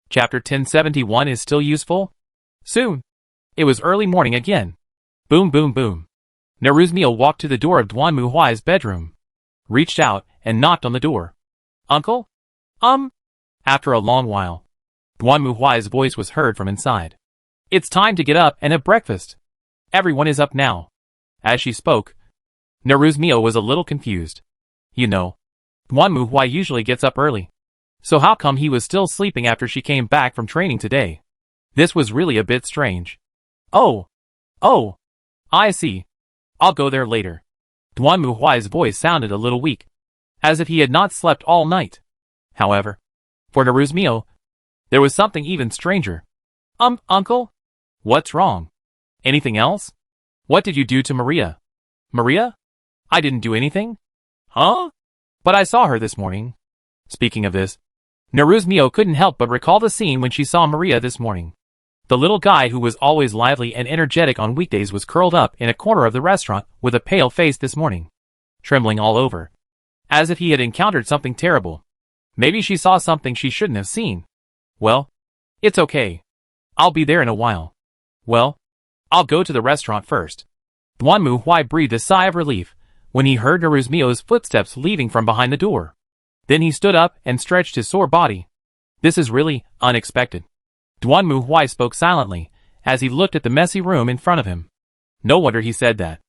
Chapter 1071 is still useful? Soon. It was early morning again. Boom boom boom. Naruzmiel walked to the door of Duan Muhuai's bedroom, reached out, and knocked on the door. Uncle? After a long while, Duan Muhuai's voice was heard from inside. It's time to get up and have breakfast. Everyone is up now. As she spoke, Naruzmiel was a little confused. You know, Duan Muhuai usually gets up early. So how come he was still sleeping after she came back from training today? This was really a bit strange. Oh, I see. I'll go there later. Duan Muhuai's voice sounded a little weak, as if he had not slept all night. However, for Naruzmiel, there was something even stranger. Uncle? What's wrong? Anything else? What did you do to Maria? Maria? I didn't do anything. Huh? But I saw her this morning. Speaking of this, Naruzmiel couldn't help but recall the scene when she saw Maria this morning. The little guy who was always lively and energetic on weekdays was curled up in a corner of the restaurant with a pale face this morning, trembling all over, as if he had encountered something terrible. Maybe she saw something she shouldn't have seen. Well, it's okay. I'll be there in a while. Well, I'll go to the restaurant first. Duan Muhuai breathed a sigh of relief when he heard Naruzmiel's footsteps leaving from behind the door. Then he stood up and stretched his sore body. This is really unexpected. Duan Muhuai spoke silently as he looked at the messy room in front of him. No wonder he said that.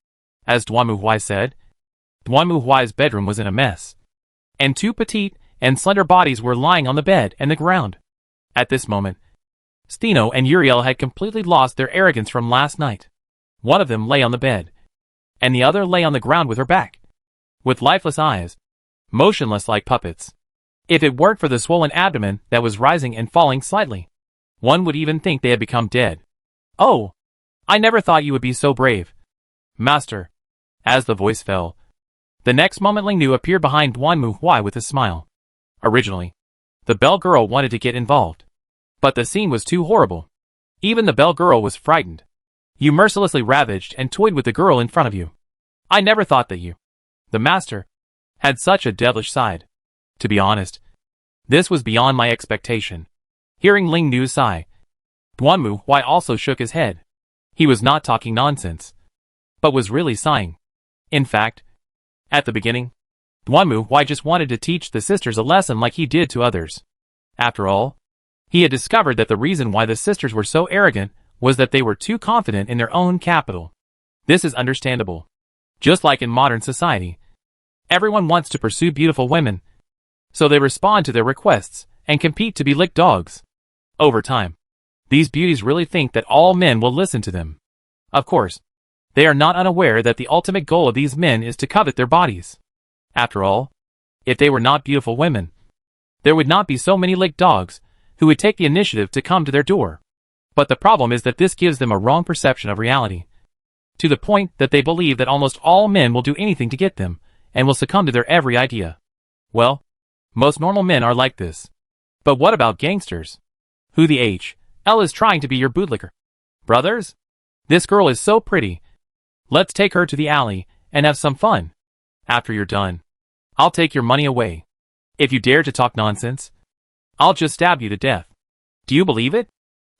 As Duan Muhuai said, Duan Muhuai's bedroom was in a mess, and two petite and slender bodies were lying on the bed and the ground. At this moment, Stino and Uriel had completely lost their arrogance from last night. One of them lay on the bed, and the other lay on the ground with her back, with lifeless eyes, motionless like puppets. If it weren't for the swollen abdomen that was rising and falling slightly, one would even think they had become dead. Oh, I never thought you would be so brave, Master. As the voice fell, the next moment Ling Nu appeared behind Duan Muhuai with a smile. Originally, the Bell Girl wanted to get involved, but the scene was too horrible. Even the Bell Girl was frightened. You mercilessly ravaged and toyed with the girl in front of you. I never thought that you, the Master, had such a devilish side. To be honest, this was beyond my expectation. Hearing Ling Nu sigh, Duan Muhuai also shook his head. He was not talking nonsense, but was really sighing. In fact, at the beginning, Duan Muhuai just wanted to teach the sisters a lesson like he did to others. After all, he had discovered that the reason why the sisters were so arrogant was that they were too confident in their own capital. This is understandable. Just like in modern society, everyone wants to pursue beautiful women, so they respond to their requests and compete to be licked dogs. Over time, these beauties really think that all men will listen to them. Of course, they are not unaware that the ultimate goal of these men is to covet their bodies. After all, if they were not beautiful women, there would not be so many licked dogs who would take the initiative to come to their door. But the problem is that this gives them a wrong perception of reality, to the point that they believe that almost all men will do anything to get them, and will succumb to their every idea. Well, most normal men are like this. But what about gangsters? Who the H.L. is trying to be your bootlicker? Brothers? This girl is so pretty. Let's take her to the alley and have some fun. After you're done, I'll take your money away. If you dare to talk nonsense, I'll just stab you to death. Do you believe it?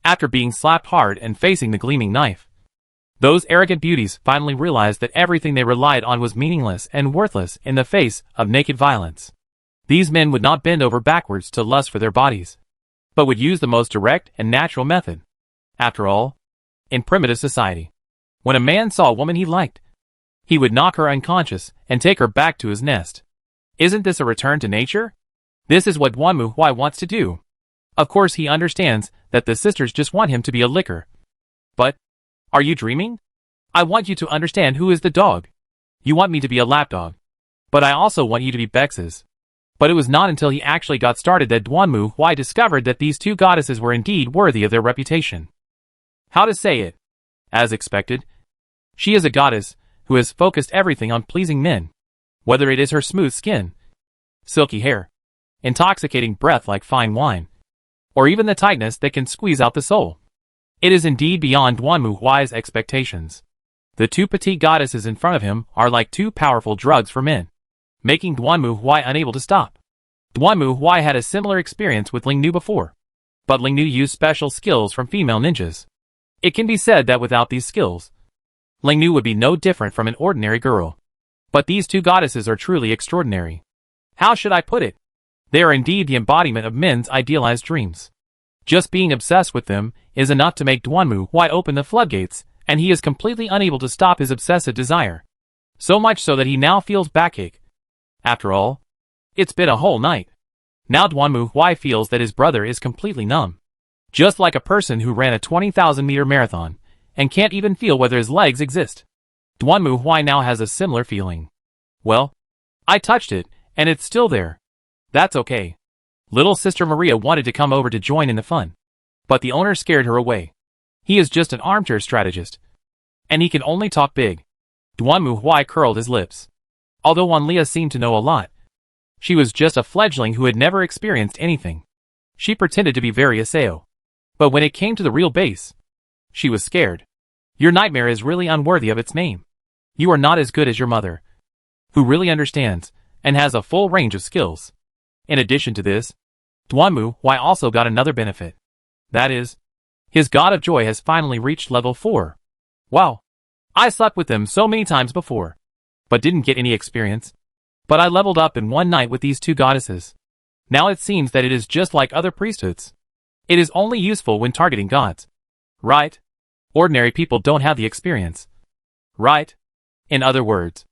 After being slapped hard and facing the gleaming knife, those arrogant beauties finally realized that everything they relied on was meaningless and worthless in the face of naked violence. These men would not bend over backwards to lust for their bodies, but would use the most direct and natural method. After all, in primitive society, when a man saw a woman he liked, he would knock her unconscious and take her back to his nest. Isn't this a return to nature? This is what Duan Muhuai wants to do. Of course he understands that the sisters just want him to be a licker. But, are you dreaming? I want you to understand who is the dog. You want me to be a lapdog. But I also want you to be Bex's. But it was not until he actually got started that Duan Muhuai discovered that these two goddesses were indeed worthy of their reputation. How to say it? As expected, she is a goddess who has focused everything on pleasing men. Whether it is her smooth skin, silky hair, intoxicating breath like fine wine, or even the tightness that can squeeze out the soul. It is indeed beyond Duan Muhuai's expectations. The two petite goddesses in front of him are like two powerful drugs for men, making Duan Muhuai unable to stop. Duan Muhuai had a similar experience with Ling Nu before. But Ling Nu used special skills from female ninjas. It can be said that without these skills, Ling Nu would be no different from an ordinary girl. But these two goddesses are truly extraordinary. How should I put it? They are indeed the embodiment of men's idealized dreams. Just being obsessed with them is enough to make Duanmu Huai open the floodgates, and he is completely unable to stop his obsessive desire. So much so that he now feels backache. After all, it's been a whole night. Now Duanmu Huai feels that his brother is completely numb. Just like a person who ran a 20,000-meter marathon and can't even feel whether his legs exist. Duanmu Huai now has a similar feeling. Well, I touched it, and it's still there. That's okay. Little sister Maria wanted to come over to join in the fun. But the owner scared her away. He is just an armchair strategist. And he can only talk big. Duanmu Huai curled his lips. Although Wanlia seemed to know a lot, she was just a fledgling who had never experienced anything. She pretended to be very Aseo. But when it came to the real base, she was scared. Your nightmare is really unworthy of its name. You are not as good as your mother, who really understands and has a full range of skills. In addition to this, Duanmu Huai also got another benefit. That is, his God of Joy has finally reached level 4. Wow! I slept with them so many times before, but didn't get any experience. But I leveled up in one night with these two goddesses. Now it seems that it is just like other priesthoods. It is only useful when targeting gods. Right? Ordinary people don't have the experience. Right? In other words,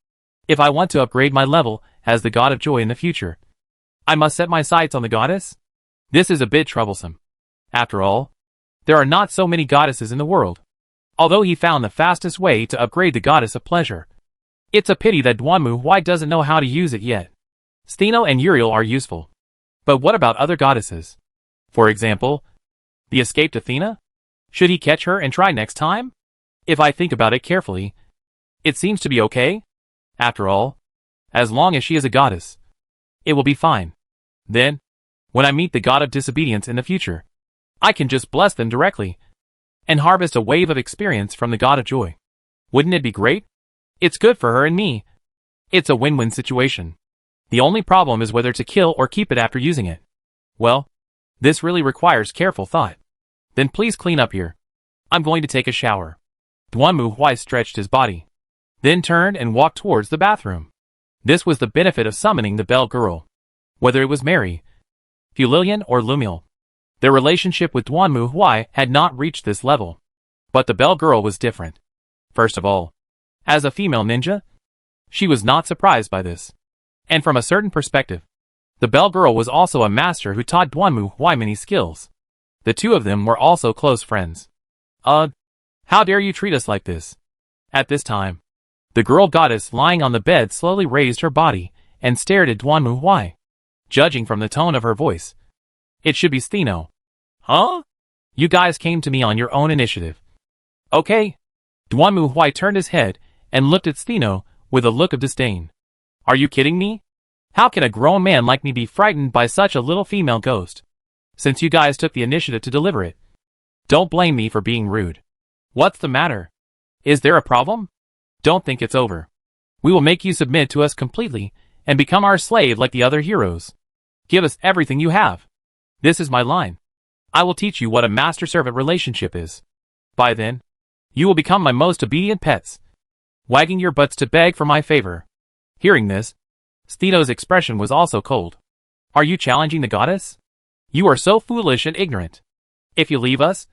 if I want to upgrade my level as the God of Joy in the future, I must set my sights on the goddess? This is a bit troublesome. After all, there are not so many goddesses in the world. Although he found the fastest way to upgrade the goddess of pleasure. It's a pity that Duanmu Huai doesn't know how to use it yet. Stheno and Uriel are useful. But what about other goddesses? For example, the escaped Athena? Should he catch her and try next time? If I think about it carefully, it seems to be okay. After all, as long as she is a goddess, it will be fine. Then, when I meet the god of disobedience in the future, I can just bless them directly and harvest a wave of experience from the god of joy. Wouldn't it be great? It's good for her and me. It's a win-win situation. The only problem is whether to kill or keep it after using it. Well, this really requires careful thought. Then please clean up here. I'm going to take a shower. Duanmu Huai stretched his body, then turned and walked towards the bathroom. This was the benefit of summoning the Bell Girl. Whether it was Mary, Fulilian or Lumiel, their relationship with Duanmu Huai had not reached this level. But the Bell Girl was different. First of all, as a female ninja, she was not surprised by this. And from a certain perspective, the Bell Girl was also a master who taught Duanmu Huai many skills. The two of them were also close friends. How dare you treat us like this? At this time, the girl goddess lying on the bed slowly raised her body and stared at Duanmu Huai. Judging from the tone of her voice, it should be Stheno. Huh? You guys came to me on your own initiative. Okay. Duanmu Huai turned his head and looked at Stheno with a look of disdain. Are you kidding me? How can a grown man like me be frightened by such a little female ghost? Since you guys took the initiative to deliver it, don't blame me for being rude. What's the matter? Is there a problem? Don't think it's over. We will make you submit to us completely and become our slave like the other heroes. Give us everything you have. This is my line. I will teach you what a master-servant relationship is. By then, you will become my most obedient pets, wagging your butts to beg for my favor. Hearing this, Stheno's expression was also cold. Are you challenging the goddess? You are so foolish and ignorant. If you leave us,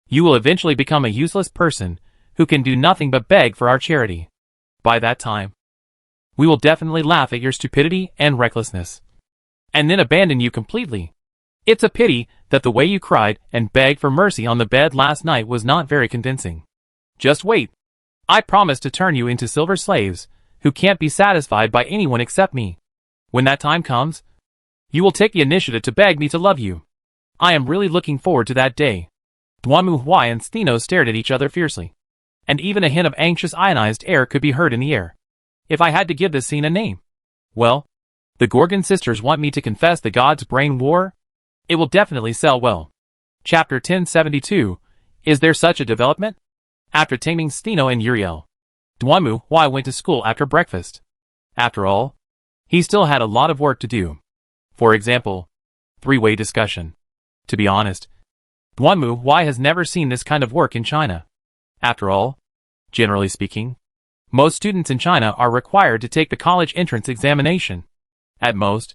you will eventually become a useless person who can do nothing but beg for our charity. By that time, we will definitely laugh at your stupidity and recklessness, and then abandon you completely. It's a pity that the way you cried and begged for mercy on the bed last night was not very convincing. Just wait. I promise to turn you into silver slaves who can't be satisfied by anyone except me. When that time comes, you will take the initiative to beg me to love you. I am really looking forward to that day. Duanmu Huai and Stheno stared at each other fiercely, and even a hint of anxious ionized air could be heard in the air. If I had to give this scene a name, well, the Gorgon sisters want me to confess the God's Brain War? It will definitely sell well. Chapter 1072, Is there such a development? After taming Stheno and Uriel, Duanmu Huai went to school after breakfast. After all, he still had a lot of work to do. For example, three-way discussion. To be honest, Duanmu Huai has never seen this kind of work in China. After all, generally speaking, most students in China are required to take the college entrance examination. At most,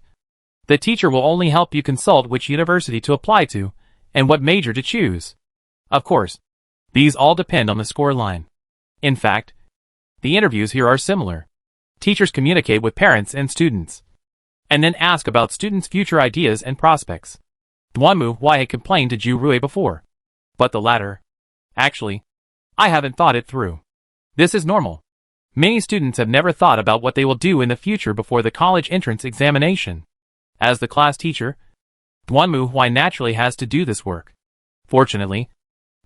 the teacher will only help you consult which university to apply to and what major to choose. Of course, these all depend on the score line. In fact, the interviews here are similar. Teachers communicate with parents and students, and then ask about students' future ideas and prospects. Duanmu Huai had complained to Zhu Rui before, but the latter, actually, I haven't thought it through. This is normal. Many students have never thought about what they will do in the future before the college entrance examination. As the class teacher, Duanmu Huai naturally has to do this work. Fortunately,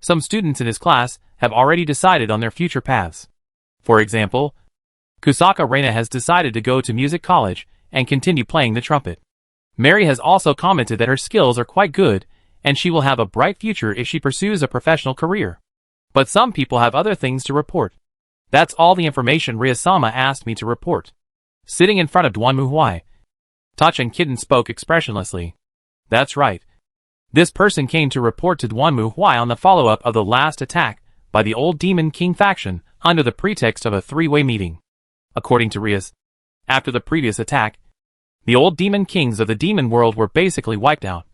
some students in his class have already decided on their future paths. For example, Kusaka Reina has decided to go to music college and continue playing the trumpet. Mary has also commented that her skills are quite good and she will have a bright future if she pursues a professional career. But some people have other things to report. That's all the information Ria-sama asked me to report. Sitting in front of Duanmu Huai, Tachin Kitten spoke expressionlessly. That's right. This person came to report to Duanmu Huai on the follow-up of the last attack by the old Demon King faction under the pretext of a three-way meeting. According to Rias, after the previous attack, the old Demon Kings of the Demon World were basically wiped out,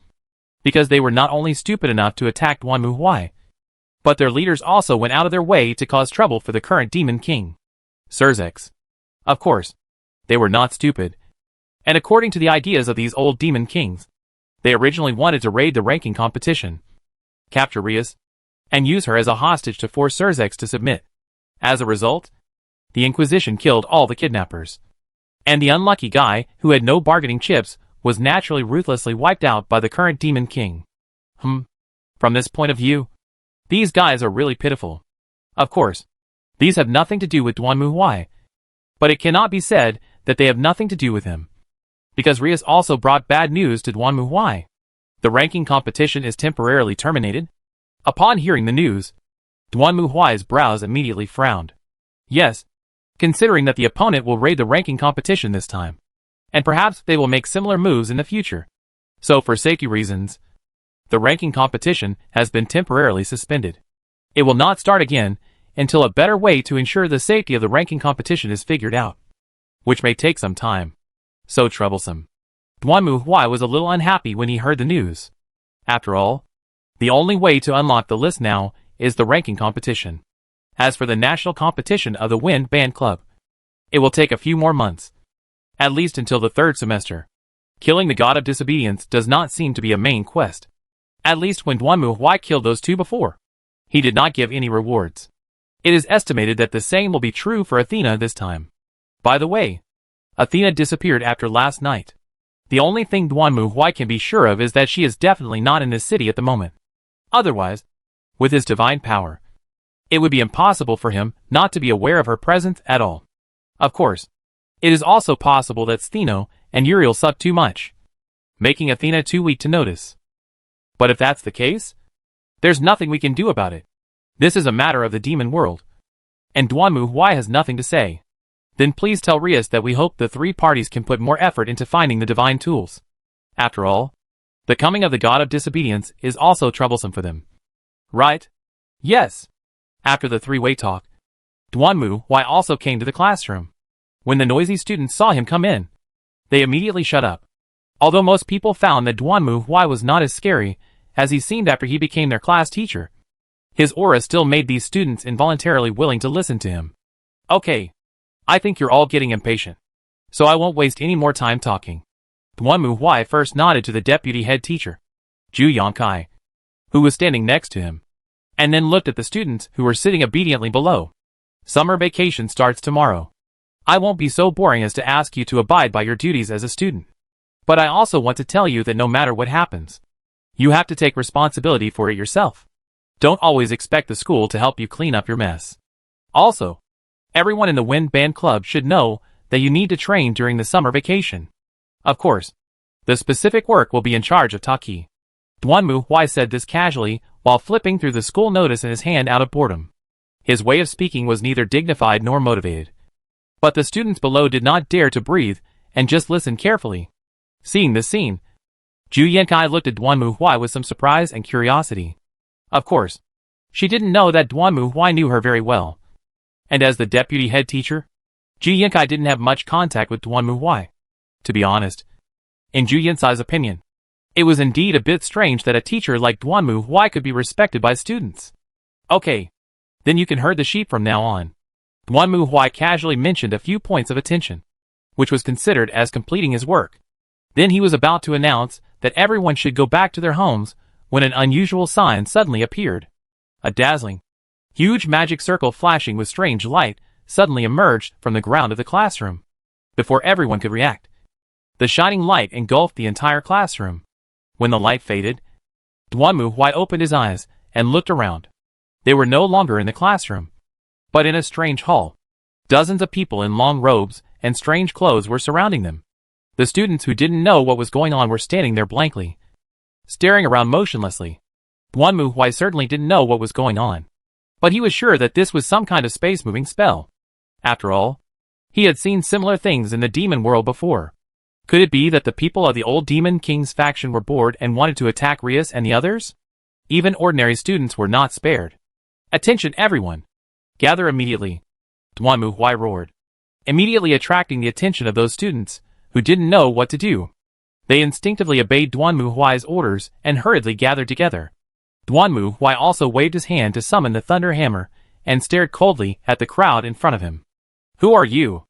because they were not only stupid enough to attack Duanmu Huai, but their leaders also went out of their way to cause trouble for the current Demon King, Surzex. Of course, they were not stupid, and according to the ideas of these old Demon Kings, they originally wanted to raid the ranking competition, capture Rias, and use her as a hostage to force Surzex to submit. As a result, the Inquisition killed all the kidnappers. And the unlucky guy, who had no bargaining chips, was naturally ruthlessly wiped out by the current Demon King. From this point of view, these guys are really pitiful. Of course, these have nothing to do with Duanmu Huai, but it cannot be said that they have nothing to do with him. Because Rias also brought bad news to Duanmu Huai. The ranking competition is temporarily terminated. Upon hearing the news, Duanmu Huai's brows immediately frowned. Yes, considering that the opponent will raid the ranking competition this time, and perhaps they will make similar moves in the future. So for safety reasons, the ranking competition has been temporarily suspended. It will not start again until a better way to ensure the safety of the ranking competition is figured out, which may take some time. So troublesome. Duanmu Huai was a little unhappy when he heard the news. After all, the only way to unlock the list now is the ranking competition. As for the national competition of the Wind Band Club, it will take a few more months, at least until the third semester. Killing the God of Disobedience does not seem to be a main quest. At least when Duanmu Huai killed those two before, he did not give any rewards. It is estimated that the same will be true for Athena this time. By the way, Athena disappeared after last night. The only thing Duanmu Huai can be sure of is that she is definitely not in this city at the moment. Otherwise, with his divine power, it would be impossible for him not to be aware of her presence at all. Of course, it is also possible that Stheno and Uriel suck too much, making Athena too weak to notice. But if that's the case, there's nothing we can do about it. This is a matter of the demon world, and Duanmu Huai has nothing to say. Then please tell Rias that we hope the three parties can put more effort into finding the divine tools. After all, the coming of the God of Disobedience is also troublesome for them. Right? Yes. After the three-way talk, Duanmu Huai also came to the classroom. When the noisy students saw him come in, they immediately shut up. Although most people found that Duanmu Huai was not as scary as he seemed after he became their class teacher, his aura still made these students involuntarily willing to listen to him. Okay, I think you're all getting impatient, so I won't waste any more time talking. Duanmu Huai first nodded to the deputy head teacher, Zhu Yongkai, who was standing next to him, and then looked at the students who were sitting obediently below. Summer vacation starts tomorrow. I won't be so boring as to ask you to abide by your duties as a student. But I also want to tell you that no matter what happens, you have to take responsibility for it yourself. Don't always expect the school to help you clean up your mess. Also, everyone in the Wind Band Club should know that you need to train during the summer vacation. Of course, the specific work will be in charge of Taki. Duanmu Huai said this casually while flipping through the school notice in his hand out of boredom. His way of speaking was neither dignified nor motivated. But the students below did not dare to breathe and just listen carefully. Seeing this scene, Zhu Yankai looked at Duanmu Huai with some surprise and curiosity. Of course, she didn't know that Duanmu Huai knew her very well. And as the deputy head teacher, Ju Yinkai didn't have much contact with Duanmu Huai. To be honest, in Ju Yinsai's opinion, it was indeed a bit strange that a teacher like Duanmu Huai could be respected by students. Okay, then you can herd the sheep from now on. Duanmu Huai casually mentioned a few points of attention, which was considered as completing his work. Then he was about to announce that everyone should go back to their homes when an unusual sign suddenly appeared. A dazzling, huge magic circle flashing with strange light suddenly emerged from the ground of the classroom. Before everyone could react, the shining light engulfed the entire classroom. When the light faded, Duanmu Huai opened his eyes and looked around. They were no longer in the classroom, but in a strange hall. Dozens of people in long robes and strange clothes were surrounding them. The students who didn't know what was going on were standing there blankly, staring around motionlessly. Duanmu Huai certainly didn't know what was going on, but he was sure that this was some kind of space-moving spell. After all, he had seen similar things in the demon world before. Could it be that the people of the old Demon King's faction were bored and wanted to attack Rias and the others? Even ordinary students were not spared. Attention everyone! Gather immediately! Duanmu Huai roared, immediately attracting the attention of those students who didn't know what to do. They instinctively obeyed Duanmu Huai's orders and hurriedly gathered together. Duanmu Huai also waved his hand to summon the Thunder Hammer and stared coldly at the crowd in front of him. Who are you?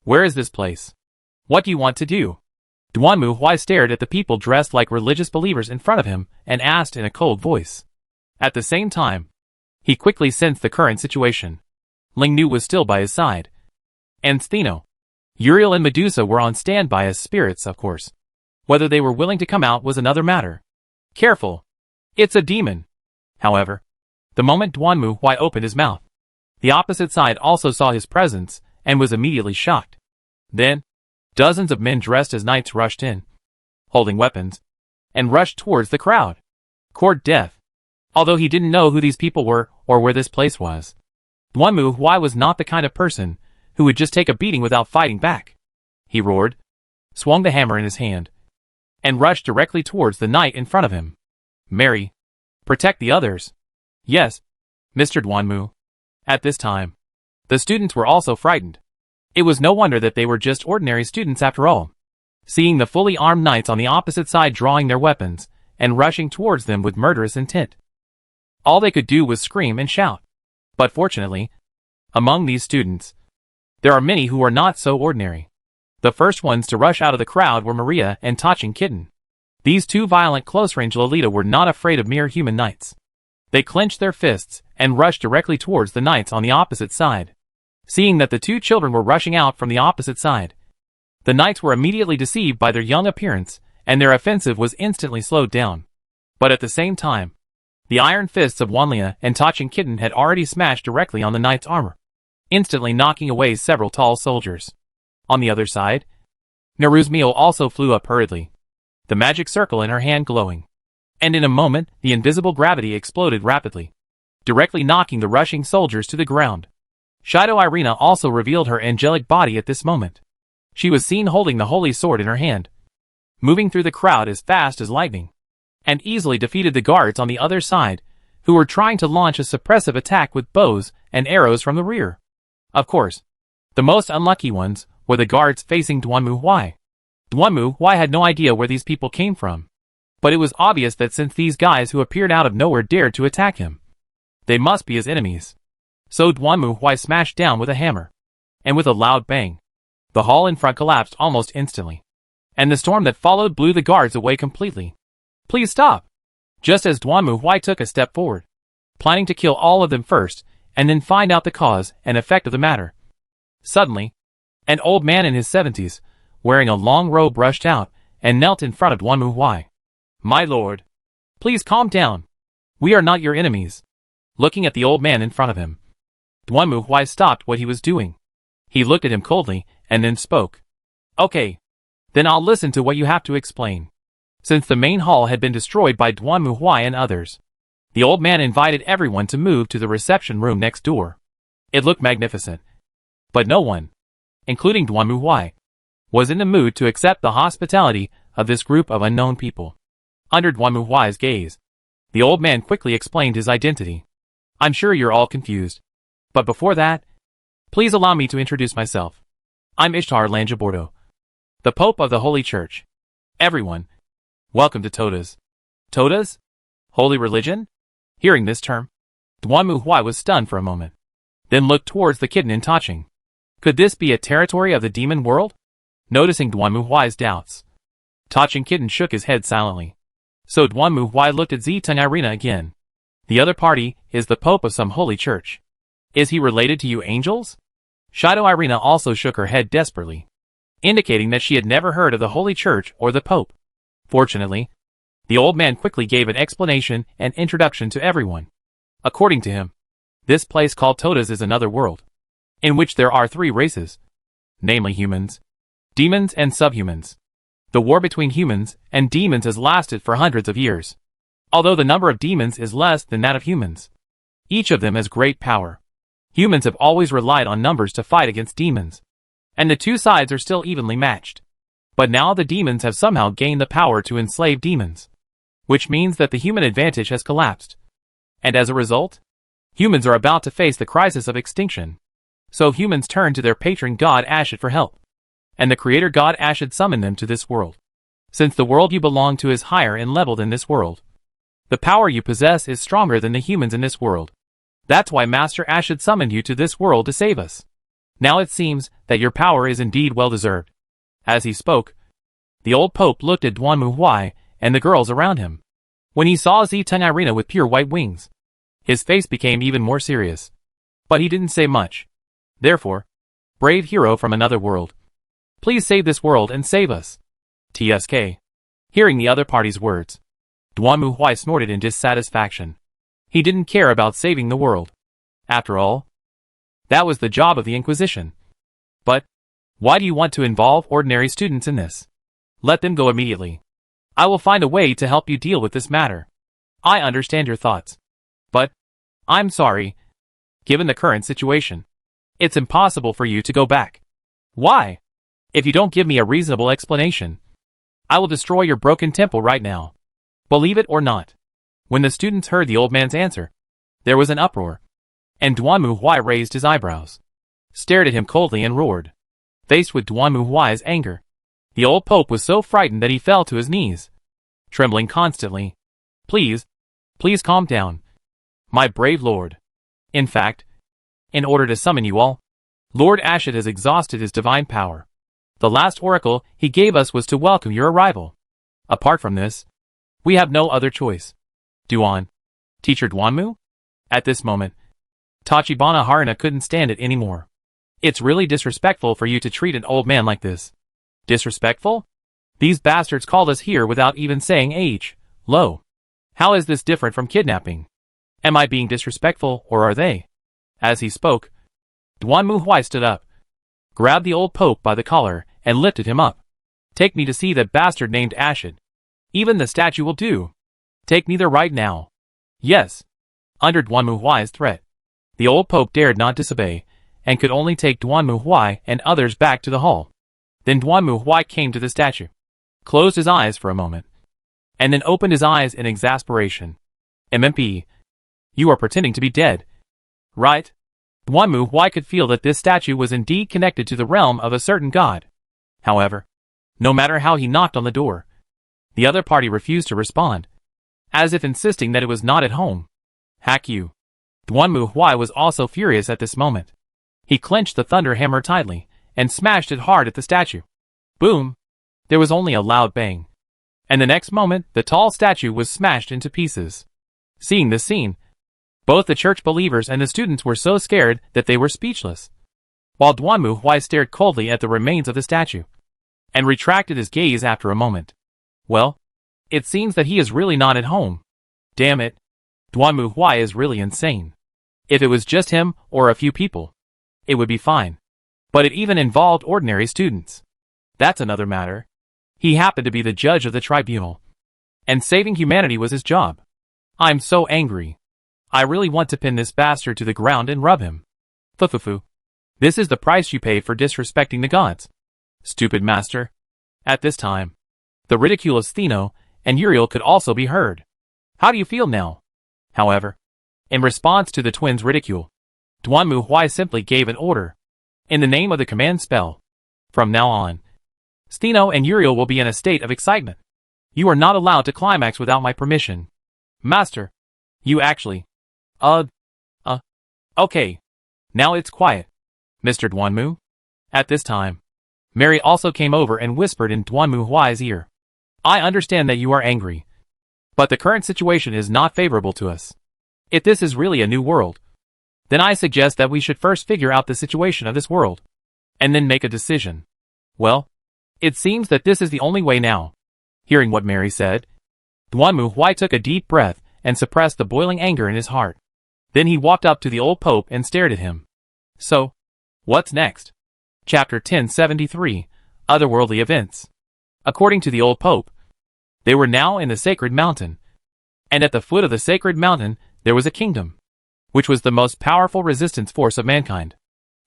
Where is this place? What do you want to do? Duanmu Huai stared at the people dressed like religious believers in front of him and asked in a cold voice. At the same time, he quickly sensed the current situation. Ling Nu was still by his side, and Stheno, Uriel and Medusa were on standby as spirits, of course. Whether they were willing to come out was another matter. Careful! It's a demon! However, the moment Duanmu Huai opened his mouth, the opposite side also saw his presence and was immediately shocked. Then, dozens of men dressed as knights rushed in, holding weapons, and rushed towards the crowd. Court death. Although he didn't know who these people were or where this place was, Duanmu Huai was not the kind of person who would just take a beating without fighting back. He roared, swung the hammer in his hand, and rushed directly towards the knight in front of him. Mary, protect the others. Yes, Mr. Duanmu. At this time, the students were also frightened. It was no wonder that they were just ordinary students after all. Seeing the fully armed knights on the opposite side drawing their weapons and rushing towards them with murderous intent, all they could do was scream and shout. But fortunately, among these students, there are many who are not so ordinary. The first ones to rush out of the crowd were Maria and Tachin Kitten. These two violent close-range Lolita were not afraid of mere human knights. They clenched their fists and rushed directly towards the knights on the opposite side. Seeing that the two children were rushing out from the opposite side, the knights were immediately deceived by their young appearance, and their offensive was instantly slowed down. But at the same time, the iron fists of Wanlia and Tachin Kitten had already smashed directly on the knight's armor, instantly knocking away several tall soldiers. On the other side, Neruzmio also flew up hurriedly, the magic circle in her hand glowing. And in a moment, the invisible gravity exploded rapidly, directly knocking the rushing soldiers to the ground. Shido Irina also revealed her angelic body at this moment. She was seen holding the holy sword in her hand, moving through the crowd as fast as lightning, and easily defeated the guards on the other side, who were trying to launch a suppressive attack with bows and arrows from the rear. Of course, the most unlucky ones were the guards facing Duanmu Huai. Duanmu Huai had no idea where these people came from, but it was obvious that since these guys who appeared out of nowhere dared to attack him, they must be his enemies. So Duanmu Huai smashed down with a hammer, and with a loud bang, the hall in front collapsed almost instantly, and the storm that followed blew the guards away completely. Please stop! Just as Duanmu Huai took a step forward, planning to kill all of them first, and then find out the cause and effect of the matter. Suddenly, an old man in his 70s, wearing a long robe rushed out, and knelt in front of Duanmu Huai. My lord, please calm down. We are not your enemies. Looking at the old man in front of him, Duanmu Huai stopped what he was doing. He looked at him coldly, and then spoke. Okay. Then I'll listen to what you have to explain. Since the main hall had been destroyed by Duanmu Huai and others, the old man invited everyone to move to the reception room next door. It looked magnificent, but no one, including Duanmu Huai, was in the mood to accept the hospitality of this group of unknown people. Under Duanmu Huai's gaze, The old man quickly explained his identity. I'm sure you're all confused. But before that, please allow me to introduce myself. I'm Ishtar Langibordo, the Pope of the Holy Church. Everyone, welcome to Todas. Todas? Holy religion? Hearing this term, Duan Muhui was stunned for a moment, then looked towards the kitten in Taching. Could this be a territory of the demon world? Noticing Duan Muhui's doubts, Taching kitten shook his head silently. So Duan Muhui looked at Ziteng Irina again. The other party is the Pope of some holy church. Is he related to you angels? Shido Irina also shook her head desperately, indicating that she had never heard of the holy church or the Pope. Fortunately, the old man quickly gave an explanation and introduction to everyone. According to him, this place called Todas is another world, in which there are three races, namely humans, demons and subhumans. The war between humans and demons has lasted for hundreds of years. Although the number of demons is less than that of humans, each of them has great power. Humans have always relied on numbers to fight against demons, and the two sides are still evenly matched. But now the demons have somehow gained the power to enslave demons, which means that the human advantage has collapsed. And as a result, humans are about to face the crisis of extinction. So humans turn to their patron god Ashid for help. And the creator god Ashid summoned them to this world. Since the world you belong to is higher in level than this world, the power you possess is stronger than the humans in this world. That's why Master Ashid summoned you to this world to save us. Now it seems that your power is indeed well deserved. As he spoke, the old Pope looked at Duan Muhui and the girls around him. When he saw Ziteng Irina with pure white wings, his face became even more serious. But he didn't say much. Therefore, brave hero from another world, please save this world and save us. TSK. Hearing the other party's words, Duan Muhui snorted in dissatisfaction. He didn't care about saving the world. After all, that was the job of the Inquisition. But why do you want to involve ordinary students in this? Let them go immediately. I will find a way to help you deal with this matter. I understand your thoughts. But I'm sorry. Given the current situation, it's impossible for you to go back. Why? If you don't give me a reasonable explanation, I will destroy your broken temple right now. Believe it or not. When the students heard the old man's answer, there was an uproar, and Duan Muhui raised his eyebrows, stared at him coldly and roared. Faced with Duan Muhui's anger, the old Pope was so frightened that he fell to his knees, trembling constantly. Please calm down, my brave lord. In fact, in order to summon you all, Lord Ashid has exhausted his divine power. The last oracle he gave us was to welcome your arrival. Apart from this, we have no other choice. Duan. Teacher Duanmu? At this moment, Tachibana Harina couldn't stand it anymore. It's really disrespectful for you to treat an old man like this. Disrespectful? These bastards called us here without even saying age. Lo. How is this different from kidnapping? Am I being disrespectful or are they? As he spoke, Duan Muhui stood up, grabbed the old Pope by the collar, and lifted him up. Take me to see that bastard named Ashid. Even the statue will do. Take me there right now. Yes. Under Duan Muhui's threat, the old Pope dared not disobey, and could only take Duan Muhui and others back to the hall. Then Duan Muhui came to the statue, closed his eyes for a moment, and then opened his eyes in exasperation. MMP. You are pretending to be dead. Right? Duan Muhui could feel that this statue was indeed connected to the realm of a certain god. However, no matter how he knocked on the door, the other party refused to respond, as if insisting that it was not at home. Hack you. Duan Muhui was also furious at this moment. He clenched the thunder hammer tightly, and smashed it hard at the statue. Boom! There was only a loud bang. And the next moment, the tall statue was smashed into pieces. Seeing this scene, both the church believers and the students were so scared that they were speechless, while Duan Muhui stared coldly at the remains of the statue, and retracted his gaze after a moment. Well, it seems that he is really not at home. Damn it. Duan Muhui is really insane. If it was just him or a few people, it would be fine. But it even involved ordinary students. That's another matter. He happened to be the judge of the tribunal, and saving humanity was his job. I'm so angry. I really want to pin this bastard to the ground and rub him. Fufufu. This is the price you pay for disrespecting the gods. Stupid master. At this time, the ridiculous Theno and Uriel could also be heard. How do you feel now? However, in response to the twins' ridicule, Duanmu Huai simply gave an order. In the name of the command spell. From now on, Steno and Uriel will be in a state of excitement. You are not allowed to climax without my permission. Master, you actually... Okay. Now it's quiet, Mr. Duanmu. At this time, Mary also came over and whispered in Duanmu Huai's ear. I understand that you are angry, but the current situation is not favorable to us. If this is really a new world, then I suggest that we should first figure out the situation of this world, and then make a decision. Well, it seems that this is the only way now. Hearing what Mary said, Duanmu Huai took a deep breath and suppressed the boiling anger in his heart. Then he walked up to the old pope and stared at him. So, what's next? Chapter 1073, Otherworldly Events. According to the old pope, they were now in the sacred mountain, and at the foot of the sacred mountain there was a kingdom, which was the most powerful resistance force of mankind.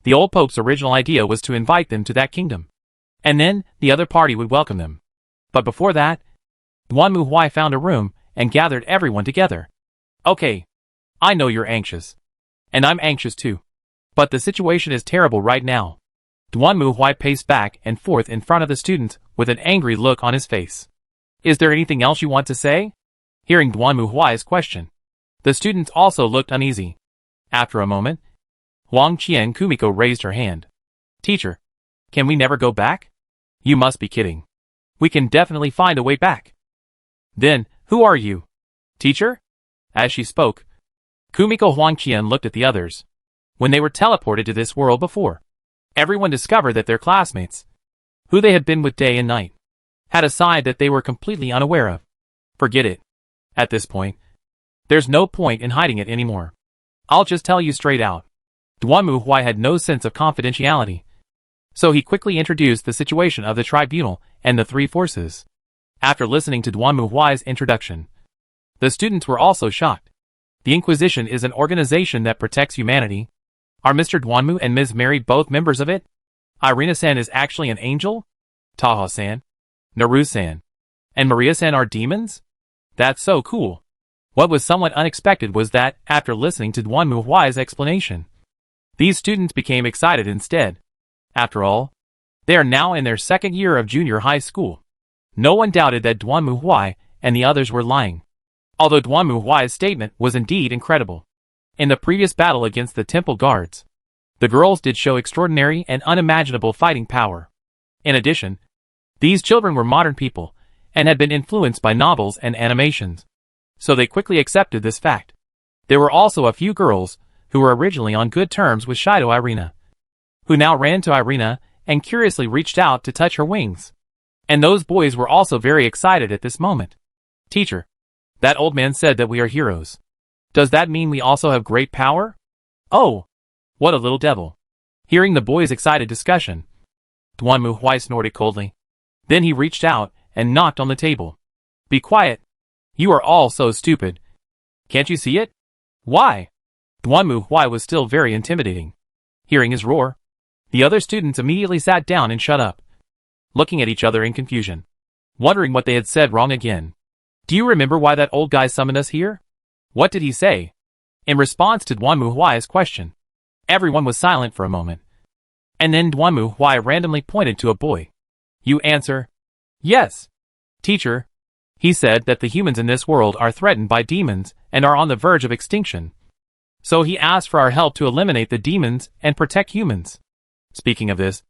The old pope's original idea was to invite them to that kingdom, and then the other party would welcome them. But before that, Duanmu Huai found a room and gathered everyone together. Okay, I know you're anxious, and I'm anxious too, but the situation is terrible right now. Duanmu Huai paced back and forth in front of the students with an angry look on his face. Is there anything else you want to say? Hearing Duanmu Huai's question, the students also looked uneasy. After a moment, Huang Qian Kumiko raised her hand. Teacher, can we never go back? You must be kidding. We can definitely find a way back. Then, who are you? Teacher? As she spoke, Kumiko Huangqian looked at the others. When they were teleported to this world before, everyone discovered that their classmates, who they had been with day and night, had a side that they were completely unaware of. Forget it. At this point, there's no point in hiding it anymore. I'll just tell you straight out. Duanmu Huai had no sense of confidentiality, so he quickly introduced the situation of the tribunal and the three forces. After listening to Duanmu Huai's introduction, the students were also shocked. The Inquisition is an organization that protects humanity. Are Mr. Duanmu and Ms. Mary both members of it? Irina-san is actually an angel? Taha-san, Naru-san, and Maria-san are demons? That's so cool. What was somewhat unexpected was that, after listening to Duanmu Huai's explanation, these students became excited instead. After all, they are now in their second year of junior high school. No one doubted that Duanmu Huai and the others were lying, although Duanmu Huai's statement was indeed incredible. In the previous battle against the temple guards, the girls did show extraordinary and unimaginable fighting power. In addition, these children were modern people and had been influenced by novels and animations, so they quickly accepted this fact. There were also a few girls who were originally on good terms with Shido Irina, who now ran to Irina and curiously reached out to touch her wings. And those boys were also very excited at this moment. Teacher, that old man said that we are heroes. Does that mean we also have great power? Oh, what a little devil. Hearing the boys' excited discussion, Duanmu Huai snorted coldly. Then he reached out and knocked on the table. Be quiet. You are all so stupid. Can't you see it? Why? Duanmu Huai was still very intimidating. Hearing his roar, the other students immediately sat down and shut up, looking at each other in confusion, wondering what they had said wrong again. Do you remember why that old guy summoned us here? What did he say? In response to Duanmu Huai's question, everyone was silent for a moment. And then Duanmu Huai randomly pointed to a boy. You answer. Yes. Teacher. He said that the humans in this world are threatened by demons and are on the verge of extinction. So he asked for our help to eliminate the demons and protect humans. Speaking of this,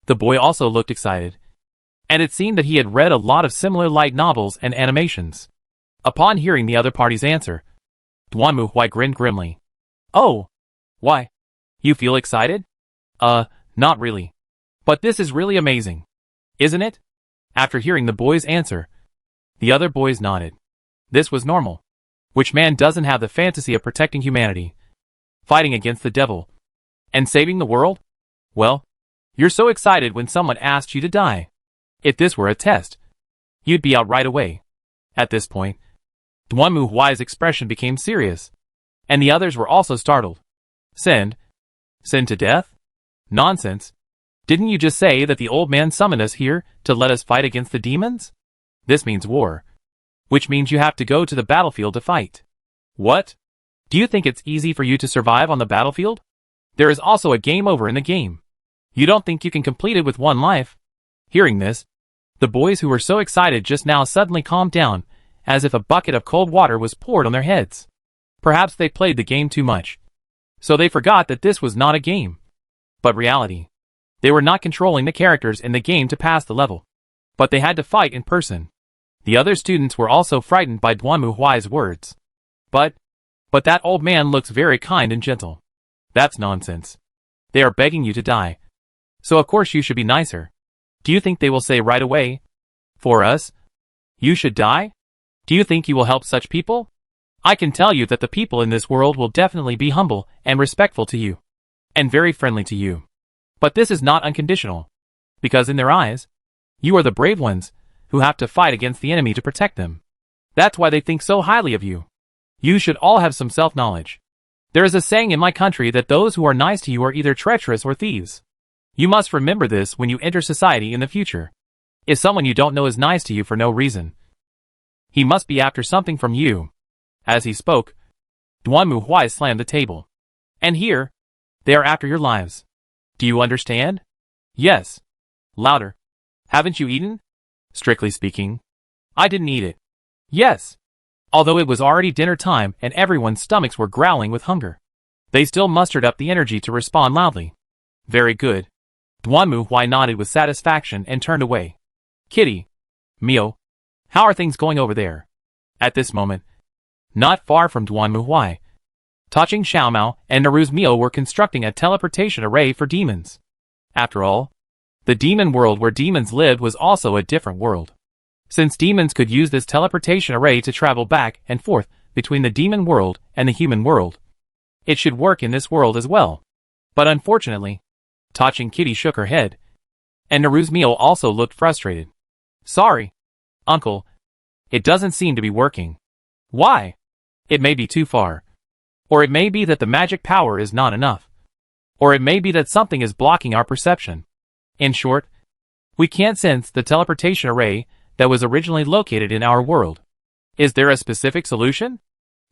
the boy also looked excited, and it seemed that he had read a lot of similar light novels and animations. Upon hearing the other party's answer, Duanmu Huai grinned grimly. Oh, why? You feel excited? Not really. But this is really amazing. Isn't it? After hearing the boy's answer, the other boys nodded. This was normal. Which man doesn't have the fantasy of protecting humanity, fighting against the devil, and saving the world? Well, you're so excited when someone asks you to die. If this were a test, you'd be out right away. At this point, Duanmu Huai's expression became serious, and the others were also startled. Send to death? Nonsense. Didn't you just say that the old man summoned us here to let us fight against the demons? This means war. which means you have to go to the battlefield to fight. What? Do you think it's easy for you to survive on the battlefield? There is also a game over in the game. You don't think you can complete it with one life? Hearing this, the boys who were so excited just now suddenly calmed down, as if a bucket of cold water was poured on their heads. Perhaps they played the game too much. So they forgot that this was not a game, but reality. They were not controlling the characters in the game to pass the level, but they had to fight in person. The other students were also frightened by Duanmu Huai's words. But that old man looks very kind and gentle. That's nonsense. They are begging you to die. So of course you should be nicer. Do you think they will say right away, "For us? You should die?" Do you think you will help such people? I can tell you that the people in this world will definitely be humble and respectful to you, and very friendly to you. But this is not unconditional, because in their eyes, you are the brave ones who have to fight against the enemy to protect them. That's why they think so highly of you. You should all have some self-knowledge. There is a saying in my country that those who are nice to you are either treacherous or thieves. You must remember this when you enter society in the future. If someone you don't know is nice to you for no reason, he must be after something from you. As he spoke, Duanmu Huai slammed the table. And here, they are after your lives. Do you understand? Yes. Louder. Haven't you eaten? Strictly speaking, I didn't eat it. Yes. Although it was already dinner time and everyone's stomachs were growling with hunger, they still mustered up the energy to respond loudly. Very good. Duanmu Huai nodded with satisfaction and turned away. Kitty. Mio. How are things going over there? At this moment, not far from Duanmu Huai, Taching Xiaomao and Naru's Mio were constructing a teleportation array for demons. After all, the demon world where demons lived was also a different world. Since demons could use this teleportation array to travel back and forth between the demon world and the human world, it should work in this world as well. But unfortunately, Taching Kitty shook her head, and Naru's Mio also looked frustrated. Sorry, Uncle, it doesn't seem to be working. Why? It may be too far. Or it may be that the magic power is not enough. Or it may be that something is blocking our perception. In short, we can't sense the teleportation array that was originally located in our world. Is there a specific solution?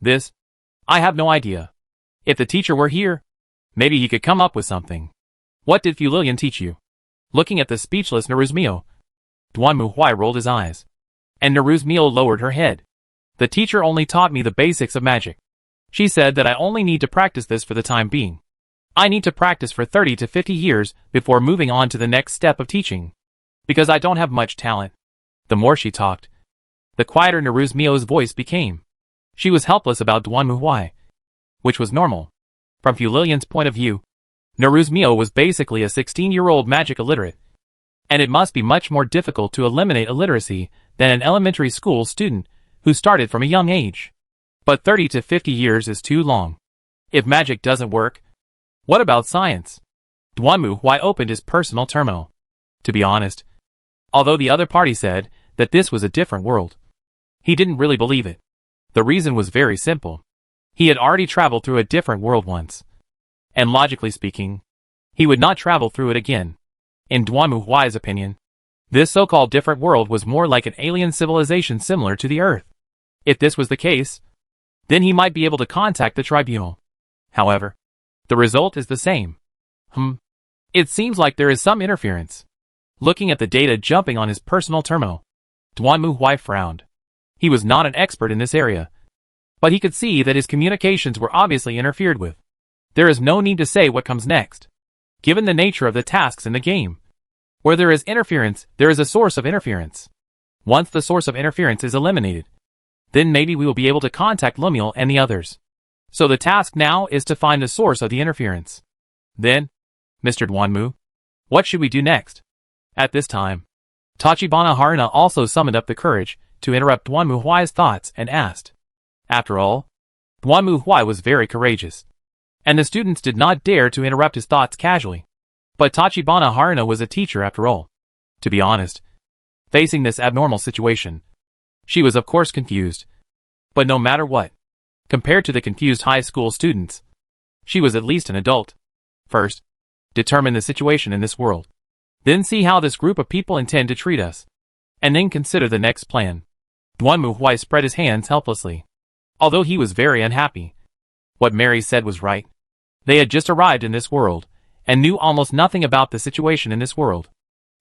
This? I have no idea. If the teacher were here, maybe he could come up with something. What did Fu Lilian teach you? Looking at the speechless Naru's Mio, Duanmu Huai rolled his eyes, and Naru's Mio lowered her head. The teacher only taught me the basics of magic. She said that I only need to practice this for the time being. I need to practice for 30 to 50 years before moving on to the next step of teaching. Because I don't have much talent. The more she talked, the quieter Naru's Mio's voice became. She was helpless about Duanmu Huai, which was normal. From Fu Lilian's point of view, Naru's Mio was basically a 16-year-old magic illiterate. And it must be much more difficult to eliminate illiteracy than an elementary school student who started from a young age. But 30 to 50 years is too long. If magic doesn't work, what about science? Duanmu Huai opened his personal terminal. To be honest, although the other party said that this was a different world, he didn't really believe it. The reason was very simple. He had already traveled through a different world once. And logically speaking, he would not travel through it again. In Duanmu Huai's opinion, this so-called different world was more like an alien civilization similar to the Earth. If this was the case, then he might be able to contact the tribunal. However, the result is the same. It seems like there is some interference. Looking at the data jumping on his personal terminal, Duanmu Huai frowned. He was not an expert in this area, but he could see that his communications were obviously interfered with. There is no need to say what comes next, given the nature of the tasks in the game. Where there is interference, there is a source of interference. Once the source of interference is eliminated, then maybe we will be able to contact Lumiel and the others. So the task now is to find the source of the interference. Then, Mr. Duanmu, what should we do next? At this time, Tachibana Haruna also summoned up the courage to interrupt Duanmu Huai's thoughts and asked. After all, Duanmu Huai was very courageous, and the students did not dare to interrupt his thoughts casually. But Tachibana Haruna was a teacher after all. To be honest, facing this abnormal situation, she was of course confused. But no matter what, compared to the confused high school students, she was at least an adult. First, determine the situation in this world. Then see how this group of people intend to treat us. And then consider the next plan. Duanmu Huai spread his hands helplessly. Although he was very unhappy. What Mary said was right. They had just arrived in this world, and knew almost nothing about the situation in this world.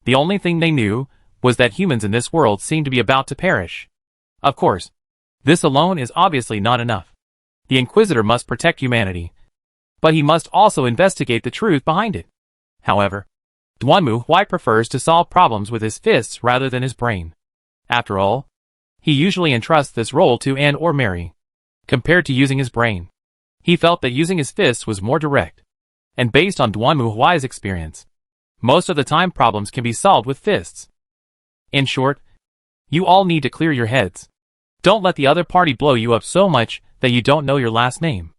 The only thing they knew was that humans in this world seemed to be about to perish. Of course, this alone is obviously not enough. The Inquisitor must protect humanity, but he must also investigate the truth behind it. However, Duanmu Huai prefers to solve problems with his fists rather than his brain. After all, he usually entrusts this role to Anne or Mary, compared to using his brain. He felt that using his fists was more direct, and based on Duanmu Huai's experience, most of the time problems can be solved with fists. In short, you all need to clear your heads. Don't let the other party blow you up so much that you don't know your last name.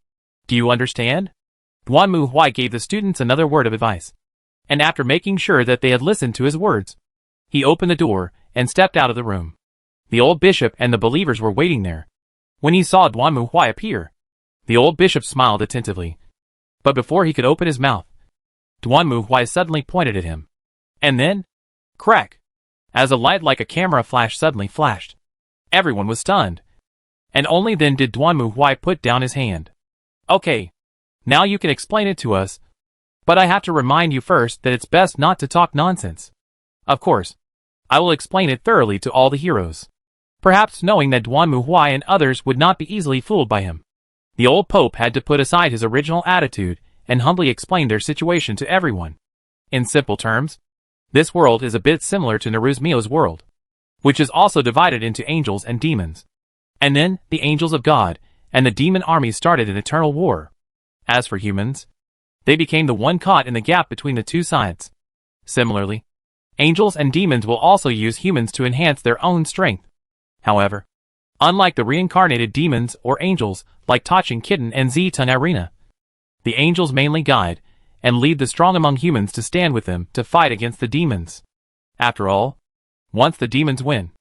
Do you understand? Duanmu Huai gave the students another word of advice, and after making sure that they had listened to his words, he opened the door and stepped out of the room. The old bishop and the believers were waiting there. When he saw Duanmu Huai appear, the old bishop smiled attentively. But before he could open his mouth, Duanmu Huai suddenly pointed at him. And then, crack! As a light like a camera flash suddenly flashed. Everyone was stunned. And only then did Duanmu Huai put down his hand. Okay, now you can explain it to us, but I have to remind you first that it's best not to talk nonsense. Of course, I will explain it thoroughly to all the heroes. Perhaps knowing that Duanmu Huai and others would not be easily fooled by him. The old pope had to put aside his original attitude and humbly explain their situation to everyone. In simple terms, this world is a bit similar to Naruzmio's world, which is also divided into angels and demons. And then, the angels of God and the demon armies started an eternal war. As for humans, they became the one caught in the gap between the two sides. Similarly, angels and demons will also use humans to enhance their own strength. However, unlike the reincarnated demons or angels like Tachin Kitten and Zitun Arena, the angels mainly guide and lead the strong among humans to stand with them to fight against the demons. After all, once the demons win,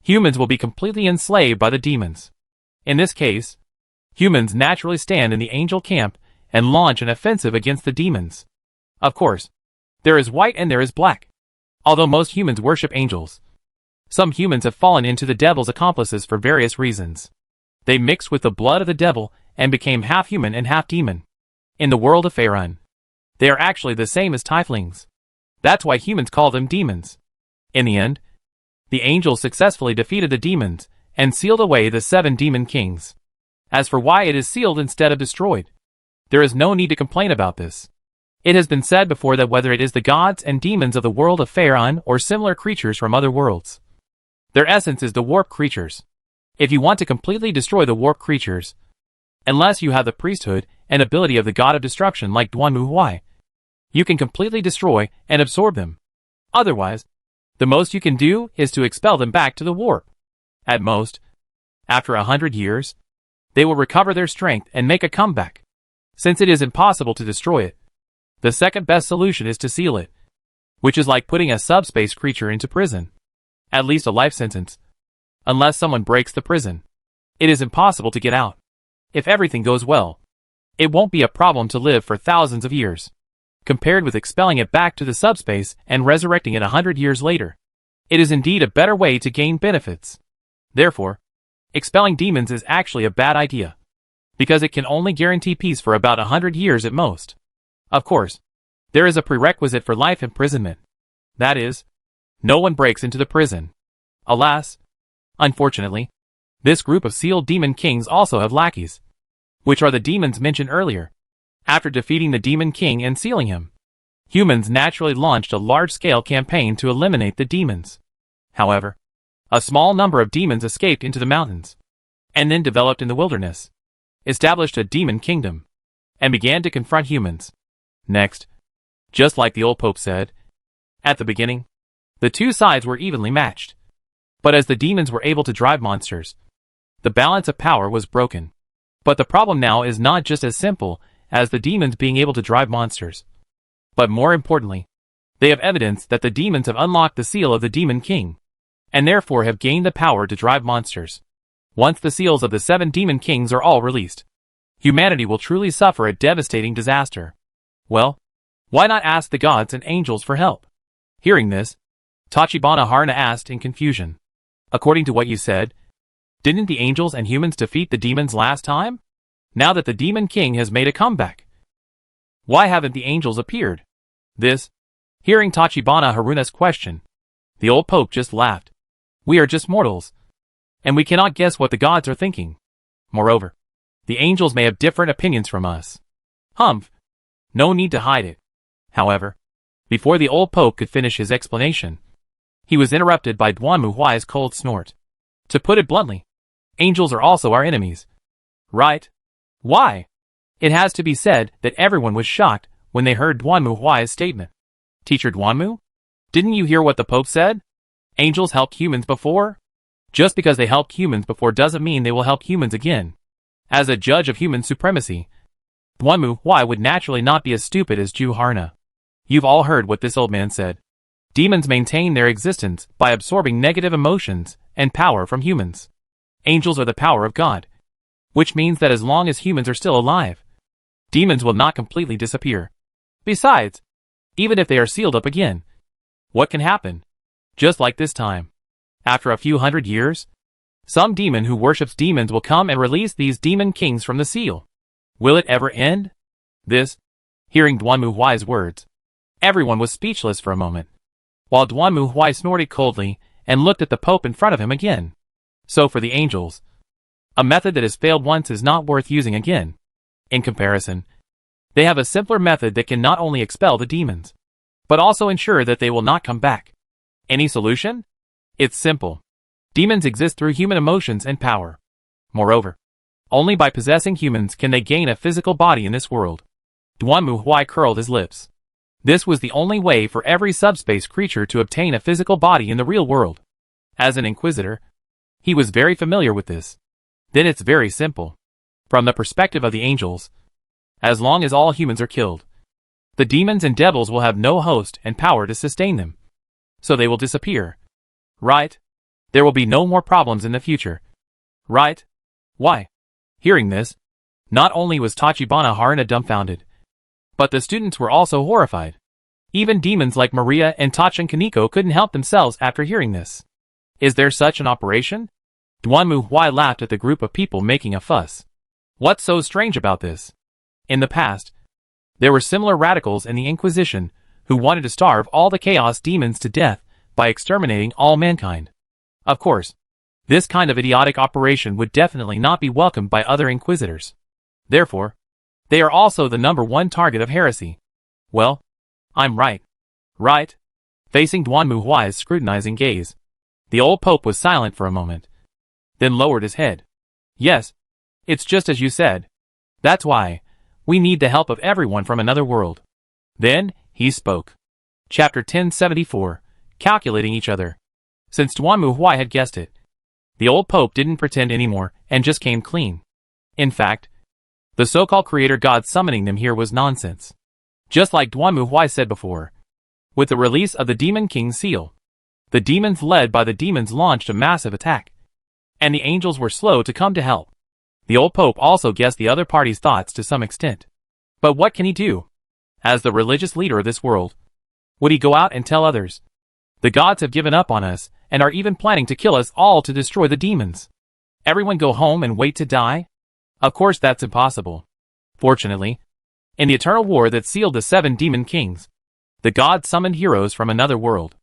humans will be completely enslaved by the demons. In this case, humans naturally stand in the angel camp and launch an offensive against the demons. Of course, there is white and there is black. Although most humans worship angels, some humans have fallen into the devil's accomplices for various reasons. They mixed with the blood of the devil and became half human and half demon. In the world of Faerun, they are actually the same as tieflings. That's why humans call them demons. In the end, the angels successfully defeated the demons and sealed away the 7 demon kings. As for why it is sealed instead of destroyed, there is no need to complain about this. It has been said before that whether it is the gods and demons of the world of Faerun or similar creatures from other worlds, their essence is the warp creatures. If you want to completely destroy the warp creatures, unless you have the priesthood and ability of the god of destruction like Duanmu Huai, you can completely destroy and absorb them. Otherwise, the most you can do is to expel them back to the warp. At most, after 100 years, they will recover their strength and make a comeback. Since it is impossible to destroy it, the second best solution is to seal it, which is like putting a subspace creature into prison. At least a life sentence. Unless someone breaks the prison, it is impossible to get out. If everything goes well, it won't be a problem to live for thousands of years. Compared with expelling it back to the subspace and resurrecting it 100 years later, it is indeed a better way to gain benefits. Therefore, expelling demons is actually a bad idea, because it can only guarantee peace for about 100 years at most. Of course, there is a prerequisite for life imprisonment. That is, no one breaks into the prison. Alas, unfortunately, this group of sealed demon kings also have lackeys, which are the demons mentioned earlier. After defeating the demon king and sealing him, humans naturally launched a large-scale campaign to eliminate the demons. However, a small number of demons escaped into the mountains, and then developed in the wilderness, established a demon kingdom, and began to confront humans. Next, just like the old pope said, at the beginning, the two sides were evenly matched. But as the demons were able to drive monsters, the balance of power was broken. But the problem now is not just as simple as the demons being able to drive monsters. But more importantly, they have evidence that the demons have unlocked the seal of the Demon King, and therefore have gained the power to drive monsters. Once the seals of the 7 Demon Kings are all released, humanity will truly suffer a devastating disaster. Well, why not ask the gods and angels for help? Hearing this, Tachibana Harna asked in confusion. According to what you said, Didn't the angels and humans defeat the demons last time? Now that the Demon King has made a comeback, why haven't the angels appeared? Hearing Tachibana Haruna's question, the old Pope just laughed. We are just mortals, and we cannot guess what the gods are thinking. Moreover, the angels may have different opinions from us. Humph. No need to hide it. However, before the old Pope could finish his explanation, he was interrupted by Duanmu Huai's cold snort. To put it bluntly, angels are also our enemies. Right? Why? It has to be said that everyone was shocked when they heard Duanmu Huai's statement. Teacher Duanmu? Didn't you hear what the Pope said? Angels helped humans before? Just because they helped humans before doesn't mean they will help humans again. As a judge of human supremacy, Duanmu Huai would naturally not be as stupid as Ju Harna. You've all heard what this old man said. Demons maintain their existence by absorbing negative emotions and power from humans. Angels are the power of God, which means that as long as humans are still alive, demons will not completely disappear. Besides, even if they are sealed up again, what can happen? Just like this time. After a few hundred years, some demon who worships demons will come and release these demon kings from the seal. Will it ever end? Hearing Duanmu Huai's words, everyone was speechless for a moment, while Duanmu Huai snorted coldly and looked at the Pope in front of him again. So for the angels, a method that has failed once is not worth using again. In comparison, they have a simpler method that can not only expel the demons, but also ensure that they will not come back. Any solution? It's simple. Demons exist through human emotions and power. Moreover, only by possessing humans can they gain a physical body in this world. Duanmu Huai curled his lips. This was the only way for every subspace creature to obtain a physical body in the real world. As an inquisitor, he was very familiar with this. Then it's very simple. From the perspective of the angels, as long as all humans are killed, the demons and devils will have no host and power to sustain them. So they will disappear. Right? There will be no more problems in the future. Right? Why? Hearing this, not only was Tachibana Haruna dumbfounded, but the students were also horrified. Even demons like Maria and Tachin Kaneko couldn't help themselves after hearing this. Is there such an operation? Duanmu Huai laughed at the group of people making a fuss. What's so strange about this? In the past, there were similar radicals in the Inquisition who wanted to starve all the chaos demons to death by exterminating all mankind. Of course, this kind of idiotic operation would definitely not be welcomed by other inquisitors. Therefore, they are also the #1 target of heresy. Well, I'm right. Right? Facing Duanmu Huai's scrutinizing gaze, the old Pope was silent for a moment, then lowered his head. Yes, it's just as you said. That's why we need the help of everyone from another world. Then, he spoke. Chapter 1074, Calculating Each Other. Since Duanmu Huai had guessed it, the old Pope didn't pretend anymore and just came clean. In fact, the so-called creator god summoning them here was nonsense. Just like Duanmu Huai said before, with the release of the Demon King's seal, the demons led by the demons launched a massive attack, and the angels were slow to come to help. The old Pope also guessed the other party's thoughts to some extent. But what can he do? As the religious leader of this world, would he go out and tell others, the gods have given up on us and are even planning to kill us all to destroy the demons? Everyone go home and wait to die? Of course that's impossible. Fortunately, in the eternal war that sealed the 7 demon kings, the god summoned heroes from another world.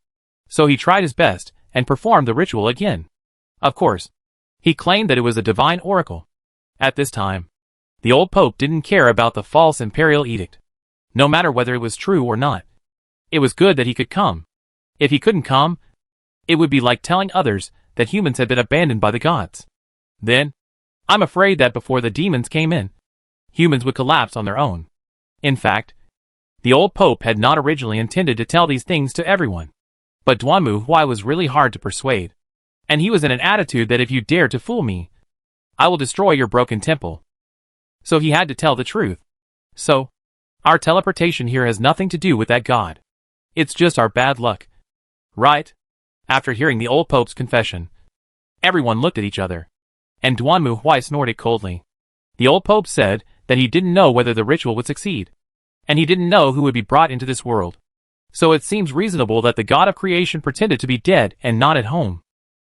So he tried his best and performed the ritual again. Of course, he claimed that it was a divine oracle. At this time, the old Pope didn't care about the false imperial edict, no matter whether it was true or not. It was good that he could come. If he couldn't come, it would be like telling others that humans had been abandoned by the gods. Then, I'm afraid that before the demons came in, humans would collapse on their own. In fact, the old Pope had not originally intended to tell these things to everyone. But Duanmu Huai was really hard to persuade, and he was in an attitude that if you dare to fool me, I will destroy your broken temple. So he had to tell the truth. So, our teleportation here has nothing to do with that god. It's just our bad luck. Right? After hearing the old Pope's confession, everyone looked at each other, and Duanmu Huai snorted coldly. The old Pope said that he didn't know whether the ritual would succeed, and he didn't know who would be brought into this world. So it seems reasonable that the god of creation pretended to be dead and not at home.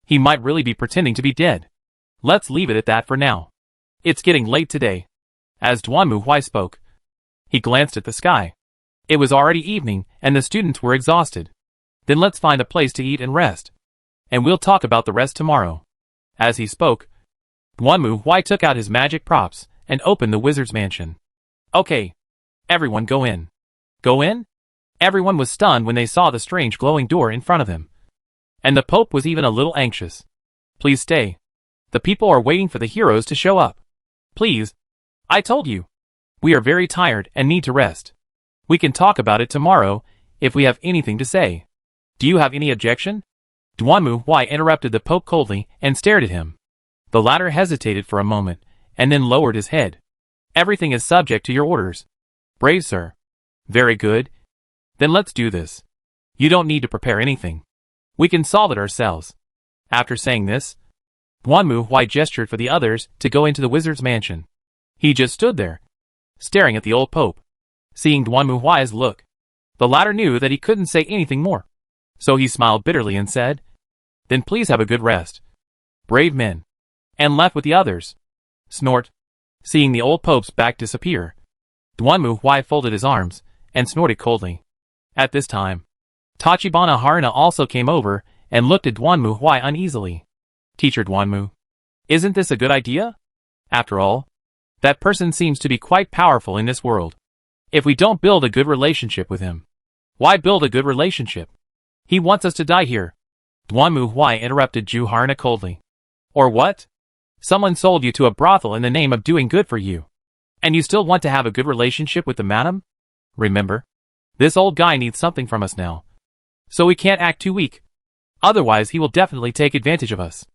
He might really be pretending to be dead. Let's leave it at that for now. It's getting late today. As Duanmu Huai spoke, he glanced at the sky. It was already evening, and the students were exhausted. Then let's find a place to eat and rest. And we'll talk about the rest tomorrow. As he spoke, Duanmu Huai took out his magic props and opened the wizard's mansion. Okay. Everyone go in. Go in? Everyone was stunned when they saw the strange glowing door in front of them. And the Pope was even a little anxious. Please stay. The people are waiting for the heroes to show up. Please. I told you. We are very tired and need to rest. We can talk about it tomorrow, if we have anything to say. Do you have any objection? Duanmu Huai interrupted the Pope coldly and stared at him. The latter hesitated for a moment, and then lowered his head. Everything is subject to your orders. Brave, sir. Very good. Then let's do this. You don't need to prepare anything. We can solve it ourselves. After saying this, Duanmu Huai gestured for the others to go into the wizard's mansion. He just stood there, staring at the old Pope. Seeing Duanmu Huai's look, the latter knew that he couldn't say anything more. So he smiled bitterly and said, Then please have a good rest. Brave men. And left with the others. Snort. Seeing the old Pope's back disappear, Duanmu Huai folded his arms and snorted coldly. At this time, Tachibana Haruna also came over and looked at Duanmu Huai uneasily. Teacher Duanmu, isn't this a good idea? After all, that person seems to be quite powerful in this world. If we don't build a good relationship with him, why build a good relationship? He wants us to die here. Duanmu Huai interrupted Ju Haruna coldly. Or what? Someone sold you to a brothel in the name of doing good for you. And you still want to have a good relationship with the madam? Remember, this old guy needs something from us now. So we can't act too weak. Otherwise he will definitely take advantage of us.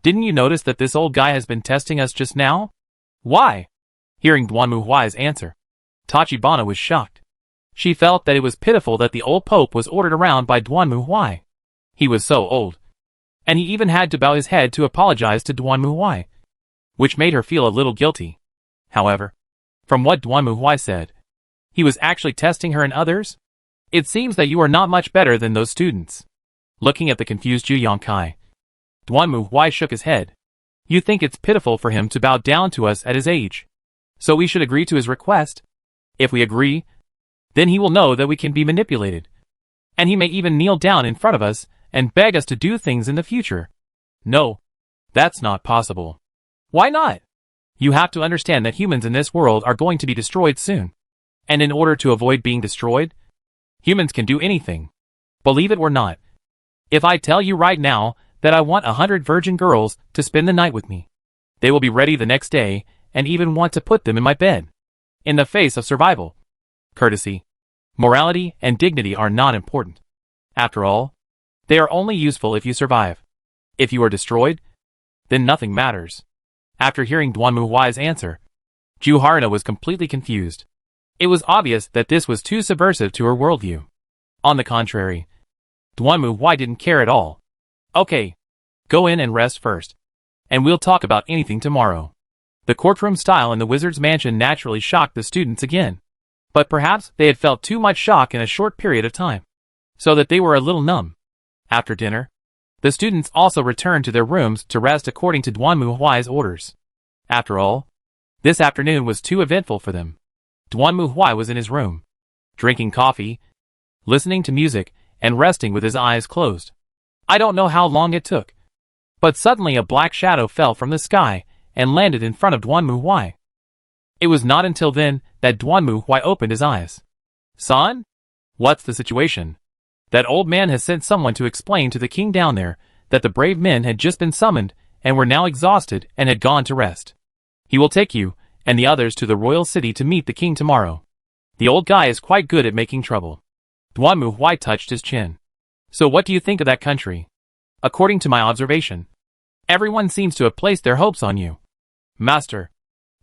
Didn't you notice that this old guy has been testing us just now? Why? Hearing Duanmu Huai's answer, Tachibana was shocked. She felt that it was pitiful that the old Pope was ordered around by Duanmu Huai. He was so old. And he even had to bow his head to apologize to Duanmu Huai, which made her feel a little guilty. However, from what Duanmu Huai said, he was actually testing her and others? It seems that you are not much better than those students. Looking at the confused Ju Yongkai, Duanmu Huai shook his head. You think it's pitiful for him to bow down to us at his age. So we should agree to his request? If we agree, then he will know that we can be manipulated. And he may even kneel down in front of us and beg us to do things in the future. No, that's not possible. Why not? You have to understand that humans in this world are going to be destroyed soon. And in order to avoid being destroyed, humans can do anything. Believe it or not. If I tell you right now that I want 100 virgin girls to spend the night with me, they will be ready the next day and even want to put them in my bed. In the face of survival, courtesy, morality, and dignity are not important. After all, they are only useful if you survive. If you are destroyed, then nothing matters. After hearing Duanmu Huai's answer, Ju Haruna was completely confused. It was obvious that this was too subversive to her worldview. On the contrary, Duanmu Huai didn't care at all. Okay, go in and rest first, and we'll talk about anything tomorrow. The courtroom style in the wizard's mansion naturally shocked the students again. But perhaps they had felt too much shock in a short period of time, so that they were a little numb. After dinner, the students also returned to their rooms to rest according to Duanmu Huai's orders. After all, this afternoon was too eventful for them. Duanmu Huai was in his room, drinking coffee, listening to music, and resting with his eyes closed. I don't know how long it took, but suddenly a black shadow fell from the sky and landed in front of Duanmu Huai. It was not until then that Duanmu Huai opened his eyes. Son? What's the situation? That old man has sent someone to explain to the king down there that the brave men had just been summoned and were now exhausted and had gone to rest. He will take you and the others to the royal city to meet the king tomorrow. The old guy is quite good at making trouble. Duanmu Huai touched his chin. So what do you think of that country? According to my observation, everyone seems to have placed their hopes on you. Master,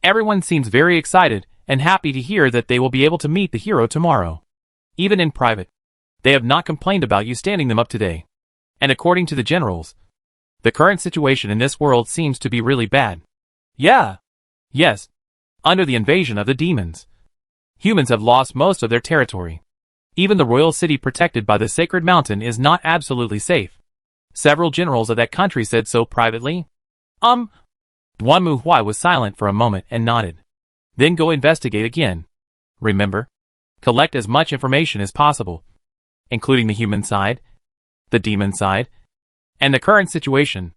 everyone seems very excited and happy to hear that they will be able to meet the hero tomorrow. Even in private, they have not complained about you standing them up today. And according to the generals, the current situation in this world seems to be really bad. Yeah. Yes. Under the invasion of the demons, humans have lost most of their territory. Even the royal city protected by the sacred mountain is not absolutely safe. Several generals of that country said so privately. Duanmu Huai was silent for a moment and nodded. Then go investigate again. Remember, collect as much information as possible, including the human side, the demon side, and the current situation.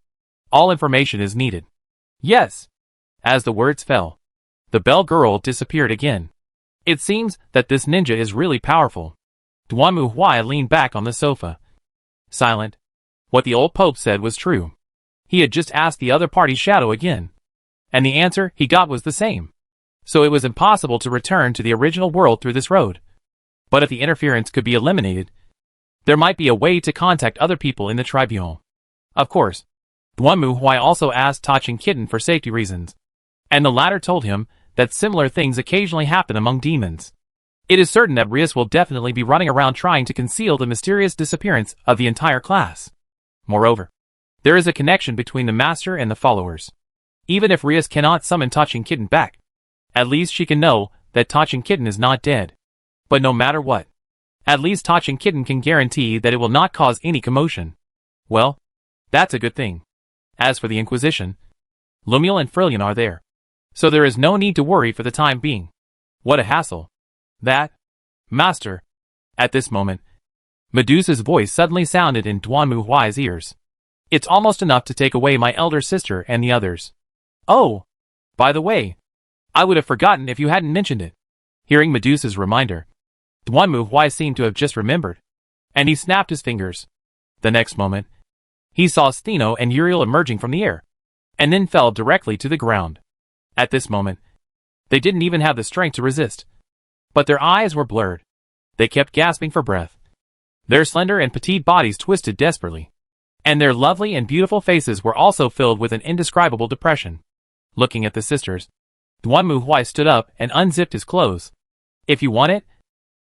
All information is needed. Yes. As the words fell, the bell girl disappeared again. It seems that this ninja is really powerful. Duanmu Huai leaned back on the sofa. Silent. What the old pope said was true. He had just asked the other party's shadow again, and the answer he got was the same. So it was impossible to return to the original world through this road. But if the interference could be eliminated, there might be a way to contact other people in the tribunal. Of course, Duanmu Huai also asked Tachin Kitten for safety reasons, and the latter told him that similar things occasionally happen among demons. It is certain that Rias will definitely be running around trying to conceal the mysterious disappearance of the entire class. Moreover, there is a connection between the master and the followers. Even if Rias cannot summon Tachin Kitten back, at least she can know that Tachin Kitten is not dead. But no matter what, at least Tachin Kitten can guarantee that it will not cause any commotion. Well, that's a good thing. As for the Inquisition, Lumiel and Frillian are there, so there is no need to worry for the time being. What a hassle. That, Master. At this moment, Medusa's voice suddenly sounded in Duanmu Huai's ears. It's almost enough to take away my elder sister and the others. Oh, by the way, I would have forgotten if you hadn't mentioned it. Hearing Medusa's reminder, Duanmu Huai seemed to have just remembered, and he snapped his fingers. The next moment, he saw Stheno and Uriel emerging from the air, and then fell directly to the ground. At this moment, they didn't even have the strength to resist. But their eyes were blurred. They kept gasping for breath. Their slender and petite bodies twisted desperately, and their lovely and beautiful faces were also filled with an indescribable depression. Looking at the sisters, Duanmu Huai stood up and unzipped his clothes. If you want it,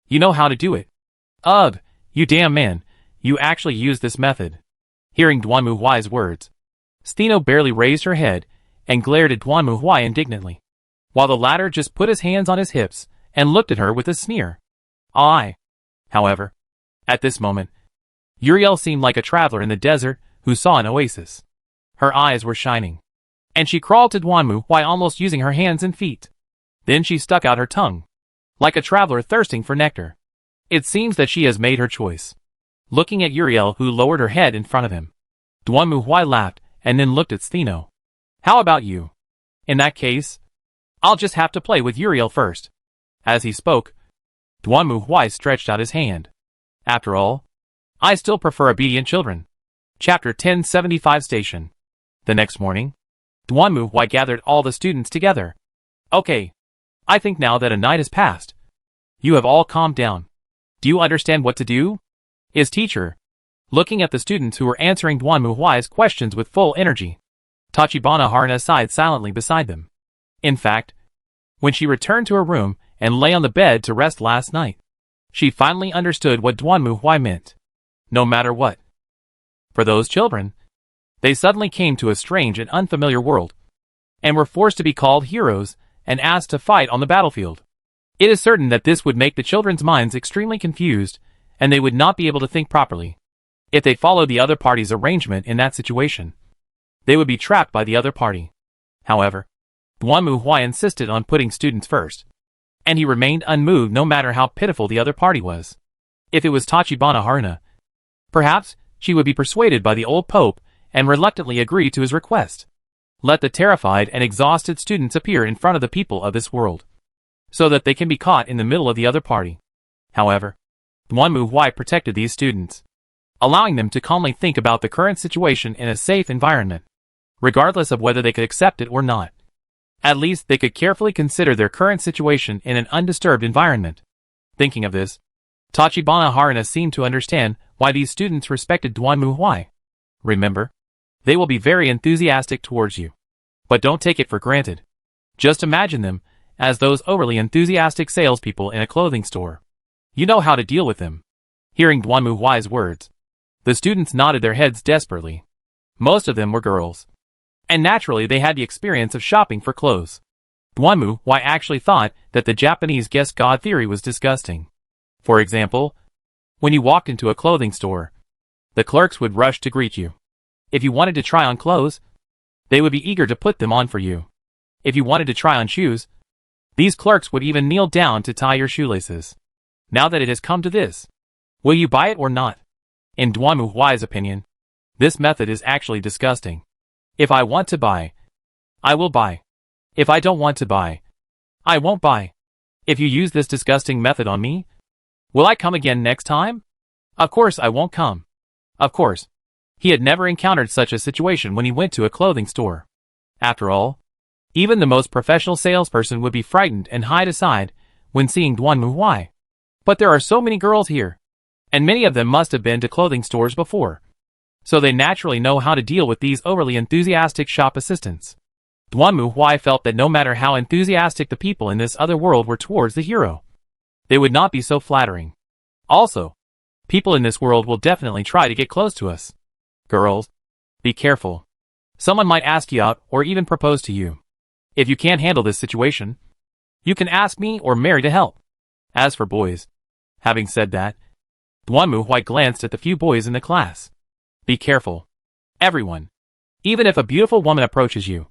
you know how to do it. Ugh, you damn man, you actually used this method. Hearing Duanmu Huai's words, Stheno barely raised her head and glared at Duanmu Huai indignantly, while the latter just put his hands on his hips and looked at her with a sneer. However, at this moment, Uriel seemed like a traveler in the desert who saw an oasis. Her eyes were shining, and she crawled to Duanmu Huai almost using her hands and feet. Then she stuck out her tongue, like a traveler thirsting for nectar. It seems that she has made her choice. Looking at Uriel, who lowered her head in front of him, Duanmu Huai laughed and then looked at Stheno. How about you? In that case, I'll just have to play with Uriel first. As he spoke, Duanmu Huai stretched out his hand. After all, I still prefer obedient children. Chapter 1075 Station. The next morning, Duanmu Huai gathered all the students together. Okay, I think now that a night has passed, you have all calmed down. Do you understand what to do? His teacher, looking at the students who were answering Duanmu Huai's questions with full energy. Tachibana Harna sighed silently beside them. In fact, when she returned to her room and lay on the bed to rest last night, she finally understood what Duanmu Huai meant. No matter what. For those children, they suddenly came to a strange and unfamiliar world, and were forced to be called heroes and asked to fight on the battlefield. It is certain that this would make the children's minds extremely confused, and they would not be able to think properly. If they followed the other party's arrangement in that situation, they would be trapped by the other party. However, Duanmu Huai insisted on putting students first, and he remained unmoved no matter how pitiful the other party was. If it was Tachibana Harna, perhaps she would be persuaded by the old pope and reluctantly agree to his request. Let the terrified and exhausted students appear in front of the people of this world, so that they can be caught in the middle of the other party. However, Duanmu Huai protected these students, allowing them to calmly think about the current situation in a safe environment, regardless of whether they could accept it or not. At least they could carefully consider their current situation in an undisturbed environment. Thinking of this, Tachibana Harna seemed to understand why these students respected Duanmu Huai. Remember, they will be very enthusiastic towards you. But don't take it for granted. Just imagine them as those overly enthusiastic salespeople in a clothing store. You know how to deal with them. Hearing Duanmu Huai's words, the students nodded their heads desperately. Most of them were girls, and naturally they had the experience of shopping for clothes. Duanmu Huai actually thought that the Japanese guess God theory was disgusting. For example, when you walked into a clothing store, the clerks would rush to greet you. If you wanted to try on clothes, They would be eager to put them on for you. If you wanted to try on shoes, these clerks would even kneel down to tie your shoelaces. Now that it has come to this, will you buy it or not? In Duanmu Huai's opinion, this method is actually disgusting. If I want to buy, I will buy. If I don't want to buy, I won't buy. If you use this disgusting method on me, will I come again next time? Of course I won't come. Of course. He had never encountered such a situation when he went to a clothing store. After all, even the most professional salesperson would be frightened and hide aside when seeing Duanmu Huai. But there are so many girls here, and many of them must have been to clothing stores before, so they naturally know how to deal with these overly enthusiastic shop assistants. Duanmu Huai felt that no matter how enthusiastic the people in this other world were towards the hero, they would not be so flattering. Also, people in this world will definitely try to get close to us. Girls, be careful. Someone might ask you out or even propose to you. If you can't handle this situation, you can ask me or Mary to help. As for boys, having said that, Duanmu Huai glanced at the few boys in the class. Be careful. Everyone. Even if a beautiful woman approaches you,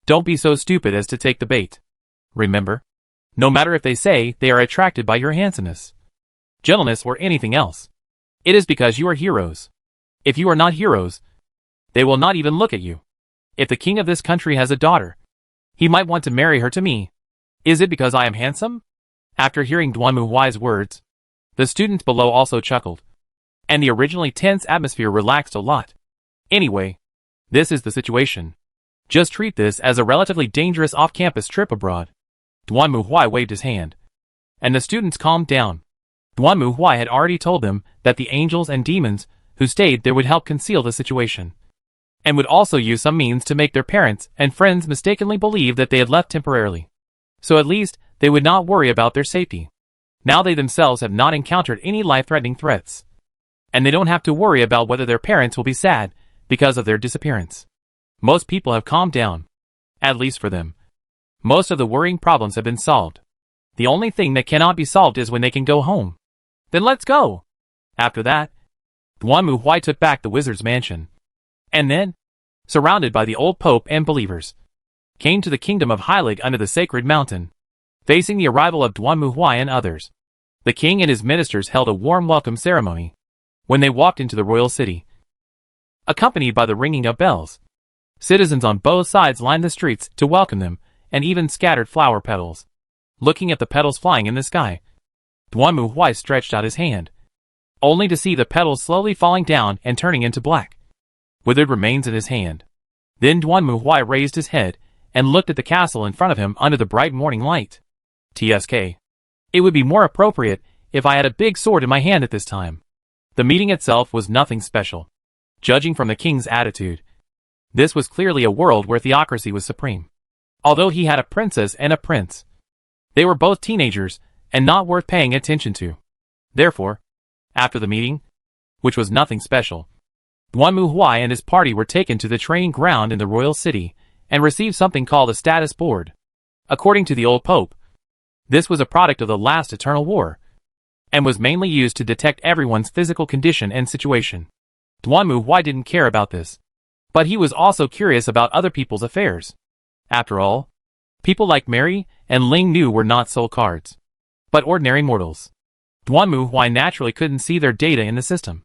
don't be so stupid as to take the bait. Remember, no matter if they say they are attracted by your handsomeness, gentleness or anything else, it is because you are heroes. If you are not heroes, they will not even look at you. If the king of this country has a daughter, he might want to marry her to me. Is it because I am handsome? After hearing Duanmu Huai's words, the students below also chuckled, and the originally tense atmosphere relaxed a lot. Anyway, this is the situation. Just treat this as a relatively dangerous off-campus trip abroad. Duanmu Huai waved his hand, and the students calmed down. Duanmu Huai had already told them that the angels and demons who stayed there would help conceal the situation, and would also use some means to make their parents and friends mistakenly believe that they had left temporarily. So at least, they would not worry about their safety. Now they themselves have not encountered any life-threatening threats, and they don't have to worry about whether their parents will be sad because of their disappearance. Most people have calmed down. At least for them. Most of the worrying problems have been solved. The only thing that cannot be solved is when they can go home. Then let's go! After that, Duanmu Huai took back the wizard's mansion, and then, surrounded by the old pope and believers, came to the kingdom of Heilig under the sacred mountain. Facing the arrival of Duanmu Huai and others, the king and his ministers held a warm welcome ceremony when they walked into the royal city. Accompanied by the ringing of bells, citizens on both sides lined the streets to welcome them and even scattered flower petals. Looking at the petals flying in the sky, Duanmu Huai stretched out his hand, only to see the petals slowly falling down and turning into black, withered remains in his hand. Then Duanmu Huai raised his head and looked at the castle in front of him under the bright morning light. TSK. It would be more appropriate if I had a big sword in my hand at this time. The meeting itself was nothing special. Judging from the king's attitude, this was clearly a world where theocracy was supreme. Although he had a princess and a prince, they were both teenagers and not worth paying attention to. Therefore, after the meeting, which was nothing special, Duanmu Huai and his party were taken to the training ground in the royal city and received something called a status board. According to the old pope, this was a product of the last eternal war, and was mainly used to detect everyone's physical condition and situation. Duanmu Huai didn't care about this, but he was also curious about other people's affairs. After all, people like Mary and Ling Nu were not soul cards, but ordinary mortals. Duanmu Huai naturally couldn't see their data in the system.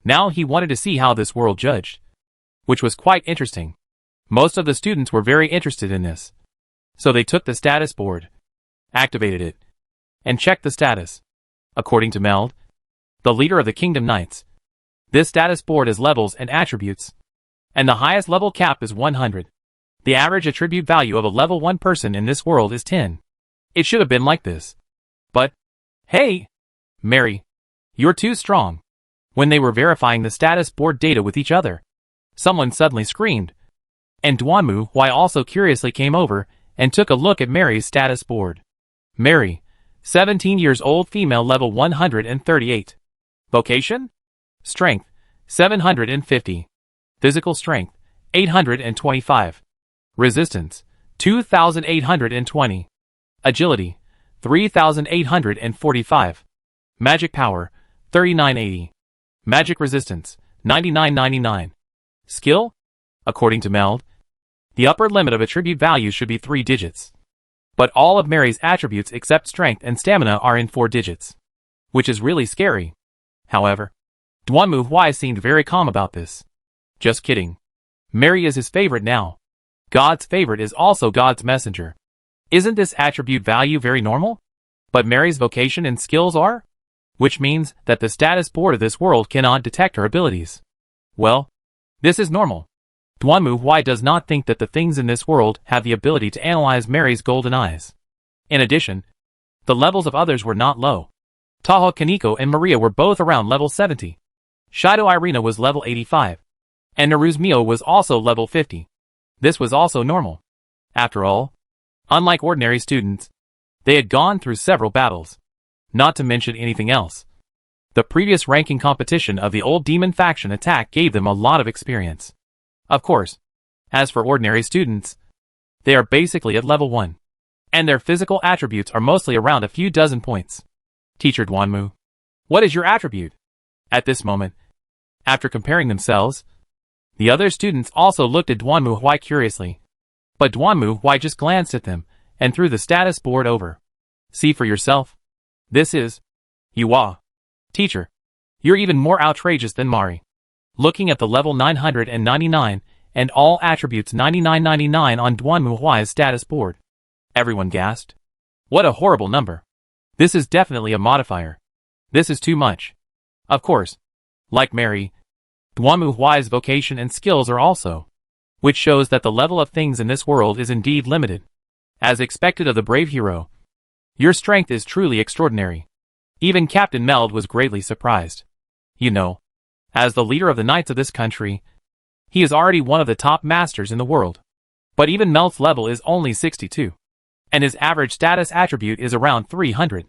Now he wanted to see how this world judged, which was quite interesting. Most of the students were very interested in this, so they took the status board, activated it, and checked the status. According to Meld, the leader of the Kingdom Knights, this status board has levels and attributes, and the highest level cap is 100. The average attribute value of a level 1 person in this world is 10. It should have been like this. But, hey, Mary, you're too strong. When they were verifying the status board data with each other, someone suddenly screamed, and Duanmu Huai also curiously came over and took a look at Mary's status board. Mary, 17 years old, female, level 138. Vocation? Strength, 750. Physical strength, 825. Resistance, 2,820. Agility, 3,845. Magic power, 3980. Magic resistance, 9999. Skill? According to Meld, The upper limit of attribute values should be 3 digits. But all of Mary's attributes except strength and stamina are in 4 digits. Which is really scary. However, Duanmu Huai seemed very calm about this. Just kidding. Mary is his favorite now. God's favorite is also God's messenger. Isn't this attribute value very normal? But Mary's vocation and skills are? Which means that the status board of this world cannot detect her abilities. Well, this is normal. Duanmu Huai does not think that the things in this world have the ability to analyze Mary's golden eyes. In addition, the levels of others were not low. Taho Kaneko and Maria were both around level 70. Shido Irina was level 85. And Naruzmio was also level 50. This was also normal. After all, unlike ordinary students, they had gone through several battles. Not to mention anything else. The previous ranking competition of the old demon faction attack gave them a lot of experience. Of course, as for ordinary students, they are basically at level 1. And their physical attributes are mostly around a few dozen points. Teacher Duanmu, what is your attribute? At this moment, after comparing themselves, the other students also looked at Duanmu Huai curiously. But Duanmu Huai just glanced at them and threw the status board over. See for yourself. This is Yuwa. Teacher, you're even more outrageous than Mari. Looking at the level 999 and all attributes 9999 on Duanmu Huai's status board. Everyone gasped. What a horrible number. This is definitely a modifier. This is too much. Of course, like Mary, Duanmu Huai's vocation and skills are also, which shows that the level of things in this world is indeed limited. As expected of the brave hero, your strength is truly extraordinary. Even Captain Meld was greatly surprised. You know, as the leader of the knights of this country, he is already one of the top masters in the world. But even Meld's level is only 62. And his average status attribute is around 300.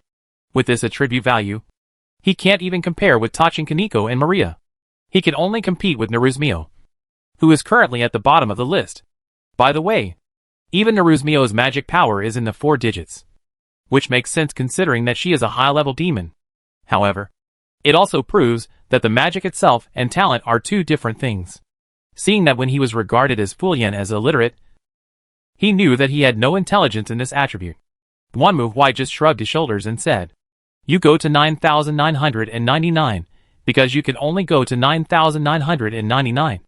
With this attribute value, he can't even compare with Tachin Kaneko and Maria. He can only compete with Naruzmio, who is currently at the bottom of the list. By the way, even Naruzmio's magic power is in the 4 digits. Which makes sense considering that she is a high-level demon. However, it also proves that the magic itself and talent are 2 different things. Seeing that when he was regarded as Fulian as illiterate, he knew that he had no intelligence in this attribute. Duanmu Huai just shrugged his shoulders and said, You go to 9,999, because you can only go to 9,999.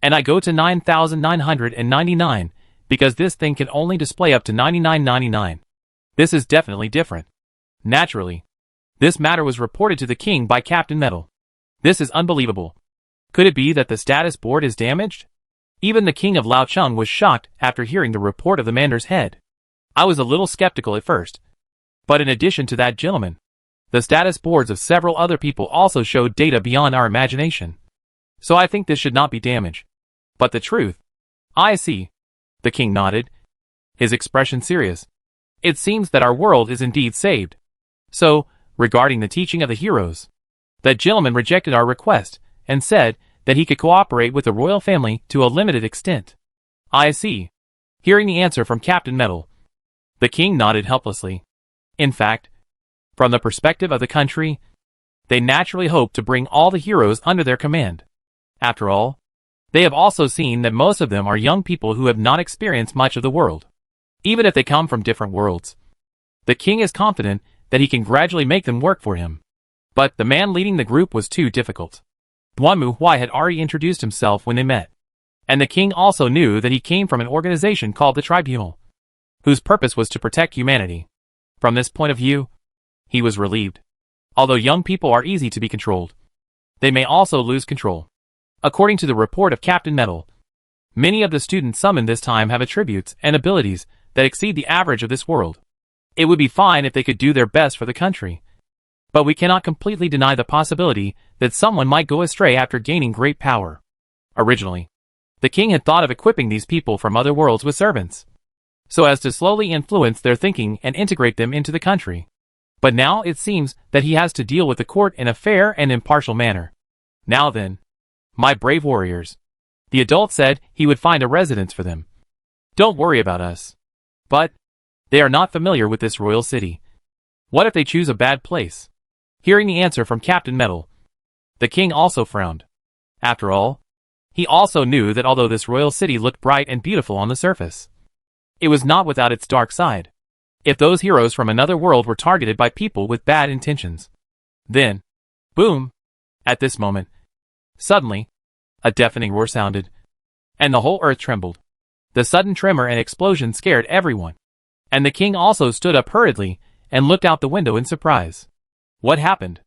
And I go to 9,999, because this thing can only display up to 9999. This is definitely different. Naturally, this matter was reported to the king by Captain Metal. This is unbelievable. Could it be that the status board is damaged? Even the king of Laocheng was shocked after hearing the report of the Mandar's head. I was a little skeptical at first. But in addition to that gentleman, the status boards of several other people also showed data beyond our imagination. So I think this should not be damaged. But the truth. I see. The king nodded, his expression serious. It seems that our world is indeed saved. So, regarding the teaching of the heroes, that gentleman rejected our request and said that he could cooperate with the royal family to a limited extent. I see. Hearing the answer from Captain Metal, the king nodded helplessly. In fact, from the perspective of the country, they naturally hope to bring all the heroes under their command. After all, they have also seen that most of them are young people who have not experienced much of the world, even if they come from different worlds. The king is confident that he can gradually make them work for him. But the man leading the group was too difficult. Duanmu Huai had already introduced himself when they met. And the king also knew that he came from an organization called the Tribunal, whose purpose was to protect humanity. From this point of view, he was relieved. Although young people are easy to be controlled, they may also lose control. According to the report of Captain Metal, many of the students summoned this time have attributes and abilities that exceed the average of this world. It would be fine if they could do their best for the country. But we cannot completely deny the possibility that someone might go astray after gaining great power. Originally, the king had thought of equipping these people from other worlds with servants, so as to slowly influence their thinking and integrate them into the country. But now it seems that he has to deal with the court in a fair and impartial manner. Now then, my brave warriors, the adult said he would find a residence for them. Don't worry about us. But they are not familiar with this royal city. What if they choose a bad place? Hearing the answer from Captain Metal, the king also frowned. After all, He also knew that although this royal city looked bright and beautiful on the surface, it was not without its dark side. If those heroes from another world were targeted by people with bad intentions, then, boom! At this moment, suddenly, a deafening roar sounded, and the whole earth trembled. The sudden tremor and explosion scared everyone, and the king also stood up hurriedly and looked out the window in surprise. What happened?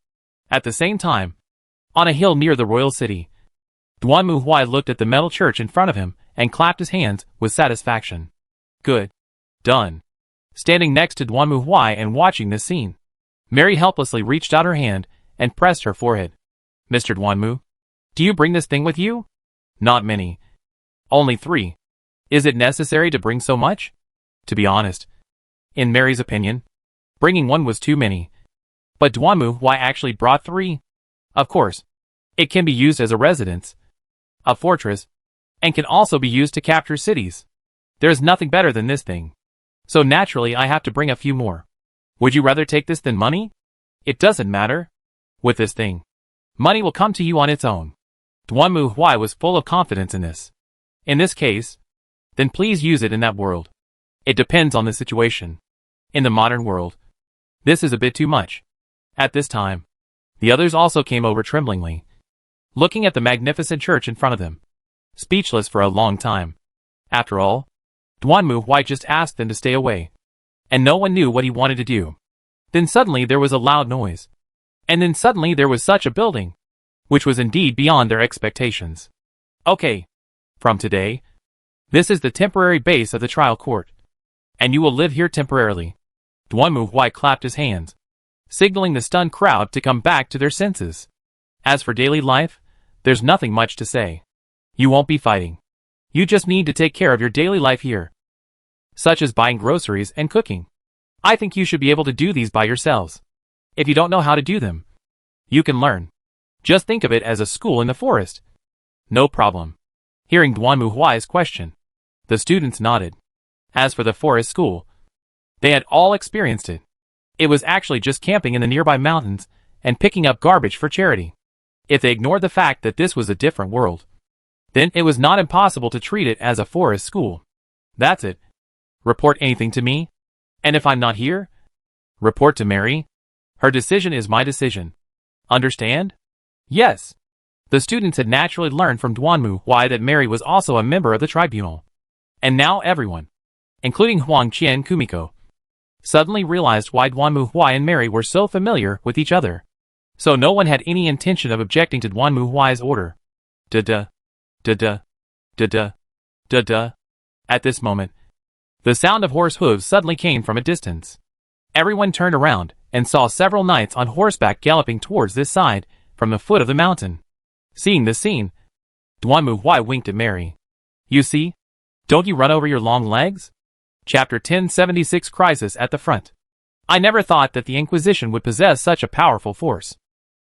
At the same time, on a hill near the royal city, Duan Muhuai looked at the metal church in front of him and clapped his hands with satisfaction. Good. Done. Standing next to Duan Muhuai and watching this scene, Mary helplessly reached out her hand and pressed her forehead. Mr. Duanmu, do you bring this thing with you? Not many. Only 3. Is it necessary to bring so much? To be honest, in Mary's opinion, bringing 1 was too many. But Duan Muhuai actually brought 3. Of course, it can be used as a residence, a fortress, and can also be used to capture cities. There's nothing better than this thing. So naturally I have to bring a few more. Would you rather take this than money? It doesn't matter. With this thing, money will come to you on its own. Duan Muhuai was full of confidence in this. In this case, then please use it in that world. It depends on the situation. In the modern world, this is a bit too much. At this time, the others also came over tremblingly, looking at the magnificent church in front of them, speechless for a long time. After all, Duan Muhuai just asked them to stay away, and no one knew what he wanted to do. Then suddenly there was a loud noise, and then suddenly there was such a building, which was indeed beyond their expectations. Okay, from today, this is the temporary base of the trial court, and you will live here temporarily. Duan Muhuai clapped his hands, signaling the stunned crowd to come back to their senses. As for daily life, there's nothing much to say. You won't be fighting. You just need to take care of your daily life here, such as buying groceries and cooking. I think you should be able to do these by yourselves. If you don't know how to do them, you can learn. Just think of it as a school in the forest. No problem. Hearing Duan Muhuai's question, the students nodded. As for the forest school, they had all experienced it. It was actually just camping in the nearby mountains and picking up garbage for charity. If they ignored the fact that this was a different world, then it was not impossible to treat it as a forest school. That's it. Report anything to me, and if I'm not here, report to Mary. Her decision is my decision. Understand? Yes. The students had naturally learned from Duan Muhuai that Mary was also a member of the tribunal. And now everyone, including Huang Qian and Kumiko, suddenly realized why Duan Muhuai and Mary were so familiar with each other. So no one had any intention of objecting to Duan Muhuai's order. Da-da, da-da, da-da, da-da. At this moment, the sound of horse hooves suddenly came from a distance. Everyone turned around and saw several knights on horseback galloping towards this side from the foot of the mountain. Seeing this scene, Duan Muhuai winked at Mary. You see? Don't you run over your long legs? Chapter 1076 Crisis at the Front. I never thought that the Inquisition would possess such a powerful force.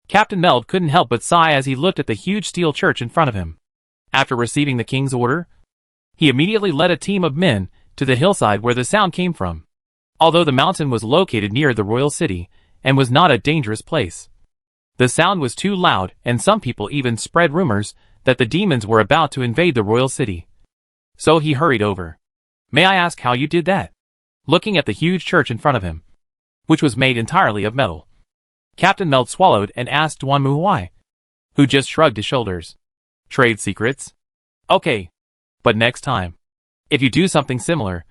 Captain Meld couldn't help but sigh as he looked at the huge steel church in front of him. After receiving the king's order, he immediately led a team of men to the hillside where the sound came from. Although the mountain was located near the royal city and was not a dangerous place, the sound was too loud, and some people even spread rumors that the demons were about to invade the royal city. So he hurried over. May I ask how you did that? Looking at the huge church in front of him, which was made entirely of metal, Captain Meld swallowed and asked Duan Muhuai, who just shrugged his shoulders. Trade secrets? Okay. But next time, if you do something similar,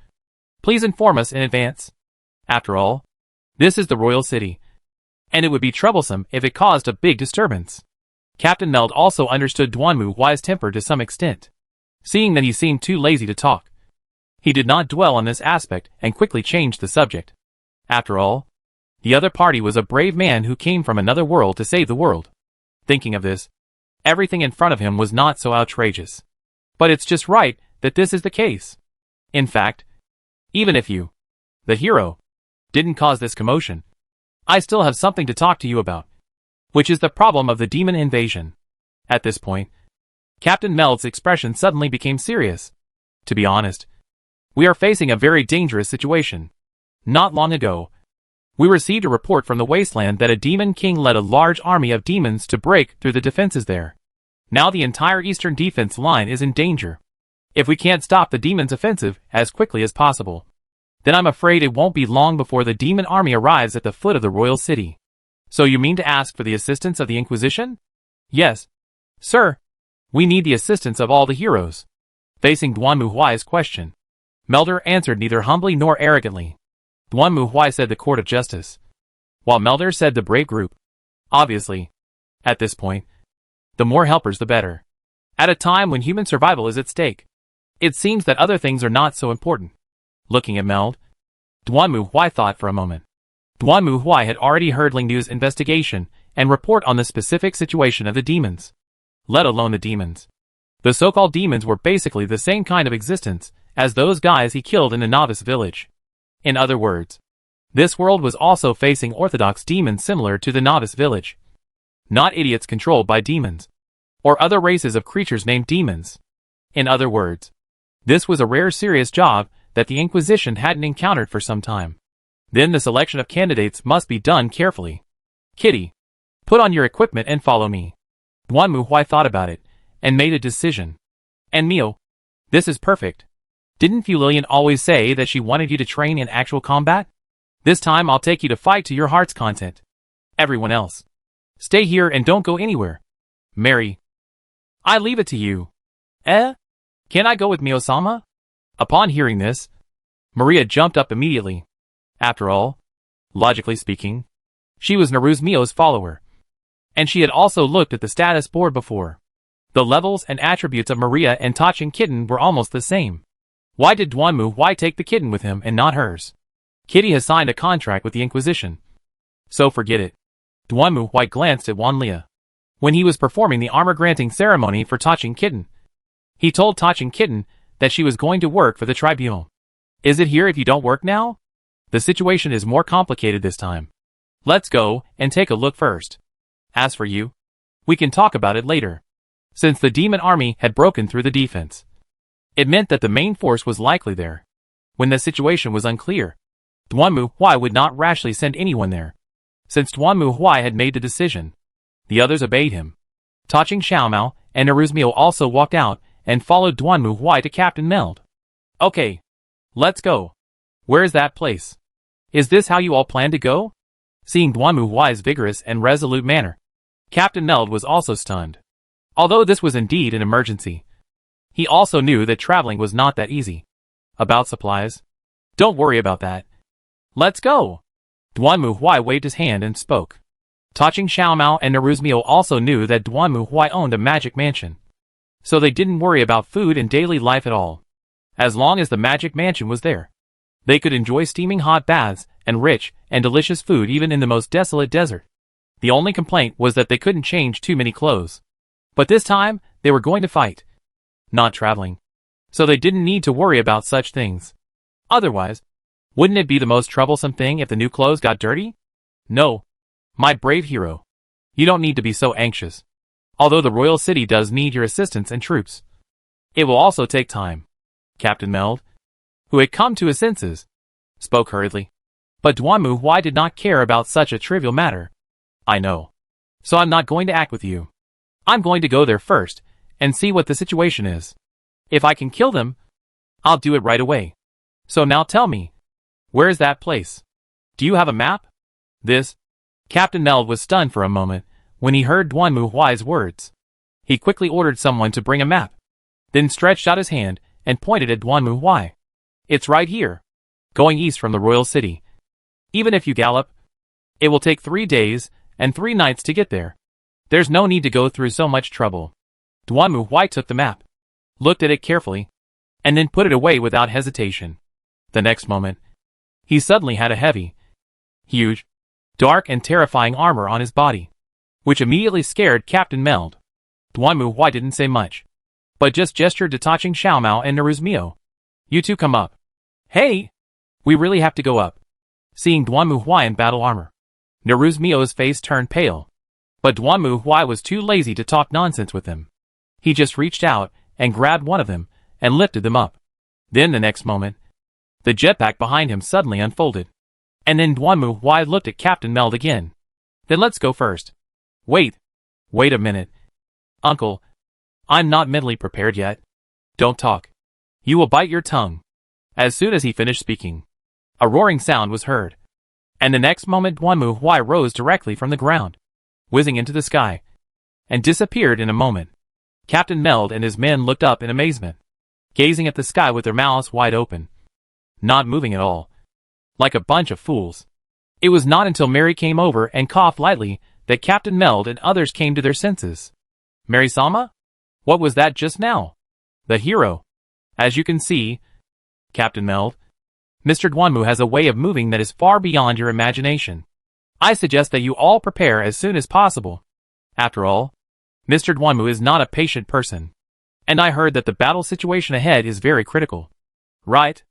please inform us in advance. After all, this is the royal city, and it would be troublesome if it caused a big disturbance. Captain Meld also understood Duan Muhuai's temper to some extent. Seeing that he seemed too lazy to talk, he did not dwell on this aspect and quickly changed the subject. After all, the other party was a brave man who came from another world to save the world. Thinking of this, everything in front of him was not so outrageous. But it's just right that this is the case. In fact, even if you, the hero, didn't cause this commotion, I still have something to talk to you about, which is the problem of the demon invasion. At this point, Captain Meld's expression suddenly became serious. To be honest, we are facing a very dangerous situation. Not long ago, we received a report from the wasteland that a demon king led a large army of demons to break through the defenses there. Now the entire eastern defense line is in danger. If we can't stop the demon's offensive as quickly as possible, then I'm afraid it won't be long before the demon army arrives at the foot of the royal city. So you mean to ask for the assistance of the Inquisition? Yes, sir. We need the assistance of all the heroes. Facing Duan Muhuai's question, Melder answered neither humbly nor arrogantly. Duan Muhuai said the court of justice, while Melder said the brave group. Obviously, at this point, the more helpers the better. At a time when human survival is at stake, it seems that other things are not so important. Looking at Meld, Duan Muhuai thought for a moment. Duan Muhuai had already heard Ling Nu's investigation and report on the specific situation of the demons. Let alone the demons. The so-called demons were basically the same kind of existence as those guys he killed in the novice village. In other words, this world was also facing orthodox demons similar to the novice village. Not idiots controlled by demons, or other races of creatures named demons. In other words, this was a rare serious job that the Inquisition hadn't encountered for some time. Then the selection of candidates must be done carefully. Kitty, put on your equipment and follow me. Duan Muhuai thought about it, and made a decision. And Mio, this is perfect. Didn't Fu Lilian always say that she wanted you to train in actual combat? This time I'll take you to fight to your heart's content. Everyone else, stay here and don't go anywhere. Mary, I leave it to you. Can I go with Mio-sama? Upon hearing this, Maria jumped up immediately. After all, logically speaking, she was Naru's Mio's follower. And she had also looked at the status board before. The levels and attributes of Maria and Tachin Kitten were almost the same. Why did Duan Muhuai take the kitten with him and not hers? Kitty has signed a contract with the Inquisition. So forget it. Duan Muhuai glanced at Wan Lia. When he was performing the armor-granting ceremony for Tachin Kitten, he told Tachin Kitten that she was going to work for the tribunal. Is it here if you don't work now? The situation is more complicated this time. Let's go and take a look first. As for you, we can talk about it later. Since the demon army had broken through the defense, it meant that the main force was likely there. When the situation was unclear, Duan Muhuai would not rashly send anyone there. Since Duan Muhuai had made the decision, the others obeyed him. Tachin Xiaomao and Naruzmio also walked out and followed Duan Muhuai to Captain Meld. Okay, let's go. Where is that place? Is this how you all plan to go? Seeing Duan Muhuai's vigorous and resolute manner, Captain Meld was also stunned. Although this was indeed an emergency, he also knew that traveling was not that easy. About supplies? Don't worry about that. Let's go. Duan Muhuai waved his hand and spoke. Tachin Xiaomao and Naruzmio also knew that Duan Muhuai owned a magic mansion, so they didn't worry about food and daily life at all. As long as the magic mansion was there, they could enjoy steaming hot baths and rich and delicious food even in the most desolate desert. The only complaint was that they couldn't change too many clothes. But this time, they were going to fight, not traveling. So they didn't need to worry about such things. Otherwise, wouldn't it be the most troublesome thing if the new clothes got dirty? No, my brave hero. You don't need to be so anxious. Although the royal city does need your assistance and troops, it will also take time. Captain Meld, who had come to his senses, spoke hurriedly. But Duan Muhuai did not care about such a trivial matter. I know. So I'm not going to act with you. I'm going to go there first and see what the situation is. If I can kill them, I'll do it right away. So now tell me, where is that place? Do you have a map? Captain Meld was stunned for a moment when he heard Duan Muhuai's words. He quickly ordered someone to bring a map, then stretched out his hand and pointed at Duan Muhuai. It's right here, going east from the royal city. Even if you gallop, it will take 3 days and 3 nights to get there. There's no need to go through so much trouble. Duan Muhuai took the map, looked at it carefully, and then put it away without hesitation. The next moment, he suddenly had a heavy, huge, dark and terrifying armor on his body, which immediately scared Captain Meld. Duan Muhuai didn't say much, but just gestured to Tachin Xiaomao and Naruzmio. You two come up. Hey! We really have to go up. Seeing Duan Muhuai in battle armor, Naruzmio's face turned pale. But Duan Muhuai was too lazy to talk nonsense with him. He just reached out and grabbed one of them and lifted them up. Then the next moment, the jetpack behind him suddenly unfolded. And then Duan Muhuai looked at Captain Meld again. Then let's go first. Wait a minute. Uncle, I'm not mentally prepared yet. Don't talk. You will bite your tongue. As soon as he finished speaking, a roaring sound was heard. And the next moment Duanmu Huai rose directly from the ground, whizzing into the sky, and disappeared in a moment. Captain Meld and his men looked up in amazement, gazing at the sky with their mouths wide open, not moving at all, like a bunch of fools. It was not until Mary came over and coughed lightly that Captain Meld and others came to their senses. Mary-sama? What was that just now? The hero. As you can see, Captain Meld, Mr. Duanmu has a way of moving that is far beyond your imagination. I suggest that you all prepare as soon as possible. After all, Mr. Duanmu is not a patient person. And I heard that the battle situation ahead is very critical. Right?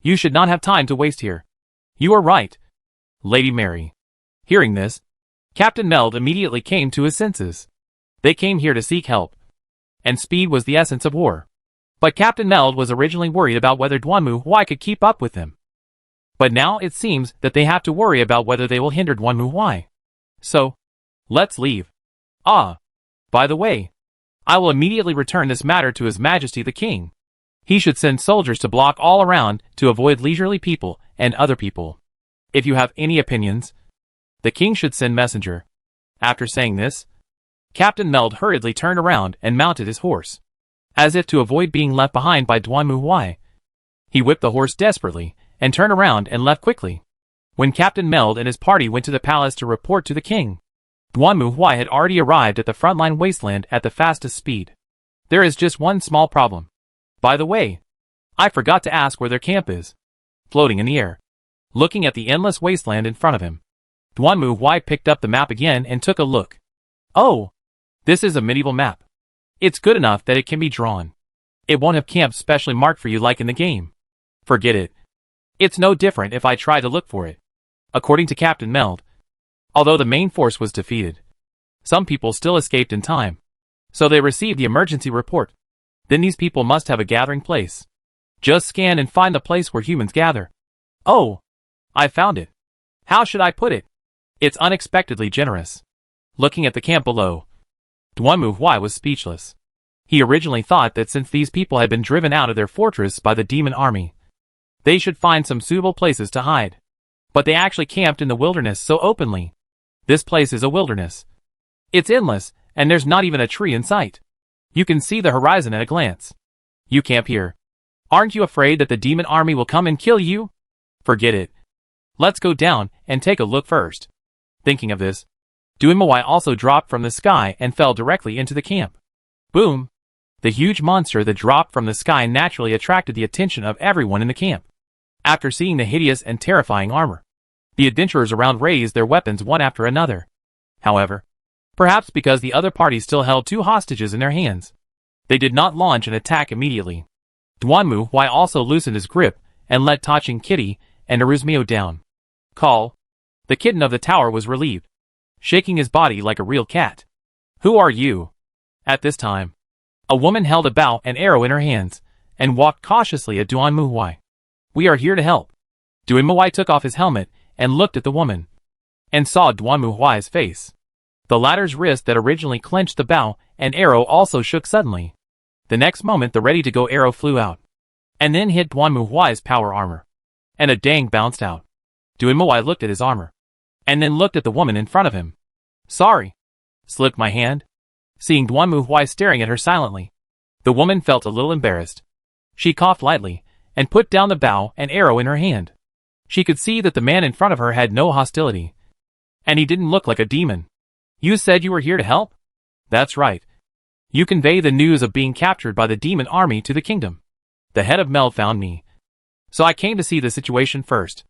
You should not have time to waste here. You are right, Lady Mary. Hearing this, Captain Meld immediately came to his senses. They came here to seek help. And speed was the essence of war. But Captain Meld was originally worried about whether Duanmu Huai could keep up with them. But now it seems that they have to worry about whether they will hinder Duanmu Huai. So, let's leave. Ah, by the way, I will immediately return this matter to His Majesty the King. He should send soldiers to block all around to avoid leisurely people and other people. If you have any opinions, the King should send messenger. After saying this, Captain Meld hurriedly turned around and mounted his horse, as if to avoid being left behind by Duanmu Huai. He whipped the horse desperately and turned around and left quickly. When Captain Meld and his party went to the palace to report to the king, Duanmu Huai had already arrived at the frontline wasteland at the fastest speed. There is just one small problem. By the way, I forgot to ask where their camp is. Floating in the air, looking at the endless wasteland in front of him, Duanmu Huai picked up the map again and took a look. Oh, this is a medieval map. It's good enough that it can be drawn. It won't have camps specially marked for you like in the game. Forget it. It's no different if I try to look for it. According to Captain Meld, although the main force was defeated, some people still escaped in time. So they received the emergency report. Then these people must have a gathering place. Just scan and find the place where humans gather. Oh, I found it. How should I put it? It's unexpectedly generous. Looking at the camp below, Duanmu Huai was speechless. He originally thought that since these people had been driven out of their fortress by the demon army, they should find some suitable places to hide. But they actually camped in the wilderness so openly. This place is a wilderness. It's endless, and there's not even a tree in sight. You can see the horizon at a glance. You camp here. Aren't you afraid that the demon army will come and kill you? Forget it. Let's go down and take a look first. Thinking of this, Duanmu Huai also dropped from the sky and fell directly into the camp. Boom! The huge monster that dropped from the sky naturally attracted the attention of everyone in the camp. After seeing the hideous and terrifying armor, the adventurers around raised their weapons one after another. However, perhaps because the other party still held 2 hostages in their hands, they did not launch an attack immediately. Duanmu Huai also loosened his grip and let Tachin Kitty and Naruzmio down. Call. The kitten of the tower was relieved, shaking his body like a real cat. Who are you? At this time, a woman held a bow and arrow in her hands and walked cautiously at Duanmu Huai. We are here to help. Duanmu Huai took off his helmet and looked at the woman, and saw Duanmu Huai's face. The latter's wrist that originally clenched the bow and arrow also shook suddenly. The next moment the ready-to-go arrow flew out, and then hit Duanmu Huai's power armor, and a dang bounced out. Duanmu Huai looked at his armor, and then looked at the woman in front of him. Sorry. Slipped my hand. Seeing Duanmu Huai staring at her silently, the woman felt a little embarrassed. She coughed lightly, and put down the bow and arrow in her hand. She could see that the man in front of her had no hostility, and he didn't look like a demon. You said you were here to help? That's right. You convey the news of being captured by the demon army to the kingdom. The head of Meld found me, so I came to see the situation first.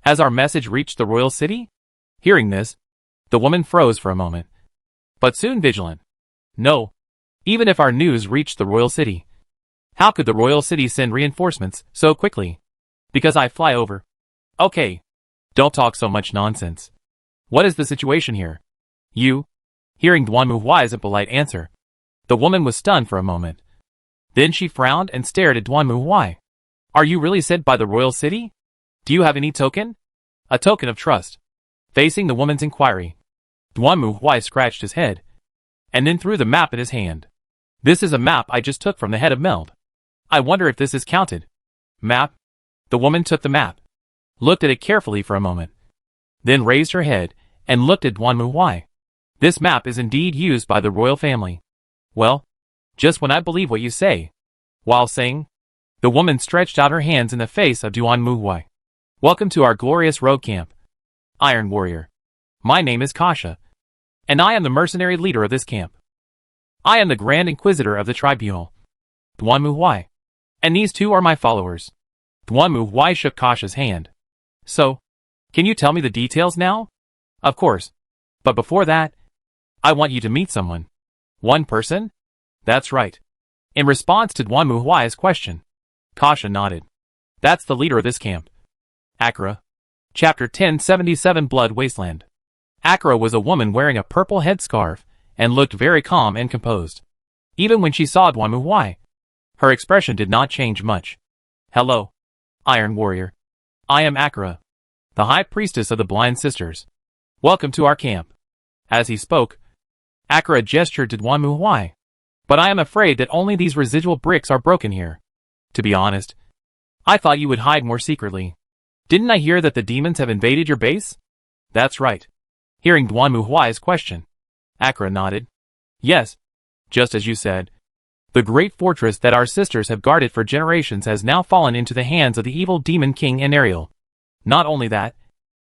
Has our message reached the royal city? Hearing this, the woman froze for a moment, but soon vigilant. No. Even if our news reached the royal city, how could the royal city send reinforcements so quickly? Because I fly over. Okay. Don't talk so much nonsense. What is the situation here? You? Hearing Duanmu Huai's impolite answer, the woman was stunned for a moment. Then she frowned and stared at Duanmu Huai. Are you really sent by the royal city? Do you have any token? A token of trust. Facing the woman's inquiry, Duanmu Huai scratched his head, and then threw the map at his hand. This is a map I just took from the head of Meld. I wonder if this is counted. Map? The woman took the map, looked at it carefully for a moment, then raised her head and looked at Duan Muhuai. This map is indeed used by the royal family. Well, just when I believe what you say. While saying, the woman stretched out her hands in the face of Duan Muhuai. Welcome to our glorious rogue camp, Iron Warrior. My name is Kasha, and I am the mercenary leader of this camp. I am the Grand Inquisitor of the Tribunal, Duan Muhuai, and these two are my followers. Duan Muhuai shook Kasha's hand. So, can you tell me the details now? Of course. But before that, I want you to meet someone. One person? That's right. In response to Duan Muhuai's question, Kasha nodded. That's the leader of this camp. Akira. Chapter 1077 Blood Wasteland. Akira was a woman wearing a purple headscarf and looked very calm and composed. Even when she saw Duan Muhuai, her expression did not change much. Hello, Iron Warrior. I am Akira, the High Priestess of the Blind Sisters. Welcome to our camp. As he spoke, Akira gestured to Duan Muhuai. But I am afraid that only these residual bricks are broken here. To be honest, I thought you would hide more secretly. Didn't I hear that the demons have invaded your base? That's right. Hearing Duan Muhuai's question, Akira nodded. Yes, just as you said. The great fortress that our sisters have guarded for generations has now fallen into the hands of the evil demon king Enariel. Not only that,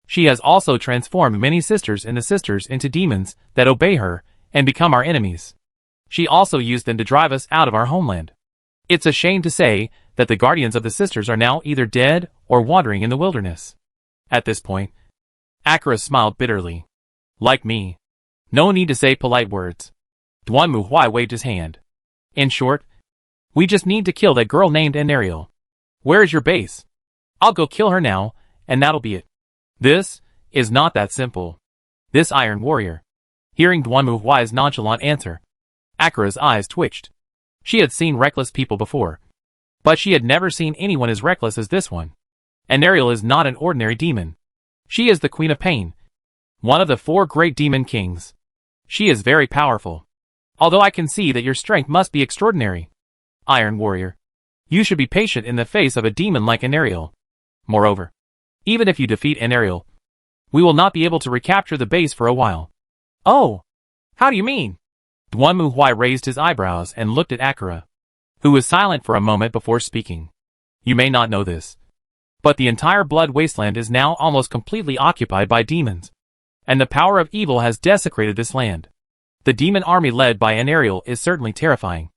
she has also transformed many sisters and the sisters into demons that obey her and become our enemies. She also used them to drive us out of our homeland. It's a shame to say that the guardians of the sisters are now either dead or wandering in the wilderness. At this point, Akira smiled bitterly. Like me. No need to say polite words. Duan Muhuai waved his hand. In short, we just need to kill that girl named Enariel. Where is your base? I'll go kill her now, and that'll be it. This is not that simple. This Iron Warrior. Hearing Duan Muhuai's nonchalant answer, Akira's eyes twitched. She had seen reckless people before, but she had never seen anyone as reckless as this one. Enariel is not an ordinary demon. She is the Queen of Pain, one of the 4 great demon kings. She is very powerful. Although I can see that your strength must be extraordinary. Iron Warrior, you should be patient in the face of a demon like Enariel. Moreover, even if you defeat Enariel, we will not be able to recapture the base for a while. Oh, how do you mean? Duan Muhuai raised his eyebrows and looked at Akira, who was silent for a moment before speaking. You may not know this, but the entire Blood Wasteland is now almost completely occupied by demons, and the power of evil has desecrated this land. The demon army led by Enariel is certainly terrifying,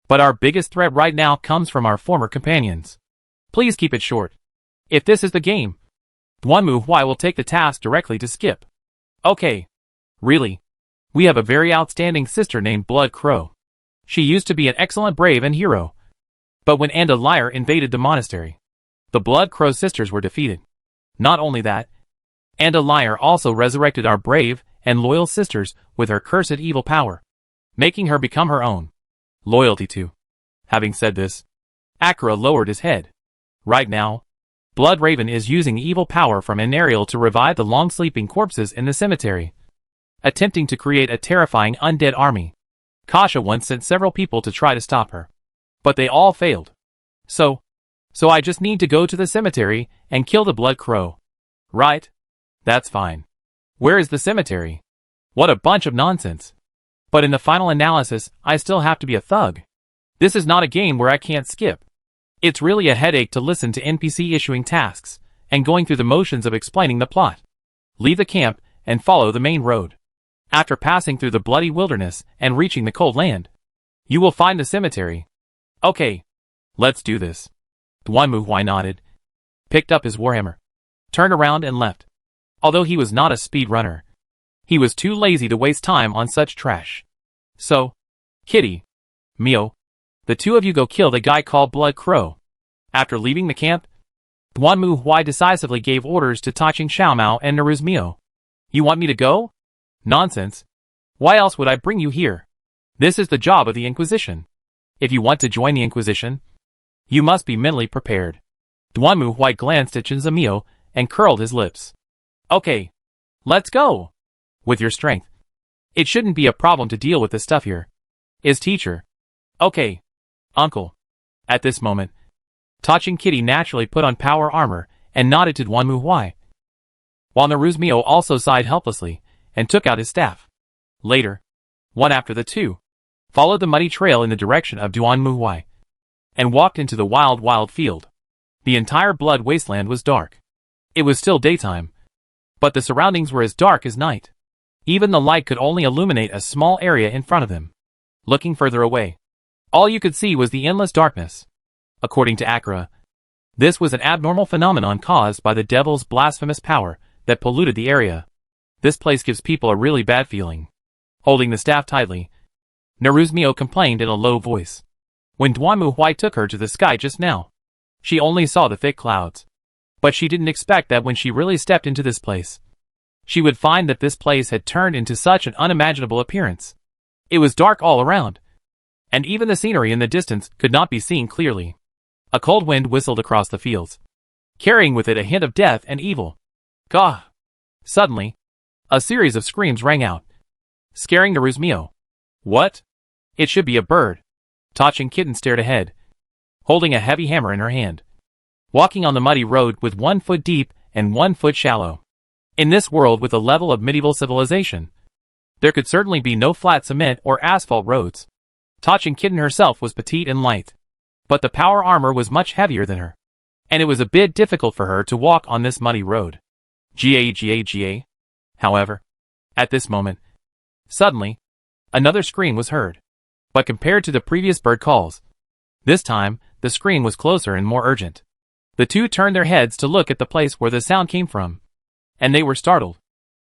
but our biggest threat right now comes from our former companions. Please keep it short. If this is the game, Duan Muhuai will take the task directly to Skip. Okay. Really? We have a very outstanding sister named Blood Crow. She used to be an excellent brave and hero. But when Andaliar invaded the monastery, the Blood Crow sisters were defeated. Not only that, Andaliar also resurrected our brave and loyal sisters with her cursed evil power, making her become her own. Loyalty to. Having said this, Akira lowered his head. Right now, Blood Raven is using evil power from Enariel to revive the long-sleeping corpses in the cemetery, attempting to create a terrifying undead army. Kasha once sent several people to try to stop her, but they all failed. So I just need to go to the cemetery and kill the Blood Crow. Right? That's fine. Where is the cemetery? What a bunch of nonsense. But in the final analysis, I still have to be a thug. This is not a game where I can't skip. It's really a headache to listen to NPC issuing tasks and going through the motions of explaining the plot. Leave the camp and follow the main road. After passing through the bloody wilderness and reaching the cold land, you will find the cemetery. Okay, let's do this. Duan Muhuai nodded, picked up his warhammer, turned around and left. Although he was not a speed runner, he was too lazy to waste time on such trash. So, Kitty, Mio, the two of you go kill the guy called Blood Crow. After leaving the camp, Duan Muhuai decisively gave orders to Taching Xiaomao and Naruz Mio. You want me to go? Nonsense. Why else would I bring you here? This is the job of the Inquisition. If you want to join the Inquisition, you must be mentally prepared. Duan Muhuai glanced at Chen Mio and curled his lips. Okay, let's go. With your strength, it shouldn't be a problem to deal with this stuff here. Is teacher. Okay, uncle. At this moment, Tachin Kitty naturally put on power armor and nodded to Duan Muhui, while Naruzmio also sighed helplessly and took out his staff. Later, one after the two, followed the muddy trail in the direction of Duan Muhui, and walked into the wild field. The entire blood wasteland was dark. It was still daytime, but the surroundings were as dark as night. Even the light could only illuminate a small area in front of them. Looking further away, all you could see was the endless darkness. According to Akra, this was an abnormal phenomenon caused by the devil's blasphemous power that polluted the area. This place gives people a really bad feeling. Holding the staff tightly, Naruzmio complained in a low voice. When Duan Muhui took her to the sky just now, she only saw the thick clouds. But she didn't expect that when she really stepped into this place, she would find that this place had turned into such an unimaginable appearance. It was dark all around, and even the scenery in the distance could not be seen clearly. A cold wind whistled across the fields, carrying with it a hint of death and evil. Gah! Suddenly, a series of screams rang out, scaring Naruzmio. What? It should be a bird. Tachin Kitten stared ahead, holding a heavy hammer in her hand, walking on the muddy road with 1 foot deep and 1 foot shallow. In this world with a level of medieval civilization, there could certainly be no flat cement or asphalt roads. Tachin Kitten herself was petite and light, but the power armor was much heavier than her, and it was a bit difficult for her to walk on this muddy road. Ga. However, at this moment, suddenly, another scream was heard. But compared to the previous bird calls, this time, the scream was closer and more urgent. The two turned their heads to look at the place where the sound came from, and they were startled.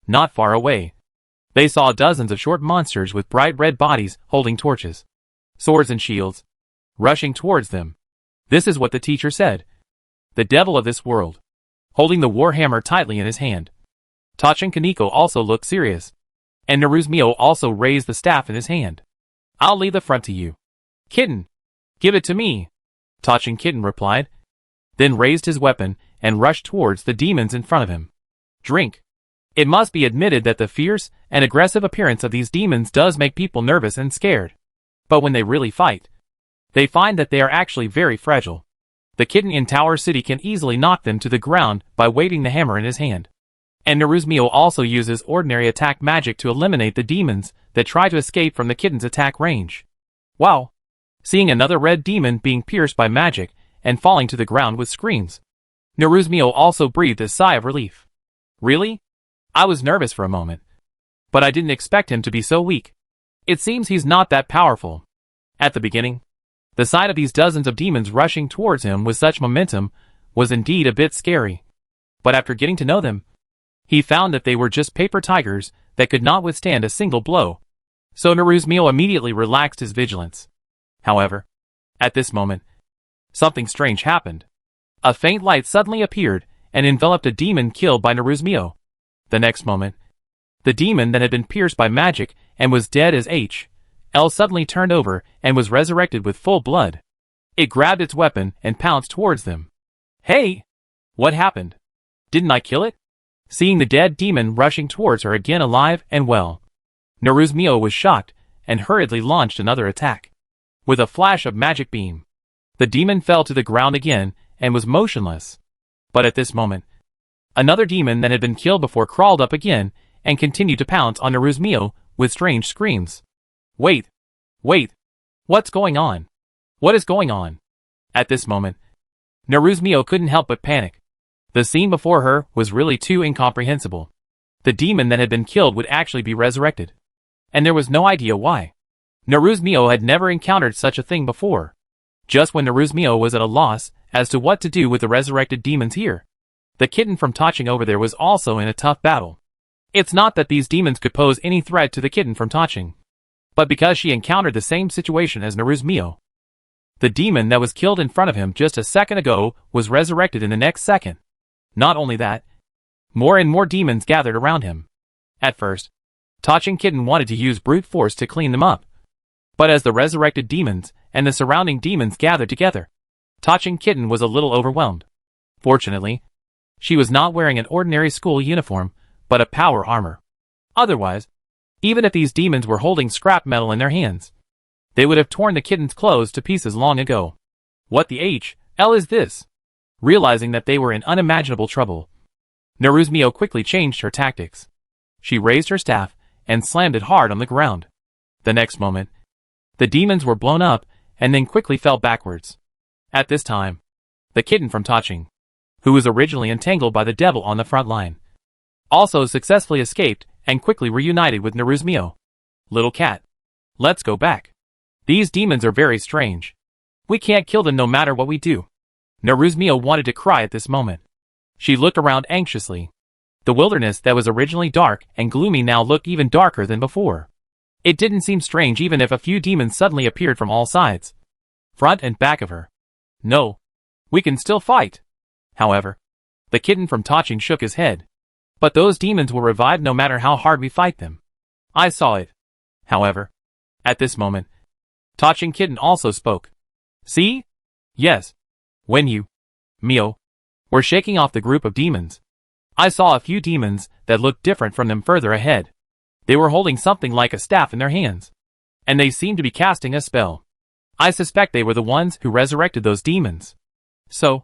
Not far away, they saw dozens of short monsters with bright red bodies holding torches, swords and shields, rushing towards them. This is what the teacher said. The devil of this world, holding the warhammer tightly in his hand. Tachin Kaneko also looked serious, and Naruzmio also raised the staff in his hand. I'll leave the front to you. Kitten, give it to me, Tachin Kitten replied, then raised his weapon and rushed towards the demons in front of him. Drink. It must be admitted that the fierce and aggressive appearance of these demons does make people nervous and scared. But when they really fight, they find that they are actually very fragile. The kitten in Tower City can easily knock them to the ground by waving the hammer in his hand. And Naruzmio also uses ordinary attack magic to eliminate the demons that try to escape from the kitten's attack range. Wow! Seeing another red demon being pierced by magic and falling to the ground with screams, Naruzmio also breathed a sigh of relief. Really? I was nervous for a moment, but I didn't expect him to be so weak. It seems he's not that powerful. At the beginning, the sight of these dozens of demons rushing towards him with such momentum was indeed a bit scary. But after getting to know them, he found that they were just paper tigers that could not withstand a single blow. So Naruzmio immediately relaxed his vigilance. However, at this moment, something strange happened. A faint light suddenly appeared and enveloped a demon killed by Naruzmio. The next moment, the demon that had been pierced by magic and was dead as H.L. suddenly turned over and was resurrected with full blood. It grabbed its weapon and pounced towards them. Hey! What happened? Didn't I kill it? Seeing the dead demon rushing towards her again alive and well, Naruzmio was shocked and hurriedly launched another attack. With a flash of magic beam, the demon fell to the ground again and was motionless. But at this moment, another demon that had been killed before crawled up again and continued to pounce on Naruzmio with strange screams. Wait! What's going on? What is going on? At this moment, Naruzmio couldn't help but panic. The scene before her was really too incomprehensible. The demon that had been killed would actually be resurrected. And there was no idea why. Naruzmio had never encountered such a thing before. Just when Naruzmio was at a loss as to what to do with the resurrected demons here, the kitten from Tachin over there was also in a tough battle. It's not that these demons could pose any threat to the kitten from Tachin, but because she encountered the same situation as Naruzmio. The demon that was killed in front of him just a second ago was resurrected in the next second. Not only that, more and more demons gathered around him. At first, Tachin Kitten wanted to use brute force to clean them up. But as the resurrected demons and the surrounding demons gathered together, Tachin Kitten was a little overwhelmed. Fortunately, she was not wearing an ordinary school uniform, but a power armor. Otherwise, even if these demons were holding scrap metal in their hands, They would have torn the kitten's clothes to pieces long ago. What the hell is this? Realizing that they were in unimaginable trouble, Naruzmio quickly changed her tactics. She raised her staff and slammed it hard on the ground. The next moment, the demons were blown up and then quickly fell backwards. At this time, the kitten from Taching, who was originally entangled by the devil on the front line, also successfully escaped and quickly reunited with Naruzmio. Little cat, let's go back. These demons are very strange. We can't kill them no matter what we do. Naruzmio wanted to cry at this moment. She looked around anxiously. The wilderness that was originally dark and gloomy now looked even darker than before. It didn't seem strange even if a few demons suddenly appeared from all sides, front and back of her. No, we can still fight. However, the kitten from Taching shook his head. But those demons will revive no matter how hard we fight them. I saw it. However, at this moment, Taching kitten also spoke. See? Yes. When you, Mio, were shaking off the group of demons, I saw a few demons that looked different from them further ahead. They were holding something like a staff in their hands, and they seemed to be casting a spell. I suspect they were the ones who resurrected those demons. So,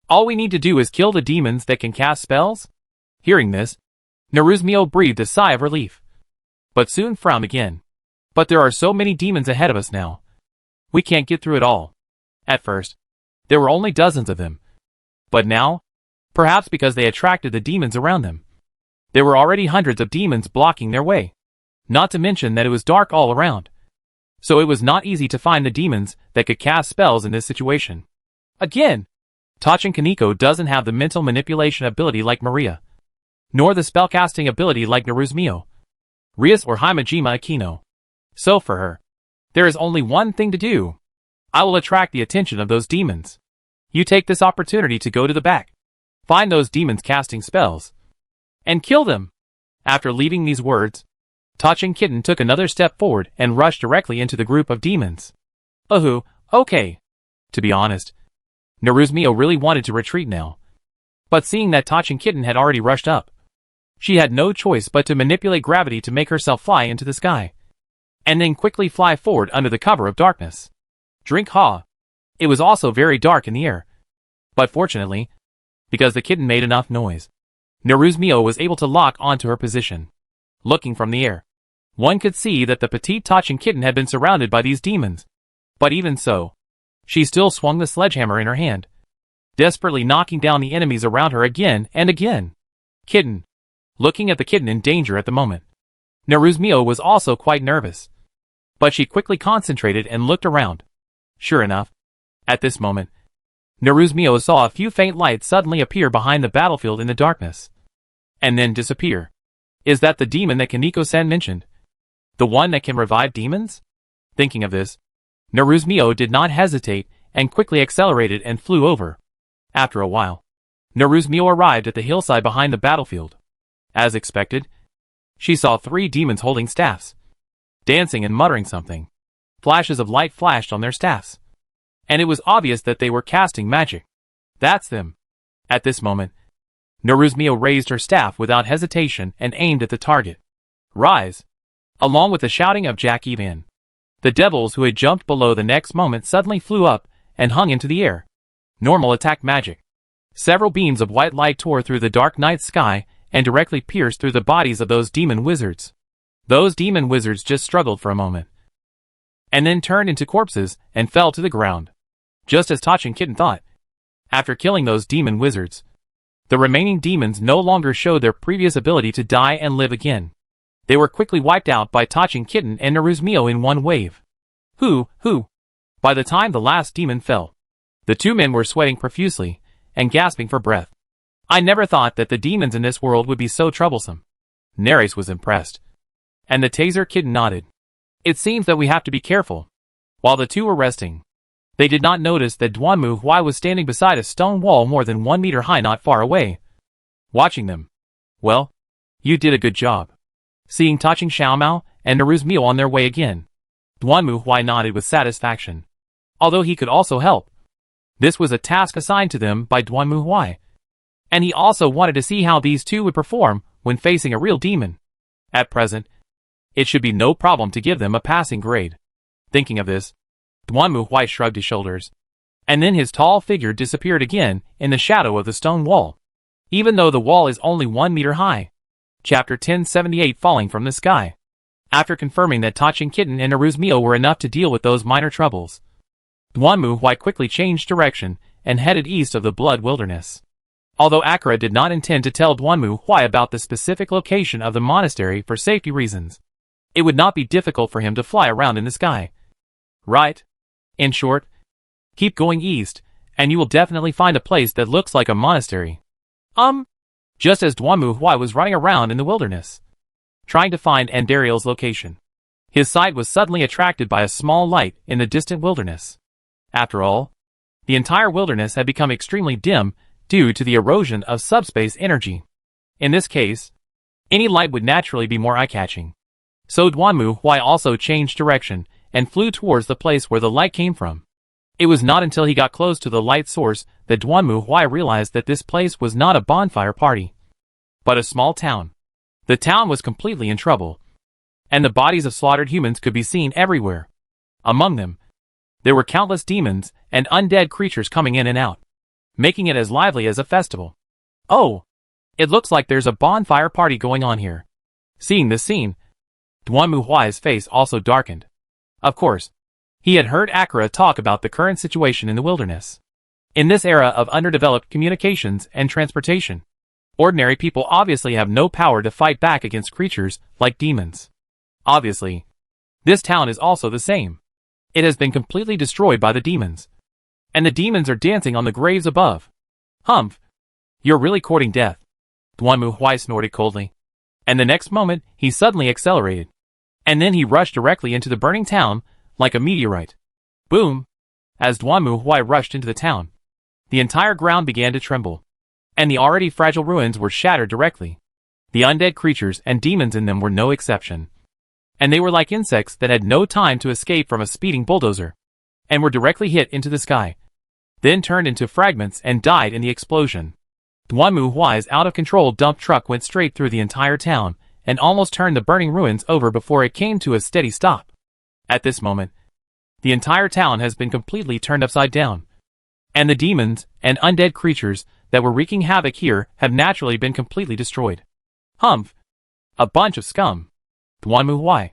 all we need to do is kill the demons that can cast spells? Hearing this, Naruzmio breathed a sigh of relief, but soon frowned again. But there are so many demons ahead of us now. We can't get through it all. At first, there were only dozens of them. But now, perhaps because they attracted the demons around them, there were already hundreds of demons blocking their way. Not to mention that it was dark all around. So it was not easy to find the demons that could cast spells in this situation. Again, Tachin Kaneko doesn't have the mental manipulation ability like Maria, nor the spellcasting ability like Naruzmio, Rias or Himajima Akino. So for her, there is only one thing to do. I will attract the attention of those demons. You take this opportunity to go to the back, find those demons casting spells, and kill them. After leaving these words, Tachin Kitten took another step forward and rushed directly into the group of demons. Okay. To be honest, Naruzmio really wanted to retreat now. But seeing that Tachin Kitten had already rushed up, she had no choice but to manipulate gravity to make herself fly into the sky, and then quickly fly forward under the cover of darkness. Drink ha! It was also very dark in the air. But fortunately, because the kitten made enough noise, Naruzmio was able to lock onto her position. Looking from the air, one could see that the petite Tachin kitten had been surrounded by these demons. But even so, she still swung the sledgehammer in her hand, desperately knocking down the enemies around her again and again. Kitten. Looking at the kitten in danger at the moment, Naruzmio was also quite nervous. But she quickly concentrated and looked around. Sure enough, at this moment, Naruzmio saw a few faint lights suddenly appear behind the battlefield in the darkness, and then disappear. Is that the demon that Kaneko-san mentioned? The one that can revive demons? Thinking of this, Naruzmio did not hesitate and quickly accelerated and flew over. After a while, Naruzmio arrived at the hillside behind the battlefield. As expected, she saw 3 demons holding staffs, dancing and muttering something. Flashes of light flashed on their staffs, and it was obvious that they were casting magic. That's them. At this moment, Naruzmio raised her staff without hesitation and aimed at the target. Rise! Along with the shouting of Jack Evan, the devils who had jumped below the next moment suddenly flew up and hung into the air. Normal attack magic. Several beams of white light tore through the dark night sky and directly pierced through the bodies of those demon wizards. Those demon wizards just struggled for a moment, and then turned into corpses and fell to the ground. Just as Tachin Kitten thought. After killing those demon wizards, the remaining demons no longer showed their previous ability to die and live again. They were quickly wiped out by Tachin Kitten and Naruzmio in one wave. By the time the last demon fell, the 2 men were sweating profusely and gasping for breath. I never thought that the demons in this world would be so troublesome. Neres was impressed, and the Taser Kitten nodded. It seems that we have to be careful. While the 2 were resting, they did not notice that Duanmu Huai was standing beside a stone wall more than 1 meter high not far away, watching them. Well, you did a good job. Seeing Taching Xiaomao and Naruzmio on their way again, Duanmu Huai nodded with satisfaction. Although he could also help, this was a task assigned to them by Duanmu Huai, and he also wanted to see how these 2 would perform when facing a real demon. At present, it should be no problem to give them a passing grade. Thinking of this, Duanmu Huai shrugged his shoulders. And then his tall figure disappeared again in the shadow of the stone wall, even though the wall is only 1 meter high. Chapter 1078 Falling from the Sky. After confirming that Tachin Kitten and Naruzmio were enough to deal with those minor troubles, Duanmu Huai quickly changed direction and headed east of the Blood Wilderness. Although Akira did not intend to tell Duanmu Huai about the specific location of the monastery for safety reasons, it would not be difficult for him to fly around in the sky. Right? In short, keep going east, and you will definitely find a place that looks like a monastery. Just as Duanmu Huai was running around in the wilderness, trying to find Andariel's location, his sight was suddenly attracted by a small light in the distant wilderness. After all, the entire wilderness had become extremely dim due to the erosion of subspace energy. In this case, any light would naturally be more eye-catching. So Duanmu Huai also changed direction and flew towards the place where the light came from. It was not until he got close to the light source that Duanmu Huai realized that this place was not a bonfire party, but a small town. The town was completely in trouble, and the bodies of slaughtered humans could be seen everywhere. Among them, there were countless demons and undead creatures coming in and out, making it as lively as a festival. Oh, it looks like there's a bonfire party going on here. Seeing this scene, Duanmu Huai's face also darkened. Of course, he had heard Akira talk about the current situation in the wilderness. In this era of underdeveloped communications and transportation, ordinary people obviously have no power to fight back against creatures like demons. Obviously, this town is also the same. It has been completely destroyed by the demons, and the demons are dancing on the graves above. Humph! You're really courting death. Duanmu Huai snorted coldly, and the next moment he suddenly accelerated, and then he rushed directly into the burning town like a meteorite. Boom! As Duanmu Huai rushed into the town, the entire ground began to tremble, and the already fragile ruins were shattered directly. The undead creatures and demons in them were no exception, and they were like insects that had no time to escape from a speeding bulldozer, and were directly hit into the sky, then turned into fragments and died in the explosion. Duanmu Huai's out-of-control dump truck went straight through the entire town and almost turned the burning ruins over before it came to a steady stop. At this moment, the entire town has been completely turned upside down, and the demons and undead creatures that were wreaking havoc here have naturally been completely destroyed. Humph! A bunch of scum. Duanmu Huai,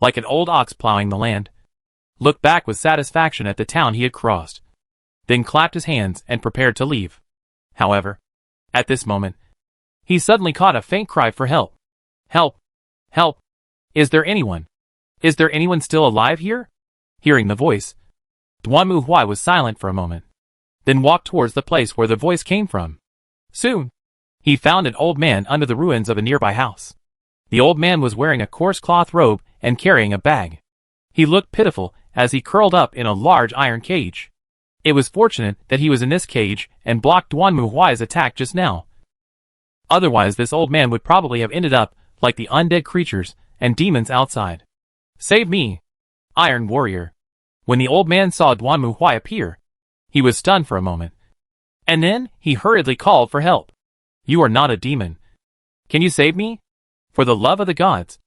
like an old ox plowing the land, looked back with satisfaction at the town he had crossed, then clapped his hands and prepared to leave. However, at this moment, he suddenly caught a faint cry for help. Help! Help! Is there anyone? Is there anyone still alive here? Hearing the voice, Duanmu Huai was silent for a moment, then walked towards the place where the voice came from. Soon, he found an old man under the ruins of a nearby house. The old man was wearing a coarse cloth robe and carrying a bag. He looked pitiful as he curled up in a large iron cage. It was fortunate that he was in this cage and blocked Duanmu Huai's attack just now. Otherwise this old man would probably have ended up like the undead creatures and demons outside. Save me, Iron Warrior. When the old man saw Duanmu Huai appear, he was stunned for a moment, and then he hurriedly called for help. You are not a demon. Can you save me? For the love of the gods.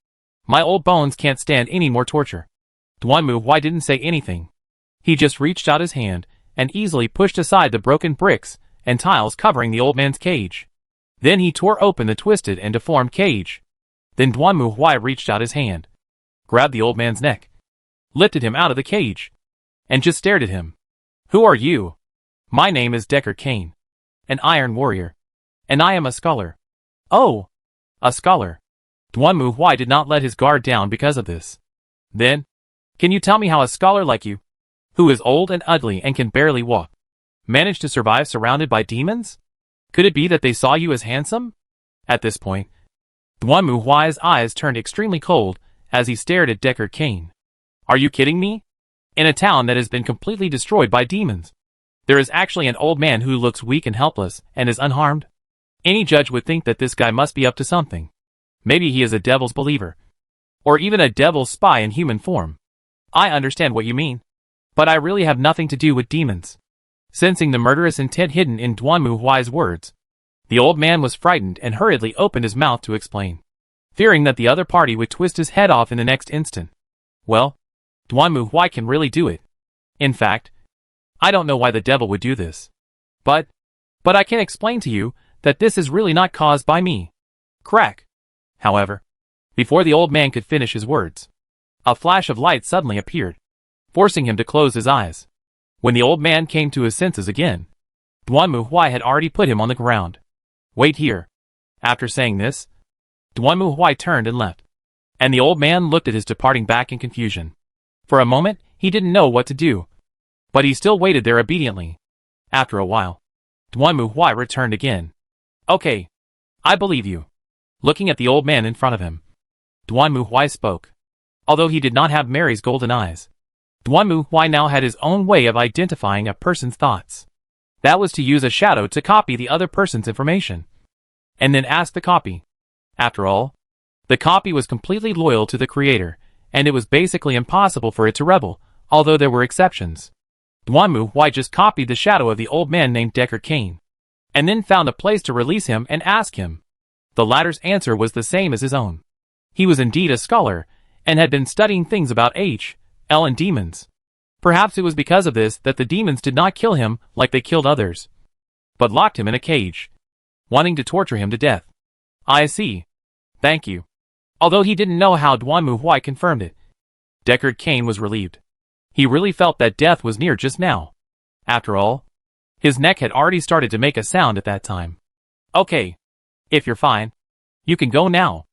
My old bones can't stand any more torture. Duanmu Huai didn't say anything. He just reached out his hand and easily pushed aside the broken bricks and tiles covering the old man's cage. Then he tore open the twisted and deformed cage. Then Duanmu Huai reached out his hand, grabbed the old man's neck, lifted him out of the cage, and just stared at him. Who are you? My name is Deckard Cain, an Iron Warrior, and I am a scholar. Oh, a scholar. Duanmu Huai did not let his guard down because of this. Then, can you tell me how a scholar like you, who is old and ugly and can barely walk, managed to survive surrounded by demons? Could it be that they saw you as handsome? At this point, Duanmu Huai's eyes turned extremely cold as he stared at Deckard Cain. Are you kidding me? In a town that has been completely destroyed by demons, there is actually an old man who looks weak and helpless and is unharmed? Any judge would think that this guy must be up to something. Maybe he is a devil's believer, or even a devil's spy in human form. I understand what you mean, but I really have nothing to do with demons. Sensing the murderous intent hidden in Duanmu Huai's words, the old man was frightened and hurriedly opened his mouth to explain, fearing that the other party would twist his head off in the next instant. Well, Duanmu Huai can really do it. In fact, I don't know why the devil would do this. But I can explain to you that this is really not caused by me. Crack. However, before the old man could finish his words, a flash of light suddenly appeared, forcing him to close his eyes. When the old man came to his senses again, Duanmu Huai had already put him on the ground. Wait here. After saying this, Duanmu Huai turned and left, and the old man looked at his departing back in confusion. For a moment, he didn't know what to do, but he still waited there obediently. After a while, Duanmu Huai returned again. Okay, I believe you. Looking at the old man in front of him, Duanmu Huai spoke. Although he did not have Mary's golden eyes, Duanmu Huai now had his own way of identifying a person's thoughts. That was to use a shadow to copy the other person's information, and then ask the copy. After all, the copy was completely loyal to the creator, and it was basically impossible for it to rebel, although there were exceptions. Duanmu Huai just copied the shadow of the old man named Deckard Cain, and then found a place to release him and ask him. The latter's answer was the same as his own. He was indeed a scholar, and had been studying things about H.L. and demons. Perhaps it was because of this that the demons did not kill him like they killed others, but locked him in a cage, wanting to torture him to death. I see. Thank you. Although he didn't know how Duanmu Huai confirmed it, Deckard Cain was relieved. He really felt that death was near just now. After all, his neck had already started to make a sound at that time. Okay. If you're fine, you can go now.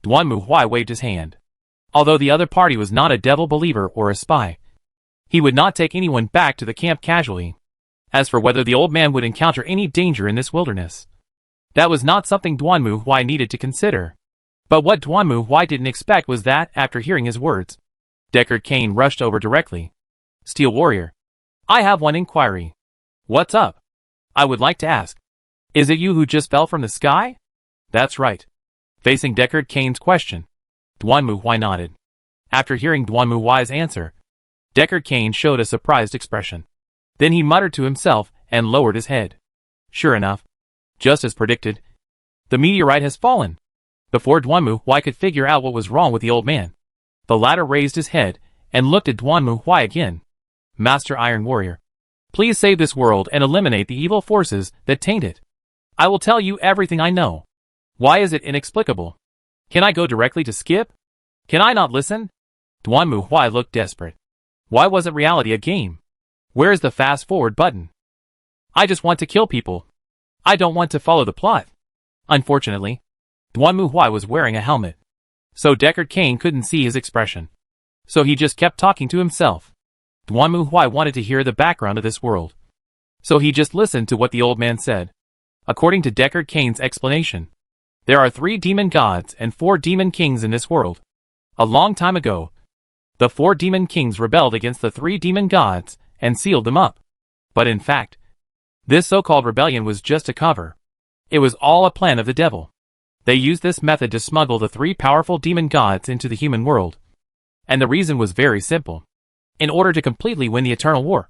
Duanmu Huai waved his hand. Although the other party was not a devil believer or a spy, he would not take anyone back to the camp casually. As for whether the old man would encounter any danger in this wilderness, that was not something Duanmu Huai needed to consider. But what Duanmu Huai didn't expect was that, after hearing his words, Deckard Cain rushed over directly. Steel Warrior, I have one inquiry. What's up? I would like to ask. Is it you who just fell from the sky? That's right. Facing Deckard Cain's question, Duanmu Huai nodded. After hearing Duanmu Huai's answer, Deckard Cain showed a surprised expression. Then he muttered to himself and lowered his head. Sure enough, just as predicted, the meteorite has fallen. Before Duanmu Huai could figure out what was wrong with the old man, the latter raised his head and looked at Duanmu Huai again. Master Iron Warrior, please save this world and eliminate the evil forces that taint it. I will tell you everything I know. Why is it inexplicable? Can I go directly to skip? Can I not listen? Duanmu Huai looked desperate. Why wasn't reality a game? Where is the fast forward button? I just want to kill people. I don't want to follow the plot. Unfortunately, Duanmu Huai was wearing a helmet, so Deckard Cain couldn't see his expression. So he just kept talking to himself. Duanmu Huai wanted to hear the background of this world, so he just listened to what the old man said. According to Deckard Cain's explanation, there are 3 demon gods and 4 demon kings in this world. A long time ago, the 4 demon kings rebelled against the 3 demon gods and sealed them up. But in fact, this so-called rebellion was just a cover. It was all a plan of the devil. They used this method to smuggle the 3 powerful demon gods into the human world. And the reason was very simple. In order to completely win the eternal war,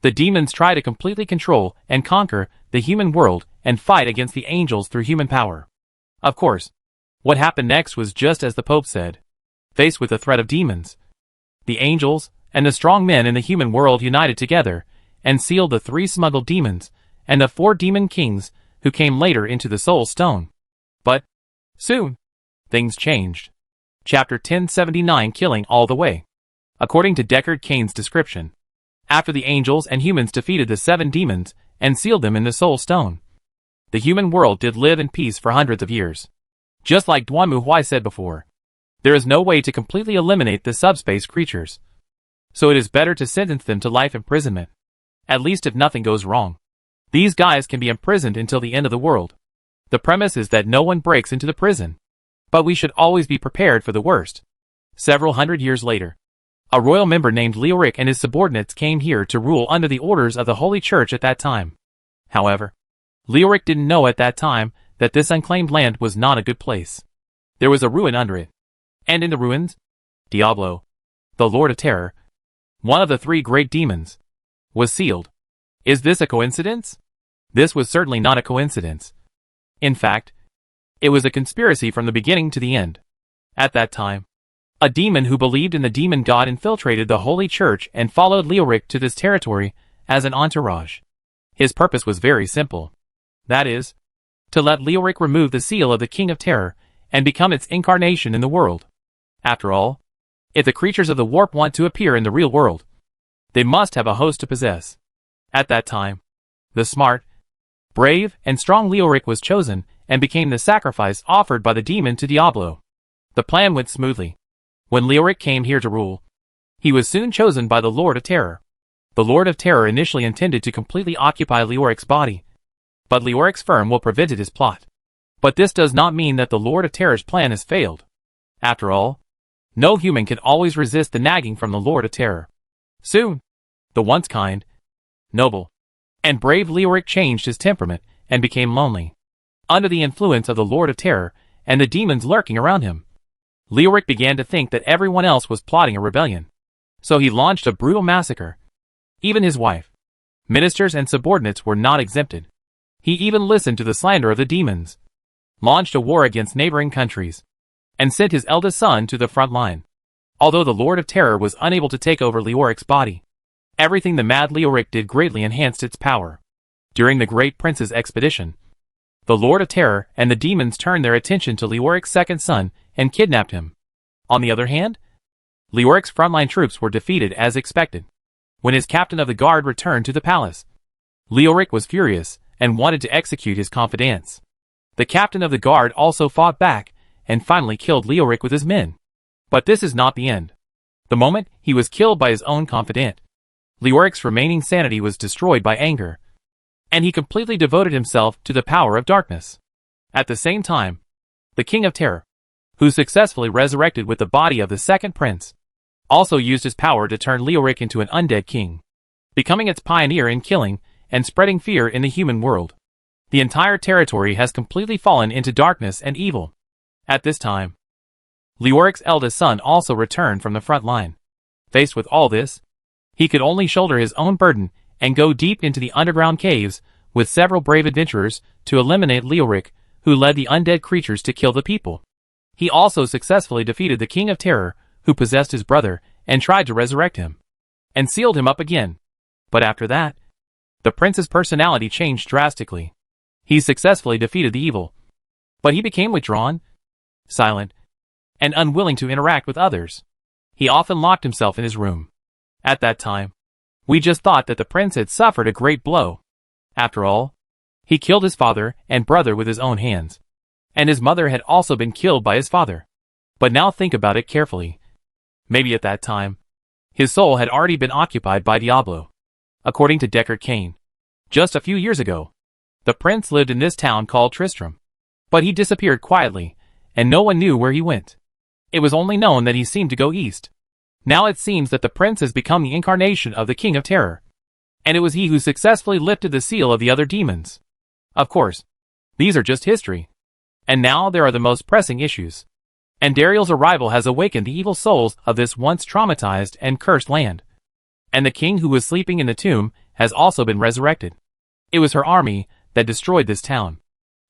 the demons try to completely control and conquer the human world and fight against the angels through human power. Of course, what happened next was just as the Pope said. Faced with the threat of demons, the angels and the strong men in the human world united together and sealed the 3 smuggled demons and the 4 demon kings who came later into the Soul Stone. But soon, things changed. Chapter 1079, Killing All the Way. According to Deckard Cain's description, after the angels and humans defeated the 7 demons and sealed them in the Soul Stone, the human world did live in peace for hundreds of years. Just like Duanmu Huai said before, there is no way to completely eliminate the subspace creatures, so it is better to sentence them to life imprisonment. At least if nothing goes wrong, these guys can be imprisoned until the end of the world. The premise is that no one breaks into the prison, but we should always be prepared for the worst. Several hundred years later, a royal member named Leoric and his subordinates came here to rule under the orders of the Holy Church at that time. However, Leoric didn't know at that time that this unclaimed land was not a good place. There was a ruin under it, and in the ruins, Diablo, the Lord of Terror, one of the 3 great demons, was sealed. Is this a coincidence? This was certainly not a coincidence. In fact, it was a conspiracy from the beginning to the end. At that time, A demon who believed in the demon god infiltrated the holy church and followed Leoric to this territory as an entourage. His purpose was very simple. That is, to let Leoric remove the seal of the King of Terror and become its incarnation in the world. After all, if the creatures of the warp want to appear in the real world, they must have a host to possess. At that time, the smart, brave, and strong Leoric was chosen and became the sacrifice offered by the demon to Diablo. The plan went smoothly. When Leoric came here to rule, he was soon chosen by the Lord of Terror. The Lord of Terror initially intended to completely occupy Leoric's body, but Leoric's firm will prevented his plot. But this does not mean that the Lord of Terror's plan has failed. After all, no human can always resist the nagging from the Lord of Terror. Soon, the once kind, noble, and brave Leoric changed his temperament and became lonely. Under the influence of the Lord of Terror and the demons lurking around him, Leoric began to think that everyone else was plotting a rebellion. So he launched a brutal massacre. Even his wife, ministers, and subordinates were not exempted. He even listened to the slander of the demons, launched a war against neighboring countries, and sent his eldest son to the front line. Although the Lord of Terror was unable to take over Leoric's body, everything the mad Leoric did greatly enhanced its power. During the Great Prince's expedition, the Lord of Terror and the demons turned their attention to Leoric's second son and kidnapped him. On the other hand, Leoric's frontline troops were defeated as expected. When his captain of the guard returned to the palace, Leoric was furious and wanted to execute his confidants. The captain of the guard also fought back and finally killed Leoric with his men. But this is not the end. The moment he was killed by his own confidant, Leoric's remaining sanity was destroyed by anger, and he completely devoted himself to the power of darkness. At the same time, the King of Terror, who successfully resurrected with the body of the second prince, also used his power to turn Leoric into an undead king, becoming its pioneer in killing and spreading fear in the human world. The entire territory has completely fallen into darkness and evil. At this time, Leoric's eldest son also returned from the front line. Faced with all this, he could only shoulder his own burden and go deep into the underground caves with several brave adventurers to eliminate Leoric, who led the undead creatures to kill the people. He also successfully defeated the King of Terror, who possessed his brother and tried to resurrect him, and sealed him up again. But after that, the prince's personality changed drastically. He successfully defeated the evil, but he became withdrawn, silent, and unwilling to interact with others. He often locked himself in his room. At that time, we just thought that the prince had suffered a great blow. After all, he killed his father and brother with his own hands, and his mother had also been killed by his father. But now think about it carefully. Maybe at that time, his soul had already been occupied by Diablo. According to Deckard Cain, just a few years ago, the prince lived in this town called Tristram. But he disappeared quietly, and no one knew where he went. It was only known that he seemed to go east. Now it seems that the prince has become the incarnation of the King of Terror, and it was he who successfully lifted the seal of the other demons. Of course, these are just history. And now there are the most pressing issues. Andariel's arrival has awakened the evil souls of this once traumatized and cursed land. And the king who was sleeping in the tomb has also been resurrected. It was her army that destroyed this town.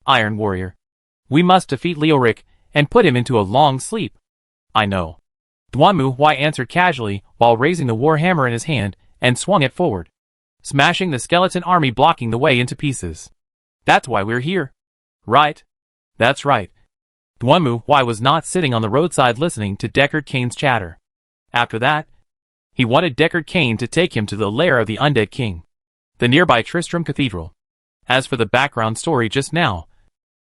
Iron Warrior, we must defeat Leoric and put him into a long sleep. I know. Duanmu Huai answered casually while raising the warhammer in his hand and swung it forward, smashing the skeleton army, blocking the way into pieces. That's why we're here. Right? That's right. Duanmu Huai was not sitting on the roadside listening to Deckard Cain's chatter. After that, he wanted Deckard Cain to take him to the lair of the Undead King, the nearby Tristram Cathedral. As for the background story just now,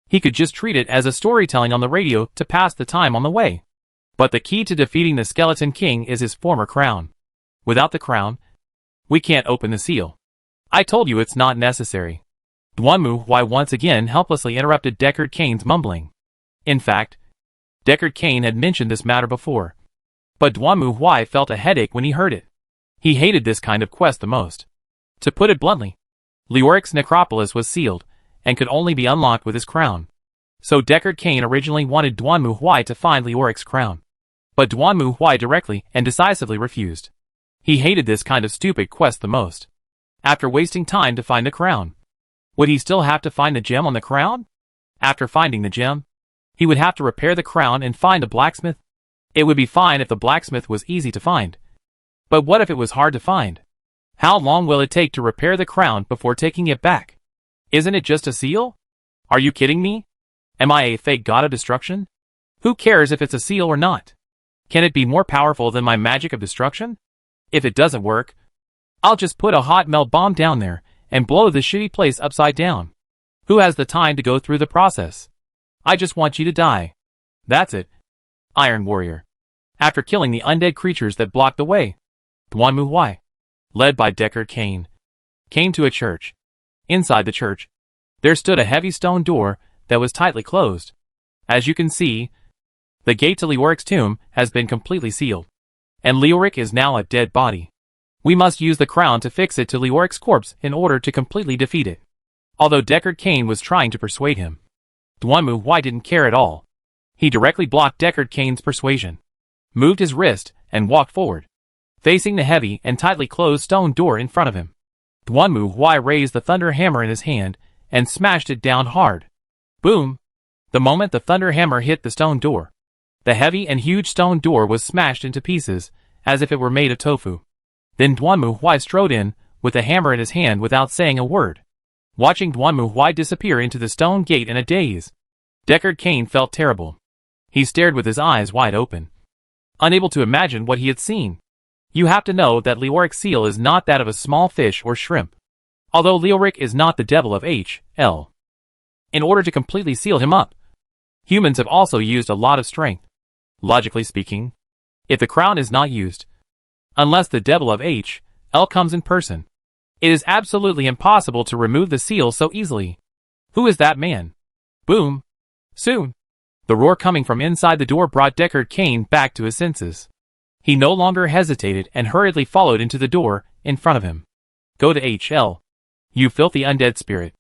he could just treat it as a storytelling on the radio to pass the time on the way. But the key to defeating the Skeleton King is his former crown. Without the crown, we can't open the seal. I told you it's not necessary. Duanmu Huai once again helplessly interrupted Deckard Cain's mumbling. In fact, Deckard Cain had mentioned this matter before, but Duanmu Huai felt a headache when he heard it. He hated this kind of quest the most. To put it bluntly, Leoric's necropolis was sealed and could only be unlocked with his crown. So Deckard Cain originally wanted Duanmu Huai to find Leoric's crown, but Duanmu Huai directly and decisively refused. He hated this kind of stupid quest the most. After wasting time to find the crown, would he still have to find the gem on the crown? After finding the gem, he would have to repair the crown and find a blacksmith. It would be fine if the blacksmith was easy to find. But what if it was hard to find? How long will it take to repair the crown before taking it back? Isn't it just a seal? Are you kidding me? Am I a fake god of destruction? Who cares if it's a seal or not? Can it be more powerful than my magic of destruction? If it doesn't work, I'll just put a hot melt bomb down there and blow the shitty place upside down. Who has the time to go through the process? I just want you to die. That's it. Iron Warrior. After killing the undead creatures that blocked the way, Duan Mu Huai, led by Deckard Cain, came to a church. Inside the church, there stood a heavy stone door that was tightly closed. As you can see, the gate to Leoric's tomb has been completely sealed, and Leoric is now a dead body. We must use the crown to fix it to Leoric's corpse in order to completely defeat it. Although Deckard Cain was trying to persuade him, Duan Mu Huai didn't care at all. He directly blocked Deckard Cain's persuasion, moved his wrist, and walked forward, facing the heavy and tightly closed stone door in front of him. Duan Mu Huai raised the thunder hammer in his hand and smashed it down hard. Boom! The moment the thunder hammer hit the stone door, the heavy and huge stone door was smashed into pieces as if it were made of tofu. Then Duan Mu Huai strode in, with the hammer in his hand without saying a word. Watching Duan Mu Huai disappear into the stone gate in a daze, Deckard Cain felt terrible. He stared with his eyes wide open, unable to imagine what he had seen. You have to know that Leoric's seal is not that of a small fish or shrimp. Although Leoric is not the devil of HL. In order to completely seal him up, humans have also used a lot of strength. Logically speaking, if the crown is not used, unless the devil of HL comes in person, it is absolutely impossible to remove the seal so easily. Who is that man? Boom! Soon, the roar coming from inside the door brought Deckard Cain back to his senses. He no longer hesitated and hurriedly followed into the door in front of him. Go to HL. You filthy undead spirit.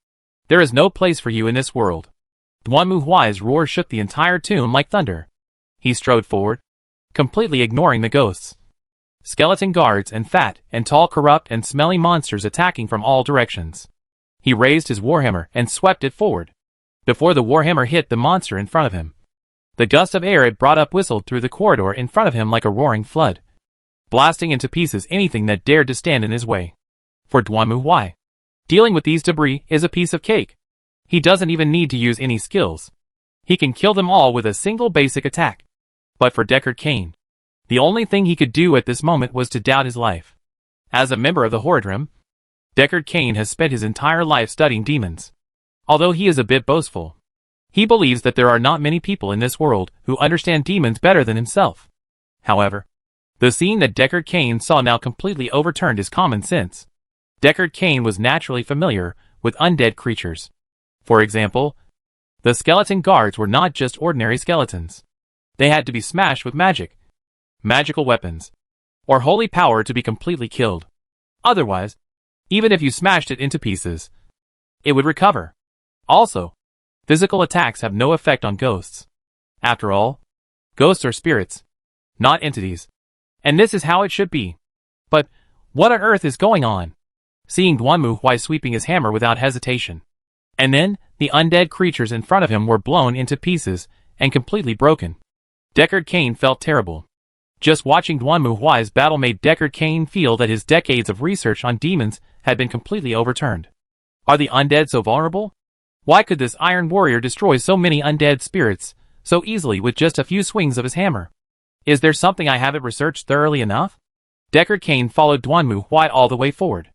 There is no place for you in this world. Duan Mu Huai's roar shook the entire tomb like thunder. He strode forward, completely ignoring the ghosts, skeleton guards, and fat and tall corrupt and smelly monsters attacking from all directions. He raised his warhammer and swept it forward. Before the warhammer hit the monster in front of him, the gust of air it brought up whistled through the corridor in front of him like a roaring flood, blasting into pieces anything that dared to stand in his way. For Duan Mu Huai, dealing with these debris is a piece of cake. He doesn't even need to use any skills. He can kill them all with a single basic attack. But for Deckard Cain, the only thing he could do at this moment was to doubt his life. As a member of the Horadrim, Deckard Cain has spent his entire life studying demons. Although he is a bit boastful, he believes that there are not many people in this world who understand demons better than himself. However, the scene that Deckard Cain saw now completely overturned his common sense. Deckard Cain was naturally familiar with undead creatures. For example, the skeleton guards were not just ordinary skeletons. They had to be smashed with magic, magical weapons, or holy power to be completely killed. Otherwise, even if you smashed it into pieces, it would recover. Also, physical attacks have no effect on ghosts. After all, ghosts are spirits, not entities. And this is how it should be. But what on earth is going on? Seeing Duan Mu Huai sweeping his hammer without hesitation. And then, the undead creatures in front of him were blown into pieces and completely broken. Deckard Cain felt terrible. Just watching Duan Mu Huai's battle made Deckard Cain feel that his decades of research on demons had been completely overturned. Are the undead so vulnerable? Why could this Iron Warrior destroy so many undead spirits so easily with just a few swings of his hammer? Is there something I haven't researched thoroughly enough? Deckard Cain followed Duan Mu Huai all the way forward.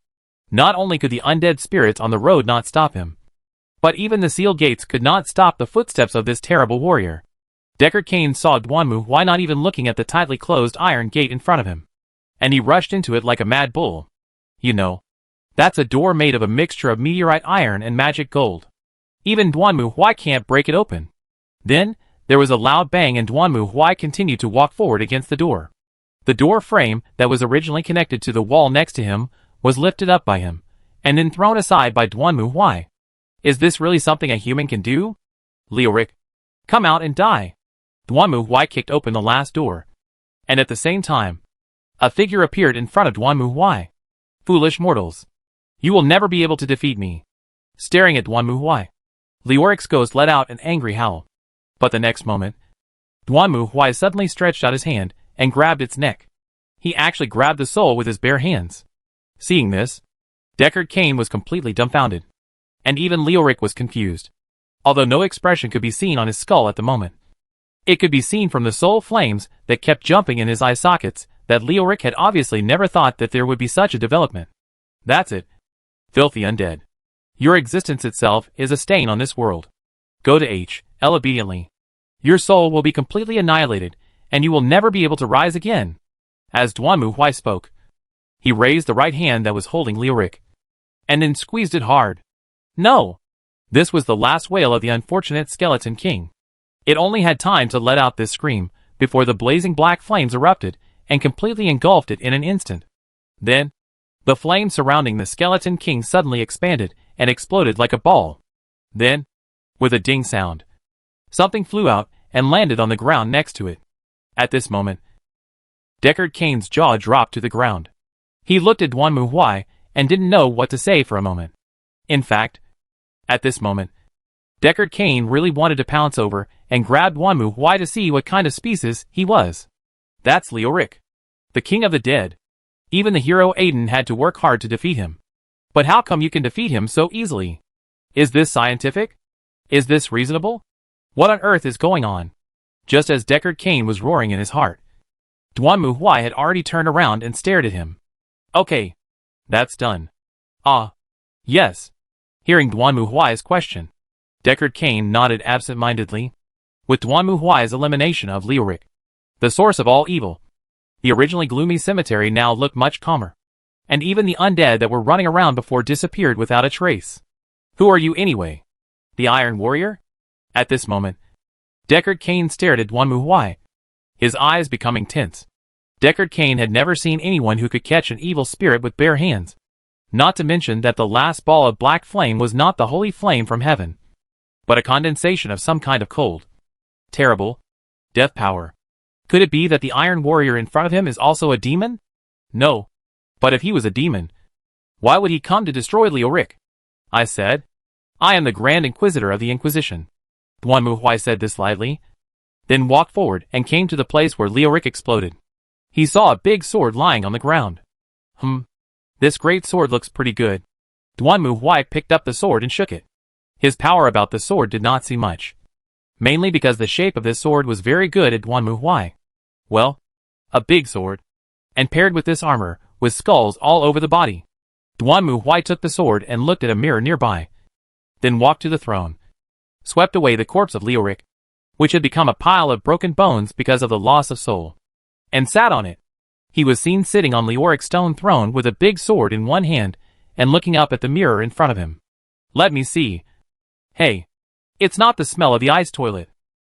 Not only could the undead spirits on the road not stop him, but even the sealed gates could not stop the footsteps of this terrible warrior. Deckard Cain saw Duan Mu Huai not even looking at the tightly closed iron gate in front of him, and he rushed into it like a mad bull. You know, that's a door made of a mixture of meteorite iron and magic gold. Even Duan Mu Huai can't break it open. Then, there was a loud bang and Duan Mu Huai continued to walk forward against the door. The door frame that was originally connected to the wall next to him was lifted up by him, and then thrown aside by Duan Mu Huai. Is this really something a human can do? Leoric, come out and die. Duan Mu Huai kicked open the last door, and at the same time, a figure appeared in front of Duan Mu Huai. Foolish mortals, you will never be able to defeat me. Staring at Duan Mu Huai, Leoric's ghost let out an angry howl. But the next moment, Duanmu Huai suddenly stretched out his hand and grabbed its neck. He actually grabbed the soul with his bare hands. Seeing this, Deckard Cain was completely dumbfounded. And even Leoric was confused. Although no expression could be seen on his skull at the moment. It could be seen from the soul flames that kept jumping in his eye sockets that Leoric had obviously never thought that there would be such a development. That's it. Filthy undead. Your existence itself is a stain on this world. Go to H.L. obediently. Your soul will be completely annihilated, and you will never be able to rise again. As Duanmu Huai spoke, he raised the right hand that was holding Leoric, and then squeezed it hard. No! This was the last wail of the unfortunate Skeleton King. It only had time to let out this scream before the blazing black flames erupted and completely engulfed it in an instant. Then, the flames surrounding the Skeleton King suddenly expanded and exploded like a ball. Then, with a ding sound, something flew out and landed on the ground next to it. At this moment, Deckard Cain's jaw dropped to the ground. He looked at Duanmu Huai and didn't know what to say for a moment. In fact, at this moment, Deckard Cain really wanted to pounce over and grab Duanmu Huai to see what kind of species he was. That's Leoric, the king of the dead. Even the hero Aiden had to work hard to defeat him. But how come you can defeat him so easily? Is this scientific? Is this reasonable? What on earth is going on? Just as Deckard Cain was roaring in his heart, Duanmu Huai had already turned around and stared at him. Okay. That's done. Ah. Yes. Hearing Duanmu Huai's question, Deckard Cain nodded absent-mindedly. With Duanmu Huai's elimination of Leoric, the source of all evil, the originally gloomy cemetery now looked much calmer. And even the undead that were running around before disappeared without a trace. Who are you anyway? The Iron Warrior? At this moment, Deckard Cain stared at Duanmu Huai, his eyes becoming tense. Deckard Cain had never seen anyone who could catch an evil spirit with bare hands. Not to mention that the last ball of black flame was not the holy flame from heaven, but a condensation of some kind of cold, terrible, death power. Could it be that the Iron Warrior in front of him is also a demon? No. But if he was a demon, why would he come to destroy Leoric? I said. I am the Grand Inquisitor of the Inquisition. Duanmu Huai said this lightly, then walked forward and came to the place where Leoric exploded. He saw a big sword lying on the ground. This great sword looks pretty good. Duanmu Huai picked up the sword and shook it. His power about the sword did not seem much. Mainly because the shape of this sword was very good at Duanmu Huai. Well, a big sword. And paired with this armor, with skulls all over the body. Duanmu Huai took the sword and looked at a mirror nearby. Then walked to the throne. Swept away the corpse of Leoric, which had become a pile of broken bones because of the loss of soul. And sat on it. He was seen sitting on Leoric's stone throne with a big sword in one hand and looking up at the mirror in front of him. Let me see. Hey. It's not the smell of the ice toilet.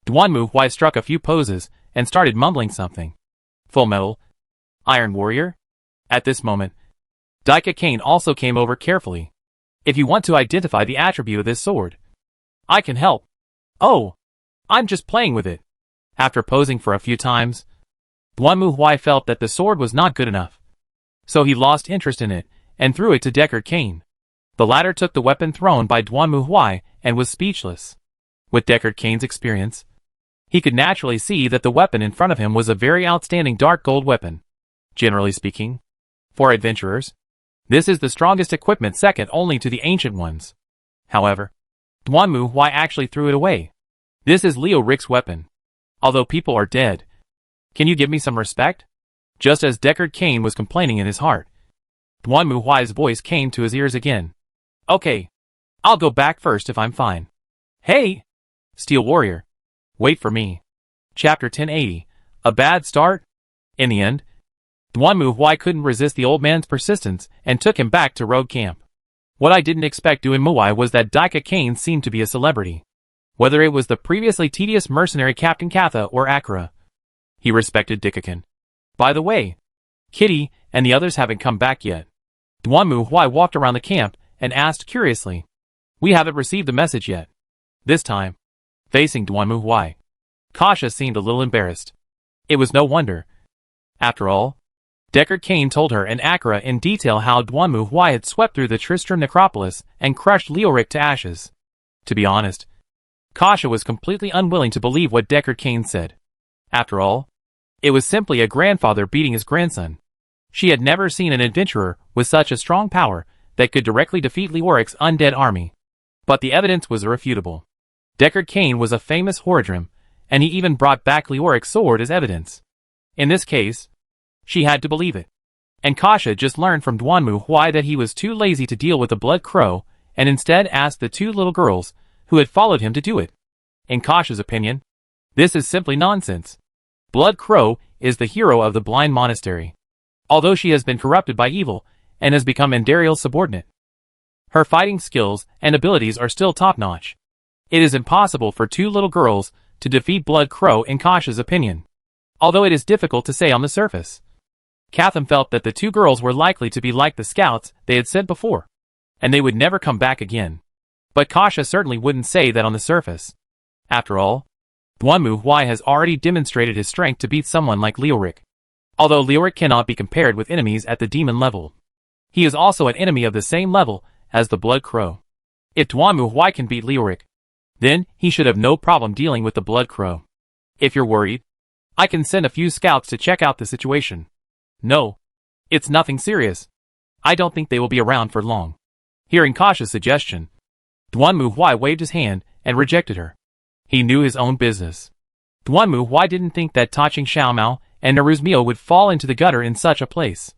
Duanmu Huai struck a few poses and started mumbling something. Full Metal. Iron Warrior. At this moment, Deckard Cain also came over carefully. If you want to identify the attribute of this sword, I can help. Oh. I'm just playing with it. After posing for a few times, Duanmu Huai felt that the sword was not good enough. So he lost interest in it and threw it to Deckard Cain. The latter took the weapon thrown by Duanmu Huai and was speechless. With Deckard Cain's experience, he could naturally see that the weapon in front of him was a very outstanding dark gold weapon. Generally speaking, for adventurers, this is the strongest equipment second only to the ancient ones. However, Duanmu Huai actually threw it away. This is Leoric's weapon. Although people are dead, can you give me some respect? Just as Deckard Cain was complaining in his heart, Duanmu Huai's voice came to his ears again. Okay. I'll go back first if I'm fine. Hey! Steel Warrior. Wait for me. Chapter 1080. A bad start? In the end, Duanmu Huai couldn't resist the old man's persistence and took him back to Rogue Camp. What I didn't expect Duanmu Huai was that Deckard Cain seemed to be a celebrity. Whether it was the previously tedious mercenary Captain Katha or Akira, he respected Dickakin. By the way, Kitty and the others haven't come back yet. Duanmu Huai walked around the camp and asked curiously. We haven't received the message yet. This time, facing Duanmu Huai, Kasha seemed a little embarrassed. It was no wonder. After all, Deckard Cain told her and Akira in detail how Duanmu Huai had swept through the Tristram necropolis and crushed Leoric to ashes. To be honest, Kasha was completely unwilling to believe what Deckard Cain said. After all, it was simply a grandfather beating his grandson. She had never seen an adventurer with such a strong power that could directly defeat Leoric's undead army. But the evidence was irrefutable. Deckard Cain was a famous Horadrim, and he even brought back Leoric's sword as evidence. In this case, she had to believe it. And Kasha just learned from Duanmu Huai that he was too lazy to deal with the Blood Crow, and instead asked the two little girls who had followed him to do it. In Kasha's opinion, this is simply nonsense. Blood Crow is the hero of the Blind Monastery, although she has been corrupted by evil and has become Andariel's subordinate. Her fighting skills and abilities are still top-notch. It is impossible for two little girls to defeat Blood Crow in Kasha's opinion, although it is difficult to say on the surface. Catham felt that the two girls were likely to be like the scouts they had sent before, and they would never come back again. But Kasha certainly wouldn't say that on the surface. After all, Duanmu Huai has already demonstrated his strength to beat someone like Leoric. Although Leoric cannot be compared with enemies at the demon level, he is also an enemy of the same level as the Blood Crow. If Duanmu Huai can beat Leoric, then he should have no problem dealing with the Blood Crow. If you're worried, I can send a few scouts to check out the situation. No, it's nothing serious. I don't think they will be around for long. Hearing Kasha's suggestion, Duanmu Huai waved his hand and rejected her. He knew his own business. Duanmu Huai didn't think that Taching Xiaomao and Naruzmio would fall into the gutter in such a place.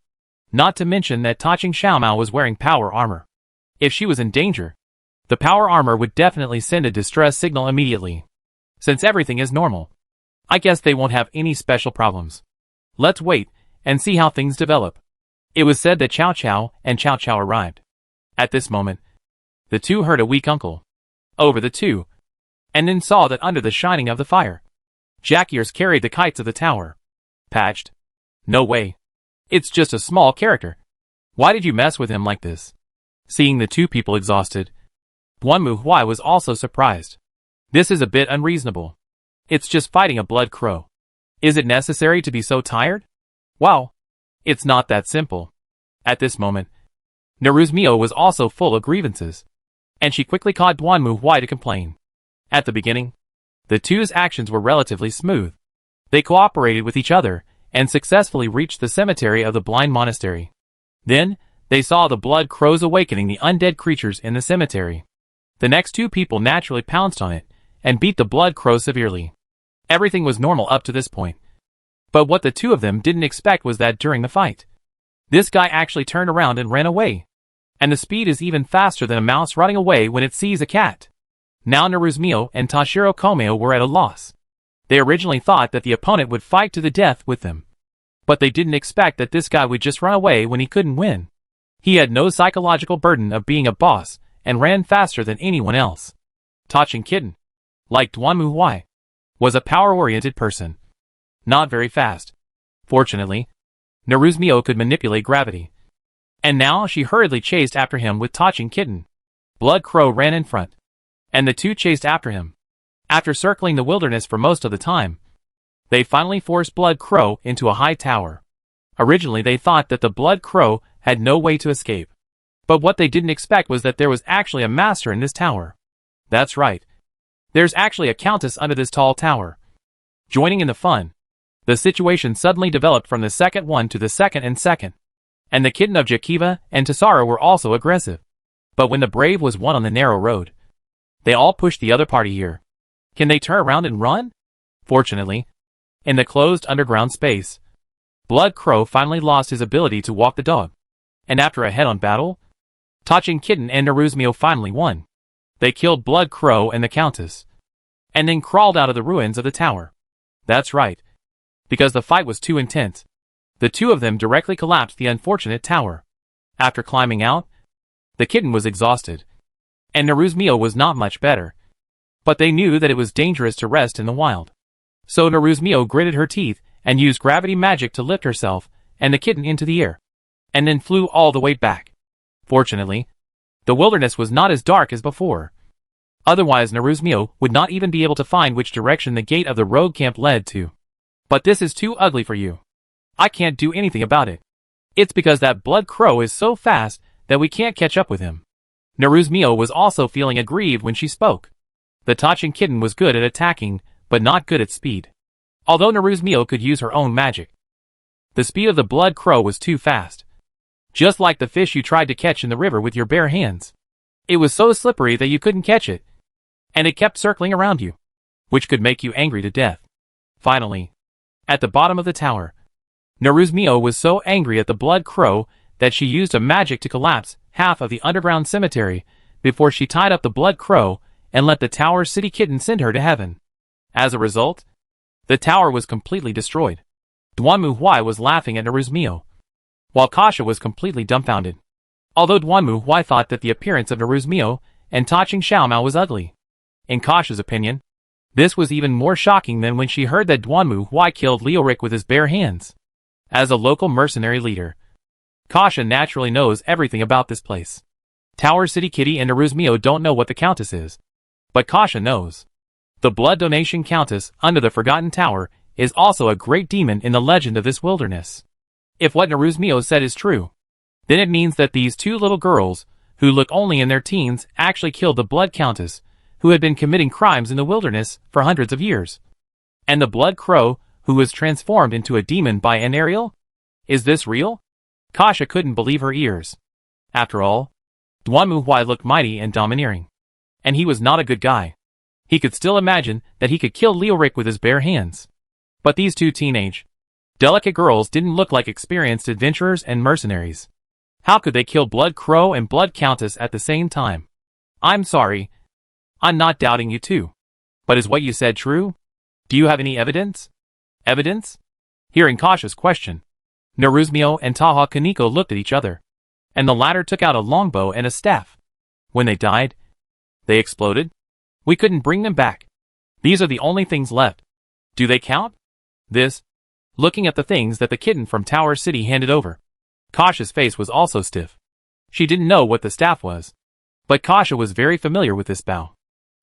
Not to mention that Taching Xiaomao was wearing power armor. If she was in danger, the power armor would definitely send a distress signal immediately. Since everything is normal, I guess they won't have any special problems. Let's wait and see how things develop. It was said that Chow Chow and Chow Chow arrived. At this moment, the two heard a weak uncle over the two, and then saw that under the shining of the fire, Jack-ears carried the kites of the tower. Patched? No way. It's just a small character. Why did you mess with him like this? Seeing the two people exhausted, Duanmu Huai was also surprised. This is a bit unreasonable. It's just fighting a Blood Crow. Is it necessary to be so tired? Wow. It's not that simple. At this moment, Naruzmio was also full of grievances, and she quickly caught Duanmu Huai to complain. At the beginning, the two's actions were relatively smooth. They cooperated with each other and successfully reached the cemetery of the Blind Monastery. Then, they saw the Blood Crows awakening the undead creatures in the cemetery. The next two people naturally pounced on it and beat the Blood Crow severely. Everything was normal up to this point. But what the two of them didn't expect was that during the fight, this guy actually turned around and ran away. And the speed is even faster than a mouse running away when it sees a cat. Now Naruzmio and Tashiro Komeo were at a loss. They originally thought that the opponent would fight to the death with them, but they didn't expect that this guy would just run away when he couldn't win. He had no psychological burden of being a boss and ran faster than anyone else. Taching Kitten, like Duanmu Huai, was a power-oriented person. Not very fast. Fortunately, Naruzmio could manipulate gravity. And now she hurriedly chased after him with Taching Kitten. Blood Crow ran in front, and the two chased after him. After circling the wilderness for most of the time, they finally forced Blood Crow into a high tower. Originally they thought that the Blood Crow had no way to escape. But what they didn't expect was that there was actually a master in this tower. That's right. There's actually a countess under this tall tower. Joining in the fun, the situation suddenly developed from the second one to the second and second. And the kitten of Jakiva and Tassara were also aggressive. But when the brave was one on the narrow road, they all pushed the other party here. Can they turn around and run? Fortunately, in the closed underground space, Blood Crow finally lost his ability to walk the dog. And after a head-on battle, Taching Kitten and Naruzmio finally won. They killed Blood Crow and the Countess, and then crawled out of the ruins of the tower. That's right. Because the fight was too intense, the two of them directly collapsed the unfortunate tower. After climbing out, the kitten was exhausted, and Naruzmio was not much better. But they knew that it was dangerous to rest in the wild. So Naruzmio gritted her teeth and used gravity magic to lift herself and the kitten into the air, and then flew all the way back. Fortunately, the wilderness was not as dark as before. Otherwise Naruzmio would not even be able to find which direction the gate of the rogue camp led to. But this is too ugly for you. I can't do anything about it. It's because that Blood Crow is so fast that we can't catch up with him. Naruzmio was also feeling aggrieved when she spoke. The Taching Kitten was good at attacking, but not good at speed. although Naruzmio could use her own magic. The speed of the blood crow was too fast. Just like the fish you tried to catch in the river with your bare hands. It was so slippery that you couldn't catch it, and it kept circling around you, which could make you angry to death. Finally, at the bottom of the tower, Naruzmio was so angry at the blood crow that she used a magic to collapse half of the underground cemetery before she tied up the blood crow and let the tower city kitten send her to heaven. As a result, the tower was completely destroyed. Duanmu Huai was laughing at Naruzmio, while Kasha was completely dumbfounded. Although Duanmu Huai thought that the appearance of Naruzmio and Taching Xiaomao was ugly. In Kasha's opinion, this was even more shocking than when she heard that Duanmu Huai killed Leoric with his bare hands. As a local mercenary leader, Kasha naturally knows everything about this place. Tower City Kitty and Naruzmio don't know what the Countess is, but Kasha knows. The Blood Donation Countess under the Forgotten Tower is also a great demon in the legend of this wilderness. If what Naruzmio said is true, then it means that these two little girls, who look only in their teens, actually killed the Blood Countess, who had been committing crimes in the wilderness for hundreds of years. And the Blood Crow, who was transformed into a demon by an Ariel? Is this real? Kasha couldn't believe her ears. After all, Duanmu Huai looked mighty and domineering. And he was not a good guy. He could still imagine that he could kill Leoric with his bare hands. But these two teenage, delicate girls didn't look like experienced adventurers and mercenaries. How could they kill Blood Crow and Blood Countess at the same time? I'm sorry. I'm not doubting you too. But is what you said true? Do you have any evidence? Evidence? Hearing Kasha's question, Naruzmio and Taha Kaneko looked at each other, and the latter took out a longbow and a staff. When they died, they exploded. We couldn't bring them back. These are the only things left. Do they count? This, looking at the things that the kitten from Tower City handed over. Kasha's face was also stiff. She didn't know what the staff was, but Kasha was very familiar with this bow.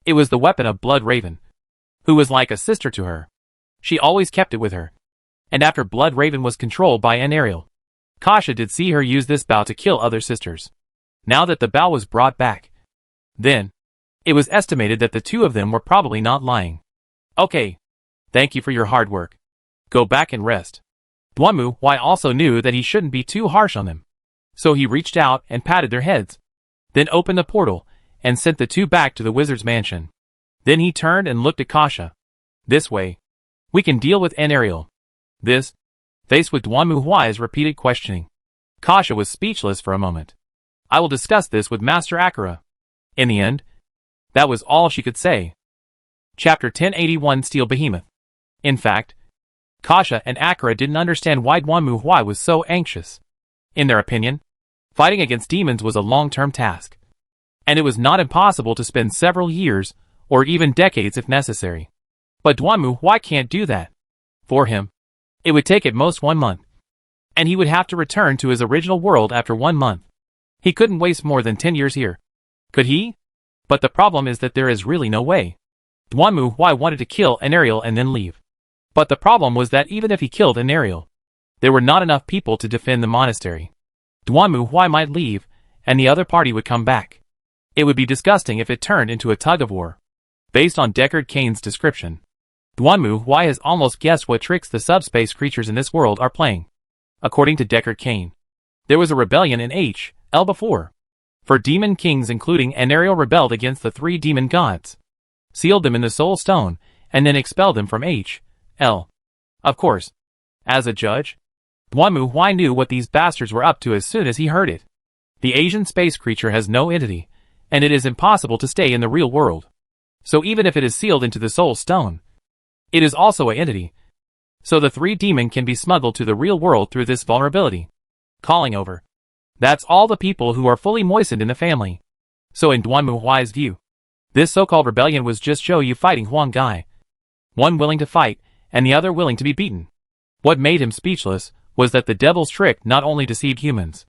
It was the weapon of Blood Raven, who was like a sister to her. She always kept it with her. And after Blood Raven was controlled by an Ariel, Kasha did see her use this bow to kill other sisters. Now that the bow was brought back, then, it was estimated that the two of them were probably not lying. Okay. Thank you for your hard work. Go back and rest. Duanmu Huai also knew that he shouldn't be too harsh on them. So he reached out and patted their heads, then opened the portal and sent the two back to the wizard's mansion. Then he turned and looked at Kasha. This way, we can deal with an Ariel. This, faced with Duanmu Huai's repeated questioning, Kasha was speechless for a moment. I will discuss this with Master Akira. In the end, that was all she could say. Chapter 1081 Steel Behemoth. In fact, Kasha and Akira didn't understand why Duanmu Huai was so anxious. In their opinion, fighting against demons was a long-term task, and it was not impossible to spend several years, or even decades if necessary. But Duanmu Huai can't do that. For him, it would take at most 1 month, and he would have to return to his original world after 1 month. He couldn't waste more than 10 years here. Could he? But the problem is that there is really no way. Duanmu Huai wanted to kill an Ariel and then leave. But the problem was that even if he killed an Ariel, there were not enough people to defend the monastery. Duanmu Huai might leave, and the other party would come back. It would be disgusting if it turned into a tug-of-war. Based on Deckard Cain's description, Duanmu Huai has almost guessed what tricks the subspace creatures in this world are playing. According to Deckard Cain, there was a rebellion in H.L. before. For demon kings including an Ariel rebelled against the 3 demon gods, sealed them in the Soul Stone, and then expelled them from H.L. Of course, as a judge, Duanmu Huai knew what these bastards were up to as soon as he heard it. The Asian space creature has no entity, and it is impossible to stay in the real world. So even if it is sealed into the Soul Stone, it is also an entity. So the 3 demon can be smuggled to the real world through this vulnerability. Calling over. That's all the people who are fully moistened in the family. So in Duanmu Huai's view, this so-called rebellion was just Zhou Yu fighting Huang Gai. One willing to fight, and the other willing to be beaten. What made him speechless was that the devil's trick not only deceived humans,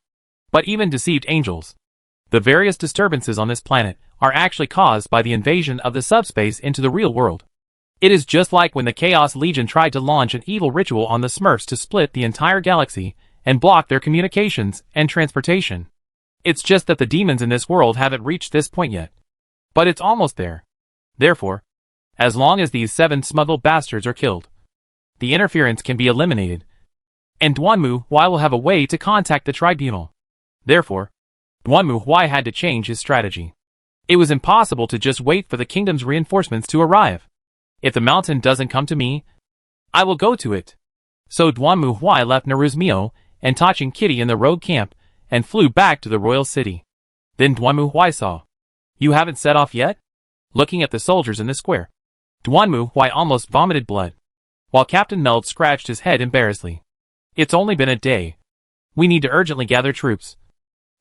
but even deceived angels. The various disturbances on this planet are actually caused by the invasion of the subspace into the real world. It is just like when the Chaos Legion tried to launch an evil ritual on the Smurfs to split the entire galaxy and block their communications and transportation. It's just that the demons in this world haven't reached this point yet. But it's almost there. Therefore, as long as these 7 smuggled bastards are killed, the interference can be eliminated, and Duanmu Huai will have a way to contact the tribunal. Therefore, Duanmu Huai had to change his strategy. It was impossible to just wait for the kingdom's reinforcements to arrive. If the mountain doesn't come to me, I will go to it. So Duanmu Huai left Naruzmio and Tachin Kitty in the rogue camp and flew back to the royal city. Then Duanmu Huai saw. You haven't set off yet? Looking at the soldiers in the square, Duanmu Huai almost vomited blood, while Captain Meld scratched his head embarrassedly. It's only been a day. We need to urgently gather troops.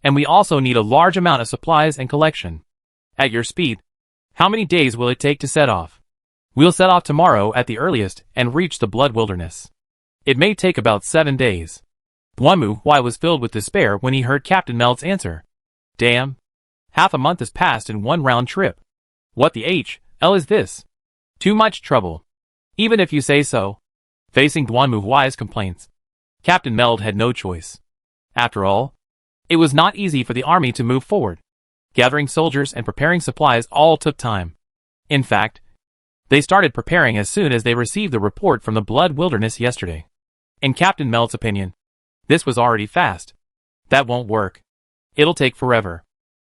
And we also need a large amount of supplies and collection. At your speed, how many days will it take to set off? We'll set off tomorrow at the earliest and reach the Blood Wilderness. It may take about 7 days. Duanmu Huai was filled with despair when he heard Captain Meld's answer. Damn. Half a month has passed in one round trip. What the hell is this? Too much trouble. Even if you say so. Facing Duanmu Huai's complaints, Captain Meld had no choice. After all, it was not easy for the army to move forward. Gathering soldiers and preparing supplies all took time. In fact, they started preparing as soon as they received the report from the Blood Wilderness yesterday. In Captain Meld's opinion, this was already fast. That won't work. It'll take forever.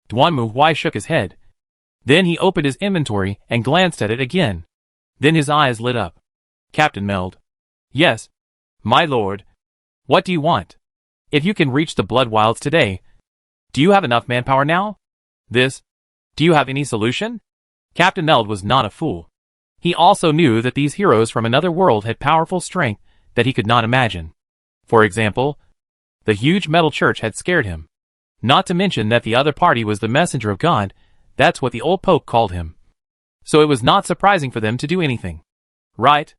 Duanmu Huai shook his head. Then he opened his inventory and glanced at it again. Then his eyes lit up. Captain Meld. Yes, my lord. What do you want? If you can reach the Blood Wilds today, do you have enough manpower now? Do you have any solution? Captain Meld was not a fool. He also knew that these heroes from another world had powerful strength that he could not imagine. For example, the huge metal church had scared him. Not to mention that the other party was the messenger of God. That's what the old pope called him. So it was not surprising for them to do anything. Right?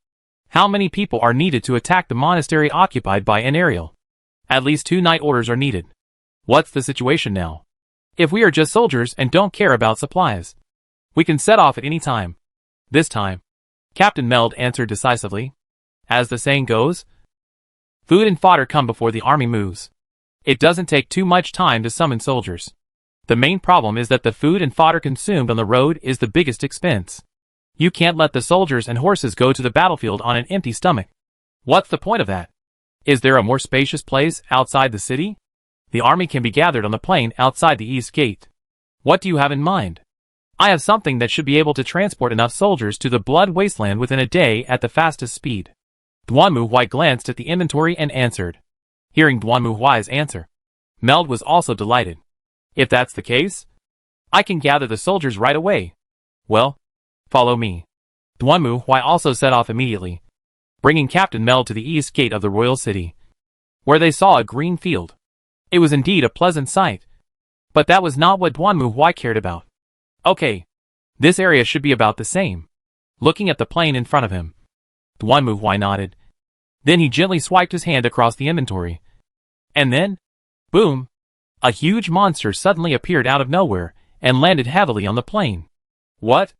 How many people are needed to attack the monastery occupied by an Ariel? At least 2 night orders are needed. What's the situation now? If we are just soldiers and don't care about supplies, we can set off at any time. This time, Captain Meld answered decisively. As the saying goes, food and fodder come before the army moves. It doesn't take too much time to summon soldiers. The main problem is that the food and fodder consumed on the road is the biggest expense. You can't let the soldiers and horses go to the battlefield on an empty stomach. What's the point of that? Is there a more spacious place outside the city? The army can be gathered on the plain outside the east gate. What do you have in mind? I have something that should be able to transport enough soldiers to the Blood Wasteland within a day at the fastest speed. Duanmu Huai glanced at the inventory and answered. Hearing Duanmu Huai's answer, Meld was also delighted. If that's the case, I can gather the soldiers right away. Well, follow me. Duanmu Huai also set off immediately, bringing Captain Meld to the east gate of the royal city, where they saw a green field. It was indeed a pleasant sight, but that was not what Duanmu Huai cared about. Okay, this area should be about the same. Looking at the plain in front of him, Duanmu Huai nodded. Then he gently swiped his hand across the inventory. And then, boom, a huge monster suddenly appeared out of nowhere and landed heavily on the plain. What?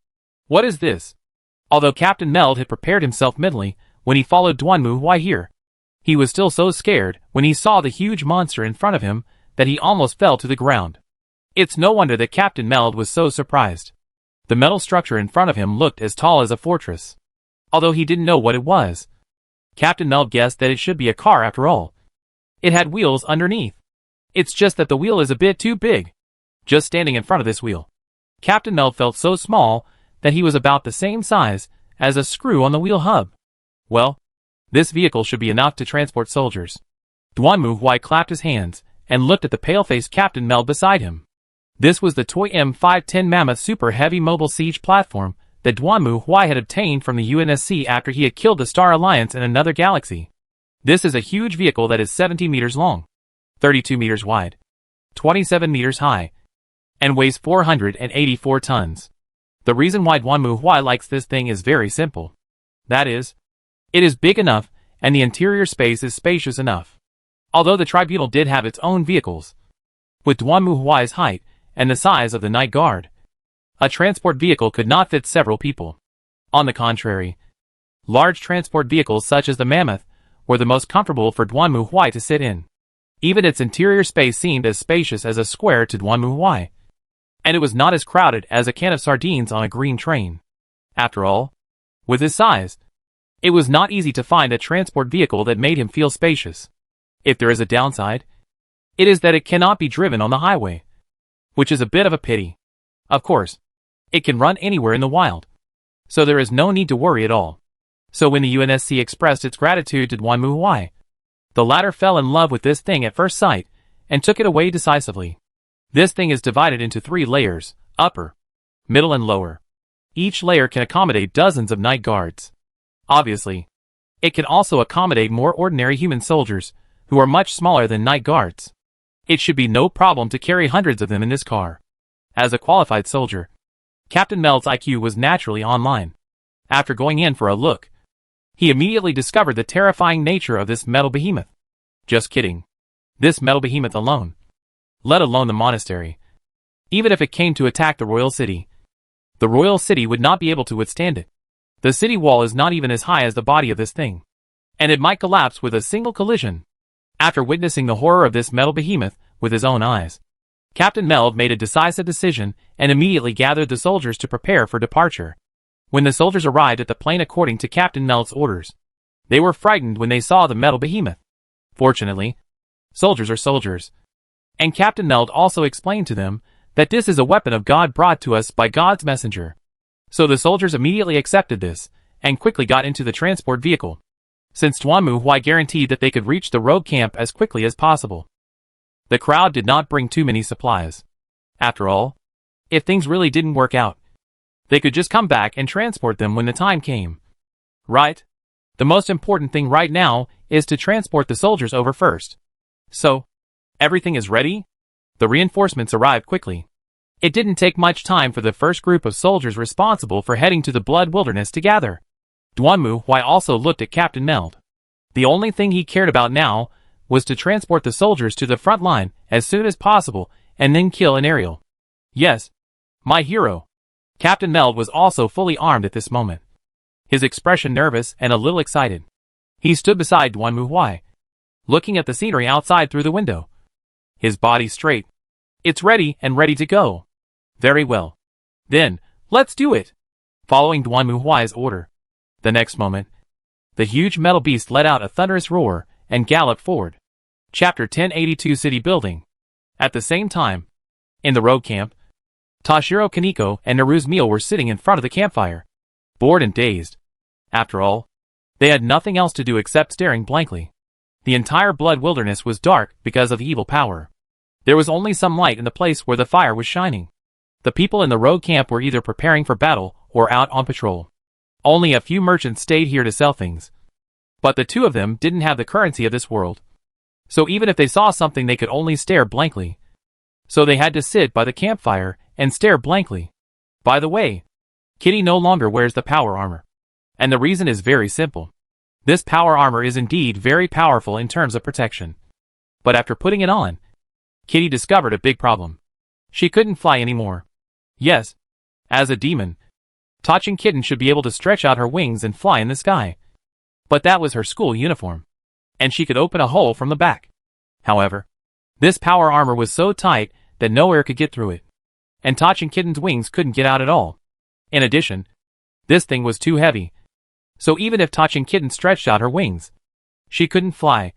What is this? Although Captain Meld had prepared himself mentally when he followed Duanmu Huai here, he was still so scared when he saw the huge monster in front of him that he almost fell to the ground. It's no wonder that Captain Meld was so surprised. The metal structure in front of him looked as tall as a fortress. Although he didn't know what it was, Captain Meld guessed that it should be a car after all. It had wheels underneath. It's just that the wheel is a bit too big. Just standing in front of this wheel, Captain Meld felt so small that he was about the same size as a screw on the wheel hub. Well, this vehicle should be enough to transport soldiers. Duanmu Huai clapped his hands and looked at the pale-faced Captain Meld beside him. This was the toy M510 Mammoth Super Heavy Mobile Siege platform that Duanmu Huai had obtained from the UNSC after he had killed the Star Alliance in another galaxy. This is a huge vehicle that is 70 meters long, 32 meters wide, 27 meters high, and weighs 484 tons. The reason why Duanmu Huai likes this thing is very simple. That is, it is big enough and the interior space is spacious enough. Although the tribunal did have its own vehicles, with Duanmu Huai's height and the size of the Night Guard, a transport vehicle could not fit several people. On the contrary, large transport vehicles such as the Mammoth were the most comfortable for Duanmu Huai to sit in. Even its interior space seemed as spacious as a square to Duanmu Huai, and it was not as crowded as a can of sardines on a green train. After all, with his size, It was not easy to find a transport vehicle that made him feel spacious. If there is a downside, it is that it cannot be driven on the highway, which is a bit of a pity. Of course, it can run anywhere in the wild, so there is no need to worry at all. So when the UNSC expressed its gratitude to Duan Muhuai, the latter fell in love with this thing at first sight and took it away decisively. This thing is divided into 3 layers, upper, middle and lower. Each layer can accommodate dozens of night guards. Obviously, it can also accommodate more ordinary human soldiers who are much smaller than night guards. It should be no problem to carry hundreds of them in this car. As a qualified soldier, Captain Meld's IQ was naturally online. After going in for a look, he immediately discovered the terrifying nature of this metal behemoth. Just kidding. This metal behemoth alone, let alone the monastery, even if it came to attack the royal city, the royal city would not be able to withstand it. The city wall is not even as high as the body of this thing, and it might collapse with a single collision. After witnessing the horror of this metal behemoth with his own eyes, Captain Meld made a decisive decision and immediately gathered the soldiers to prepare for departure. When the soldiers arrived at the plane according to Captain Meld's orders, they were frightened when they saw the metal behemoth. Fortunately, soldiers are soldiers, and Captain Meld also explained to them that this is a weapon of God brought to us by God's messenger. So the soldiers immediately accepted this, and quickly got into the transport vehicle, since Duan Muhuai guaranteed that they could reach the rogue camp as quickly as possible. The crowd did not bring too many supplies. After all, if things really didn't work out, they could just come back and transport them when the time came. Right? The most important thing right now is to transport the soldiers over first. So, everything is ready? The reinforcements arrived quickly. It didn't take much time for the first group of soldiers responsible for heading to the Blood Wilderness to gather. Duan Muhuai also looked at Captain Meld. The only thing he cared about now was to transport the soldiers to the front line as soon as possible and then kill an aerial. Yes, my hero. Captain Meld was also fully armed at this moment, his expression nervous and a little excited. He stood beside Duan Muhuai, looking at the scenery outside through the window, his body straight. It's ready and ready to go. Very well. Then, let's do it. Following Duan Muhuai's order, the next moment, the huge metal beast let out a thunderous roar and galloped forward. Chapter 1082 City Building. At the same time, in the rogue camp, Toshiro Kaneko and Naruzmio were sitting in front of the campfire, bored and dazed. After all, they had nothing else to do except staring blankly. The entire Blood Wilderness was dark because of evil power. There was only some light in the place where the fire was shining. The people in the rogue camp were either preparing for battle or out on patrol. Only a few merchants stayed here to sell things. But the 2 of them didn't have the currency of this world. So even if they saw something they could only stare blankly. So they had to sit by the campfire and stare blankly. By the way, Kitty no longer wears the power armor. And the reason is very simple. This power armor is indeed very powerful in terms of protection. But after putting it on, Kitty discovered a big problem. She couldn't fly anymore. Yes, as a demon, Tachin Kitten should be able to stretch out her wings and fly in the sky. But that was her school uniform, and she could open a hole from the back. However, this power armor was so tight that no air could get through it, and Tachin Kitten's wings couldn't get out at all. In addition, this thing was too heavy, so even if Tachin Kitten stretched out her wings, she couldn't fly,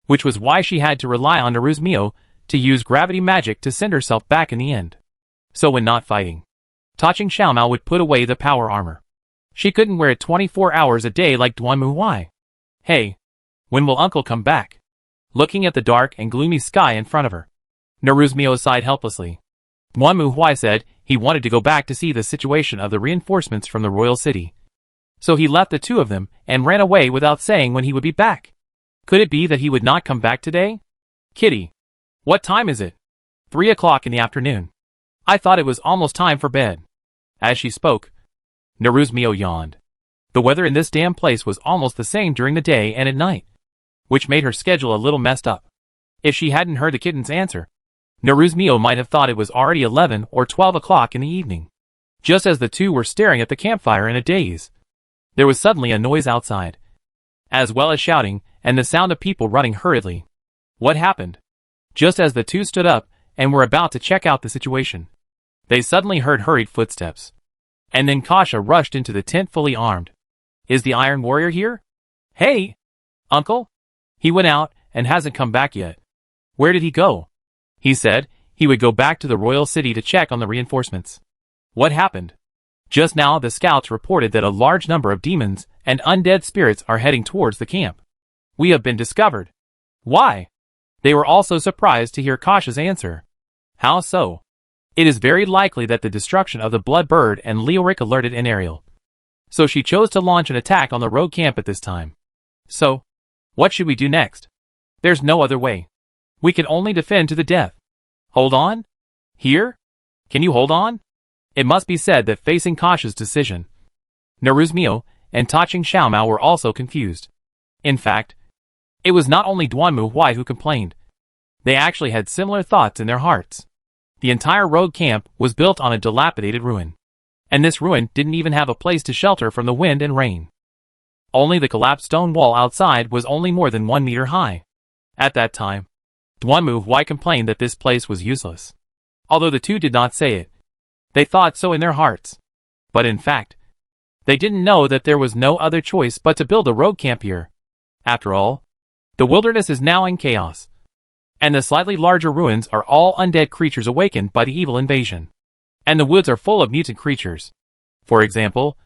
which was why she had to rely on Naruzmio to use gravity magic to send herself back in the end. So when not fighting, Tachin Xiaomao would put away the power armor. She couldn't wear it 24 hours a day like Duan Muhuai. Hey, when will Uncle come back? Looking at the dark and gloomy sky in front of her, Naruzmio sighed helplessly. Duan Muhuai said he wanted to go back to see the situation of the reinforcements from the royal city. So he left the 2 of them and ran away without saying when he would be back. Could it be that he would not come back today? Kitty, what time is it? 3 o'clock in the afternoon. I thought it was almost time for bed. As she spoke, Naruzmio yawned. The weather in this damn place was almost the same during the day and at night, which made her schedule a little messed up. If she hadn't heard the kitten's answer, Naruzmio might have thought it was already 11 or 12 o'clock in the evening. Just as the 2 were staring at the campfire in a daze, there was suddenly a noise outside, as well as shouting and the sound of people running hurriedly. What happened? Just as the 2 stood up and were about to check out the situation, they suddenly heard hurried footsteps. And then Kasha rushed into the tent fully armed. Is the Iron Warrior here? Hey, uncle? He went out and hasn't come back yet. Where did he go? He said he would go back to the royal city to check on the reinforcements. What happened? Just now the scouts reported that a large number of demons and undead spirits are heading towards the camp. We have been discovered. Why? They were also surprised to hear Kasha's answer. How so? It is very likely that the destruction of the Blood Bird and Leoric alerted an Ariel. So she chose to launch an attack on the rogue camp at this time. So, what should we do next? There's no other way. We can only defend to the death. Hold on? Here? Can you hold on? It must be said that facing Kasha's decision, Naruzmio and Taching Xiaomao were also confused. In fact, it was not only Duanmu Huai who complained. They actually had similar thoughts in their hearts. The entire rogue camp was built on a dilapidated ruin. And this ruin didn't even have a place to shelter from the wind and rain. Only the collapsed stone wall outside was only more than 1 meter high. At that time, Duanmu Huai complained that this place was useless. Although the two did not say it, they thought so in their hearts. But in fact, they didn't know that there was no other choice but to build a rogue camp here. After all, the wilderness is now in chaos. And the slightly larger ruins are all undead creatures awakened by the evil invasion. And the woods are full of mutant creatures. For example,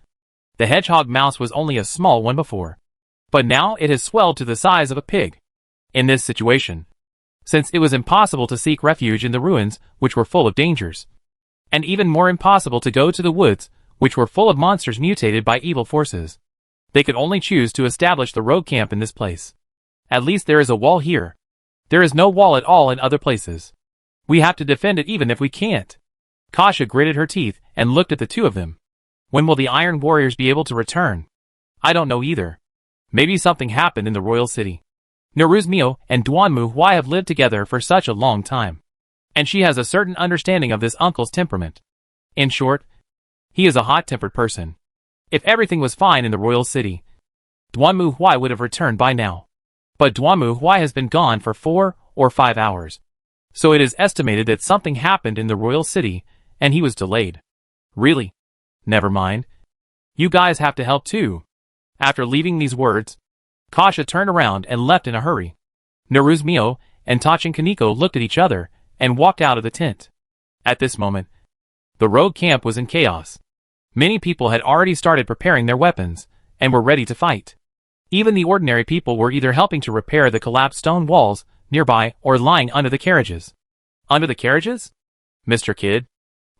the hedgehog mouse was only a small one before. But now it has swelled to the size of a pig. In this situation, since it was impossible to seek refuge in the ruins, which were full of dangers, and even more impossible to go to the woods, which were full of monsters mutated by evil forces, they could only choose to establish the rogue camp in this place. At least there is a wall here. There is no wall at all in other places. We have to defend it even if we can't. Kasha gritted her teeth and looked at the two of them. When will the Iron Warriors be able to return? I don't know either. Maybe something happened in the royal city. Naruzmio and Duanmu Huai have lived together for such a long time. And she has a certain understanding of this uncle's temperament. In short, he is a hot-tempered person. If everything was fine in the royal city, Duanmu Huai would have returned by now. But Duanmu Huai has been gone for 4 or 5 hours. So it is estimated that something happened in the royal city, and he was delayed. Really? Never mind. You guys have to help too. After leaving these words, Kasha turned around and left in a hurry. Naruzmio and Tachin Kaneko looked at each other and walked out of the tent. At this moment, the rogue camp was in chaos. Many people had already started preparing their weapons and were ready to fight. Even the ordinary people were either helping to repair the collapsed stone walls nearby or lying under the carriages. Under the carriages? Mr. Kid,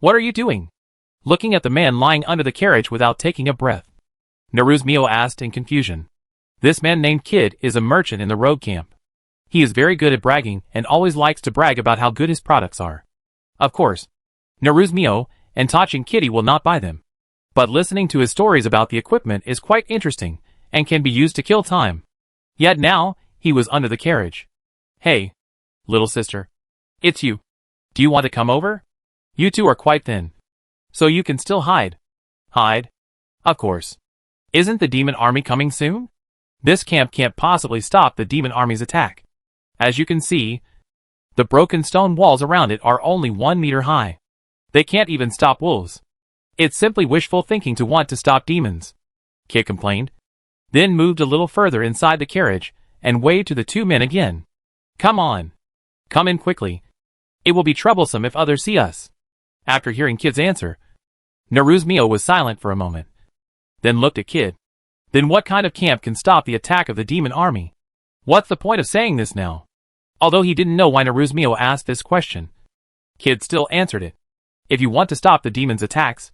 what are you doing? Looking at the man lying under the carriage without taking a breath, Naruzmio asked in confusion. This man named Kid is a merchant in the rogue camp. He is very good at bragging and always likes to brag about how good his products are. Of course, Naruzmio and Tachin Kitty will not buy them. But listening to his stories about the equipment is quite interesting and can be used to kill time. Yet now, he was under the carriage. Hey, little sister. It's you. Do you want to come over? You two are quite thin. So you can still hide. Hide? Of course. Isn't the demon army coming soon? This camp can't possibly stop the demon army's attack. As you can see, the broken stone walls around it are only 1 meter high. They can't even stop wolves. It's simply wishful thinking to want to stop demons, Kid complained, then moved a little further inside the carriage and waved to the two men again. Come on. Come in quickly. It will be troublesome if others see us. After hearing Kid's answer, Naruzmio was silent for a moment, then looked at Kid. Then what kind of camp can stop the attack of the demon army? What's the point of saying this now? Although he didn't know why Naruzmio asked this question, Kid still answered it. If you want to stop the demon's attacks,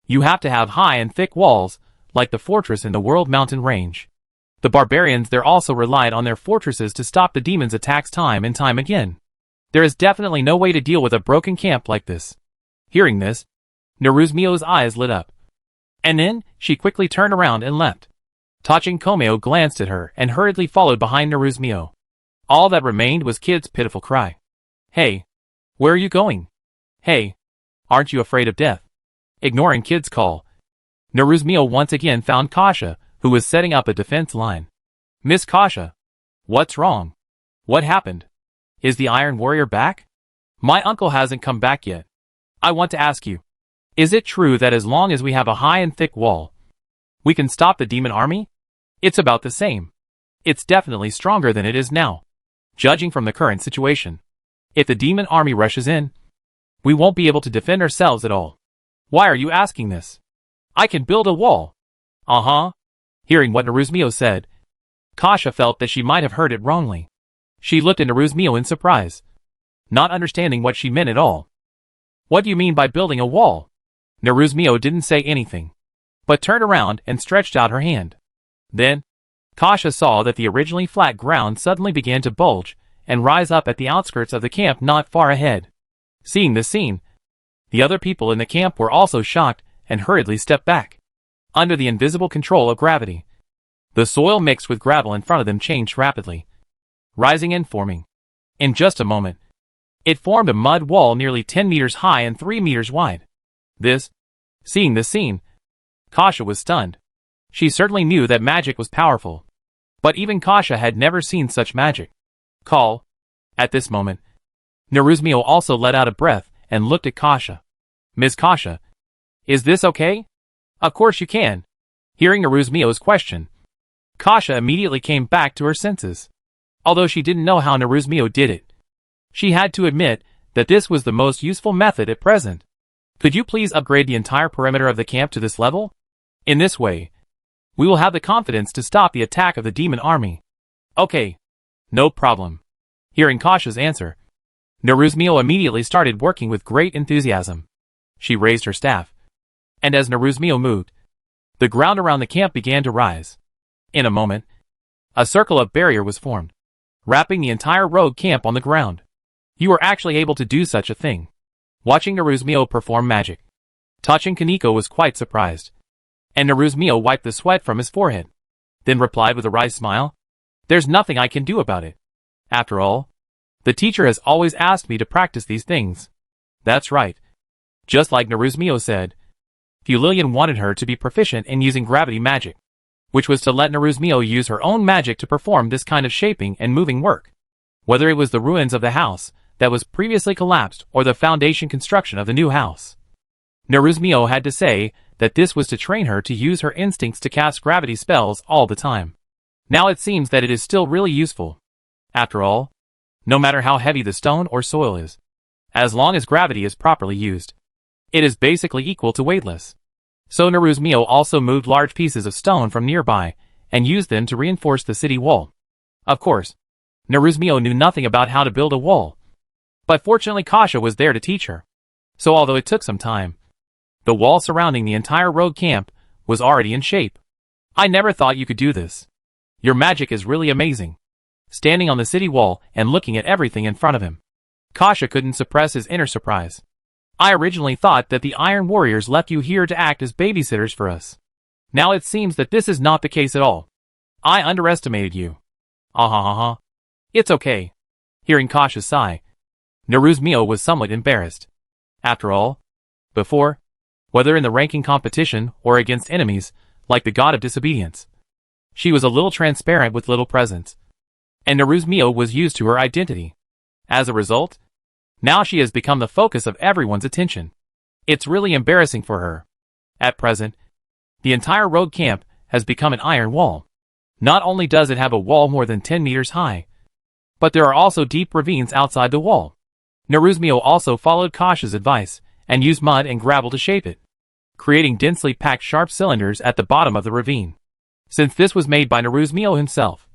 you have to have high and thick walls, like the fortress in the World Mountain Range. The barbarians there also relied on their fortresses to stop the demon's attacks time and time again. There is definitely no way to deal with a broken camp like this. Hearing this, Naruzmio's eyes lit up. And then, she quickly turned around and left. Tachin Komeo glanced at her and hurriedly followed behind Naruzmio. All that remained was Kid's pitiful cry. Hey, where are you going? Hey, aren't you afraid of death? Ignoring Kid's call, Naruzmio once again found Kasha, who was setting up a defense line. Miss Kasha, what's wrong? What happened? Is the Iron Warrior back? My uncle hasn't come back yet. I want to ask you, is it true that as long as we have a high and thick wall, We can stop the demon army? It's about the same. It's definitely stronger than it is now. Judging from the current situation, if the demon army rushes in, we won't be able to defend ourselves at all. Why are you asking this? I can build a wall. Uh-huh. Hearing what Naruzmio said, Kasha felt that she might have heard it wrongly. She looked at Naruzmio in surprise, not understanding what she meant at all. What do you mean by building a wall? Naruzmio didn't say anything, but turned around and stretched out her hand. Then, Kasha saw that the originally flat ground suddenly began to bulge and rise up at the outskirts of the camp not far ahead. Seeing this scene, the other people in the camp were also shocked and hurriedly stepped back. Under the invisible control of gravity, the soil mixed with gravel in front of them changed rapidly, rising and forming. In just a moment, it formed a mud wall nearly 10 meters high and 3 meters wide. Seeing this scene, Kasha was stunned. She certainly knew that magic was powerful, but even Kasha had never seen such magic. Call. At this moment, Naruzmio also let out a breath and looked at Kasha. Ms. Kasha, is this okay? Of course you can. Hearing Naruzmio's question, Kasha immediately came back to her senses. Although she didn't know how Naruzmio did it, she had to admit that this was the most useful method at present. Could you please upgrade the entire perimeter of the camp to this level? In this way, we will have the confidence to stop the attack of the demon army. Okay. No problem. Hearing Kasha's answer, Naruzmio immediately started working with great enthusiasm. She raised her staff, and as Naruzmio moved, the ground around the camp began to rise. In a moment, a circle of barrier was formed, wrapping the entire rogue camp on the ground. You were actually able to do such a thing. Watching Naruzmio perform magic, Tachin Kaneko was quite surprised, and Naruzmio wiped the sweat from his forehead, then replied with a wry smile, "There's nothing I can do about it. After all, the teacher has always asked me to practice these things." That's right. Just like Naruzmio said, Lillian wanted her to be proficient in using gravity magic, which was to let Naruzmio use her own magic to perform this kind of shaping and moving work. Whether it was the ruins of the house that was previously collapsed or the foundation construction of the new house, Naruzmio had to say that this was to train her to use her instincts to cast gravity spells all the time. Now it seems that it is still really useful. After all, no matter how heavy the stone or soil is, as long as gravity is properly used, it is basically equal to weightless. So Naruzmio also moved large pieces of stone from nearby and used them to reinforce the city wall. Of course, Naruzmio knew nothing about how to build a wall, but fortunately Kasha was there to teach her. So although it took some time, the wall surrounding the entire rogue camp was already in shape. I never thought you could do this. Your magic is really amazing. Standing on the city wall and looking at everything in front of him, Kasha couldn't suppress his inner surprise. I originally thought that the Iron Warriors left you here to act as babysitters for us. Now it seems that this is not the case at all. I underestimated you. Ah. It's okay. Hearing Kasha's sigh, Naruzmio was somewhat embarrassed. After all, before, whether in the ranking competition or against enemies, like the god of disobedience, she was a little transparent with little presence, and Naruzmio was used to her identity. As a result, now she has become the focus of everyone's attention. It's really embarrassing for her. At present, the entire rogue camp has become an iron wall. Not only does it have a wall more than 10 meters high, but there are also deep ravines outside the wall. Naruzmio also followed Kasha's advice and used mud and gravel to shape it, creating densely packed sharp cylinders at the bottom of the ravine. Since this was made by Naruzmio himself,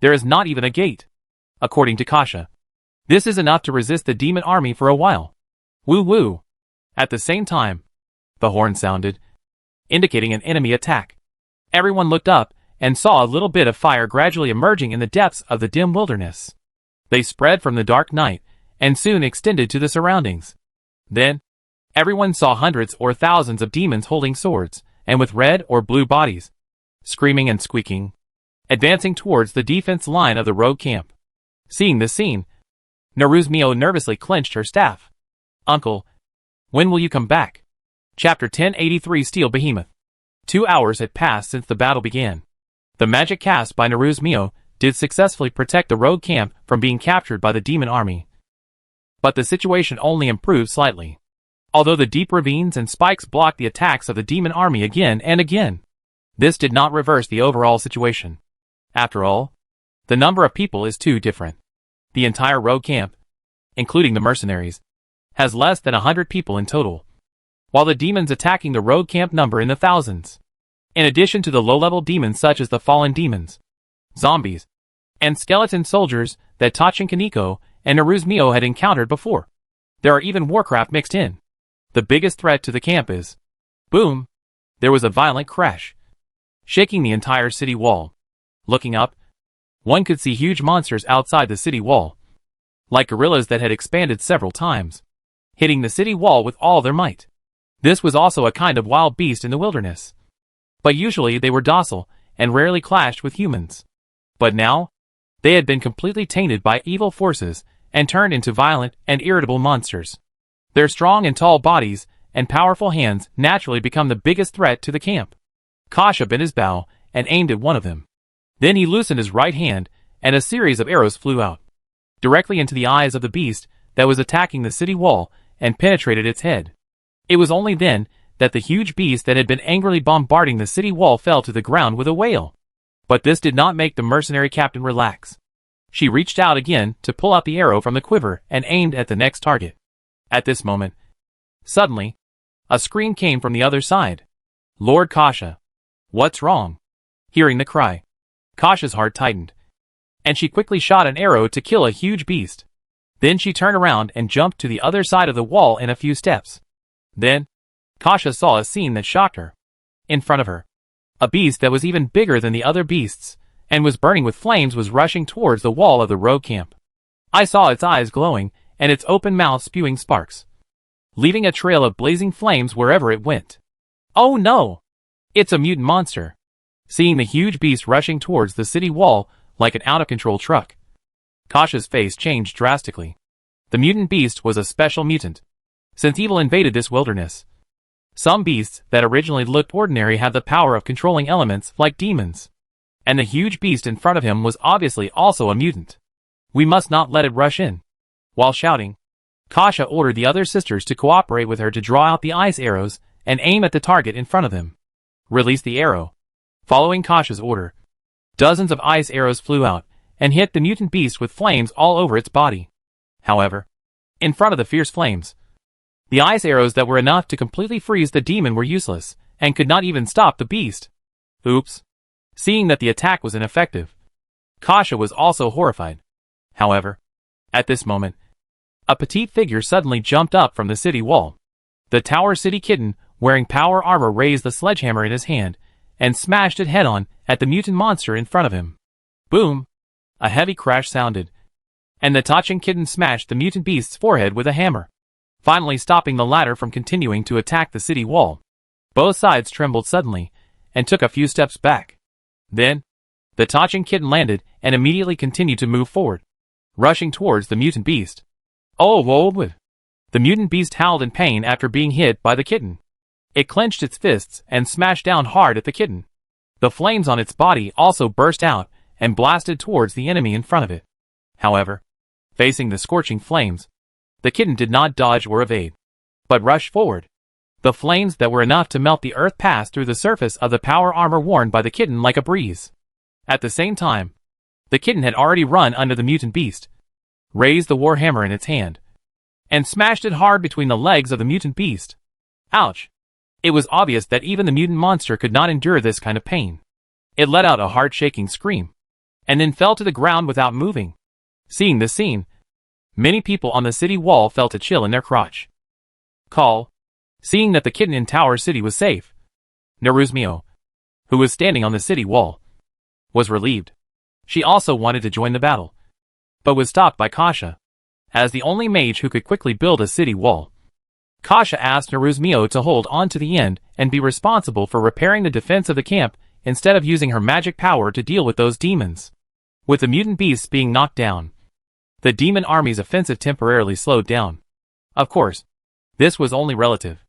there is not even a gate. According to Kasha, this is enough to resist the demon army for a while. Woo woo. At the same time, the horn sounded, indicating an enemy attack. Everyone looked up and saw a little bit of fire gradually emerging in the depths of the dim wilderness. They spread from the dark night and soon extended to the surroundings. Then, everyone saw hundreds or thousands of demons holding swords and with red or blue bodies, screaming and squeaking, advancing towards the defense line of the rogue camp. Seeing this scene, Naruzmio nervously clenched her staff. "Uncle, when will you come back?" Chapter 1083 Steel Behemoth. 2 hours had passed since the battle began. The magic cast by Naruzmio did successfully protect the rogue camp from being captured by the demon army. But the situation only improved slightly. Although the deep ravines and spikes blocked the attacks of the demon army again and again, This did not reverse the overall situation. After all, the number of people is too different. The entire rogue camp, including the mercenaries, has less than 100 people in total, while the demons attacking the rogue camp number in the thousands. In addition to the low-level demons such as the fallen demons, zombies, and skeleton soldiers that Tachin Kaneko and Naruzmio had encountered before, there are even Warcraft mixed in. The biggest threat to the camp is... Boom! There was a violent crash, shaking the entire city wall. Looking up, one could see huge monsters outside the city wall, like gorillas that had expanded several times, hitting the city wall with all their might. This was also a kind of wild beast in the wilderness, but usually they were docile and rarely clashed with humans. But now, they had been completely tainted by evil forces and turned into violent and irritable monsters. Their strong and tall bodies and powerful hands naturally become the biggest threat to the camp. Kasha bent his bow and aimed at one of them. Then he loosened his right hand, and a series of arrows flew out, directly into the eyes of the beast that was attacking the city wall and penetrated its head. It was only then that the huge beast that had been angrily bombarding the city wall fell to the ground with a wail. But this did not make the mercenary captain relax. She reached out again to pull out the arrow from the quiver and aimed at the next target. At this moment, suddenly, a scream came from the other side. "Lord Kasha, what's wrong?" Hearing the cry, Kasha's heart tightened, and she quickly shot an arrow to kill a huge beast. Then she turned around and jumped to the other side of the wall in a few steps. Then, Kasha saw a scene that shocked her. In front of her, a beast that was even bigger than the other beasts, and was burning with flames, was rushing towards the wall of the rogue camp. I saw its eyes glowing, and its open mouth spewing sparks, leaving a trail of blazing flames wherever it went. Oh no! It's a mutant monster! Seeing the huge beast rushing towards the city wall like an out-of-control truck, Kasha's face changed drastically. The mutant beast was a special mutant. Since evil invaded this wilderness, some beasts that originally looked ordinary had the power of controlling elements like demons. And the huge beast in front of him was obviously also a mutant. We must not let it rush in. While shouting, Kasha ordered the other sisters to cooperate with her to draw out the ice arrows and aim at the target in front of them. Release the arrow. Following Kasha's order, dozens of ice arrows flew out and hit the mutant beast with flames all over its body. However, in front of the fierce flames, the ice arrows that were enough to completely freeze the demon were useless and could not even stop the beast. Oops. Seeing that the attack was ineffective, Kasha was also horrified. However, at this moment, a petite figure suddenly jumped up from the city wall. The Tower City Kitten, wearing power armor, raised the sledgehammer in his hand and smashed it head-on at the mutant monster in front of him. Boom! A heavy crash sounded, and the Tachin Kitten smashed the mutant beast's forehead with a hammer, finally stopping the latter from continuing to attack the city wall. Both sides trembled suddenly and took a few steps back. Then, the Tachin Kitten landed and immediately continued to move forward, rushing towards the mutant beast. Oh, whoa! The mutant beast howled in pain after being hit by the kitten. It clenched its fists and smashed down hard at the kitten. The flames on its body also burst out and blasted towards the enemy in front of it. However, facing the scorching flames, the kitten did not dodge or evade, but rushed forward. The flames that were enough to melt the earth passed through the surface of the power armor worn by the kitten like a breeze. At the same time, the kitten had already run under the mutant beast, raised the warhammer in its hand, and smashed it hard between the legs of the mutant beast. Ouch! It was obvious that even the mutant monster could not endure this kind of pain. It let out a heart-shaking scream, and then fell to the ground without moving. Seeing this scene, many people on the city wall felt a chill in their crotch. Seeing that the kitten in Tower City was safe, Naruzmio, who was standing on the city wall, was relieved. She also wanted to join the battle, but was stopped by Kasha, as the only mage who could quickly build a city wall. Kasha asked Naruzmio to hold on to the end and be responsible for repairing the defense of the camp instead of using her magic power to deal with those demons. With the mutant beasts being knocked down, the demon army's offensive temporarily slowed down. Of course, this was only relative.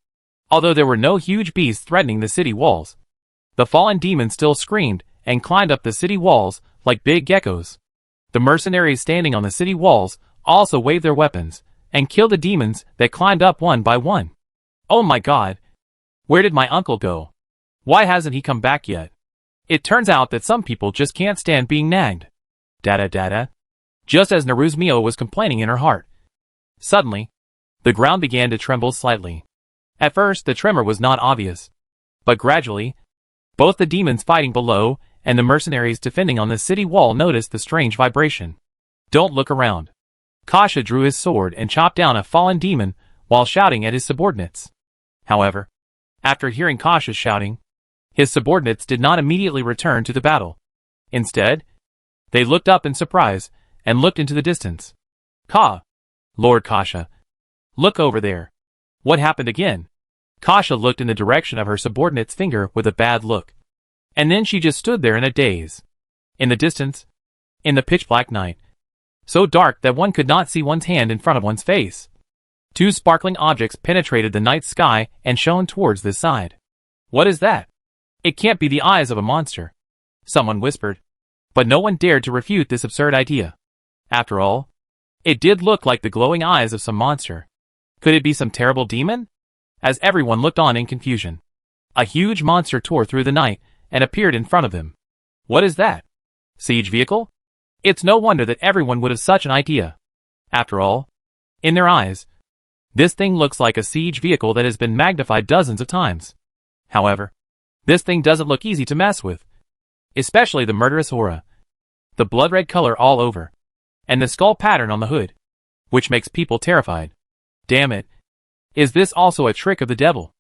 Although there were no huge beasts threatening the city walls, the fallen demons still screamed and climbed up the city walls like big geckos. The mercenaries standing on the city walls also waved their weapons and killed the demons that climbed up one by one. Oh my god! Where did my uncle go? Why hasn't he come back yet? It turns out that some people just can't stand being nagged. Dada dada. Just as Naruzmio was complaining in her heart, suddenly, the ground began to tremble slightly. At first, the tremor was not obvious. But gradually, both the demons fighting below and the mercenaries defending on the city wall noticed the strange vibration. Don't look around. Kasha drew his sword and chopped down a fallen demon while shouting at his subordinates. However, after hearing Kasha's shouting, his subordinates did not immediately return to the battle. Instead, they looked up in surprise and looked into the distance. Lord Kasha, look over there. What happened again? Kasha looked in the direction of her subordinate's finger with a bad look. And then she just stood there in a daze. In the distance, in the pitch-black night, so dark that one could not see one's hand in front of one's face, two sparkling objects penetrated the night sky and shone towards this side. What is that? It can't be the eyes of a monster, someone whispered. But no one dared to refute this absurd idea. After all, it did look like the glowing eyes of some monster. Could it be some terrible demon? As everyone looked on in confusion, a huge monster tore through the night and appeared in front of them. What is that? Siege vehicle? It's no wonder that everyone would have such an idea. After all, in their eyes, this thing looks like a siege vehicle that has been magnified dozens of times. However, this thing doesn't look easy to mess with. Especially the murderous aura, the blood-red color all over, and the skull pattern on the hood, which makes people terrified. Damn it. Is this also a trick of the devil?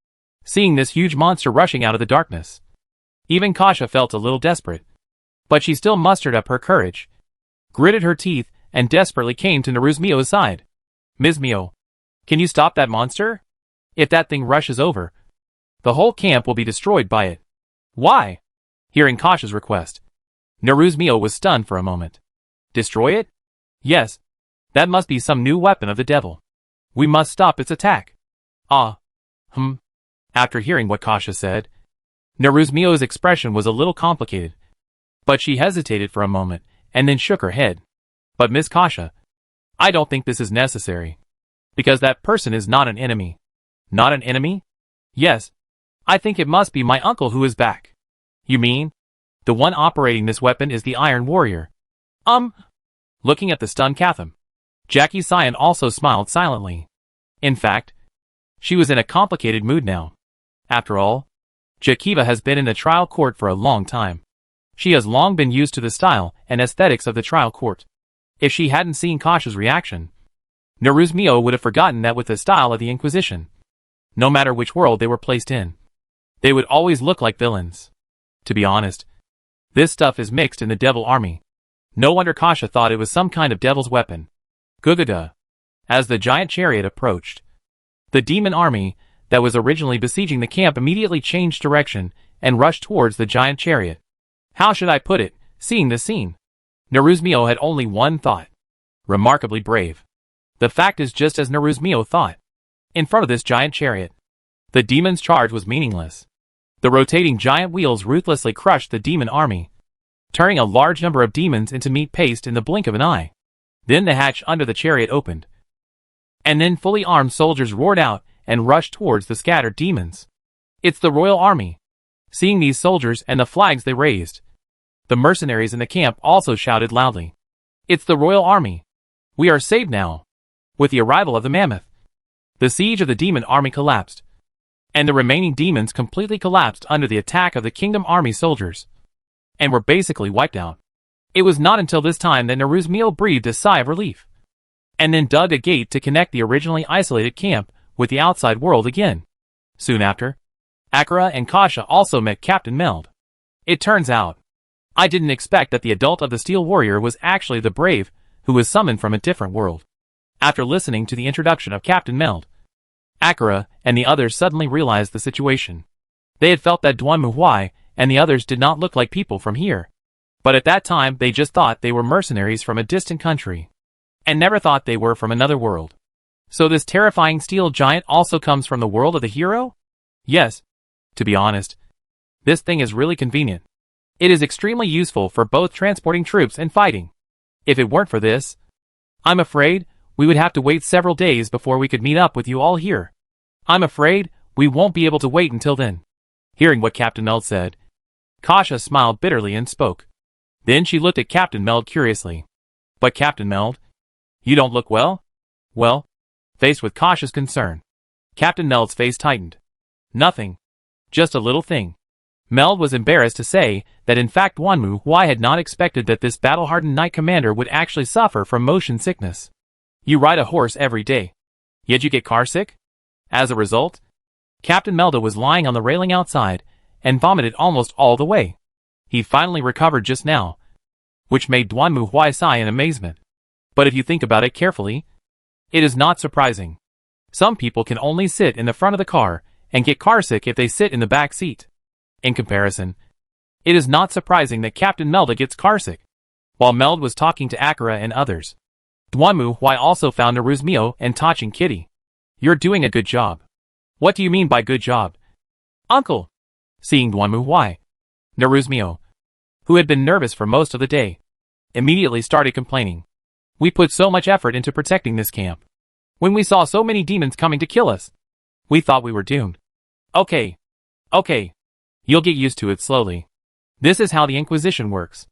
Seeing this huge monster rushing out of the darkness, even Kasha felt a little desperate. But she still mustered up her courage, gritted her teeth, and desperately came to Naruzmio's side. Ms. Mio, can you stop that monster? If that thing rushes over, the whole camp will be destroyed by it. Why? Hearing Kasha's request, Naruzmio was stunned for a moment. Destroy it? Yes. That must be some new weapon of the devil. We must stop its attack. After hearing what Kasha said, Naruzmio's expression was a little complicated. But she hesitated for a moment, and then shook her head. But Miss Kasha, I don't think this is necessary. Because that person is not an enemy. Not an enemy? Yes. I think it must be my uncle who is back. You mean? The one operating this weapon is the Iron Warrior. Looking at the stunned Katham, Jackie Cyan also smiled silently. In fact, she was in a complicated mood now. After all, Jakiva has been in the trial court for a long time. She has long been used to the style and aesthetics of the trial court. If she hadn't seen Kasha's reaction, Naruzmio would have forgotten that with the style of the Inquisition, no matter which world they were placed in, they would always look like villains. To be honest, this stuff is mixed in the devil army. No wonder Kasha thought it was some kind of devil's weapon. Gugada. As the giant chariot approached, the demon army that was originally besieging the camp immediately changed direction and rushed towards the giant chariot. How should I put it, seeing this scene? Naruzmio had only one thought. Remarkably brave. The fact is just as Naruzmio thought. In front of this giant chariot, the demon's charge was meaningless. The rotating giant wheels ruthlessly crushed the demon army, turning a large number of demons into meat paste in the blink of an eye. Then the hatch under the chariot opened. And then fully armed soldiers roared out and rushed towards the scattered demons. It's the royal army. Seeing these soldiers and the flags they raised, the mercenaries in the camp also shouted loudly. It's the royal army. We are saved now. With the arrival of the mammoth, the siege of the demon army collapsed, and the remaining demons completely collapsed under the attack of the kingdom army soldiers, and were basically wiped out. It was not until this time that Naruzmio breathed a sigh of relief, and then dug a gate to connect the originally isolated camp with the outside world again. Soon after, Akira and Kasha also met Captain Meld. It turns out, I didn't expect that the adult of the Steel Warrior was actually the brave who was summoned from a different world. After listening to the introduction of Captain Meld, Akira and the others suddenly realized the situation. They had felt that Duan Muhuai and the others did not look like people from here. But at that time they just thought they were mercenaries from a distant country, and never thought they were from another world. So this terrifying steel giant also comes from the world of the hero? Yes. To be honest, this thing is really convenient. It is extremely useful for both transporting troops and fighting. If it weren't for this, I'm afraid we would have to wait several days before we could meet up with you all here. I'm afraid we won't be able to wait until then. Hearing what Captain Meld said, Kasha smiled bitterly and spoke. Then she looked at Captain Meld curiously. But Captain Meld? You don't look well? Well? Faced with Kasha's concern, Captain Meld's face tightened. Nothing. Just a little thing. Meld was embarrassed to say that in fact Duanmu Huai had not expected that this battle-hardened knight commander would actually suffer from motion sickness. You ride a horse every day. Yet you get car sick? As a result, Captain Melda was lying on the railing outside and vomited almost all the way. He finally recovered just now, which made Duanmu Huai sigh in amazement. But if you think about it carefully, it is not surprising. Some people can only sit in the front of the car and get carsick if they sit in the back seat. In comparison, it is not surprising that Captain Melda gets carsick. While Meld was talking to Akira and others, Duanmu Huai also found Naruzmio and touching Kitty. You're doing a good job. What do you mean by good job? Uncle! Seeing Duanmu Huai, Naruzmio, who had been nervous for most of the day, immediately started complaining. We put so much effort into protecting this camp. When we saw so many demons coming to kill us, we thought we were doomed. Okay. You'll get used to it slowly. This is how the Inquisition works.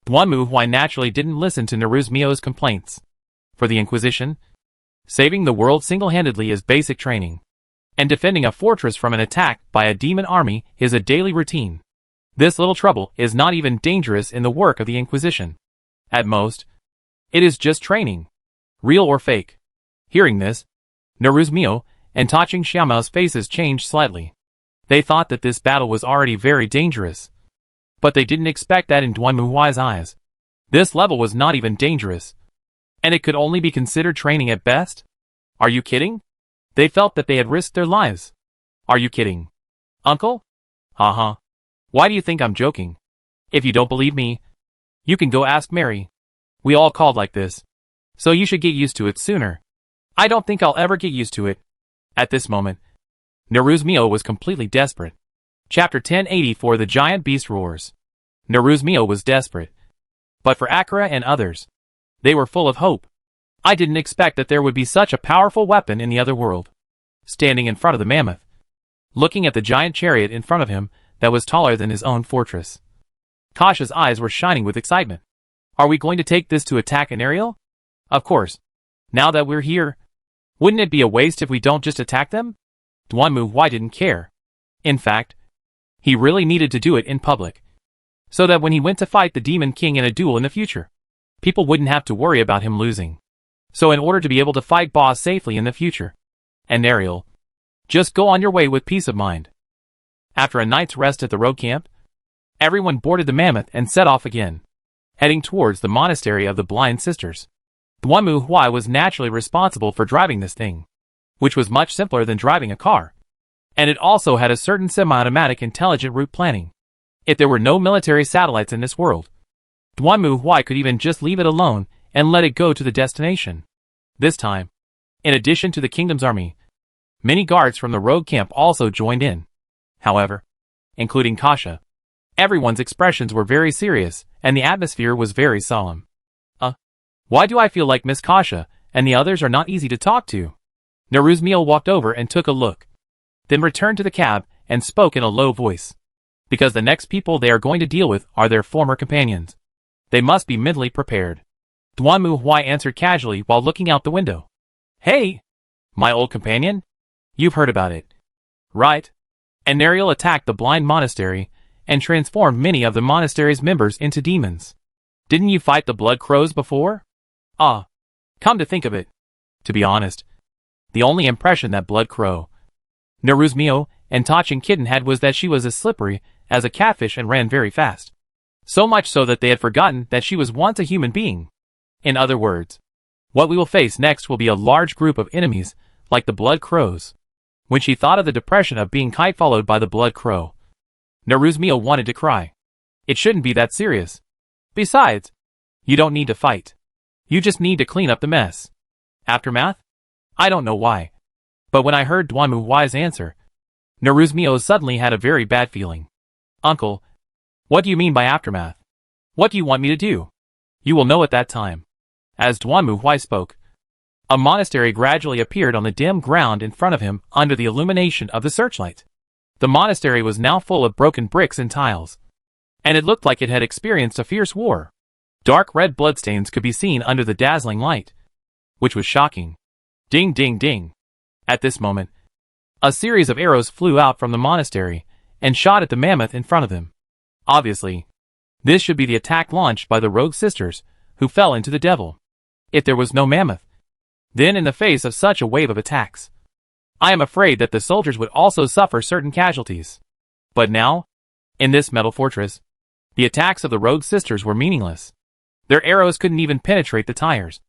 Duanmu Huai naturally didn't listen to Naruzmio's complaints. For the Inquisition, saving the world single-handedly is basic training, and defending a fortress from an attack by a demon army is a daily routine. This little trouble is not even dangerous in the work of the Inquisition. At most, it is just training, real or fake. Hearing this, Naruzmio and Taching Xiaomao's faces changed slightly. They thought that this battle was already very dangerous, but they didn't expect that in Duanmu Huai's eyes. This level was not even dangerous, and it could only be considered training at best? Are you kidding? They felt that they had risked their lives. Are you kidding? Uncle? Uh-huh. Why do you think I'm joking? If you don't believe me, you can go ask Mary. We all called like this, so you should get used to it sooner. I don't think I'll ever get used to it. At this moment, Naruzmio was completely desperate. Chapter 1084 The Giant Beast Roars. Naruzmio was desperate. But for Akira and others, they were full of hope. I didn't expect that there would be such a powerful weapon in the other world. Standing in front of the mammoth, looking at the giant chariot in front of him that was taller than his own fortress, Kasha's eyes were shining with excitement. Are we going to take this to attack an aerial? Of course. Now that we're here, wouldn't it be a waste if we don't just attack them? Duanmu Huai didn't care. In fact, he really needed to do it in public, so that when he went to fight the Demon King in a duel in the future, people wouldn't have to worry about him losing. So in order to be able to fight boss safely in the future, and Ariel, just go on your way with peace of mind. After a night's rest at the road camp, everyone boarded the mammoth and set off again, heading towards the monastery of the Blind Sisters. Duanmu Huai was naturally responsible for driving this thing, which was much simpler than driving a car, and it also had a certain semi-automatic intelligent route planning. If there were no military satellites in this world, Duanmu Huai could even just leave it alone and let it go to the destination. This time, in addition to the kingdom's army, many guards from the road camp also joined in. However, including Kasha, everyone's expressions were very serious and the atmosphere was very solemn. Why do I feel like Miss Kasha and the others are not easy to talk to? Naruzmio walked over and took a look, then returned to the cab and spoke in a low voice. Because the next people they are going to deal with are their former companions. They must be mentally prepared. Duanmu Huai answered casually while looking out the window. Hey! My old companion? You've heard about it, right? And Ariel attacked the blind monastery and transformed many of the monastery's members into demons. Didn't you fight the Blood Crows before? Come to think of it. To be honest, the only impression that Blood Crow, Naruzmio, and Tachin Kitten had was that she was as slippery as a catfish and ran very fast. So much so that they had forgotten that she was once a human being. In other words, what we will face next will be a large group of enemies, like the Blood Crows. When she thought of the depression of being kite followed by the Blood Crow, Naruzmio wanted to cry. It shouldn't be that serious. Besides, you don't need to fight. You just need to clean up the mess. Aftermath? I don't know why, but when I heard Duanmu Huai's answer, Naruzmio suddenly had a very bad feeling. Uncle, what do you mean by aftermath? What do you want me to do? You will know at that time. As Duanmu Huai spoke, a monastery gradually appeared on the dim ground in front of him under the illumination of the searchlight. The monastery was now full of broken bricks and tiles, and it looked like it had experienced a fierce war. Dark red bloodstains could be seen under the dazzling light, which was shocking. Ding ding ding. At this moment, a series of arrows flew out from the monastery and shot at the mammoth in front of them. Obviously, this should be the attack launched by the rogue sisters, who fell into the devil. If there was no mammoth, then in the face of such a wave of attacks, I am afraid that the soldiers would also suffer certain casualties. But now, in this metal fortress, the attacks of the rogue sisters were meaningless. Their arrows couldn't even penetrate the tires,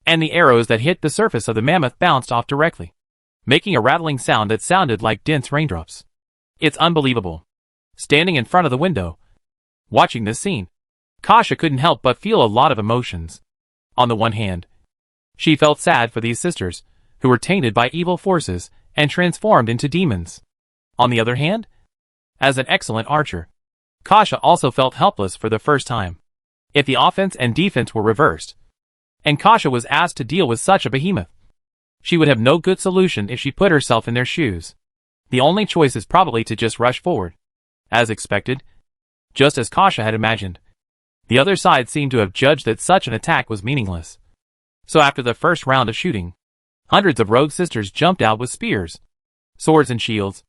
and the arrows that hit the surface of the mammoth bounced off directly, making a rattling sound that sounded like dense raindrops. It's unbelievable. Standing in front of the window, watching this scene, Kasha couldn't help but feel a lot of emotions. On the one hand, she felt sad for these sisters, who were tainted by evil forces and transformed into demons. On the other hand, as an excellent archer, Kasha also felt helpless for the first time. If the offense and defense were reversed, and Kasha was asked to deal with such a behemoth, she would have no good solution if she put herself in their shoes. The only choice is probably to just rush forward. As expected, just as Kasha had imagined, the other side seemed to have judged that such an attack was meaningless. So after the first round of shooting, hundreds of rogue sisters jumped out with spears, swords and shields,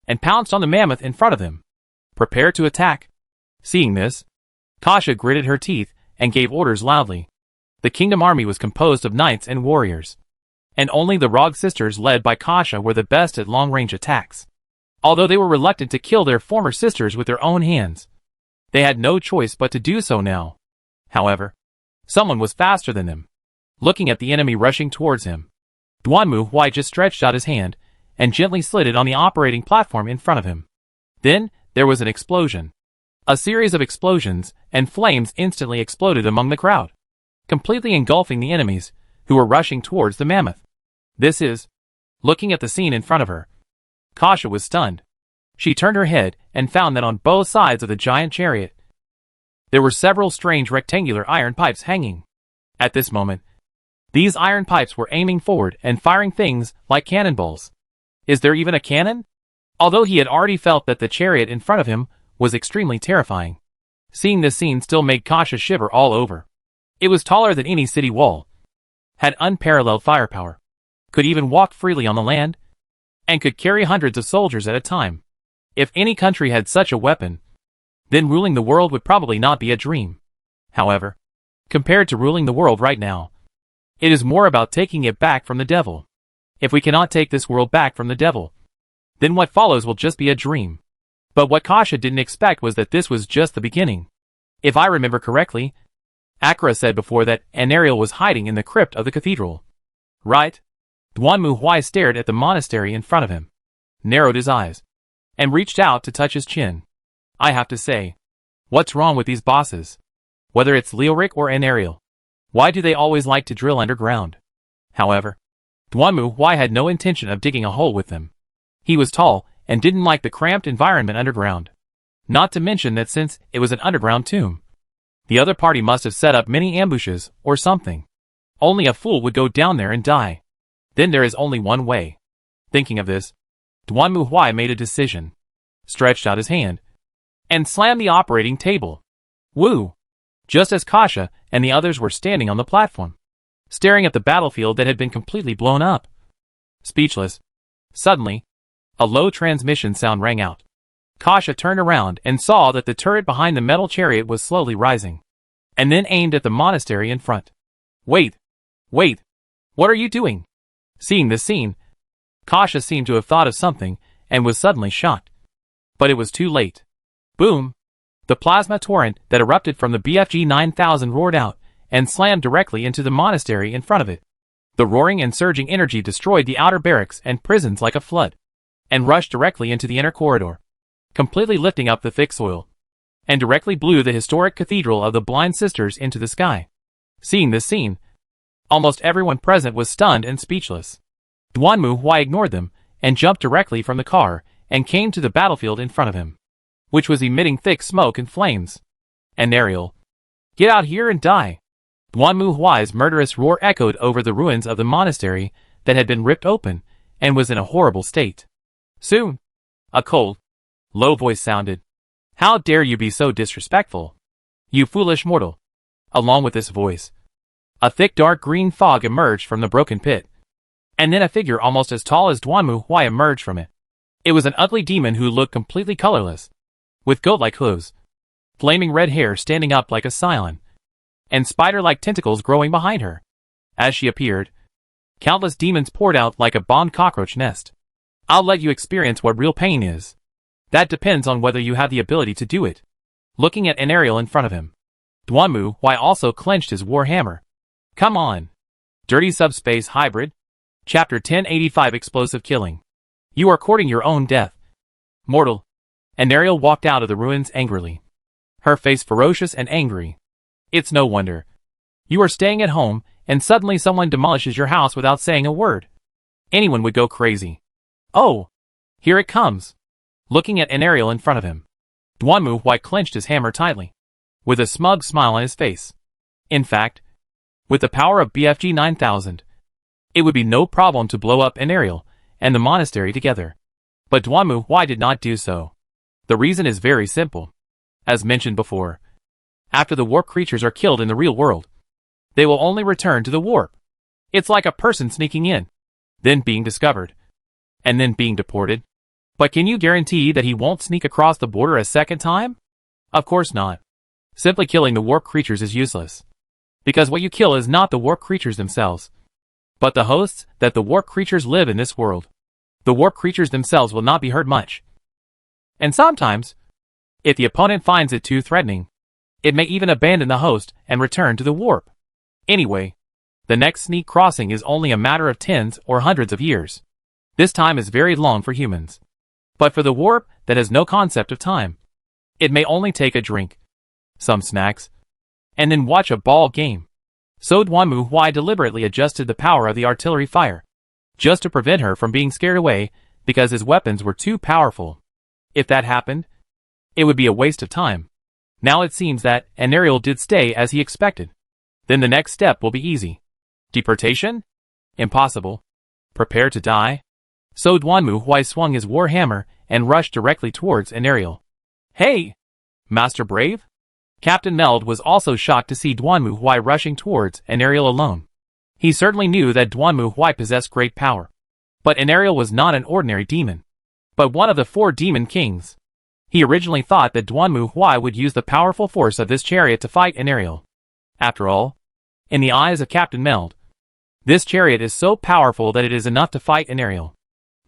and pounced on the mammoth in front of them, prepared to attack. Seeing this, Kasha gritted her teeth and gave orders loudly. The kingdom army was composed of knights and warriors, and only the rogue sisters led by Kasha were the best at long-range attacks. Although they were reluctant to kill their former sisters with their own hands, they had no choice but to do so now. However, someone was faster than them. Looking at the enemy rushing towards him, Duanmu Huai just stretched out his hand and gently slid it on the operating platform in front of him. Then, there was an explosion. A series of explosions and flames instantly exploded among the crowd, completely engulfing the enemies who were rushing towards the mammoth. Looking at the scene in front of her, Kasha was stunned. She turned her head and found that on both sides of the giant chariot, there were several strange rectangular iron pipes hanging. At this moment, these iron pipes were aiming forward and firing things like cannonballs. Is there even a cannon? Although he had already felt that the chariot in front of him was extremely terrifying, seeing this scene still made Kasha shiver all over. It was taller than any city wall, had unparalleled firepower, could even walk freely on the land, and could carry hundreds of soldiers at a time. If any country had such a weapon, then ruling the world would probably not be a dream. However, compared to ruling the world right now, it is more about taking it back from the devil. If we cannot take this world back from the devil, then what follows will just be a dream. But what Kasha didn't expect was that this was just the beginning. If I remember correctly, Akra said before that Anariel was hiding in the crypt of the cathedral. Right? Duanmu Huai stared at the monastery in front of him, narrowed his eyes, and reached out to touch his chin. I have to say, what's wrong with these bosses? Whether it's Leoric or Anariel, why do they always like to drill underground? However, Duanmu Huai had no intention of digging a hole with them. He was tall and didn't like the cramped environment underground. Not to mention that since it was an underground tomb, the other party must have set up many ambushes or something. Only a fool would go down there and die. Then there is only one way. Thinking of this, Duanmu Huai made a decision, stretched out his hand, and slammed the operating table. Woo! Just as Kasha and the others were standing on the platform, staring at the battlefield that had been completely blown up. Speechless, suddenly, a low transmission sound rang out. Kasha turned around and saw that the turret behind the metal chariot was slowly rising, and then aimed at the monastery in front. Wait! What are you doing? Seeing this scene, Kasha seemed to have thought of something and was suddenly shocked. But it was too late. Boom! The plasma torrent that erupted from the BFG 9000 roared out and slammed directly into the monastery in front of it. The roaring and surging energy destroyed the outer barracks and prisons like a flood, and rushed directly into the inner corridor, completely lifting up the thick soil, and directly blew the historic cathedral of the Blind Sisters into the sky. Seeing this scene, almost everyone present was stunned and speechless. Duanmu Huai ignored them and jumped directly from the car and came to the battlefield in front of him, which was emitting thick smoke and flames. Anariel, get out here and die! Duanmu Huai's murderous roar echoed over the ruins of the monastery that had been ripped open and was in a horrible state. Soon, a cold, low voice sounded. How dare you be so disrespectful? You foolish mortal. Along with this voice, a thick dark green fog emerged from the broken pit. And then a figure almost as tall as Duanmu Huai emerged from it. It was an ugly demon who looked completely colorless, with goat-like hooves, flaming red hair standing up like a scion, and spider-like tentacles growing behind her. As she appeared, countless demons poured out like a bombed cockroach nest. I'll let you experience what real pain is. That depends on whether you have the ability to do it. Looking at Anariel in front of him, Duanmu Huai also clenched his war hammer. Come on. Dirty Subspace Hybrid. Chapter 1085 Explosive Killing. You are courting your own death. Mortal. Anariel walked out of the ruins angrily, her face ferocious and angry. It's no wonder. You are staying at home, and suddenly someone demolishes your house without saying a word. Anyone would go crazy. Oh! Here it comes. Looking at Anariel in front of him, Duanmu Huai clenched his hammer tightly, with a smug smile on his face. In fact, with the power of BFG 9000, it would be no problem to blow up Anariel and the monastery together. But Duanmu Huai did not do so. The reason is very simple. As mentioned before, after the warp creatures are killed in the real world, they will only return to the warp. It's like a person sneaking in, then being discovered, and then being deported. But can you guarantee that he won't sneak across the border a second time? Of course not. Simply killing the warp creatures is useless, because what you kill is not the warp creatures themselves, but the hosts that the warp creatures live in this world. The warp creatures themselves will not be hurt much. And sometimes, if the opponent finds it too threatening, it may even abandon the host and return to the warp. Anyway, the next sneak crossing is only a matter of tens or hundreds of years. This time is very long for humans. But for the warp that has no concept of time, it may only take a drink, some snacks, and then watch a ball game. So Duanmu Huai deliberately adjusted the power of the artillery fire, just to prevent her from being scared away because his weapons were too powerful. If that happened, it would be a waste of time. Now it seems that Anariel did stay as he expected. Then the next step will be easy. Deportation? Impossible. Prepare to die? So Duanmu Huai swung his war hammer and rushed directly towards Anariel. Hey! Master Brave? Captain Meld was also shocked to see Duanmu Huai rushing towards Anariel alone. He certainly knew that Duanmu Huai possessed great power. But Anariel was not an ordinary demon, but one of the 4 demon kings. He originally thought that Duanmu Huai would use the powerful force of this chariot to fight Anariel. After all, in the eyes of Captain Meld, this chariot is so powerful that it is enough to fight Anariel.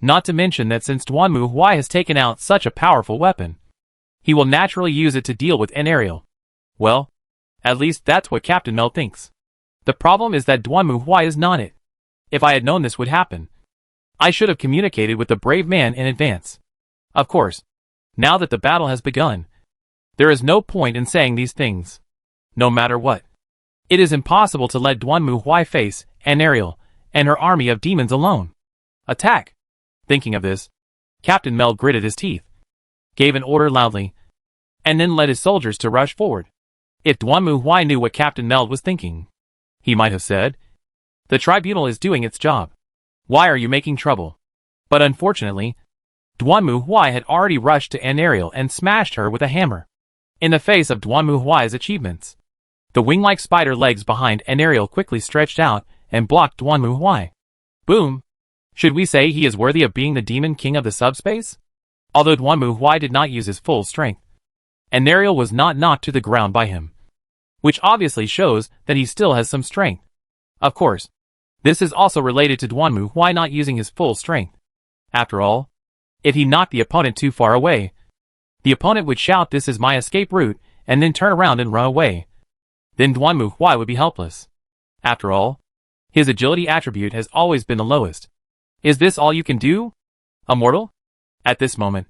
Not to mention that since Duanmu Huai has taken out such a powerful weapon, he will naturally use it to deal with Anariel. Well, at least that's what Captain Meld thinks. The problem is that Duanmu Huai is not it. If I had known this would happen, I should have communicated with the brave man in advance. Of course, now that the battle has begun, there is no point in saying these things. No matter what, it is impossible to let Duanmu Huai face Anariel and her army of demons alone. Attack! Thinking of this, Captain Meld gritted his teeth, gave an order loudly, and then led his soldiers to rush forward. If Duanmu Huai knew what Captain Meld was thinking, he might have said, "The tribunal is doing its job. Why are you making trouble?" But unfortunately, Duanmu Huai had already rushed to Anariel and smashed her with a hammer. In the face of Duanmu Huai's achievements, the wing-like spider legs behind Anariel quickly stretched out and blocked Duanmu Huai. Boom! Should we say he is worthy of being the demon king of the subspace? Although Duanmu Huai did not use his full strength, Anariel was not knocked to the ground by him, which obviously shows that he still has some strength. Of course, this is also related to Duanmu Huai not using his full strength. After all, if he knocked the opponent too far away, the opponent would shout, "This is my escape route," and then turn around and run away. Then Duanmu Huai would be helpless. After all, his agility attribute has always been the lowest. Is this all you can do, immortal? At this moment,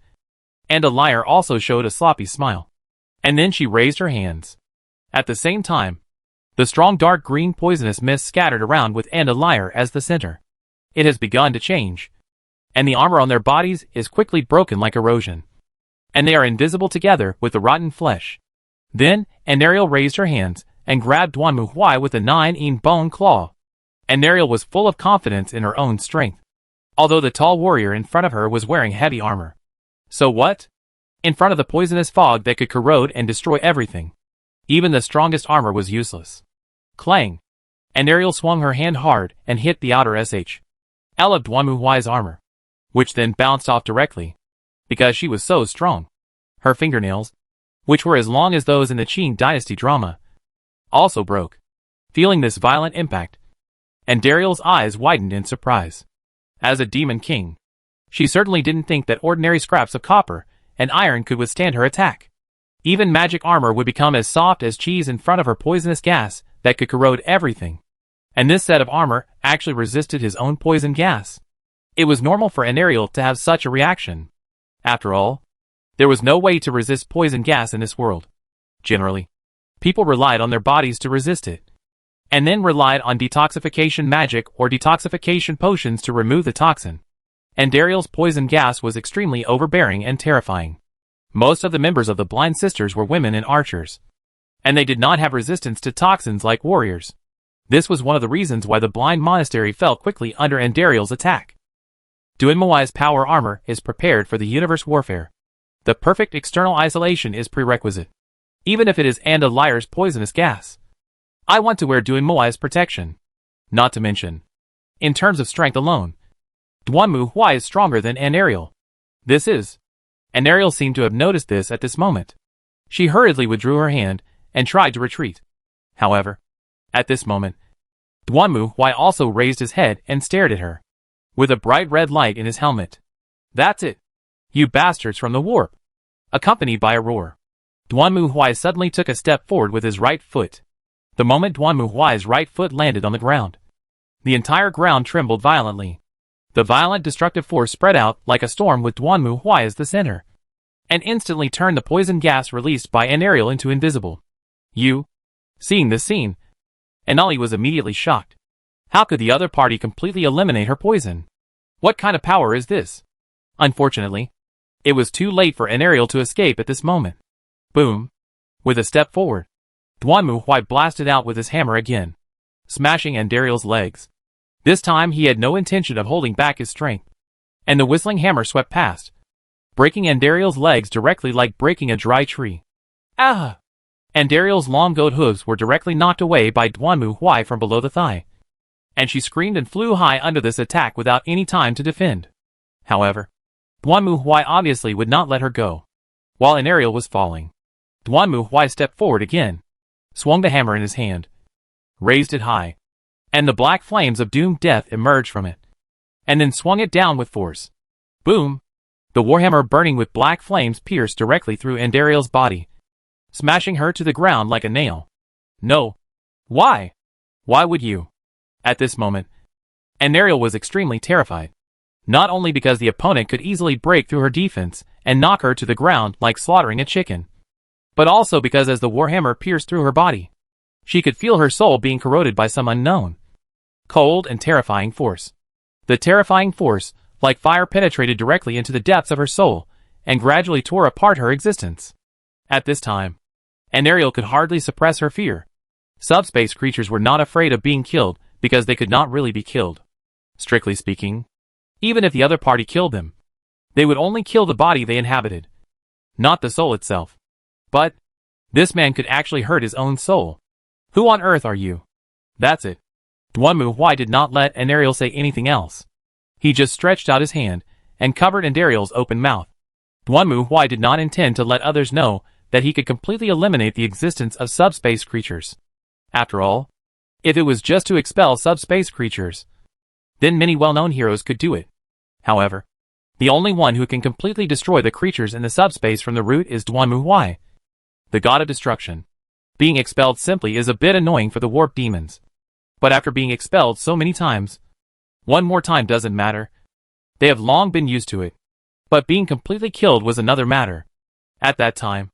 Andalier also showed a sloppy smile. And then she raised her hands. At the same time, the strong dark green poisonous mist scattered around with Andalier as the center. It has begun to change, and the armor on their bodies is quickly broken like erosion, and they are invisible together with the rotten flesh. Then Anariel raised her hands and grabbed Duanmu Huai with a 9-in bone claw. Anariel was full of confidence in her own strength, although the tall warrior in front of her was wearing heavy armor. So what? in front of the poisonous fog that could corrode and destroy everything. Even the strongest armor was useless. Clang! And Ariel swung her hand hard and hit the outer L of Duan Muhuai's armor, which then bounced off directly, because she was so strong. Her fingernails, which were as long as those in the Qing dynasty drama, also broke. Feeling this violent impact, and Dariel's eyes widened in surprise. As a demon king, she certainly didn't think that ordinary scraps of copper and iron could withstand her attack. Even magic armor would become as soft as cheese in front of her poisonous gas that could corrode everything. And this set of armor actually resisted his own poison gas. It was normal for Ariel to have such a reaction. After all, there was no way to resist poison gas in this world. Generally, people relied on their bodies to resist it, and then relied on detoxification magic or detoxification potions to remove the toxin. And Dariel's poison gas was extremely overbearing and terrifying. Most of the members of the Blind Sisters were women and archers, and they did not have resistance to toxins like warriors. This was one of the reasons why the Blind Monastery fell quickly under Dariel's attack. Duan Muhuai's power armor is prepared for the universe warfare. The perfect external isolation is prerequisite, even if it is a liar's poisonous gas. I want to wear Duan Muhuai's protection. Not to mention, in terms of strength alone, Duan Muhuai is stronger than Ariel. This is. And Ariel seemed to have noticed this at this moment. She hurriedly withdrew her hand and tried to retreat. However, at this moment, Duan Muhuai also raised his head and stared at her, with a bright red light in his helmet. That's it. You bastards from the warp. Accompanied by a roar, Duan Muhuai suddenly took a step forward with his right foot. The moment Duan Muhuai's right foot landed on the ground, the entire ground trembled violently. The violent destructive force spread out like a storm with Duan Muhuai as the center, and instantly turned the poison gas released by Ariel into invisible. Seeing this scene, Anali was immediately shocked. How could the other party completely eliminate her poison? What kind of power is this? Unfortunately, it was too late for Ariel to escape at this moment. Boom! With a step forward, Duan Muhuai blasted out with his hammer again, smashing Ariel's legs. This time he had no intention of holding back his strength, and the whistling hammer swept past, breaking Ariel's legs directly like breaking a dry tree. Ah! Ariel's long goat hooves were directly knocked away by Duan Muhuai from below the thigh, and she screamed and flew high under this attack without any time to defend. However, Duan Muhuai obviously would not let her go. While Ariel was falling, Duan Muhuai stepped forward again, swung the hammer in his hand, raised it high, and the black flames of doomed death emerged from it, and then swung it down with force. Boom! The warhammer burning with black flames pierced directly through Ariel's body, smashing her to the ground like a nail. No. Why? Why would you? At this moment, Ariel was extremely terrified. Not only because the opponent could easily break through her defense and knock her to the ground like slaughtering a chicken, but also because as the warhammer pierced through her body, she could feel her soul being corroded by some unknown, cold and terrifying force. The terrifying force, like fire, penetrated directly into the depths of her soul and gradually tore apart her existence. At this time, Ariel could hardly suppress her fear. Subspace creatures were not afraid of being killed because they could not really be killed. Strictly speaking, even if the other party killed them, they would only kill the body they inhabited, not the soul itself. But this man could actually hurt his own soul. Who on earth are you? That's it. Duan Muhuai did not let Ariel say anything else. He just stretched out his hand and covered Ariel's open mouth. Duan Muhuai did not intend to let others know that he could completely eliminate the existence of subspace creatures. After all, if it was just to expel subspace creatures, then many well-known heroes could do it. However, the only one who can completely destroy the creatures in the subspace from the root is Duan Muhuai, the god of destruction. Being expelled simply is a bit annoying for the warp demons. But after being expelled so many times, one more time doesn't matter. They have long been used to it. But being completely killed was another matter. At that time,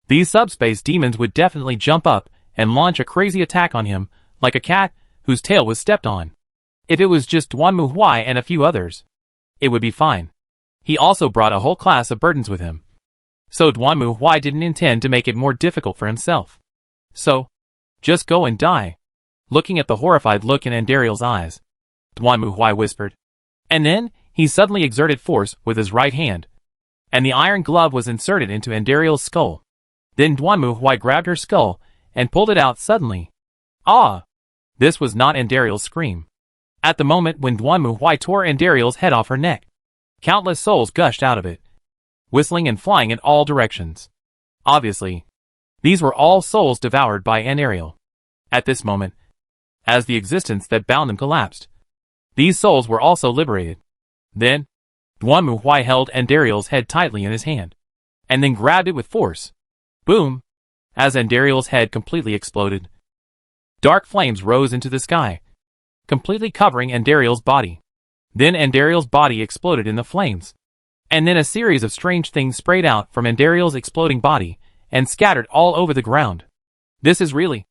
these subspace demons would definitely jump up and launch a crazy attack on him, like a cat whose tail was stepped on. If it was just Duan Muhuai and a few others, it would be fine. He also brought a whole class of burdens with him. So Duan Muhuai didn't intend to make it more difficult for himself. So, just go and die. Looking at the horrified look in Ariel's eyes, Duan Muhuai whispered. And then, he suddenly exerted force with his right hand, and the iron glove was inserted into Andariel's skull. Then Duanmu Huai grabbed her skull and pulled it out suddenly. Ah! This was not Andariel's scream. At the moment when Duanmu Huai tore Andariel's head off her neck, countless souls gushed out of it, whistling and flying in all directions. Obviously, these were all souls devoured by Andariel. At this moment, as the existence that bound them collapsed, these souls were also liberated. Then, Duanmu Huai held Andariel's head tightly in his hand, and then grabbed it with force. Boom! As Andariel's head completely exploded, dark flames rose into the sky, completely covering Andariel's body. Then Andariel's body exploded in the flames, and then a series of strange things sprayed out from Andariel's exploding body and scattered all over the ground. This is really...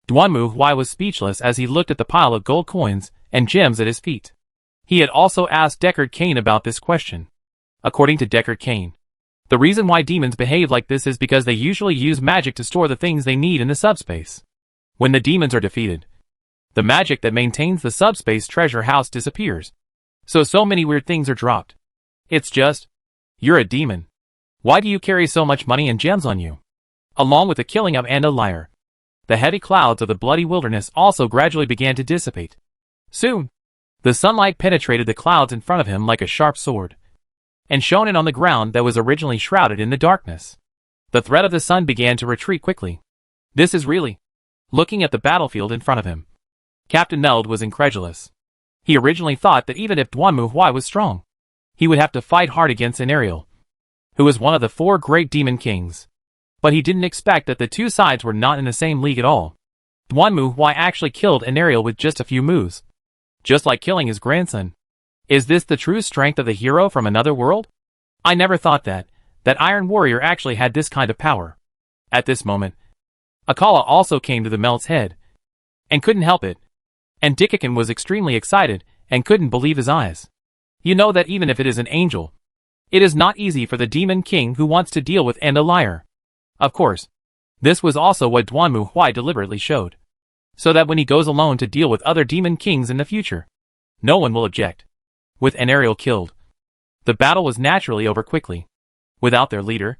Duanmu Huai was speechless as he looked at the pile of gold coins and gems at his feet. He had also asked Deckard Cain about this question. According to Deckard Cain, the reason why demons behave like this is because they usually use magic to store the things they need in the subspace. When the demons are defeated, the magic that maintains the subspace treasure house disappears. So many weird things are dropped. It's just, you're a demon. Why do you carry so much money and gems on you? Along with the killing of Andalier, the heavy clouds of the bloody wilderness also gradually began to dissipate. Soon, the sunlight penetrated the clouds in front of him like a sharp sword, and shone in on the ground that was originally shrouded in the darkness. The threat of the sun began to retreat quickly. This is really... Looking at the battlefield in front of him, Captain Meld was incredulous. He originally thought that even if Duanmu Huai was strong, he would have to fight hard against Andariel, who was one of the 4 great demon kings. But he didn't expect that the two sides were not in the same league at all. Duanmu Huai actually killed Andariel with just a few moves, just like killing his grandson. Is this the true strength of the hero from another world? I never thought that Iron Warrior actually had this kind of power. At this moment, Akala also came to the Meld's head, and couldn't help it. And Dikakin was extremely excited, and couldn't believe his eyes. You know that even if it is an angel, it is not easy for the Demon King who wants to deal with Andalier. Of course, this was also what Duanmu Huai deliberately showed, so that when he goes alone to deal with other Demon Kings in the future, no one will object. With Andariel killed, the battle was naturally over quickly. Without their leader,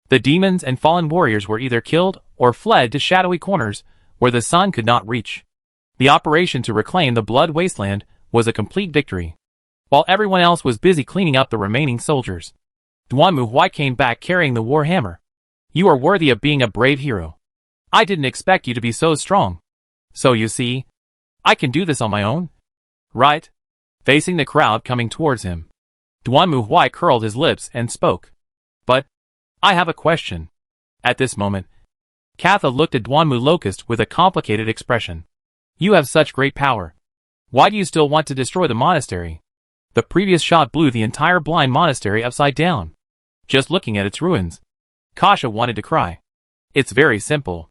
the demons and fallen warriors were either killed or fled to shadowy corners where the sun could not reach. The operation to reclaim the Blood Wasteland was a complete victory. While everyone else was busy cleaning up the remaining soldiers, Duanmu Huai came back carrying the war hammer. You are worthy of being a brave hero. I didn't expect you to be so strong. So you see, I can do this on my own. Right? Facing the crowd coming towards him, Duanmu Huai curled his lips and spoke. But, I have a question. At this moment, Katha looked at Duanmu Locust with a complicated expression. You have such great power. Why do you still want to destroy the monastery? The previous shot blew the entire blind monastery upside down. Just looking at its ruins, Kasha wanted to cry. It's very simple.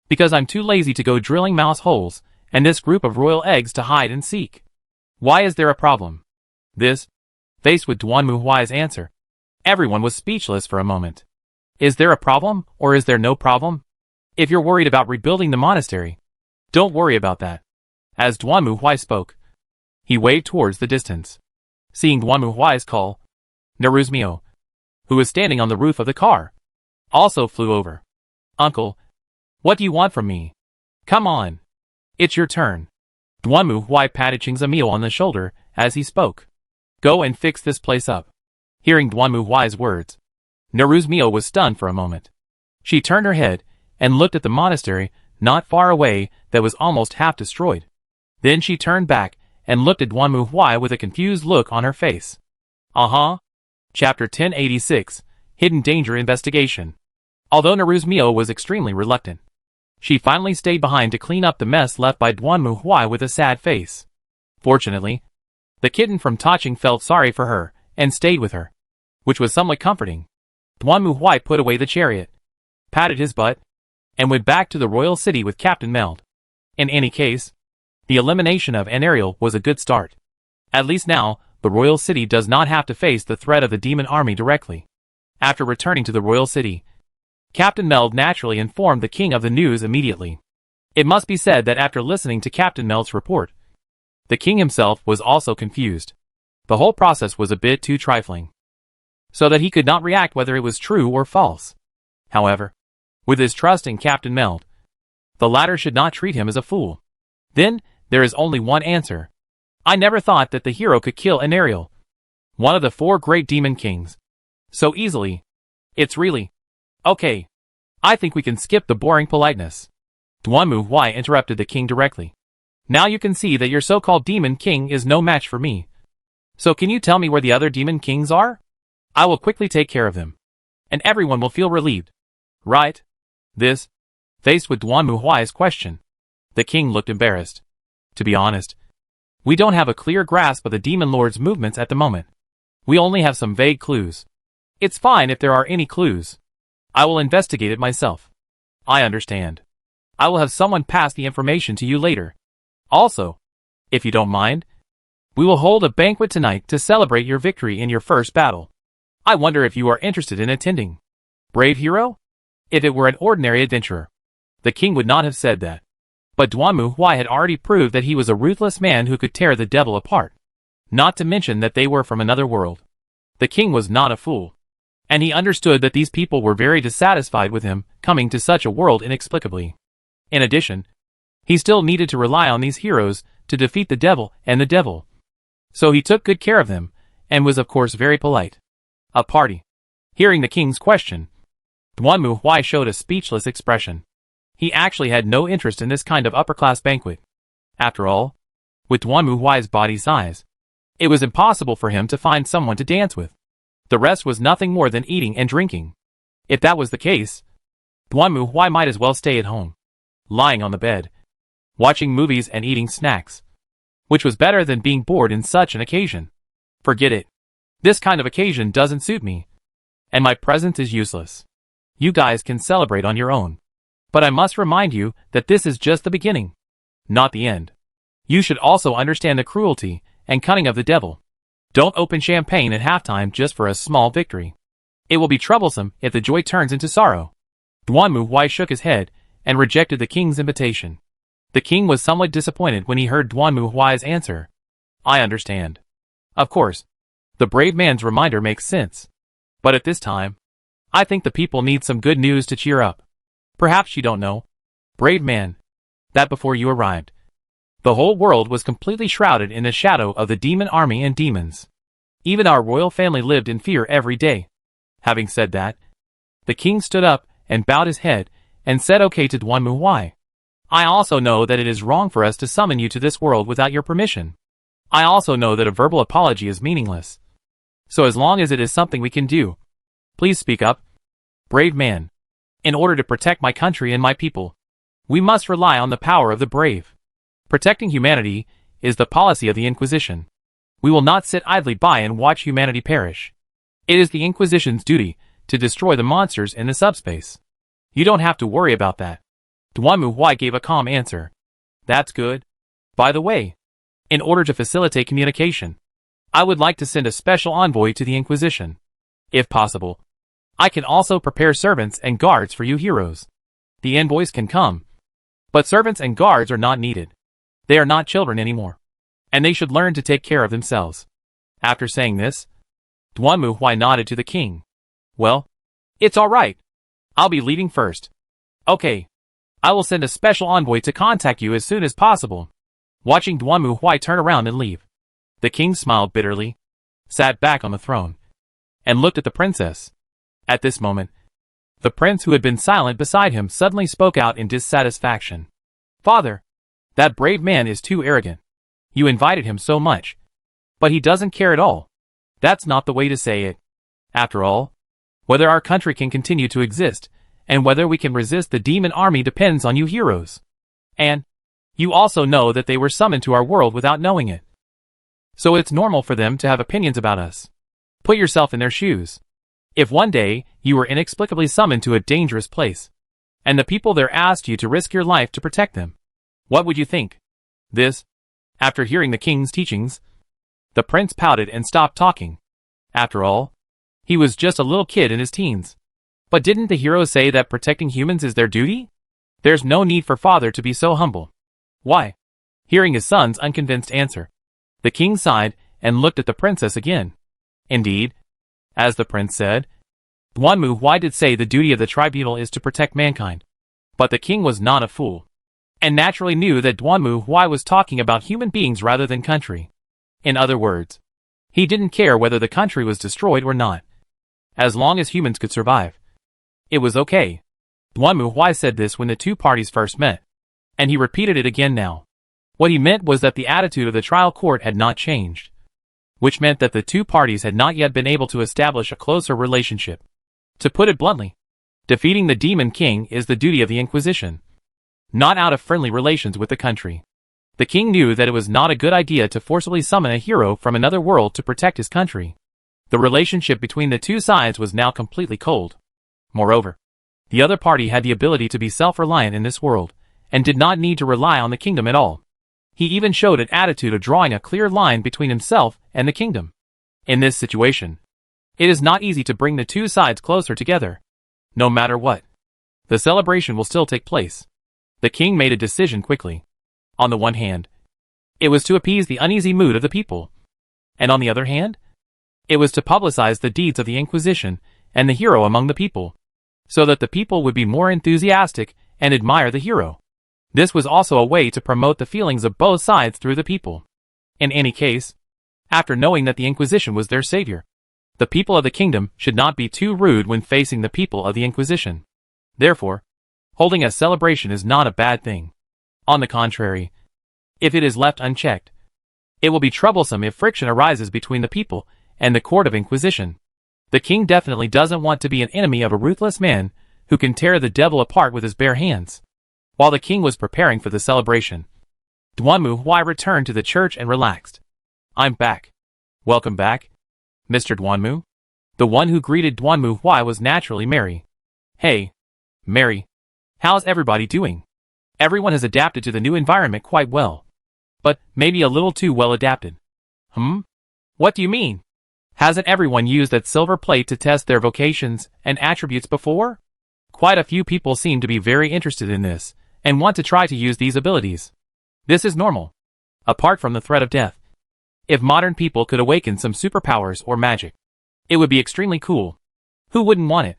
Because I'm too lazy to go drilling mouse holes, and this group of royal eggs to hide and seek. Why is there a problem? This, faced with Duanmu Huai's answer, everyone was speechless for a moment. Is there a problem, or is there no problem? If you're worried about rebuilding the monastery, don't worry about that. As Duanmu Huai spoke, he waved towards the distance. Seeing Duanmu Huai's call, Naruzmio, who was standing on the roof of the car, also flew over. Uncle, what do you want from me? Come on. It's your turn. Duanmu Huai patted Chingzamio on the shoulder as he spoke. Go and fix this place up. Hearing Duanmu Huai's words, Naruzmio was stunned for a moment. She turned her head and looked at the monastery not far away that was almost half destroyed. Then she turned back and looked at Duanmu Huai with a confused look on her face. Chapter 1086, Hidden Danger Investigation. Although Naruzmio was extremely reluctant, she finally stayed behind to clean up the mess left by Duanmu Huai with a sad face. Fortunately, the kitten from Taching felt sorry for her and stayed with her, which was somewhat comforting. Duanmu Huai put away the chariot, patted his butt, and went back to the royal city with Captain Meld. In any case, the elimination of Andariel was a good start. At least now, the royal city does not have to face the threat of the demon army directly. After returning to the royal city, Captain Meld naturally informed the king of the news immediately. It must be said that after listening to Captain Meld's report, the king himself was also confused. The whole process was a bit too trifling. so that he could not react whether it was true or false. However, with his trust in Captain Meld, the latter should not treat him as a fool. Then, there is only one answer. I never thought that the hero could kill Anariel, one of the 4 great demon kings, so easily. It's really... Okay. I think we can skip the boring politeness. Duanmu Huai interrupted the king directly. Now you can see that your so-called demon king is no match for me. So can you tell me where the other demon kings are? I will quickly take care of them, and everyone will feel relieved. Right? This? Faced with Duanmu Huai's question, the king looked embarrassed. To be honest, we don't have a clear grasp of the demon lord's movements at the moment. We only have some vague clues. It's fine if there are any clues. I will investigate it myself. I understand. I will have someone pass the information to you later. Also, if you don't mind, we will hold a banquet tonight to celebrate your victory in your first battle. I wonder if you are interested in attending. Brave hero? If it were an ordinary adventurer, the king would not have said that. But Duanmu Huai had already proved that he was a ruthless man who could tear the devil apart. Not to mention that they were from another world. The king was not a fool, and he understood that these people were very dissatisfied with him coming to such a world inexplicably. In addition, he still needed to rely on these heroes to defeat the devil and the devil. So he took good care of them, and was of course very polite. A party. Hearing the king's question, Duanmu Huai showed a speechless expression. He actually had no interest in this kind of upper-class banquet. After all, with Duanmu Huai's body size, it was impossible for him to find someone to dance with. The rest was nothing more than eating and drinking. If that was the case, Duanmu Huai might as well stay at home, lying on the bed, watching movies and eating snacks, which was better than being bored in such an occasion. Forget it. This kind of occasion doesn't suit me, and my presence is useless. You guys can celebrate on your own. But I must remind you that this is just the beginning, not the end. You should also understand the cruelty and cunning of the devil. Don't open champagne at halftime just for a small victory. It will be troublesome if the joy turns into sorrow. Duanmu Huai shook his head and rejected the king's invitation. The king was somewhat disappointed when he heard Duanmu Huai's answer. I understand. Of course, the brave man's reminder makes sense. But at this time, I think the people need some good news to cheer up. Perhaps you don't know, brave man, that before you arrived, the whole world was completely shrouded in the shadow of the demon army and demons. Even our royal family lived in fear every day. Having said that, the king stood up and bowed his head and said okay to Duanmu Huai. I also know that it is wrong for us to summon you to this world without your permission. I also know that a verbal apology is meaningless. So as long as it is something we can do, please speak up, brave man. In order to protect my country and my people, we must rely on the power of the brave. Protecting humanity is the policy of the Inquisition. We will not sit idly by and watch humanity perish. It is the Inquisition's duty to destroy the monsters in the subspace. You don't have to worry about that. Duanmu Huai gave a calm answer. That's good. By the way, in order to facilitate communication, I would like to send a special envoy to the Inquisition. If possible, I can also prepare servants and guards for you heroes. The envoys can come, but servants and guards are not needed. They are not children anymore, and they should learn to take care of themselves. After saying this, Duanmu Huai nodded to the king. Well, it's all right. I'll be leaving first. Okay. I will send a special envoy to contact you as soon as possible. Watching Duanmu Huai turn around and leave, the king smiled bitterly, sat back on the throne, and looked at the princess. At this moment, the prince who had been silent beside him suddenly spoke out in dissatisfaction. Father, that brave man is too arrogant. You invited him so much, but he doesn't care at all. That's not the way to say it. After all, whether our country can continue to exist, and whether we can resist the demon army depends on you heroes. And you also know that they were summoned to our world without knowing it. So it's normal for them to have opinions about us. Put yourself in their shoes. If one day you were inexplicably summoned to a dangerous place, and the people there asked you to risk your life to protect them, what would you think? This, after hearing the king's teachings, the prince pouted and stopped talking. After all, he was just a little kid in his teens. But didn't the heroes say that protecting humans is their duty? There's no need for father to be so humble. Why? Hearing his son's unconvinced answer, the king sighed and looked at the princess again. Indeed, As the prince said, Duanmu Huai did say the duty of the tribunal is to protect mankind. But the king was not a fool, and naturally knew that Duanmu Huai was talking about human beings rather than country. In other words, he didn't care whether the country was destroyed or not. As long as humans could survive, it was okay. Duanmu Huai said this when the two parties first met, and he repeated it again now. What he meant was that the attitude of the trial court had not changed, which meant that the two parties had not yet been able to establish a closer relationship. To put it bluntly, defeating the Demon King is the duty of the Inquisition, not out of friendly relations with the country. The king knew that it was not a good idea to forcibly summon a hero from another world to protect his country. The relationship between the two sides was now completely cold. Moreover, the other party had the ability to be self-reliant in this world, and did not need to rely on the kingdom at all. He even showed an attitude of drawing a clear line between himself and the kingdom. In this situation, it is not easy to bring the two sides closer together. No matter what, the celebration will still take place. The king made a decision quickly. On the one hand, it was to appease the uneasy mood of the people, and on the other hand, it was to publicize the deeds of the Inquisition and the hero among the people, so that the people would be more enthusiastic and admire the hero. This was also a way to promote the feelings of both sides through the people. In any case, after knowing that the Inquisition was their savior, the people of the kingdom should not be too rude when facing the people of the Inquisition. Therefore, holding a celebration is not a bad thing. On the contrary, if it is left unchecked, it will be troublesome if friction arises between the people and the court of Inquisition. The king definitely doesn't want to be an enemy of a ruthless man who can tear the devil apart with his bare hands. While the king was preparing for the celebration, Duanmu Huai returned to the church and relaxed. "I'm back." "Welcome back, Mr. Duanmu." The one who greeted Duanmu Huai was naturally Mary. "Hey, Mary. How's everybody doing?" Everyone has adapted to the new environment quite well, but maybe a little too well adapted. What do you mean? Hasn't everyone used that silver plate to test their vocations and attributes before? Quite a few people seem to be very interested in this, and want to try to use these abilities. This is normal. Apart from the threat of death, if modern people could awaken some superpowers or magic, it would be extremely cool. Who wouldn't want it?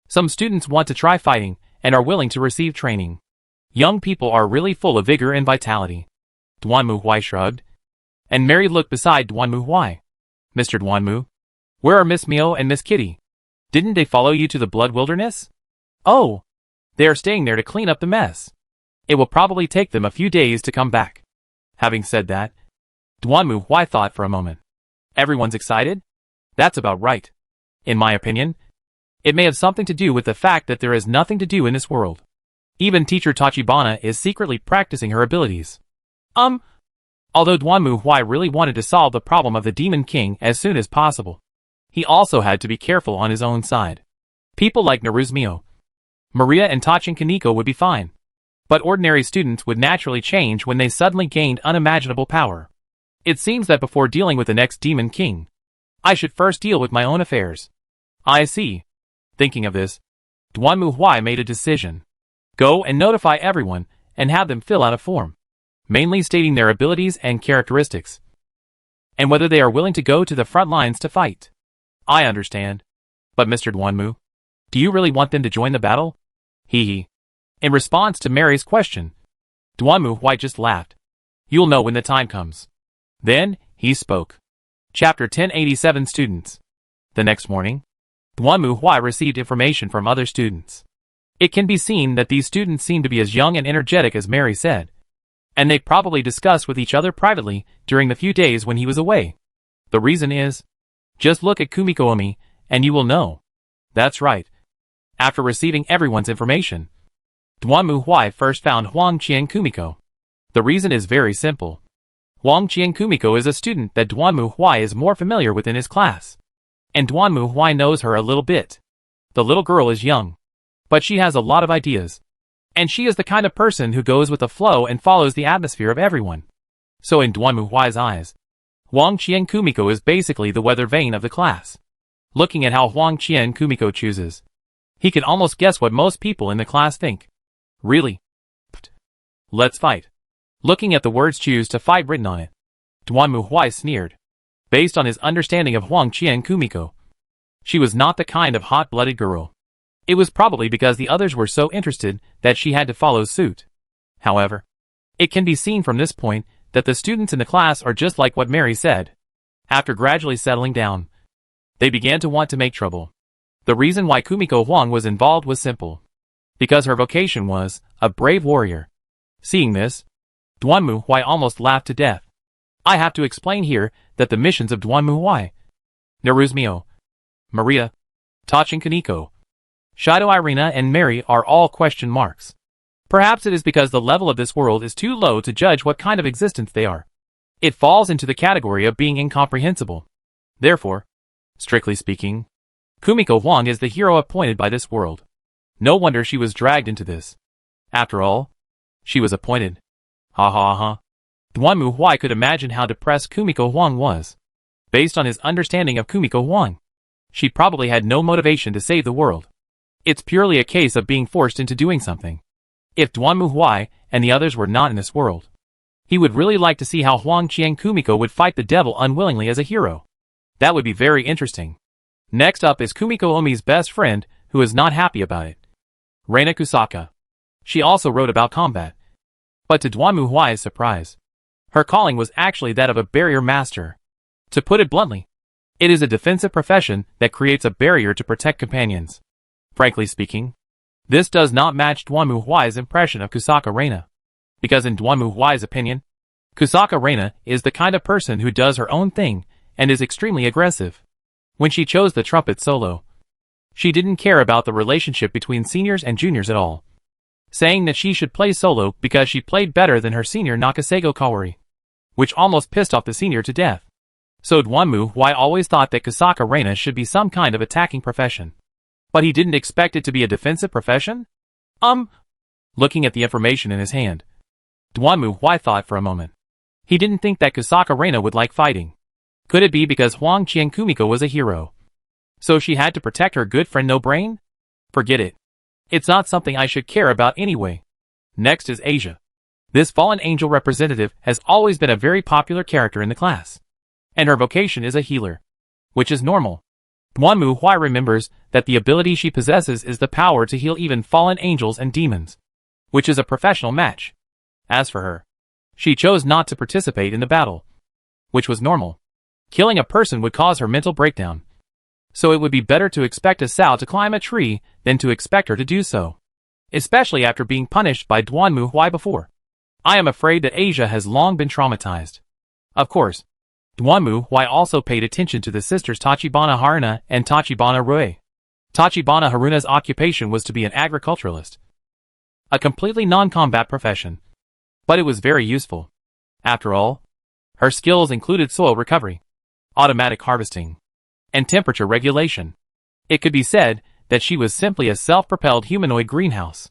Some students want to try fighting, and are willing to receive training. Young people are really full of vigor and vitality. Duanmu Huai shrugged, and Mary looked beside Duanmu Huai. "Mr. Duanmu, where are Miss Mio and Miss Kitty? Didn't they follow you to the Blood Wilderness?" "Oh, they are staying there to clean up the mess. It will probably take them a few days to come back." Having said that, Duanmu Huai thought for a moment. Everyone's excited? That's about right. In my opinion, it may have something to do with the fact that there is nothing to do in this world. Even teacher Tachibana is secretly practicing her abilities. Although Duanmu Huai really wanted to solve the problem of the Demon King as soon as possible, he also had to be careful on his own side. People like Naruzmio, Maria and Tachin Kaneko would be fine, but ordinary students would naturally change when they suddenly gained unimaginable power. It seems that before dealing with the next Demon King, I should first deal with my own affairs. I see. Thinking of this, Duanmu Huai made a decision. Go and notify everyone, and have them fill out a form, mainly stating their abilities and characteristics, and whether they are willing to go to the front lines to fight. I understand. But Mr. Duanmu, do you really want them to join the battle? Hee. In response to Mary's question, Duanmu Huai just laughed. You'll know when the time comes. Then, he spoke. Chapter 1087 Students. The next morning, Duanmu Huai received information from other students. It can be seen that these students seem to be as young and energetic as Mary said, and they probably discussed with each other privately during the few days when he was away. The reason is, just look at Kumiko Omi, and you will know. That's right. After receiving everyone's information, Duanmu Huai first found Huang Qian Kumiko. The reason is very simple. Huang Qian Kumiko is a student that Duanmu Huai is more familiar with in his class, and Duanmu Huai knows her a little bit. The little girl is young, but she has a lot of ideas, and she is the kind of person who goes with the flow and follows the atmosphere of everyone. So in Duanmu Huai's eyes, Huang Qian Kumiko is basically the weather vane of the class. Looking at how Huang Qian Kumiko chooses, he can almost guess what most people in the class think. Really? Let's fight. Looking at the words choose to fight written on it, Duanmu Huai sneered. Based on his understanding of Huang Qian Kumiko, She was not the kind of hot-blooded girl. It was probably because the others were so interested that she had to follow suit. However, it can be seen from this point that the students in the class are just like what Mary said. After gradually settling down, they began to want to make trouble. The reason why Kumiko Huang was involved was simple. Because her vocation was a brave warrior. Seeing this, Duanmu Huai almost laughed to death. I have to explain here that the missions of Duanmu Huai, Naruzmio, Maria, Tachin Kaneko, Shido Irina and Mary are all question marks. Perhaps it is because the level of this world is too low to judge what kind of existence they are. It falls into the category of being incomprehensible. Therefore, strictly speaking, Kumiko Huang is the hero appointed by this world. No wonder she was dragged into this. After all, she was appointed. Ha ha ha. Duanmu Huai could imagine how depressed Kumiko Huang was. Based on his understanding of Kumiko Huang, she probably had no motivation to save the world. It's purely a case of being forced into doing something. If Duanmu Huai and the others were not in this world, he would really like to see how Huang Qian Kumiko would fight the devil unwillingly as a hero. That would be very interesting. Next up is Kumiko Omi's best friend, who is not happy about it. Reina Kusaka. She also wrote about combat. But to Duanmu Huai's surprise, her calling was actually that of a barrier master. To put it bluntly, it is a defensive profession that creates a barrier to protect companions. Frankly speaking, this does not match Duanmu Huai's impression of Kusaka Reina. Because in Duanmu Huai's opinion, Kusaka Reina is the kind of person who does her own thing and is extremely aggressive. When she chose the trumpet solo, she didn't care about the relationship between seniors and juniors at all, saying that she should play solo because she played better than her senior Nakasego Kawari, which almost pissed off the senior to death. So Duanmu Huai always thought that Kusaka Reina should be some kind of attacking profession. But he didn't expect it to be a defensive profession? Looking at the information in his hand, Duanmu Huai thought for a moment. He didn't think that Kusaka Reina would like fighting. Could it be because Huang Qian Kumiko was a hero? So she had to protect her good friend No Brain? Forget it. It's not something I should care about anyway. Next is Asia. This fallen angel representative has always been a very popular character in the class. And her vocation is a healer. Which is normal. Duanmu Huai remembers that the ability she possesses is the power to heal even fallen angels and demons. Which is a professional match. As for her, she chose not to participate in the battle. Which was normal. Killing a person would cause her mental breakdown. So it would be better to expect a sow to climb a tree than to expect her to do so. Especially after being punished by Duanmu Huai before. I am afraid that Asia has long been traumatized. Of course, Duanmu Huai also paid attention to the sisters Tachibana Haruna and Tachibana Rui. Tachibana Haruna's occupation was to be an agriculturalist. A completely non-combat profession. But it was very useful. After all, her skills included soil recovery, automatic harvesting, and temperature regulation. It could be said that she was simply a self-propelled humanoid greenhouse.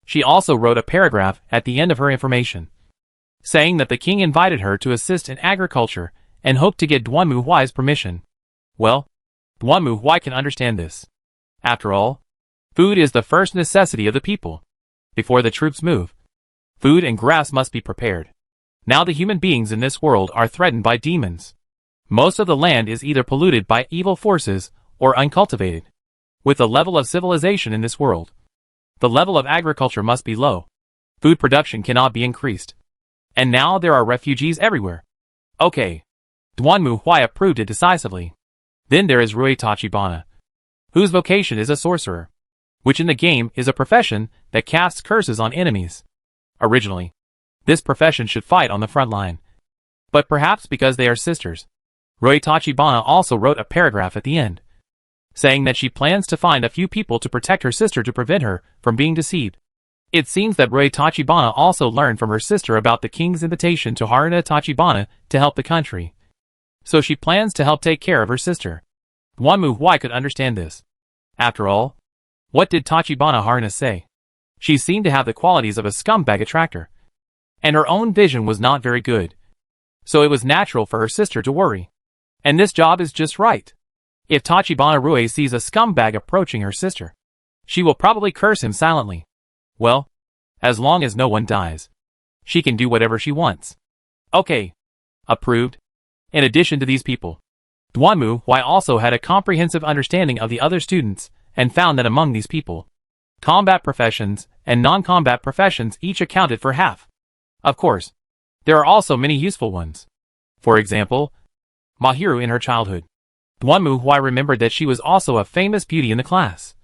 She also wrote a paragraph at the end of her information, saying that the king invited her to assist in agriculture and hoped to get Duanmu Huai's permission. Well, Duanmu Huai can understand this. After all, food is the first necessity of the people. Before the troops move, food and grass must be prepared. Now the human beings in this world are threatened by demons. Most of the land is either polluted by evil forces or uncultivated. With the level of civilization in this world, the level of agriculture must be low. Food production cannot be increased. And now there are refugees everywhere. Okay. Duanmu Huai approved it decisively. Then there is Rui Tachibana, whose vocation is a sorcerer, which in the game is a profession that casts curses on enemies. Originally, this profession should fight on the front line. But perhaps because they are sisters, Rui Tachibana also wrote a paragraph at the end, saying that she plans to find a few people to protect her sister to prevent her from being deceived. It seems that Rui Tachibana also learned from her sister about the king's invitation to Haruna Tachibana to help the country. So she plans to help take care of her sister. Duanmu Huai could understand this. After all, what did Tachibana Haruna say? She seemed to have the qualities of a scumbag attractor. And her own vision was not very good. So it was natural for her sister to worry. And this job is just right. If Tachibana Rui sees a scumbag approaching her sister, she will probably curse him silently. Well, as long as no one dies, she can do whatever she wants. Okay. Approved. In addition to these people, Duanmu Huai also had a comprehensive understanding of the other students, and found that among these people, combat professions and non-combat professions each accounted for half. Of course, there are also many useful ones. For example, Mahiru in her childhood. Duanmu Huai remembered that she was also a famous beauty in the class,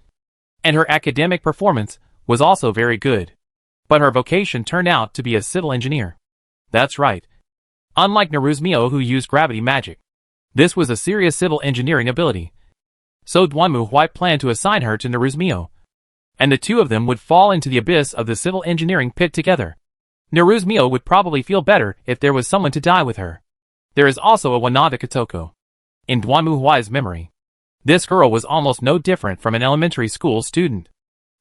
and her academic performance was also very good. But her vocation turned out to be a civil engineer. That's right. Unlike Naruzmio, who used gravity magic, this was a serious civil engineering ability. So Duanmu Huai planned to assign her to Naruzmio, and the two of them would fall into the abyss of the civil engineering pit together. Naruzmio would probably feel better if there was someone to die with her. There is also a Wanada Katoko in Duanmu Huai's memory. This girl was almost no different from an elementary school student.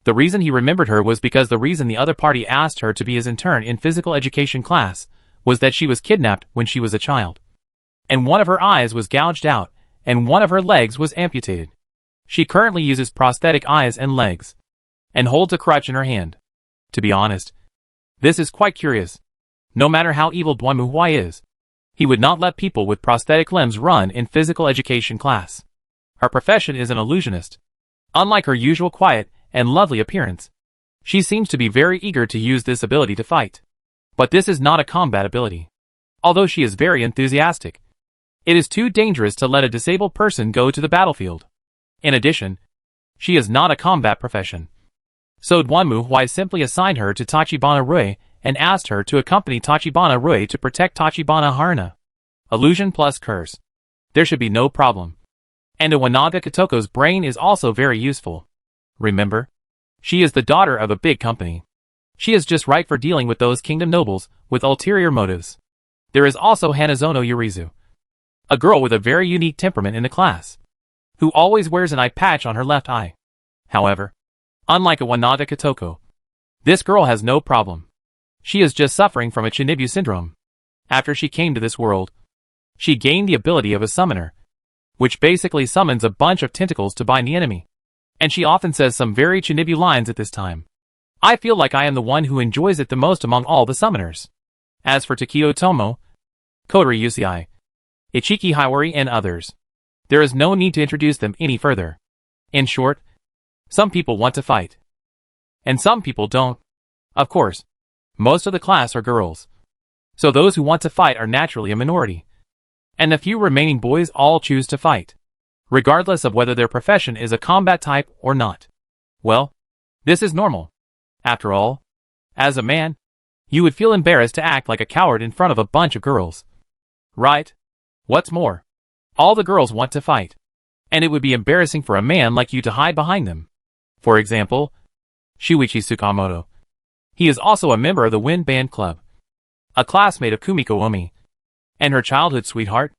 The reason he remembered her was because the reason the other party asked her to be his intern in physical education class was that she was kidnapped when she was a child, and one of her eyes was gouged out, and one of her legs was amputated. She currently uses prosthetic eyes and legs, and holds a crutch in her hand. To be honest, this is quite curious. No matter how evil Duanmu Huai is, he would not let people with prosthetic limbs run in physical education class. Her profession is an illusionist. Unlike her usual quiet and lovely appearance, she seems to be very eager to use this ability to fight. But this is not a combat ability. Although she is very enthusiastic, it is too dangerous to let a disabled person go to the battlefield. In addition, she is not a combat profession. So Duanmu Huai simply assigned her to Tachibana Rui and asked her to accompany Tachibana Rui to protect Tachibana Haruna. Illusion plus curse. There should be no problem. And a Wanaga Katoko's brain is also very useful. Remember? She is the daughter of a big company. She is just right for dealing with those kingdom nobles with ulterior motives. There is also Hanazono Yurizu, a girl with a very unique temperament in the class, who always wears an eye patch on her left eye. However, unlike a Wanada Katoko, this girl has no problem. She is just suffering from a Chinibu syndrome. After she came to this world, she gained the ability of a summoner, which basically summons a bunch of tentacles to bind the enemy. And she often says some very Chinibu lines at this time. I feel like I am the one who enjoys it the most among all the summoners. As for Takiyo Tomo, Kodori Usui, Ichiki Hiwari and others, there is no need to introduce them any further. In short, some people want to fight, and some people don't. Of course, most of the class are girls, so those who want to fight are naturally a minority, and the few remaining boys all choose to fight, regardless of whether their profession is a combat type or not. Well, this is normal. After all, as a man, you would feel embarrassed to act like a coward in front of a bunch of girls. Right? What's more, all the girls want to fight, and it would be embarrassing for a man like you to hide behind them. For example, Shuichi Tsukamoto. He is also a member of the Wind Band Club, a classmate of Kumiko Omi, and her childhood sweetheart.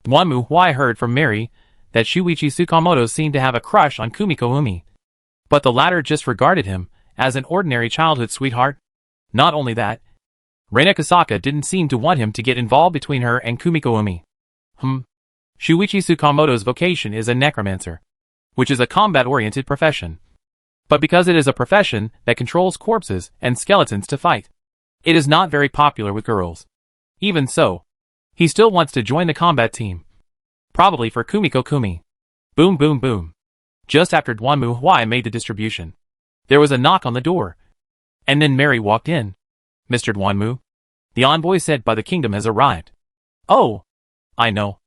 Duanmu Huai heard from Mary that Shuichi Tsukamoto seemed to have a crush on Kumiko Omi, but the latter just regarded him as an ordinary childhood sweetheart. Not only that, Reina Kasaka didn't seem to want him to get involved between her and Kumiko Omi. Shuichi Tsukamoto's vocation is a necromancer, which is a combat-oriented profession. But because it is a profession that controls corpses and skeletons to fight, it is not very popular with girls. Even so, he still wants to join the combat team. Probably for Kumiko Kumi. Boom boom boom. Just after Duanmu Huai made the distribution, there was a knock on the door. And then Mary walked in. Mr. Duanmu, the envoy sent by the kingdom has arrived. Oh, I know.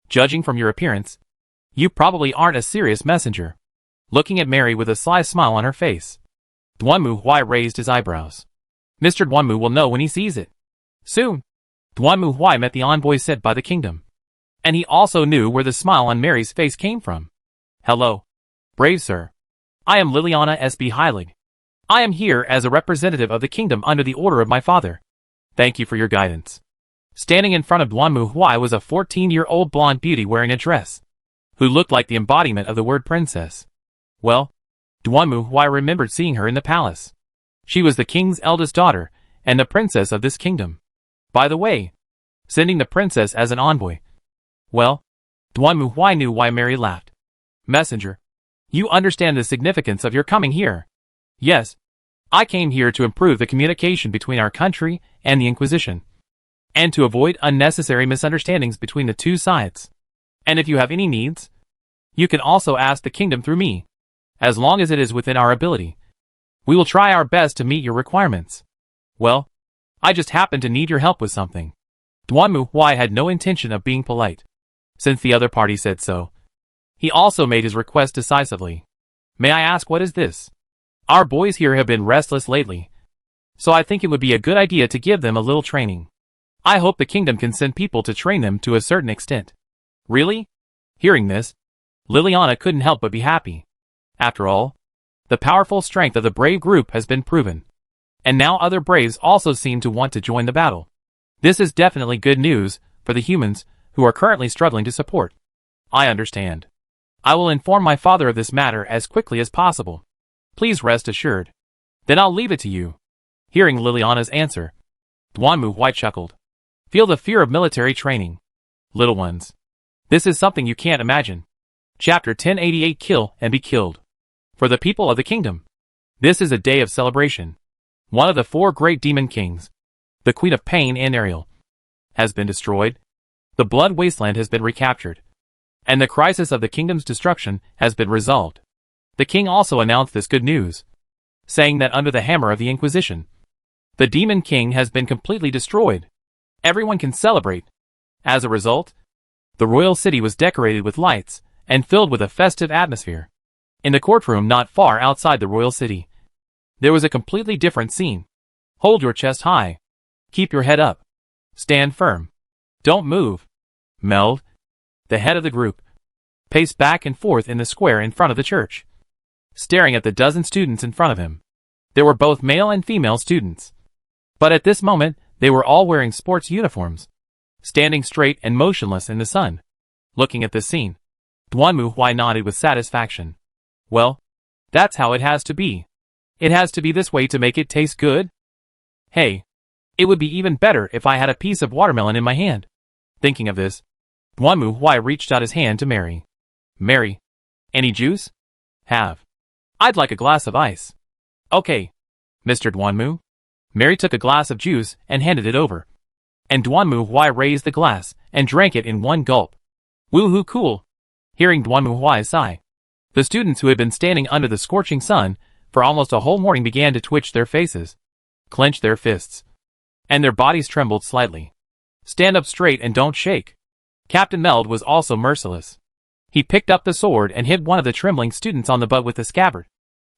Judging from your appearance, you probably aren't a serious messenger. Looking at Mary with a sly smile on her face, Duanmu Huai raised his eyebrows. Mr. Duanmu will know when he sees it. Soon, Duanmu Huai met the envoy sent by the kingdom, and he also knew where the smile on Mary's face came from. Hello, brave sir. I am Liliana S.B. Heilig. I am here as a representative of the kingdom under the order of my father. Thank you for your guidance. Standing in front of Duanmu Huai was a 14-year-old blonde beauty wearing a dress, who looked like the embodiment of the word princess. Well, Duanmu Huai remembered seeing her in the palace. She was the king's eldest daughter, and the princess of this kingdom. By the way, sending the princess as an envoy. Well, Duanmu Huai knew why Mary laughed. Messenger, you understand the significance of your coming here. Yes, I came here to improve the communication between our country and the Inquisition, and to avoid unnecessary misunderstandings between the two sides. And if you have any needs, you can also ask the kingdom through me, as long as it is within our ability. We will try our best to meet your requirements. Well, I just happen to need your help with something. Duanmu Huai had no intention of being polite, since the other party said so. He also made his request decisively. May I ask, what is this? Our boys here have been restless lately, so I think it would be a good idea to give them a little training. I hope the kingdom can send people to train them to a certain extent. Really? Hearing this, Liliana couldn't help but be happy. After all, the powerful strength of the brave group has been proven, and now other braves also seem to want to join the battle. This is definitely good news for the humans who are currently struggling to support. I understand. I will inform my father of this matter as quickly as possible. Please rest assured. Then I'll leave it to you. Hearing Liliana's answer, Duanmu Huai chuckled. Feel the fear of military training. Little ones. This is something you can't imagine. Chapter 1088, Kill and be killed. For the people of the kingdom, this is a day of celebration. One of the 4 great demon kings, the Queen of Pain and Ariel, has been destroyed. The Blood Wasteland has been recaptured, and the crisis of the kingdom's destruction has been resolved. The king also announced this good news, saying that under the hammer of the Inquisition, the Demon King has been completely destroyed. Everyone can celebrate. As a result, the royal city was decorated with lights and filled with a festive atmosphere. In the courtroom not far outside the royal city, there was a completely different scene. Hold your chest high. Keep your head up. Stand firm. Don't move. Meld, the head of the group, paced back and forth in the square in front of the church, staring at the dozen students in front of him. There were both male and female students, but at this moment they were all wearing sports uniforms, standing straight and motionless in the sun. Looking at this scene, Duanmu Huai nodded with satisfaction. Well, that's how it has to be. It has to be this way to make it taste good. Hey, it would be even better if I had a piece of watermelon in my hand. Thinking of this, Duanmu Huai reached out his hand to Mary. Mary, any juice? Have. I'd like a glass of ice. Okay, Mr. Duanmu. Mary took a glass of juice and handed it over, and Duanmu Huai raised the glass and drank it in one gulp. Woohoo, cool. Hearing Duanmu Huai sigh, the students who had been standing under the scorching sun for almost a whole morning began to twitch their faces, clench their fists, and their bodies trembled slightly. Stand up straight and don't shake. Captain Meld was also merciless. He picked up the sword and hit one of the trembling students on the butt with the scabbard,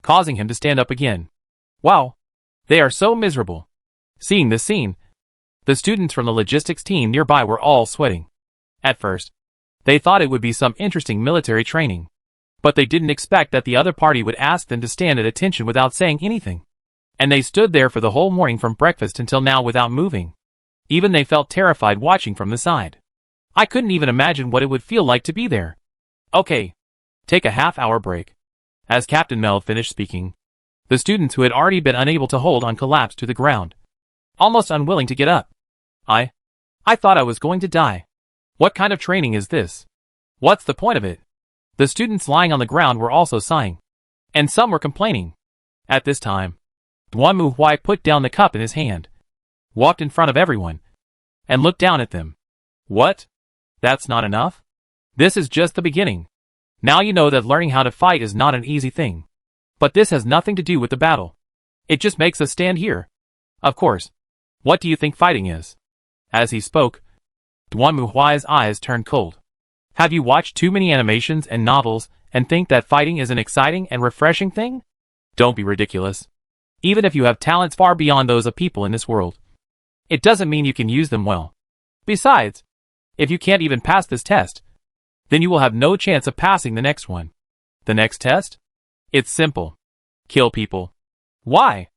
causing him to stand up again. Wow, they are so miserable. Seeing this scene, the students from the logistics team nearby were all sweating. At first, they thought it would be some interesting military training, but they didn't expect that the other party would ask them to stand at attention without saying anything. And they stood there for the whole morning from breakfast until now without moving. Even they felt terrified watching from the side. I couldn't even imagine what it would feel like to be there. Okay, take a half-hour break. As Captain Meld finished speaking, the students who had already been unable to hold on collapsed to the ground, almost unwilling to get up. I thought I was going to die. What kind of training is this? What's the point of it? The students lying on the ground were also sighing, and some were complaining. At this time, Duanmu Huai put down the cup in his hand, walked in front of everyone, and looked down at them. What? That's not enough? This is just the beginning. Now you know that learning how to fight is not an easy thing. But this has nothing to do with the battle. It just makes us stand here. Of course. What do you think fighting is? As he spoke, Duanmu Huai's eyes turned cold. Have you watched too many animations and novels and think that fighting is an exciting and refreshing thing? Don't be ridiculous. Even if you have talents far beyond those of people in this world, it doesn't mean you can use them well. Besides, if you can't even pass this test, then you will have no chance of passing the next one. The next test? It's simple. Kill people. Why?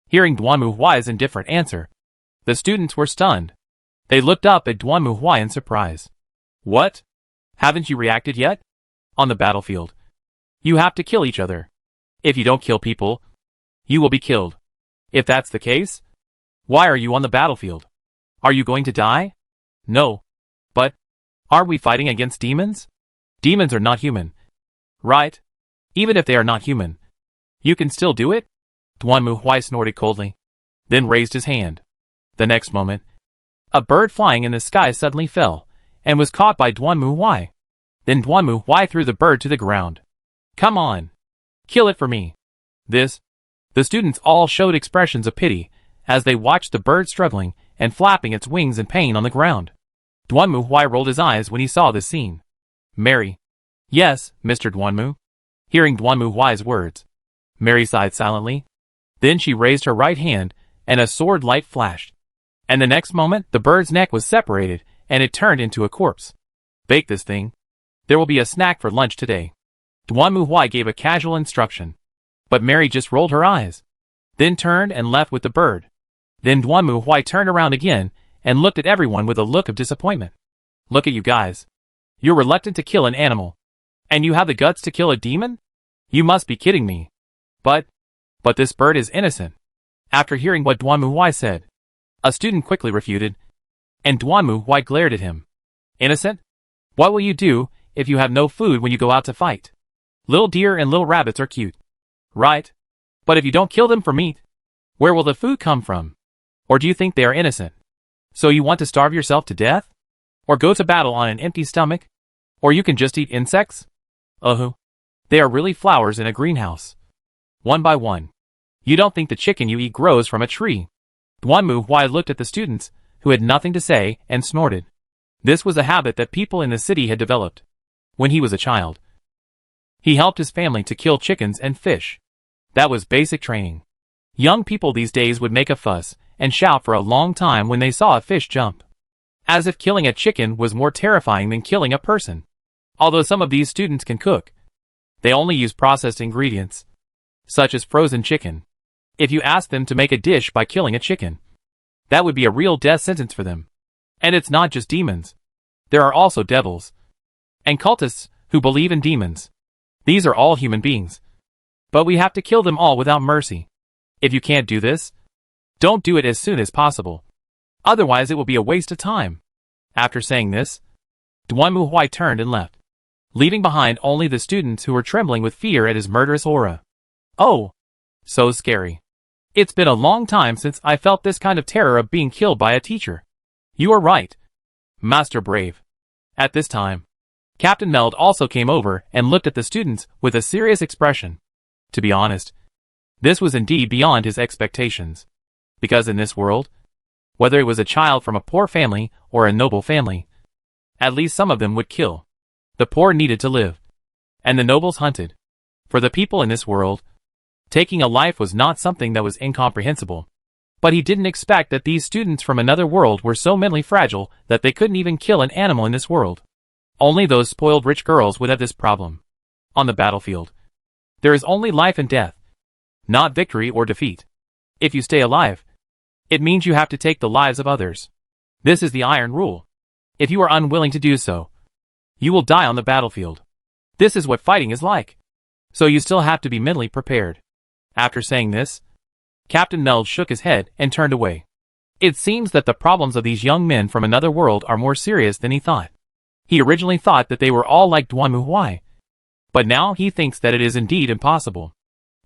Hearing Duanmu Huai's indifferent answer, the students were stunned. They looked up at Duanmu Huai in surprise. What? Haven't you reacted yet? On the battlefield, you have to kill each other. If you don't kill people, you will be killed. If that's the case, why are you on the battlefield? Are you going to die? No. But, aren't we fighting against demons? Demons are not human. Right? Even if they are not human, you can still do it? Duanmu Huai snorted coldly, then raised his hand. The next moment, a bird flying in the sky suddenly fell, and was caught by Duanmu Huai. Then Duanmu Huai threw the bird to the ground. Come on. Kill it for me. The students all showed expressions of pity as they watched the bird struggling and flapping its wings in pain on the ground. Duanmu Huai rolled his eyes when he saw this scene. Mary. Yes, Mr. Duanmu. Hearing Duanmu Huai's words, Mary sighed silently. Then she raised her right hand, and a sword light flashed. And the next moment, the bird's neck was separated, and it turned into a corpse. Bake this thing. There will be a snack for lunch today. Duanmu Huai gave a casual instruction. But Mary just rolled her eyes, then turned and left with the bird. Then Duanmu Huai turned around again and looked at everyone with a look of disappointment. Look at you guys. You're reluctant to kill an animal. And you have the guts to kill a demon? You must be kidding me. But this bird is innocent. After hearing what Duanmu Huai said, a student quickly refuted, and Duanmu Huai glared at him. Innocent? What will you do if you have no food when you go out to fight? Little deer and little rabbits are cute. Right? But if you don't kill them for meat, where will the food come from? Or do you think they are innocent? So you want to starve yourself to death? Or go to battle on an empty stomach? Or you can just eat insects? They are really flowers in a greenhouse. One by one. You don't think the chicken you eat grows from a tree. Duanmu Huai looked at the students, who had nothing to say, and snorted. This was a habit that people in the city had developed. When he was a child, he helped his family to kill chickens and fish. That was basic training. Young people these days would make a fuss and shout for a long time when they saw a fish jump. As if killing a chicken was more terrifying than killing a person. Although some of these students can cook, they only use processed ingredients, such as frozen chicken. If you ask them to make a dish by killing a chicken, that would be a real death sentence for them. And it's not just demons. There are also devils and cultists who believe in demons. These are all human beings. But we have to kill them all without mercy. If you can't do this, don't do it as soon as possible. Otherwise it will be a waste of time. After saying this, Duanmu Huai turned and left, leaving behind only the students who were trembling with fear at his murderous aura. Oh, so scary. It's been a long time since I felt this kind of terror of being killed by a teacher. You are right, Master Brave. At this time, Captain Meld also came over and looked at the students with a serious expression. To be honest, this was indeed beyond his expectations. Because in this world, whether it was a child from a poor family or a noble family, at least some of them would kill. The poor needed to live, and the nobles hunted. For the people in this world, taking a life was not something that was incomprehensible. But he didn't expect that these students from another world were so mentally fragile that they couldn't even kill an animal in this world. Only those spoiled rich girls would have this problem. On the battlefield, there is only life and death, not victory or defeat. If you stay alive, it means you have to take the lives of others. This is the iron rule. If you are unwilling to do so, you will die on the battlefield. This is what fighting is like. So you still have to be mentally prepared. After saying this, Captain Meld shook his head and turned away. It seems that the problems of these young men from another world are more serious than he thought. He originally thought that they were all like Duanmu Huai, but now he thinks that it is indeed impossible.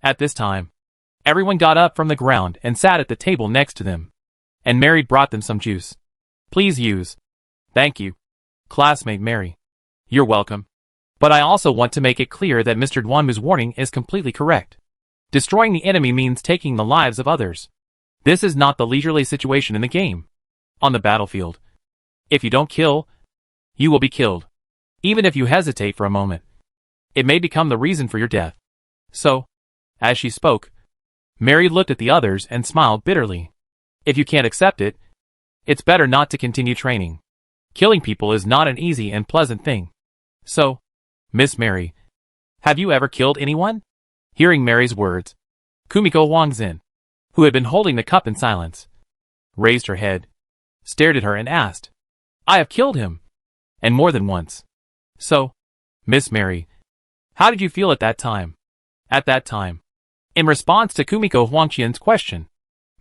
At this time, everyone got up from the ground and sat at the table next to them, and Mary brought them some juice. Please use. Thank you, classmate Mary. You're welcome. But I also want to make it clear that Mr. Duanmu's warning is completely correct. Destroying the enemy means taking the lives of others. This is not the leisurely situation in the game. On the battlefield, if you don't kill, you will be killed. Even if you hesitate for a moment, it may become the reason for your death. So, as she spoke, Mary looked at the others and smiled bitterly. If you can't accept it, it's better not to continue training. Killing people is not an easy and pleasant thing. So, Miss Mary, have you ever killed anyone? Hearing Mary's words, Kumiko Wangzin, who had been holding the cup in silence, raised her head, stared at her and asked, I have killed him. And more than once. So, Miss Mary, how did you feel at that time? At that time. In response to Kumiko Huangqian's question,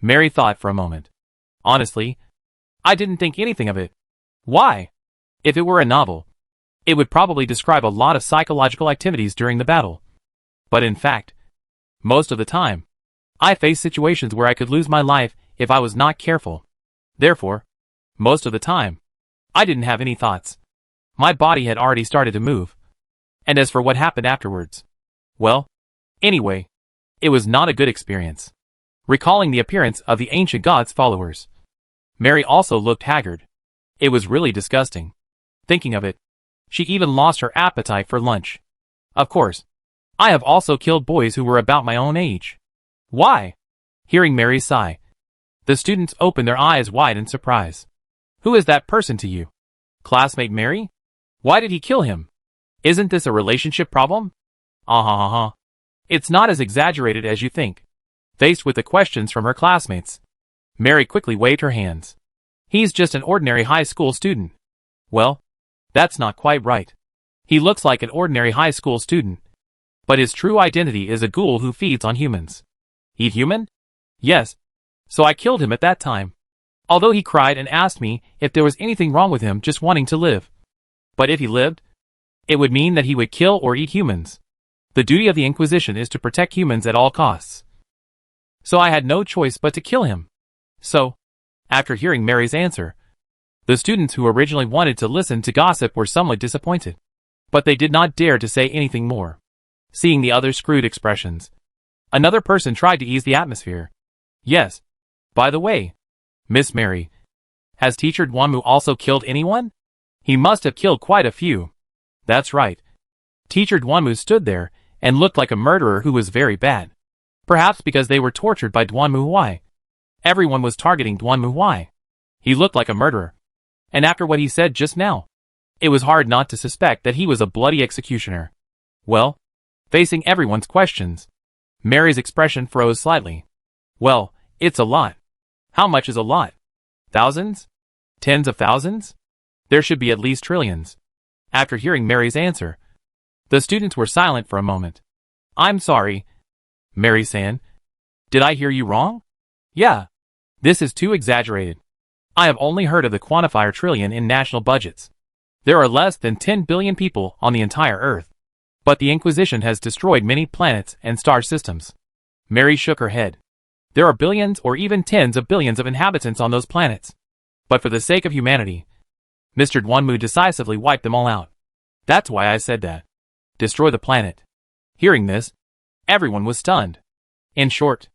Mary thought for a moment. Honestly, I didn't think anything of it. Why? If it were a novel, it would probably describe a lot of psychological activities during the battle. But in fact, most of the time, I faced situations where I could lose my life if I was not careful. Therefore, most of the time, I didn't have any thoughts. My body had already started to move. And as for what happened afterwards, well, anyway, it was not a good experience. Recalling the appearance of the ancient god's followers, Mary also looked haggard. It was really disgusting. Thinking of it, she even lost her appetite for lunch. Of course, I have also killed boys who were about my own age. Why? Hearing Mary's sigh, the students opened their eyes wide in surprise. Who is that person to you? Classmate Mary? Why did he kill him? Isn't this a relationship problem? It's not as exaggerated as you think. Faced with the questions from her classmates, Mary quickly waved her hands. He's just an ordinary high school student. Well, that's not quite right. He looks like an ordinary high school student, but his true identity is a ghoul who feeds on humans. Eat human? Yes. So I killed him at that time. Although he cried and asked me if there was anything wrong with him just wanting to live. But if he lived, it would mean that he would kill or eat humans. The duty of the Inquisition is to protect humans at all costs. So I had no choice but to kill him. So, after hearing Mary's answer, the students who originally wanted to listen to gossip were somewhat disappointed. But they did not dare to say anything more. Seeing the other's screwed expressions, another person tried to ease the atmosphere. Yes. By the way, Miss Mary, has Teacher Duanmu also killed anyone? He must have killed quite a few. That's right. Teacher Duanmu stood there and looked like a murderer who was very bad. Perhaps because they were tortured by Duanmu Huai. Everyone was targeting Duanmu Huai. He looked like a murderer. And after what he said just now, it was hard not to suspect that he was a bloody executioner. Well, facing everyone's questions, Mary's expression froze slightly. Well, it's a lot. How much is a lot? Thousands? Tens of thousands? There should be at least trillions. After hearing Mary's answer, the students were silent for a moment. I'm sorry, Mary-san. Did I hear you wrong? Yeah. This is too exaggerated. I have only heard of the quantifier trillion in national budgets. There are less than 10 billion people on the entire Earth. But the Inquisition has destroyed many planets and star systems. Mary shook her head. There are billions or even tens of billions of inhabitants on those planets. But for the sake of humanity, Mr. Duanmu decisively wiped them all out. That's why I said that. Destroy the planet. Hearing this, everyone was stunned. In short,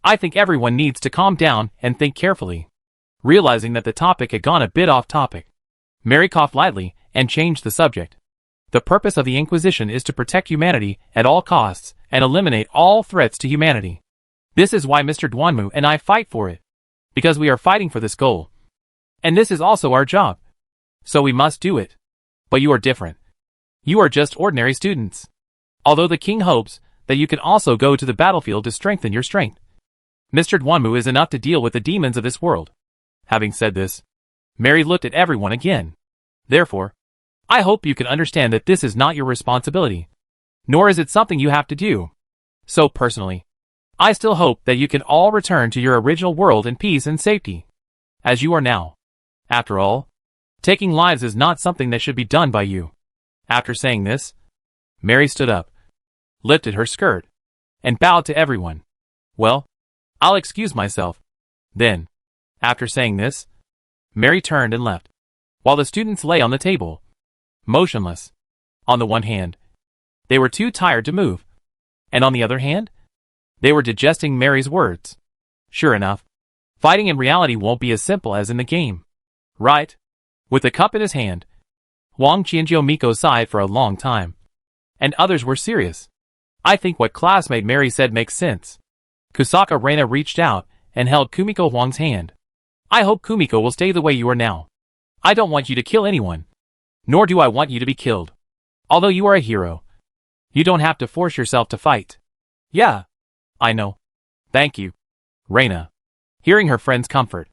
I think everyone needs to calm down and think carefully. Realizing that the topic had gone a bit off topic, Mary coughed lightly and changed the subject. The purpose of the Inquisition is to protect humanity at all costs and eliminate all threats to humanity. This is why Mr. Duanmu and I fight for it. Because we are fighting for this goal. And this is also our job. So we must do it. But you are different. You are just ordinary students. Although the king hopes that you can also go to the battlefield to strengthen your strength. Mr. Duanmu is enough to deal with the demons of this world. Having said this, Mary looked at everyone again. Therefore, I hope you can understand that this is not your responsibility. Nor is it something you have to do. So personally, I still hope that you can all return to your original world in peace and safety. As you are now. After all, taking lives is not something that should be done by you. After saying this, Mary stood up, lifted her skirt, and bowed to everyone. Well, I'll excuse myself. Then, after saying this, Mary turned and left, while the students lay on the table, motionless. On the one hand, they were too tired to move, and on the other hand, they were digesting Mary's words. Sure enough, fighting in reality won't be as simple as in the game. Right? With the cup in his hand, Wang Qianjiu Miko sighed for a long time. And others were serious. I think what classmate Mary said makes sense. Kusaka Reina reached out and held Kumiko Huang's hand. I hope Kumiko will stay the way you are now. I don't want you to kill anyone. Nor do I want you to be killed. Although you are a hero, you don't have to force yourself to fight. Yeah. I know. Thank you. Reina. Hearing her friend's comfort,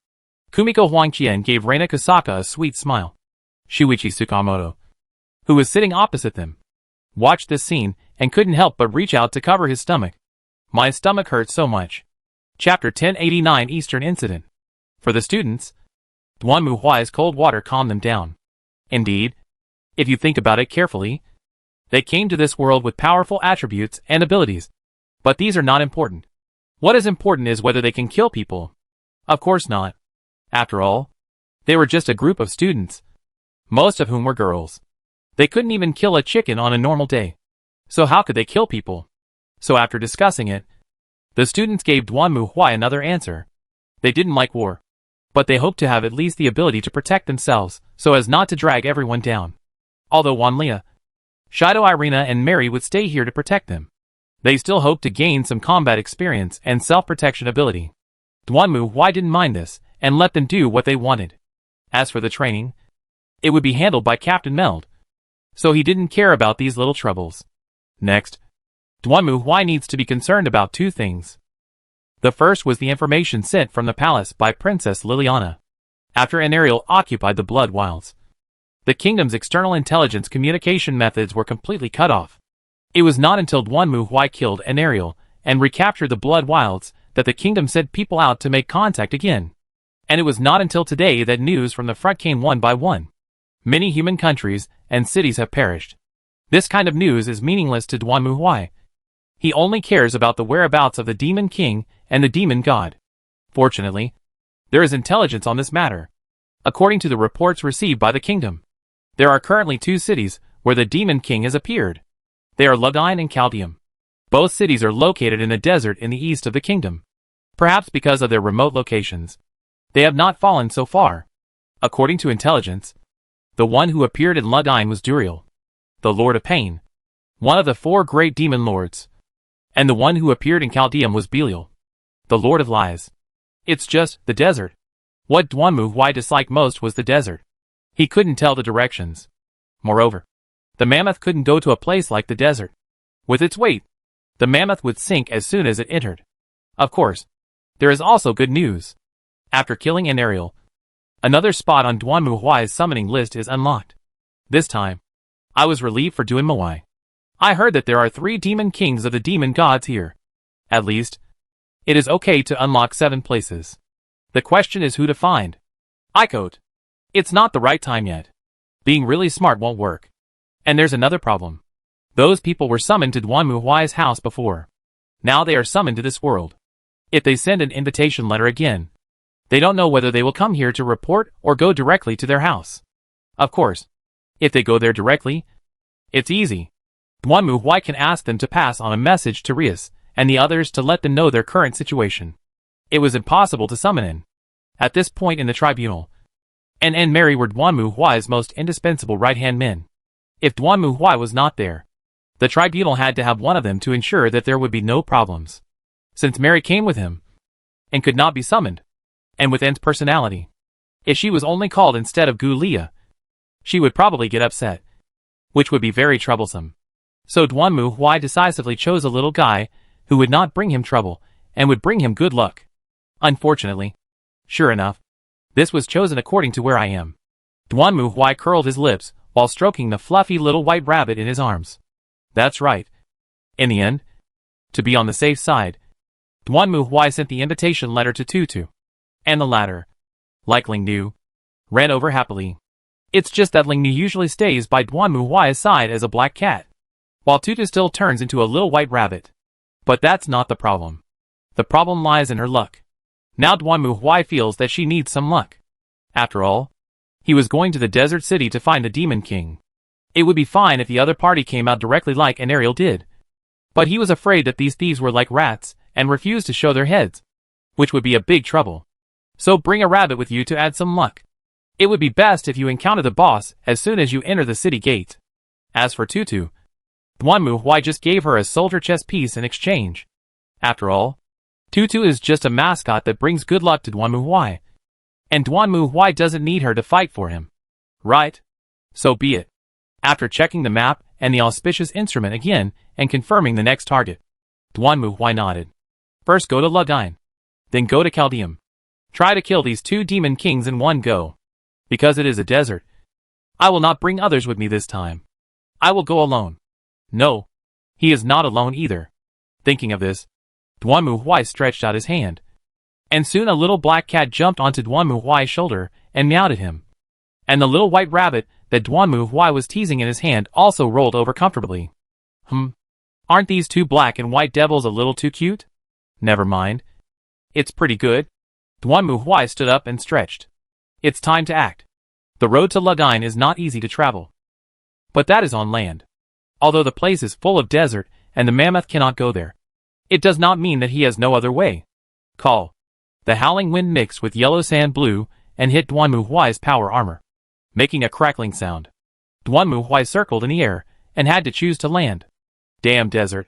Kumiko Huangqian gave Reina Kusaka a sweet smile. Shuichi Tsukamoto, who was sitting opposite them, watched this scene and couldn't help but reach out to cover his stomach. My stomach hurt so much. Chapter 1089 Eastern Incident. For the students, Duanmu Huai's cold water calmed them down. Indeed, if you think about it carefully, they came to this world with powerful attributes and abilities. But these are not important. What is important is whether they can kill people. Of course not. After all, they were just a group of students, most of whom were girls. They couldn't even kill a chicken on a normal day. So how could they kill people? So after discussing it, the students gave Duanmu Huai another answer. They didn't like war, but they hoped to have at least the ability to protect themselves, so as not to drag everyone down. Although Wanlia, Shido, Irina, and Mary would stay here to protect them, they still hoped to gain some combat experience and self-protection ability. Duanmu Huai didn't mind this, and let them do what they wanted. As for the training, it would be handled by Captain Meld, so he didn't care about these little troubles. Next, Duanmu Huai needs to be concerned about two things. The first was the information sent from the palace by Princess Liliana. After Anariel occupied the Blood Wilds, the kingdom's external intelligence communication methods were completely cut off. It was not until Duanmu Huai killed Anariel and recaptured the Blood Wilds that the kingdom sent people out to make contact again. And it was not until today that news from the front came one by one. Many human countries and cities have perished. This kind of news is meaningless to Duanmu Huai. He only cares about the whereabouts of the Demon King and the Demon God. Fortunately, there is intelligence on this matter. According to the reports received by the kingdom, there are currently 2 cities where the Demon King has appeared. They are Lugain and Chaldeum. Both cities are located in the desert in the east of the kingdom. Perhaps because of their remote locations, they have not fallen so far. According to intelligence, the one who appeared in Lugain was Duriel, the Lord of Pain, one of the 4 great demon lords. And the one who appeared in Chaldeum was Belial, the Lord of Lies. It's just the desert. What Duanmu Huai disliked most was the desert. He couldn't tell the directions. Moreover, the mammoth couldn't go to a place like the desert. With its weight, the mammoth would sink as soon as it entered. Of course, there is also good news. After killing Anariel, another spot on Duanmu Huai's summoning list is unlocked. This time, I was relieved for Duanmu Huai. I heard that there are 3 demon kings of the demon gods here. At least, it is okay to unlock 7 places. The question is who to find. Icode. It's not the right time yet. Being really smart won't work. And there's another problem. Those people were summoned to Duanmu Huai's house before. Now they are summoned to this world. If they send an invitation letter again, they don't know whether they will come here to report or go directly to their house. Of course, if they go there directly, it's easy. Duanmu Huai can ask them to pass on a message to Rias and the others to let them know their current situation. It was impossible to summon in. At this point in the tribunal, An and Mary were Duanmu Huai's most indispensable right-hand men. If Duanmu Huai was not there, the tribunal had to have one of them to ensure that there would be no problems. Since Mary came with him, and could not be summoned, and with N's personality, if she was only called instead of Gulia, she would probably get upset, which would be very troublesome. So Duanmu Huai decisively chose a little guy who would not bring him trouble and would bring him good luck. Unfortunately, sure enough, this was chosen according to where I am. Duanmu Huai curled his lips while stroking the fluffy little white rabbit in his arms. That's right. In the end, to be on the safe side, Duanmu Huai sent the invitation letter to Tutu. And the latter, like Lingnu, ran over happily. It's just that Lingnu usually stays by Duanmu Huai's side as a black cat, while Tutu still turns into a little white rabbit. But that's not the problem. The problem lies in her luck. Now Duanmu Huai feels that she needs some luck. After all, he was going to the desert city to find the Demon King. It would be fine if the other party came out directly like Anariel did. But he was afraid that these thieves were like rats and refused to show their heads, which would be a big trouble. So bring a rabbit with you to add some luck. It would be best if you encounter the boss as soon as you enter the city gate. As for Tutu, Duanmu Huai just gave her a soldier chess piece in exchange. After all, Tutu is just a mascot that brings good luck to Duanmu Huai. And Duanmu Huai doesn't need her to fight for him. Right? So be it. After checking the map and the auspicious instrument again and confirming the next target, Duanmu Huai nodded. First go to Lugain. Then go to Chaldeum. Try to kill these 2 demon kings in one go. Because it is a desert, I will not bring others with me this time. I will go alone. No, he is not alone either. Thinking of this, Duanmu Huai stretched out his hand. And soon a little black cat jumped onto Duanmu Huai's shoulder and meowed at him. And the little white rabbit that Duanmu Huai was teasing in his hand also rolled over comfortably. Aren't these 2 black and white devils a little too cute? Never mind. It's pretty good. Duanmu Huai stood up and stretched. It's time to act. The road to Lugain is not easy to travel. But that is on land. Although the place is full of desert and the mammoth cannot go there, it does not mean that he has no other way. Call. The howling wind mixed with yellow sand blew and hit Duanmu Huai's power armor, making a crackling sound. Duanmu Huai circled in the air and had to choose to land. Damn desert.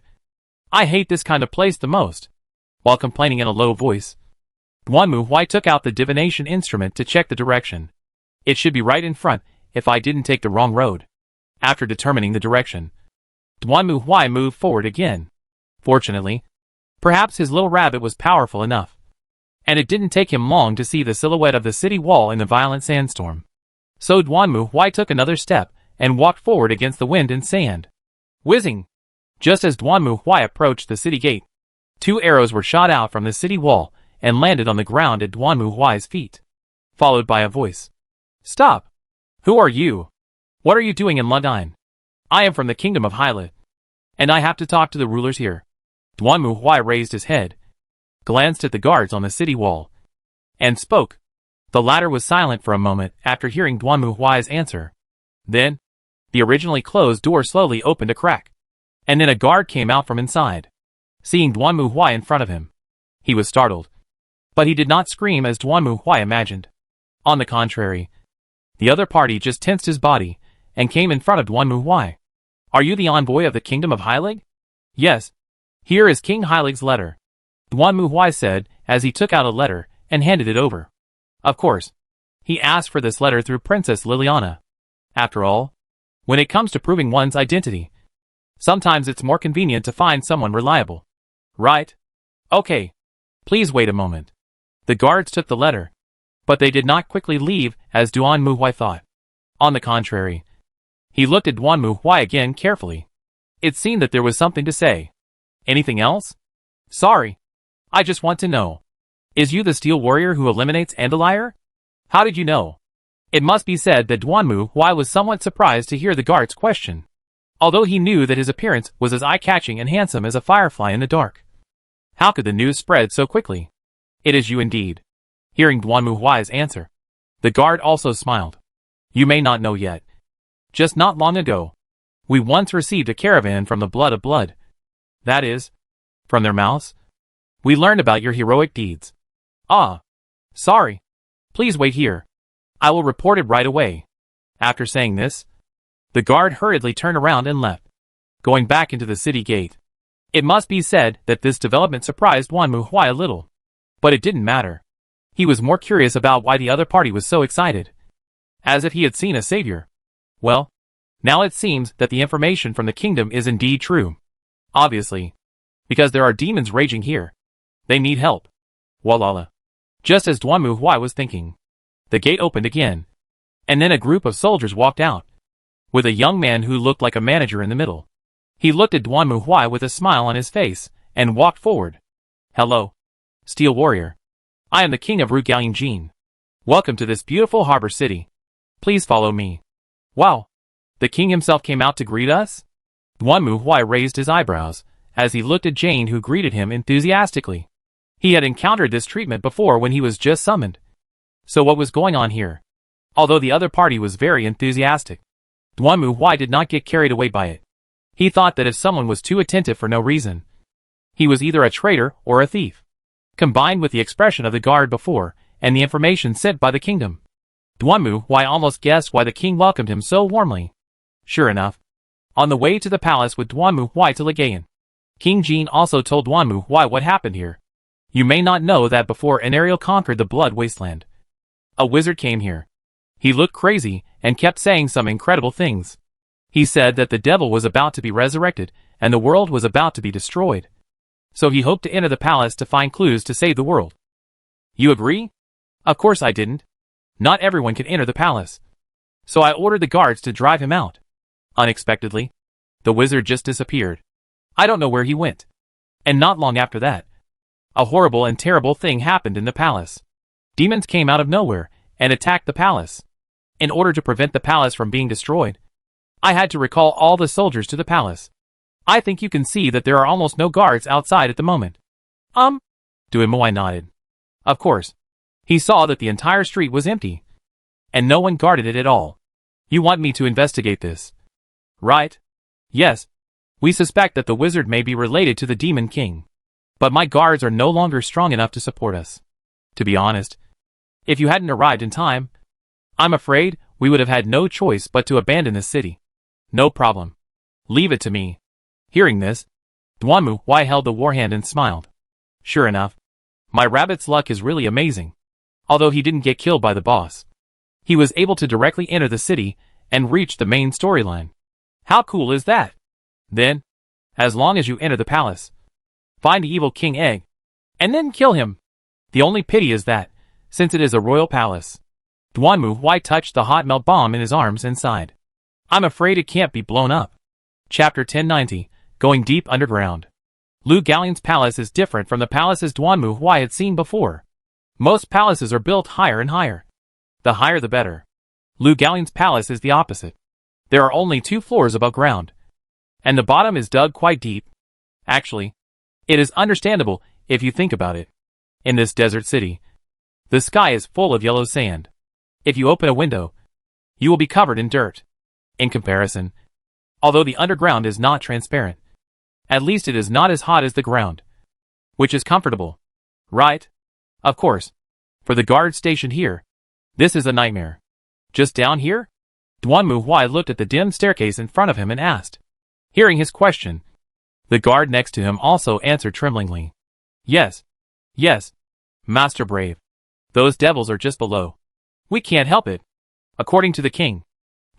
I hate this kind of place the most. While complaining in a low voice, Duanmu Huai took out the divination instrument to check the direction. It should be right in front if I didn't take the wrong road. After determining the direction, Duanmu Huai moved forward again. Fortunately, perhaps his little rabbit was powerful enough, and it didn't take him long to see the silhouette of the city wall in the violent sandstorm. So Duanmu Huai took another step and walked forward against the wind and sand. Whizzing! Just as Duanmu Huai approached the city gate, 2 arrows were shot out from the city wall and landed on the ground at Duanmu Huai's feet, followed by a voice. Stop! Who are you? What are you doing in Lundine? I am from the kingdom of Hylet, and I have to talk to the rulers here. Duanmu Huai raised his head, glanced at the guards on the city wall, and spoke. The latter was silent for a moment after hearing Duanmu Huai's answer. Then, the originally closed door slowly opened a crack, and then a guard came out from inside. Seeing Duanmu Huai in front of him, he was startled, but he did not scream as Duanmu Huai imagined. On the contrary, the other party just tensed his body and came in front of Duanmu Huai. Are you the envoy of the kingdom of Hylig? Yes. Here is King Hylig's letter, Duanmu Huai said as he took out a letter and handed it over. Of course, he asked for this letter through Princess Liliana. After all, when it comes to proving one's identity, sometimes it's more convenient to find someone reliable. Right? Okay. Please wait a moment. The guards took the letter, but they did not quickly leave as Duanmu Huai thought. On the contrary, he looked at Duanmu Huai again carefully. It seemed that there was something to say. Anything else? Sorry. I just want to know. Is you the steel warrior who eliminates Andalier? How did you know? It must be said that Duanmu Huai was somewhat surprised to hear the guard's question, although he knew that his appearance was as eye-catching and handsome as a firefly in the dark. How could the news spread so quickly? It is you indeed. Hearing Duanmu Huai's answer, the guard also smiled. You may not know yet. Just not long ago, we once received a caravan from the blood of blood. That is, from their mouths. We learned about your heroic deeds. Ah. Sorry. Please wait here. I will report it right away. After saying this, the guard hurriedly turned around and left, going back into the city gate. It must be said that this development surprised Duanmu Huai a little, but it didn't matter. He was more curious about why the other party was so excited, as if he had seen a savior. Well, now it seems that the information from the kingdom is indeed true. Obviously, because there are demons raging here. They need help. Walala. Just as Duanmu Huai was thinking, the gate opened again, and then a group of soldiers walked out, with a young man who looked like a manager in the middle. He looked at Duanmu Huai with a smile on his face, and walked forward. Hello, Steel Warrior. I am the king of Rugalin. Welcome to this beautiful harbor city. Please follow me. Wow. The king himself came out to greet us? Duanmu Huai raised his eyebrows, as he looked at Jane, who greeted him enthusiastically. He had encountered this treatment before when he was just summoned. So what was going on here? Although the other party was very enthusiastic, Duanmu Huai did not get carried away by it. He thought that if someone was too attentive for no reason, he was either a traitor or a thief. Combined with the expression of the guard before, and the information sent by the kingdom, Duanmu Huai almost guessed why the king welcomed him so warmly. Sure enough, on the way to the palace with Duanmu Huai to Legayan, King Jin also told Duanmu Huai what happened here. You may not know that before Anariel conquered the Blood Wasteland, a wizard came here. He looked crazy and kept saying some incredible things. He said that the devil was about to be resurrected and the world was about to be destroyed. So he hoped to enter the palace to find clues to save the world. You agree? Of course I didn't. Not everyone can enter the palace. So I ordered the guards to drive him out. Unexpectedly, the wizard just disappeared. I don't know where he went. And not long after that, a horrible and terrible thing happened in the palace. Demons came out of nowhere and attacked the palace. In order to prevent the palace from being destroyed, I had to recall all the soldiers to the palace. I think you can see that there are almost no guards outside at the moment. Duanmu Huai nodded. Of course. He saw that the entire street was empty, and no one guarded it at all. You want me to investigate this? right? Yes. We suspect that the wizard may be related to the Demon King. But my guards are no longer strong enough to support us. To be honest, if you hadn't arrived in time, I'm afraid we would have had no choice but to abandon the city. No problem. Leave it to me. Hearing this, Duanmu Huai held the war hand and smiled. Sure enough, my rabbit's luck is really amazing. Although he didn't get killed by the boss, he was able to directly enter the city and reach the main storyline. How cool is that? Then, as long as you enter the palace, find the evil King Egg, and then kill him. The only pity is that, since it is a royal palace, Duanmu Huai touched the hot melt bomb in his arms and sighed. I'm afraid it can't be blown up. Chapter 1090, Going Deep Underground. Lu Gallian's palace is different from the palaces Duanmu Huai had seen before. Most palaces are built higher and higher. The higher the better. Lu Gallian's palace is the opposite. There are only 2 floors above ground, and the bottom is dug quite deep. Actually, it is understandable if you think about it. In this desert city, the sky is full of yellow sand. If you open a window, you will be covered in dirt. In comparison, although the underground is not transparent, at least it is not as hot as the ground, which is comfortable, right? Of course, for the guard stationed here, this is a nightmare. Just down here? Duanmu Huai looked at the dim staircase in front of him and asked. Hearing his question, the guard next to him also answered tremblingly. Yes. Yes. Master Brave. Those devils are just below. We can't help it. According to the king,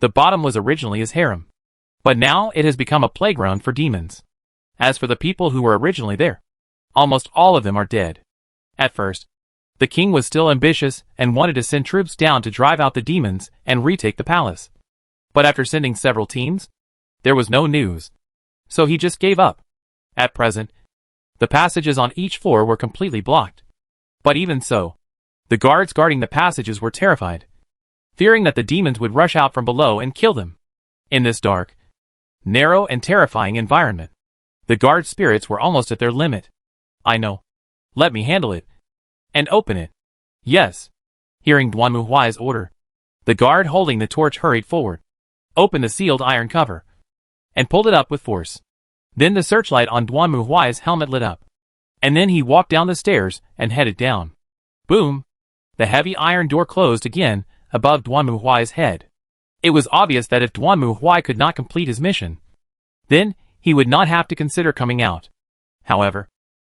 the bottom was originally his harem, but now it has become a playground for demons. As for the people who were originally there, almost all of them are dead. At first, the king was still ambitious and wanted to send troops down to drive out the demons and retake the palace. But after sending several teams, there was no news. So he just gave up. At present, the passages on each floor were completely blocked. But even so, the guards guarding the passages were terrified, fearing that the demons would rush out from below and kill them. In this dark, narrow and terrifying environment, the guard spirits were almost at their limit. I know. Let me handle it. And open it. Yes. Hearing Duanmu Huai's order, the guard holding the torch hurried forward, opened the sealed iron cover, and pulled it up with force. Then the searchlight on Duanmu Huai's helmet lit up. And then he walked down the stairs and headed down. Boom! The heavy iron door closed again above Duanmu Huai's head. It was obvious that if Duanmu Huai could not complete his mission, then he would not have to consider coming out. However,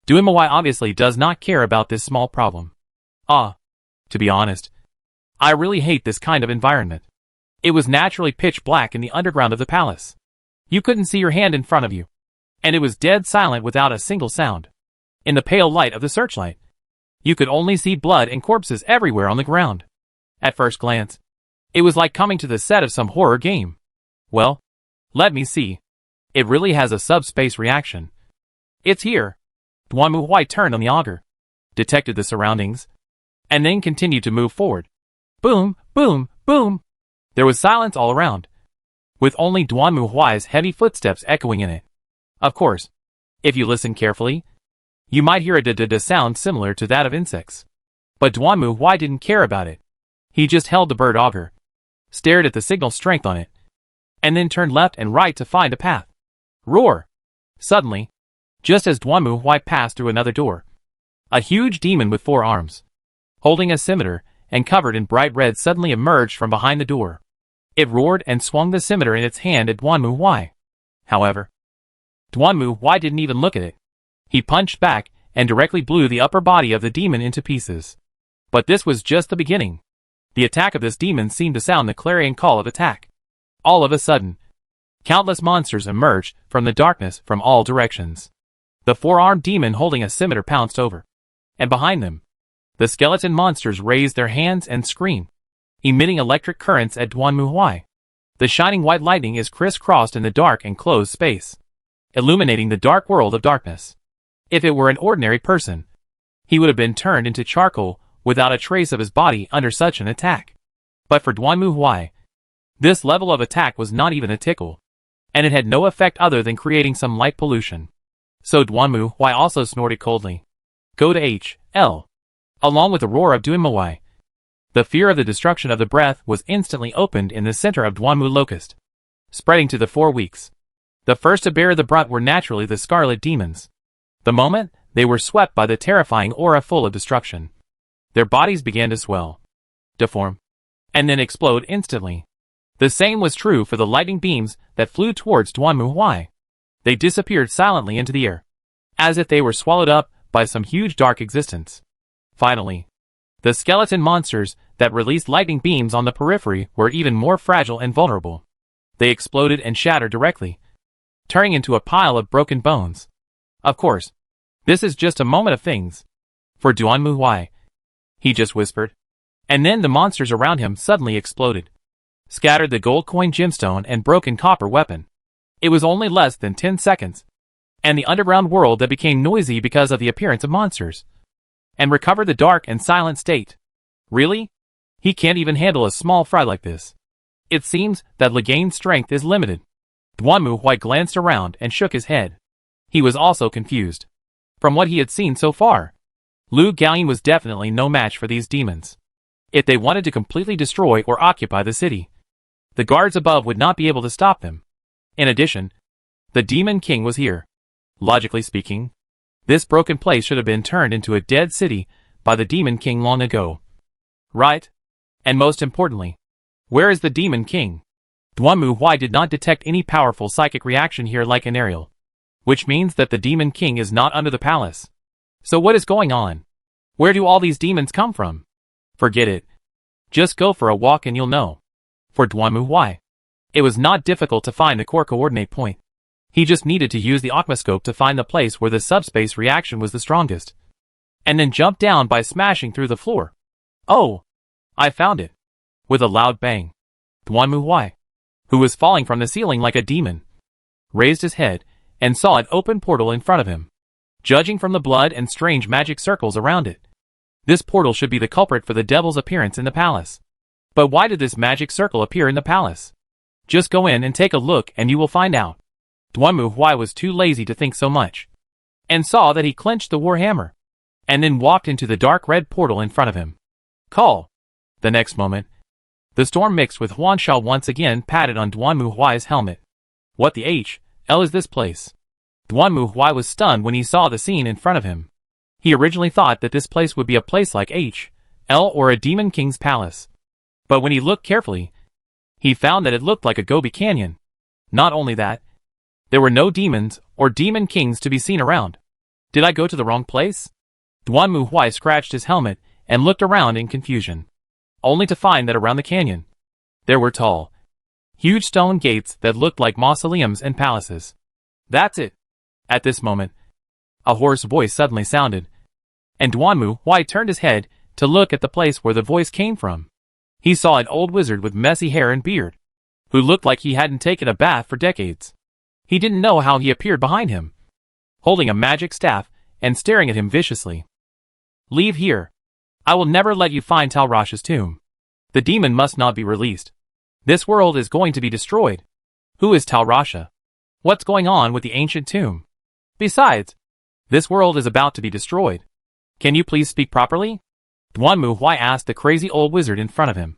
Duanmu Huai obviously does not care about this small problem. To be honest, I really hate this kind of environment. It was naturally pitch black in the underground of the palace. You couldn't see your hand in front of you, and it was dead silent without a single sound. In the pale light of the searchlight, you could only see blood and corpses everywhere on the ground. At first glance, it was like coming to the set of some horror game. Well, let me see. It really has a subspace reaction. It's here. Duanmu Huai turned on the auger, detected the surroundings, and then continued to move forward. Boom, boom, boom. There was silence all around, with only Duanmu Huai's heavy footsteps echoing in it. Of course, if you listen carefully, you might hear a da-da-da sound similar to that of insects. But Duanmu Huai didn't care about it. He just held the bird auger, stared at the signal strength on it, and then turned left and right to find a path. Roar! Suddenly, just as Duanmu Huai passed through another door, a huge demon with 4 arms, holding a scimitar and covered in bright red, suddenly emerged from behind the door. It roared and swung the scimitar in its hand at Duanmu Huai. However, Duanmu Huai didn't even look at it. He punched back and directly blew the upper body of the demon into pieces. But this was just the beginning. The attack of this demon seemed to sound the clarion call of attack. All of a sudden, countless monsters emerged from the darkness from all directions. The 4-armed demon holding a scimitar pounced over, and behind them, the skeleton monsters raised their hands and screamed, emitting electric currents at Duanmu Huai. The shining white lightning is crisscrossed in the dark and closed space, illuminating the dark world of darkness. If it were an ordinary person, he would have been turned into charcoal without a trace of his body under such an attack. But for Duanmu Huai, this level of attack was not even a tickle, and it had no effect other than creating some light pollution. So Duanmu Huai also snorted coldly. Go to H.L. Along with the roar of Duanmu Huai, the fear of the destruction of the breath was instantly opened in the center of Duanmu Locust. spreading to the 4 weeks. The first to bear the brunt were naturally the Scarlet Demons. The moment, they were swept by the terrifying aura full of destruction. Their bodies began to swell, deform, and then explode instantly. The same was true for the lightning beams that flew towards Duanmuhui. They disappeared silently into the air, as if they were swallowed up by some huge dark existence. Finally, the skeleton monsters that released lightning beams on the periphery were even more fragile and vulnerable. They exploded and shattered directly, turning into a pile of broken bones. Of course, this is just a moment of things. For Duanmuhui, he just whispered. And then the monsters around him suddenly exploded, scattered the gold coin gemstone and broken copper weapon. It was only less than 10 seconds, and the underground world that became noisy because of the appearance of monsters, and recovered the dark and silent state. Really? He can't even handle a small fry like this. It seems that Legain's strength is limited. Duanmuhui glanced around and shook his head. He was also confused. From what he had seen so far, Lu Gallian was definitely no match for these demons. If they wanted to completely destroy or occupy the city, the guards above would not be able to stop them. In addition, the Demon King was here. Logically speaking, this broken place should have been turned into a dead city by the Demon King long ago. Right? And most importantly, where is the Demon King? Duanmuhui did not detect any powerful psychic reaction here like an aerial, which means that the Demon King is not under the palace. So what is going on? Where do all these demons come from? Forget it. Just go for a walk and you'll know. For Duanmuhui, it was not difficult to find the core coordinate point. He just needed to use the Ocmascope to find the place where the subspace reaction was the strongest, and then jump down by smashing through the floor. Oh! I found it. With a loud bang, Duanmuhui, who was falling from the ceiling like a demon, raised his head and saw an open portal in front of him. Judging from the blood and strange magic circles around it, this portal should be the culprit for the devil's appearance in the palace. But why did this magic circle appear in the palace? Just go in and take a look and you will find out. Duanmuhui was too lazy to think so much, and saw that he clenched the warhammer, and then walked into the dark red portal in front of him. Call! The next moment, the storm mixed with Huanshao once again patted on Duanmuhui's helmet. What the H.L. is this place? Duanmuhui was stunned when he saw the scene in front of him. He originally thought that this place would be a place like H.L. or a Demon King's palace. But when he looked carefully, he found that it looked like a Gobi Canyon. Not only that, there were no demons or demon kings to be seen around. Did I go to the wrong place? Duanmuhui scratched his helmet and looked around in confusion, only to find that around the canyon, there were tall, huge stone gates that looked like mausoleums and palaces. That's it. At this moment, a hoarse voice suddenly sounded, and Duanmuhui turned his head to look at the place where the voice came from. He saw an old wizard with messy hair and beard, who looked like he hadn't taken a bath for decades. He didn't know how he appeared behind him, holding a magic staff and staring at him viciously. Leave here. I will never let you find Talrash's tomb. The demon must not be released. This world is going to be destroyed. Who is Talrasha? What's going on with the ancient tomb? Besides, this world is about to be destroyed. Can you please speak properly? Duanmuhui asked the crazy old wizard in front of him.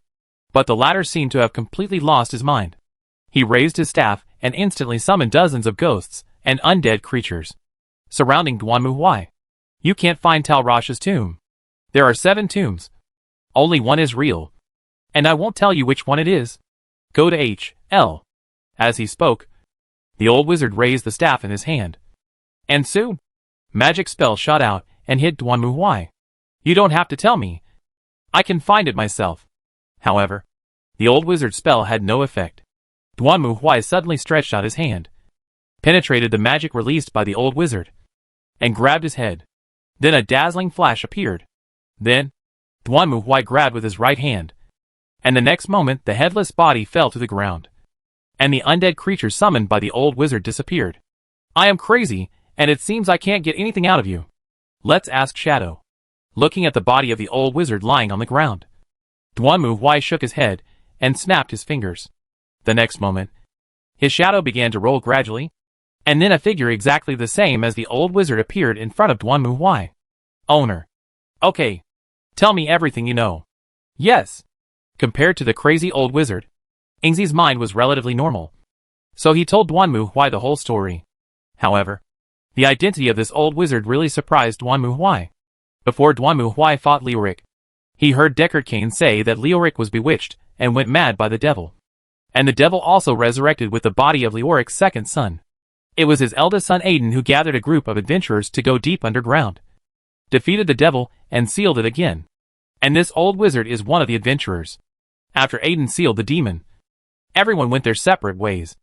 But the latter seemed to have completely lost his mind. He raised his staff and instantly summoned dozens of ghosts and undead creatures, surrounding Duanmuhui. You can't find Talrash's tomb. There are 7 tombs. Only one is real. And I won't tell you which one it is. Go to H.L. As he spoke, the old wizard raised the staff in his hand. And soon, magic spell shot out and hit Duanmuhui. You don't have to tell me. I can find it myself. However, the old wizard's spell had no effect. Duanmuhui suddenly stretched out his hand, penetrated the magic released by the old wizard, and grabbed his head. Then a dazzling flash appeared. Then, Duanmuhui grabbed with his right hand, and the next moment the headless body fell to the ground, and the undead creature summoned by the old wizard disappeared. I am crazy, and it seems I can't get anything out of you. Let's ask Shadow. Looking at the body of the old wizard lying on the ground, Duanmuhui shook his head and snapped his fingers. The next moment, his shadow began to roll gradually, and then a figure exactly the same as the old wizard appeared in front of Duanmuhui. Owner. Okay. Tell me everything you know. Yes. Compared to the crazy old wizard, Ingzi's mind was relatively normal. So he told Duanmu Huai the whole story. However, the identity of this old wizard really surprised Duanmu Huai. Before Duanmu Huai fought Leoric, he heard Deckard Cain say that Leoric was bewitched and went mad by the devil. And the devil also resurrected with the body of Leoric's second son. It was his eldest son Aiden who gathered a group of adventurers to go deep underground, defeated the devil, and sealed it again. And this old wizard is one of the adventurers. After Aiden sealed the demon, everyone went their separate ways.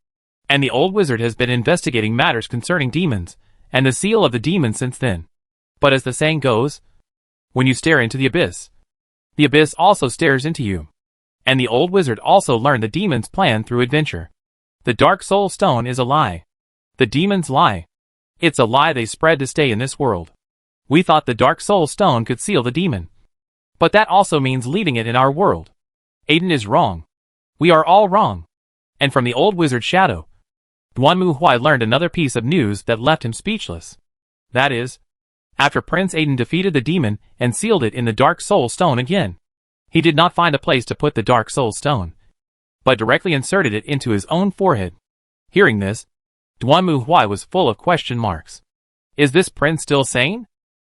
And the old wizard has been investigating matters concerning demons, and the seal of the demon since then. But as the saying goes, when you stare into the abyss also stares into you. And the old wizard also learned the demon's plan through adventure. The Dark Soul Stone is a lie. The demons lie. It's a lie they spread to stay in this world. We thought the Dark Soul Stone could seal the demon. But that also means leaving it in our world. Aiden is wrong. We are all wrong. And from the old wizard's shadow, Duanmu Huai learned another piece of news that left him speechless. That is, after Prince Aiden defeated the demon and sealed it in the Dark Soul Stone again, he did not find a place to put the Dark Soul Stone, but directly inserted it into his own forehead. Hearing this, Duanmu Huai was full of question marks. Is this prince still sane?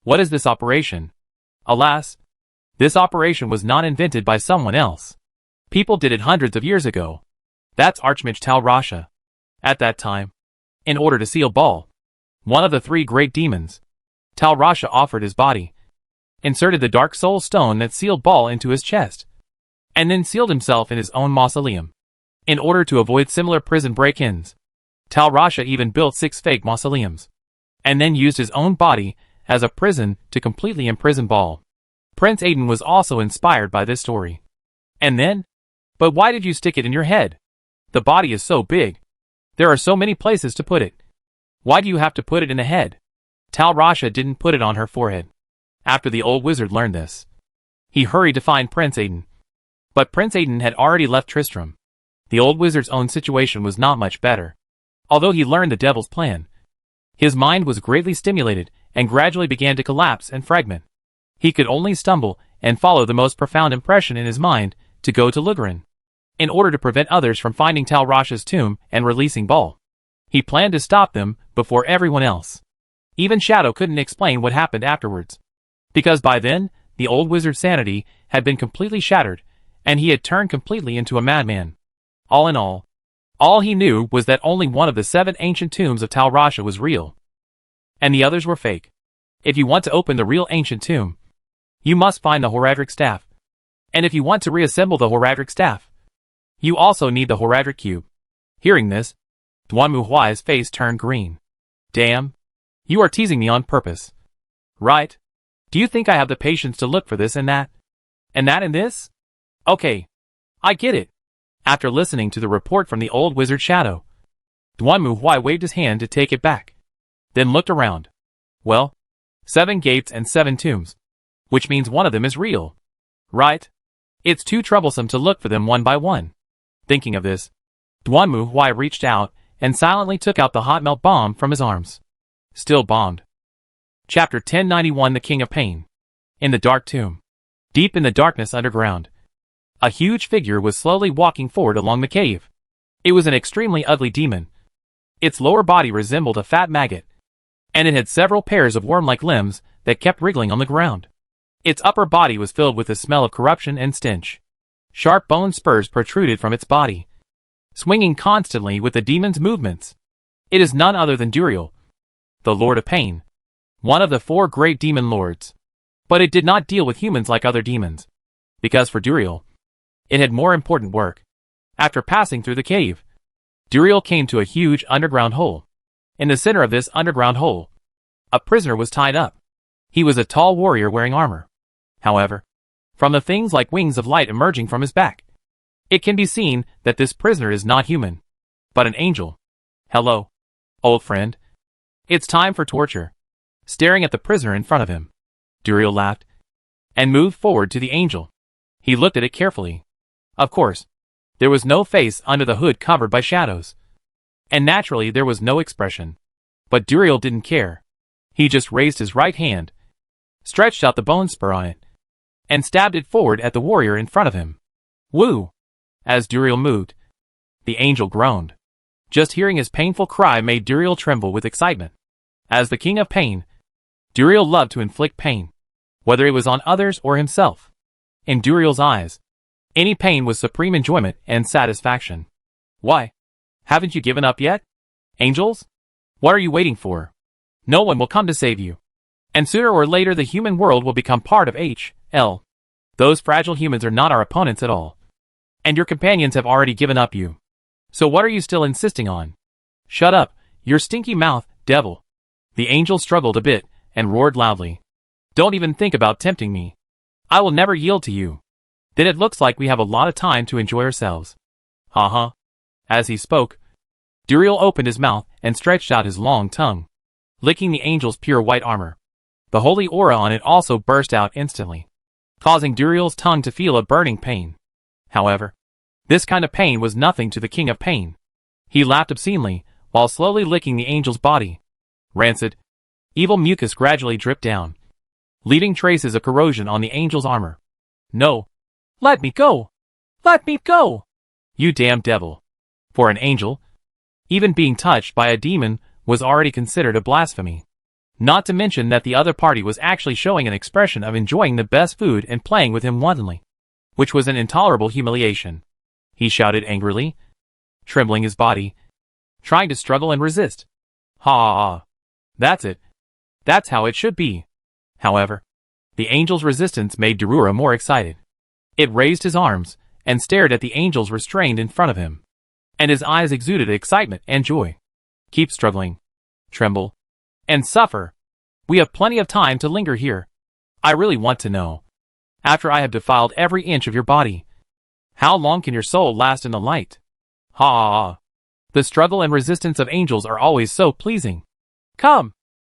What is this operation? Alas, this operation was not invented by someone else. People did it hundreds of years ago. That's Archmage Tal Rasha. At that time, in order to seal Baal, one of the three great demons, Tal Rasha offered his body, inserted the Dark Soul Stone that sealed Baal into his chest, and then sealed himself in his own mausoleum. In order to avoid similar prison break-ins, Tal Rasha even built 6 fake mausoleums, and then used his own body as a prison to completely imprison Baal. Prince Aiden was also inspired by this story. And then? But why did you stick it in your head? The body is so big. There are so many places to put it. Why do you have to put it in the head? Tal Rasha didn't put it on her forehead. After the old wizard learned this, he hurried to find Prince Aiden. But Prince Aiden had already left Tristram. The old wizard's own situation was not much better. Although he learned the devil's plan, his mind was greatly stimulated and gradually began to collapse and fragment. He could only stumble and follow the most profound impression in his mind to go to Lugarin, in order to prevent others from finding Tal Rasha's tomb and releasing Baal. He planned to stop them before everyone else. Even Shadow couldn't explain what happened afterwards, because by then, the old wizard's sanity had been completely shattered, and he had turned completely into a madman. All in all he knew was that only one of the 7 ancient tombs of Tal Rasha was real, and the others were fake. If you want to open the real ancient tomb, you must find the Horadric staff. And if you want to reassemble the Horadric staff, you also need the Horadric cube. Hearing this, Duanmu Huai's face turned green. Damn. You are teasing me on purpose. Right? Do you think I have the patience to look for this and that? And that and this? Okay. I get it. After listening to the report from the old wizard Shadow, Duanmu Huai waved his hand to take it back, then looked around. Well, 7 gates and 7 tombs, which means one of them is real. Right? It's too troublesome to look for them one by one. Thinking of this, Duanmu Huai reached out and silently took out the hot melt bomb from his arms. Still bombed. Chapter 1091 The King of Pain. In the dark tomb, deep in the darkness underground, a huge figure was slowly walking forward along the cave. It was an extremely ugly demon. Its lower body resembled a fat maggot, and it had several pairs of worm-like limbs that kept wriggling on the ground. Its upper body was filled with the smell of corruption and stench. Sharp bone spurs protruded from its body, swinging constantly with the demon's movements. It is none other than Duriel, the Lord of Pain, one of the 4 great demon lords. But it did not deal with humans like other demons, because for Duriel, it had more important work. After passing through the cave, Duriel came to a huge underground hole. In the center of this underground hole, a prisoner was tied up. He was a tall warrior wearing armor. However, from the things like wings of light emerging from his back, it can be seen that this prisoner is not human, but an angel. Hello, old friend. It's time for torture. Staring at the prisoner in front of him, Duriel laughed and moved forward to the angel. He looked at it carefully. Of course, there was no face under the hood covered by shadows, and naturally there was no expression. But Duriel didn't care. He just raised his right hand, stretched out the bone spur on it, and stabbed it forward at the warrior in front of him. Woo! As Duriel moved, the angel groaned. Just hearing his painful cry made Duriel tremble with excitement. As the king of pain, Duriel loved to inflict pain, whether it was on others or himself. In Duriel's eyes, any pain was supreme enjoyment and satisfaction. Why? Haven't you given up yet? Angels? What are you waiting for? No one will come to save you. And sooner or later the human world will become part of H.L. Those fragile humans are not our opponents at all. And your companions have already given up you. So what are you still insisting on? Shut up, your stinky mouth, devil. The angel struggled a bit and roared loudly. Don't even think about tempting me. I will never yield to you. Then it looks like we have a lot of time to enjoy ourselves. Ha. As he spoke, Duriel opened his mouth and stretched out his long tongue, licking the angel's pure white armor. The holy aura on it also burst out instantly, causing Duriel's tongue to feel a burning pain. However, this kind of pain was nothing to the king of pain. He laughed obscenely while slowly licking the angel's body. Rancid, evil mucus gradually dripped down, leaving traces of corrosion on the angel's armor. No. Let me go! Let me go! You damn devil. For an angel, even being touched by a demon was already considered a blasphemy. Not to mention that the other party was actually showing an expression of enjoying the best food and playing with him wantonly, which was an intolerable humiliation. He shouted angrily, trembling his body, trying to struggle and resist. Ha! That's it. That's how it should be. However, the angel's resistance made Darura more excited. It raised his arms and stared at the angels restrained in front of him, and his eyes exuded excitement and joy. Keep struggling, tremble, and suffer. We have plenty of time to linger here. I really want to know, after I have defiled every inch of your body, how long can your soul last in the light? Ha! The struggle and resistance of angels are always so pleasing. Come,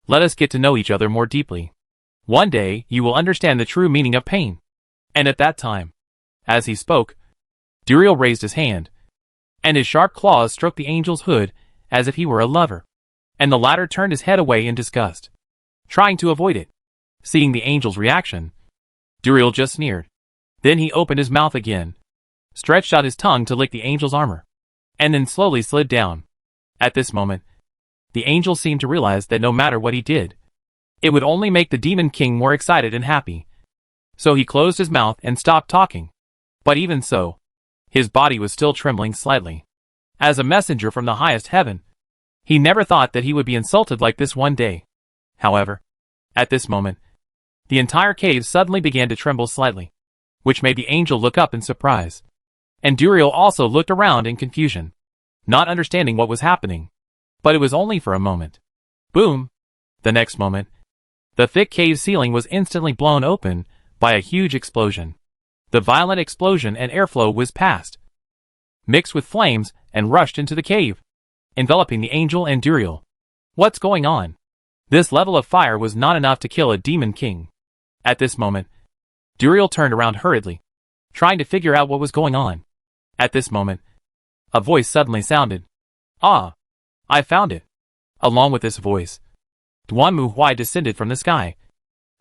let us get to know each other more deeply. One day you will understand the true meaning of pain. And at that time, as he spoke, Duriel raised his hand, and his sharp claws stroked the angel's hood as if he were a lover, and the latter turned his head away in disgust, trying to avoid it. Seeing the angel's reaction, Duriel just sneered. Then he opened his mouth again, stretched out his tongue to lick the angel's armor, and then slowly slid down. At this moment, the angel seemed to realize that no matter what he did, it would only make the demon king more excited and happy. So he closed his mouth and stopped talking. But even so, his body was still trembling slightly. As a messenger from the highest heaven, he never thought that he would be insulted like this one day. However, at this moment, the entire cave suddenly began to tremble slightly, which made the angel look up in surprise. And Duriel also looked around in confusion, not understanding what was happening. But it was only for a moment. Boom! The next moment, the thick cave ceiling was instantly blown open by a huge explosion. The violent explosion and airflow was past, mixed with flames, and rushed into the cave, enveloping the angel and Duriel. What's going on? This level of fire was not enough to kill a demon king. At this moment, Duriel turned around hurriedly, trying to figure out what was going on. At this moment, a voice suddenly sounded. Ah! I found it. Along with this voice, Duanmu Huai descended from the sky,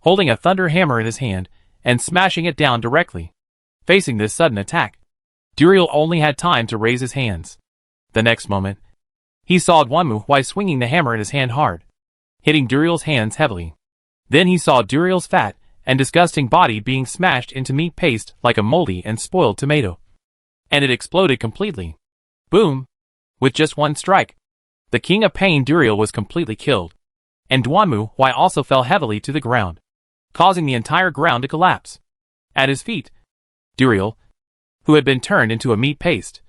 holding a thunder hammer in his hand and smashing it down directly. Facing this sudden attack, Duriel only had time to raise his hands. The next moment, he saw Duanmu Huai swinging the hammer in his hand hard, hitting Duriel's hands heavily. Then he saw Duriel's fat and disgusting body being smashed into meat paste like a moldy and spoiled tomato. And it exploded completely. Boom! With just one strike, the king of pain Duriel was completely killed, and Duanmu Huai also fell heavily to the ground, causing the entire ground to collapse. At his feet, Duriel, who had been turned into a meat paste,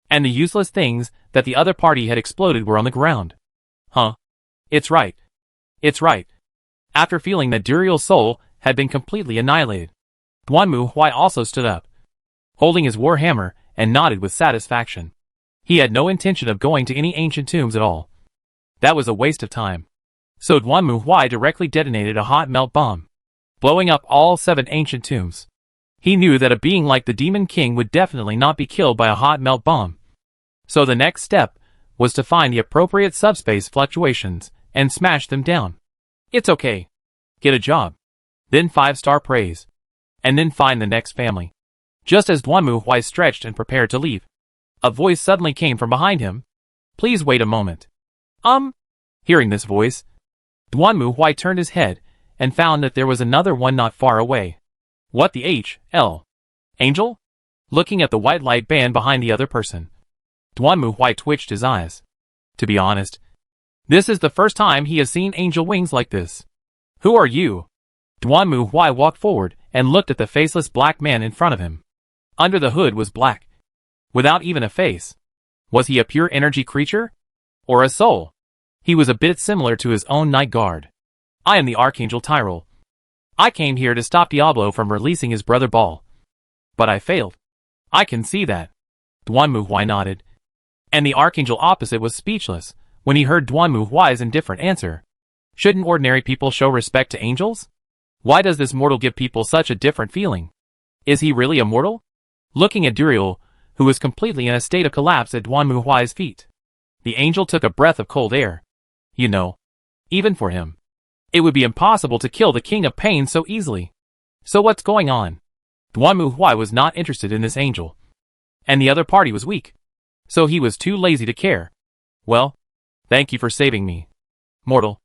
and the useless things that the other party had exploded were on the ground. Huh? It's right. It's right. After feeling that Duriel's soul had been completely annihilated, Duanmu Huai also stood up, holding his war hammer, and nodded with satisfaction. He had no intention of going to any ancient tombs at all. That was a waste of time. So Duanmu Huai directly detonated a hot melt bomb, blowing up all 7 ancient tombs. He knew that a being like the Demon King would definitely not be killed by a hot melt bomb. So the next step was to find the appropriate subspace fluctuations and smash them down. It's okay. Get a job. Then 5-star praise. And then find the next family. Just as Duanmu Huai stretched and prepared to leave, a voice suddenly came from behind him. Please wait a moment. Hearing this voice, Duanmu Huai turned his head and found that there was another one not far away. What the H.L. Angel? Looking at the white light band behind the other person, Duanmu Huai twitched his eyes. To be honest, this is the first time he has seen angel wings like this. Who are you? Duanmu Huai walked forward and looked at the faceless black man in front of him. Under the hood was black, without even a face. Was he a pure energy creature? Or a soul? He was a bit similar to his own night guard. I am the Archangel Tyrell. I came here to stop Diablo from releasing his brother Baal. But I failed. I can see that. Duanmu Huai nodded. And the Archangel opposite was speechless when he heard Duanmu Huai's indifferent answer. Shouldn't ordinary people show respect to angels? Why does this mortal give people such a different feeling? Is he really a mortal? Looking at Duriel, who was completely in a state of collapse at Duanmu Huai's feet, the angel took a breath of cold air. You know, even for him, it would be impossible to kill the King of Pain so easily. So what's going on? Duanmu Huai was not interested in this angel. And the other party was weak. So he was too lazy to care. Well, thank you for saving me. Mortal.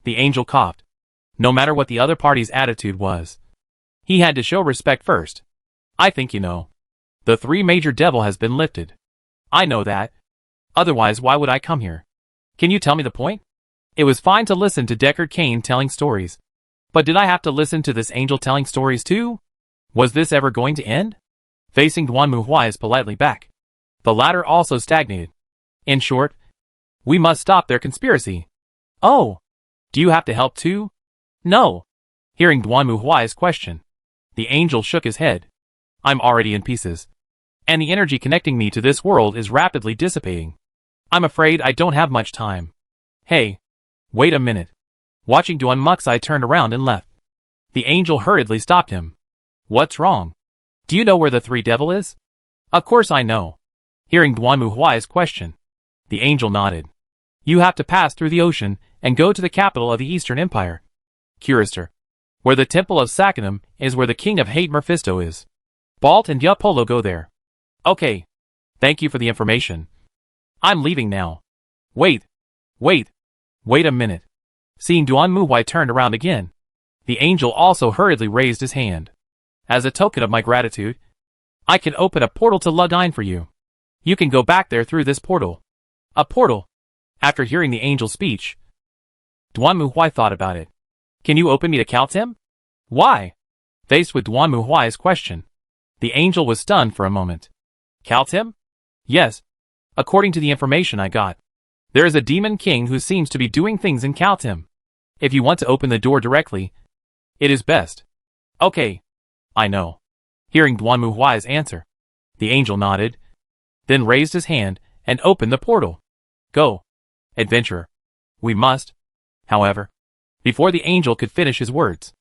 The angel coughed. No matter what the other party's attitude was, he had to show respect first. I think you know. The 3 major devil has been lifted. I know that. Otherwise why would I come here? Can you tell me the point? It was fine to listen to Deckard Cain telling stories. But did I have to listen to this angel telling stories too? Was this ever going to end? Facing Duanmu Huai politely back, the latter also stagnated. In short, we must stop their conspiracy. Oh, do you have to help too? No. Hearing Duanmu Huai's question, the angel shook his head. I'm already in pieces. And the energy connecting me to this world is rapidly dissipating. I'm afraid I don't have much time. Hey, wait a minute. Watching Duanmu Huai turned around and left. The angel hurriedly stopped him. What's wrong? Do you know where the 3 devil is? Of course I know. Hearing Duanmu Huai's question, the angel nodded. You have to pass through the ocean and go to the capital of the Eastern Empire, Curister, where the Temple of Sachanum is, where the King of Hate Mephisto is. Balt and Yapolo go there. Okay. Thank you for the information. I'm leaving now. Wait a minute. Seeing Duanmu Huai turned around again, the angel also hurriedly raised his hand. As a token of my gratitude, I can open a portal to Ludine for you. You can go back there through this portal. A portal? After hearing the angel's speech, Duanmu Huai thought about it. Can you open me to Kaltim? Why? Faced with Duanmu Huai's question, the angel was stunned for a moment. Kaltim? Yes. According to the information I got, there is a demon king who seems to be doing things in Kaltim. If you want to open the door directly, it is best. Okay. I know. Hearing Duanmu Huai's answer, the angel nodded, then raised his hand and opened the portal. Go, adventurer. We must. However, before the angel could finish his words,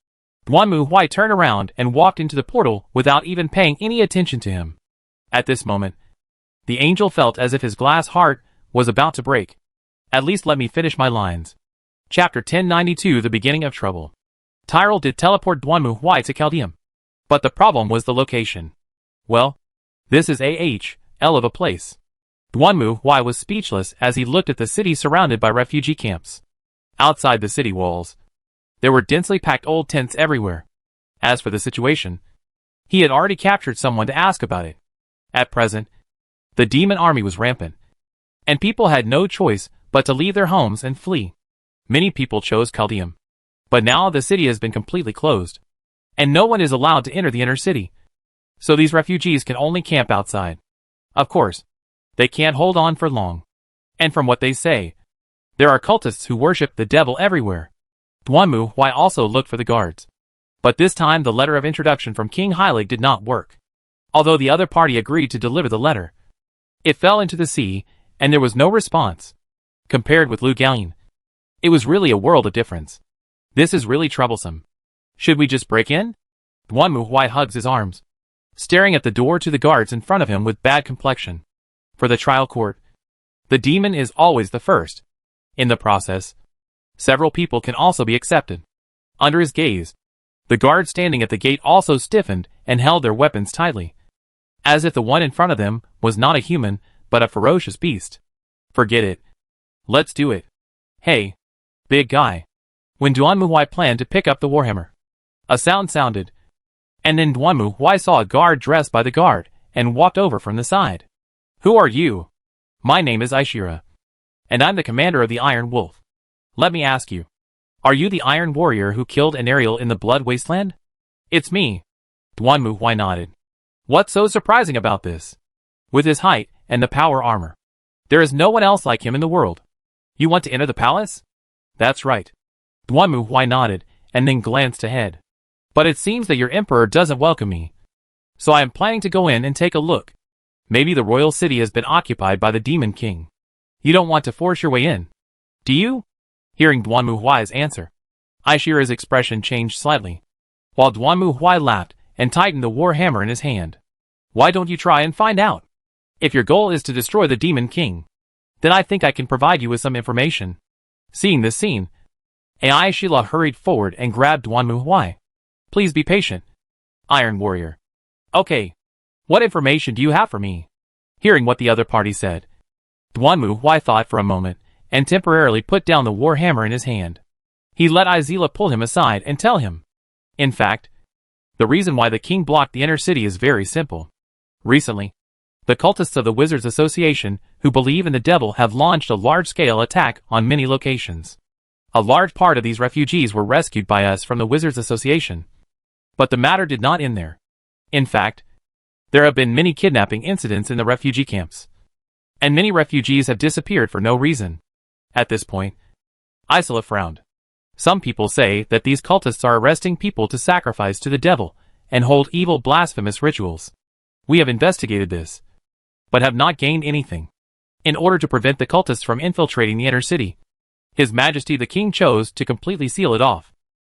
Duanmu Huai turned around and walked into the portal without even paying any attention to him. At this moment, the angel felt as if his glass heart was about to break. At least let me finish my lines. Chapter 1092, The Beginning of Trouble. Tyrell did teleport Duanmu Huai to Chaldeum. But the problem was the location. Well, this is AHL of a place. Duanmu Huai was speechless as he looked at the city surrounded by refugee camps. Outside the city walls, there were densely packed old tents everywhere. As for the situation, he had already captured someone to ask about it. At present, the demon army was rampant, and people had no choice but to leave their homes and flee. Many people chose Chaldeum, but now the city has been completely closed, and no one is allowed to enter the inner city. So these refugees can only camp outside. Of course, they can't hold on for long. And from what they say, there are cultists who worship the devil everywhere. Duanmu Huai also looked for the guards. But this time the letter of introduction from King Heilig did not work. Although the other party agreed to deliver the letter, it fell into the sea, and there was no response. Compared with Lu Gallian, it was really a world of difference. This is really troublesome. Should we just break in? Duanmu Huai hugs his arms, staring at the door to the guards in front of him with bad complexion. For the trial court, the demon is always the first. In the process, several people can also be accepted. Under his gaze, the guards standing at the gate also stiffened and held their weapons tightly, as if the one in front of them was not a human, but a ferocious beast. Forget it. Let's do it. Hey, big guy. When Duan Muhui planned to pick up the warhammer, a sound sounded, and then Duan Muhui saw a guard dressed by the guard and walked over from the side. Who are you? My name is Aishira, and I'm the commander of the Iron Wolf. Let me ask you, are you the Iron Warrior who killed an Ariel in the Blood Wasteland? It's me. Duan Muhui nodded. What's so surprising about this? With his height and the power armor, there is no one else like him in the world. You want to enter the palace? That's right. Duan Muhui nodded and then glanced ahead. But it seems that your emperor doesn't welcome me. So I am planning to go in and take a look. Maybe the royal city has been occupied by the Demon King. You don't want to force your way in, do you? Hearing Duan Muhui's answer, Aishira's expression changed slightly, while Duan Muhui laughed and tightened the war hammer in his hand. Why don't you try and find out? If your goal is to destroy the Demon King, then I think I can provide you with some information. Seeing this scene, Aishila hurried forward and grabbed Duan Muhui. Please be patient, Iron Warrior. Okay, what information do you have for me? Hearing what the other party said, Duan Muhui thought for a moment and temporarily put down the war hammer in his hand. He let Aizila pull him aside and tell him. In fact, the reason why the king blocked the inner city is very simple. Recently, the cultists of the Wizards Association who believe in the devil have launched a large-scale attack on many locations. A large part of these refugees were rescued by us from the Wizards Association. But the matter did not end there. In fact, there have been many kidnapping incidents in the refugee camps. And many refugees have disappeared for no reason. At this point, Aisla frowned. Some people say that these cultists are arresting people to sacrifice to the devil and hold evil blasphemous rituals. We have investigated this, but have not gained anything. In order to prevent the cultists from infiltrating the inner city, His Majesty the King chose to completely seal it off.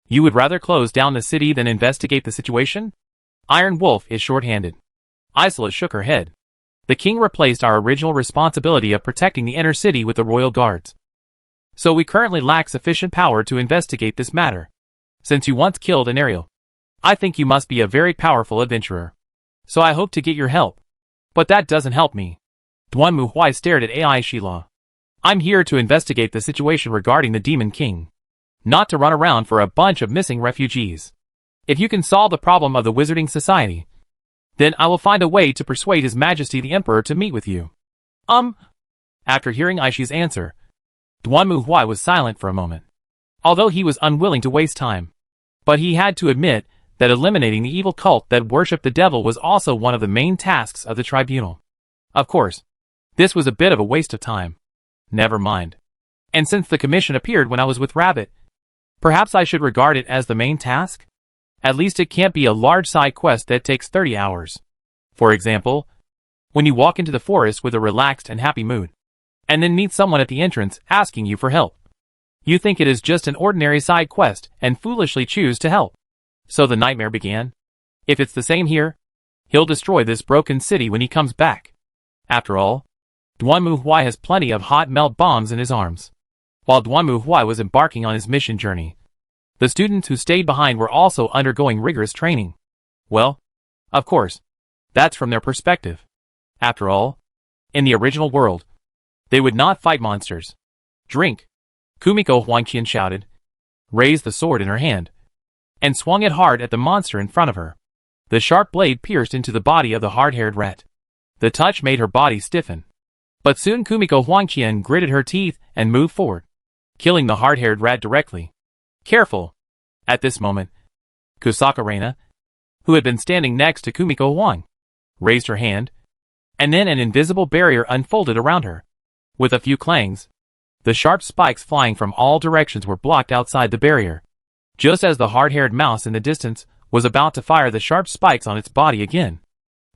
You would rather close down the city than investigate the situation? Iron Wolf is short-handed. Aisla shook her head. The king replaced our original responsibility of protecting the inner city with the royal guards. So we currently lack sufficient power to investigate this matter. Since you once killed an Ariel, I think you must be a very powerful adventurer. So I hope to get your help. But that doesn't help me. Duan Muhui stared at Ai Shila. I'm here to investigate the situation regarding the Demon King. Not to run around for a bunch of missing refugees. If you can solve the problem of the Wizarding Society, then I will find a way to persuade His Majesty the Emperor to meet with you. After hearing Aishi's answer, Duan Muhui was silent for a moment. Although he was unwilling to waste time. But he had to admit that eliminating the evil cult that worshipped the devil was also one of the main tasks of the tribunal. Of course, this was a bit of a waste of time. Never mind. And since the commission appeared when I was with Rabbit, perhaps I should regard it as the main task? At least it can't be a large side quest that takes 30 hours. For example, when you walk into the forest with a relaxed and happy mood, and then meet someone at the entrance asking you for help. You think it is just an ordinary side quest and foolishly choose to help. So the nightmare began. If it's the same here, he'll destroy this broken city when he comes back. After all, Duan Muhui has plenty of hot melt bombs in his arms. While Duan Muhui was embarking on his mission journey, the students who stayed behind were also undergoing rigorous training. Well, of course, that's from their perspective. After all, in the original world, they would not fight monsters. Drink, Kumiko Huangqian shouted, raised the sword in her hand, and swung it hard at the monster in front of her. The sharp blade pierced into the body of the hard-haired rat. The touch made her body stiffen. But soon Kumiko Huangqian gritted her teeth and moved forward, killing the hard-haired rat directly. Careful! At this moment, Kusaka Reina, who had been standing next to Kumiko Huang, raised her hand, and then an invisible barrier unfolded around her. With a few clangs, the sharp spikes flying from all directions were blocked outside the barrier. Just as the hard-haired mouse in the distance was about to fire the sharp spikes on its body again,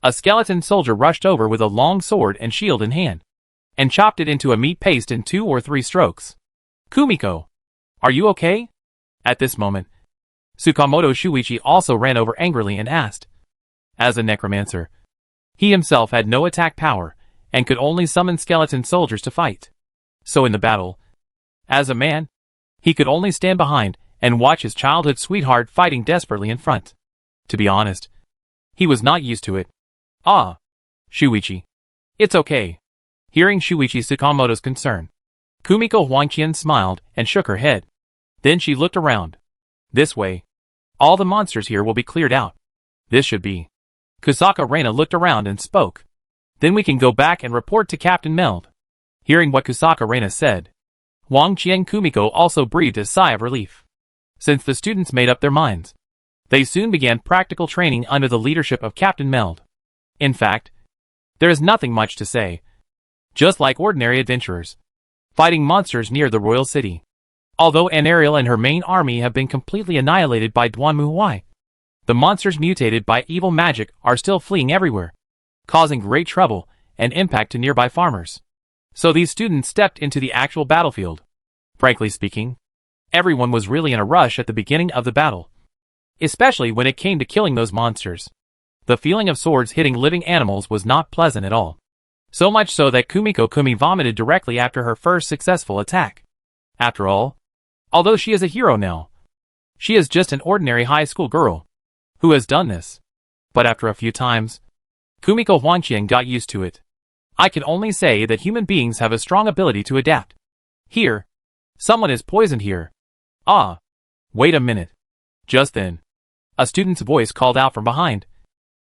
a skeleton soldier rushed over with a long sword and shield in hand, and chopped it into a meat paste in 2 or 3 strokes. Kumiko, are you okay? At this moment, Tsukamoto Shuichi also ran over angrily and asked. As a necromancer, he himself had no attack power, and could only summon skeleton soldiers to fight. So in the battle, as a man, he could only stand behind and watch his childhood sweetheart fighting desperately in front. To be honest, he was not used to it. Ah, Shuichi. It's okay. Hearing Shuichi Tsukamoto's concern, Kumiko Huangqian smiled and shook her head. Then she looked around. This way. All the monsters here will be cleared out. This should be. Kusaka Reina looked around and spoke. Then we can go back and report to Captain Meld. Hearing what Kusaka Reina said, Huangqian Kumiko also breathed a sigh of relief. Since the students made up their minds, they soon began practical training under the leadership of Captain Meld. In fact, there is nothing much to say. Just like ordinary adventurers, fighting monsters near the royal city. Although Anariel and her main army have been completely annihilated by Duanmu Huai, the monsters mutated by evil magic are still fleeing everywhere, causing great trouble and impact to nearby farmers. So these students stepped into the actual battlefield. Frankly speaking, everyone was really in a rush at the beginning of the battle, especially when it came to killing those monsters. The feeling of swords hitting living animals was not pleasant at all. So much so that Kumiko Kumi vomited directly after her first successful attack. After all, although she is a hero now, she is just an ordinary high school girl who has done this. But after a few times, Kumiko Huangqian got used to it. I can only say that human beings have a strong ability to adapt. Here, someone is poisoned here. Ah, wait a minute. Just then, a student's voice called out from behind.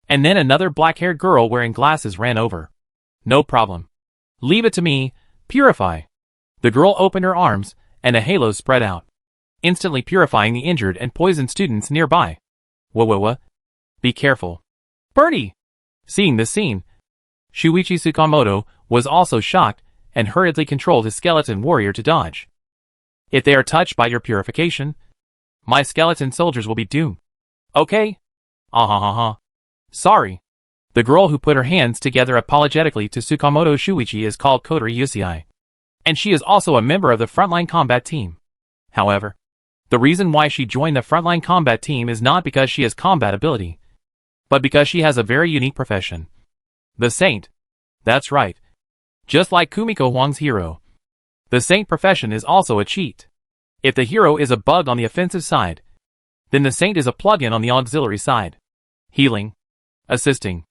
And then another black-haired girl wearing glasses ran over. No problem. Leave it to me, purify. The girl opened her arms, and a halo spread out, instantly purifying the injured and poisoned students nearby. Whoa. Be careful. Birdie! Seeing this scene, Shuichi Tsukamoto was also shocked and hurriedly controlled his skeleton warrior to dodge. If they are touched by your purification, my skeleton soldiers will be doomed. Okay? Sorry. The girl who put her hands together apologetically to Tsukamoto Shuichi is called Kotori Yusei, and she is also a member of the frontline combat team. However, the reason why she joined the frontline combat team is not because she has combat ability, but because she has a very unique profession. The Saint. That's right. Just like Kumiko Huang's hero, the Saint profession is also a cheat. If the hero is a bug on the offensive side, then the Saint is a plugin on the auxiliary side. Healing, assisting,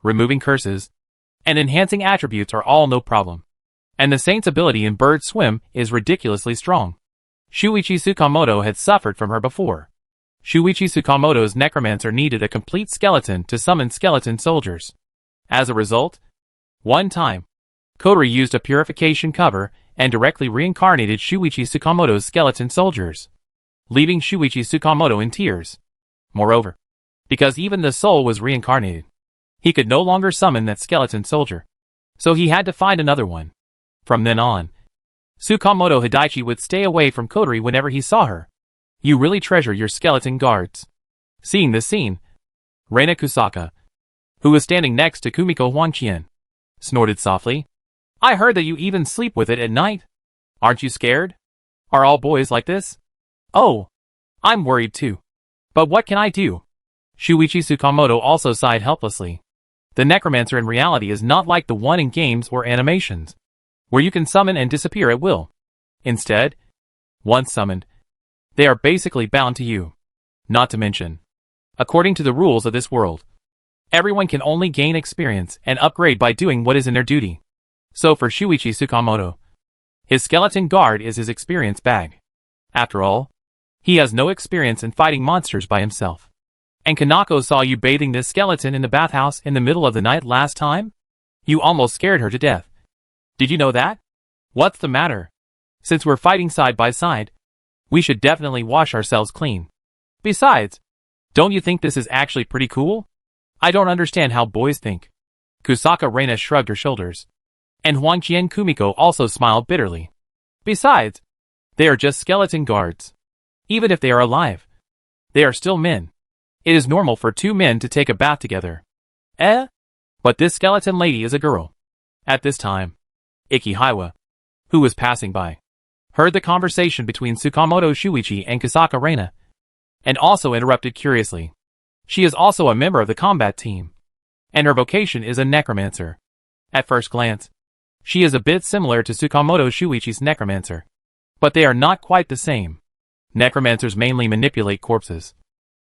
removing curses, and enhancing attributes are all no problem. And the Saint's ability in Bird Swim is ridiculously strong. Shuichi Tsukamoto had suffered from her before. Shuichi Tsukamoto's necromancer needed a complete skeleton to summon skeleton soldiers. As a result, one time, Kotori used a purification cover and directly reincarnated Shuichi Tsukamoto's skeleton soldiers, leaving Shuichi Tsukamoto in tears. Moreover, because even the soul was reincarnated, he could no longer summon that skeleton soldier, so he had to find another one. From then on, Tsukamoto Hidaichi would stay away from Kotori whenever he saw her. You really treasure your skeleton guards. Seeing this scene, Reina Kusaka, who was standing next to Kumiko Huangqian, snorted softly. I heard that you even sleep with it at night. Aren't you scared? Are all boys like this? Oh, I'm worried too. But what can I do? Shuichi Tsukamoto also sighed helplessly. The necromancer in reality is not like the one in games or animations, where you can summon and disappear at will. Instead, once summoned, they are basically bound to you. Not to mention, according to the rules of this world, everyone can only gain experience and upgrade by doing what is in their duty. So for Shuichi Tsukamoto, his skeleton guard is his experience bag. After all, he has no experience in fighting monsters by himself. And Kanako saw you bathing this skeleton in the bathhouse in the middle of the night last time? You almost scared her to death. Did you know that? What's the matter? Since we're fighting side by side, we should definitely wash ourselves clean. Besides, don't you think this is actually pretty cool? I don't understand how boys think. Kusaka Reina shrugged her shoulders, and Huangqian Kumiko also smiled bitterly. Besides, they are just skeleton guards. Even if they are alive, they are still men. It is normal for two men to take a bath together. But this skeleton lady is a girl. At this time, Ikihiwa, who was passing by, heard the conversation between Tsukamoto Shuichi and Kusaka Reina, and also interrupted curiously. She is also a member of the combat team, and her vocation is a necromancer. At first glance, she is a bit similar to Tsukamoto Shuichi's necromancer, but they are not quite the same. Necromancers mainly manipulate corpses,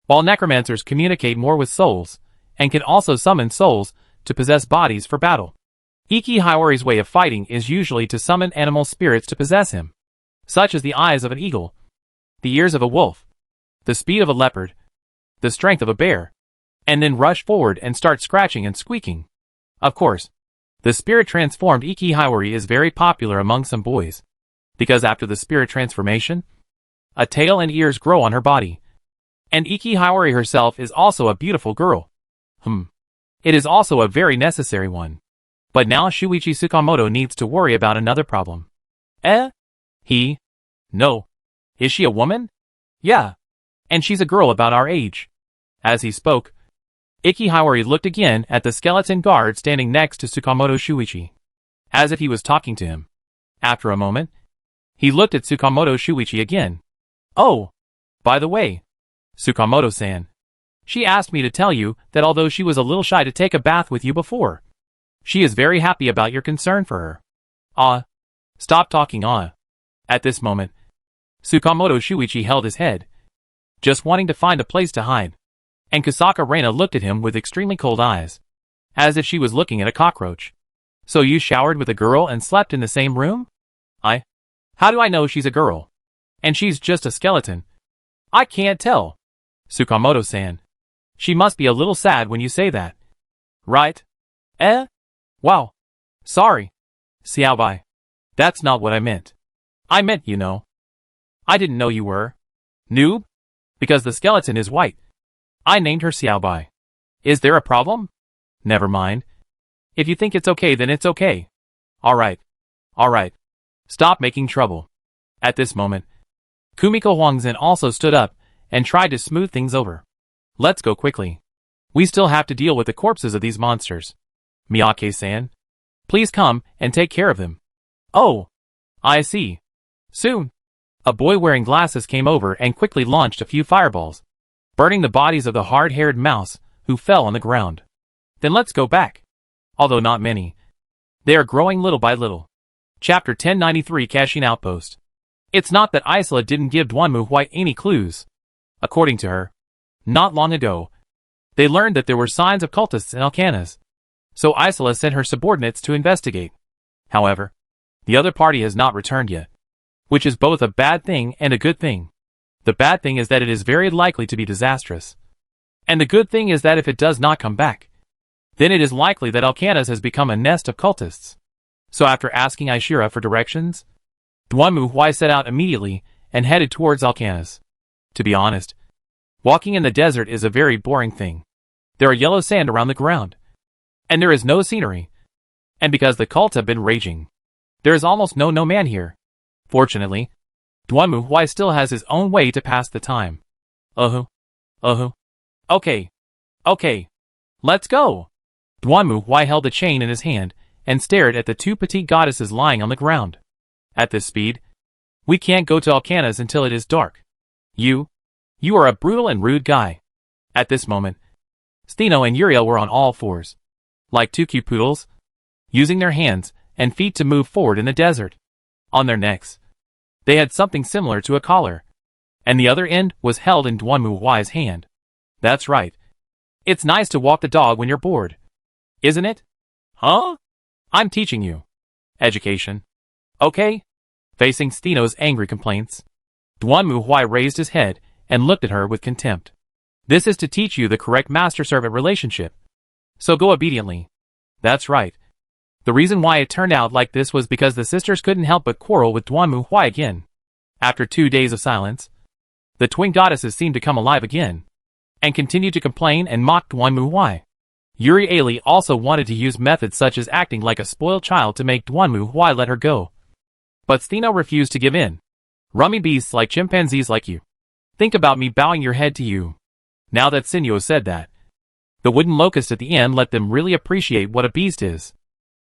while necromancers communicate more with souls, and can also summon souls to possess bodies for battle. Iki Hiyori's way of fighting is usually to summon animal spirits to possess him, such as the eyes of an eagle, the ears of a wolf, the speed of a leopard, the strength of a bear, and then rush forward and start scratching and squeaking. Of course, the spirit transformed Iki Hiyori is very popular among some boys, because after the spirit transformation, a tail and ears grow on her body. And Iki Hiyori herself is also a beautiful girl. It is also a very necessary one. But now Shuichi Tsukamoto needs to worry about another problem. No. Is she a woman? Yeah. And she's a girl about our age. As he spoke, Iki Hiyori looked again at the skeleton guard standing next to Tsukamoto Shuichi, as if he was talking to him. After a moment, he looked at Tsukamoto Shuichi again. Oh, by the way, Tsukamoto-san, she asked me to tell you that although she was a little shy to take a bath with you before, she is very happy about your concern for her. Stop talking, At this moment, Tsukamoto Shuichi held his head, just wanting to find a place to hide, and Kusaka Reina looked at him with extremely cold eyes, as if she was looking at a cockroach. So you showered with a girl and slept in the same room? How do I know she's a girl? And she's just a skeleton. I can't tell. Tsukamoto-san, she must be a little sad when you say that. Right? Wow. Sorry. Xiaobai. That's not what I meant. I meant, you know. I didn't know you were. Noob? Because the skeleton is white. I named her Xiaobai. Is there a problem? Never mind. If you think it's okay, then it's okay. Alright. Stop making trouble. At this moment, Kumiko Huangzhen also stood up and tried to smooth things over. Let's go quickly. We still have to deal with the corpses of these monsters. Miyake-san, please come and take care of them. Oh, I see. Soon, a boy wearing glasses came over and quickly launched a few fireballs, burning the bodies of the hard-haired mouse who fell on the ground. Then let's go back. Although not many. They are growing little by little. Chapter 1093 Cashing Outpost. It's not that Isla didn't give Duanmu White any clues. According to her, not long ago, they learned that there were signs of cultists in Alcanas. So Isla sent her subordinates to investigate. However, the other party has not returned yet, which is both a bad thing and a good thing. The bad thing is that it is very likely to be disastrous. And the good thing is that if it does not come back, then it is likely that Alcanas has become a nest of cultists. So after asking Aishira for directions, Duanmu Huai set out immediately and headed towards Alcanas. To be honest, walking in the desert is a very boring thing. There are yellow sand around the ground, and there is no scenery. And because the cults have been raging, there is almost no man here. Fortunately, Duanmu Huai still has his own way to pass the time. Okay. Let's go. Duanmu Huai held the chain in his hand and stared at the two petite goddesses lying on the ground. At this speed, we can't go to Alcanas until it is dark. You are a brutal and rude guy. At this moment, Stino and Uriel were on all fours, like two cute poodles, using their hands and feet to move forward in the desert. On their necks, they had something similar to a collar, and the other end was held in Duanmu Huai's hand. That's right. It's nice to walk the dog when you're bored, isn't it? Huh? I'm teaching you. Education. Okay? Facing Stino's angry complaints, Duanmu Huai raised his head and looked at her with contempt. This is to teach you the correct master-servant relationship. So go obediently. That's right. The reason why it turned out like this was because the sisters couldn't help but quarrel with Duanmu Huai again. After 2 days of silence, the twin goddesses seemed to come alive again, and continued to complain and mock Duanmu Huai. Yuri Ailey also wanted to use methods such as acting like a spoiled child to make Duanmu Huai let her go. But Stino refused to give in. Rummy beasts like chimpanzees like you. Think about me bowing your head to you. Now that Sinyo said that, the wooden locust at the end let them really appreciate what a beast is.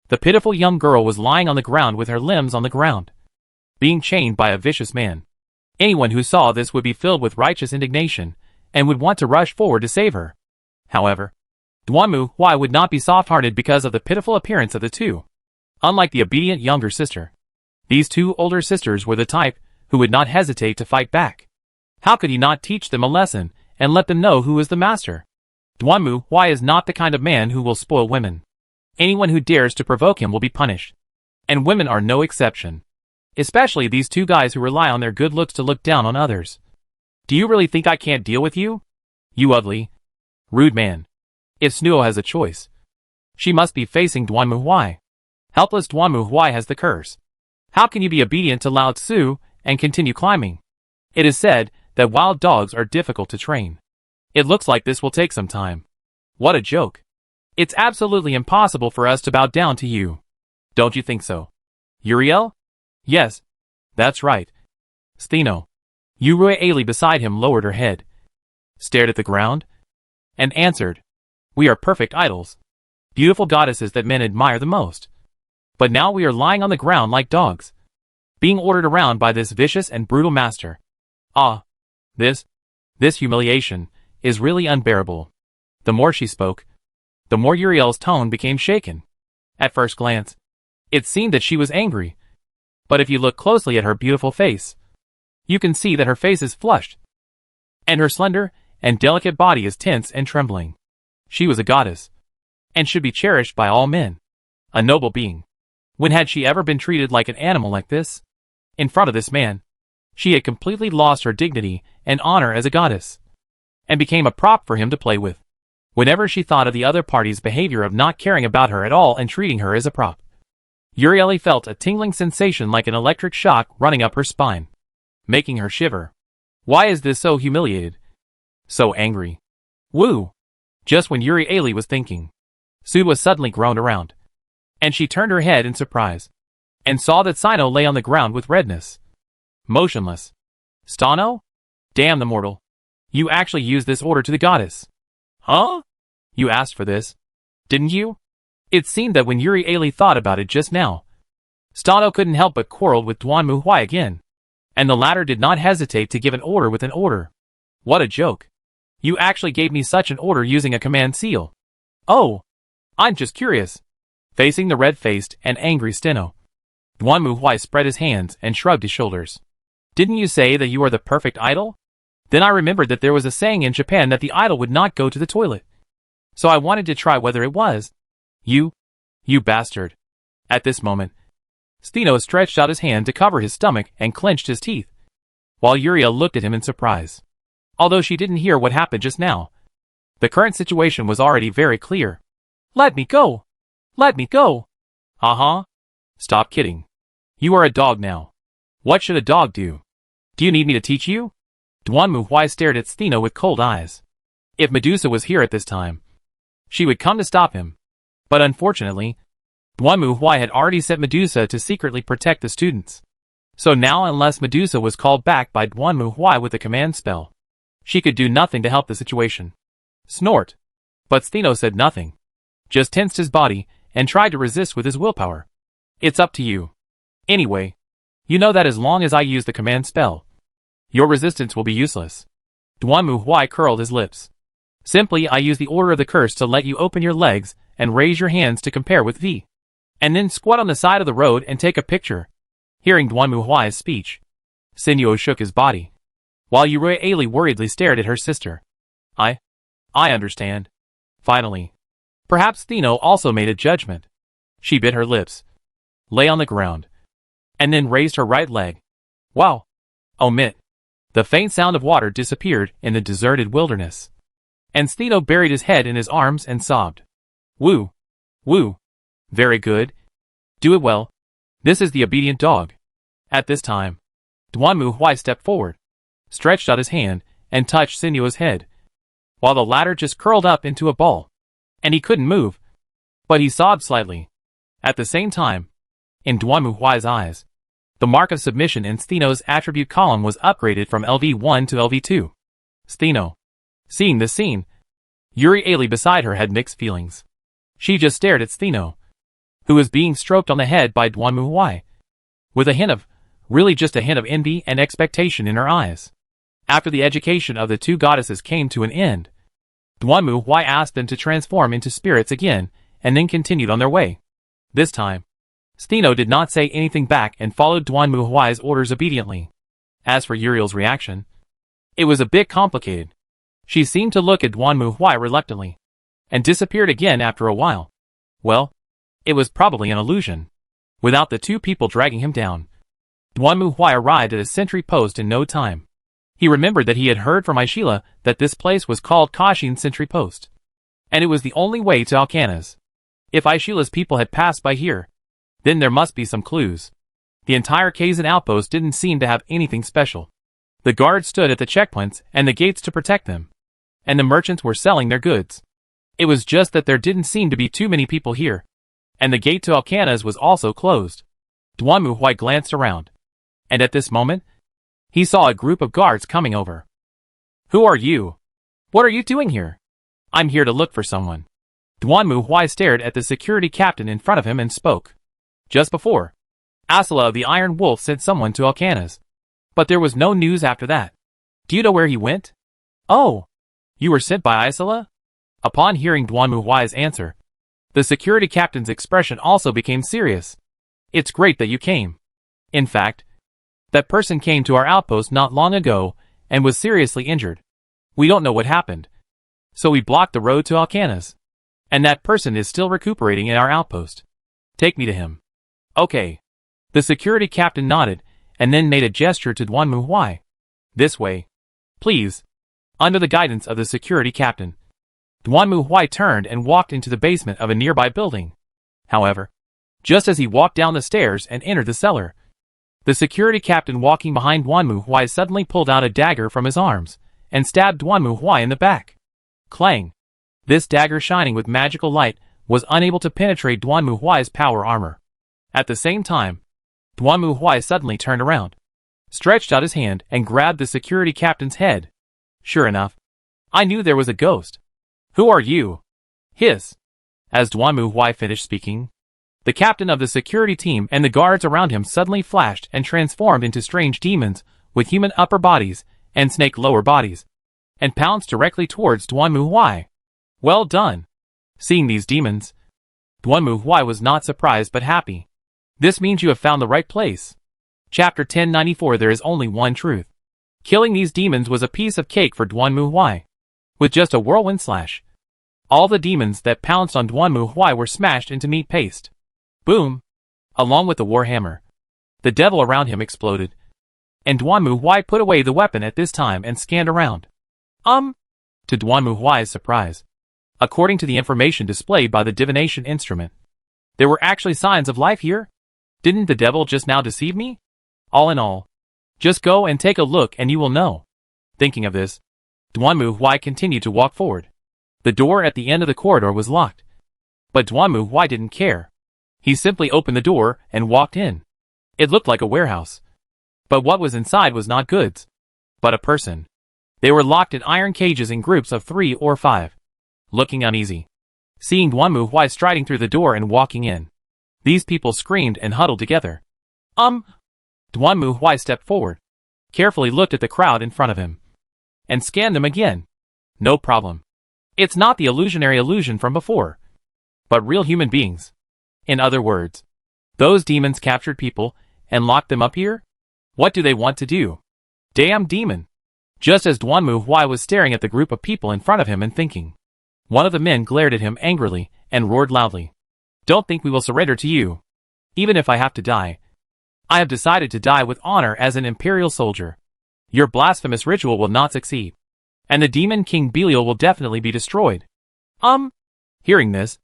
The pitiful young girl was lying on the ground with her limbs on the ground, being chained by a vicious man. Anyone who saw this would be filled with righteous indignation, and would want to rush forward to save her. However, Duanmu Huai would not be soft-hearted because of the pitiful appearance of the two. Unlike the obedient younger sister, these two older sisters were the type who would not hesitate to fight back. How could he not teach them a lesson and let them know who is the master? Duanmu Huai is not the kind of man who will spoil women. Anyone who dares to provoke him will be punished. And women are no exception. Especially these two guys who rely on their good looks to look down on others. Do you really think I can't deal with you? You ugly, rude man. If Snuo has a choice, she must be facing Duanmuhui. Helpless Duanmuhui has the curse. How can you be obedient to Lao Tzu and continue climbing? It is said that wild dogs are difficult to train. It looks like this will take some time. What a joke. It's absolutely impossible for us to bow down to you. Don't you think so? Uriel? Yes, that's right. Stheno. Uriel beside him lowered her head, stared at the ground, and answered, We are perfect idols. Beautiful goddesses that men admire the most. But now we are lying on the ground like dogs, being ordered around by this vicious and brutal master. Ah, this humiliation is really unbearable. The more she spoke, the more Uriel's tone became shaken. At first glance, it seemed that she was angry. But if you look closely at her beautiful face, you can see that her face is flushed, and her slender and delicate body is tense and trembling. She was a goddess, and should be cherished by all men. A noble being. When had she ever been treated like an animal like this? In front of this man, she had completely lost her dignity and honor as a goddess, and became a prop for him to play with. Whenever she thought of the other party's behavior of not caring about her at all and treating her as a prop, Uriel felt a tingling sensation like an electric shock running up her spine, making her shiver. Why is this so humiliated? So angry. Woo! Just when Uriel was thinking, Sud suddenly groaned around, and she turned her head in surprise, and saw that Sino lay on the ground with redness, motionless. Stano? Damn the mortal. You actually used this order to the goddess. Huh? You asked for this, didn't you? It seemed that when Uriel thought about it just now, Stano couldn't help but quarrel with Duanmuhui again, and the latter did not hesitate to give an order with an order. What a joke. You actually gave me such an order using a command seal. Oh, I'm just curious. Facing the red-faced and angry Steno, Duanmuhui spread his hands and shrugged his shoulders. Didn't you say that you are the perfect idol? Then I remembered that there was a saying in Japan that the idol would not go to the toilet. So I wanted to try whether it was. You bastard. At this moment, Steno stretched out his hand to cover his stomach and clenched his teeth, while Uriel looked at him in surprise. Although she didn't hear what happened just now, the current situation was already very clear. Let me go! Let me go! Uh-huh. Stop kidding. You are a dog now. What should a dog do? Do you need me to teach you? Duanmuhui stared at Steno with cold eyes. If Medusa was here at this time, she would come to stop him. But unfortunately, Duanmuhui had already set Medusa to secretly protect the students. So now, unless Medusa was called back by Duanmuhui with a command spell, she could do nothing to help the situation. Snort. But Steno said nothing, just tensed his body and tried to resist with his willpower. It's up to you. Anyway, you know that as long as I use the command spell, your resistance will be useless. Duanmuhui curled his lips. Simply, I use the order of the curse to let you open your legs and raise your hands to compare with V. And then squat on the side of the road and take a picture. Hearing Duanmuhui's speech, Sinuo shook his body, while Uriel worriedly stared at her sister. I understand. Finally. Perhaps Steno also made a judgment. She bit her lips, lay on the ground, and then raised her right leg. Wow! Omit. The faint sound of water disappeared in the deserted wilderness, and Steno buried his head in his arms and sobbed. Woo! Woo! Very good. Do it well. This is the obedient dog. At this time, Duanmuhui stepped forward, stretched out his hand, and touched Sinuo's head, while the latter just curled up into a ball, and he couldn't move, but he sobbed slightly. At the same time, in Duanmuhui's eyes, the mark of submission in Steno's attribute column was upgraded from LV1 to LV2. Steno. Seeing this scene, Uriel beside her had mixed feelings. She just stared at Steno, who was being stroked on the head by Duanmuhui, with a hint of, really just a hint of envy and expectation in her eyes. After the education of the two goddesses came to an end, Duanmuhui asked them to transform into spirits again, and then continued on their way. This time, Steno did not say anything back and followed Duanmuhui's orders obediently. As for Uriel's reaction, it was a bit complicated. She seemed to look at Duanmuhui reluctantly, and disappeared again after a while. Well, It was probably an illusion. Without the two people dragging him down, Duanmu Huai arrived at his sentry post in no time. He remembered that he had heard from Aishila that this place was called Kashin Sentry Post, and it was the only way to Alcana's. If Aishila's people had passed by here, then there must be some clues. The entire Kazan outpost didn't seem to have anything special. The guards stood at the checkpoints and the gates to protect them, and the merchants were selling their goods. It was just that there didn't seem to be too many people here, and the gate to Alcana's was also closed. Duanmu Huai glanced around, and at this moment, he saw a group of guards coming over. "Who are you? What are you doing here?" "I'm here to look for someone." Duanmu Huai stared at the security captain in front of him and spoke. Just before, Asila of the Iron Wolf sent someone to Alcana's, but there was no news after that. "Do you know where he went?" "Oh, you were sent by Asila?" Upon hearing Duanmu Huai's answer, the security captain's expression also became serious. "It's great that you came. In fact, that person came to our outpost not long ago and was seriously injured. We don't know what happened, so we blocked the road to Alcana's. And that person is still recuperating in our outpost. Take me to him." "Okay." The security captain nodded and then made a gesture to Duanmu Huai. "This way, please." Under the guidance of the security captain, Duanmu Huai turned and walked into the basement of a nearby building. However, just as he walked down the stairs and entered the cellar, the security captain walking behind Duanmu Huai suddenly pulled out a dagger from his arms and stabbed Duanmu Huai in the back. Clang! This dagger, shining with magical light, was unable to penetrate Duanmu Huai's power armor. At the same time, Duanmu Huai suddenly turned around, stretched out his hand and grabbed the security captain's head. Sure enough, I knew there was a ghost. "Who are you?" "Hiss." As Duanmu Huai finished speaking, the captain of the security team and the guards around him suddenly flashed and transformed into strange demons with human upper bodies and snake lower bodies, and pounced directly towards Duanmu Huai. "Well done." Seeing these demons, Duanmu Huai was not surprised but happy. "This means you have found the right place." Chapter 1094. There is only one truth. Killing these demons was a piece of cake for Duanmu Huai. With just a whirlwind slash, all the demons that pounced on Duanmu Huai were smashed into meat paste. Boom! Along with the warhammer, the devil around him exploded, and Duanmu Huai put away the weapon at this time and scanned around. To Duanmu Huai's surprise, according to the information displayed by the divination instrument, there were actually signs of life here. Didn't the devil just now deceive me? All in all, just go and take a look and you will know. Thinking of this, Duanmu Huai continued to walk forward. The door at the end of the corridor was locked, but Duanmu Huai didn't care. He simply opened the door and walked in. It looked like a warehouse, but what was inside was not goods, but a person. They were locked in iron cages in groups of 3 or 5, looking uneasy. Seeing Duanmu Huai striding through the door and walking in, these people screamed and huddled together. Duanmu Huai stepped forward, carefully looked at the crowd in front of him, and scanned them again. No problem. It's not the illusionary illusion from before, but real human beings. In other words, those demons captured people and locked them up here? What do they want to do? Damn demon! Just as Duanmu Huai was staring at the group of people in front of him and thinking, one of the men glared at him angrily and roared loudly. "Don't think we will surrender to you. Even if I have to die, I have decided to die with honor as an imperial soldier. Your blasphemous ritual will not succeed, and the demon King Belial will definitely be destroyed." Hearing this,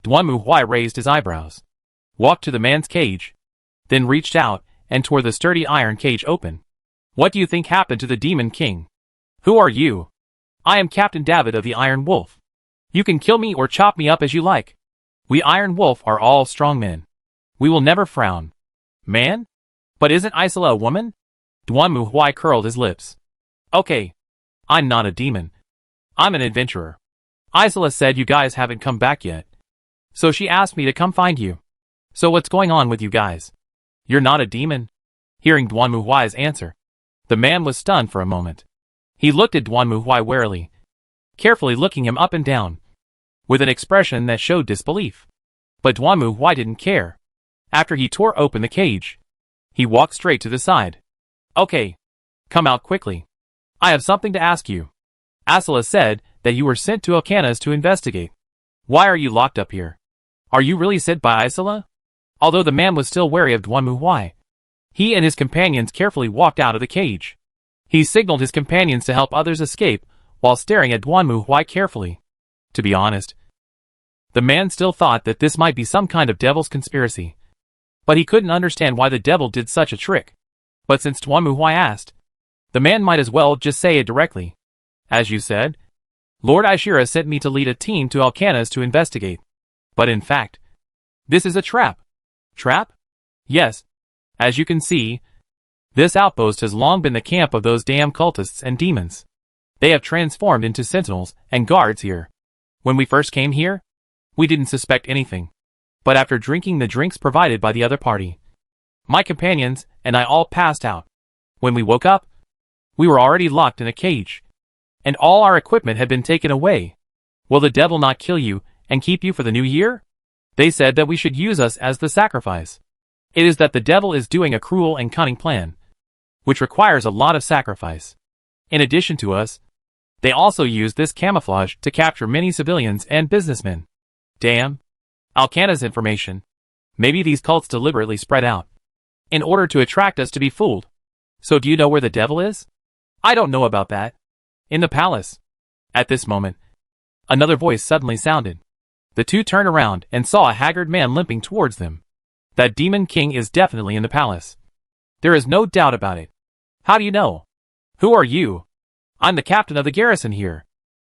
Duanmu Huai raised his eyebrows, walked to the man's cage, then reached out and tore the sturdy iron cage open. "What do you think happened to the demon king? Who are you?" "I am Captain David of the Iron Wolf. You can kill me or chop me up as you like. We Iron Wolf are all strong men. We will never frown." "Man? But isn't Isla a woman?" Duanmu Huai curled his lips. "Okay. I'm not a demon. I'm an adventurer. Isla said you guys haven't come back yet, so she asked me to come find you. So what's going on with you guys? You're not a demon?" Hearing Duanmu Huai's answer, the man was stunned for a moment. He looked at Duanmu Huai warily, carefully looking him up and down, with an expression that showed disbelief. But Duanmu Huai didn't care. After he tore open the cage, he walked straight to the side. "Okay. Come out quickly. I have something to ask you. Asila said that you were sent to Alcana's to investigate. Why are you locked up here? Are you really sent by Isola? Although the man was still wary of Duan Muhuai, he and his companions carefully walked out of the cage. He signaled his companions to help others escape, while staring at Duan Muhuai carefully. To be honest, the man still thought that this might be some kind of devil's conspiracy. But he couldn't understand why the devil did such a trick. But since Duan Muhuai asked, the man might as well just say it directly. As you said, Lord Ishira sent me to lead a team to Alcanas to investigate. But in fact, this is a trap. Trap? Yes. As you can see, this outpost has long been the camp of those damn cultists and demons. They have transformed into sentinels and guards here. When we first came here, we didn't suspect anything. But after drinking the drinks provided by the other party, my companions and I all passed out. When we woke up, we were already locked in a cage, and all our equipment had been taken away. Will the devil not kill you and keep you for the new year? They said that we should use us as the sacrifice. It is that the devil is doing a cruel and cunning plan, which requires a lot of sacrifice. In addition to us, they also use this camouflage to capture many civilians and businessmen. Damn. Alcana's information. Maybe these cults deliberately spread out in order to attract us to be fooled. So do you know where the devil is? I don't know about that. In the palace. At this moment, another voice suddenly sounded. The two turned around and saw a haggard man limping towards them. That demon king is definitely in the palace. There is no doubt about it. How do you know? Who are you? I'm the captain of the garrison here.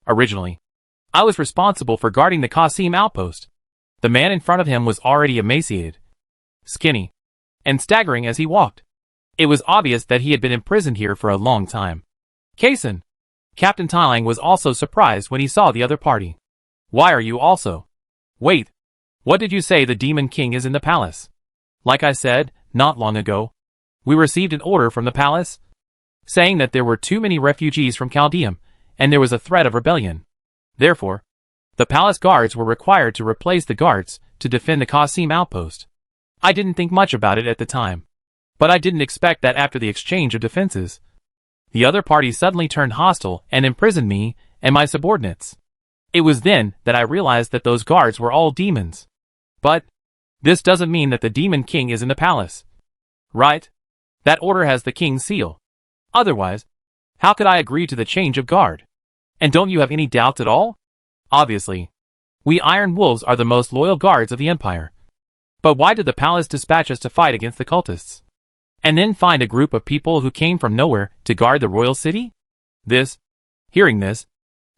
Originally, I was responsible for guarding the Qasim outpost. The man in front of him was already emaciated, skinny, and staggering as he walked. It was obvious that he had been imprisoned here for a long time. Kason. Captain Tailang was also surprised when he saw the other party. Why are you also? Wait. What did you say the Demon King is in the palace? Like I said, not long ago, we received an order from the palace, saying that there were too many refugees from Chaldeum, and there was a threat of rebellion. Therefore, the palace guards were required to replace the guards to defend the Qasim outpost. I didn't think much about it at the time, but I didn't expect that after the exchange of defenses, the other party suddenly turned hostile and imprisoned me and my subordinates. It was then that I realized that those guards were all demons. But this doesn't mean that the Demon King is in the palace. Right? That order has the king's seal. Otherwise, how could I agree to the change of guard? And don't you have any doubts at all? Obviously, we Iron Wolves are the most loyal guards of the Empire. But why did the palace dispatch us to fight against the cultists? And then find a group of people who came from nowhere to guard the royal city? Hearing this,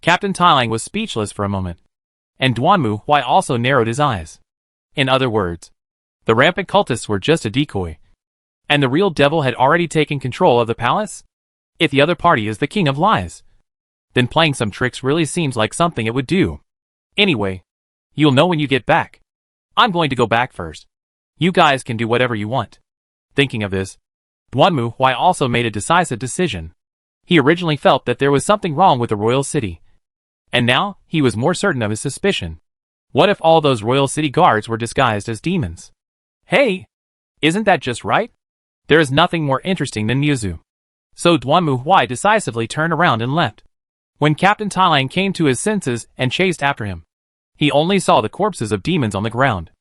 Captain Tailang was speechless for a moment. And Duan Muhuai also narrowed his eyes. In other words, the rampant cultists were just a decoy. And the real devil had already taken control of the palace? If the other party is the king of lies, then playing some tricks really seems like something it would do. Anyway, you'll know when you get back. I'm going to go back first. You guys can do whatever you want. Thinking of this, Duan Muhuai also made a decisive decision. He originally felt that there was something wrong with the royal city, and now he was more certain of his suspicion. What if all those royal city guards were disguised as demons? Hey! Isn't that just right? There is nothing more interesting than Muzu. So Duan Muhuai decisively turned around and left. When Captain Tailang came to his senses and chased after him, he only saw the corpses of demons on the ground.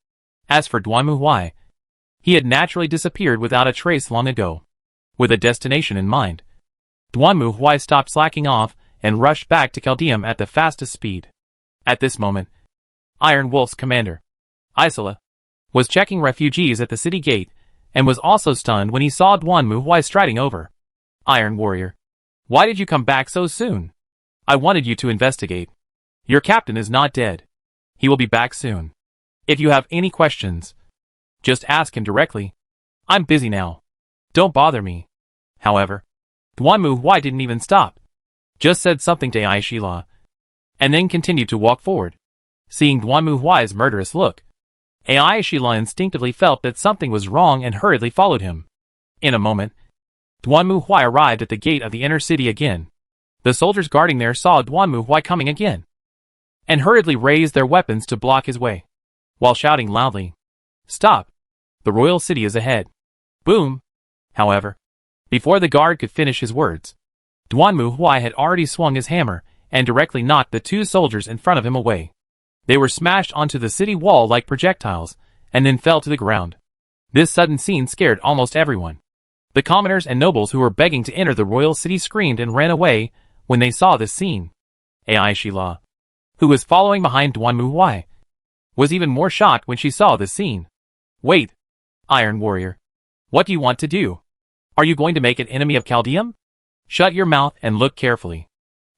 As for Duan Muhuai, he had naturally disappeared without a trace long ago. With a destination in mind, Duan Muhuai stopped slacking off and rushed back to Chaldeum at the fastest speed. At this moment, Iron Wolf's commander, Isola, was checking refugees at the city gate and was also stunned when he saw Duan Muhuai striding over. Iron Warrior, why did you come back so soon? I wanted you to investigate. Your captain is not dead. He will be back soon. If you have any questions, just ask him directly. I'm busy now. Don't bother me. However, Duan Muhuai didn't even stop. Just said something to Aishila, and then continued to walk forward. Seeing Duan Muhuai's murderous look, Aishila instinctively felt that something was wrong and hurriedly followed him. In a moment, Duan Muhuai arrived at the gate of the inner city again. The soldiers guarding there saw Duan Muhuai coming again, and hurriedly raised their weapons to block his way, while shouting loudly, "Stop! The royal city is ahead!" Boom! However, before the guard could finish his words, Duan Muhuai had already swung his hammer and directly knocked the two soldiers in front of him away. They were smashed onto the city wall like projectiles, and then fell to the ground. This sudden scene scared almost everyone. The commoners and nobles who were begging to enter the royal city screamed and ran away when they saw this scene. Aishila, who was following behind Duanmu, was even more shocked when she saw this scene. Wait, Iron Warrior. What do you want to do? Are you going to make an enemy of Chaldeum? Shut your mouth and look carefully.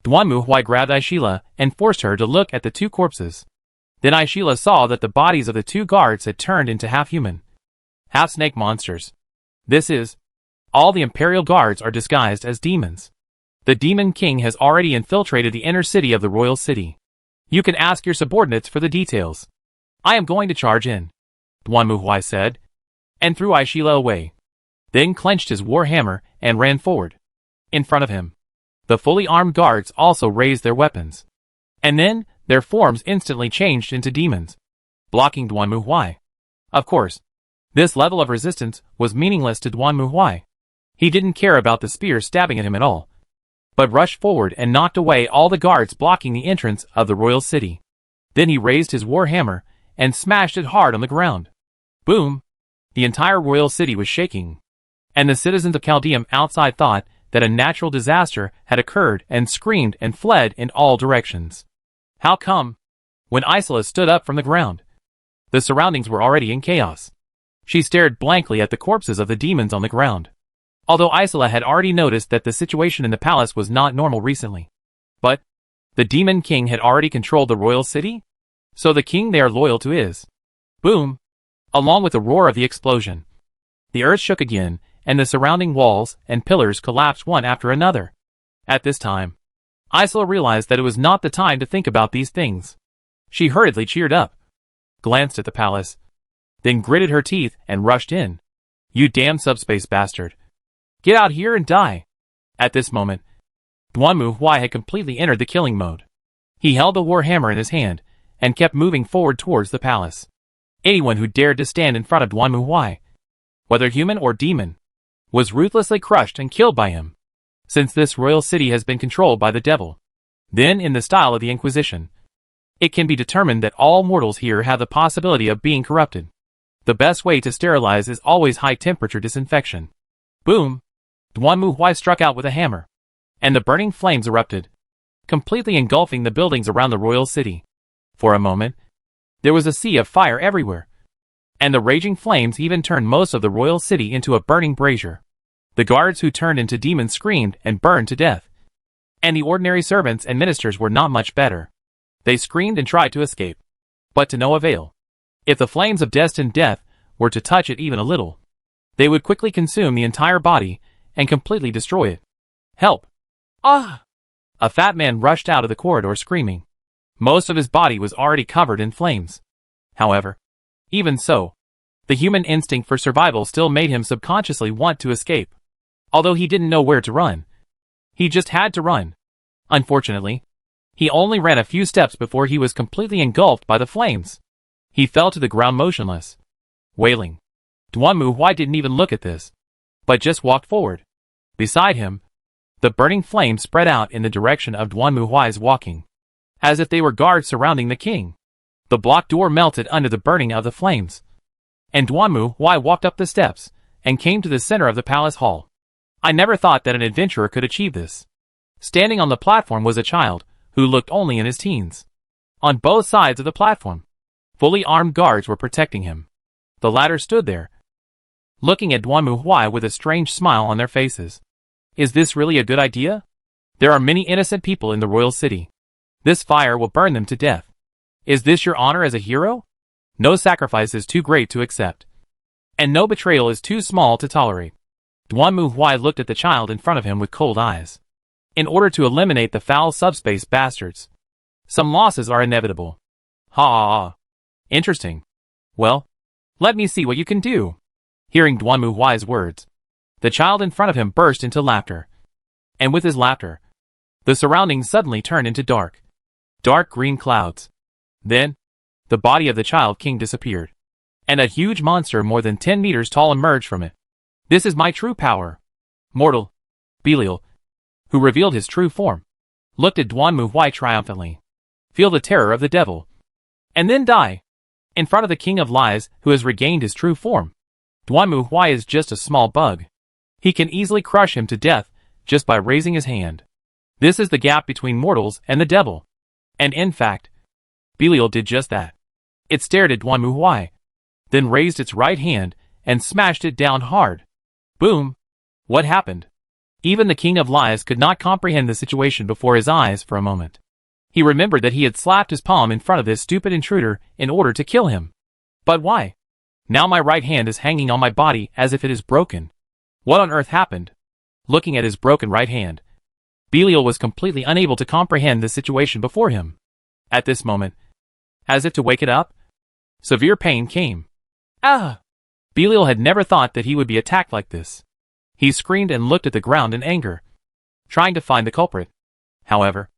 Duanmu grabbed Aishila and forced her to look at the two corpses. Then Aishila saw that the bodies of the two guards had turned into half-human, half-snake monsters. This is, all the Imperial guards are disguised as demons. The Demon King has already infiltrated the inner city of the royal city. You can ask your subordinates for the details. I am going to charge in, Duanmu said, and threw Aishila away. Then clenched his war hammer and ran forward. In front of him, the fully armed guards also raised their weapons. And then, their forms instantly changed into demons, blocking Duanmu. Of course, this level of resistance was meaningless to Duanmu. He didn't care about the spear stabbing at him at all, but rushed forward and knocked away all the guards blocking the entrance of the royal city. Then he raised his war hammer and smashed it hard on the ground. Boom! The entire royal city was shaking, and the citizens of Chaldeum outside thought that a natural disaster had occurred and screamed and fled in all directions. How come? When Aishila stood up from the ground, the surroundings were already in chaos. She stared blankly at the corpses of the demons on the ground. Although Aishila had already noticed that the situation in the palace was not normal recently. But the Demon King had already controlled the royal city? So the king they are loyal to is. Boom! Along with the roar of the explosion, the earth shook again, and the surrounding walls and pillars collapsed one after another. At this time, Aishila realized that it was not the time to think about these things. She hurriedly cheered up, glanced at the palace, then gritted her teeth and rushed in. You damn subspace bastard. Get out here and die. At this moment, Duanmu had completely entered the killing mode. He held the war hammer in his hand and kept moving forward towards the palace. Anyone who dared to stand in front of Duanmu, whether human or demon, was ruthlessly crushed and killed by him. Since this royal city has been controlled by the devil, then in the style of the Inquisition, it can be determined that all mortals here have the possibility of being corrupted. The best way to sterilize is always high-temperature disinfection. Boom! Duanmu struck out with a hammer, and the burning flames erupted, completely engulfing the buildings around the royal city. For a moment, there was a sea of fire everywhere, and the raging flames even turned most of the royal city into a burning brazier. The guards who turned into demons screamed and burned to death, and the ordinary servants and ministers were not much better. They screamed and tried to escape, but to no avail. If the flames of destined death were to touch it even a little, they would quickly consume the entire body and completely destroy it. Help! Ah! A fat man rushed out of the corridor screaming. Most of his body was already covered in flames. However, even so, the human instinct for survival still made him subconsciously want to escape. Although he didn't know where to run, he just had to run. Unfortunately, he only ran a few steps before he was completely engulfed by the flames. He fell to the ground motionless, wailing. Duanmu didn't even look at this, but just walked forward. Beside him, the burning flames spread out in the direction of Duanmu's walking, as if they were guards surrounding the king. The blocked door melted under the burning of the flames, and Duanmu walked up the steps and came to the center of the palace hall. I never thought that an adventurer could achieve this. Standing on the platform was a child who looked only in his teens. On both sides of the platform, fully armed guards were protecting him. The latter stood there, looking at Duanmu with a strange smile on their faces. Is this really a good idea? There are many innocent people in the royal city. This fire will burn them to death. Is this your honor as a hero? No sacrifice is too great to accept, and no betrayal is too small to tolerate. Duanmu looked at the child in front of him with cold eyes. In order to eliminate the foul subspace bastards, some losses are inevitable. Ha! Interesting. Well, let me see what you can do. Hearing Duanmu's words, the child in front of him burst into laughter. And with his laughter, the surroundings suddenly turned into dark green clouds. Then, the body of the child king disappeared, and a huge monster more than 10 meters tall emerged from it. This is my true power. Mortal, Belial, who revealed his true form, looked at Duanmu triumphantly. Feel the terror of the devil. and then die. In front of the King of Lies, who has regained his true form. Duanmu Huai is just a small bug. He can easily crush him to death just by raising his hand. This is the gap between mortals and the devil. And in fact, Belial did just that. It stared at Duanmu Huai, then raised its right hand and smashed it down hard. Boom! What happened? Even the King of Lies could not comprehend the situation before his eyes for a moment. He remembered that he had slapped his palm in front of this stupid intruder in order to kill him. But why? Now my right hand is hanging on my body as if it is broken. What on earth happened? Looking at his broken right hand, Belial was completely unable to comprehend the situation before him. At this moment, as if to wake it up, severe pain came. Ah! Belial had never thought that he would be attacked like this. He screamed and looked at the ground in anger, trying to find the culprit. However,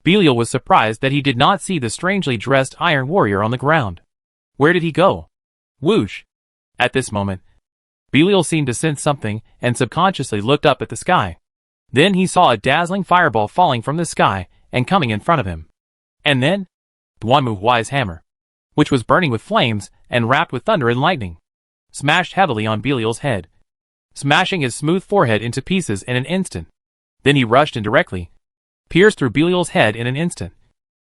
Belial was surprised that he did not see the strangely dressed Iron Warrior on the ground. Where did he go? Whoosh! At this moment, Belial seemed to sense something and subconsciously looked up at the sky. Then he saw a dazzling fireball falling from the sky and coming in front of him. And then, Duanmu Huai's hammer, which was burning with flames and wrapped with thunder and lightning, smashed heavily on Belial's head, smashing his smooth forehead into pieces in an instant. Then he rushed in directly, pierced through Belial's head in an instant,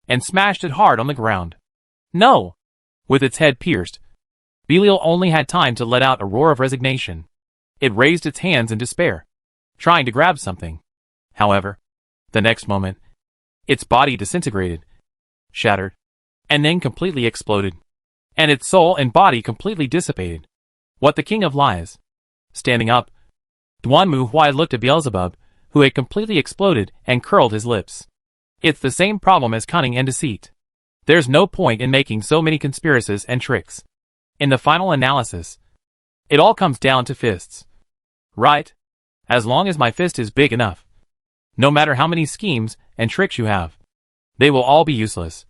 and smashed it hard on the ground. No! With its head pierced, Belial only had time to let out a roar of resignation. It raised its hands in despair, trying to grab something. However, the next moment, its body disintegrated, shattered, and then completely exploded, and its soul and body completely dissipated. What the King of Lies? Standing up, Duanmu Huai looked at Beelzebub, who had completely exploded, and curled his lips. It's the same problem as cunning and deceit. There's no point in making so many conspiracies and tricks. In the final analysis, it all comes down to fists. Right? As long as my fist is big enough. No matter how many schemes and tricks you have, they will all be useless.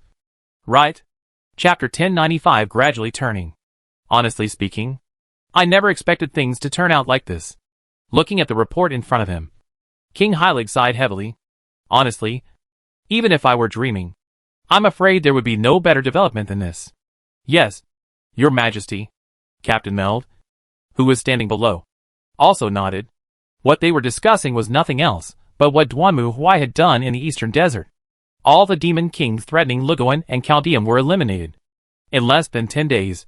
Right? Chapter 1095 Gradually Turning. Honestly speaking, I never expected things to turn out like this. Looking at the report in front of him, King Heilig sighed heavily. Honestly, even if I were dreaming, I'm afraid there would be no better development than this. Yes, Your Majesty. Captain Meld, who was standing below, also nodded. What they were discussing was nothing else but what Duanmu Huai had done in the Eastern Desert. All the demon kings threatening Lugoan and Chaldeum were eliminated. In less than 10 days,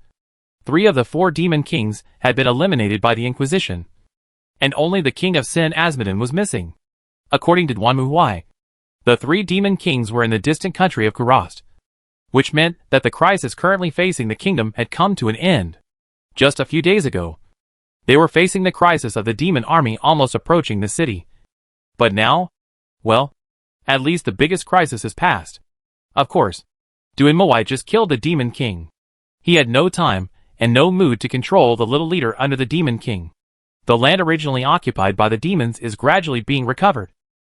3 of the 4 demon kings had been eliminated by the Inquisition, and only the king of Sin Asmodin was missing. According to Duanmu Huai, the 3 demon kings were in the distant country of Kurast, which meant that the crisis currently facing the kingdom had come to an end. Just a few days ago, they were facing the crisis of the demon army almost approaching the city. But now, well, at least the biggest crisis is past. Of course, Duanmu Huai just killed the demon king. He had no time and no mood to control the little leader under the demon king. The land originally occupied by the demons is gradually being recovered,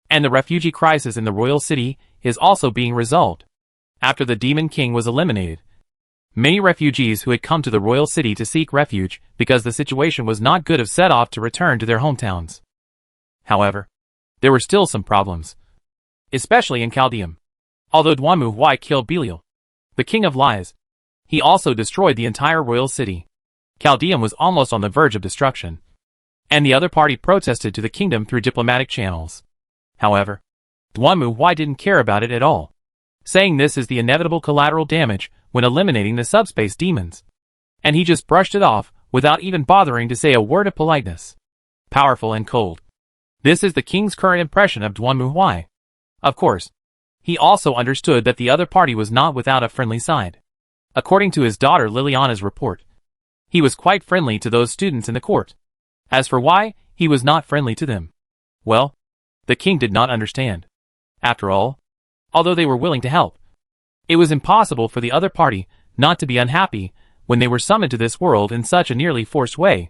and the refugee crisis in the royal city is also being resolved. After the demon king was eliminated, many refugees who had come to the royal city to seek refuge because the situation was not good have set off to return to their hometowns. However, there were still some problems, especially in Chaldeum. Although Duanmu Huai killed Belial, the King of Lies, he also destroyed the entire royal city. Chaldeum was almost on the verge of destruction, and the other party protested to the kingdom through diplomatic channels. However, Duanmu Huai didn't care about it at all, saying this is the inevitable collateral damage when eliminating the subspace demons, and he just brushed it off without even bothering to say a word of politeness. Powerful and cold. This is the king's current impression of Duanmu Huai. Of course, he also understood that the other party was not without a friendly side. According to his daughter Liliana's report, he was quite friendly to those students in the court. As for why he was not friendly to them, well, the king did not understand. After all, although they were willing to help, it was impossible for the other party not to be unhappy when they were summoned to this world in such a nearly forced way.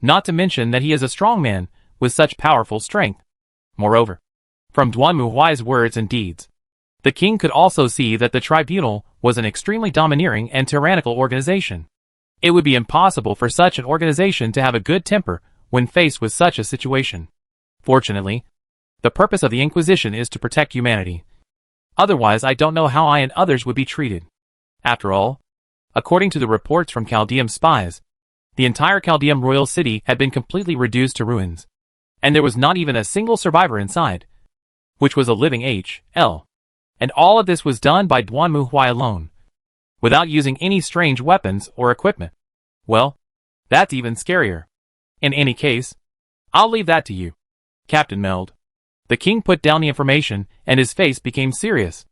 Not to mention that he is a strong man with such powerful strength. Moreover, from Duanmu Huai's words and deeds, the king could also see that the tribunal was an extremely domineering and tyrannical organization. It would be impossible for such an organization to have a good temper when faced with such a situation. Fortunately, the purpose of the Inquisition is to protect humanity. Otherwise, I don't know how I and others would be treated. After all, according to the reports from Chaldeum spies, the entire Chaldeum royal city had been completely reduced to ruins, and there was not even a single survivor inside, which was a living HL. And all of this was done by Duanmu Huai alone, without using any strange weapons or equipment. Well, that's even scarier. In any case, I'll leave that to you, Captain Meld. The king put down the information, and his face became serious.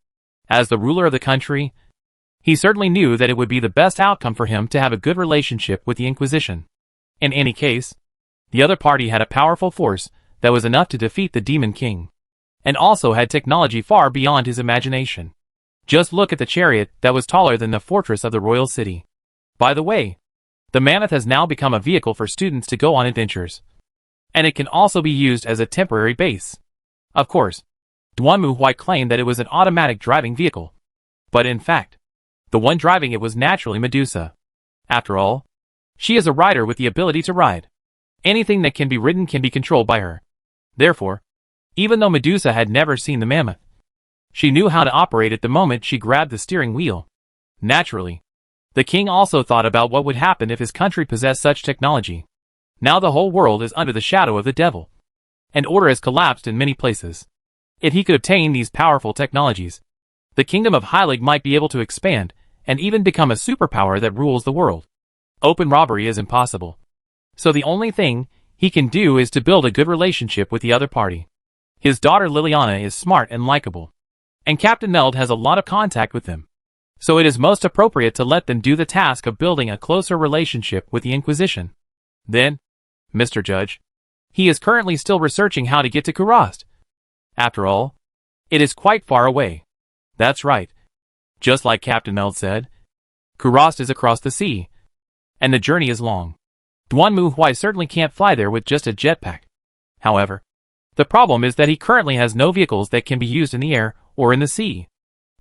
As the ruler of the country, he certainly knew that it would be the best outcome for him to have a good relationship with the Inquisition. In any case, the other party had a powerful force that was enough to defeat the Demon King, and also had technology far beyond his imagination. Just look at the chariot that was taller than the fortress of the royal city. By the way, the mammoth has now become a vehicle for students to go on adventures, and it can also be used as a temporary base. Of course, Duanmu Huai claimed that it was an automatic driving vehicle, but in fact, the one driving it was naturally Medusa. After all, she is a rider with the ability to ride. Anything that can be ridden can be controlled by her. Therefore, even though Medusa had never seen the mammoth, she knew how to operate it the moment she grabbed the steering wheel. Naturally, the king also thought about what would happen if his country possessed such technology. Now the whole world is under the shadow of the devil, and order has collapsed in many places. If he could obtain these powerful technologies, the kingdom of Heilig might be able to expand and even become a superpower that rules the world. Open robbery is impossible, so the only thing he can do is to build a good relationship with the other party. His daughter Liliana is smart and likable, and Captain Meld has a lot of contact with them, so it is most appropriate to let them do the task of building a closer relationship with the Inquisition. Then, Mr. Judge, he is currently still researching how to get to Kurast. After all, it is quite far away. That's right. Just like Captain Meld said, Kurast is across the sea, and the journey is long. Duanmu Huai certainly can't fly there with just a jetpack. However, the problem is that he currently has no vehicles that can be used in the air or in the sea.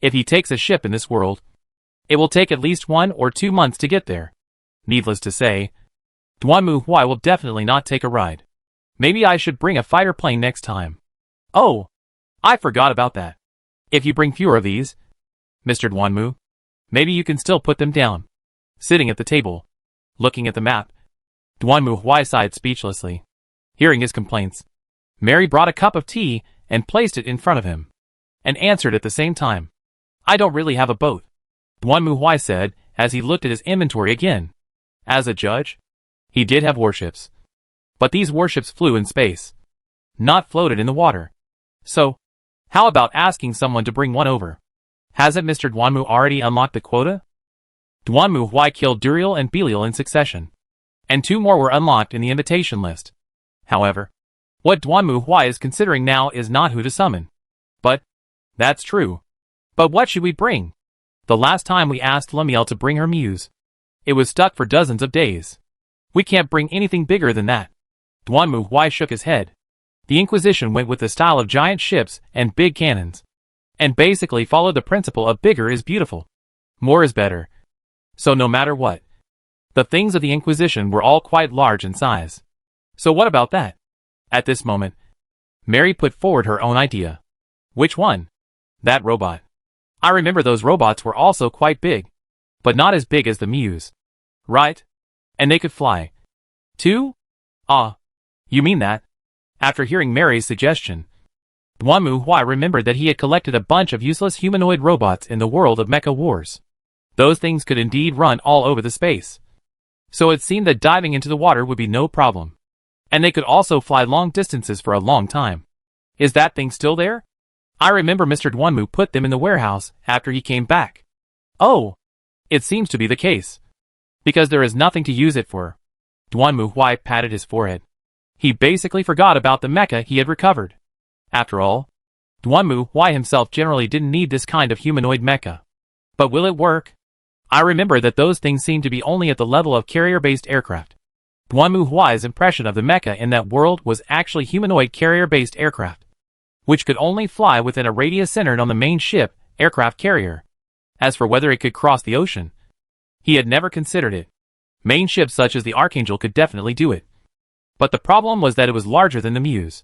If he takes a ship in this world, it will take at least 1 or 2 months to get there. Needless to say, Duanmu Huai will definitely not take a ride. Maybe I should bring a fighter plane next time. Oh, I forgot about that. If you bring fewer of these, Mr. Duanmu, maybe you can still put them down. Sitting at the table, looking at the map, Duanmu Huai sighed speechlessly. Hearing his complaints, Mary brought a cup of tea and placed it in front of him, and answered at the same time. I don't really have a boat, Duanmu Huai said as he looked at his inventory again. As a judge, he did have warships, but these warships flew in space, not floated in the water. So, how about asking someone to bring one over? Hasn't Mr. Duanmu already unlocked the quota? Duanmu Huai killed Duriel and Belial in succession, and 2 more were unlocked in the invitation list. However, what Duanmu Huai is considering now is not who to summon. But, that's true. But what should we bring? The last time we asked Lemiel to bring her muse, it was stuck for dozens of days. We can't bring anything bigger than that. Duanmu Huai shook his head. The Inquisition went with the style of giant ships and big cannons, and basically followed the principle of bigger is beautiful, more is better. So no matter what, the things of the Inquisition were all quite large in size. So what about that? At this moment, Mary put forward her own idea. Which one? That robot. I remember those robots were also quite big, but not as big as the Muse. Right? And they could fly, too? Ah, you mean that? After hearing Mary's suggestion, Duanmu Huai remembered that he had collected a bunch of useless humanoid robots in the world of Mecha Wars. Those things could indeed run all over the space. So it seemed that diving into the water would be no problem. And they could also fly long distances for a long time. Is that thing still there? I remember Mr. Duanmu put them in the warehouse after he came back. Oh, it seems to be the case. Because there is nothing to use it for. Duanmu Huai patted his forehead. He basically forgot about the mecha he had recovered. After all, Duanmu Huai himself generally didn't need this kind of humanoid mecha. But will it work? I remember that those things seemed to be only at the level of carrier-based aircraft. Duanmu Huai's impression of the mecha in that world was actually humanoid carrier-based aircraft, which could only fly within a radius centered on the main ship, aircraft carrier. As for whether it could cross the ocean, he had never considered it. Main ships such as the Archangel could definitely do it. But the problem was that it was larger than the Muse,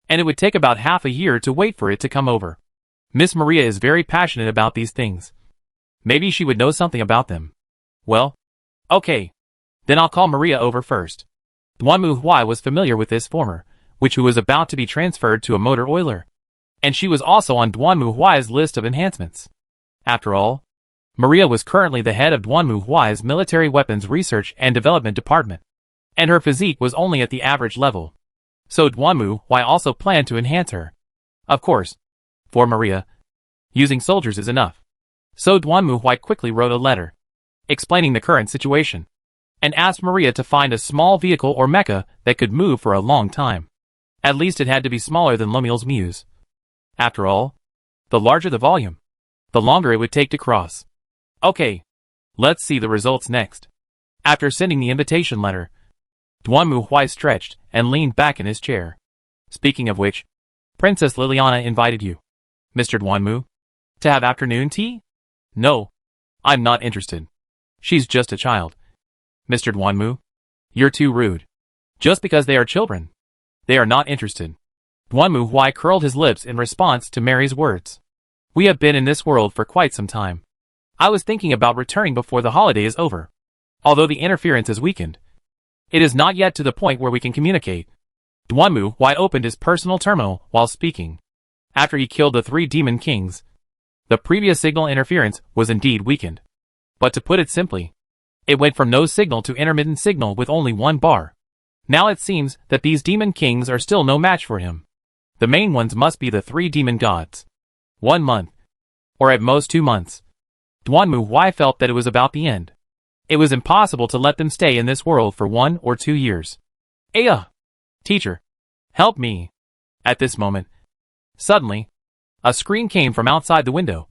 and it would take about half a year to wait for it to come over. Miss Maria is very passionate about these things. Maybe she would know something about them. Well, okay. Then I'll call Maria over first. Duanmu Huai was familiar with this former, who was about to be transferred to a motor oiler. And she was also on Duanmu Huai's list of enhancements. After all, Maria was currently the head of Duanmu Huai's military weapons research and development department. And her physique was only at the average level. So Duanmu Huai also planned to enhance her. Of course, for Maria, using soldiers is enough. So Duanmu Huai quickly wrote a letter, explaining the current situation, and asked Maria to find a small vehicle or mecha that could move for a long time. At least it had to be smaller than Lemuel's Muse. After all, the larger the volume, the longer it would take to cross. Okay, let's see the results next. After sending the invitation letter, Duanmu Huai stretched and leaned back in his chair. Speaking of which, Princess Liliana invited you, Mr. Duanmu, to have afternoon tea? No, I'm not interested. She's just a child. Mr. Duanmu, you're too rude. Just because they are children, they are not interested. Duanmu Huai curled his lips in response to Mary's words. We have been in this world for quite some time. I was thinking about returning before the holiday is over. Although the interference is weakened, it is not yet to the point where we can communicate. Duanmu Huai opened his personal terminal while speaking. After he killed the 3 demon kings, the previous signal interference was indeed weakened. But to put it simply, it went from no signal to intermittent signal with only 1 bar. Now it seems that these demon kings are still no match for him. The main ones must be the 3 demon gods. 1 month, or at most 2 months. Duanmu Huai felt that it was about the end. It was impossible to let them stay in this world for 1 or 2 years. Aya! Teacher, help me. At this moment, suddenly, a scream came from outside the window.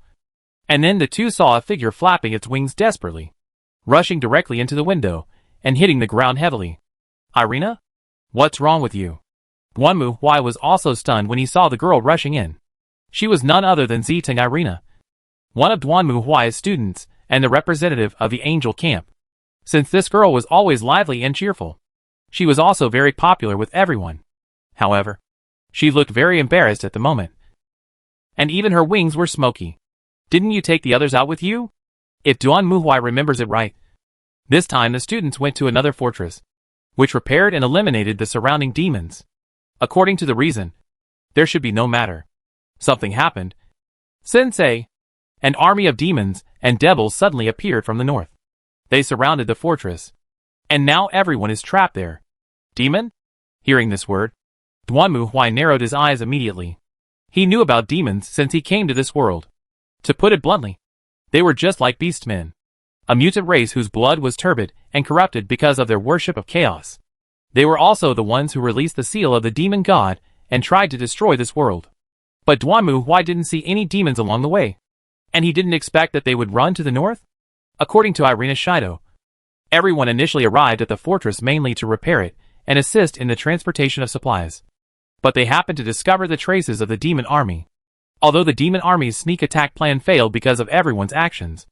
And then the two saw a figure flapping its wings desperately, rushing directly into the window, and hitting the ground heavily. Irina? What's wrong with you? Duanmu Huai was also stunned when he saw the girl rushing in. She was none other than Ziteng Irina, one of Duanmu Huai's students, and the representative of the angel camp. Since this girl was always lively and cheerful, she was also very popular with everyone. However, she looked very embarrassed at the moment. And even her wings were smoky. Didn't you take the others out with you? If Duanmu Huai remembers it right. This time the students went to another fortress, which repaired and eliminated the surrounding demons. According to the reason, there should be no matter. Something happened. Sensei! An army of demons and devils suddenly appeared from the north. They surrounded the fortress. And now everyone is trapped there. Demon? Hearing this word, Duanmu Huai narrowed his eyes immediately. He knew about demons since he came to this world. To put it bluntly, they were just like beastmen. A mutant race whose blood was turbid and corrupted because of their worship of chaos. They were also the ones who released the seal of the demon god and tried to destroy this world. But Duanmu Huai didn't see any demons along the way. And he didn't expect that they would run to the north? According to Irina Shido, everyone initially arrived at the fortress mainly to repair it and assist in the transportation of supplies. But they happened to discover the traces of the demon army. Although the demon army's sneak attack plan failed because of everyone's actions,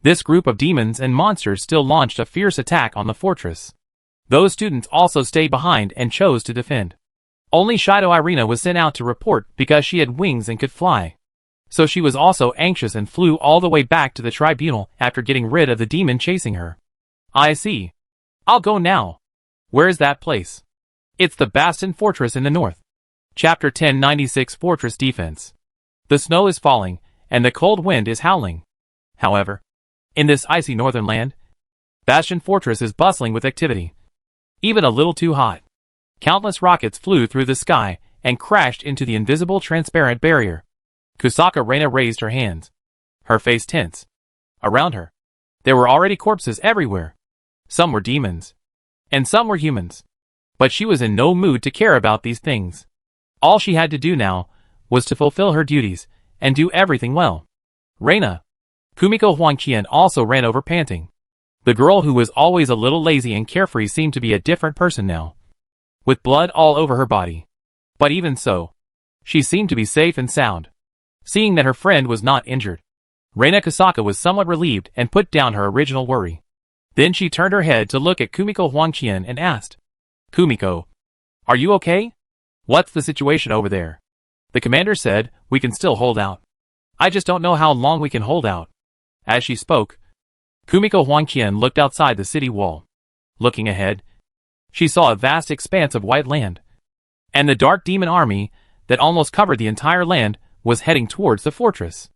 this group of demons and monsters still launched a fierce attack on the fortress. Those students also stayed behind and chose to defend. Only Shido Irina was sent out to report because she had wings and could fly. So she was also anxious and flew all the way back to the tribunal after getting rid of the demon chasing her. I see. I'll go now. Where is that place? It's the Bastion Fortress in the north. Chapter 1096 Fortress Defense. The snow is falling, and the cold wind is howling. However, in this icy northern land, Bastion Fortress is bustling with activity. Even a little too hot. Countless rockets flew through the sky and crashed into the invisible transparent barrier. Kusaka Reina raised her hands, her face tense. Around her, there were already corpses everywhere. Some were demons, and some were humans. But she was in no mood to care about these things. All she had to do now was to fulfill her duties and do everything well. Reina. Kumiko Huangqian also ran over panting. The girl who was always a little lazy and carefree seemed to be a different person now, with blood all over her body. But even so, she seemed to be safe and sound. Seeing that her friend was not injured, Reina Kusaka was somewhat relieved and put down her original worry. Then she turned her head to look at Kumiko Huangqian and asked, Kumiko, are you okay? What's the situation over there? The commander said, we can still hold out. I just don't know how long we can hold out. As she spoke, Kumiko Huangqian looked outside the city wall. Looking ahead, she saw a vast expanse of white land. And the dark demon army that almost covered the entire land was heading towards the fortress.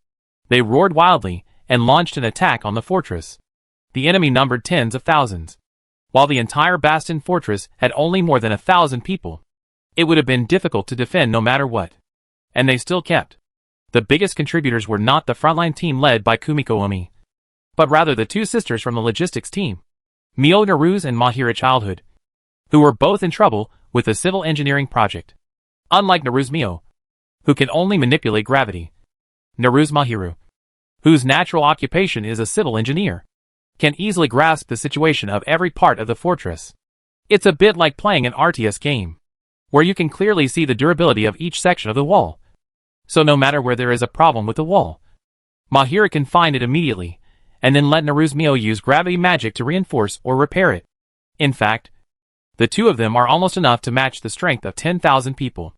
They roared wildly and launched an attack on the fortress. The enemy numbered tens of thousands. While the entire Bastion fortress had only more than 1,000 people, it would have been difficult to defend no matter what. And they still kept. The biggest contributors were not the frontline team led by Kumiko Umi, but rather the two sisters from the logistics team, Mio Naruse and Mahira Childhood, who were both in trouble with the civil engineering project. Unlike Naruse Mio, who can only manipulate gravity, Naruse Mahiru, whose natural occupation is a civil engineer, can easily grasp the situation of every part of the fortress. It's a bit like playing an RTS game, where you can clearly see the durability of each section of the wall. So no matter where there is a problem with the wall, Mahira can find it immediately, and then let Naruse Mio use gravity magic to reinforce or repair it. In fact, the two of them are almost enough to match the strength of 10,000 people.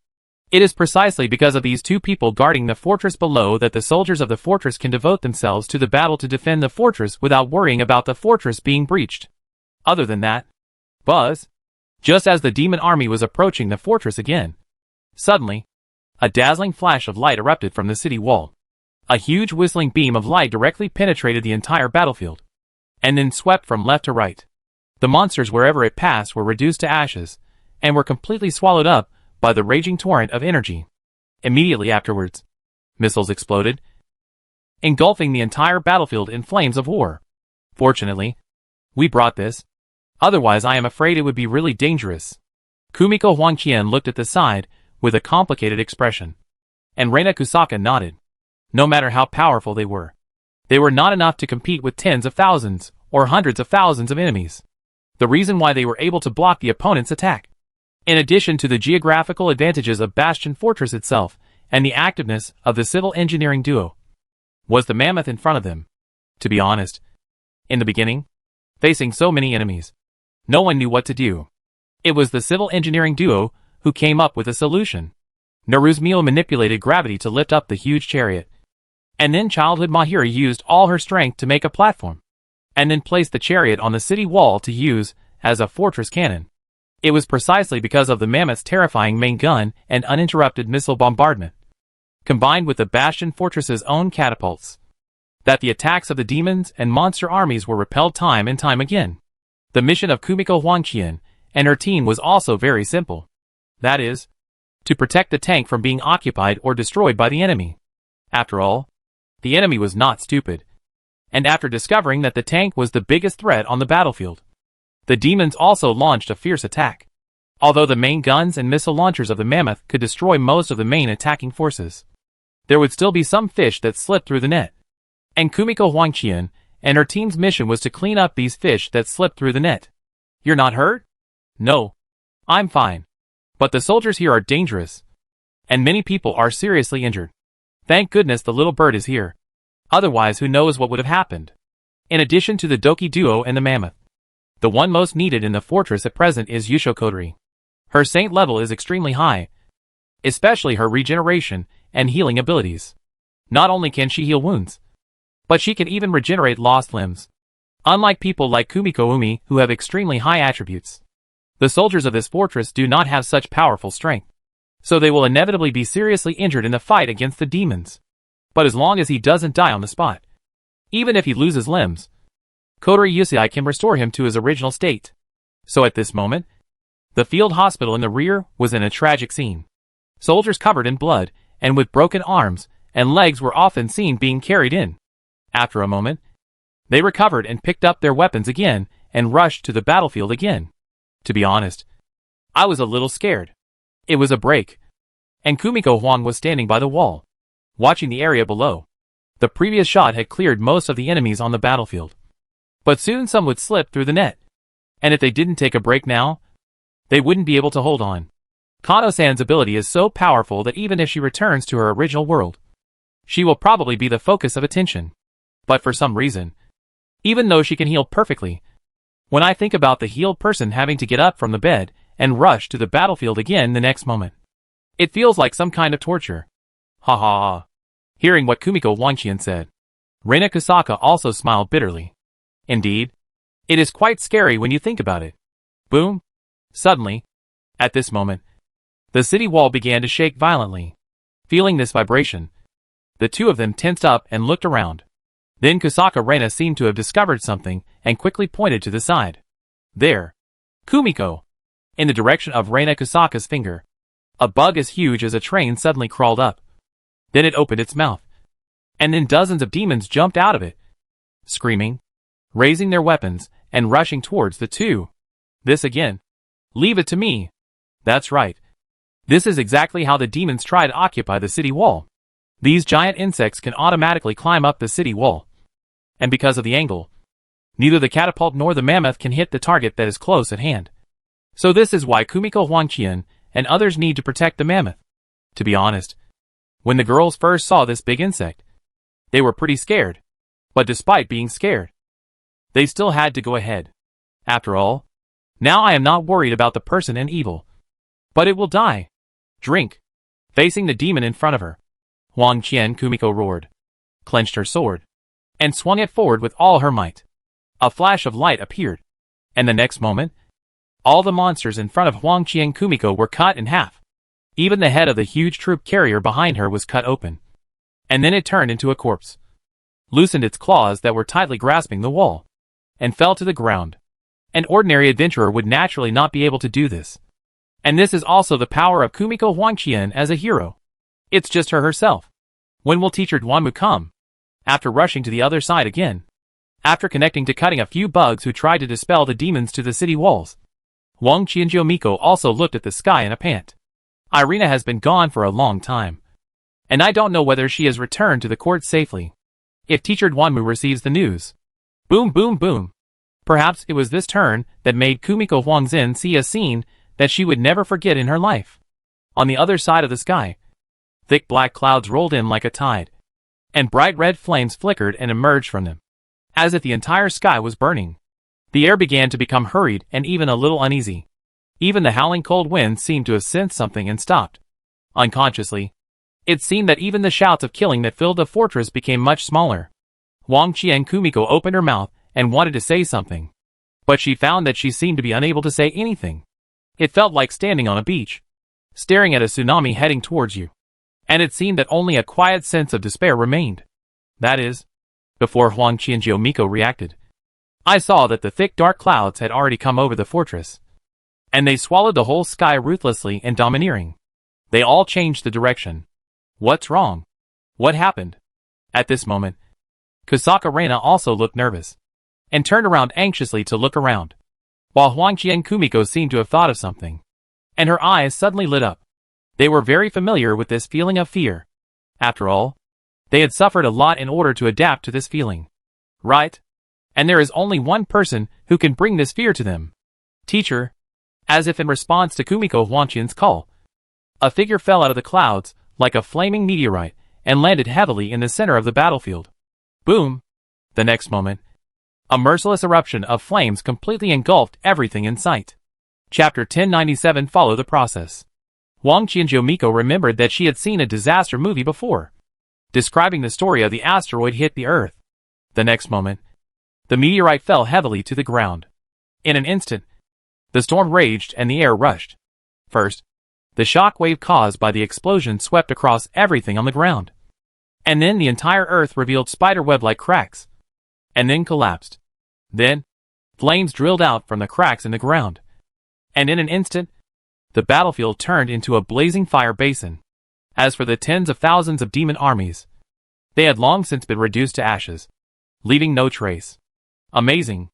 It is precisely because of these two people guarding the fortress below that the soldiers of the fortress can devote themselves to the battle to defend the fortress without worrying about the fortress being breached. Other than that, Buzz, just as the demon army was approaching the fortress again, suddenly, a dazzling flash of light erupted from the city wall. A huge whistling beam of light directly penetrated the entire battlefield, and then swept from left to right. The monsters wherever it passed were reduced to ashes, and were completely swallowed up by the raging torrent of energy. Immediately afterwards, missiles exploded, engulfing the entire battlefield in flames of war. Fortunately, we brought this. Otherwise I am afraid it would be really dangerous. Kumiko Huangqian looked at the side with a complicated expression, and Reina Kusaka nodded. No matter how powerful they were not enough to compete with tens of thousands or hundreds of thousands of enemies. The reason why they were able to block the opponent's attack, in addition to the geographical advantages of Bastion Fortress itself and the activeness of the civil engineering duo, was the mammoth in front of them. To be honest, in the beginning, facing so many enemies, no one knew what to do. It was the civil engineering duo who came up with a solution. Naruse Mio manipulated gravity to lift up the huge chariot, and then Childhood Mahira used all her strength to make a platform, and then placed the chariot on the city wall to use as a fortress cannon. It was precisely because of the mammoth's terrifying main gun and uninterrupted missile bombardment, combined with the Bastion Fortress's own catapults, that the attacks of the demons and monster armies were repelled time and time again. The mission of Kumiko Huangqian and her team was also very simple. That is, to protect the tank from being occupied or destroyed by the enemy. After all, the enemy was not stupid. And after discovering that the tank was the biggest threat on the battlefield, the demons also launched a fierce attack. Although the main guns and missile launchers of the mammoth could destroy most of the main attacking forces, there would still be some fish that slipped through the net. And Kumiko Huangqian and her team's mission was to clean up these fish that slipped through the net. You're not hurt? No. I'm fine. But the soldiers here are dangerous, and many people are seriously injured. Thank goodness the little bird is here. Otherwise who knows what would have happened. In addition to the Doki duo and the mammoth, the one most needed in the fortress at present is Yusho Kodori. Her saint level is extremely high, especially her regeneration and healing abilities. Not only can she heal wounds, but she can even regenerate lost limbs. Unlike people like Kumiko Umi who have extremely high attributes, the soldiers of this fortress do not have such powerful strength, so they will inevitably be seriously injured in the fight against the demons. But as long as he doesn't die on the spot, even if he loses limbs, Kodori Yusei can restore him to his original state. So at this moment, the field hospital in the rear was in a tragic scene. Soldiers covered in blood and with broken arms and legs were often seen being carried in. After a moment, they recovered and picked up their weapons again and rushed to the battlefield again. To be honest, I was a little scared. It was a break, and Kumiko Huang was standing by the wall, watching the area below. The previous shot had cleared most of the enemies on the battlefield, but soon some would slip through the net, and if they didn't take a break now, they wouldn't be able to hold on. Kano-san's ability is so powerful that even if she returns to her original world, she will probably be the focus of attention. But for some reason, even though she can heal perfectly, when I think about the healed person having to get up from the bed and rush to the battlefield again the next moment, it feels like some kind of torture. Ha ha ha. Hearing what Kumiko Huangqian said, Reina Kusaka also smiled bitterly. Indeed, it is quite scary when you think about it. Boom! Suddenly, at this moment, the city wall began to shake violently. Feeling this vibration, the two of them tensed up and looked around. Then Kusaka Reina seemed to have discovered something and quickly pointed to the side. There! Kumiko! In the direction of Reina Kusaka's finger, a bug as huge as a train suddenly crawled up. Then it opened its mouth. And then dozens of demons jumped out of it, screaming, raising their weapons, and rushing towards the two. This again. Leave it to me. That's right. This is exactly how the demons try to occupy the city wall. These giant insects can automatically climb up the city wall. And because of the angle, neither the catapult nor the mammoth can hit the target that is close at hand. So this is why Kumiko Huangqian and others need to protect the mammoth. To be honest, when the girls first saw this big insect, they were pretty scared. But despite being scared, they still had to go ahead. After all, now I am not worried about the person and evil. But it will die. Drink. Facing the demon in front of her, Huangqian Kumiko roared, clenched her sword, and swung it forward with all her might. A flash of light appeared, and the next moment, all the monsters in front of Huangqian Kumiko were cut in half. Even the head of the huge troop carrier behind her was cut open. And then it turned into a corpse, loosened its claws that were tightly grasping the wall, and fell to the ground. An ordinary adventurer would naturally not be able to do this. And this is also the power of Kumiko Huangqian as a hero. It's just her herself. When will teacher Duanmu come? After rushing to the other side again. After connecting to cutting a few bugs who tried to dispel the demons to the city walls. Huangqian Jiomiko also looked at the sky in a pant. Irina has been gone for a long time. And I don't know whether she has returned to the court safely. If teacher Duanmu receives the news. Boom boom boom. Perhaps it was this turn that made Kumiko Huangzhen see a scene that she would never forget in her life. On the other side of the sky, thick black clouds rolled in like a tide, and bright red flames flickered and emerged from them, as if the entire sky was burning. The air began to become hurried and even a little uneasy. Even the howling cold wind seemed to have sensed something and stopped. Unconsciously, it seemed that even the shouts of killing that filled the fortress became much smaller. Huangqian Kumiko opened her mouth and wanted to say something, but she found that she seemed to be unable to say anything. It felt like standing on a beach, staring at a tsunami heading towards you. And it seemed that only a quiet sense of despair remained. That is, before Huangqian Jiomiko reacted, I saw that the thick dark clouds had already come over the fortress. And they swallowed the whole sky ruthlessly and domineering. They all changed the direction. What's wrong? What happened? At this moment, Kusaka Reina also looked nervous, and turned around anxiously to look around, while Huangqian Kumiko seemed to have thought of something, and her eyes suddenly lit up. They were very familiar with this feeling of fear. After all, they had suffered a lot in order to adapt to this feeling. Right? And there is only one person who can bring this fear to them. Teacher. As if in response to Kumiko Huangqian's call, a figure fell out of the clouds like a flaming meteorite and landed heavily in the center of the battlefield. Boom! The next moment, a merciless eruption of flames completely engulfed everything in sight. Chapter 1097 Follow the process. Huangqian Jiomiko remembered that she had seen a disaster movie before, describing the story of the asteroid hit the Earth. The next moment, the meteorite fell heavily to the ground. In an instant, the storm raged and the air rushed. First, the shock wave caused by the explosion swept across everything on the ground. And then the entire Earth revealed spiderweb-like cracks, and then collapsed. Then, flames drilled out from the cracks in the ground. And in an instant, the battlefield turned into a blazing fire basin. As for the tens of thousands of demon armies, they had long since been reduced to ashes, leaving no trace. Amazing.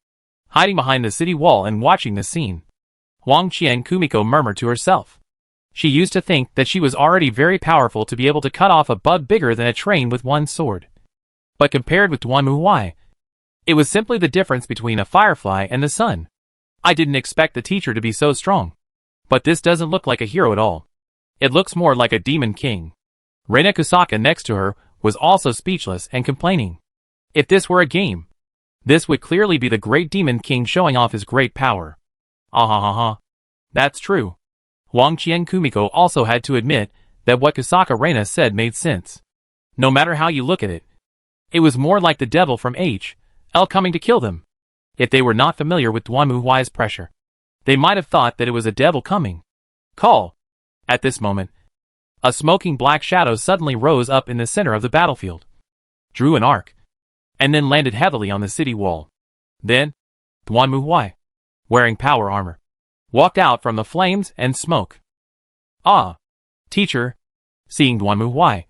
Hiding behind the city wall and watching the scene, Huangqian Kumiko murmured to herself. She used to think that she was already very powerful to be able to cut off a bug bigger than a train with one sword. But compared with Duanmu Huai, it was simply the difference between a firefly and the sun. I didn't expect the teacher to be so strong. But this doesn't look like a hero at all. It looks more like a demon king. Reina Kusaka next to her was also speechless and complaining. If this were a game, this would clearly be the great demon king showing off his great power. Ah ha ha ha. That's true. Huangqian Kumiko also had to admit that what Kusaka Reina said made sense. No matter how you look at it, It was more like the devil from H.L. coming to kill them. If they were not familiar with Duanmu Huai's pressure, they might have thought that it was a devil coming. Call. At this moment, a smoking black shadow suddenly rose up in the center of the battlefield, drew an arc, and then landed heavily on the city wall. Then, Duanmu Huai, wearing power armor, walked out from the flames and smoke. Ah! Teacher! Seeing Duanmu Huai,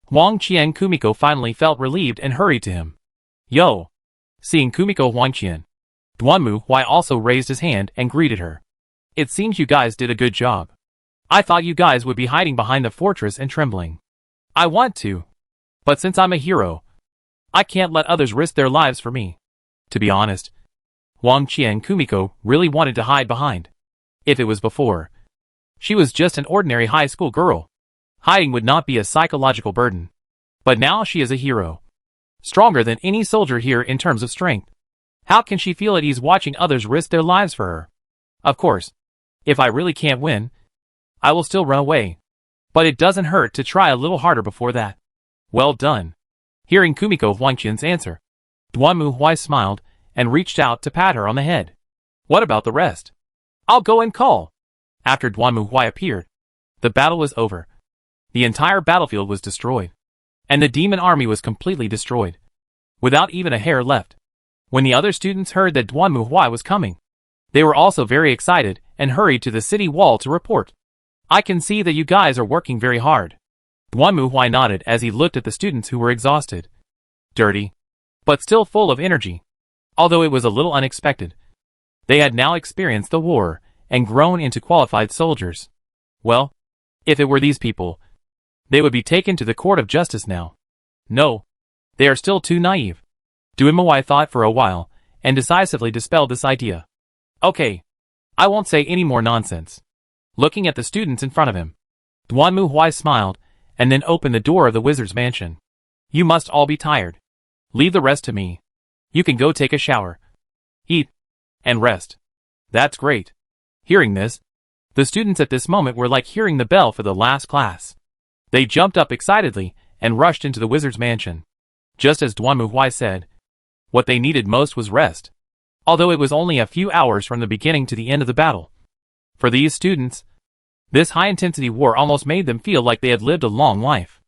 Huang Qian Kumiko finally felt relieved and hurried to him. Yo! Seeing Kumiko Huangqian, Duanmu Huai also raised his hand and greeted her. It seems you guys did a good job. I thought you guys would be hiding behind the fortress and trembling. I want to. But since I'm a hero, I can't let others risk their lives for me. To be honest, Huang Qian Kumiko really wanted to hide behind. If it was before, she was just an ordinary high school girl. Hiding would not be a psychological burden. But now she is a hero. Stronger than any soldier here in terms of strength. How can she feel at ease watching others risk their lives for her? Of course, if I really can't win, I will still run away. But it doesn't hurt to try a little harder before that. Well done. Hearing Kumiko Huangqian's answer, Duanmu Huai smiled and reached out to pat her on the head. What about the rest? I'll go and call. After Duanmu Huai appeared, the battle was over. The entire battlefield was destroyed, and the demon army was completely destroyed, without even a hair left. When the other students heard that Duanmu Huai was coming, they were also very excited and hurried to the city wall to report. I can see that you guys are working very hard. Duanmu Huai nodded as he looked at the students who were exhausted, dirty, but still full of energy. Although it was a little unexpected, they had now experienced the war and grown into qualified soldiers. Well, if it were these people, they would be taken to the court of justice now. No, they are still too naive. Duanmu Huai thought for a while and decisively dispelled this idea. Okay, I won't say any more nonsense. Looking at the students in front of him, Duanmu Huai smiled and then opened the door of the wizard's mansion. You must all be tired. Leave the rest to me. You can go take a shower, eat, and rest. That's great. Hearing this, the students at this moment were like hearing the bell for the last class. They jumped up excitedly and rushed into the wizard's mansion. Just as Duanmu Huai said, what they needed most was rest. Although it was only a few hours from the beginning to the end of the battle. For these students, this high-intensity war almost made them feel like they had lived a long life.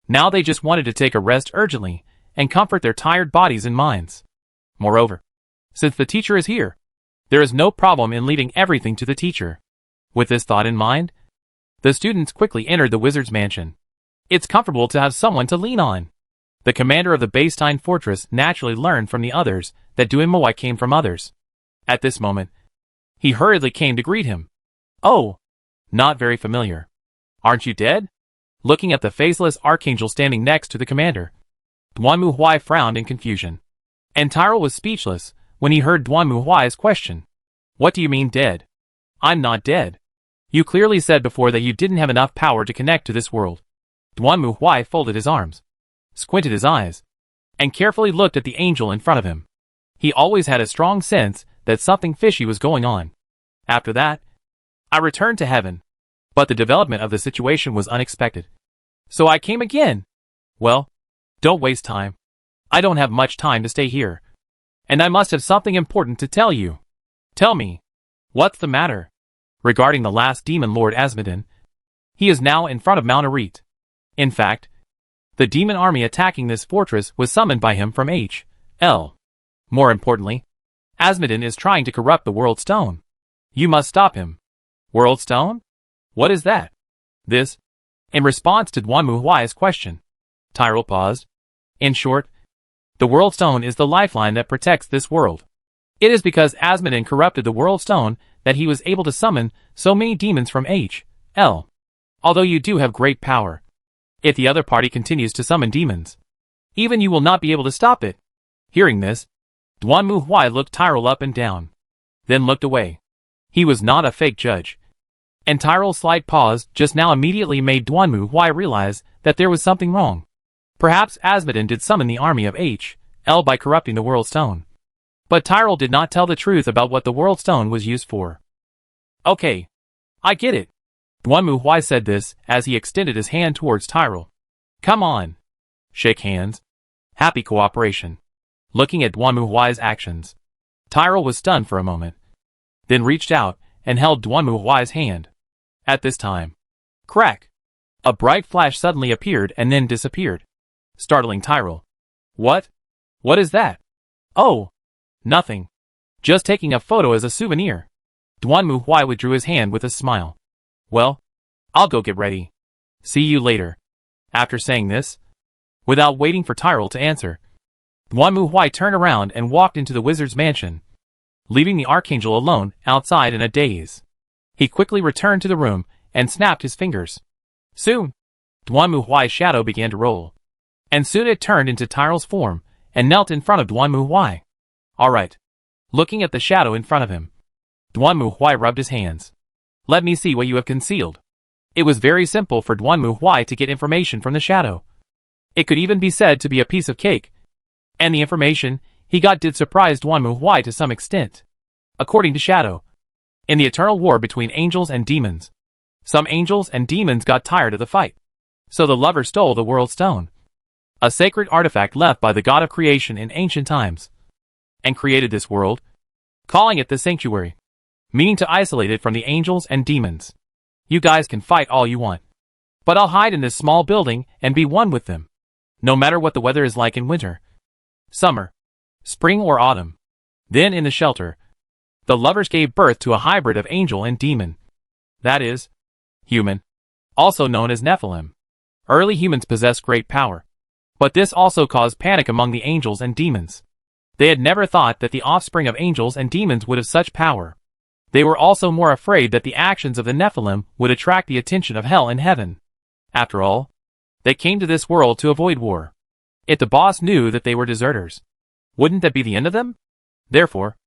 Now they just wanted to take a rest urgently and comfort their tired bodies and minds. Moreover, since the teacher is here, there is no problem in leaving everything to the teacher. With this thought in mind, the students quickly entered the wizard's mansion. It's comfortable to have someone to lean on. The commander of the Bastein fortress naturally learned from the others that Duanmu Huai came from others. At this moment, he hurriedly came to greet him. Oh, not very familiar. Aren't you dead? Looking at the faceless archangel standing next to the commander, Duanmu Huai frowned in confusion. And Tyrell was speechless when he heard Duanmu Huai's question. What do you mean dead? I'm not dead. You clearly said before that you didn't have enough power to connect to this world. Duanmu Huai folded his arms, squinted his eyes, and carefully looked at the angel in front of him. He always had a strong sense that something fishy was going on. After that, I returned to heaven. But the development of the situation was unexpected. So I came again. Well, don't waste time. I don't have much time to stay here. And I must have something important to tell you. Tell me, what's the matter? Regarding the last demon lord Asmodin, he is now in front of Mount Arete. In fact, the demon army attacking this fortress was summoned by him from H.L. More importantly, Asmodin is trying to corrupt the World Stone. You must stop him. World Stone? What is that? This, in response to Duanmu Huai's question. Tyrell paused. In short, the World Stone is the lifeline that protects this world. It is because Asmodin corrupted the World Stone that he was able to summon so many demons from H.L. Although you do have great power, if the other party continues to summon demons, even you will not be able to stop it. Hearing this, Duanmu Huai looked Tyrell up and down, then looked away. He was not a fake judge. And Tyrell's slight pause just now immediately made Duanmu Huai realize that there was something wrong. Perhaps Asmodin did summon the army of H.L. by corrupting the World Stone. But Tyrell did not tell the truth about what the World Stone was used for. Okay, I get it. Duanmu Huai said this as he extended his hand towards Tyrell. Come on. Shake hands. Happy cooperation. Looking at Duanmu actions, Tyrell was stunned for a moment, then reached out and held Duanmu hand. At this time, crack! A bright flash suddenly appeared and then disappeared, startling Tyrell. What? What is that? Oh! Nothing. Just taking a photo as a souvenir. Duanmu withdrew his hand with a smile. Well, I'll go get ready. See you later. After saying this, without waiting for Tyrell to answer, Duanmu turned around and walked into the wizard's mansion, leaving the Archangel alone outside in a daze. He quickly returned to the room and snapped his fingers. Soon, Duanmu's shadow began to roll, and soon it turned into Tyrell's form and knelt in front of Duanmu. All right. Looking at the shadow in front of him, Duanmu rubbed his hands. Let me see what you have concealed. It was very simple for Duanmu to get information from the shadow. It could even be said to be a piece of cake. And the information he got did surprise Duanmu to some extent. According to Shadow, in the eternal war between angels and demons, some angels and demons got tired of the fight. So the lovers stole the World Stone, a sacred artifact left by the god of creation in ancient times, and created this world, calling it the Sanctuary, meaning to isolate it from the angels and demons. You guys can fight all you want, but I'll hide in this small building and be one with them, no matter what the weather is like in winter, summer, spring or autumn. Then in the shelter, the lovers gave birth to a hybrid of angel and demon. That is, human, also known as Nephilim. Early humans possessed great power, but this also caused panic among the angels and demons. They had never thought that the offspring of angels and demons would have such power. They were also more afraid that the actions of the Nephilim would attract the attention of hell and heaven. After all, they came to this world to avoid war. If the boss knew that they were deserters, wouldn't that be the end of them? Therefore,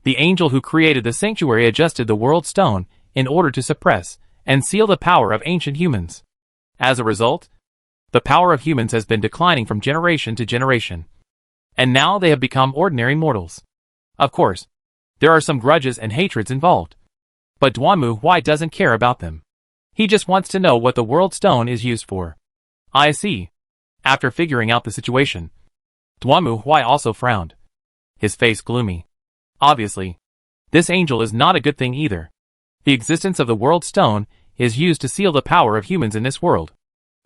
the angel who created the sanctuary adjusted the World Stone in order to suppress and seal the power of ancient humans. As a result, the power of humans has been declining from generation to generation, and now they have become ordinary mortals. Of course, there are some grudges and hatreds involved, but Duanmu doesn't care about them. He just wants to know what the World Stone is used for. I see. After figuring out the situation, Duanmu also frowned, his face gloomy. Obviously, this angel is not a good thing either. The existence of the World Stone is used to seal the power of humans in this world.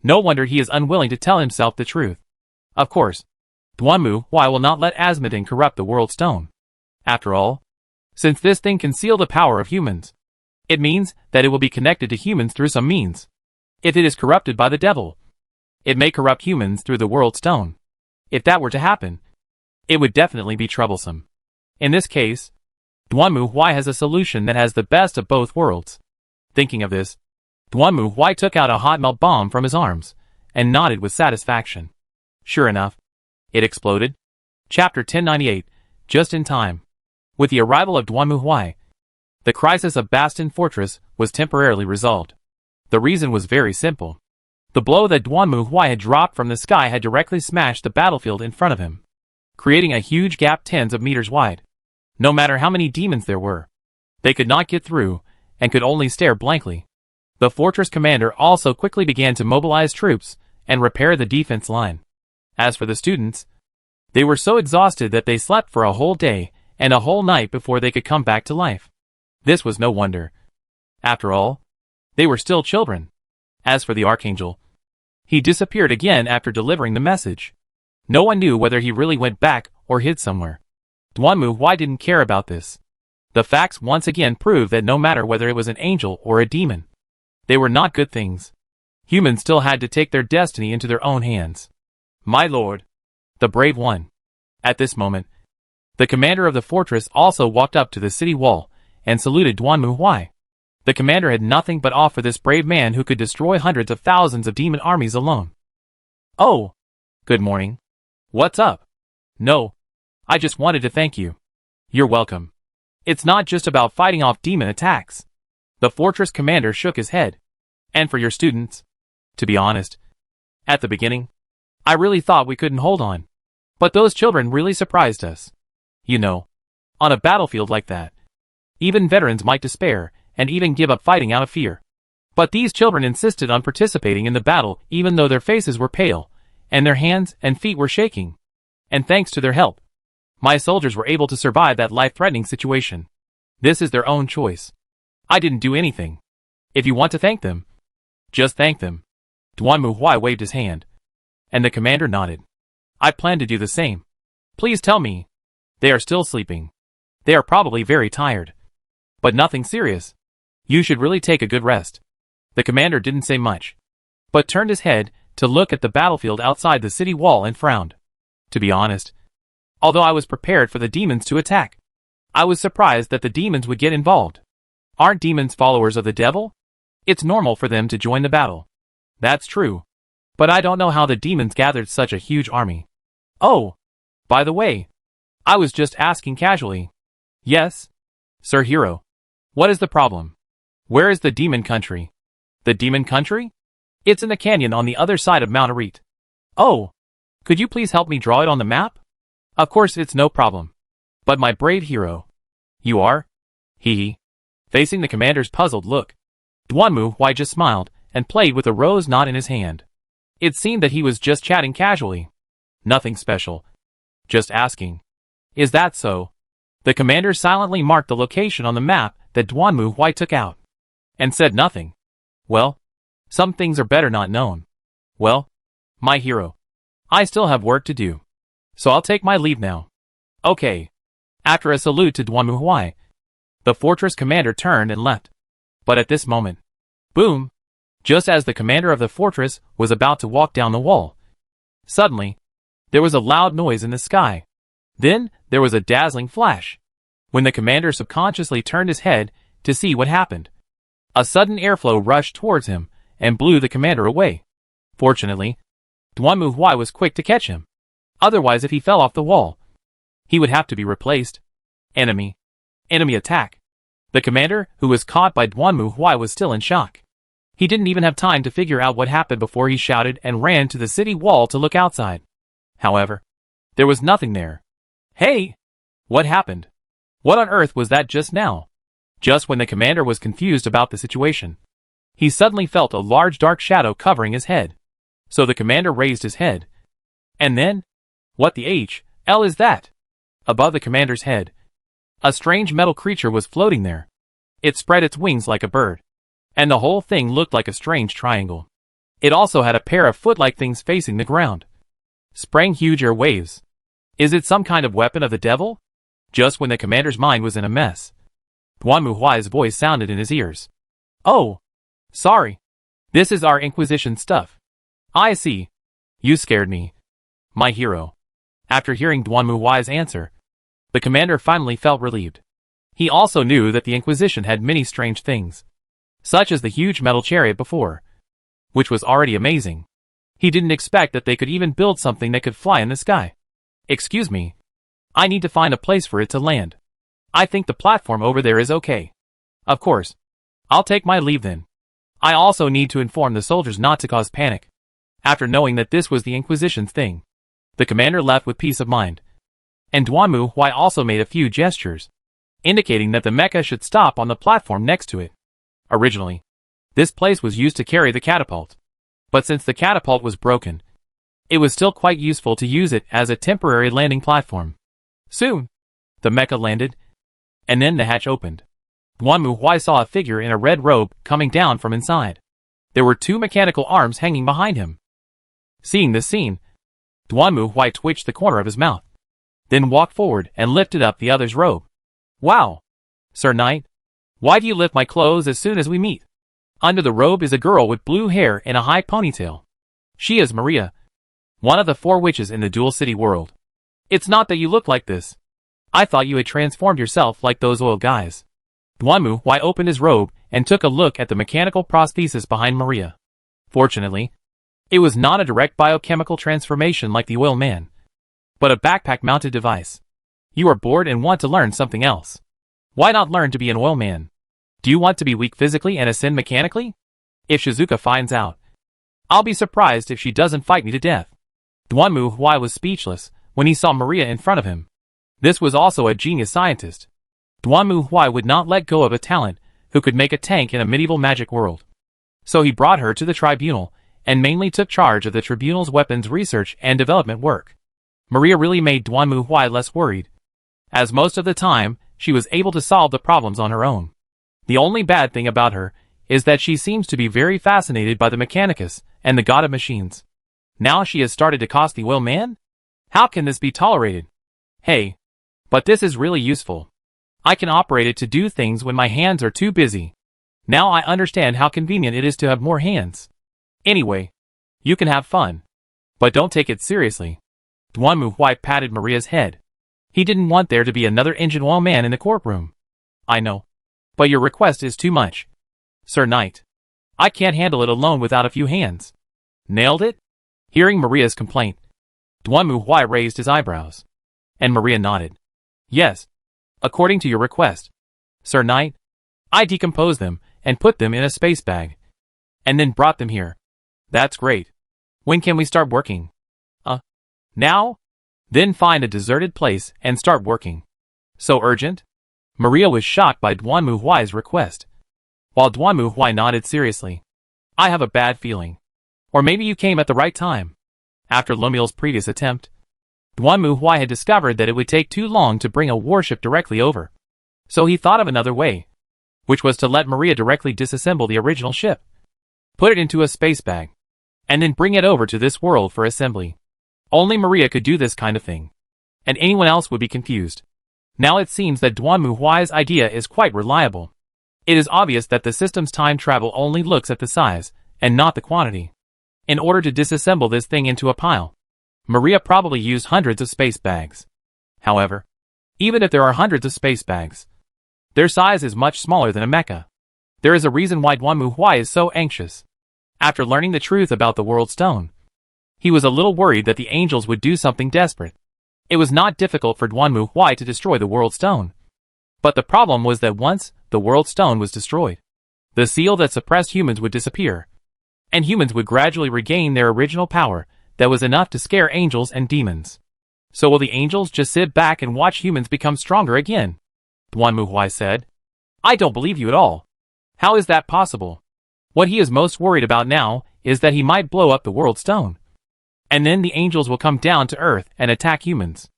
No wonder he is unwilling to tell himself the truth. Of course, Duanmu will not let Asmodin corrupt the World Stone. After all, since this thing can seal the power of humans, it means that it will be connected to humans through some means. If it is corrupted by the devil, it may corrupt humans through the World Stone. If that were to happen, it would definitely be troublesome. In this case, Duanmu has a solution that has the best of both worlds. Thinking of this, Duanmu took out a hot melt bomb from his arms and nodded with satisfaction. Sure enough, it exploded. Chapter 1098, just in time. With the arrival of Duanmu, the crisis of Bastion Fortress was temporarily resolved. The reason was very simple. The blow that Duanmu had dropped from the sky had directly smashed the battlefield in front of him, creating a huge gap tens of meters wide. No matter how many demons there were, they could not get through and could only stare blankly. The fortress commander also quickly began to mobilize troops and repair the defense line. As for the students, they were so exhausted that they slept for a whole day and a whole night before they could come back to life. This was no wonder. After all, they were still children. As for the Archangel, he disappeared again after delivering the message. No one knew whether he really went back or hid somewhere. Duanmu didn't care about this. The facts once again proved that no matter whether it was an angel or a demon, they were not good things. Humans still had to take their destiny into their own hands. My lord, the brave one. At this moment, the commander of the fortress also walked up to the city wall and saluted Duanmu. The commander had nothing but awe for this brave man who could destroy hundreds of thousands of demon armies alone. Oh, good morning. What's up? No, I just wanted to thank you. You're welcome. It's not just about fighting off demon attacks. The fortress commander shook his head. And for your students, to be honest, at the beginning, I really thought we couldn't hold on. But those children really surprised us. You know, on a battlefield like that, even veterans might despair and even give up fighting out of fear. But these children insisted on participating in the battle even though their faces were pale and their hands and feet were shaking. And thanks to their help, my soldiers were able to survive that life-threatening situation. This is their own choice. I didn't do anything. If you want to thank them, just thank them. Duan Muhuai waved his hand, and the commander nodded. I plan to do the same. Please tell me. They are still sleeping. They are probably very tired. But nothing serious. You should really take a good rest. The commander didn't say much, but turned his head to look at the battlefield outside the city wall and frowned. To be honest, although I was prepared for the demons to attack, I was surprised that the demons would get involved. Aren't demons followers of the devil? It's normal for them to join the battle. That's true. But I don't know how the demons gathered such a huge army. Oh, by the way, I was just asking casually. Yes, Sir Hero. What is the problem? Where is the demon country? The demon country? It's in the canyon on the other side of Mount Arete. Oh, could you please help me draw it on the map? Of course it's no problem. But my brave hero. You are? Hee. Facing the commander's puzzled look, Duan Muhuai just smiled and played with a rose knot in his hand. It seemed that he was just chatting casually. Nothing special. Just asking. Is that so? The commander silently marked the location on the map that Duan Muhuai took out, and said nothing. Well, some things are better not known. Well, my hero, I still have work to do, so I'll take my leave now. Okay. After a salute to Duan Muhuai, the fortress commander turned and left. But at this moment, boom! Just as the commander of the fortress was about to walk down the wall, suddenly, there was a loud noise in the sky. Then, there was a dazzling flash. When the commander subconsciously turned his head to see what happened, a sudden airflow rushed towards him and blew the commander away. Fortunately, Duan Muhuai was quick to catch him. Otherwise, if he fell off the wall, he would have to be replaced. Enemy attack. The commander, who was caught by Duan Muhuai, was still in shock. He didn't even have time to figure out what happened before he shouted and ran to the city wall to look outside. However, there was nothing there. Hey! What happened? What on earth was that just now? Just when the commander was confused about the situation, he suddenly felt a large dark shadow covering his head. So the commander raised his head. And then, what the hell is that? Above the commander's head, a strange metal creature was floating there. It spread its wings like a bird, and the whole thing looked like a strange triangle. It also had a pair of foot-like things facing the ground. Sprang huge air waves. Is it some kind of weapon of the devil? Just when the commander's mind was in a mess, Duan Muhuai's voice sounded in his ears. Oh, sorry. This is our Inquisition stuff. I see. You scared me, my hero. After hearing Duan Muhuai's answer, the commander finally felt relieved. He also knew that the Inquisition had many strange things, such as the huge metal chariot before, which was already amazing. He didn't expect that they could even build something that could fly in the sky. Excuse me. I need to find a place for it to land. I think the platform over there is okay. Of course. I'll take my leave then. I also need to inform the soldiers not to cause panic. After knowing that this was the Inquisition's thing, the commander left with peace of mind. And Duan Muhuai also made a few gestures, indicating that the mecha should stop on the platform next to it. Originally, this place was used to carry the catapult. But since the catapult was broken, it was still quite useful to use it as a temporary landing platform. Soon, the mecha landed, and then the hatch opened. Duan Muhuai saw a figure in a red robe coming down from inside. There were two mechanical arms hanging behind him. Seeing this scene, Duan Muhuai twitched the corner of his mouth, then walked forward and lifted up the other's robe. Wow! Sir Knight, why do you lift my clothes as soon as we meet? Under the robe is a girl with blue hair and a high ponytail. She is Maria, one of the 4 witches in the Dual City world. It's not that you look like this. I thought you had transformed yourself like those old guys. Duan Muhuai opened his robe and took a look at the mechanical prosthesis behind Maria. Fortunately, it was not a direct biochemical transformation like the oil man, but a backpack-mounted device. You are bored and want to learn something else. Why not learn to be an oil man? Do you want to be weak physically and ascend mechanically? If Shizuka finds out, I'll be surprised if she doesn't fight me to death. Duan Muhuai was speechless when he saw Maria in front of him. This was also a genius scientist. Duan Muhuai would not let go of a talent who could make a tank in a medieval magic world. So he brought her to the tribunal and mainly took charge of the tribunal's weapons research and development work. Maria really made Duan Muhuai less worried, as most of the time, she was able to solve the problems on her own. The only bad thing about her is that she seems to be very fascinated by the Mechanicus and the god of machines. Now she has started to cost the oil man? How can this be tolerated? Hey, but this is really useful. I can operate it to do things when my hands are too busy. Now I understand how convenient it is to have more hands. Anyway, you can have fun. But don't take it seriously. Duan Muhuai patted Maria's head. He didn't want there to be another engine oil man in the courtroom. I know. But your request is too much. Sir Knight. I can't handle it alone without a few hands. Nailed it? Hearing Maria's complaint, Duan Muhuai raised his eyebrows. And Maria nodded. Yes. According to your request. Sir Knight, I decomposed them and put them in a space bag. And then brought them here. That's great. When can we start working? Now? Then find a deserted place and start working. So urgent? Maria was shocked by Duan Muhuai's request. While Duan Muhuai nodded seriously. I have a bad feeling. Or maybe you came at the right time. After Lumiel's previous attempt, Duan Muhuai had discovered that it would take too long to bring a warship directly over. So he thought of another way, which was to let Maria directly disassemble the original ship, put it into a space bag, and then bring it over to this world for assembly. Only Maria could do this kind of thing, and anyone else would be confused. Now it seems that Duan Muhuai's idea is quite reliable. It is obvious that the system's time travel only looks at the size, and not the quantity. In order to disassemble this thing into a pile, Maria probably used hundreds of space bags. However, even if there are hundreds of space bags, their size is much smaller than a mecha. There is a reason why Duan Muhuai is so anxious. After learning the truth about the World Stone, he was a little worried that the angels would do something desperate. It was not difficult for Duan Muhuai to destroy the World Stone. But the problem was that once the World Stone was destroyed, the seal that suppressed humans would disappear, and humans would gradually regain their original power that was enough to scare angels and demons. So will the angels just sit back and watch humans become stronger again? Duan Muhuai said. I don't believe you at all. How is that possible? What he is most worried about now is that he might blow up the World Stone. And then the angels will come down to Earth and attack humans.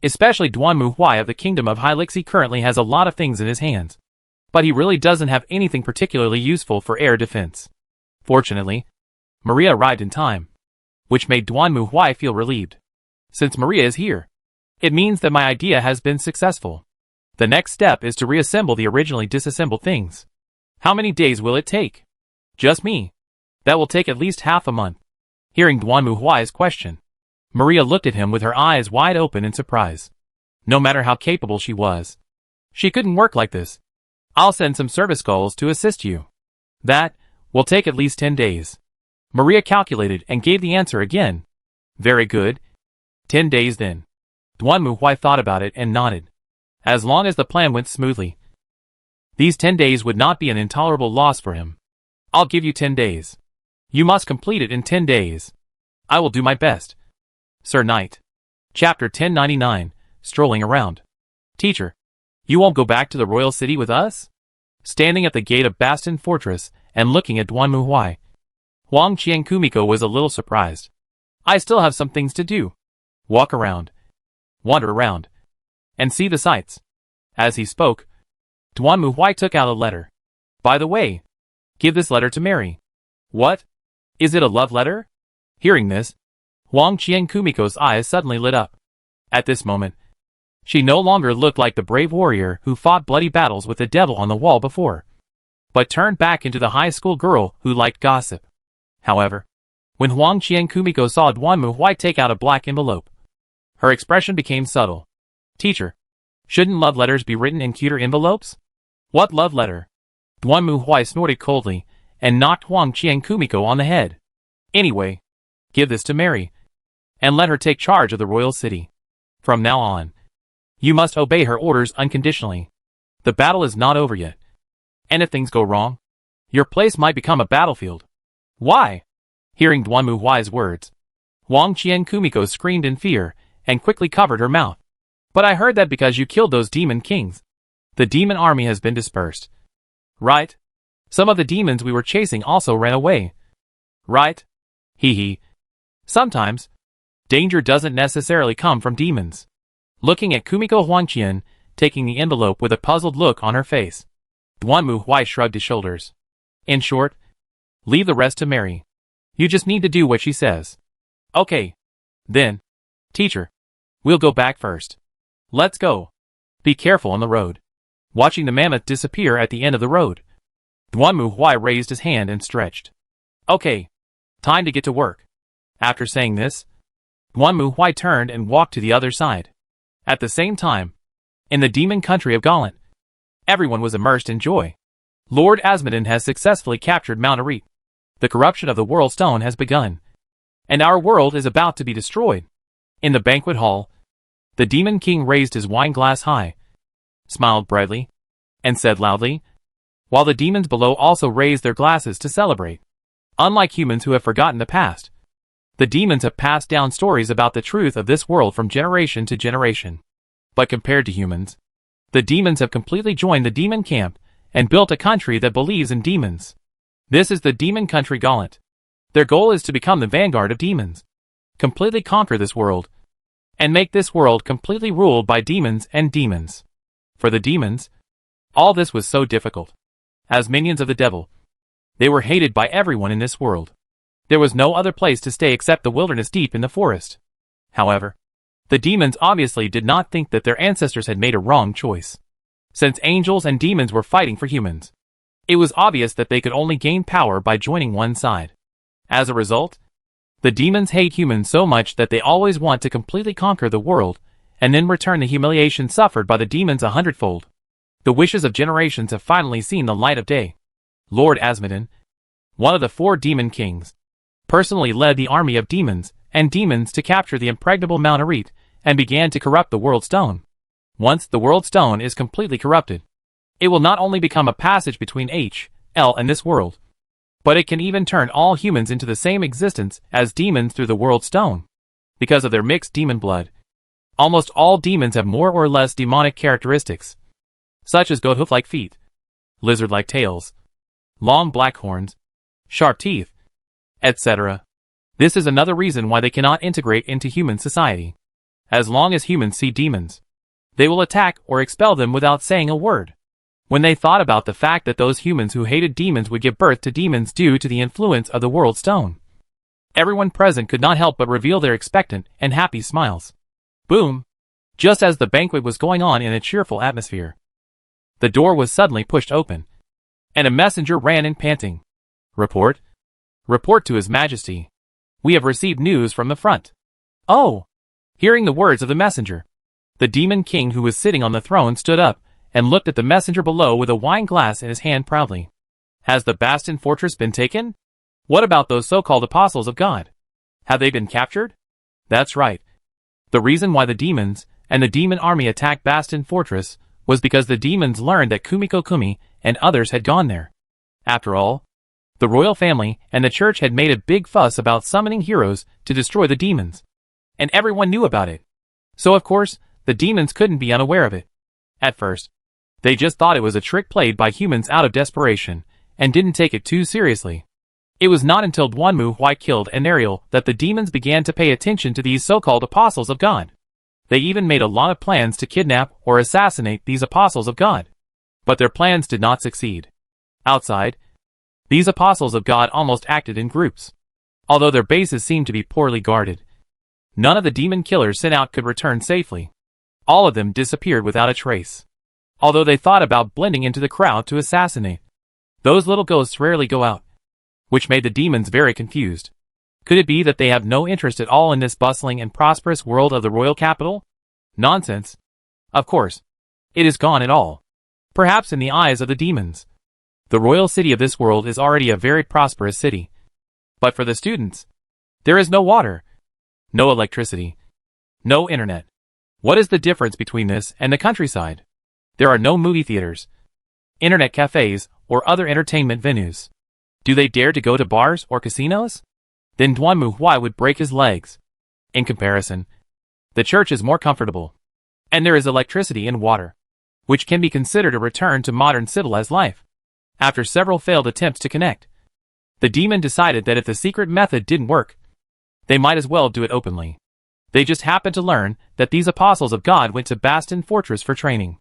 Especially Duan Muhuai of the Kingdom of Hylixi currently has a lot of things in his hands. But he really doesn't have anything particularly useful for air defense. Fortunately, Maria arrived in time, which made Duan Muhuai feel relieved. Since Maria is here, it means that my idea has been successful. The next step is to reassemble the originally disassembled things. How many days will it take? Just me. That will take at least half a month. Hearing Duan Muhuai's question, Maria looked at him with her eyes wide open in surprise. No matter how capable she was, she couldn't work like this. I'll send some service skulls to assist you. That will take at least 10 days. Maria calculated and gave the answer again. Very good. 10 days then. Duan Muhuai thought about it and nodded. As long as the plan went smoothly, these 10 days would not be an intolerable loss for him. I'll give you 10 days. You must complete it in 10 days. I will do my best. Sir Knight. Chapter 1099, Strolling Around. Teacher, you won't go back to the royal city with us? Standing at the gate of Bastion Fortress and looking at Duan Muhuai, Huang Qiankumiko was a little surprised. I still have some things to do. Walk around. Wander around. And see the sights. As he spoke, Duan Muhuai took out a letter. By the way, give this letter to Mary. What? Is it a love letter? Hearing this, Huang Qiankumiko's eyes suddenly lit up. At this moment, she no longer looked like the brave warrior who fought bloody battles with the devil on the wall before, but turned back into the high school girl who liked gossip. However, when Huang Qiankumiko saw Duan Muhuai take out a black envelope, her expression became subtle. Teacher, shouldn't love letters be written in cuter envelopes? What love letter? Duan Muhuai snorted coldly and knocked Huang Qiankumiko on the head. Anyway, give this to Mary, and let her take charge of the royal city. From now on, you must obey her orders unconditionally. The battle is not over yet. And if things go wrong, your place might become a battlefield. Why? Hearing Duan Muhuai's words, Huang Qiankumiko screamed in fear and quickly covered her mouth. But I heard that because you killed those demon kings, the demon army has been dispersed. Right? Some of the demons we were chasing also ran away. Right? Hee hee. Sometimes, Danger doesn't necessarily come from demons. Looking at Kumiko Huangqian, taking the envelope with a puzzled look on her face, Duanmu Huai shrugged his shoulders. In short, leave the rest to Mary. You just need to do what she says. Okay. Then. Teacher. We'll go back first. Let's go. Be careful on the road. Watching the mammoth disappear at the end of the road, Duanmu Huai raised his hand and stretched. Okay. Time to get to work. After saying this, Duanmu Huai turned and walked to the other side. At the same time, in the demon country of Galant, everyone was immersed in joy. Lord Asmodin has successfully captured Mount Areep. The corruption of the World Stone has begun, and our world is about to be destroyed. In the banquet hall, the Demon King raised his wine glass high, smiled brightly, and said loudly, while the demons below also raised their glasses to celebrate. Unlike humans who have forgotten the past, the demons have passed down stories about the truth of this world from generation to generation. But compared to humans, the demons have completely joined the demon camp and built a country that believes in demons. This is the demon country Galant. Their goal is to become the vanguard of demons, completely conquer this world, and make this world completely ruled by demons and demons. For the demons, all this was so difficult. As minions of the devil, they were hated by everyone in this world. There was no other place to stay except the wilderness deep in the forest. However, the demons obviously did not think that their ancestors had made a wrong choice. Since angels and demons were fighting for humans, it was obvious that they could only gain power by joining one side. As a result, the demons hate humans so much that they always want to completely conquer the world and then return the humiliation suffered by the demons 100-fold. The wishes of generations have finally seen the light of day. Lord Asmodin, one of the 4 demon kings, personally led the army of demons and demons to capture the impregnable Mount Areep and began to corrupt the World Stone. Once the World Stone is completely corrupted, it will not only become a passage between H.L. and this world, but it can even turn all humans into the same existence as demons through the World Stone. Because of their mixed demon blood, almost all demons have more or less demonic characteristics, such as goat hoof-like feet, lizard-like tails, long black horns, sharp teeth, etc. This is another reason why they cannot integrate into human society. As long as humans see demons, they will attack or expel them without saying a word. When they thought about the fact that those humans who hated demons would give birth to demons due to the influence of the World Stone, everyone present could not help but reveal their expectant and happy smiles. Boom! Just as the banquet was going on in a cheerful atmosphere, the door was suddenly pushed open, and a messenger ran in panting. Report? Report to His Majesty. We have received news from the front. Oh! Hearing the words of the messenger, the demon king who was sitting on the throne stood up and looked at the messenger below with a wine glass in his hand proudly. Has the Bastion fortress been taken? What about those so-called apostles of God? Have they been captured? That's right. The reason why the demons and the demon army attacked Bastion fortress was because the demons learned that Kumiko Kumi and others had gone there. After all, the royal family and the church had made a big fuss about summoning heroes to destroy the demons, and everyone knew about it. So of course, the demons couldn't be unaware of it. At first, they just thought it was a trick played by humans out of desperation, and didn't take it too seriously. It was not until Duanmu Huai killed Anariel that the demons began to pay attention to these so-called apostles of God. They even made a lot of plans to kidnap or assassinate these apostles of God. But their plans did not succeed. Outside, these apostles of God almost acted in groups. Although their bases seemed to be poorly guarded, none of the demon killers sent out could return safely. All of them disappeared without a trace. Although they thought about blending into the crowd to assassinate, those little ghosts rarely go out, which made the demons very confused. Could it be that they have no interest at all in this bustling and prosperous world of the royal capital? Nonsense. Of course, it is gone at all. Perhaps in the eyes of the demons, the royal city of this world is already a very prosperous city. But for the students, there is no water, no electricity, no internet. What is the difference between this and the countryside? There are no movie theaters, internet cafes, or other entertainment venues. Do they dare to go to bars or casinos? Then Duanmu Huai would break his legs. In comparison, the church is more comfortable, and there is electricity and water, which can be considered a return to modern civilized life. After several failed attempts to connect, the demon decided that if the secret method didn't work, they might as well do it openly. They just happened to learn that these apostles of God went to Bastion Fortress for training.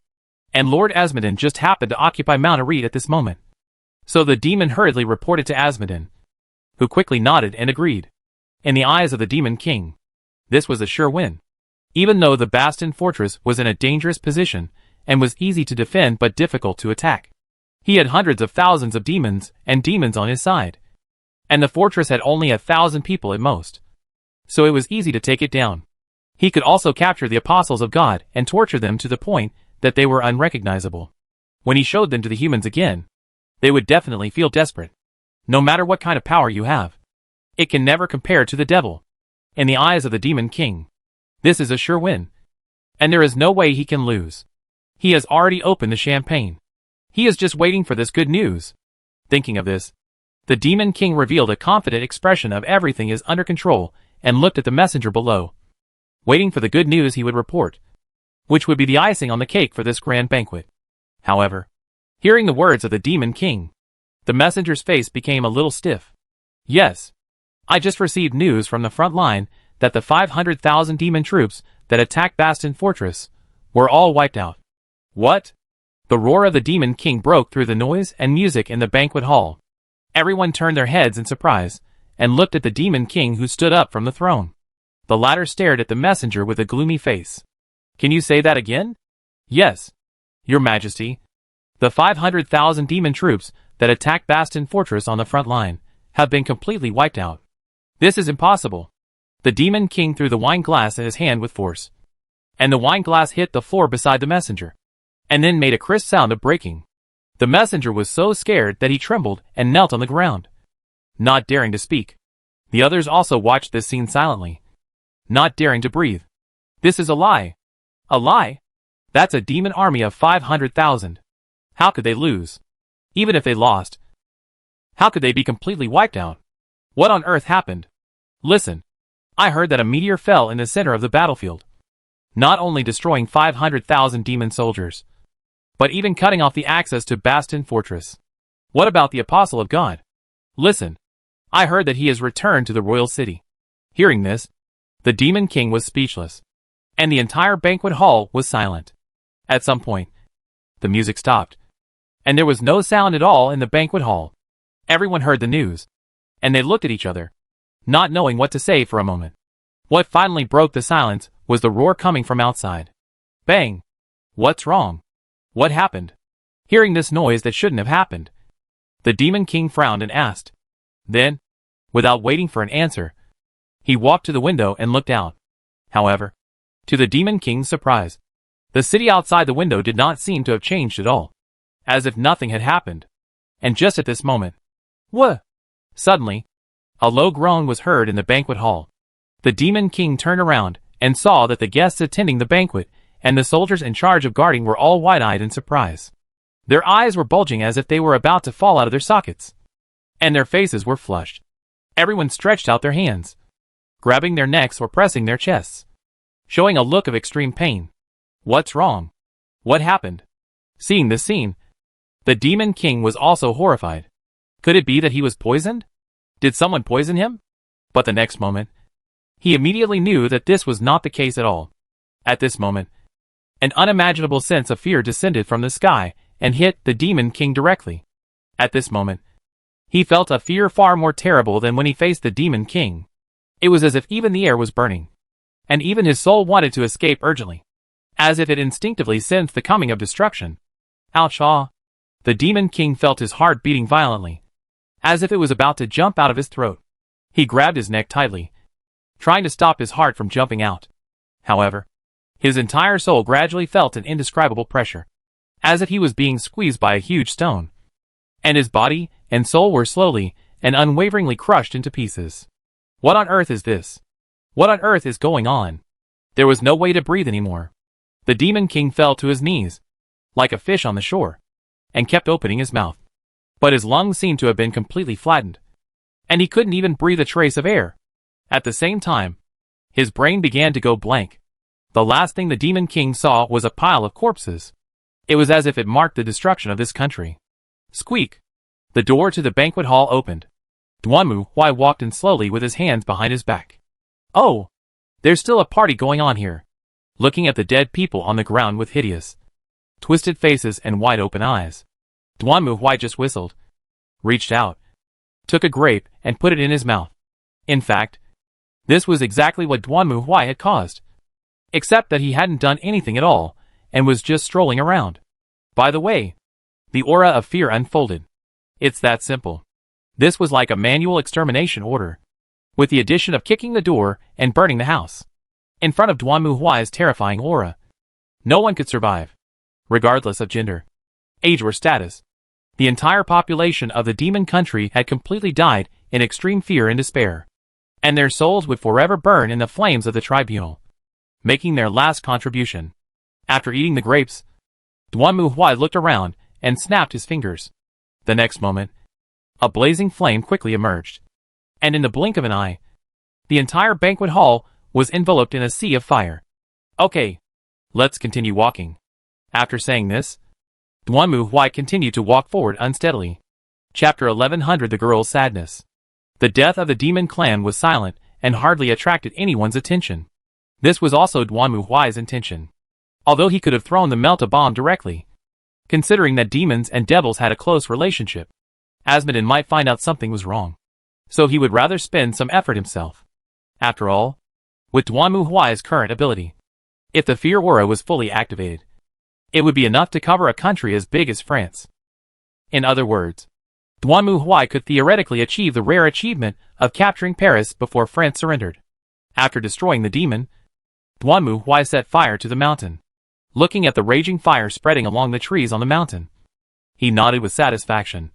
And Lord Asmodin just happened to occupy Mount Arid at this moment. So the demon hurriedly reported to Asmodin, who quickly nodded and agreed. In the eyes of the Demon King, this was a sure win. Even though the Bastion Fortress was in a dangerous position and was easy to defend but difficult to attack, he had hundreds of thousands of demons on his side. And the fortress had only 1,000 people at most. So it was easy to take it down. He could also capture the apostles of God and torture them to the point that they were unrecognizable. When he showed them to the humans again, they would definitely feel desperate. No matter what kind of power you have, it can never compare to the devil. In the eyes of the Demon King, this is a sure win. And there is no way he can lose. He has already opened the champagne. He is just waiting for this good news. Thinking of this, the Demon King revealed a confident expression of everything is under control and looked at the messenger below, waiting for the good news he would report, which would be the icing on the cake for this grand banquet. However, hearing the words of the Demon King, the messenger's face became a little stiff. Yes, I just received news from the front line that the 500,000 demon troops that attacked Bastion Fortress were all wiped out. What? The roar of the Demon King broke through the noise and music in the banquet hall. Everyone turned their heads in surprise and looked at the Demon King, who stood up from the throne. The latter stared at the messenger with a gloomy face. Can you say that again? Yes, Your Majesty. The 500,000 demon troops that attacked Bastion Fortress on the front line have been completely wiped out. This is impossible. The Demon King threw the wine glass in his hand with force, and the wine glass hit the floor beside the messenger, and then made a crisp sound of breaking. The messenger was so scared that he trembled and knelt on the ground, not daring to speak. The others also watched this scene silently, not daring to breathe. This is a lie. A lie? That's a demon army of 500,000. How could they lose? Even if they lost, how could they be completely wiped out? What on earth happened? Listen. I heard that a meteor fell in the center of the battlefield, not only destroying 500,000 demon soldiers, but even cutting off the access to Bastion Fortress. What about the Apostle of God? Listen. I heard that he has returned to the royal city. Hearing this, the Demon King was speechless, and the entire banquet hall was silent. At some point, the music stopped, and there was no sound at all in the banquet hall. Everyone heard the news, and they looked at each other, not knowing what to say for a moment. What finally broke the silence was the roar coming from outside. Bang! What's wrong? What happened? Hearing this noise that shouldn't have happened, the Demon King frowned and asked. Then, without waiting for an answer, he walked to the window and looked out. However, to the Demon King's surprise, the city outside the window did not seem to have changed at all, as if nothing had happened. And just at this moment, what? Suddenly, a low groan was heard in the banquet hall. The Demon King turned around and saw that the guests attending the banquet and the soldiers in charge of guarding were all wide-eyed in surprise. Their eyes were bulging as if they were about to fall out of their sockets, and their faces were flushed. Everyone stretched out their hands, grabbing their necks or pressing their chests, showing a look of extreme pain. What's wrong? What happened? Seeing this scene, the Demon King was also horrified. Could it be that he was poisoned? Did someone poison him? But the next moment, he immediately knew that this was not the case at all. At this moment, an unimaginable sense of fear descended from the sky and hit the Demon King directly. At this moment, he felt a fear far more terrible than when he faced the Demon King. It was as if even the air was burning, and even his soul wanted to escape urgently, as if it instinctively sensed the coming of destruction. Ouch! The Demon King felt his heart beating violently, as if it was about to jump out of his throat. He grabbed his neck tightly, trying to stop his heart from jumping out. However, his entire soul gradually felt an indescribable pressure, as if he was being squeezed by a huge stone, and his body and soul were slowly and unwaveringly crushed into pieces. What on earth is this? What on earth is going on? There was no way to breathe anymore. The Demon King fell to his knees, like a fish on the shore, and kept opening his mouth. But his lungs seemed to have been completely flattened, and he couldn't even breathe a trace of air. At the same time, his brain began to go blank. The last thing the Demon King saw was a pile of corpses. It was as if it marked the destruction of this country. Squeak! The door to the banquet hall opened. Duanmu Huai walked in slowly with his hands behind his back. Oh! There's still a party going on here. Looking at the dead people on the ground with hideous, twisted faces and wide-open eyes, Duanmu Huai just whistled, reached out, took a grape and put it in his mouth. In fact, this was exactly what Duanmu Huai had caused. Except that he hadn't done anything at all, and was just strolling around. By the way, the aura of fear unfolded. It's that simple. This was like a manual extermination order, with the addition of kicking the door and burning the house. In front of Duanmu Huai's terrifying aura, no one could survive, regardless of gender, age or status. The entire population of the demon country had completely died in extreme fear and despair, and their souls would forever burn in the flames of the tribunal, making their last contribution. After eating the grapes, Duanmu Huai looked around and snapped his fingers. The next moment, a blazing flame quickly emerged, and in the blink of an eye, the entire banquet hall was enveloped in a sea of fire. Okay, let's continue walking. After saying this, Duanmu Huai continued to walk forward unsteadily. Chapter 1100 The Girl's Sadness. The death of the demon clan was silent and hardly attracted anyone's attention. This was also Duanmu Huai's intention, although he could have thrown the Melta bomb directly. Considering that demons and devils had a close relationship, Asmodin might find out something was wrong, so he would rather spend some effort himself. After all, with Duanmu Huai's current ability, if the fear aura was fully activated, it would be enough to cover a country as big as France. In other words, Duanmu Huai could theoretically achieve the rare achievement of capturing Paris before France surrendered. After destroying the demon, Duanmu Huai set fire to the mountain. Looking at the raging fire spreading along the trees on the mountain, he nodded with satisfaction,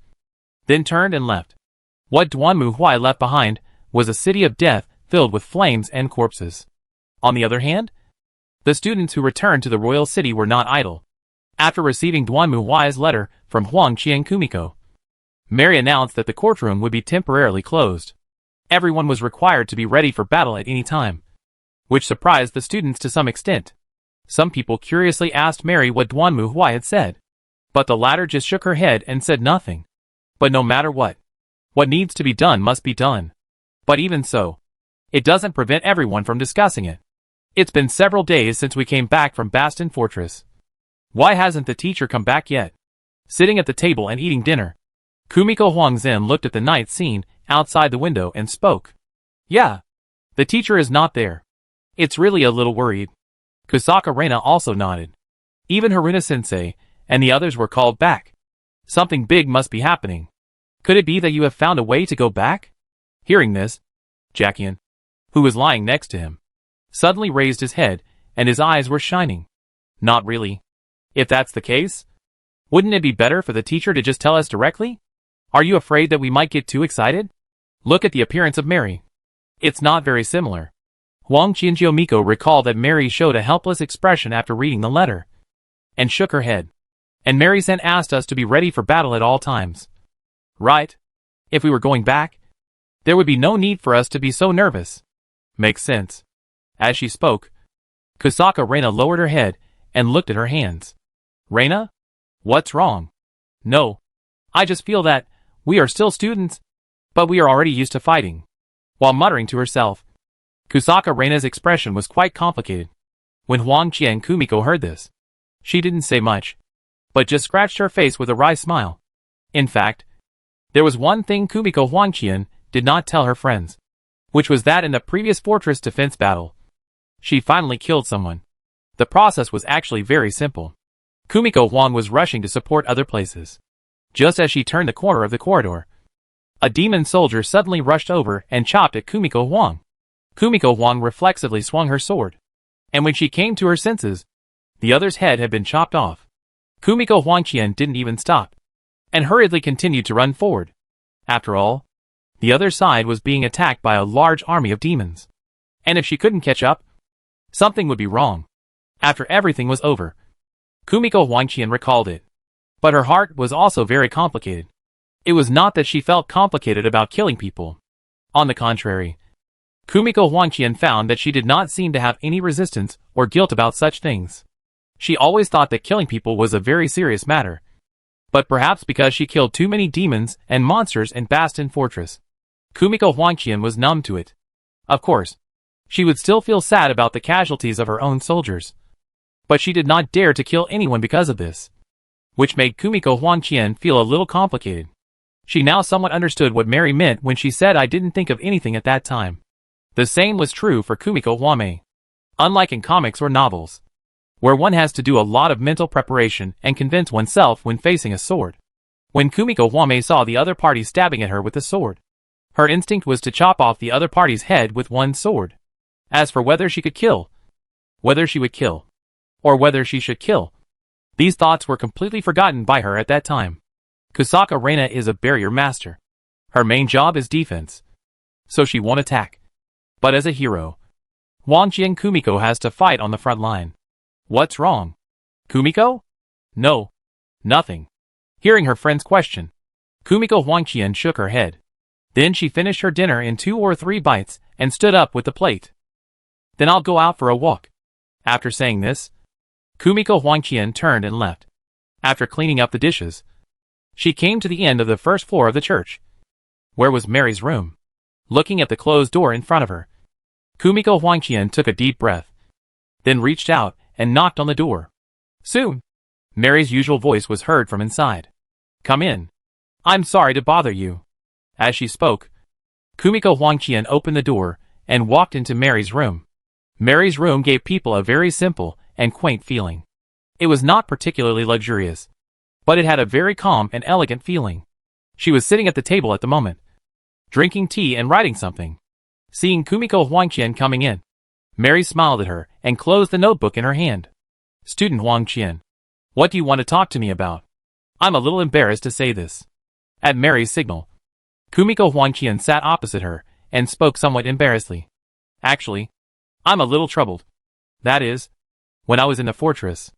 then turned and left. What Duanmu Huai left behind was a city of death filled with flames and corpses. On the other hand, the students who returned to the royal city were not idle. After receiving Duanmu Huai's letter from Huang Qi and Kumiko, Mary announced that the courtroom would be temporarily closed. Everyone was required to be ready for battle at any time, which surprised the students to some extent. Some people curiously asked Mary what Duanmu Huai had said, but the latter just shook her head and said nothing. But no matter what needs to be done must be done. But even so, it doesn't prevent everyone from discussing it. It's been several days since we came back from Bastion Fortress. Why hasn't the teacher come back yet? Sitting at the table and eating dinner, Kumiko Huangzhen looked at the night scene outside the window and spoke. Yeah, the teacher is not there. It's really a little worried. Kusaka Reina also nodded. Even Haruna-sensei and the others were called back. Something big must be happening. Could it be that you have found a way to go back? Hearing this, Jackian, who was lying next to him, suddenly raised his head and his eyes were shining. Not really. If that's the case, wouldn't it be better for the teacher to just tell us directly? Are you afraid that we might get too excited? Look at the appearance of Mary. It's not very similar. Huang Qianjiomiko recalled that Mary showed a helpless expression after reading the letter, and shook her head. And Mary-san asked us to be ready for battle at all times. Right. If we were going back, there would be no need for us to be so nervous. Makes sense. As she spoke, Kusaka Reina lowered her head and looked at her hands. Reina? What's wrong? No. I just feel that we are still students, but we are already used to fighting. While muttering to herself, Kusaka Reina's expression was quite complicated. When Huang Qi and Kumiko heard this, she didn't say much, but just scratched her face with a wry smile. In fact, there was one thing Kumiko Huangqian did not tell her friends, which was that in the previous fortress defense battle, she finally killed someone. The process was actually very simple. Kumiko Huang was rushing to support other places. Just as she turned the corner of the corridor, a demon soldier suddenly rushed over and chopped at Kumiko Huang. Kumiko Huang reflexively swung her sword, and when she came to her senses, the other's head had been chopped off. Kumiko Huangqian didn't even stop, and hurriedly continued to run forward. After all, the other side was being attacked by a large army of demons, and if she couldn't catch up, something would be wrong. After everything was over, Kumiko Huangqian recalled it. But her heart was also very complicated. It was not that she felt complicated about killing people. On the contrary, Kumiko Huangqian found that she did not seem to have any resistance or guilt about such things. She always thought that killing people was a very serious matter. But perhaps because she killed too many demons and monsters in Bastion Fortress, Kumiko Huangqian was numb to it. Of course, She would still feel sad about the casualties of her own soldiers. But she did not dare to kill anyone because of this, which made Kumiko Huangqian feel a little complicated. She now somewhat understood what Mary meant when she said I didn't think of anything at that time. The same was true for Kumiko Huame. Unlike in comics or novels, where one has to do a lot of mental preparation and convince oneself when facing a sword. When Kumiko Huame saw the other party stabbing at her with a sword, her instinct was to chop off the other party's head with one sword. As for whether she would kill, or whether she should kill, these thoughts were completely forgotten by her at that time. Kusaka Reina is a barrier master. Her main job is defense, so she won't attack. But as a hero, Huangqian Kumiko has to fight on the front line. What's wrong? Kumiko? No. Nothing. Hearing her friend's question, Kumiko Huangqian shook her head. Then she finished her dinner in 2 or 3 bites and stood up with the plate. Then I'll go out for a walk. After saying this, Kumiko Huangqian turned and left. After cleaning up the dishes, she came to the end of the first floor of the church. Where was Mary's room? Looking at the closed door in front of her, Kumiko Huangqian took a deep breath, then reached out and knocked on the door. Soon, Mary's usual voice was heard from inside. Come in. I'm sorry to bother you. As she spoke, Kumiko Huangqian opened the door and walked into Mary's room. Mary's room gave people a very simple and quaint feeling. It was not particularly luxurious, but it had a very calm and elegant feeling. She was sitting at the table at the moment, drinking tea and writing something. Seeing Kumiko Huangqian coming in, Mary smiled at her and closed the notebook in her hand. Student Huangqian, what do you want to talk to me about? I'm a little embarrassed to say this. At Mary's signal, Kumiko Huangqian sat opposite her and spoke somewhat embarrassedly. Actually, I'm a little troubled. That is, when I was in the fortress,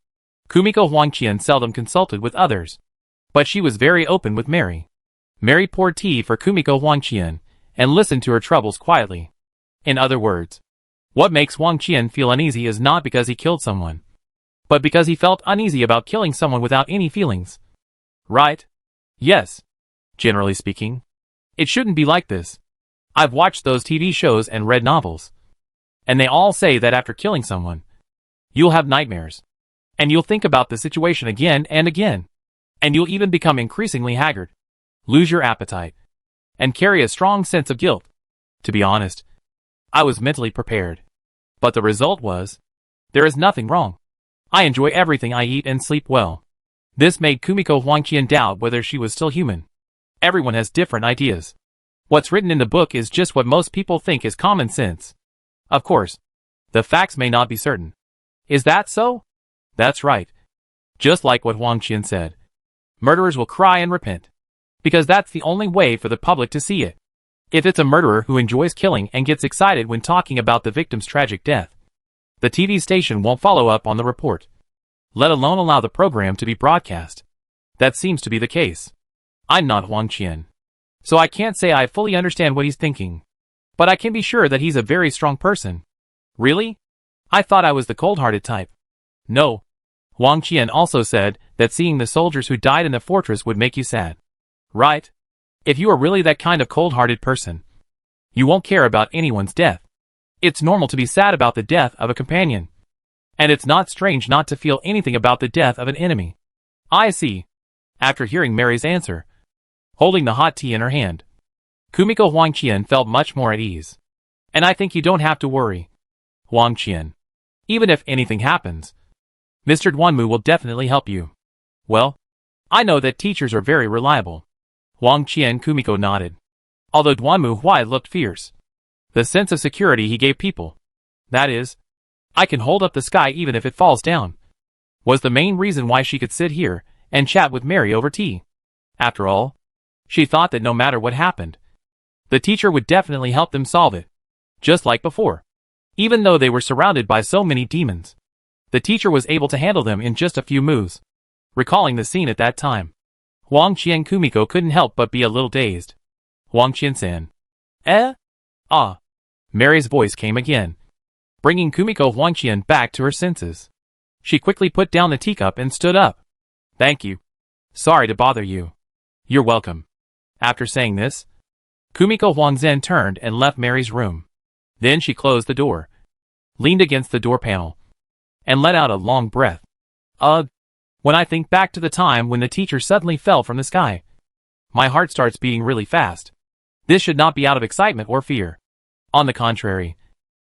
Kumiko Huangqian seldom consulted with others, but she was very open with Mary. Mary poured tea for Kumiko Huangqian and listened to her troubles quietly. In other words, what makes Huangqian feel uneasy is not because he killed someone, but because he felt uneasy about killing someone without any feelings. Right? Yes. Generally speaking, it shouldn't be like this. I've watched those TV shows and read novels, and they all say that after killing someone, you'll have nightmares, and you'll think about the situation again and again, and you'll even become increasingly haggard, lose your appetite, and carry a strong sense of guilt. To be honest, I was mentally prepared, but the result was, there is nothing wrong. I enjoy everything I eat and sleep well. This made Kumiko Huangqian doubt whether she was still human. Everyone has different ideas. What's written in the book is just what most people think is common sense. Of course, the facts may not be certain. Is that so? That's right. Just like what Huangqian said. Murderers will cry and repent, because that's the only way for the public to see it. If it's a murderer who enjoys killing and gets excited when talking about the victim's tragic death, the TV station won't follow up on the report, let alone allow the program to be broadcast. That seems to be the case. I'm not Huangqian, so I can't say I fully understand what he's thinking, but I can be sure that he's a very strong person. Really? I thought I was the cold-hearted type. No. Huangqian also said that seeing the soldiers who died in the fortress would make you sad. Right? If you are really that kind of cold-hearted person, you won't care about anyone's death. It's normal to be sad about the death of a companion, and it's not strange not to feel anything about the death of an enemy. I see. After hearing Mary's answer, holding the hot tea in her hand, Kumiko Huangqian felt much more at ease. And I think you don't have to worry, Huangqian. Even if anything happens, Mr. Duanmu will definitely help you. Well, I know that teachers are very reliable. Huangqian Kumiko nodded. Although Duanmu Huai looked fierce, the sense of security he gave people, that is, I can hold up the sky even if it falls down, was the main reason why she could sit here and chat with Mary over tea. After all, she thought that no matter what happened, the teacher would definitely help them solve it, just like before. Even though they were surrounded by so many demons, the teacher was able to handle them in just a few moves. Recalling the scene at that time, Huangqian Kumiko couldn't help but be a little dazed. Huangqian-san. Eh? Ah. Mary's voice came again, bringing Kumiko Huangqian back to her senses. She quickly put down the teacup and stood up. Thank you. Sorry to bother you. You're welcome. After saying this, Kumiko Huangzhen turned and left Mary's room. Then she closed the door, leaned against the door panel, and let out a long breath. Ugh. When I think back to the time when the teacher suddenly fell from the sky, my heart starts beating really fast. This should not be out of excitement or fear. On the contrary,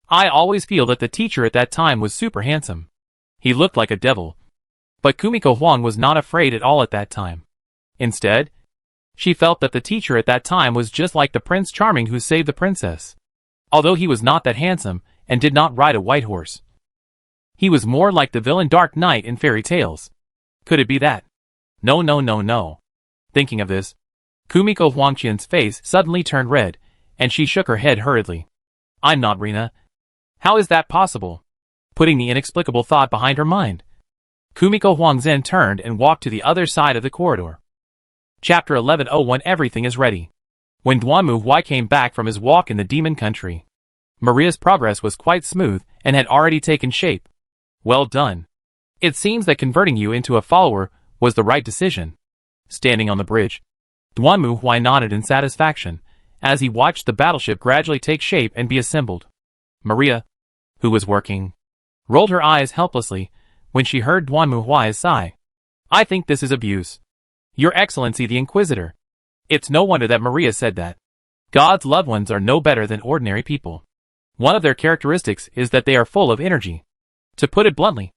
I always feel that the teacher at that time was super handsome. He looked like a devil. But Kumiko Huang was not afraid at all at that time. Instead, she felt that the teacher at that time was just like the Prince Charming who saved the princess. Although he was not that handsome and did not ride a white horse, he was more like the villain Dark Knight in fairy tales. Could it be that? No, no, no, no. Thinking of this, Kumiko Huangqian's face suddenly turned red, and she shook her head hurriedly. I'm not Rina. How is that possible? Putting the inexplicable thought behind her mind, Kumiko Huangzhen turned and walked to the other side of the corridor. Chapter 1101. Everything is ready. When Duanmu Huai came back from his walk in the demon country, Maria's progress was quite smooth and had already taken shape. Well done. It seems that converting you into a follower was the right decision. Standing on the bridge, Duanmu Huai nodded in satisfaction as he watched the battleship gradually take shape and be assembled. Maria, who was working, rolled her eyes helplessly when she heard Duanmu Huai's sigh. I think this is abuse. Your Excellency the Inquisitor. It's no wonder that Maria said that. God's loved ones are no better than ordinary people. One of their characteristics is that they are full of energy. To put it bluntly,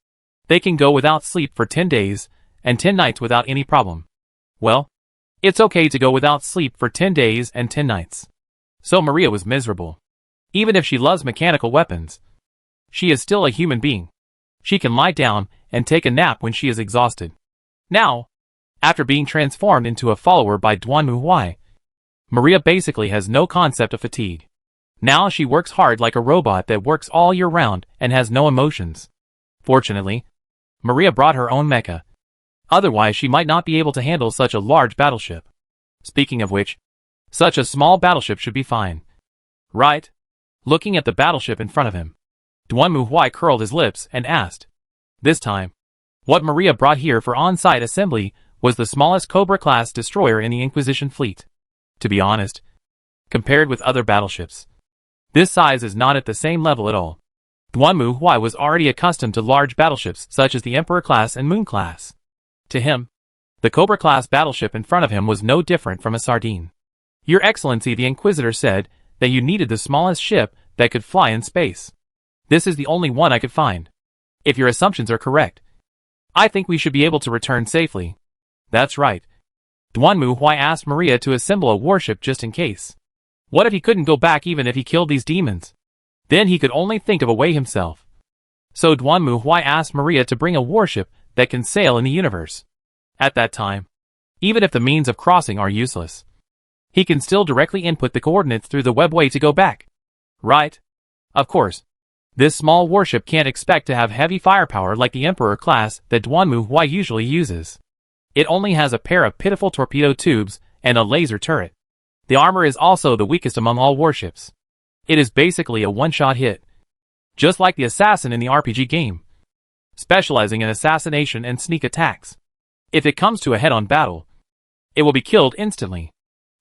they can go without sleep for 10 days and 10 nights without any problem. Well, it's okay to go without sleep for 10 days and 10 nights. So Maria was miserable. Even if she loves mechanical weapons, she is still a human being. She can lie down and take a nap when she is exhausted. Now, after being transformed into a follower by Duanmu Huai, Maria basically has no concept of fatigue. Now she works hard like a robot that works all year round and has no emotions. Fortunately, Maria brought her own mecha. Otherwise she might not be able to handle such a large battleship. Speaking of which, such a small battleship should be fine. Right? Looking at the battleship in front of him, Duanmu Huai curled his lips and asked. This time, what Maria brought here for on-site assembly was the smallest Cobra-class destroyer in the Inquisition fleet. To be honest, compared with other battleships, this size is not at the same level at all. Duanmu Huai was already accustomed to large battleships such as the Emperor-class and Moon-class. To him, the Cobra-class battleship in front of him was no different from a sardine. Your Excellency the Inquisitor said that you needed the smallest ship that could fly in space. This is the only one I could find. If your assumptions are correct, I think we should be able to return safely. That's right. Duanmu Huai asked Maria to assemble a warship just in case. What if he couldn't go back even if he killed these demons? Then he could only think of a way himself. So Duanmu Huai asked Maria to bring a warship that can sail in the universe. At that time, even if the means of crossing are useless, he can still directly input the coordinates through the webway to go back. Right? Of course. This small warship can't expect to have heavy firepower like the Emperor class that Duanmu Huai usually uses. It only has a pair of pitiful torpedo tubes and a laser turret. The armor is also the weakest among all warships. It is basically a one-shot hit. Just like the assassin in the RPG game, specializing in assassination and sneak attacks. If it comes to a head-on battle, it will be killed instantly.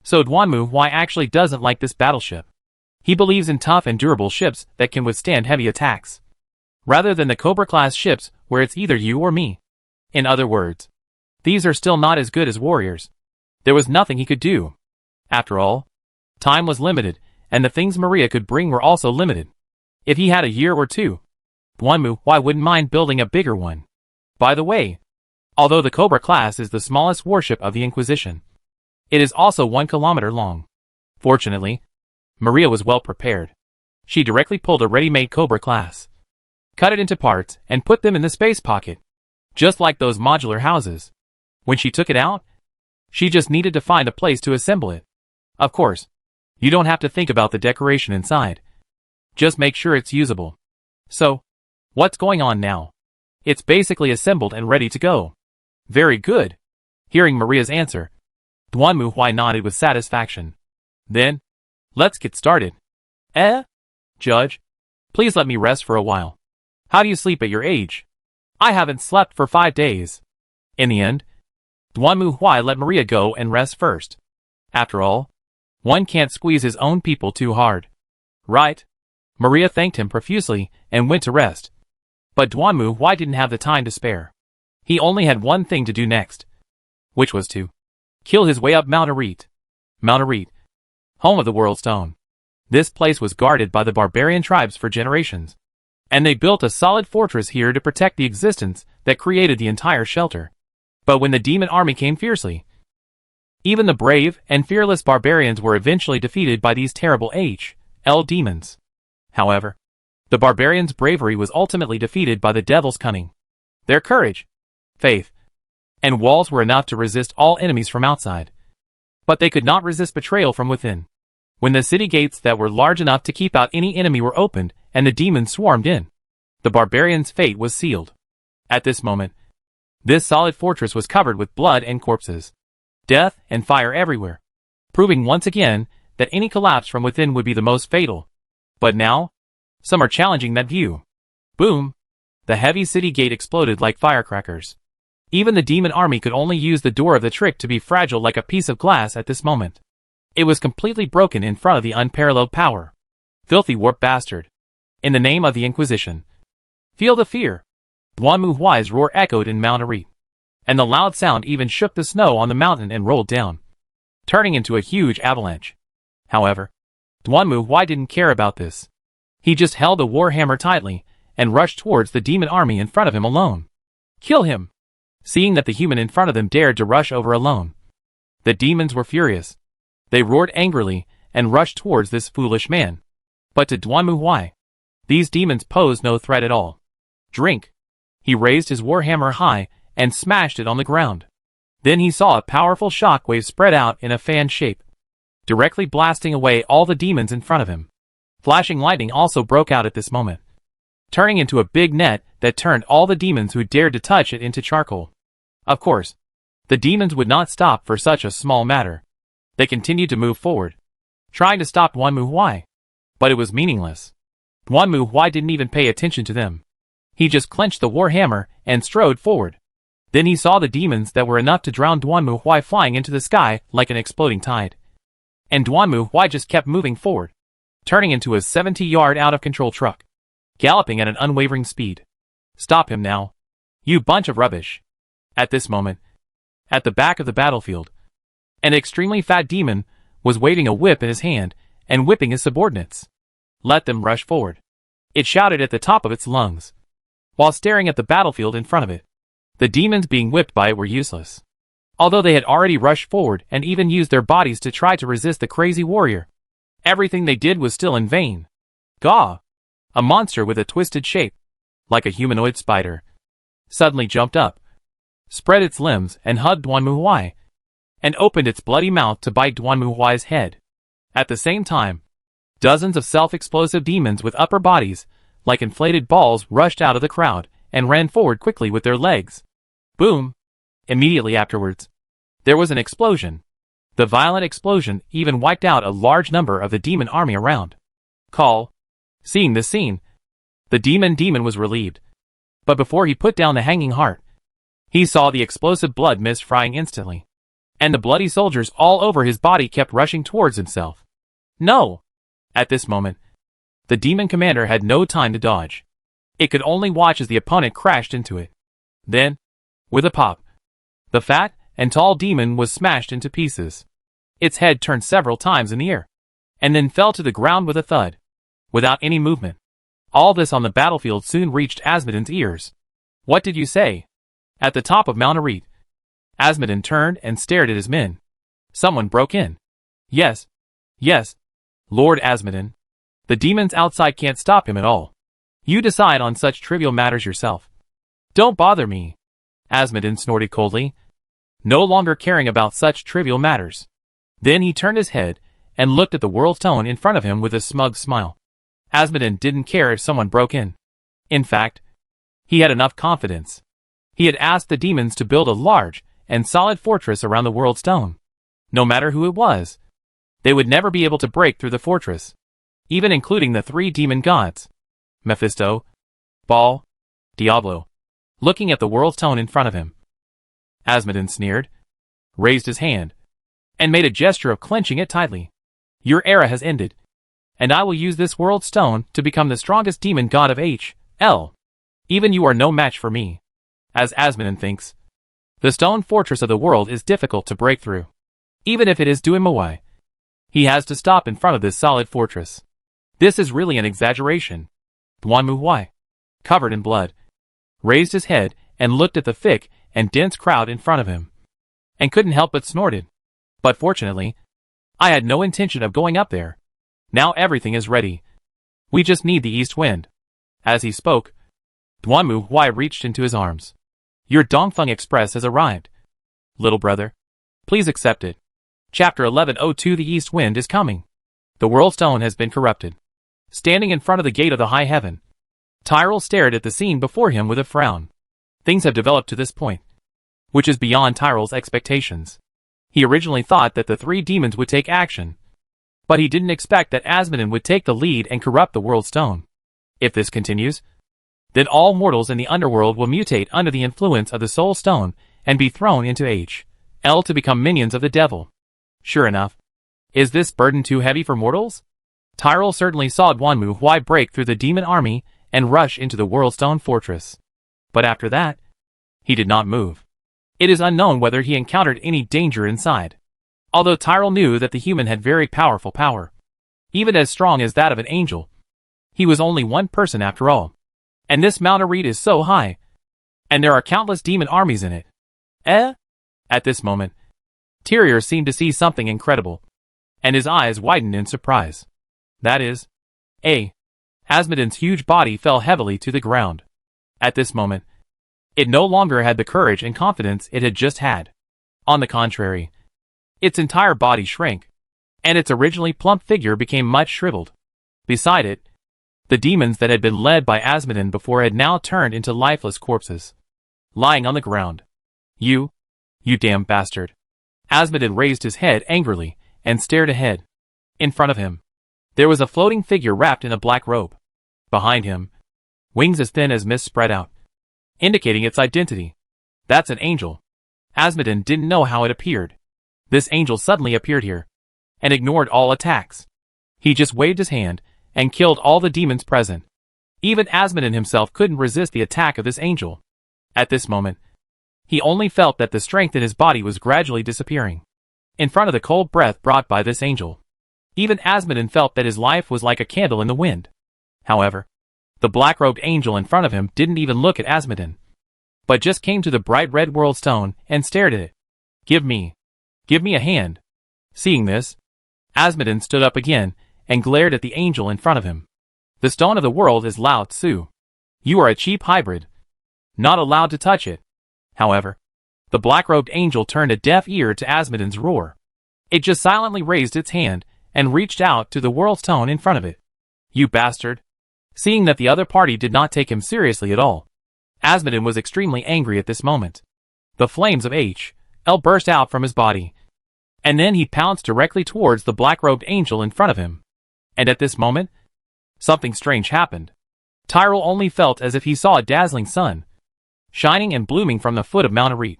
So Duanmu Huai actually doesn't like this battleship. He believes in tough and durable ships that can withstand heavy attacks, rather than the Cobra-class ships where it's either you or me. In other words, these are still not as good as warriors. There was nothing he could do. After all, time was limited, and the things Maria could bring were also limited. If he had a year or two, Duanmu Huai wouldn't mind building a bigger one. By the way, although the Cobra class is the smallest warship of the Inquisition, it is also 1 kilometer long. Fortunately, Maria was well prepared. She directly pulled a ready-made Cobra class, cut it into parts, and put them in the space pocket, just like those modular houses. When she took it out, she just needed to find a place to assemble it. Of course, you don't have to think about the decoration inside. Just make sure it's usable. So, what's going on now? It's basically assembled and ready to go. Very good. Hearing Maria's answer, Duanmu Huai nodded with satisfaction. Then, let's get started. Judge, please let me rest for a while. How do you sleep at your age? I haven't slept for 5 days. In the end, Duanmu Huai let Maria go and rest first. After all, one can't squeeze his own people too hard. Right? Maria thanked him profusely and went to rest. But Duanmu Huai didn't have the time to spare. He only had one thing to do next, which was to kill his way up Mount Arete. Mount Arete, home of the World Stone. This place was guarded by the barbarian tribes for generations, and they built a solid fortress here to protect the existence that created the entire shelter. But when the demon army came fiercely, even the brave and fearless barbarians were eventually defeated by these terrible HL demons. However, the barbarians' bravery was ultimately defeated by the devil's cunning. Their courage, faith, and walls were enough to resist all enemies from outside. But they could not resist betrayal from within. When the city gates that were large enough to keep out any enemy were opened and the demons swarmed in, the barbarians' fate was sealed. At this moment, this solid fortress was covered with blood and corpses, death and fire everywhere, proving once again that any collapse from within would be the most fatal. But now, some are challenging that view. Boom! The heavy city gate exploded like firecrackers. Even the demon army could only use the door of the trick to be fragile like a piece of glass at this moment. It was completely broken in front of the unparalleled power. Filthy warp bastard. In the name of the Inquisition. Feel the fear. Duanmu Huai's roar echoed in Mount Arete, and the loud sound even shook the snow on the mountain and rolled down, turning into a huge avalanche. However, Duanmu Huai didn't care about this. He just held the warhammer tightly and rushed towards the demon army in front of him alone. Kill him! Seeing that the human in front of them dared to rush over alone, the demons were furious. They roared angrily and rushed towards this foolish man. But to Duanmu Huai, these demons posed no threat at all. Drink! He raised his warhammer high and smashed it on the ground. Then he saw a powerful shockwave spread out in a fan shape, directly blasting away all the demons in front of him. Flashing lightning also broke out at this moment, turning into a big net that turned all the demons who dared to touch it into charcoal. Of course, the demons would not stop for such a small matter. They continued to move forward, trying to stop Duanmu Huai. But it was meaningless. Duanmu Huai didn't even pay attention to them. He just clenched the warhammer and strode forward. Then he saw the demons that were enough to drown Duanmu Huai flying into the sky like an exploding tide. And Duanmu Huai just kept moving forward, turning into a 70-yard out-of-control truck, galloping at an unwavering speed. Stop him now, you bunch of rubbish. At this moment, at the back of the battlefield, an extremely fat demon was waving a whip in his hand and whipping his subordinates. Let them rush forward, it shouted at the top of its lungs, while staring at the battlefield in front of it. The demons being whipped by it were useless, although they had already rushed forward and even used their bodies to try to resist the crazy warrior. Everything they did was still in vain. Gah! A monster with a twisted shape, like a humanoid spider, suddenly jumped up, spread its limbs and hugged Duanmu Huai, and opened its bloody mouth to bite Duanmu Huai's head. At the same time, dozens of self-explosive demons with upper bodies, like inflated balls, rushed out of the crowd and ran forward quickly with their legs. Boom! Immediately afterwards, there was an explosion. The violent explosion even wiped out a large number of the demon army around. Call. Seeing this scene, the demon was relieved. But before he put down the hanging heart, he saw the explosive blood mist frying instantly, and the bloody soldiers all over his body kept rushing towards himself. No! At this moment, the demon commander had no time to dodge. It could only watch as the opponent crashed into it. Then, with a pop, the fat and tall demon was smashed into pieces. Its head turned several times in the air, and then fell to the ground with a thud, without any movement. All this on the battlefield soon reached Asmodean's ears. What did you say? At the top of Mount Arete, Asmodean turned and stared at his men. Someone broke in. Yes, Lord Asmodean. The demons outside can't stop him at all. You decide on such trivial matters yourself. Don't bother me. Asmodean snorted coldly, no longer caring about such trivial matters. Then he turned his head and looked at the World Stone in front of him with a smug smile. Asmodean didn't care if someone broke in. In fact, he had enough confidence. He had asked the demons to build a large and solid fortress around the World Stone. No matter who it was, they would never be able to break through the fortress, even including the three demon gods, Mephisto, Baal, Diablo, looking at the World Stone in front of him. Asmodean sneered, raised his hand, and made a gesture of clenching it tightly. Your era has ended, and I will use this world stone to become the strongest demon god of H.L. Even you are no match for me. As Asmodin thinks, the stone fortress of the world is difficult to break through. Even if it is Duimawai, he has to stop in front of this solid fortress. This is really an exaggeration. Duanmuhuai, covered in blood, raised his head and looked at the thick and dense crowd in front of him, and couldn't help but snorted. But fortunately, I had no intention of going up there. Now everything is ready. We just need the east wind. As he spoke, Duanmuhuai reached into his arms. Your Dongfeng Express has arrived. Little brother, please accept it. Chapter 1102. The east wind is coming. The world stone has been corrupted. Standing in front of the gate of the high heaven, Tyrell stared at the scene before him with a frown. Things have developed to this point, which is beyond Tyrell's expectations. He originally thought that the three demons would take action, but he didn't expect that Asmodin would take the lead and corrupt the world stone. If this continues, then all mortals in the underworld will mutate under the influence of the soul stone and be thrown into H.L. to become minions of the devil. Sure enough, is this burden too heavy for mortals? Tyrell certainly saw Duanmuhuai break through the demon army and rush into the world stone fortress. But after that, he did not move. It is unknown whether he encountered any danger inside. Although Tyrell knew that the human had very powerful power, even as strong as that of an angel, he was only one person after all. And this Mount Arid is so high, and there are countless demon armies in it. At this moment, Tyrier seemed to see something incredible, and his eyes widened in surprise. That is, Asmodin's huge body fell heavily to the ground. At this moment, it no longer had the courage and confidence it had just had. On the contrary, its entire body shrank, and its originally plump figure became much shriveled. Beside it, the demons that had been led by Asmodin before had now turned into lifeless corpses, lying on the ground. You damn bastard. Asmodin raised his head angrily and stared ahead. In front of him, there was a floating figure wrapped in a black robe. Behind him, wings as thin as mist spread out, indicating its identity. That's an angel. Asmodin didn't know how it appeared. This angel suddenly appeared here, and ignored all attacks. He just waved his hand, and killed all the demons present. Even Asmodin himself couldn't resist the attack of this angel. At this moment, he only felt that the strength in his body was gradually disappearing, in front of the cold breath brought by this angel. Even Asmodin felt that his life was like a candle in the wind. However, the black-robed angel in front of him didn't even look at Asmodin, but just came to the bright red world stone and stared at it. Give me a hand. Seeing this, Asmodin stood up again and glared at the angel in front of him. The stone of the world is Lao Tzu. You are a cheap hybrid, not allowed to touch it. However, the black-robed angel turned a deaf ear to Asmodin's roar. It just silently raised its hand and reached out to the world stone in front of it. You bastard. Seeing that the other party did not take him seriously at all, Asmodin was extremely angry at this moment. The flames of H.L. burst out from his body, and then he pounced directly towards the black-robed angel in front of him. And at this moment, something strange happened. Tyrell only felt as if he saw a dazzling sun, shining and blooming from the foot of Mount Arid,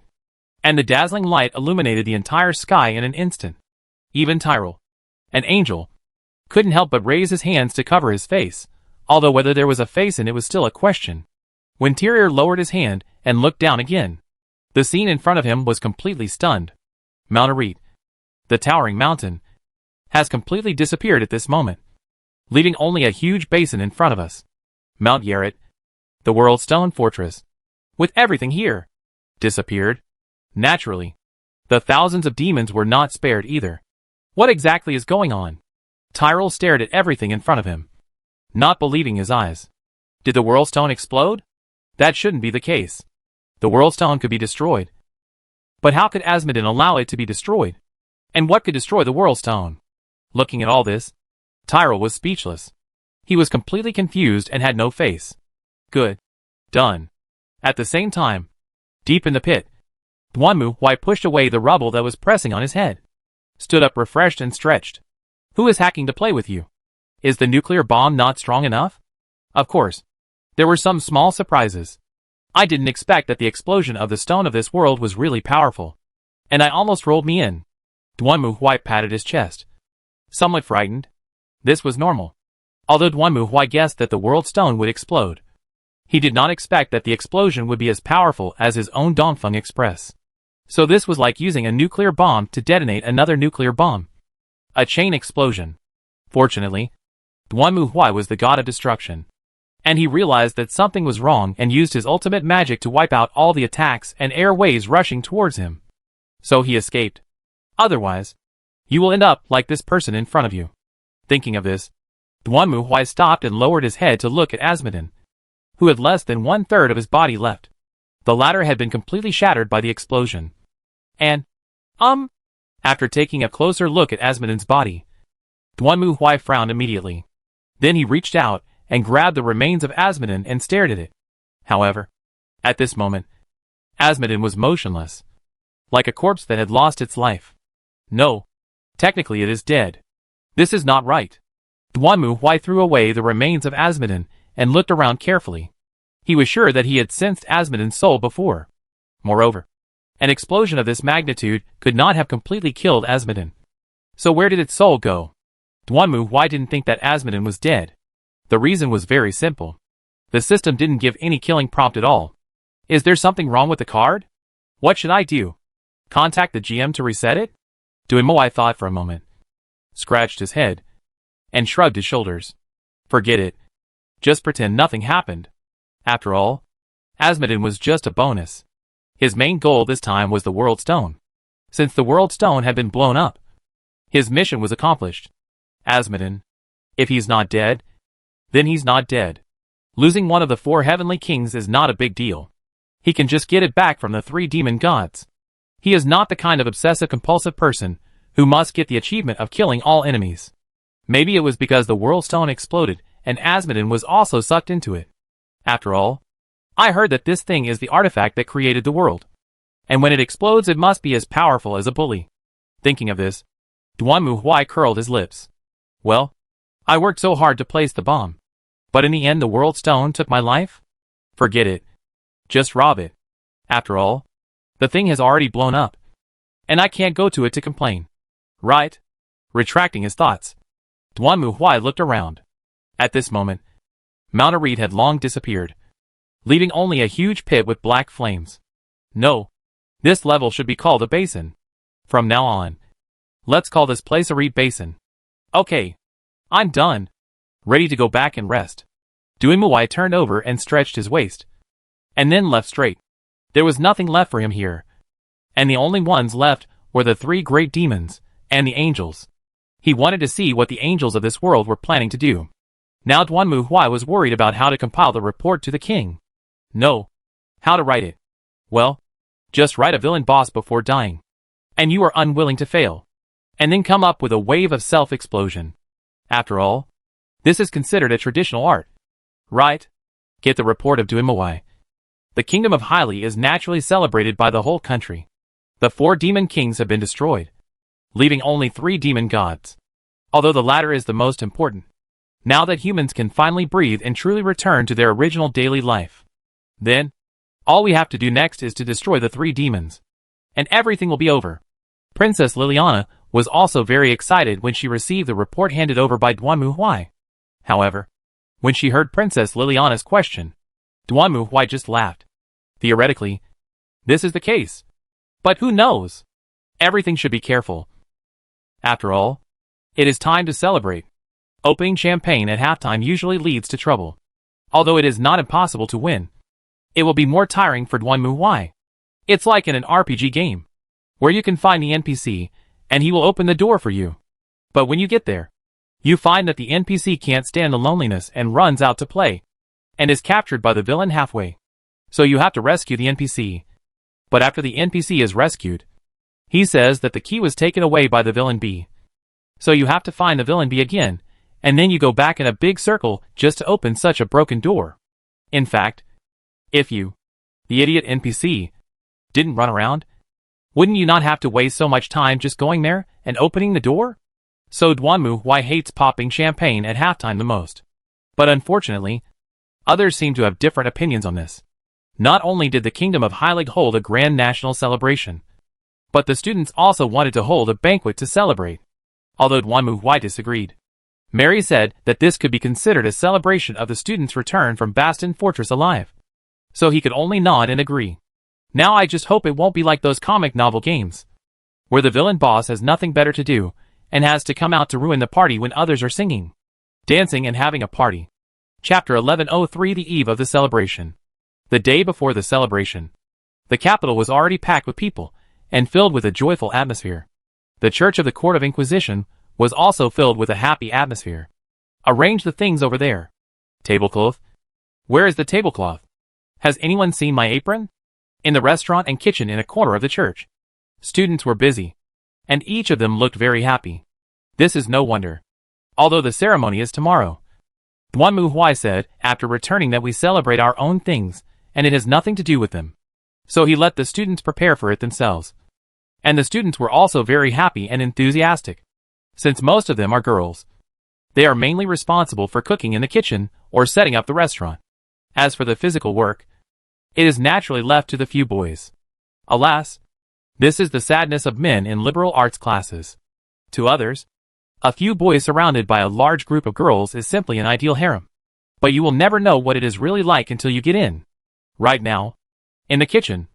and the dazzling light illuminated the entire sky in an instant. Even Tyrell, an angel, couldn't help but raise his hands to cover his face, although whether there was a face in it was still a question. When Tyrier lowered his hand and looked down again, the scene in front of him was completely stunned. Mount Arid, the towering mountain, has completely disappeared at this moment, leaving only a huge basin in front of us. Mount Yarret, the world stone fortress, with everything here, disappeared. Naturally, the thousands of demons were not spared either. What exactly is going on? Tyrell stared at everything in front of him, not believing his eyes. Did the world stone explode? That shouldn't be the case. The world stone could be destroyed. But how could Asmodin allow it to be destroyed? And what could destroy the world stone? Looking at all this, Tyrell was speechless. He was completely confused and had no face. Good. Done. At the same time, deep in the pit, Duanmuhuai pushed away the rubble that was pressing on his head, stood up refreshed and stretched. Who is hacking to play with you? Is the nuclear bomb not strong enough? Of course, there were some small surprises. I didn't expect that the explosion of the stone of this world was really powerful, and I almost rolled me in. Duanmuhuai patted his chest, somewhat frightened. This was normal. Although Duanmu guessed that the world stone would explode, he did not expect that the explosion would be as powerful as his own Dongfeng Express. So this was like using a nuclear bomb to detonate another nuclear bomb. A chain explosion. Fortunately, Duanmu was the god of destruction, and he realized that something was wrong and used his ultimate magic to wipe out all the attacks and airways rushing towards him. So he escaped. Otherwise, you will end up like this person in front of you. Thinking of this, Duanmu stopped and lowered his head to look at Asmodin, who had less than 1/3 of his body left. The latter had been completely shattered by the explosion. And, after taking a closer look at Asmodin's body, Duanmu frowned immediately. Then he reached out and grabbed the remains of Asmodin and stared at it. However, at this moment, Asmodin was motionless, like a corpse that had lost its life. No, technically it is dead. This is not right. Duanmu threw away the remains of Asmodin and looked around carefully. He was sure that he had sensed Asmodin's soul before. Moreover, an explosion of this magnitude could not have completely killed Asmodin. So where did its soul go? Duanmu didn't think that Asmodin was dead. The reason was very simple. The system didn't give any killing prompt at all. Is there something wrong with the card? What should I do? Contact the GM to reset it? Duanmu thought for a moment, scratched his head, and shrugged his shoulders. Forget it. Just pretend nothing happened. After all, Asmodin was just a bonus. His main goal this time was the World Stone. Since the World Stone had been blown up, his mission was accomplished. Asmodin, if he's not dead, then he's not dead. Losing one of the 4 heavenly kings is not a big deal. He can just get it back from the 3 demon gods. He is not the kind of obsessive-compulsive person who must get the achievement of killing all enemies. Maybe it was because the World Stone exploded and Asmodin was also sucked into it. After all, I heard that this thing is the artifact that created the world. And when it explodes it must be as powerful as a bully. Thinking of this, Duanmu curled his lips. Well, I worked so hard to place the bomb. But in the end the World Stone took my life? Forget it. Just rob it. After all, the thing has already blown up. And I can't go to it to complain. Right? Retracting his thoughts, Duanmu looked around. At this moment, Mount Arid had long disappeared, leaving only a huge pit with black flames. No, this level should be called a basin. From now on, let's call this place Arid Basin. Okay, I'm done. Ready to go back and rest. Duanmu turned over and stretched his waist, and then left straight. There was nothing left for him here, and the only ones left were the 3 great demons and the angels. He wanted to see what the angels of this world were planning to do. Now Duanmu was worried about how to compile the report to the king. No. How to write it? Well, just write a villain boss before dying. And you are unwilling to fail. And then come up with a wave of self-explosion. After all, this is considered a traditional art. Right? Get the report of Duanmu. The kingdom of Hyli is naturally celebrated by the whole country. The 4 demon kings have been destroyed, leaving only 3 demon gods. Although the latter is the most important. Now that humans can finally breathe and truly return to their original daily life. Then, all we have to do next is to destroy the 3 demons. And everything will be over. Princess Liliana was also very excited when she received the report handed over by Duanmu. However, when she heard Princess Liliana's question, Duanmu just laughed. Theoretically, this is the case. But who knows? Everything should be careful. After all, it is time to celebrate. Opening champagne at halftime usually leads to trouble. Although it is not impossible to win, it will be more tiring for Duanmu. It's like in an RPG game, where you can find the NPC, and he will open the door for you. But when you get there, you find that the NPC can't stand the loneliness and runs out to play, and is captured by the villain halfway. So you have to rescue the NPC. But after the NPC is rescued, he says that the key was taken away by the villain B. So you have to find the villain B again, and then you go back in a big circle just to open such a broken door. In fact, if you, the idiot NPC, didn't run around, wouldn't you not have to waste so much time just going there and opening the door? So Duanmu hates popping champagne at halftime the most. But unfortunately, others seem to have different opinions on this. Not only did the Kingdom of Hylig hold a grand national celebration, but the students also wanted to hold a banquet to celebrate. Although Duanmu disagreed. Mary said that this could be considered a celebration of the student's return from Bastion Fortress alive. So he could only nod and agree. Now I just hope it won't be like those comic novel games, where the villain boss has nothing better to do, and has to come out to ruin the party when others are singing, dancing and having a party. Chapter 1103 The eve of the celebration. The day before the celebration. The capital was already packed with people, and filled with a joyful atmosphere. The Church of the Court of Inquisition was also filled with a happy atmosphere. Arrange the things over there. Tablecloth? Where is the tablecloth? Has anyone seen my apron? In the restaurant and kitchen in a corner of the church. Students were busy, and each of them looked very happy. This is no wonder, although the ceremony is tomorrow. Duan Muhui said, after returning, that we celebrate our own things, and it has nothing to do with them. So he let the students prepare for it themselves. And the students were also very happy and enthusiastic. Since most of them are girls, they are mainly responsible for cooking in the kitchen or setting up the restaurant. As for the physical work, it is naturally left to the few boys. Alas, this is the sadness of men in liberal arts classes. To others, a few boys surrounded by a large group of girls is simply an ideal harem. But you will never know what it is really like until you get in. Right now, in the kitchen,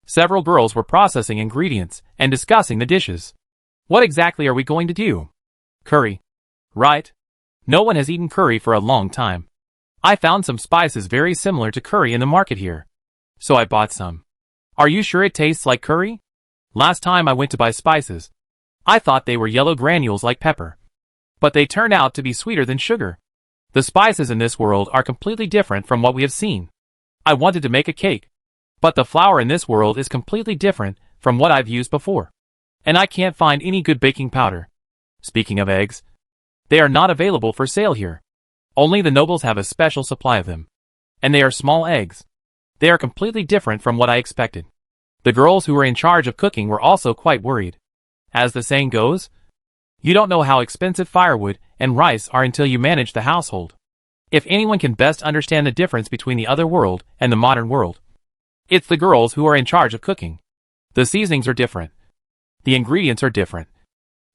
several girls were processing ingredients and discussing the dishes. What exactly are we going to do? Curry. Right? No one has eaten curry for a long time. I found some spices very similar to curry in the market here, so I bought some. Are you sure it tastes like curry? Last time I went to buy spices, I thought they were yellow granules like pepper. But they turn out to be sweeter than sugar. The spices in this world are completely different from what we have seen. I wanted to make a cake, but the flour in this world is completely different from what I've used before. And I can't find any good baking powder. Speaking of eggs, they are not available for sale here. Only the nobles have a special supply of them. And they are small eggs. They are completely different from what I expected. The girls who were in charge of cooking were also quite worried. As the saying goes, you don't know how expensive firewood and rice are until you manage the household. If anyone can best understand the difference between the other world and the modern world, it's the girls who are in charge of cooking. The seasonings are different. The ingredients are different.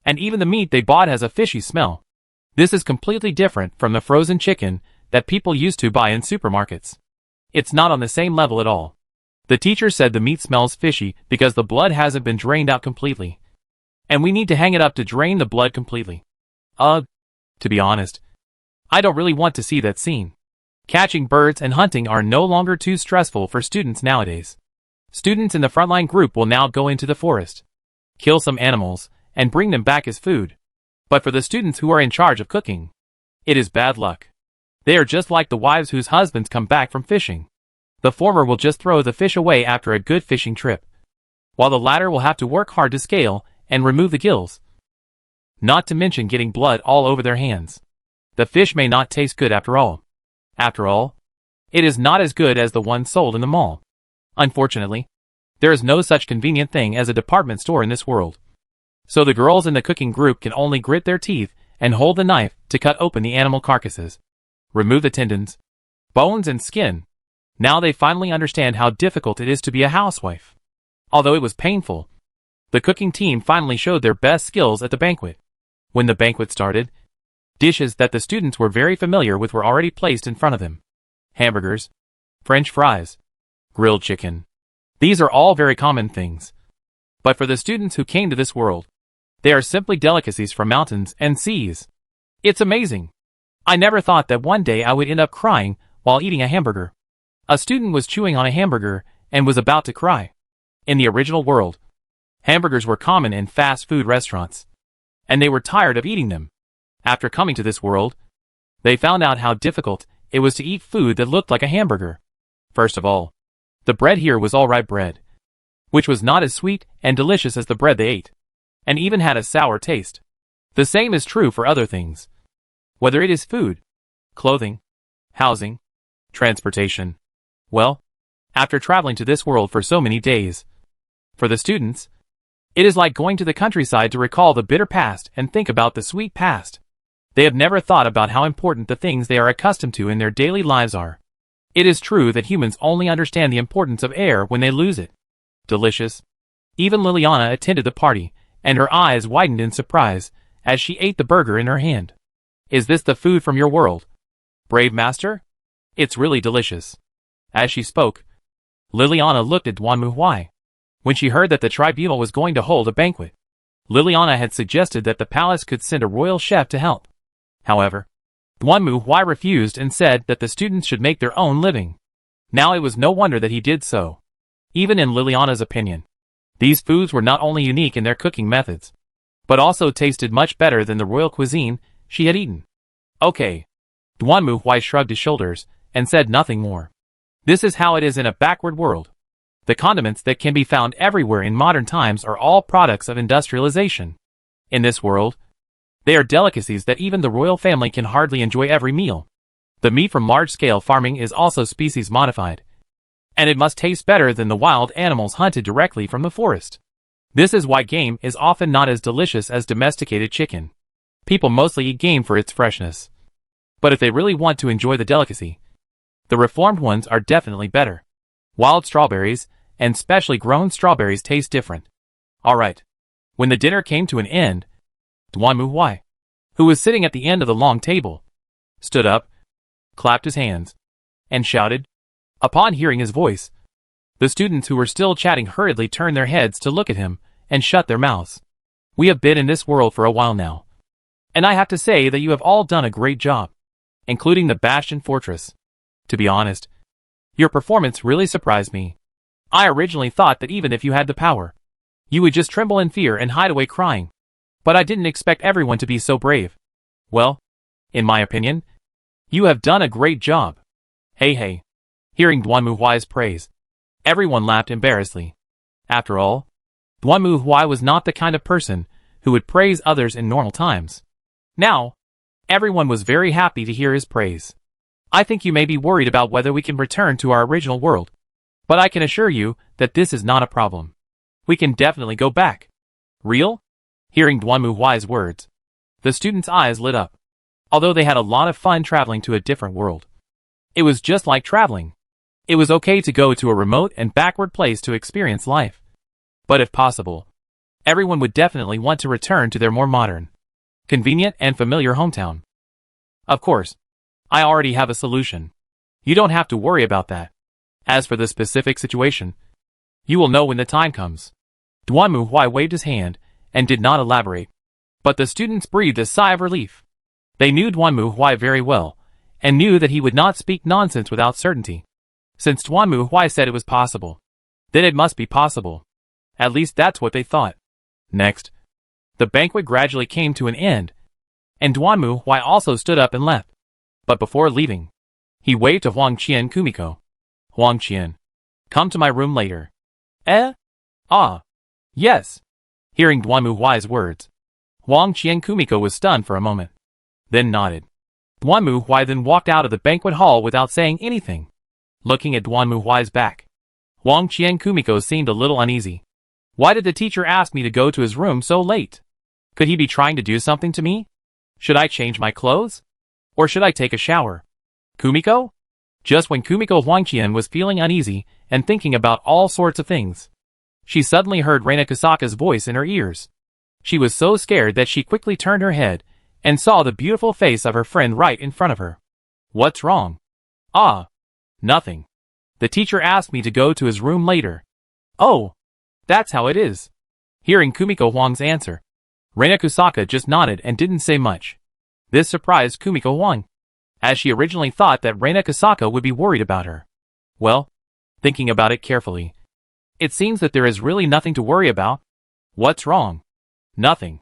And even the meat they bought has a fishy smell. This is completely different from the frozen chicken that people used to buy in supermarkets. It's not on the same level at all. The teacher said the meat smells fishy because the blood hasn't been drained out completely. And we need to hang it up to drain the blood completely. To be honest, I don't really want to see that scene. Catching birds and hunting are no longer too stressful for students nowadays. Students in the frontline group will now go into the forest, kill some animals, and bring them back as food. But for the students who are in charge of cooking, it is bad luck. They are just like the wives whose husbands come back from fishing. The former will just throw the fish away after a good fishing trip, while the latter will have to work hard to scale and remove the gills. Not to mention getting blood all over their hands. The fish may not taste good after all. After all, it is not as good as the one sold in the mall. Unfortunately, there is no such convenient thing as a department store in this world. So the girls in the cooking group can only grit their teeth and hold the knife to cut open the animal carcasses, remove the tendons, bones and skin. Now they finally understand how difficult it is to be a housewife. Although it was painful, the cooking team finally showed their best skills at the banquet. When the banquet started, dishes that the students were very familiar with were already placed in front of them. Hamburgers, French fries, grilled chicken. These are all very common things. But for the students who came to this world, they are simply delicacies from mountains and seas. It's amazing. I never thought that one day I would end up crying while eating a hamburger. A student was chewing on a hamburger and was about to cry. In the original world, hamburgers were common in fast food restaurants, and they were tired of eating them. After coming to this world, they found out how difficult it was to eat food that looked like a hamburger. First of all, the bread here was alright bread, which was not as sweet and delicious as the bread they ate, and even had a sour taste. The same is true for other things. Whether it is food, clothing, housing, transportation. Well, after traveling to this world for so many days, for the students, it is like going to the countryside to recall the bitter past and think about the sweet past. They have never thought about how important the things they are accustomed to in their daily lives are. It is true that humans only understand the importance of air when they lose it. Delicious. Even Liliana attended the party, and her eyes widened in surprise as she ate the burger in her hand. Is this the food from your world? Brave master? It's really delicious. As she spoke, Liliana looked at Duan Muhuai. When she heard that the tribunal was going to hold a banquet, Liliana had suggested that the palace could send a royal chef to help. However, Duan Muhuai refused and said that the students should make their own living. Now it was no wonder that he did so. Even in Liliana's opinion, these foods were not only unique in their cooking methods, but also tasted much better than the royal cuisine she had eaten. Okay. Duan Muhuai shrugged his shoulders and said nothing more. This is how it is in a backward world. The condiments that can be found everywhere in modern times are all products of industrialization. In this world, they are delicacies that even the royal family can hardly enjoy every meal. The meat from large-scale farming is also species modified, and it must taste better than the wild animals hunted directly from the forest. This is why game is often not as delicious as domesticated chicken. People mostly eat game for its freshness. But if they really want to enjoy the delicacy, the reformed ones are definitely better. Wild strawberries, and specially grown strawberries, taste different. Alright. When the dinner came to an end, Duan Muhuai, who was sitting at the end of the long table, stood up, clapped his hands, and shouted. Upon hearing his voice, the students who were still chatting hurriedly turned their heads to look at him and shut their mouths. We have been in this world for a while now, and I have to say that you have all done a great job, including the Bastion Fortress. To be honest, your performance really surprised me. I originally thought that even if you had the power, you would just tremble in fear and hide away crying. But I didn't expect everyone to be so brave. Well, in my opinion, you have done a great job. Hey. Hearing Duan Muhuai's praise, everyone laughed embarrassedly. After all, Duan Muhuai was not the kind of person who would praise others in normal times. Now, everyone was very happy to hear his praise. I think you may be worried about whether we can return to our original world, but I can assure you that this is not a problem. We can definitely go back. Real? Hearing Duan Muhuai's words, the students' eyes lit up. Although they had a lot of fun traveling to a different world, it was just like traveling. It was okay to go to a remote and backward place to experience life. But if possible, everyone would definitely want to return to their more modern, convenient and familiar hometown. Of course, I already have a solution. You don't have to worry about that. As for the specific situation, you will know when the time comes. Duan Muhuai waved his hand and did not elaborate. But the students breathed a sigh of relief. They knew Duan Muhuai very well, and knew that he would not speak nonsense without certainty. Since Duan Muhuai said it was possible, then it must be possible. At least that's what they thought. Next, the banquet gradually came to an end, and Duan Muhuai also stood up and left. But before leaving, he waved to Huang Qian Kumiko. Huang Qian, come to my room later. Eh? Ah. Yes. Hearing Duan Muhuai's words, Huang Qian Kumiko was stunned for a moment, then nodded. Duan Muhuai then walked out of the banquet hall without saying anything. Looking at Duan Muhuai's back, Huang Qian Kumiko seemed a little uneasy. Why did the teacher ask me to go to his room so late? Could he be trying to do something to me? Should I change my clothes? Or should I take a shower? Kumiko? Just when Kumiko Huangqian was feeling uneasy and thinking about all sorts of things, she suddenly heard Reina Kusaka's voice in her ears. She was so scared that she quickly turned her head and saw the beautiful face of her friend right in front of her. What's wrong? Ah. Nothing. The teacher asked me to go to his room later. Oh. That's how it is. Hearing Kumiko Huang's answer, Reina Kusaka just nodded and didn't say much. This surprised Kumiko Huang, as she originally thought that Reina Kusaka would be worried about her. Well, thinking about it carefully, it seems that there is really nothing to worry about. What's wrong? Nothing.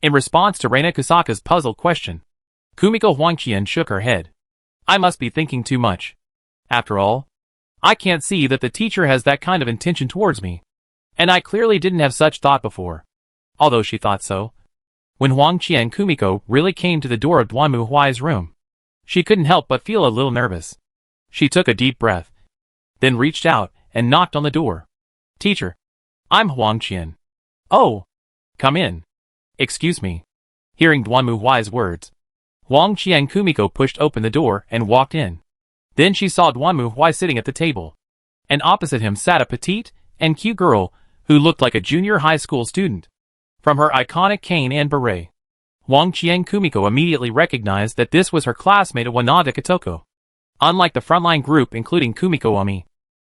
In response to Reina Kusaka's puzzled question, Kumiko Huangqian shook her head. I must be thinking too much. After all, I can't see that the teacher has that kind of intention towards me. And I clearly didn't have such thought before. Although she thought so. When Huangqian Kumiko really came to the door of Duan Muhuai's room, she couldn't help but feel a little nervous. She took a deep breath, then reached out and knocked on the door. Teacher, I'm Huangqian. Oh, come in. Excuse me. Hearing Duan Muhuai's words, Huangqian Kumiko pushed open the door and walked in. Then she saw Duan Muhuai sitting at the table, and opposite him sat a petite and cute girl who looked like a junior high school student. From her iconic cane and beret, Huang Qian Kumiko immediately recognized that this was her classmate Iwanada Kitoko. Unlike the frontline group including Kumiko Omi,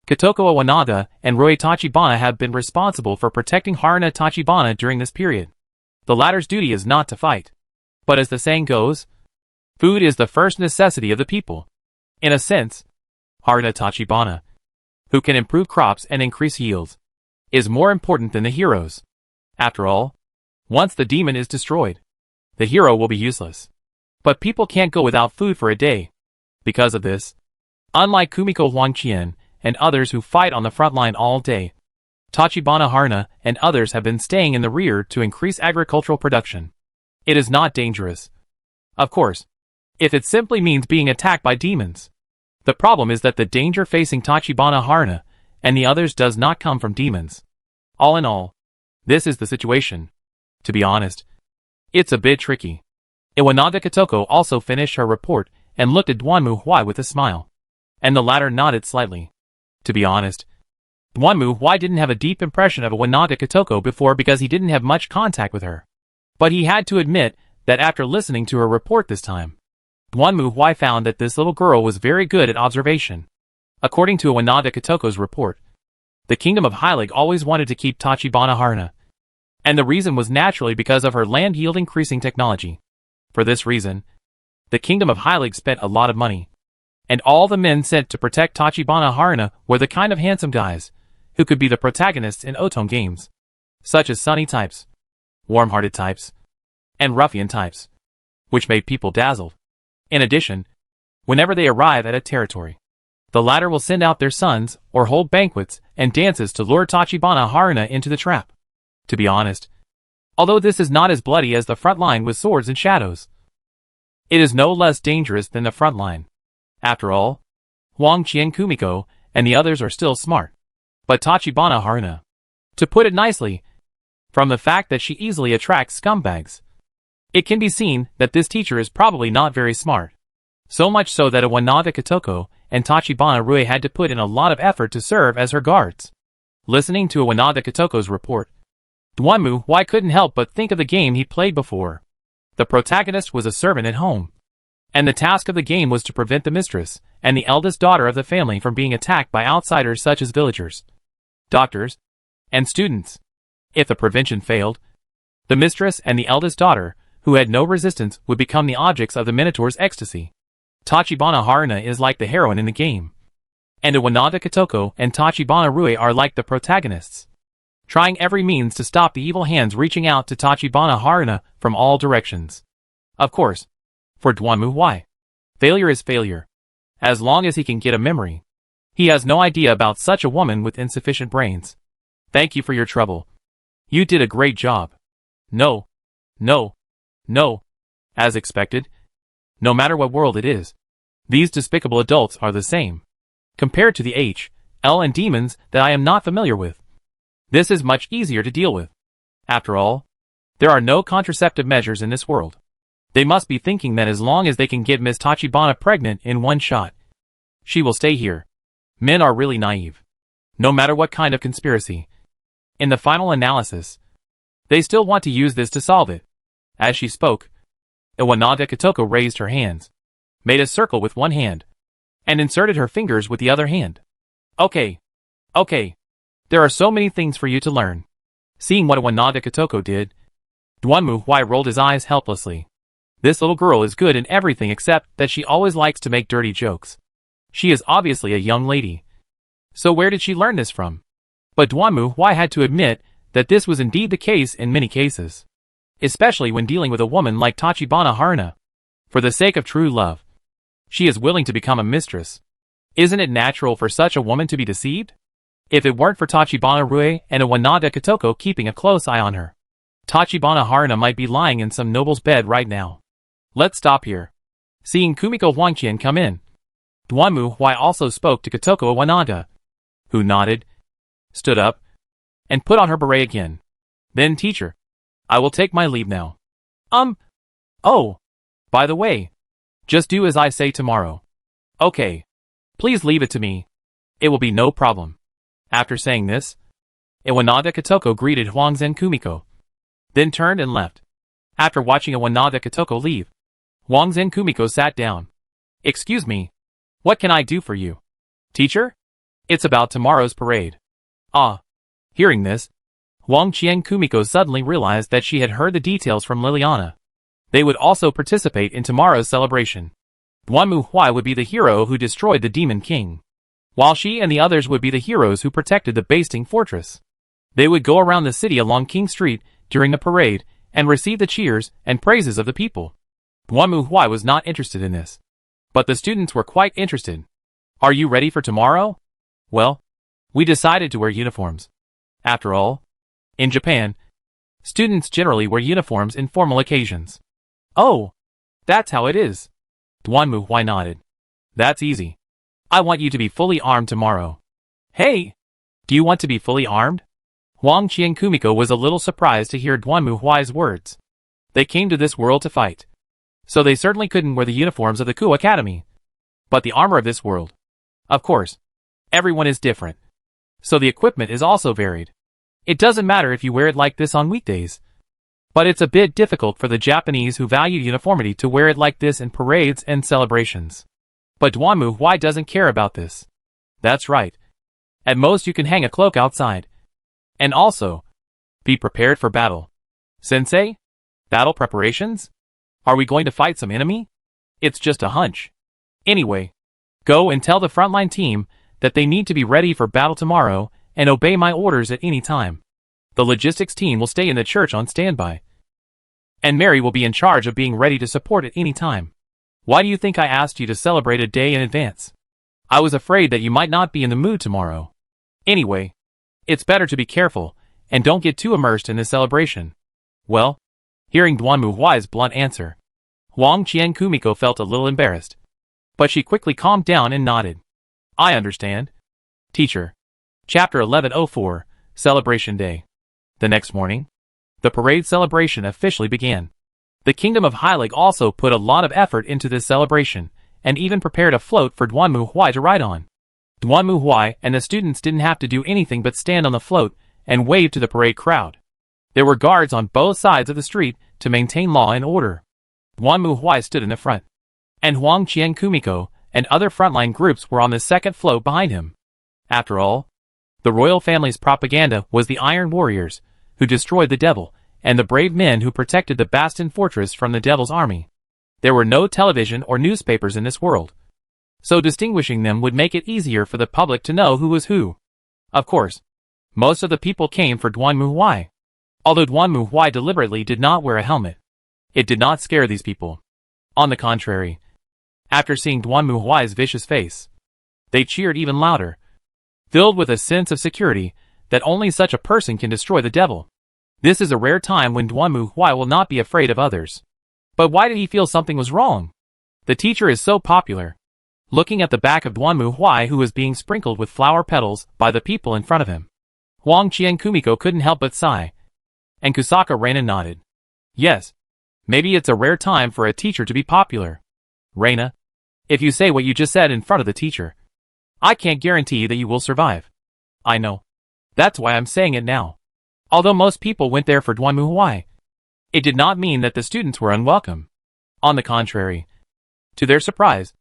Kitoko Iwanada and Rui Tachibana have been responsible for protecting Haruna Tachibana during this period. The latter's duty is not to fight. But as the saying goes, food is the first necessity of the people. In a sense, Haruna Tachibana, who can improve crops and increase yields, is more important than the heroes. After all, once the demon is destroyed, the hero will be useless. But people can't go without food for a day. Because of this, unlike Kumiko Huangqian and others who fight on the front line all day, Tachibana Haruna and others have been staying in the rear to increase agricultural production. It is not dangerous. Of course, if it simply means being attacked by demons. The problem is that the danger facing Tachibana Haruna and the others does not come from demons. All in all, this is the situation. To be honest, it's a bit tricky. Iwanada Kitoko also finished her report and looked at Duanmu Huai with a smile. And the latter nodded slightly. To be honest, Duanmu Huai didn't have a deep impression of Iwanada Kitoko before because he didn't have much contact with her. But he had to admit that after listening to her report this time, Duanmu Huai found that this little girl was very good at observation. According to Iwanada Kitoko's report, the kingdom of Heilig always wanted to keep Tachibana Haruna. And the reason was naturally because of her land yield increasing technology. For this reason, the kingdom of Heilig spent a lot of money. And all the men sent to protect Tachibana Haruna were the kind of handsome guys who could be the protagonists in Otome games, such as sunny types, warm-hearted types, and ruffian types, which made people dazzled. In addition, whenever they arrive at a territory, the latter will send out their sons or hold banquets and dances to lure Tachibana Haruna into the trap. To be honest, although this is not as bloody as the front line with swords and shadows, it is no less dangerous than the front line. After all, Huang Qian Kumiko and the others are still smart. But Tachibana Haruna, to put it nicely, from the fact that she easily attracts scumbags, it can be seen that this teacher is probably not very smart. So much so that Iwanada Kitoko and Tachibana Rui had to put in a lot of effort to serve as her guards. Listening to Iwanada Kitoko's report, Duanmu Huai couldn't help but think of the game he played before. The protagonist was a servant at home, and the task of the game was to prevent the mistress and the eldest daughter of the family from being attacked by outsiders such as villagers, doctors, and students. If the prevention failed, the mistress and the eldest daughter, who had no resistance, would become the objects of the Minotaur's ecstasy. Tachibana Haruna is like the heroine in the game, and Iwanada Kitoko and Tachibana Rui are like the protagonists, trying every means to stop the evil hands reaching out to Tachibana Haruna from all directions. Of course, for Duanmu Huai, failure is failure, as long as he can get a memory. He has no idea about such a woman with insufficient brains. Thank you for your trouble. You did a great job. No. As expected, no matter what world it is, these despicable adults are the same, compared to the H, L and demons that I am not familiar with. This is much easier to deal with. After all, there are no contraceptive measures in this world. They must be thinking that as long as they can get Miss Tachibana pregnant in one shot, she will stay here. Men are really naive. No matter what kind of conspiracy. In the final analysis, they still want to use this to solve it. As she spoke, Iwanada Kitoko raised her hands, made a circle with one hand, and inserted her fingers with the other hand. Okay. There are so many things for you to learn. Seeing what Iwanada Kitoko did, Duanmu Huai rolled his eyes helplessly. This little girl is good in everything except that she always likes to make dirty jokes. She is obviously a young lady. So where did she learn this from? But Duanmu Huai had to admit that this was indeed the case in many cases, especially when dealing with a woman like Tachibana Haruna. For the sake of true love, she is willing to become a mistress. Isn't it natural for such a woman to be deceived? If it weren't for Tachibana Rui and Iwanada Kitoko keeping a close eye on her, Tachibana Haruna might be lying in some noble's bed right now. Let's stop here. Seeing Kumiko Huangqian come in, Duanmu Huai also spoke to Kitoko Iwanada, who nodded, stood up, and put on her beret again. Then, teacher, I will take my leave now. Oh, by the way, just do as I say tomorrow. Okay. Please leave it to me. It will be no problem. After saying this, Iwanada Kitoko greeted Huangzhen Kumiko, then turned and left. After watching Awanada Katoko leave, Wang Zhen Kumiko sat down. Excuse me. What can I do for you? Teacher? It's about tomorrow's parade. Ah. Hearing this, Wang Qian Kumiko suddenly realized that she had heard the details from Liliana. They would also participate in tomorrow's celebration. Duanmu Huai would be the hero who destroyed the Demon King, while she and the others would be the heroes who protected the Basting Fortress. They would go around the city along King Street during the parade and receive the cheers and praises of the people. Duanmu Huai was not interested in this, but the students were quite interested. Are you ready for tomorrow? Well, we decided to wear uniforms. After all, in Japan, students generally wear uniforms in formal occasions. Oh, that's how it is. Duanmu Huai nodded. That's easy. I want you to be fully armed tomorrow. Hey! Do you want to be fully armed? Wang Qian Kumiko was a little surprised to hear Duanmu Huai's words. They came to this world to fight, so they certainly couldn't wear the uniforms of the Ku Academy. But the armor of this world. Of course, everyone is different, so the equipment is also varied. It doesn't matter if you wear it like this on weekdays. But it's a bit difficult for the Japanese who value uniformity to wear it like this in parades and celebrations. But Duanmu Huai doesn't care about this. That's right. At most you can hang a cloak outside. And also, be prepared for battle. Sensei? Battle preparations? Are we going to fight some enemy? It's just a hunch. Anyway, go and tell the frontline team that they need to be ready for battle tomorrow and obey my orders at any time. The logistics team will stay in the church on standby. And Mary will be in charge of being ready to support at any time. Why do you think I asked you to celebrate a day in advance? I was afraid that you might not be in the mood tomorrow. Anyway, it's better to be careful and don't get too immersed in the celebration. Well, hearing Duanmu Huai's blunt answer, Wang Qian Kumiko felt a little embarrassed. But she quickly calmed down and nodded. I understand. Teacher. Chapter 1104, Celebration Day. The next morning, the parade celebration officially began. The Kingdom of Heilig also put a lot of effort into this celebration, and even prepared a float for Duanmu Huai to ride on. Duanmu Huai and the students didn't have to do anything but stand on the float and wave to the parade crowd. There were guards on both sides of the street to maintain law and order. Duanmu Huai stood in the front, and Wang Qian Kumiko and other frontline groups were on the second float behind him. After all, the royal family's propaganda was the Iron Warriors, who destroyed the devil, and the brave men who protected the Bastion Fortress from the devil's army. There were no television or newspapers in this world, so distinguishing them would make it easier for the public to know who was who. Of course, most of the people came for Duanmu Huai. Although Duanmu Huai deliberately did not wear a helmet, it did not scare these people. On the contrary, after seeing Duanmu Huai's vicious face, they cheered even louder, filled with a sense of security that only such a person can destroy the devil. This is a rare time when Duanmu Huai will not be afraid of others. But why did he feel something was wrong? The teacher is so popular. Looking at the back of Duanmu Huai, who was being sprinkled with flower petals by the people in front of him, Wang Qian Kumiko couldn't help but sigh. And Kusaka Reina nodded. Yes, maybe it's a rare time for a teacher to be popular. Reina, if you say what you just said in front of the teacher, I can't guarantee that you will survive. I know. That's why I'm saying it now. Although most people went there for Duanmu Huai, it did not mean that the students were unwelcome. On the contrary, to their surprise,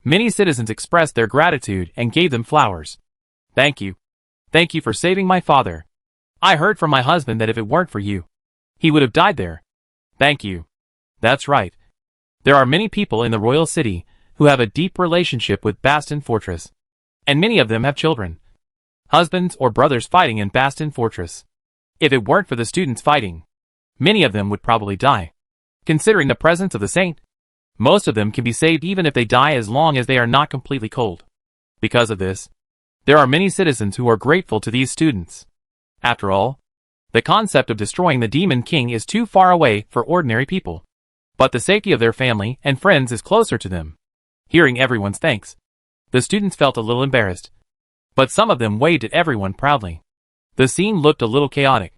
many citizens expressed their gratitude and gave them flowers. Thank you. Thank you for saving my father. I heard from my husband that if it weren't for you, he would have died there. Thank you. That's right. There are many people in the royal city who have a deep relationship with Bastion Fortress, and many of them have children, husbands or brothers fighting in Bastion Fortress. If it weren't for the students fighting, many of them would probably die. Considering the presence of the saint, most of them can be saved even if they die as long as they are not completely cold. Because of this, there are many citizens who are grateful to these students. After all, the concept of destroying the Demon King is too far away for ordinary people. But the safety of their family and friends is closer to them. Hearing everyone's thanks, the students felt a little embarrassed, but some of them waved at everyone proudly. The scene looked a little chaotic,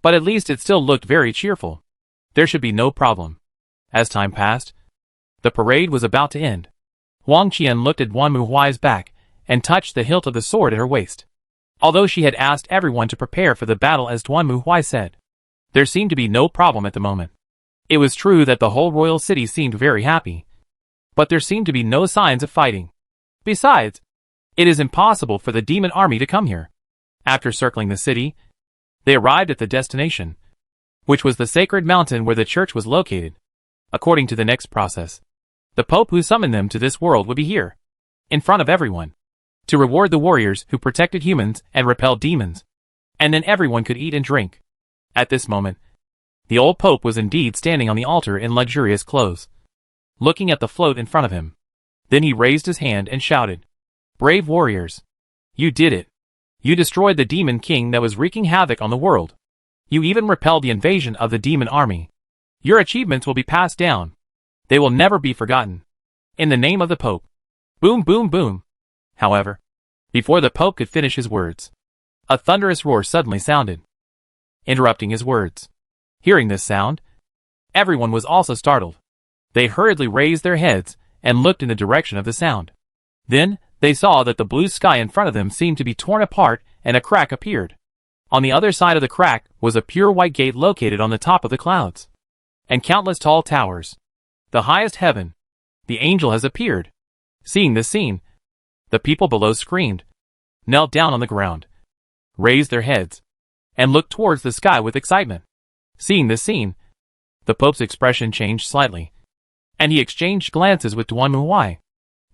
but at least it still looked very cheerful. There should be no problem. As time passed, the parade was about to end. Wang Qian looked at Duanmu Huai's back and touched the hilt of the sword at her waist. Although she had asked everyone to prepare for the battle as Duanmu Huai said, there seemed to be no problem at the moment. It was true that the whole royal city seemed very happy, but there seemed to be no signs of fighting. Besides, it is impossible for the demon army to come here. After circling the city, they arrived at the destination, which was the sacred mountain where the church was located. According to the next process, the Pope who summoned them to this world would be here, in front of everyone, to reward the warriors who protected humans and repelled demons. And then everyone could eat and drink. At this moment, the old Pope was indeed standing on the altar in luxurious clothes, looking at the float in front of him. Then he raised his hand and shouted, "Brave warriors! You did it! You destroyed the demon king that was wreaking havoc on the world. You even repelled the invasion of the demon army. Your achievements will be passed down. They will never be forgotten. In the name of the Pope." Boom, boom, boom. However, before the Pope could finish his words, a thunderous roar suddenly sounded, interrupting his words. Hearing this sound, everyone was also startled. They hurriedly raised their heads and looked in the direction of the sound. Then, they saw that the blue sky in front of them seemed to be torn apart and a crack appeared. On the other side of the crack was a pure white gate located on the top of the clouds, and countless tall towers. The highest heaven. The angel has appeared. Seeing this scene, the people below screamed, knelt down on the ground, raised their heads, and looked towards the sky with excitement. Seeing this scene, the Pope's expression changed slightly, and he exchanged glances with Duan Muhuai.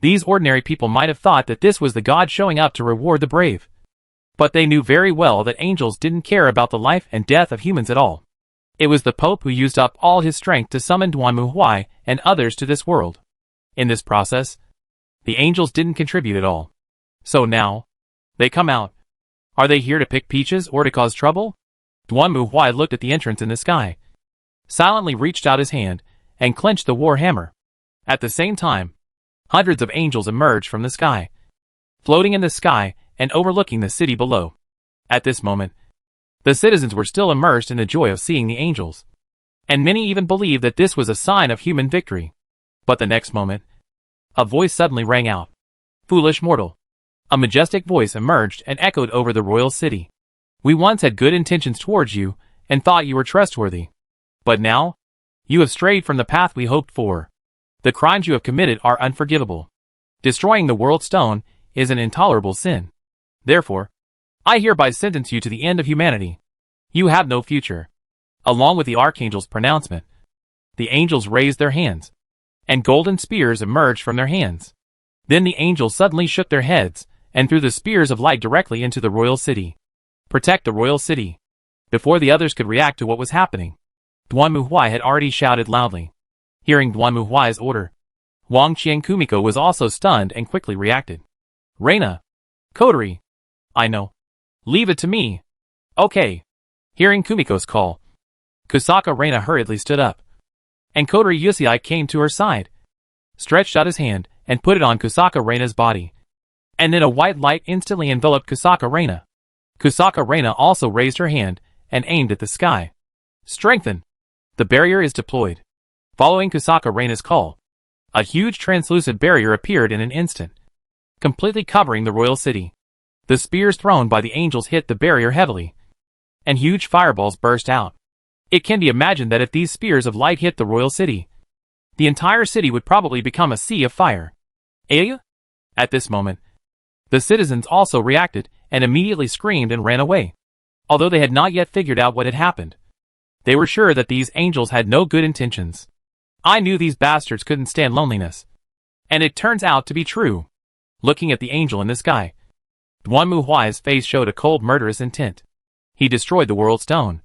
These ordinary people might have thought that this was the god showing up to reward the brave. But they knew very well that angels didn't care about the life and death of humans at all. It was the Pope who used up all his strength to summon Duan Muhuai and others to this world. In this process, the angels didn't contribute at all. So now, they come out. Are they here to pick peaches or to cause trouble? Duan Muhuai looked at the entrance in the sky, silently reached out his hand, and clenched the war hammer. At the same time, hundreds of angels emerged from the sky, floating in the sky and overlooking the city below. At this moment, the citizens were still immersed in the joy of seeing the angels, and many even believed that this was a sign of human victory. But the next moment, a voice suddenly rang out. "Foolish mortal." A majestic voice emerged and echoed over the royal city. "We once had good intentions towards you and thought you were trustworthy. But now, you have strayed from the path we hoped for. The crimes you have committed are unforgivable. Destroying the world stone is an intolerable sin. Therefore, I hereby sentence you to the end of humanity. You have no future." Along with the archangel's pronouncement, the angels raised their hands, and golden spears emerged from their hands. Then the angels suddenly shook their heads and threw the spears of light directly into the royal city. "Protect the royal city." Before the others could react to what was happening, Duan Muhuai had already shouted loudly. Hearing Duan Muhuai's order, Wang Qian Kumiko was also stunned and quickly reacted. "Reina! Coterie! I know. Leave it to me." "Okay." Hearing Kumiko's call, Kusaka Reina hurriedly stood up, and Coterie Yusei came to her side, stretched out his hand, and put it on Kusaka Reina's body. And then a white light instantly enveloped Kusaka Reina. Kusaka Reina also raised her hand and aimed at the sky. "Strengthen." The barrier is deployed. Following Kusaka Reina's call, a huge translucent barrier appeared in an instant, completely covering the royal city. The spears thrown by the angels hit the barrier heavily, and huge fireballs burst out. It can be imagined that if these spears of light hit the royal city, the entire city would probably become a sea of fire. Eh? At this moment, the citizens also reacted and immediately screamed and ran away. Although they had not yet figured out what had happened, they were sure that these angels had no good intentions. I knew these bastards couldn't stand loneliness. And it turns out to be true. Looking at the angel in the sky, Duan Muhuai's face showed a cold murderous intent. He destroyed the world stone,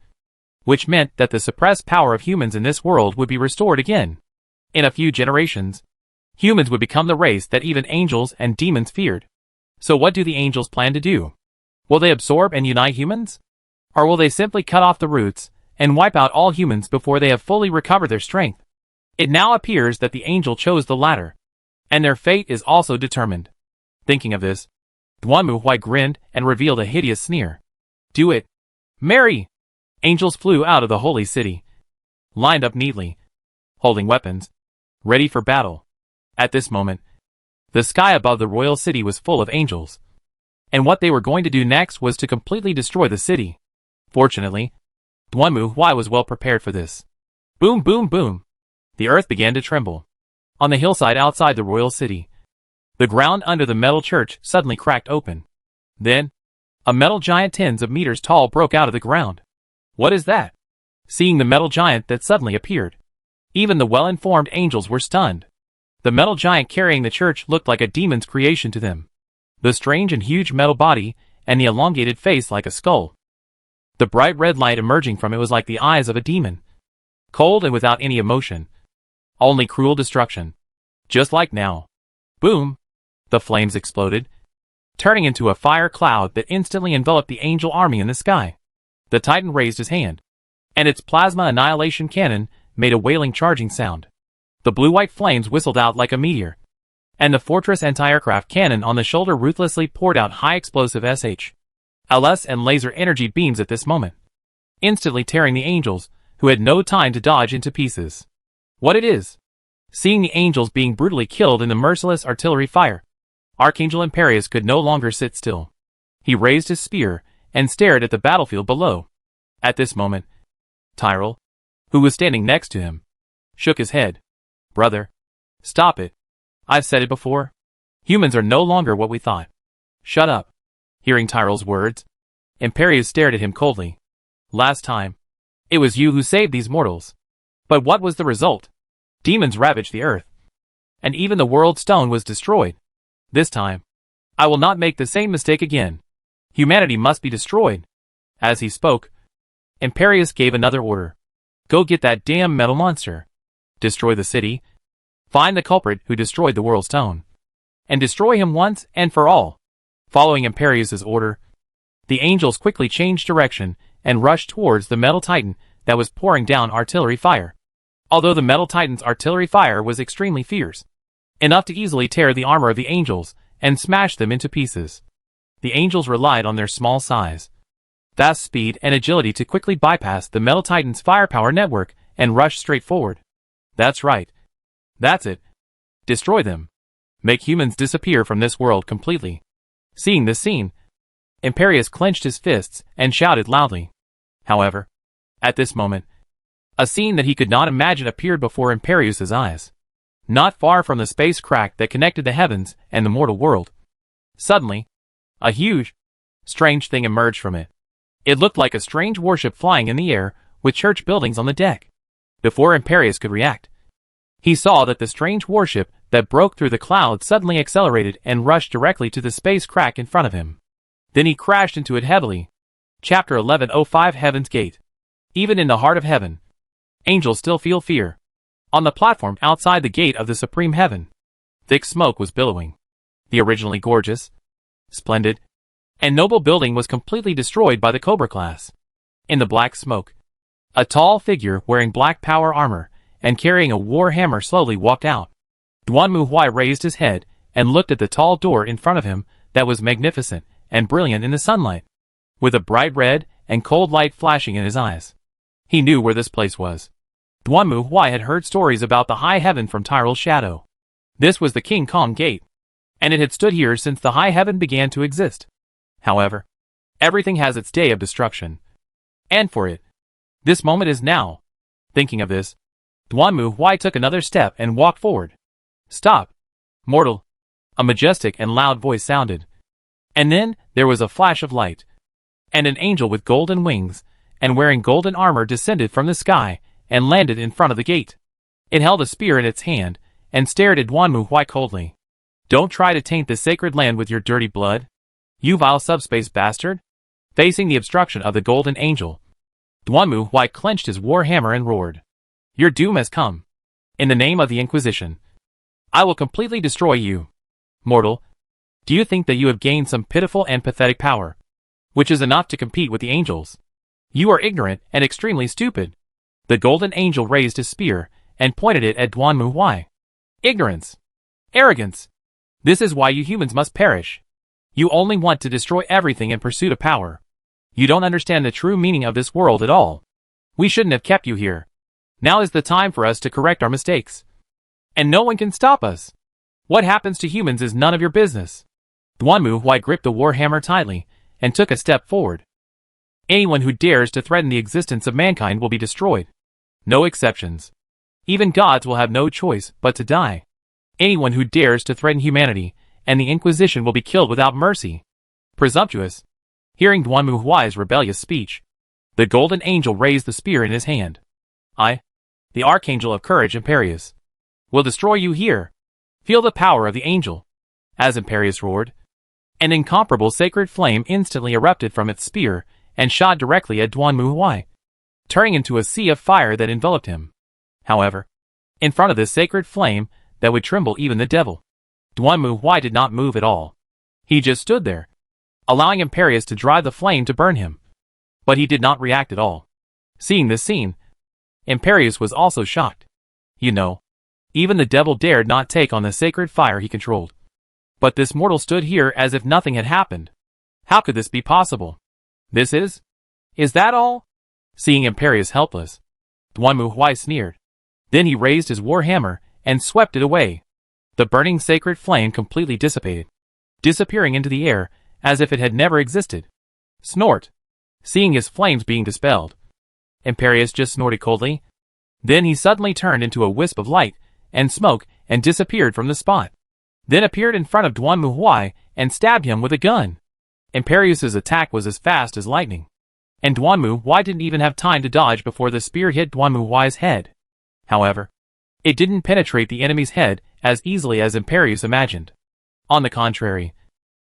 which meant that the suppressed power of humans in this world would be restored again. In a few generations, humans would become the race that even angels and demons feared. So what do the angels plan to do? Will they absorb and unite humans? Or will they simply cut off the roots and wipe out all humans before they have fully recovered their strength? It now appears that the angel chose the latter, and their fate is also determined. Thinking of this, Duan Muhuai grinned and revealed a hideous sneer. "Do it, Mary!" Angels flew out of the holy city, lined up neatly, holding weapons, ready for battle. At this moment, the sky above the royal city was full of angels, and what they were going to do next was to completely destroy the city. Fortunately, Duan Muhuai was well prepared for this. Boom, boom, boom. The earth began to tremble. On the hillside outside the royal city, the ground under the metal church suddenly cracked open. Then, a metal giant tens of meters tall broke out of the ground. What is that? Seeing the metal giant that suddenly appeared, even the well-informed angels were stunned. The metal giant carrying the church looked like a demon's creation to them. The strange and huge metal body, and the elongated face like a skull. The bright red light emerging from it was like the eyes of a demon. Cold and without any emotion. Only cruel destruction. Just like now. Boom! The flames exploded, turning into a fire cloud that instantly enveloped the angel army in the sky. The Titan raised his hand, and its plasma annihilation cannon made a wailing charging sound. The blue-white flames whistled out like a meteor, and the fortress anti-aircraft cannon on the shoulder ruthlessly poured out high-explosive LS and laser energy beams at this moment, instantly tearing the angels, who had no time to dodge, into pieces. What it is? Seeing the angels being brutally killed in the merciless artillery fire, Archangel Imperius could no longer sit still. He raised his spear and stared at the battlefield below. At this moment, Tyrell, who was standing next to him, shook his head. Brother, stop it. I've said it before. Humans are no longer what we thought. Shut up. Hearing Tyrell's words, Imperius stared at him coldly. Last time, it was you who saved these mortals. But what was the result? Demons ravaged the earth, and even the world stone was destroyed. This time, I will not make the same mistake again. Humanity must be destroyed. As he spoke, Imperius gave another order. Go get that damn metal monster. Destroy the city. Find the culprit who destroyed the world stone, and destroy him once and for all. Following Imperius's order, the angels quickly changed direction and rushed towards the metal titan that was pouring down artillery fire. Although the metal titan's artillery fire was extremely fierce, enough to easily tear the armor of the angels and smash them into pieces, the angels relied on their small size, fast speed and agility to quickly bypass the metal titan's firepower network and rush straight forward. That's right. That's it. Destroy them. Make humans disappear from this world completely. Seeing this scene, Imperius clenched his fists and shouted loudly. However, at this moment, a scene that he could not imagine appeared before Imperius's eyes. Not far from the space crack that connected the heavens and the mortal world, suddenly, a huge, strange thing emerged from it. It looked like a strange warship flying in the air, with church buildings on the deck. Before Imperius could react, he saw that the strange warship that broke through the clouds suddenly accelerated and rushed directly to the space crack in front of him. Then he crashed into it heavily. Chapter 1105 Heaven's Gate. Even in the heart of heaven, angels still feel fear. On the platform outside the gate of the supreme heaven, thick smoke was billowing. The originally gorgeous, splendid, and noble building was completely destroyed by the Cobra class. In the black smoke, a tall figure wearing black power armor and carrying a war hammer slowly walked out. Duan Muhui raised his head and looked at the tall door in front of him that was magnificent and brilliant in the sunlight, with a bright red and cold light flashing in his eyes. He knew where this place was. Duan Muhui had heard stories about the high heaven from Tyrell's shadow. This was the King Kong Gate, and it had stood here since the high heaven began to exist. However, everything has its day of destruction. And for it, this moment is now. Thinking of this, Duan Muhui took another step and walked forward. Stop, mortal. A majestic and loud voice sounded. And then, there was a flash of light, and an angel with golden wings and wearing golden armor descended from the sky and landed in front of the gate. It held a spear in its hand and stared at Duan Muhui coldly. Don't try to taint the sacred land with your dirty blood, you vile subspace bastard. Facing the obstruction of the golden angel, Duan Muhui clenched his war hammer and roared. Your doom has come. In the name of the Inquisition, I will completely destroy you. Mortal, do you think that you have gained some pitiful and pathetic power, which is enough to compete with the angels? You are ignorant and extremely stupid. The golden angel raised his spear and pointed it at Duan Muhui. Ignorance. Arrogance. This is why you humans must perish. You only want to destroy everything in pursuit of power. You don't understand the true meaning of this world at all. We shouldn't have kept you here. Now is the time for us to correct our mistakes. And no one can stop us. What happens to humans is none of your business. Duan Muhui gripped the warhammer tightly and took a step forward. Anyone who dares to threaten the existence of mankind will be destroyed. No exceptions. Even gods will have no choice but to die. Anyone who dares to threaten humanity, and the Inquisition will be killed without mercy. Presumptuous. Hearing Duanmu Huai's rebellious speech, the golden angel raised the spear in his hand. I, the archangel of courage Imperius, will destroy you here. Feel the power of the angel. As Imperius roared, an incomparable sacred flame instantly erupted from its spear and shot directly at Duanmu Huai, turning into a sea of fire that enveloped him. However, in front of this sacred flame that would tremble even the devil, Duanmu Huai did not move at all. He just stood there, allowing Imperius to drive the flame to burn him. But he did not react at all. Seeing this scene, Imperius was also shocked. You know, even the devil dared not take on the sacred fire he controlled. But this mortal stood here as if nothing had happened. How could this be possible? This is? Is that all? Seeing Imperius helpless, Duanmu Huai sneered. Then he raised his war hammer and swept it away. The burning sacred flame completely dissipated, disappearing into the air as if it had never existed. Snort. Seeing his flames being dispelled, Imperius just snorted coldly. Then he suddenly turned into a wisp of light and smoke and disappeared from the spot. Then appeared in front of Duanmu Huai and stabbed him with a gun. Imperius's attack was as fast as lightning, and Duanmu Huai didn't even have time to dodge before the spear hit Duanmu Huai's head. However, it didn't penetrate the enemy's head as easily as Imperius imagined. On the contrary,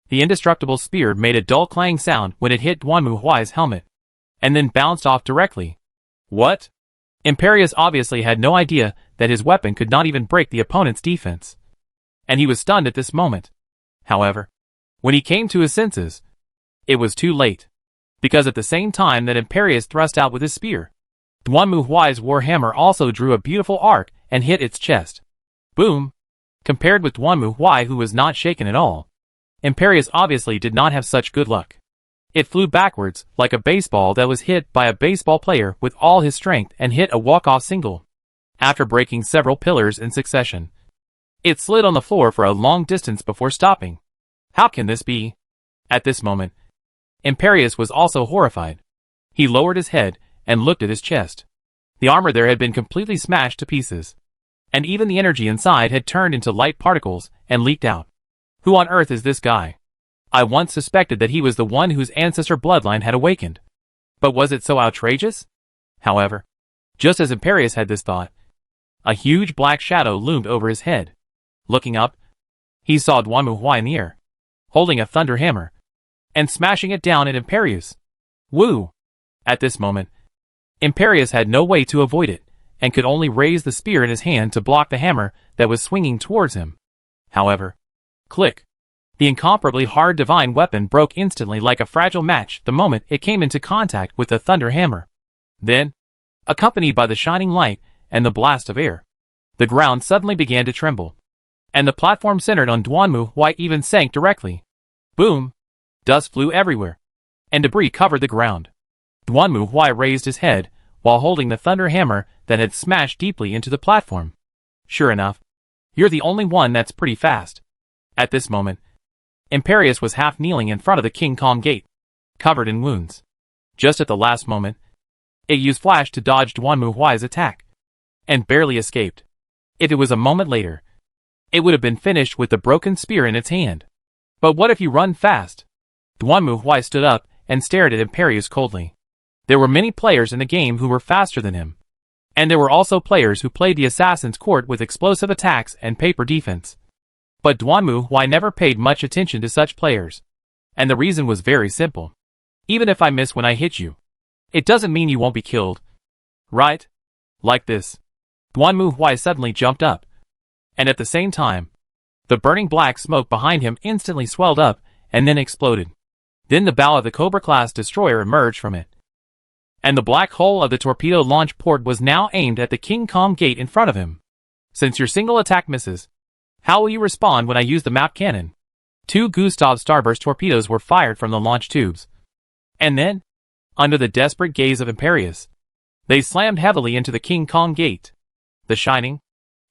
the indestructible spear made a dull clang sound when it hit Duanmu Huai's helmet, and then bounced off directly. What? Imperius obviously had no idea that his weapon could not even break the opponent's defense, and he was stunned at this moment. However, when he came to his senses, it was too late, because at the same time that Imperius thrust out with his spear, Duanmu Huai's warhammer also drew a beautiful arc and hit its chest. Boom! Compared with Duanmu Huai, who was not shaken at all, Imperius obviously did not have such good luck. It flew backwards like a baseball that was hit by a baseball player with all his strength and hit a walk-off single. After breaking several pillars in succession, it slid on the floor for a long distance before stopping. How can this be? At this moment, Imperius was also horrified. He lowered his head and looked at his chest. The armor there had been completely smashed to pieces, and even the energy inside had turned into light particles and leaked out. Who on earth is this guy? I once suspected that he was the one whose ancestor bloodline had awakened. But was it so outrageous? However, just as Imperius had this thought, a huge black shadow loomed over his head. Looking up, he saw Duanmu Huai in the air, holding a thunder hammer, and smashing it down at Imperius. Woo! At this moment, Imperius had no way to avoid it, and could only raise the spear in his hand to block the hammer that was swinging towards him. However, click! The incomparably hard divine weapon broke instantly like a fragile match the moment it came into contact with the thunder hammer. Then, accompanied by the shining light and the blast of air, the ground suddenly began to tremble, and the platform centered on Duanmu Huai even sank directly. Boom! Dust flew everywhere, and debris covered the ground. Duanmu Huai raised his head while holding the thunder hammer that had smashed deeply into the platform. Sure enough, you're the only one that's pretty fast. At this moment, Imperius was half kneeling in front of the King Kong gate, covered in wounds. Just at the last moment, it used flash to dodge Duanmu Huai's attack, and barely escaped. If it was a moment later, it would have been finished with the broken spear in its hand. But what if you run fast? Duanmu Huai stood up and stared at Imperius coldly. There were many players in the game who were faster than him, and there were also players who played the Assassin's Court with explosive attacks and paper defense. But Duanmu Huai never paid much attention to such players, and the reason was very simple. Even if I miss when I hit you, it doesn't mean you won't be killed. Right? Like this. Duanmu Huai suddenly jumped up, and at the same time, the burning black smoke behind him instantly swelled up and then exploded. Then the bow of the Cobra-class destroyer emerged from it, and the black hole of the torpedo launch port was now aimed at the King Kong gate in front of him. Since your single attack misses, how will you respond when I use the map cannon? 2 Gustav Starburst torpedoes were fired from the launch tubes, and then, under the desperate gaze of Imperius, they slammed heavily into the King Kong gate. The shining,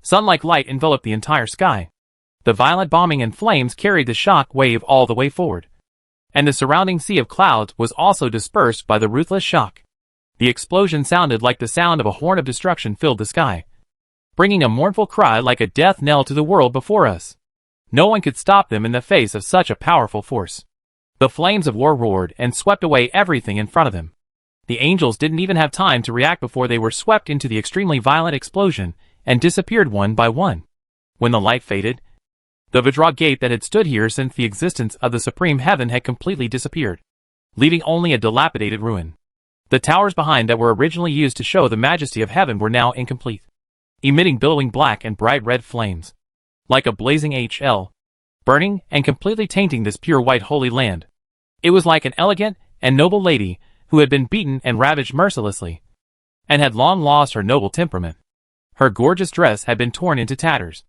sun-like light enveloped the entire sky. The violent bombing and flames carried the shock wave all the way forward, and the surrounding sea of clouds was also dispersed by the ruthless shock. The explosion sounded like the sound of a horn of destruction filled the sky, bringing a mournful cry like a death knell to the world before us. No one could stop them in the face of such a powerful force. The flames of war roared and swept away everything in front of them. The angels didn't even have time to react before they were swept into the extremely violent explosion and disappeared one by one. When the light faded, the Vajra gate that had stood here since the existence of the supreme heaven had completely disappeared, leaving only a dilapidated ruin. The towers behind that were originally used to show the majesty of heaven were now incomplete, emitting billowing black and bright red flames, like a blazing HL, burning and completely tainting this pure white holy land. It was like an elegant and noble lady who had been beaten and ravaged mercilessly, and had long lost her noble temperament. Her gorgeous dress had been torn into tatters,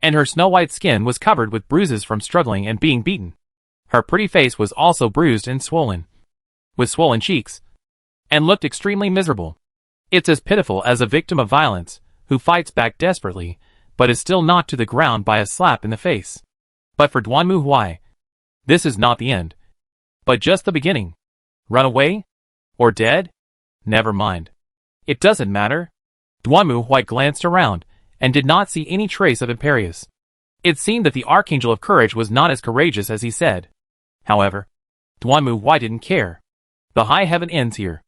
and her snow-white skin was covered with bruises from struggling and being beaten. Her pretty face was also bruised and swollen, with swollen cheeks, and looked extremely miserable. It's as pitiful as a victim of violence, who fights back desperately, but is still knocked to the ground by a slap in the face. But for Duanmu Huai, this is not the end, but just the beginning. Run away? Or dead? Never mind. It doesn't matter. Duanmu Huai glanced around, and did not see any trace of Imperius. It seemed that the Archangel of Courage was not as courageous as he said. However, Duanmu Huai didn't care. The high heaven ends here.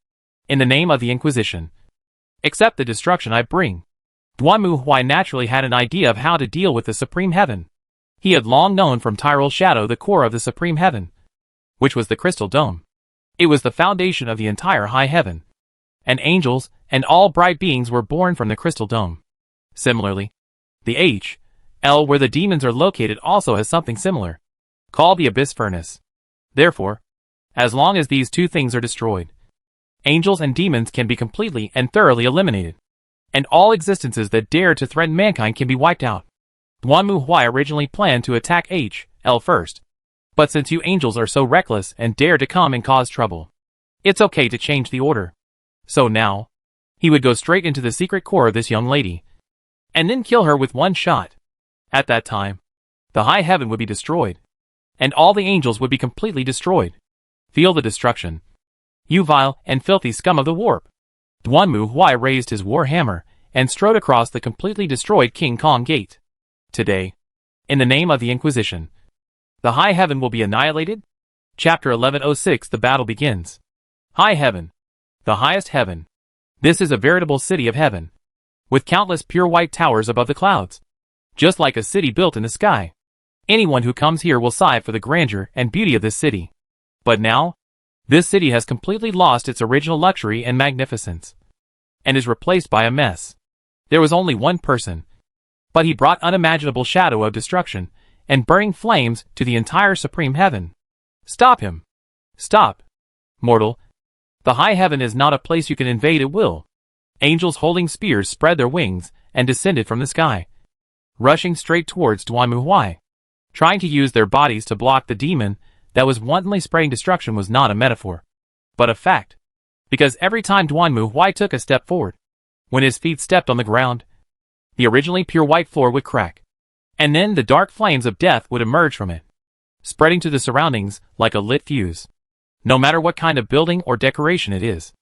In the name of the Inquisition. Accept the destruction I bring. Duanmu Huai naturally had an idea of how to deal with the Supreme Heaven. He had long known from Tyrole's shadow the core of the Supreme Heaven, which was the Crystal Dome. It was the foundation of the entire high heaven, and angels and all bright beings were born from the Crystal Dome. Similarly, the H.L. where the demons are located also has something similar, called the Abyss Furnace. Therefore, as long as these two things are destroyed, angels and demons can be completely and thoroughly eliminated, and all existences that dare to threaten mankind can be wiped out. Duanmu Huai originally planned to attack H.L. first, but since you angels are so reckless and dare to come and cause trouble, it's okay to change the order. So now, he would go straight into the secret core of this young lady, and then kill her with one shot. At that time, the high heaven would be destroyed, and all the angels would be completely destroyed. Feel the destruction, you vile and filthy scum of the warp. Duanmu Huai raised his war hammer and strode across the completely destroyed King Kong Gate. Today, in the name of the Inquisition, the high heaven will be annihilated. Chapter 1106. The battle begins. High heaven. The highest heaven. This is a veritable city of heaven, with countless pure white towers above the clouds, just like a city built in the sky. Anyone who comes here will sigh for the grandeur and beauty of this city. But now, this city has completely lost its original luxury and magnificence, and is replaced by a mess. There was only one person, but he brought unimaginable shadow of destruction and burning flames to the entire supreme heaven. Stop him! Stop! Mortal, the high heaven is not a place you can invade at will. Angels holding spears spread their wings and descended from the sky, rushing straight towards Duanmu Huai. Trying to use their bodies to block the demon that was wantonly spreading destruction was not a metaphor, but a fact, because every time Duanmu Huai took a step forward, when his feet stepped on the ground, the originally pure white floor would crack, and then the dark flames of death would emerge from it, spreading to the surroundings like a lit fuse. No matter what kind of building or decoration it is,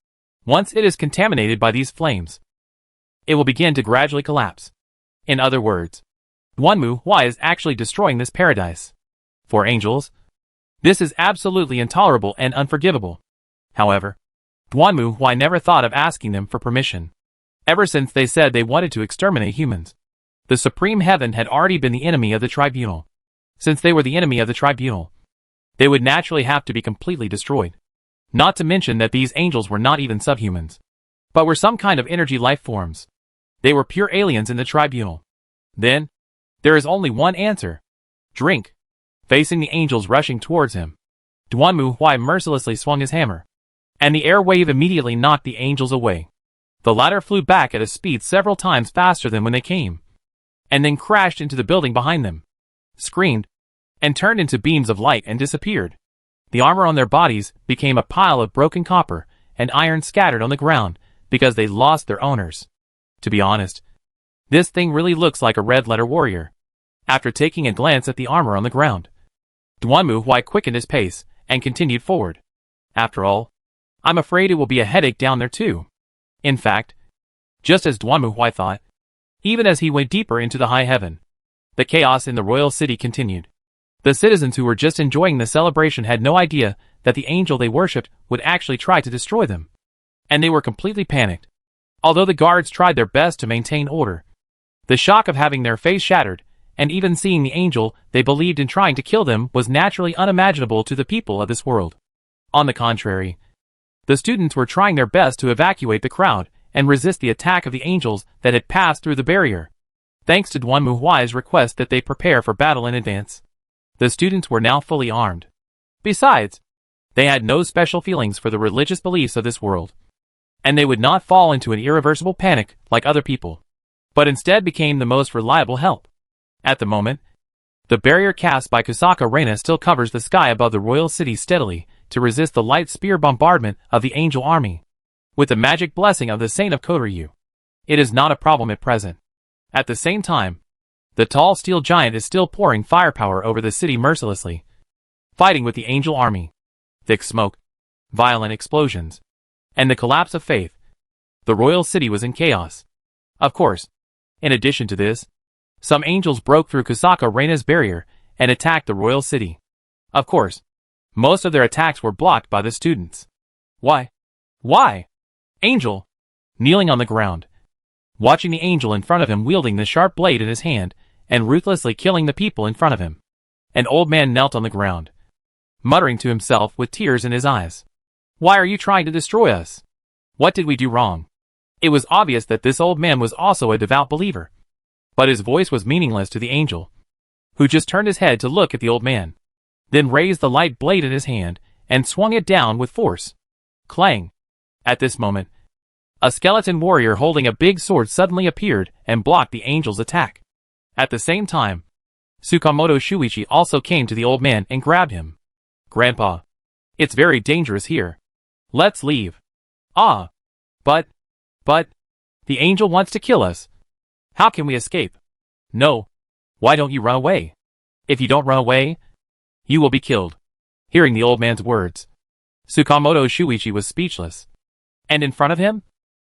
once it is contaminated by these flames, it will begin to gradually collapse. In other words, Duanmu Huai is actually destroying this paradise. For angels, this is absolutely intolerable and unforgivable. However, Duanmu Huai never thought of asking them for permission. Ever since they said they wanted to exterminate humans, the Supreme Heaven had already been the enemy of the Tribunal. Since they were the enemy of the Tribunal, they would naturally have to be completely destroyed. Not to mention that these angels were not even subhumans, but were some kind of energy life forms. They were pure aliens in the Tribunal. Then, there is only one answer. Drink. Facing the angels rushing towards him, Duanmu Huai mercilessly swung his hammer, and the air wave immediately knocked the angels away. The latter flew back at a speed several times faster than when they came, and then crashed into the building behind them, screamed, and turned into beams of light and disappeared. The armor on their bodies became a pile of broken copper and iron scattered on the ground because they lost their owners. To be honest, this thing really looks like a red-letter warrior. After taking a glance at the armor on the ground, Duanmu Huai quickened his pace and continued forward. After all, I'm afraid it will be a headache down there too. In fact, just as Duanmuhui thought, even as he went deeper into the high heaven, the chaos in the royal city continued. The citizens who were just enjoying the celebration had no idea that the angel they worshipped would actually try to destroy them. And they were completely panicked. Although the guards tried their best to maintain order, the shock of having their face shattered, and even seeing the angel they believed in trying to kill them was naturally unimaginable to the people of this world. On the contrary, the students were trying their best to evacuate the crowd and resist the attack of the angels that had passed through the barrier. Thanks to Duanmuhui's request that they prepare for battle in advance, the students were now fully armed. Besides, they had no special feelings for the religious beliefs of this world, and they would not fall into an irreversible panic like other people, but instead became the most reliable help. At the moment, the barrier cast by Kusaka Reina still covers the sky above the royal city steadily to resist the light spear bombardment of the angel army. With the magic blessing of the Saint of Koryu, it is not a problem at present. At the same time, the tall steel giant is still pouring firepower over the city mercilessly, fighting with the angel army. Thick smoke, violent explosions, and the collapse of faith. The royal city was in chaos. Of course, in addition to this, some angels broke through Kusaka Reina's barrier and attacked the royal city. Of course, most of their attacks were blocked by the students. Why? Why? Angel, kneeling on the ground, watching the angel in front of him wielding the sharp blade in his hand and ruthlessly killing the people in front of him. An old man knelt on the ground, muttering to himself with tears in his eyes. Why are you trying to destroy us? What did we do wrong? It was obvious that this old man was also a devout believer, but his voice was meaningless to the angel, who just turned his head to look at the old man, then raised the light blade in his hand and swung it down with force. Clang! At this moment, a skeleton warrior holding a big sword suddenly appeared and blocked the angel's attack. At the same time, Tsukamoto Shuichi also came to the old man and grabbed him. Grandpa, it's very dangerous here. Let's leave. Ah, but, the angel wants to kill us. How can we escape? No. Why don't you run away? If you don't run away, you will be killed. Hearing the old man's words, Tsukamoto Shuichi was speechless. And in front of him,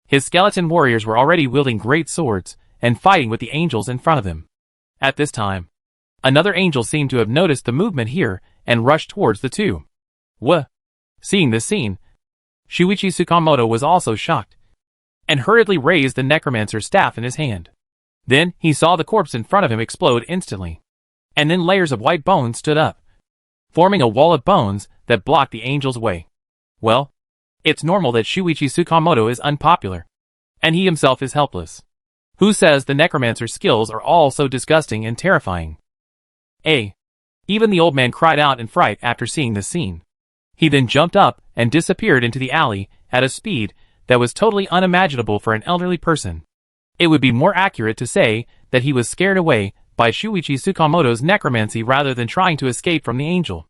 his skeleton warriors were already wielding great swords and fighting with the angels in front of him. At this time, another angel seemed to have noticed the movement here and rushed towards the two. Seeing this scene, Shuichi Tsukamoto was also shocked, and hurriedly raised the necromancer's staff in his hand. Then he saw the corpse in front of him explode instantly, and then layers of white bones stood up, forming a wall of bones that blocked the angel's way. Well, it's normal that Shuichi Tsukamoto is unpopular, and he himself is helpless. Who says the necromancer's skills are all so disgusting and terrifying? Even the old man cried out in fright after seeing this scene. He then jumped up and disappeared into the alley at a speed that was totally unimaginable for an elderly person. It would be more accurate to say that he was scared away by Shuichi Tsukamoto's necromancy rather than trying to escape from the angel.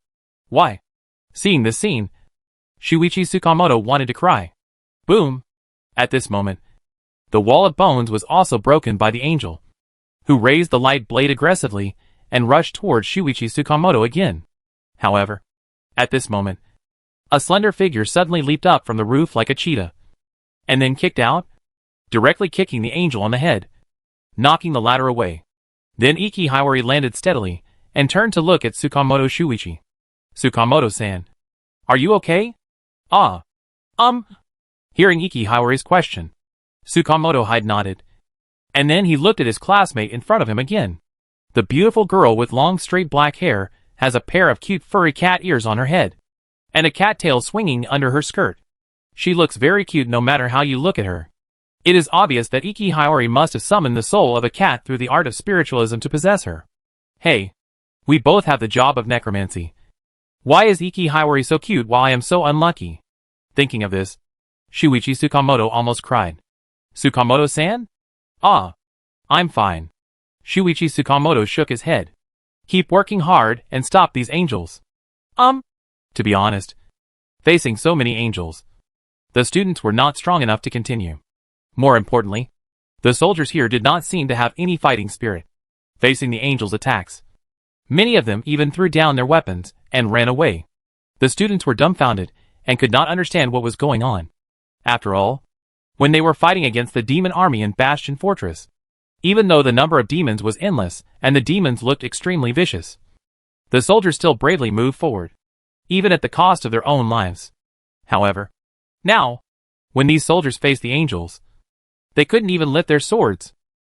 Why? Seeing this scene, Shuichi Tsukamoto wanted to cry. Boom! At this moment, the wall of bones was also broken by the angel, who raised the light blade aggressively and rushed towards Shuichi Tsukamoto again. However, at this moment, a slender figure suddenly leaped up from the roof like a cheetah, and then kicked out, directly kicking the angel on the head, knocking the latter away. Then Iki Haiwari landed steadily and turned to look at Tsukamoto Shuichi. Tsukamoto-san, are you okay? Hearing Iki Haiwari's question, Tsukamoto had nodded, and then he looked at his classmate in front of him again. The beautiful girl with long straight black hair has a pair of cute furry cat ears on her head, and a cat tail swinging under her skirt. She looks very cute no matter how you look at her. It is obvious that Iki Haiwari must have summoned the soul of a cat through the art of spiritualism to possess her. Hey, we both have the job of necromancy. Why is Iki Haiwari so cute while I am so unlucky? Thinking of this, Shuichi Tsukamoto almost cried. Tsukamoto-san? I'm fine. Shuichi Tsukamoto shook his head. Keep working hard and stop these angels. To be honest, facing so many angels, the students were not strong enough to continue. More importantly, the soldiers here did not seem to have any fighting spirit, facing the angels' attacks. Many of them even threw down their weapons and ran away. The students were dumbfounded and could not understand what was going on. After all, when they were fighting against the demon army in Bastion Fortress, even though the number of demons was endless and the demons looked extremely vicious, the soldiers still bravely moved forward, even at the cost of their own lives. However, now, when these soldiers faced the angels, they couldn't even lift their swords.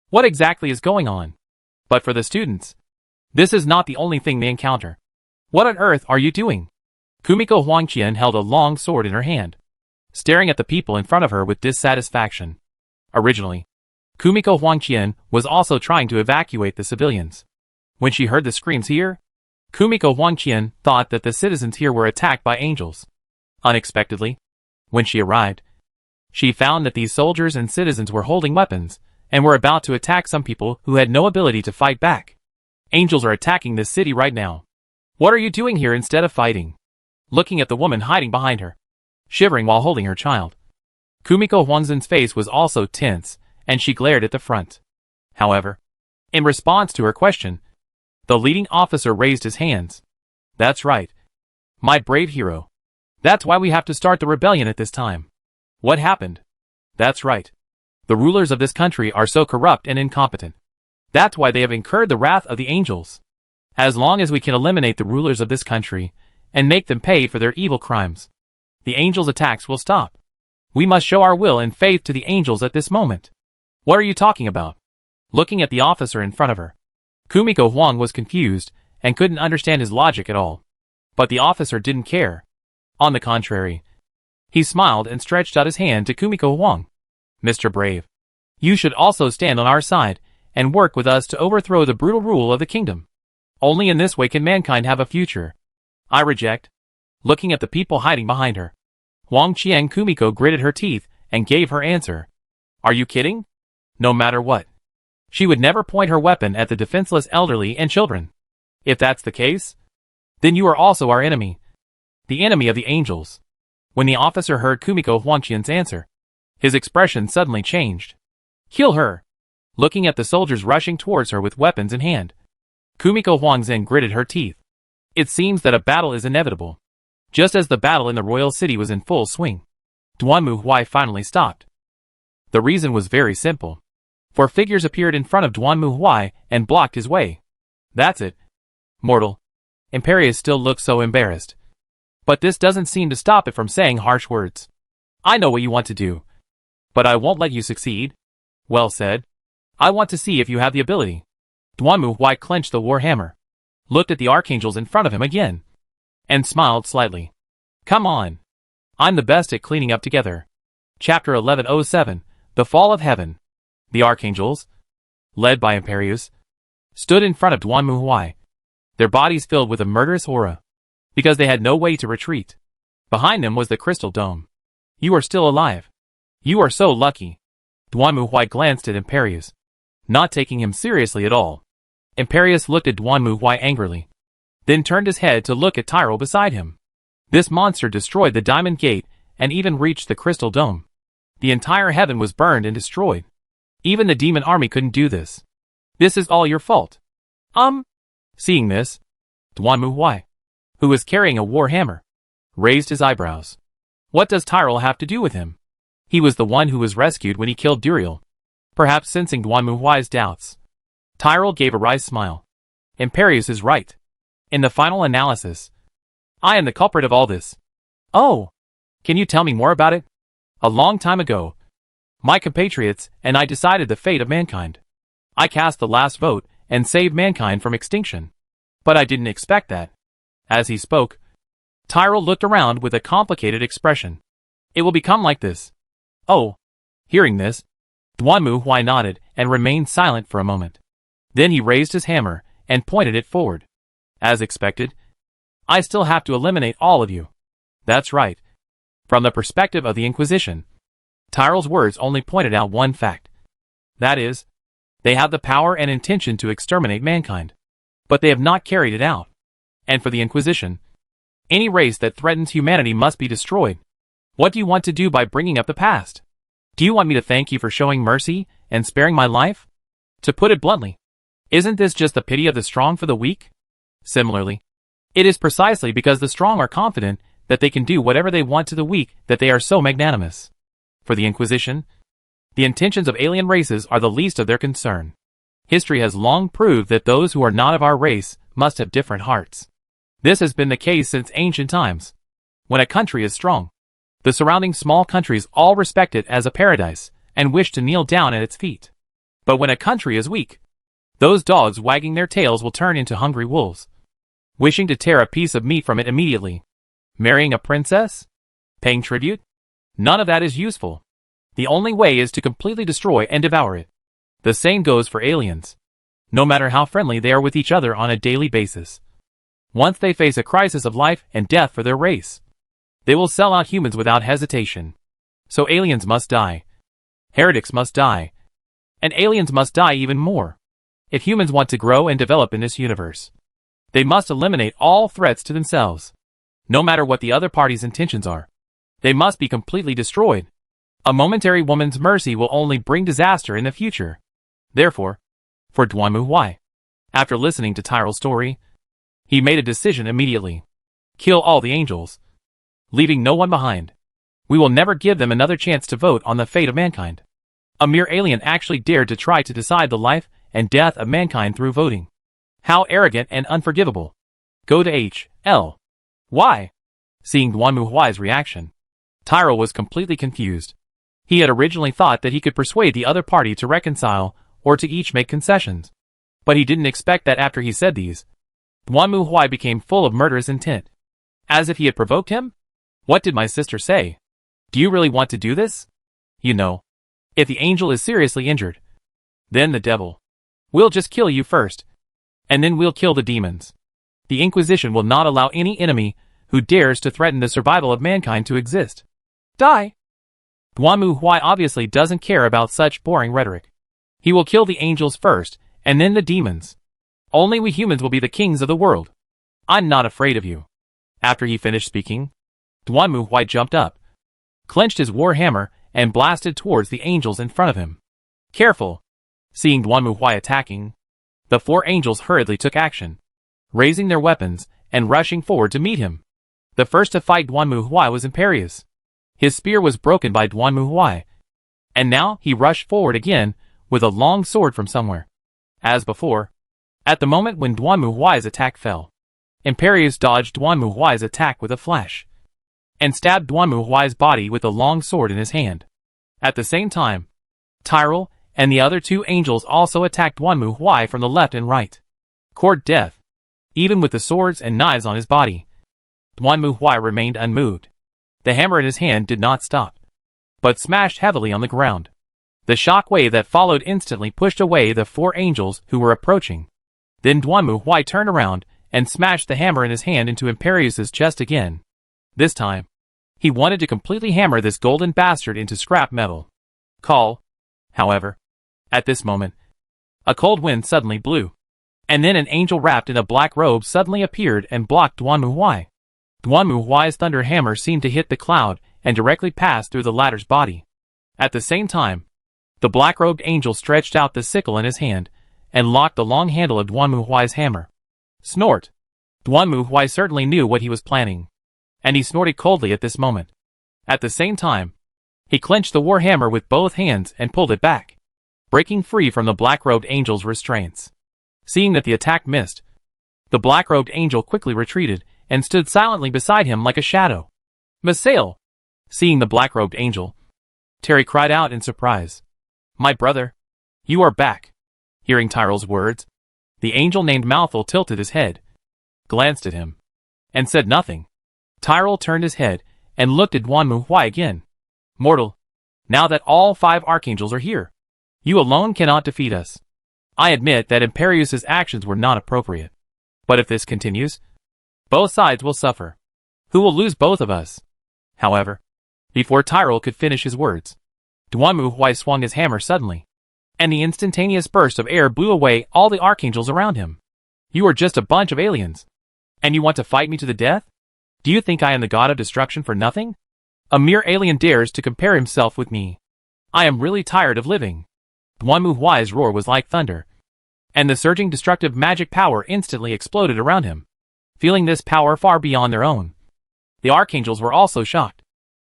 What exactly is going on? But for the students, this is not the only thing they encounter. What on earth are you doing? Kumiko Huangqian held a long sword in her hand, staring at the people in front of her with dissatisfaction. Originally, Kumiko Huangqian was also trying to evacuate the civilians. When she heard the screams here, Kumiko Huangqian thought that the citizens here were attacked by angels. Unexpectedly, when she arrived, she found that these soldiers and citizens were holding weapons and were about to attack some people who had no ability to fight back. Angels are attacking this city right now. What are you doing here instead of fighting? Looking at the woman hiding behind her, shivering while holding her child, Kumiko Huangqian's face was also tense, and she glared at the front. However, in response to her question, the leading officer raised his hands. That's right. My brave hero. That's why we have to start the rebellion at this time. What happened? That's right. The rulers of this country are so corrupt and incompetent. That's why they have incurred the wrath of the angels. As long as we can eliminate the rulers of this country and make them pay for their evil crimes, the angels' attacks will stop. We must show our will and faith to the angels at this moment. What are you talking about? Looking at the officer in front of her, Kumiko Huang was confused and couldn't understand his logic at all. But the officer didn't care. On the contrary, he smiled and stretched out his hand to Kumiko Huang. Mr. Brave, you should also stand on our side and work with us to overthrow the brutal rule of the kingdom. Only in this way can mankind have a future. I reject. Looking at the people hiding behind her, Huangqian Kumiko gritted her teeth and gave her answer. Are you kidding? No matter what, she would never point her weapon at the defenseless elderly and children. If that's the case, then you are also our enemy. The enemy of the angels. When the officer heard Kumiko Huangqian's answer, his expression suddenly changed. Kill her! Looking at the soldiers rushing towards her with weapons in hand, Kumiko Huangqian gritted her teeth. It seems that a battle is inevitable. Just as the battle in the royal city was in full swing, Duanmu Huai finally stopped. The reason was very simple. 4 figures appeared in front of Duanmu Huai and blocked his way. That's it. Mortal. Imperius still looks so embarrassed. But this doesn't seem to stop it from saying harsh words. I know what you want to do, but I won't let you succeed. Well said. I want to see if you have the ability. Duanmu Huai clenched the war hammer, looked at the archangels in front of him again, and smiled slightly. Come on. I'm the best at cleaning up together. Chapter 1107, The Fall of Heaven. The archangels, led by Imperius, stood in front of Duanmu Huai, their bodies filled with a murderous aura, because they had no way to retreat. Behind them was the crystal dome. You are still alive. You are so lucky. Duanmu Huai glanced at Imperius, not taking him seriously at all. Imperius looked at Duanmu Huai angrily, then turned his head to look at Tyrell beside him. This monster destroyed the diamond gate and even reached the crystal dome. The entire heaven was burned and destroyed. Even the demon army couldn't do this. This is all your fault. Seeing this, Duanmu Huai, who was carrying a war hammer, raised his eyebrows. What does Tyrell have to do with him? He was the one who was rescued when he killed Duriel. Perhaps sensing Duanmu Huai's doubts, Tyrell gave a wry smile. Imperius is right. In the final analysis, I am the culprit of all this. Oh, can you tell me more about it? A long time ago, my compatriots and I decided the fate of mankind. I cast the last vote and saved mankind from extinction. But I didn't expect that. As he spoke, Tyrell looked around with a complicated expression. It will become like this. Oh. Hearing this, Duanmu Huai nodded and remained silent for a moment. Then he raised his hammer and pointed it forward. As expected, I still have to eliminate all of you. That's right. From the perspective of the Inquisition, Tyrell's words only pointed out one fact. That is, they have the power and intention to exterminate mankind, but they have not carried it out. And for the Inquisition, any race that threatens humanity must be destroyed. What do you want to do by bringing up the past? Do you want me to thank you for showing mercy and sparing my life? To put it bluntly, isn't this just the pity of the strong for the weak? Similarly, it is precisely because the strong are confident that they can do whatever they want to the weak, that they are so magnanimous. For the Inquisition, the intentions of alien races are the least of their concern. History has long proved that those who are not of our race must have different hearts. This has been the case since ancient times. When a country is strong, the surrounding small countries all respect it as a paradise and wish to kneel down at its feet. But when a country is weak, those dogs wagging their tails will turn into hungry wolves, wishing to tear a piece of meat from it immediately. Marrying a princess? Paying tribute? None of that is useful. The only way is to completely destroy and devour it. The same goes for aliens. No matter how friendly they are with each other on a daily basis, once they face a crisis of life and death for their race, they will sell out humans without hesitation. So aliens must die. Heretics must die. And aliens must die even more. If humans want to grow and develop in this universe, they must eliminate all threats to themselves. No matter what the other party's intentions are, they must be completely destroyed. A momentary woman's mercy will only bring disaster in the future. Therefore, for Duanmu Huai, after listening to Tyrell's story, he made a decision immediately. Kill all the angels, leaving no one behind. We will never give them another chance to vote on the fate of mankind. A mere alien actually dared to try to decide the life and death of mankind through voting. How arrogant and unforgivable. Go to H.L. Why? Seeing Duanmu Huai's reaction, Tyrell was completely confused. He had originally thought that he could persuade the other party to reconcile or to each make concessions. But he didn't expect that after he said these, Duanmu Huai became full of murderous intent. As if he had provoked him? What did my sister say? Do you really want to do this? You know, if the angel is seriously injured, then the devil. We'll just kill you first, and then we'll kill the demons. The Inquisition will not allow any enemy who dares to threaten the survival of mankind to exist. Die! Duanmu Huai obviously doesn't care about such boring rhetoric. He will kill the angels first, and then the demons. Only we humans will be the kings of the world. I'm not afraid of you. After he finished speaking, Duanmu Huai jumped up, clenched his war hammer, and blasted towards the angels in front of him. Careful! Seeing Duanmu Huai attacking, the 4 angels hurriedly took action, raising their weapons and rushing forward to meet him. The first to fight Duanmu Huai was Imperius. His spear was broken by Duanmu Huai, and now he rushed forward again with a long sword from somewhere. As before, at the moment when Duanmu Huai's attack fell, Imperius dodged Duanmu Huai's attack with a flash, and stabbed Duanmu Huai's body with a long sword in his hand. At the same time, Tyrell and the other 2 angels also attacked Duanmu Huai from the left and right. Court death. Even with the swords and knives on his body, Duanmu Huai remained unmoved. The hammer in his hand did not stop, but smashed heavily on the ground. The shock wave that followed instantly pushed away the 4 angels who were approaching. Then Duanmu Huai turned around and smashed the hammer in his hand into Imperius's chest again. This time, he wanted to completely hammer this golden bastard into scrap metal. However, at this moment, a cold wind suddenly blew, and then an angel wrapped in a black robe suddenly appeared and blocked Duanmu Huai. Duanmu Huai's thunder hammer seemed to hit the cloud and directly pass through the latter's body. At the same time, the black-robed angel stretched out the sickle in his hand and locked the long handle of Duanmu Huai's hammer. Snort! Duanmu Huai certainly knew what he was planning, and he snorted coldly at this moment. At the same time, he clenched the war hammer with both hands and pulled it back, breaking free from the black-robed angel's restraints. Seeing that the attack missed, the black-robed angel quickly retreated and stood silently beside him like a shadow. Masail! Seeing the black-robed angel, Terry cried out in surprise. My brother, you are back. Hearing Tyrell's words, the angel named Mouthful tilted his head, glanced at him, and said nothing. Tyrell turned his head and looked at Duanmu Huai again. Mortal, now that all 5 archangels are here, you alone cannot defeat us. I admit that Imperius's actions were not appropriate. But if this continues, both sides will suffer. Who will lose both of us? However, before Tyrell could finish his words, Duanmu Huai swung his hammer suddenly, and the instantaneous burst of air blew away all the archangels around him. You are just a bunch of aliens, and you want to fight me to the death? Do you think I am the god of destruction for nothing? A mere alien dares to compare himself with me. I am really tired of living. Duanmu Huai's roar was like thunder, and the surging destructive magic power instantly exploded around him. Feeling this power far beyond their own, The archangels were also shocked.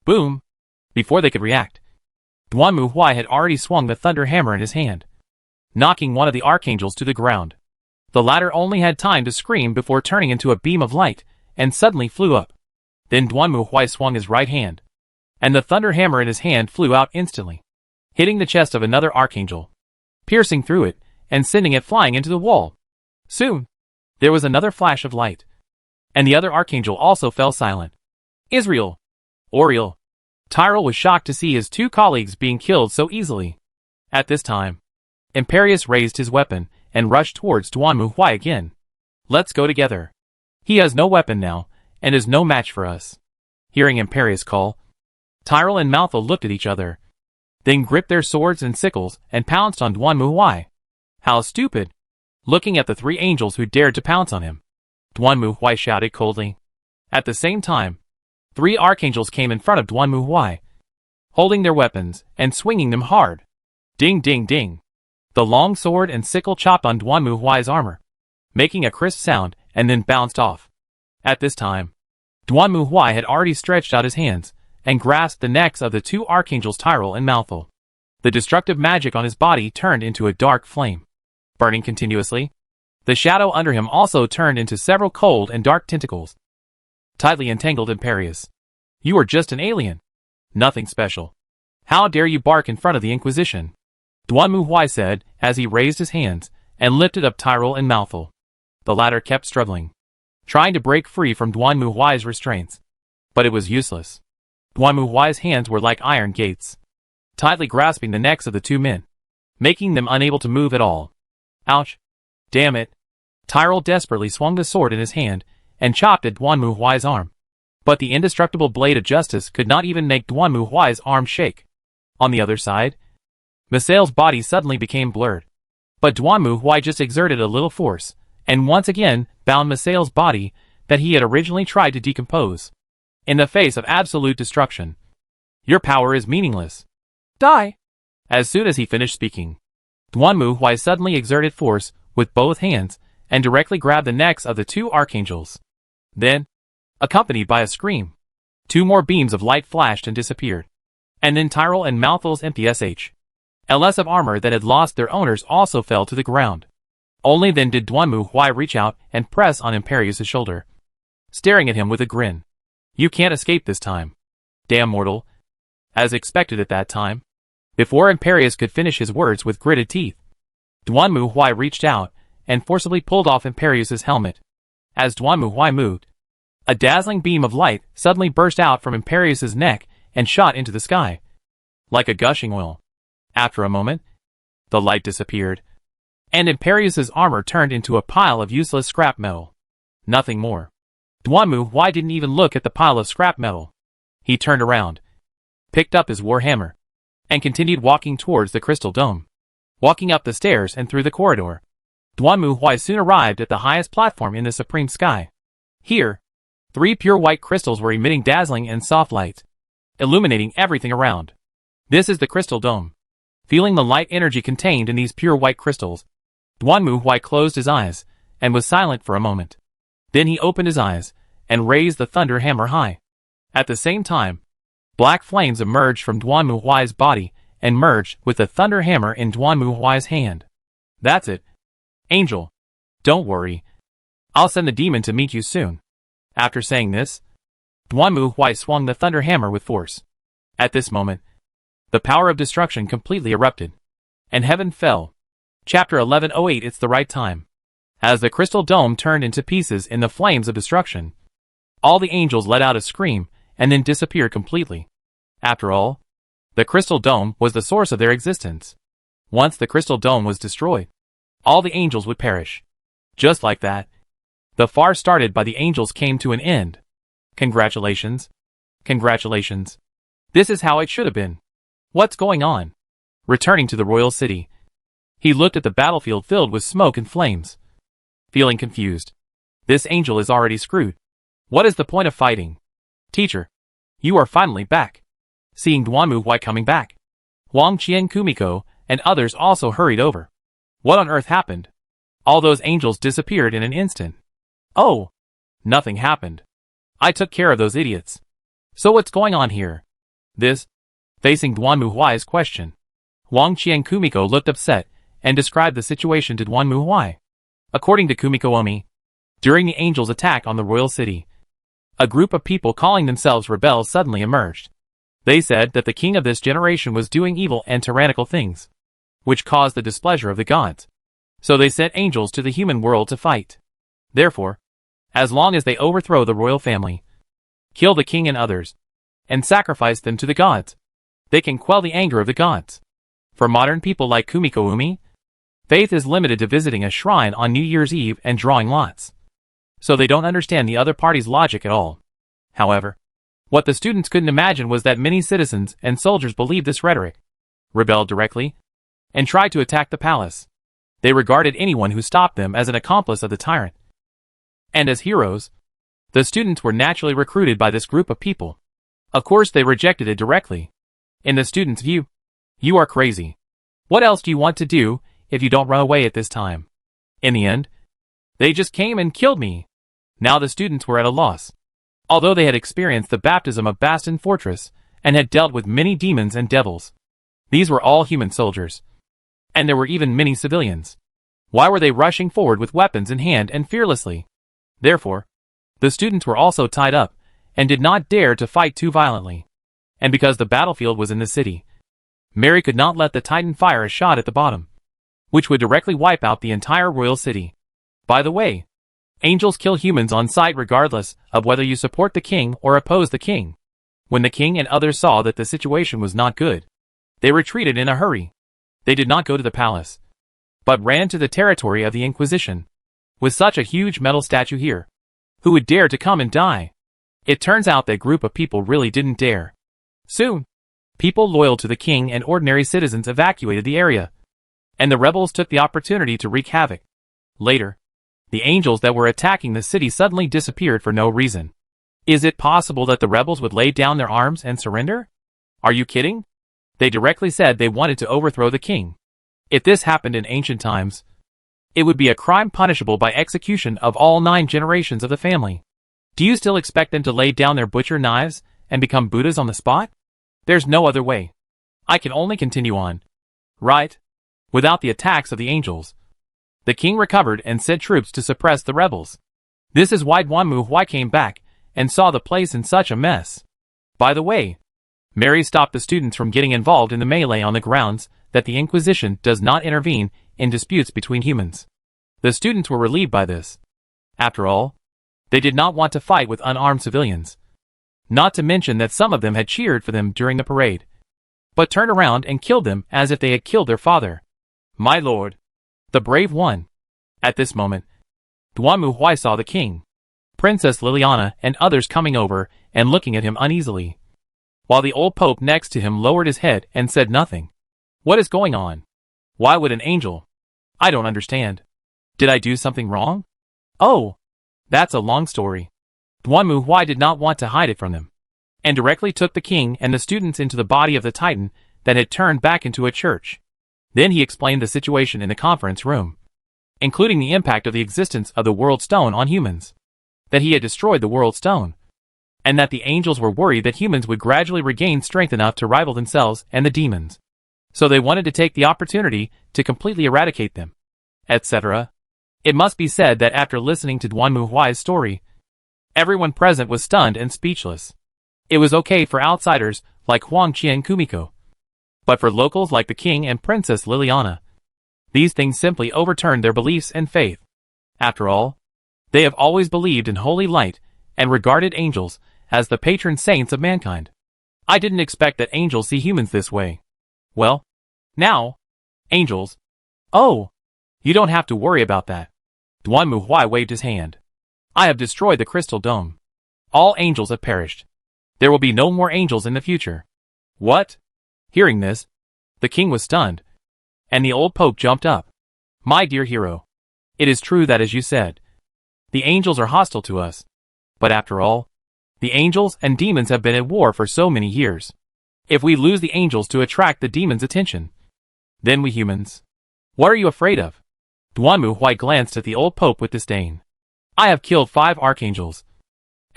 Boom! Before they could react, Duan Mu Huai had already swung the thunder hammer in his hand, knocking one of the archangels to the ground. The latter only had time to scream before turning into a beam of light, and suddenly flew up. Then Duan Mu Huai swung his right hand, and the thunder hammer in his hand flew out instantly, hitting the chest of another archangel, piercing through it, and sending it flying into the wall. Soon, there was another flash of light, and the other archangel also fell silent. Israel! Oriel! Tyrell was shocked to see his two colleagues being killed so easily. At this time, Imperius raised his weapon and rushed towards Duan Mu Huai again. Let's go together. He has no weapon now, and is no match for us. Hearing Imperius call, Tyrell and Malthus looked at each other, then gripped their swords and sickles and pounced on Duan Mu Huai. How stupid! Looking at the three angels who dared to pounce on him, Duan Mu Huai shouted coldly. At the same time, three archangels came in front of Duan Mu Huai, holding their weapons and swinging them hard. Ding ding ding! The long sword and sickle chopped on Duan Mu Huai's armor, making a crisp sound, and then bounced off. At this time, Duan Mu Huai had already stretched out his hands and grasped the necks of the two archangels Tyrell and Malthus. The destructive magic on his body turned into a dark flame, burning continuously. The shadow under him also turned into several cold and dark tentacles, tightly entangled Imperius. You are just an alien. Nothing special. How dare you bark in front of the Inquisition? Duan Mu Huai said as he raised his hands and lifted up Tyrell and Malthus. The latter kept struggling, trying to break free from Duan Mu Huai's restraints, but it was useless. Duan Mu Huai's hands were like iron gates, tightly grasping the necks of the two men, making them unable to move at all. Ouch! Damn it! Tyrell desperately swung the sword in his hand and chopped at Duan Mu Huai's arm, but the indestructible blade of justice could not even make Duan Mu Huai's arm shake. On the other side, Misael's body suddenly became blurred, but Duan Mu Huai just exerted a little force, and once again bound Misael's body that he had originally tried to decompose. In the face of absolute destruction, your power is meaningless. Die! As soon as he finished speaking, Duan Mu Huai suddenly exerted force with both hands and directly grabbed the necks of the two archangels. Then, accompanied by a scream, two more beams of light flashed and disappeared. And then Tyrell and Malthus's empty LS of armor that had lost their owners also fell to the ground. Only then did Duan Mu Huai reach out and press on Imperius' shoulder, staring at him with a grin. You can't escape this time. Damn mortal. As expected at that time, before Imperius could finish his words with gritted teeth, Duan Mu Huai reached out and forcibly pulled off Imperius' helmet. As Duan Mu Huai moved, a dazzling beam of light suddenly burst out from Imperius' neck and shot into the sky, like a gushing oil. After a moment, the light disappeared, and Imperius' armor turned into a pile of useless scrap metal. Nothing more. Duan Mu Huai didn't even look at the pile of scrap metal. He turned around, picked up his war hammer, and continued walking towards the crystal dome. Walking up the stairs and through the corridor, Duan Mu Huai soon arrived at the highest platform in the supreme sky. Here, three pure white crystals were emitting dazzling and soft light, illuminating everything around. This is the crystal dome. Feeling the light energy contained in these pure white crystals, Duan Mu Huai closed his eyes and was silent for a moment. Then he opened his eyes and raised the thunder hammer high. At the same time, black flames emerged from Duan Mu Huai's body and merged with the thunder hammer in Duan Mu Huai's hand. That's it. Angel, don't worry. I'll send the demon to meet you soon. After saying this, Duan Mu Huai swung the thunder hammer with force. At this moment, the power of destruction completely erupted, and heaven fell. Chapter 1108. It's the right time. As the crystal dome turned into pieces in the flames of destruction, all the angels let out a scream and then disappeared completely. After all, the crystal dome was the source of their existence. Once the crystal dome was destroyed, all the angels would perish. Just like that, the farce started by the angels came to an end. Congratulations. Congratulations. This is how it should have been. What's going on? Returning to the royal city, he looked at the battlefield filled with smoke and flames, feeling confused. This angel is already screwed. What is the point of fighting? Teacher, you are finally back. Seeing Duan Mu Huai coming back, Huang Qian Kumiko and others also hurried over. What on earth happened? All those angels disappeared in an instant. Oh! Nothing happened. I took care of those idiots. So what's going on here? This? Facing Duanmu Huai's question, Wang Qi and Kumiko looked upset and described the situation to Duanmu Huai. According to Kumiko Omi, during the Angels' attack on the royal city, a group of people calling themselves rebels suddenly emerged. They said that the king of this generation was doing evil and tyrannical things, which caused the displeasure of the gods. So they sent angels to the human world to fight. Therefore, as long as they overthrow the royal family, kill the king and others, and sacrifice them to the gods, they can quell the anger of the gods. For modern people like Kumiko Umi, faith is limited to visiting a shrine on New Year's Eve and drawing lots. So they don't understand the other party's logic at all. However, what the students couldn't imagine was that many citizens and soldiers believed this rhetoric, rebelled directly, and tried to attack the palace. They regarded anyone who stopped them as an accomplice of the tyrant. And as heroes, the students were naturally recruited by this group of people. Of course they rejected it directly. In the students' view, you are crazy. What else do you want to do if you don't run away at this time? In the end, they just came and killed me. Now the students were at a loss. Although they had experienced the baptism of Bastion Fortress and had dealt with many demons and devils, these were all human soldiers. And there were even many civilians. Why were they rushing forward with weapons in hand and fearlessly? Therefore, the students were also tied up and did not dare to fight too violently. And because the battlefield was in the city, Mary could not let the Titan fire a shot at the bottom, which would directly wipe out the entire royal city. By the way, angels kill humans on sight regardless of whether you support the king or oppose the king. When the king and others saw that the situation was not good, they retreated in a hurry. They did not go to the palace, but ran to the territory of the Inquisition. With such a huge metal statue here, who would dare to come and die? It turns out that group of people really didn't dare. Soon, people loyal to the king and ordinary citizens evacuated the area, and the rebels took the opportunity to wreak havoc. Later, the angels that were attacking the city suddenly disappeared for no reason. Is it possible that the rebels would lay down their arms and surrender? Are you kidding? They directly said they wanted to overthrow the king. If this happened in ancient times, it would be a crime punishable by execution of all 9 generations of the family. Do you still expect them to lay down their butcher knives and become Buddhas on the spot? There's no other way. I can only continue on. Right? Without the attacks of the angels, the king recovered and sent troops to suppress the rebels. This is why Duanmu Huai came back and saw the place in such a mess. By the way, Mary stopped the students from getting involved in the melee on the grounds that the Inquisition does not intervene in disputes between humans. The students were relieved by this. After all, they did not want to fight with unarmed civilians. Not to mention that some of them had cheered for them during the parade, but turned around and killed them as if they had killed their father. My lord, the brave one. At this moment, Duanmu Huai saw the king, Princess Liliana and others coming over and looking at him uneasily, while the old pope next to him lowered his head and said nothing. What is going on? Why would an angel? I don't understand. Did I do something wrong? Oh, that's a long story. Duanmu Huai did not want to hide it from them, and directly took the king and the students into the body of the Titan that had turned back into a church. Then he explained the situation in the conference room, including the impact of the existence of the World Stone on humans, that he had destroyed the World Stone, and that the angels were worried that humans would gradually regain strength enough to rival themselves and the demons. So they wanted to take the opportunity to completely eradicate them, etc. It must be said that after listening to Duanmu Huai's story, everyone present was stunned and speechless. It was okay for outsiders like Huang Qi and Kumiko, but for locals like the king and Princess Liliana, these things simply overturned their beliefs and faith. After all, they have always believed in holy light and regarded angels as the patron saints of mankind. I didn't expect that angels see humans this way. Well, now, angels. Oh, you don't have to worry about that. Duanmu Huai waved his hand. I have destroyed the crystal dome. All angels have perished. There will be no more angels in the future. What? Hearing this, the king was stunned, and the old pope jumped up. My dear hero, it is true that as you said, the angels are hostile to us. But after all, the angels and demons have been at war for so many years. If we lose the angels to attract the demons' attention, then we humans. What are you afraid of? Duanmu Huai glanced at the old pope with disdain. I have killed 5 archangels,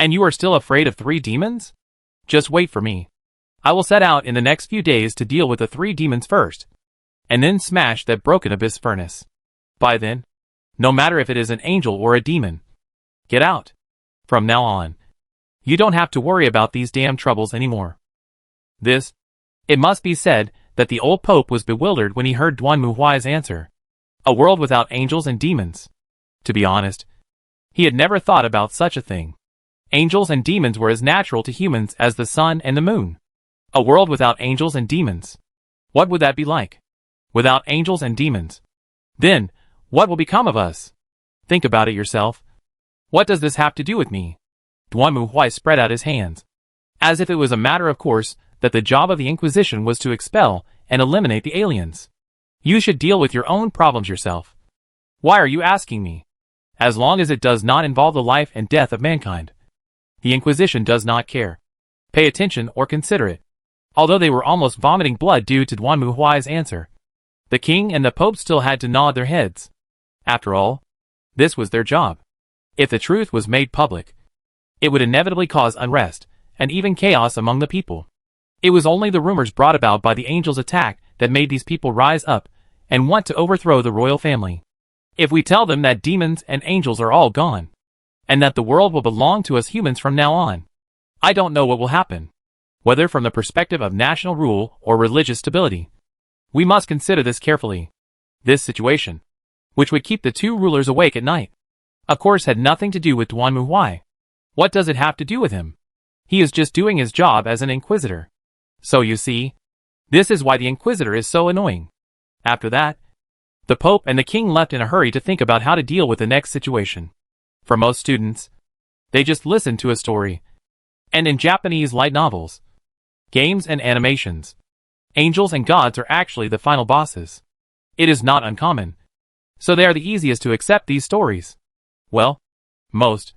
And you are still afraid of 3 demons? Just wait for me. I will set out in the next few days to deal with the 3 demons first, and then smash that broken abyss furnace. By then, no matter if it is an angel or a demon, get out. From now on, you don't have to worry about these damn troubles anymore. It must be said that the old Pope was bewildered when he heard Duan Muhuai's answer. A world without angels and demons. To be honest, he had never thought about such a thing. Angels and demons were as natural to humans as the sun and the moon. A world without angels and demons. What would that be like? Without angels and demons. Then, what will become of us? Think about it yourself. What does this have to do with me? Duan Muhuai spread out his hands, as if it was a matter of course that the job of the Inquisition was to expel and eliminate the aliens. You should deal with your own problems yourself. Why are you asking me? As long as it does not involve the life and death of mankind. The Inquisition does not care. Pay attention or consider it. Although they were almost vomiting blood due to Duan Muhuai's answer, the king and the pope still had to nod their heads. After all, this was their job. If the truth was made public, it would inevitably cause unrest and even chaos among the people. It was only the rumors brought about by the angels' attack that made these people rise up and want to overthrow the royal family. If we tell them that demons and angels are all gone, and that the world will belong to us humans from now on, I don't know what will happen. Whether from the perspective of national rule or religious stability. We must consider this carefully. This situation, which would keep the 2 rulers awake at night, of course had nothing to do with Duan Muhuai. What does it have to do with him? He is just doing his job as an inquisitor. So you see, this is why the inquisitor is so annoying. After that, the pope and the king left in a hurry to think about how to deal with the next situation. For most students, they just listen to a story. And in Japanese light novels, games and animations, angels and gods are actually the final bosses. It is not uncommon. So they are the easiest to accept these stories. Well, most.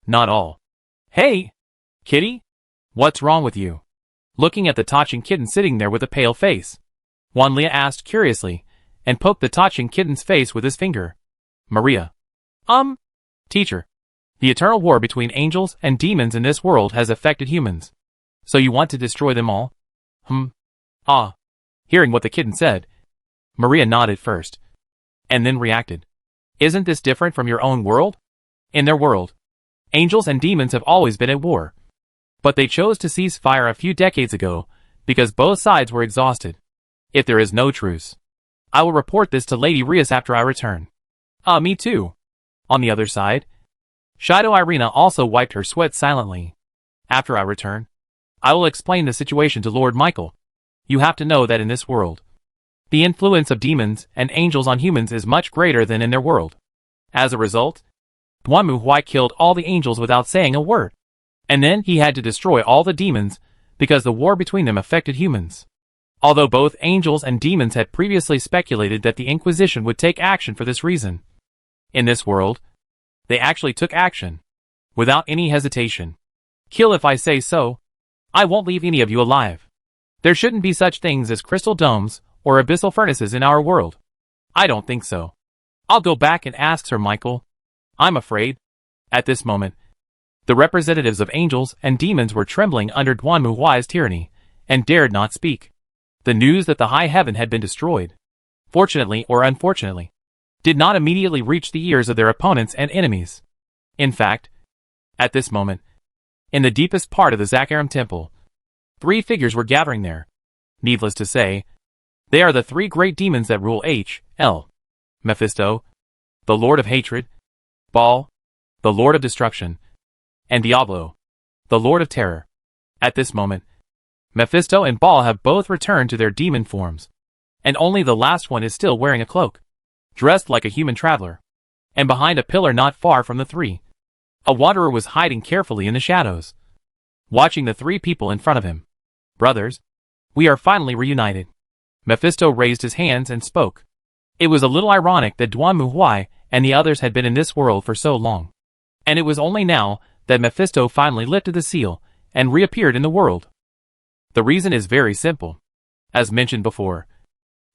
Not all. Hey! Kitty? What's wrong with you? Looking at the Tachin kitten sitting there with a pale face, Wan Lia asked curiously, and poked the Tachin kitten's face with his finger. Maria. Teacher. The eternal war between angels and demons in this world has affected humans. So you want to destroy them all? Hearing what the kitten said, Maria nodded first, and then reacted. Isn't this different from your own world? In their world, angels and demons have always been at war. But they chose to cease fire a few decades ago because both sides were exhausted. If there is no truce, I will report this to Lady Rias after I return. Me too. On the other side, Shido Irina also wiped her sweat silently. After I return, I will explain the situation to Lord Michael. You have to know that in this world, the influence of demons and angels on humans is much greater than in their world. As a result, Duan Muhuai killed all the angels without saying a word. And then he had to destroy all the demons because the war between them affected humans. Although both angels and demons had previously speculated that the Inquisition would take action for this reason. In this world, they actually took action, without any hesitation. Kill if I say so. I won't leave any of you alive. There shouldn't be such things as crystal domes or abyssal furnaces in our world. I don't think so. I'll go back and ask Sir Michael. I'm afraid. At this moment, the representatives of angels and demons were trembling under Duan Muhuai's tyranny, and dared not speak. The news that the high heaven had been destroyed, fortunately or unfortunately, did not immediately reach the ears of their opponents and enemies. In fact, at this moment, in the deepest part of the Zakaram temple, 3 figures were gathering there. Needless to say, they are the 3 great demons that rule H.L. Mephisto, the Lord of Hatred, Baal, the Lord of Destruction, and Diablo, the Lord of Terror. At this moment, Mephisto and Baal have both returned to their demon forms, and only the last one is still wearing a cloak, dressed like a human traveler. And behind a pillar not far from the 3, a wanderer was hiding carefully in the shadows, watching the 3 people in front of him. Brothers, we are finally reunited. Mephisto raised his hands and spoke. It was a little ironic that Duan Muhuai and the others had been in this world for so long. And it was only now that Mephisto finally lifted the seal and reappeared in the world. The reason is very simple. As mentioned before,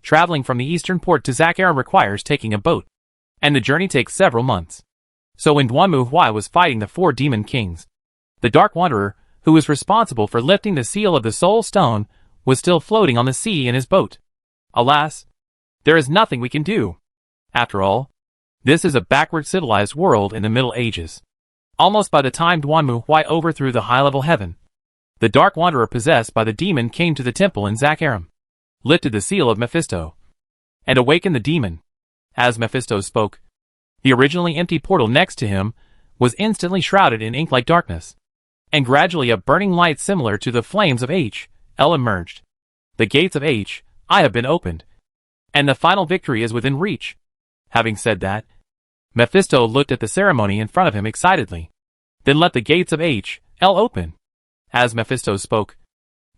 traveling from the eastern port to Zakaram requires taking a boat, and the journey takes several months. So when Duan Muhuai was fighting the 4 demon kings, The Dark Wanderer, who was responsible for lifting the seal of the Soul Stone, was still floating on the sea in his boat. Alas, there is nothing we can do. After all, this is a backward civilized world in the Middle Ages. Almost by the time Duanmu Huai overthrew the high-level heaven, the Dark Wanderer possessed by the demon came to the temple in Zakharam, lifted the seal of Mephisto, and awakened the demon. As Mephisto spoke, the originally empty portal next to him was instantly shrouded in ink-like darkness, and gradually a burning light similar to the flames of H.L. emerged. The gates of H.I. have been opened, and the final victory is within reach. Having said that, Mephisto looked at the ceremony in front of him excitedly, then let the gates of H.L. open. As Mephisto spoke,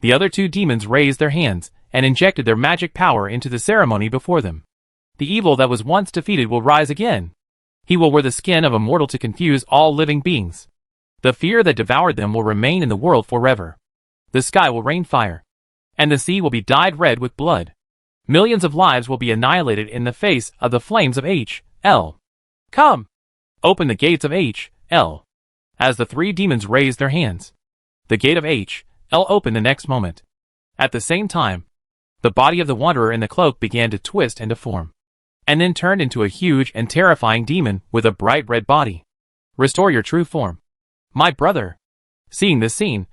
the other two demons raised their hands and injected their magic power into the ceremony before them. The evil that was once defeated will rise again. He will wear the skin of a mortal to confuse all living beings. The fear that devoured them will remain in the world forever. The sky will rain fire, and the sea will be dyed red with blood. Millions of lives will be annihilated in the face of the flames of H.L. Come! Open the gates of H.L. As the three demons raised their hands, the gate of H.L. opened the next moment. At the same time, the body of the Wanderer in the cloak began to twist and deform, and then turned into a huge and terrifying demon with a bright red body. Restore your true form, my brother! Seeing this scene,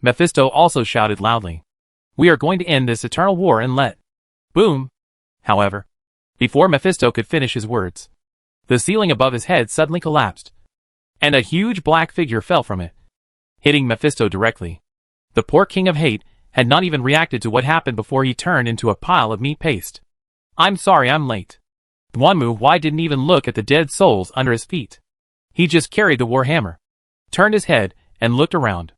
Mephisto also shouted loudly, we are going to end this eternal war and let... Boom! However, before Mephisto could finish his words, the ceiling above his head suddenly collapsed, and a huge black figure fell from it, hitting Mephisto directly. The poor King of Hate had not even reacted to what happened before he turned into a pile of meat paste. I'm sorry I'm late. Duanmu Huai didn't even look at the dead souls under his feet. He just carried the war hammer, turned his head, and looked around.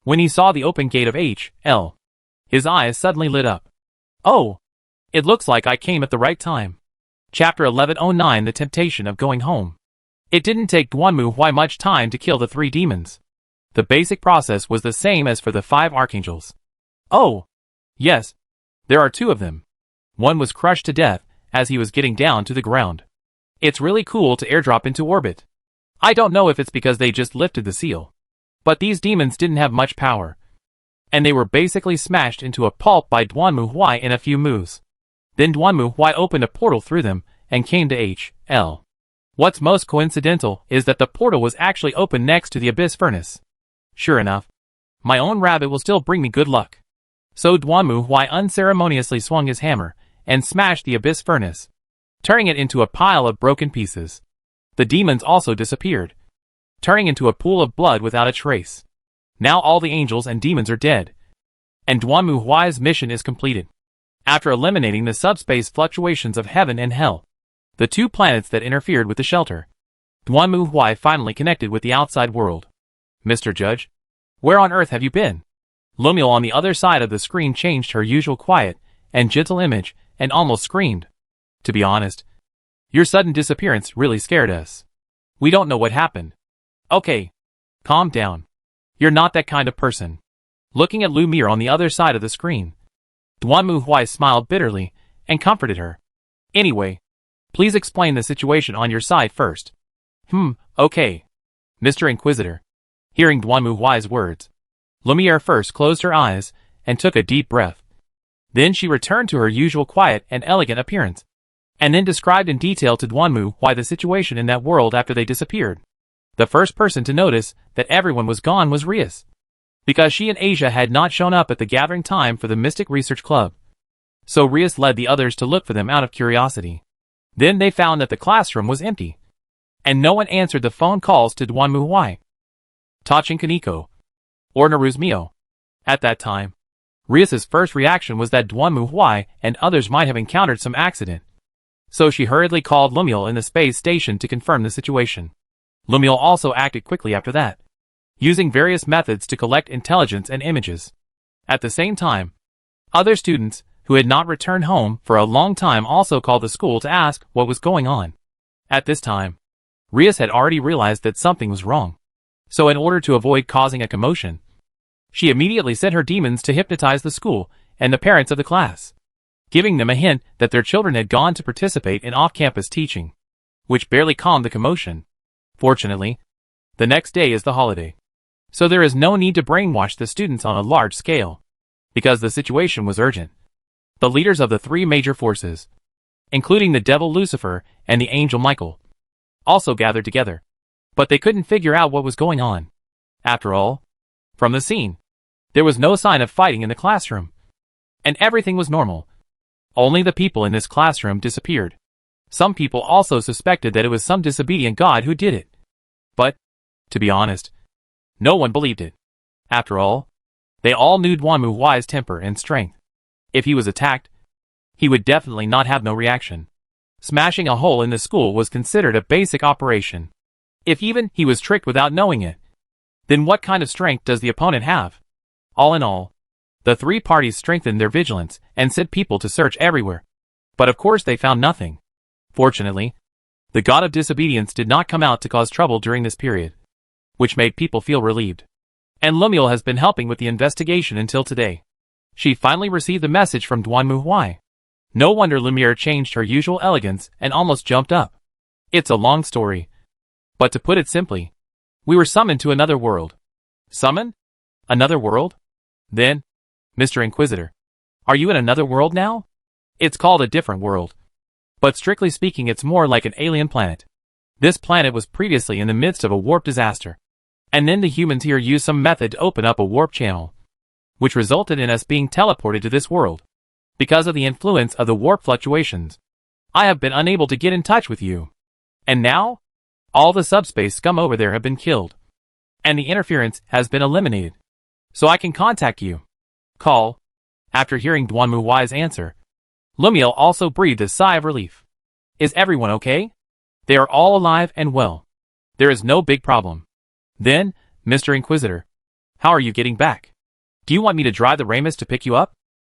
When he saw the open gate of H.L., his eyes suddenly lit up. Oh! It looks like I came at the right time. Chapter 1109 The Temptation of Going Home. It didn't take Duanmu Huai much time to kill the three demons. The basic process was the same as for the 5 archangels. Oh! Yes, there are 2 of them. One was crushed to death as he was getting down to the ground. It's really cool to airdrop into orbit. I don't know if it's because they just lifted the seal, but these demons didn't have much power, and they were basically smashed into a pulp by Duanmu Huai in a few moves. Then Duanmu Huai opened a portal through them and came to H.L. What's most coincidental is that the portal was actually open next to the abyss furnace. Sure enough, my own rabbit will still bring me good luck. So Duanmu Huai unceremoniously swung his hammer and smashed the abyss furnace, turning it into a pile of broken pieces. The demons also disappeared, turning into a pool of blood without a trace. Now all the angels and demons are dead, and Duanmu Huai's mission is completed. After eliminating the subspace fluctuations of heaven and hell, the 2 planets that interfered with the shelter, Duanmu Huai finally connected with the outside world. Mr. Judge, where on earth have you been? Lumiel on the other side of the screen changed her usual quiet and gentle image and almost screamed. To be honest, your sudden disappearance really scared us. We don't know what happened. Okay, calm down. You're not that kind of person. Looking at Lumiere on the other side of the screen, Duanmu Huai smiled bitterly and comforted her. Anyway, please explain the situation on your side first. Okay. Mr. Inquisitor. Hearing Duanmu Huai's words, Lumiere first closed her eyes and took a deep breath. Then she returned to her usual quiet and elegant appearance, and then described in detail to Duanmu Huai the situation in that world after they disappeared. The first person to notice that everyone was gone was Rias, because she and Asia had not shown up at the gathering time for the Mystic Research Club. So Rias led the others to look for them out of curiosity. Then they found that the classroom was empty, and no one answered the phone calls to Duanmu Huai, Tachin Kaneko, or Naruzmio. At that time, Rias's first reaction was that Duanmu Huai and others might have encountered some accident. So she hurriedly called Lumiel in the space station to confirm the situation. Lumiel also acted quickly after that, using various methods to collect intelligence and images. At the same time, other students, who had not returned home for a long time, also called the school to ask what was going on. At this time, Rias had already realized that something was wrong. So in order to avoid causing a commotion, she immediately sent her demons to hypnotize the school and the parents of the class, giving them a hint that their children had gone to participate in off-campus teaching, which barely calmed the commotion. Fortunately, the next day is the holiday, So there is no need to brainwash the students on a large scale, because the situation was urgent. The leaders of the three major forces, including the devil Lucifer and the angel Michael, also gathered together. But they couldn't figure out what was going on. After all, from the scene, there was no sign of fighting in the classroom, and everything was normal. Only the people in this classroom disappeared. Some people also suspected that it was some disobedient god who did it. But, to be honest, no one believed it. After all, they all knew Duanmu Huai's temper and strength. If he was attacked, he would definitely not have no reaction. Smashing a hole in the school was considered a basic operation. If even he was tricked without knowing it, then what kind of strength does the opponent have? All in all, the three parties strengthened their vigilance and sent people to search everywhere. But of course they found nothing. Fortunately, the god of disobedience did not come out to cause trouble during this period, which made people feel relieved. And Lumiel has been helping with the investigation until today. She finally received the message from Duanmu Huai. No wonder Lumiere changed her usual elegance and almost jumped up. It's a long story, but to put it simply, we were summoned to another world. Summoned? Another world? Then, Mr. Inquisitor, are you in another world now? It's called a different world, but strictly speaking it's more like an alien planet. This planet was previously in the midst of a warp disaster, and then the humans here used some method to open up a warp channel, which resulted in us being teleported to this world. Because of the influence of the warp fluctuations, I have been unable to get in touch with you. And now, all the subspace scum over there have been killed, and the interference has been eliminated. So I can contact you. Call. After hearing Duanmu Huai's answer, Lumiel also breathed a sigh of relief. Is everyone okay? They are all alive and well. There is no big problem. Then, Mr. Inquisitor, how are you getting back? Do you want me to drive the Ramus to pick you up?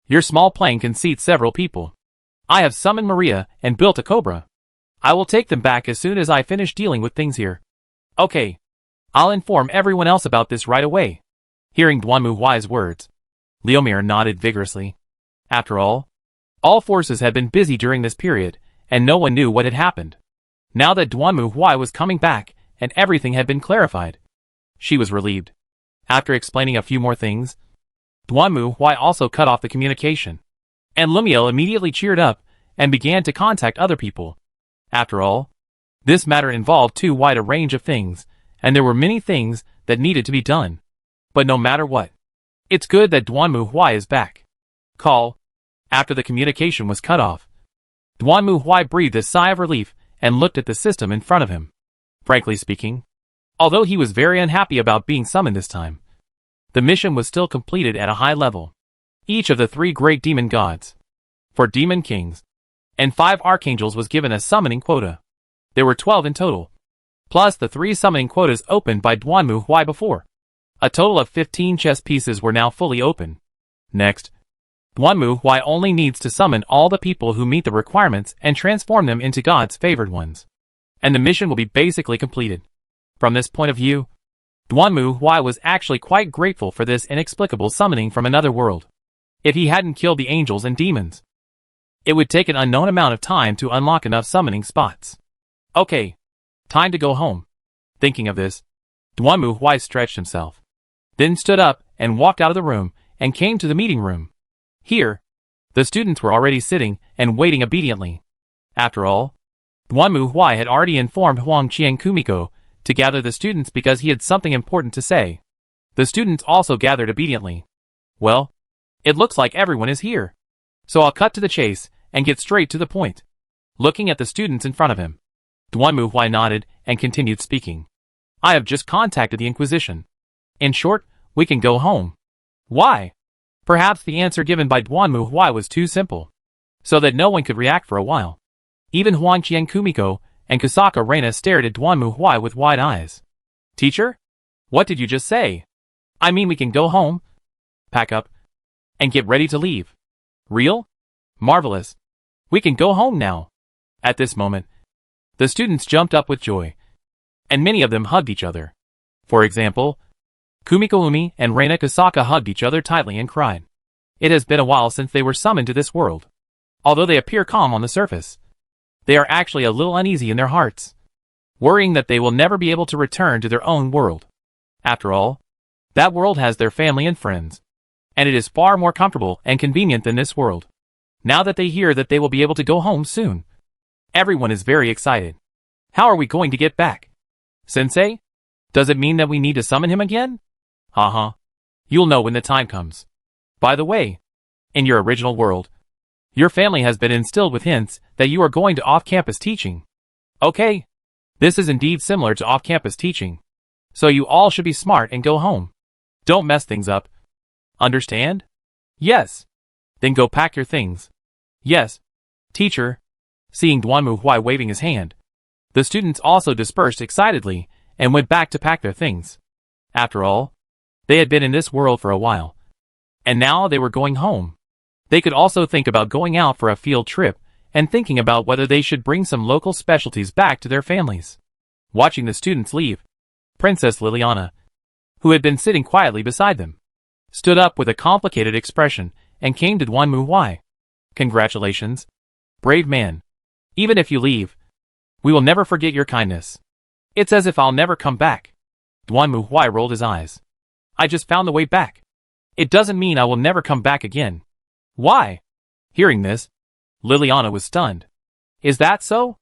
Your small plane can seat several people. I have summoned Maria and built a Cobra. I will take them back as soon as I finish dealing with things here. Okay. I'll inform everyone else about this right away. Hearing Duanmu Huai's words, Leomir nodded vigorously. After all forces had been busy during this period, and no one knew what had happened. Now that Duanmu Huai was coming back, and everything had been clarified, she was relieved. After explaining a few more things, Duanmu Huai also cut off the communication, and Lumiel immediately cheered up and began to contact other people. After all, this matter involved too wide a range of things, and there were many things that needed to be done. But no matter what, it's good that Duanmu Huai is back. Call. After the communication was cut off, Duanmu Huai breathed a sigh of relief and looked at the system in front of him. Frankly speaking, although he was very unhappy about being summoned this time, the mission was still completed at a high level. Each of the three great demon gods, 4 demon kings, and 5 archangels was given a summoning quota. There were 12 in total, plus the 3 summoning quotas opened by Duanmu Huai before. A total of 15 chess pieces were now fully open. Next, Duanmu Huai only needs to summon all the people who meet the requirements and transform them into God's favored ones, and the mission will be basically completed. From this point of view, Duanmu Huai was actually quite grateful for this inexplicable summoning from another world. If he hadn't killed the angels and demons, it would take an unknown amount of time to unlock enough summoning spots. Okay, time to go home. Thinking of this, Duanmu Huai stretched himself, then stood up and walked out of the room and came to the meeting room. Here, the students were already sitting and waiting obediently. After all, Duanmu Huai had already informed Huang Qi and Kumiko to gather the students because he had something important to say. The students also gathered obediently. Well, it looks like everyone is here, so I'll cut to the chase and get straight to the point. Looking at the students in front of him, Duanmu Huai nodded and continued speaking. I have just contacted the Inquisition. In short, we can go home. Why? Perhaps the answer given by Duanmu Huai was too simple, so that no one could react for a while. Even Huang Qi and Kumiko and Kusaka Reina stared at Duanmu Huai with wide eyes. Teacher? What did you just say? I mean we can go home, pack up, and get ready to leave. Real? Marvelous. We can go home now. At this moment, the students jumped up with joy, and many of them hugged each other. For example, Kumiko Umi and Reina Kusaka hugged each other tightly and cried. It has been a while since they were summoned to this world. Although they appear calm on the surface, they are actually a little uneasy in their hearts, worrying that they will never be able to return to their own world. After all, That world has their family and friends. And it is far more comfortable and convenient than this world. Now that they hear that they will be able to go home soon. Everyone is very excited. How are we going to get back? Sensei? Does it mean that we need to summon him again? Haha. You'll know when the time comes. By the way, in your original world, your family has been instilled with hints that you are going to off-campus teaching. Okay. This is indeed similar to off-campus teaching. So you all should be smart and go home. Don't mess things up. Understand? Yes. Then go pack your things. Yes. Teacher. Seeing Duanmu Huai waving his hand, the students also dispersed excitedly and went back to pack their things. After all, they had been in this world for a while. And now they were going home. They could also think about going out for a field trip and thinking about whether they should bring some local specialties back to their families. Watching the students leave, Princess Liliana, who had been sitting quietly beside them, stood up with a complicated expression and came to Duanmu Huai. Congratulations, brave man. Even if you leave, we will never forget your kindness. It's as if I'll never come back. Duanmu Huai rolled his eyes. I just found the way back. It doesn't mean I will never come back again. Why? Hearing this, Liliana was stunned. Is that so?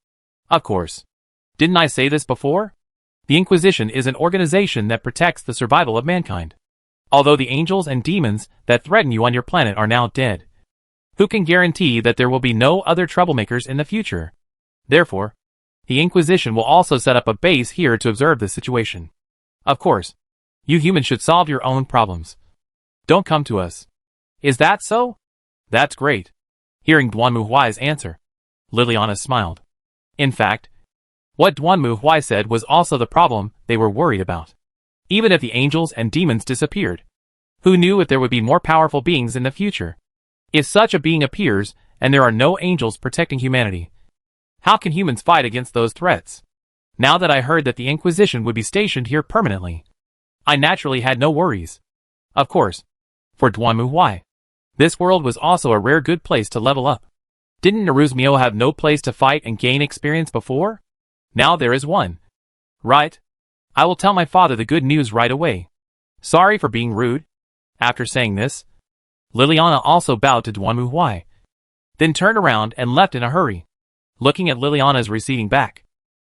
Of course. Didn't I say this before? The Inquisition is an organization that protects the survival of mankind. Although the angels and demons that threaten you on your planet are now dead, who can guarantee that there will be no other troublemakers in the future? Therefore, the Inquisition will also set up a base here to observe the situation. Of course, you humans should solve your own problems. Don't come to us. Is that so? That's great. Hearing Duanmu Huai's answer, Liliana smiled. In fact, what Duanmu Huai said was also the problem they were worried about. Even if the angels and demons disappeared, who knew if there would be more powerful beings in the future? If such a being appears, and there are no angels protecting humanity, how can humans fight against those threats? Now that I heard that the Inquisition would be stationed here permanently, I naturally had no worries. Of course, for Duanmu Huai, this world was also a rare good place to level up. Didn't Naruzmio have no place to fight and gain experience before? Now there is one. Right? I will tell my father the good news right away. Sorry for being rude. After saying this, Liliana also bowed to Duanmu Huai, then turned around and left in a hurry. Looking at Liliana's receding back,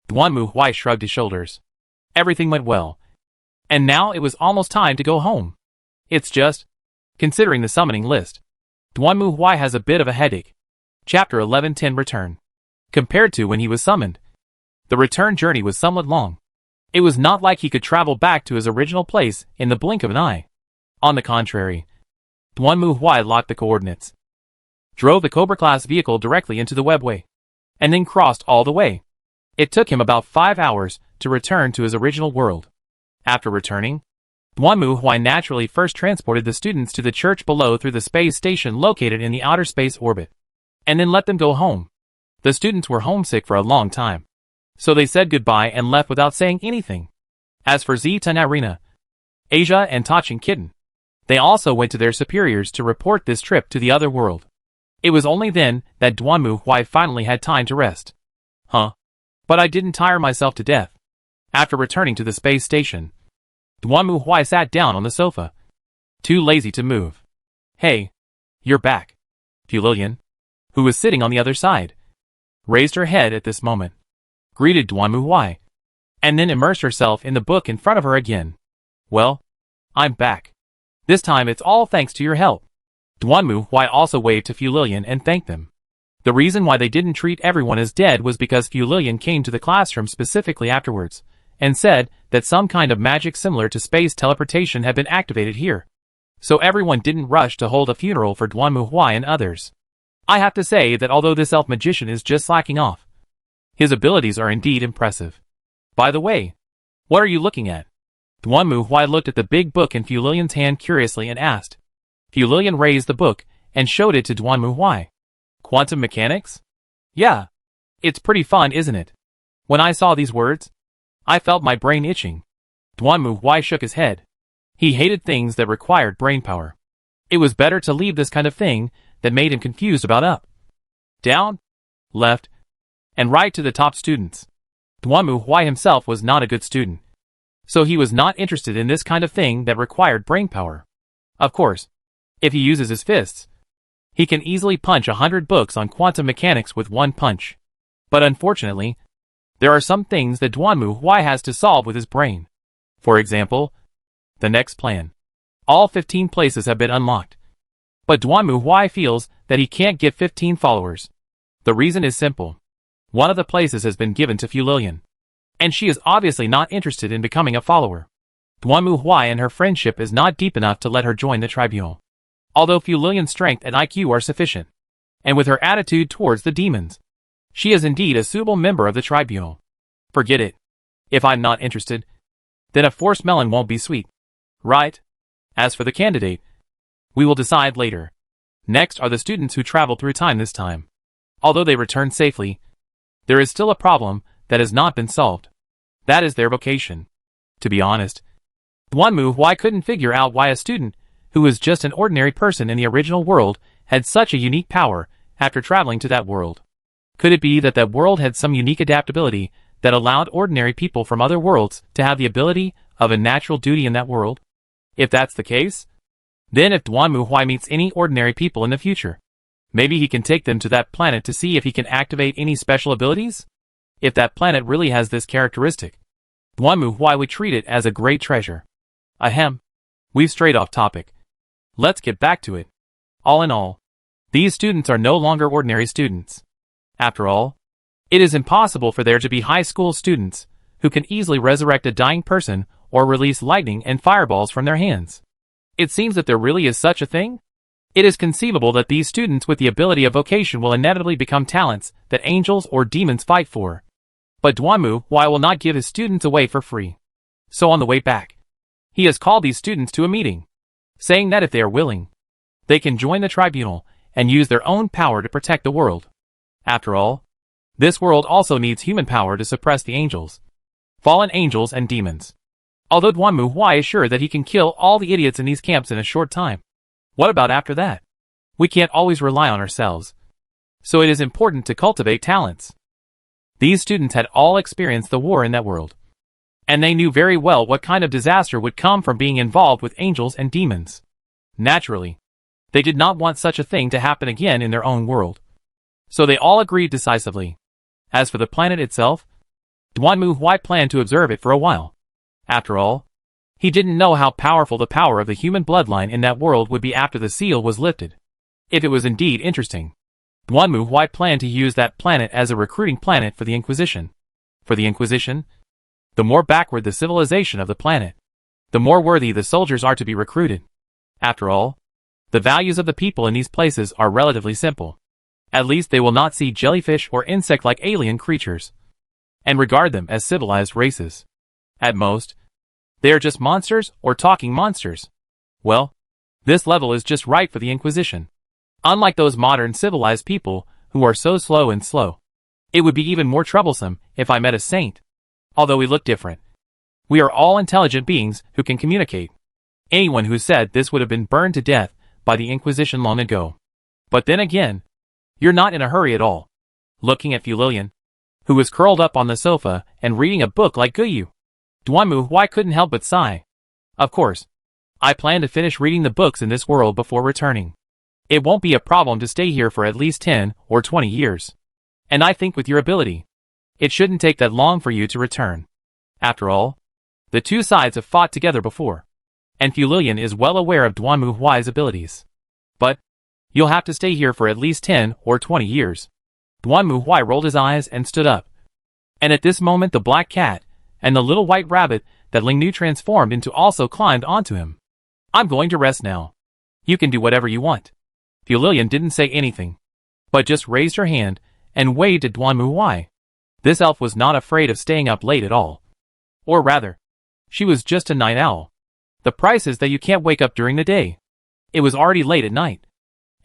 Duanmu Huai shrugged his shoulders. Everything went well. And now it was almost time to go home. It's just, considering the summoning list, Duanmu Huai has a bit of a headache. Chapter 1110 Return. Compared to when he was summoned, the return journey was somewhat long. It was not like he could travel back to his original place in the blink of an eye. On the contrary, Duanmu Huai locked the coordinates, drove the Cobra-class vehicle directly into the webway, and then crossed all the way. It took him about 5 hours to return to his original world. After returning, Duanmu Huai naturally first transported the students to the church below through the space station located in the outer space orbit, and then let them go home. The students were homesick for a long time, so they said goodbye and left without saying anything. As for Zita Narina, Asia and Tachin Kitten, they also went to their superiors to report this trip to the other world. It was only then that Duanmu Huai finally had time to rest. But I didn't tire myself to death. After returning to the space station, Duanmu Huai sat down on the sofa, too lazy to move. Hey, you're back. Fu Lilian, who was sitting on the other side, raised her head at this moment, greeted Duanmu Huai, and then immersed herself in the book in front of her again. Well, I'm back. This time it's all thanks to your help. Duanmu Huai also waved to Fu Lilian and thanked them. The reason why they didn't treat everyone as dead was because Fu Lilian came to the classroom specifically afterwards, and said that some kind of magic similar to space teleportation had been activated here. So everyone didn't rush to hold a funeral for Duanmu Huai and others. I have to say that although this elf magician is just slacking off, his abilities are indeed impressive. By the way, what are you looking at? Duanmu Huai looked at the big book in Fu Lilian's hand curiously and asked. Fu Lilian raised the book and showed it to Duanmu Huai. Quantum mechanics? Yeah. It's pretty fun, isn't it? When I saw these words, I felt my brain itching. Duanmu Huai shook his head. He hated things that required brain power. It was better to leave this kind of thing that made him confused about up, down, left, and right to the top students. Duanmu Huai himself was not a good student. So he was not interested in this kind of thing that required brainpower. Of course, if he uses his fists, he can easily punch 100 books on quantum mechanics with one punch. But unfortunately, there are some things that Duanmu Huai has to solve with his brain. For example, the next plan. All 15 places have been unlocked. But Duanmu Huai feels that he can't get 15 followers. The reason is simple. One of the places has been given to Fu Lilian, and she is obviously not interested in becoming a follower. Duanmu Huai and her friendship is not deep enough to let her join the tribunal. Although Fu Lilian's strength and IQ are sufficient, and with her attitude towards the demons, she is indeed a suitable member of the tribunal. Forget it. If I'm not interested, then a forced melon won't be sweet. Right? As for the candidate, we will decide later. Next are the students who traveled through time this time. Although they returned safely, there is still a problem that has not been solved. That is their vocation. To be honest, Duanmu Huai couldn't figure out why a student who was just an ordinary person in the original world had such a unique power after traveling to that world. Could it be that that world had some unique adaptability that allowed ordinary people from other worlds to have the ability of a natural duty in that world? If that's the case, then if Duanmu Huai meets any ordinary people in the future, maybe he can take them to that planet to see if he can activate any special abilities? If that planet really has this characteristic, Duanmu Huai would treat it as a great treasure. Ahem. We've strayed off topic. Let's get back to it. All in all, these students are no longer ordinary students. After all, it is impossible for there to be high school students who can easily resurrect a dying person or release lightning and fireballs from their hands. It seems that there really is such a thing. It is conceivable that these students with the ability of vocation will inevitably become talents that angels or demons fight for. But Duanmu Huai will not give his students away for free. So on the way back, he has called these students to a meeting, saying that if they are willing, they can join the tribunal and use their own power to protect the world. After all, this world also needs human power to suppress the angels, fallen angels and demons. Although Duanmu Huai is sure that he can kill all the idiots in these camps in a short time. What about after that? We can't always rely on ourselves. So it is important to cultivate talents. These students had all experienced the war in that world, and they knew very well what kind of disaster would come from being involved with angels and demons. Naturally, they did not want such a thing to happen again in their own world. So they all agreed decisively. As for the planet itself, Duanmu Huai planned to observe it for a while. After all, he didn't know how powerful the power of the human bloodline in that world would be after the seal was lifted. If it was indeed interesting, Duanmu Huai planned to use that planet as a recruiting planet for the Inquisition. For the Inquisition, the more backward the civilization of the planet, the more worthy the soldiers are to be recruited. After all, the values of the people in these places are relatively simple. At least they will not see jellyfish or insect-like alien creatures, and regard them as civilized races. At most, they are just monsters or talking monsters. Well, this level is just right for the Inquisition. Unlike those modern civilized people who are so slow and slow. It would be even more troublesome if I met a saint. Although we look different, we are all intelligent beings who can communicate. Anyone who said this would have been burned to death by the Inquisition long ago. But then again, you're not in a hurry at all. Looking at Fu Lilian, who was curled up on the sofa and reading a book like Guyu, Duanmu Huai couldn't help but sigh. Of course, I plan to finish reading the books in this world before returning. It won't be a problem to stay here for at least 10 or 20 years. And I think with your ability, it shouldn't take that long for you to return. After all, the two sides have fought together before, and Fu Lilian is well aware of Duanmu Huai's abilities. But you'll have to stay here for at least 10 or 20 years. Duanmu Huai rolled his eyes and stood up. And at this moment the black cat and the little white rabbit that Ling Nu transformed into also climbed onto him. I'm going to rest now. You can do whatever you want. Fu Lilian didn't say anything, but just raised her hand and waved at Duanmu Huai. This elf was not afraid of staying up late at all. Or rather, she was just a night owl. The price is that you can't wake up during the day. It was already late at night,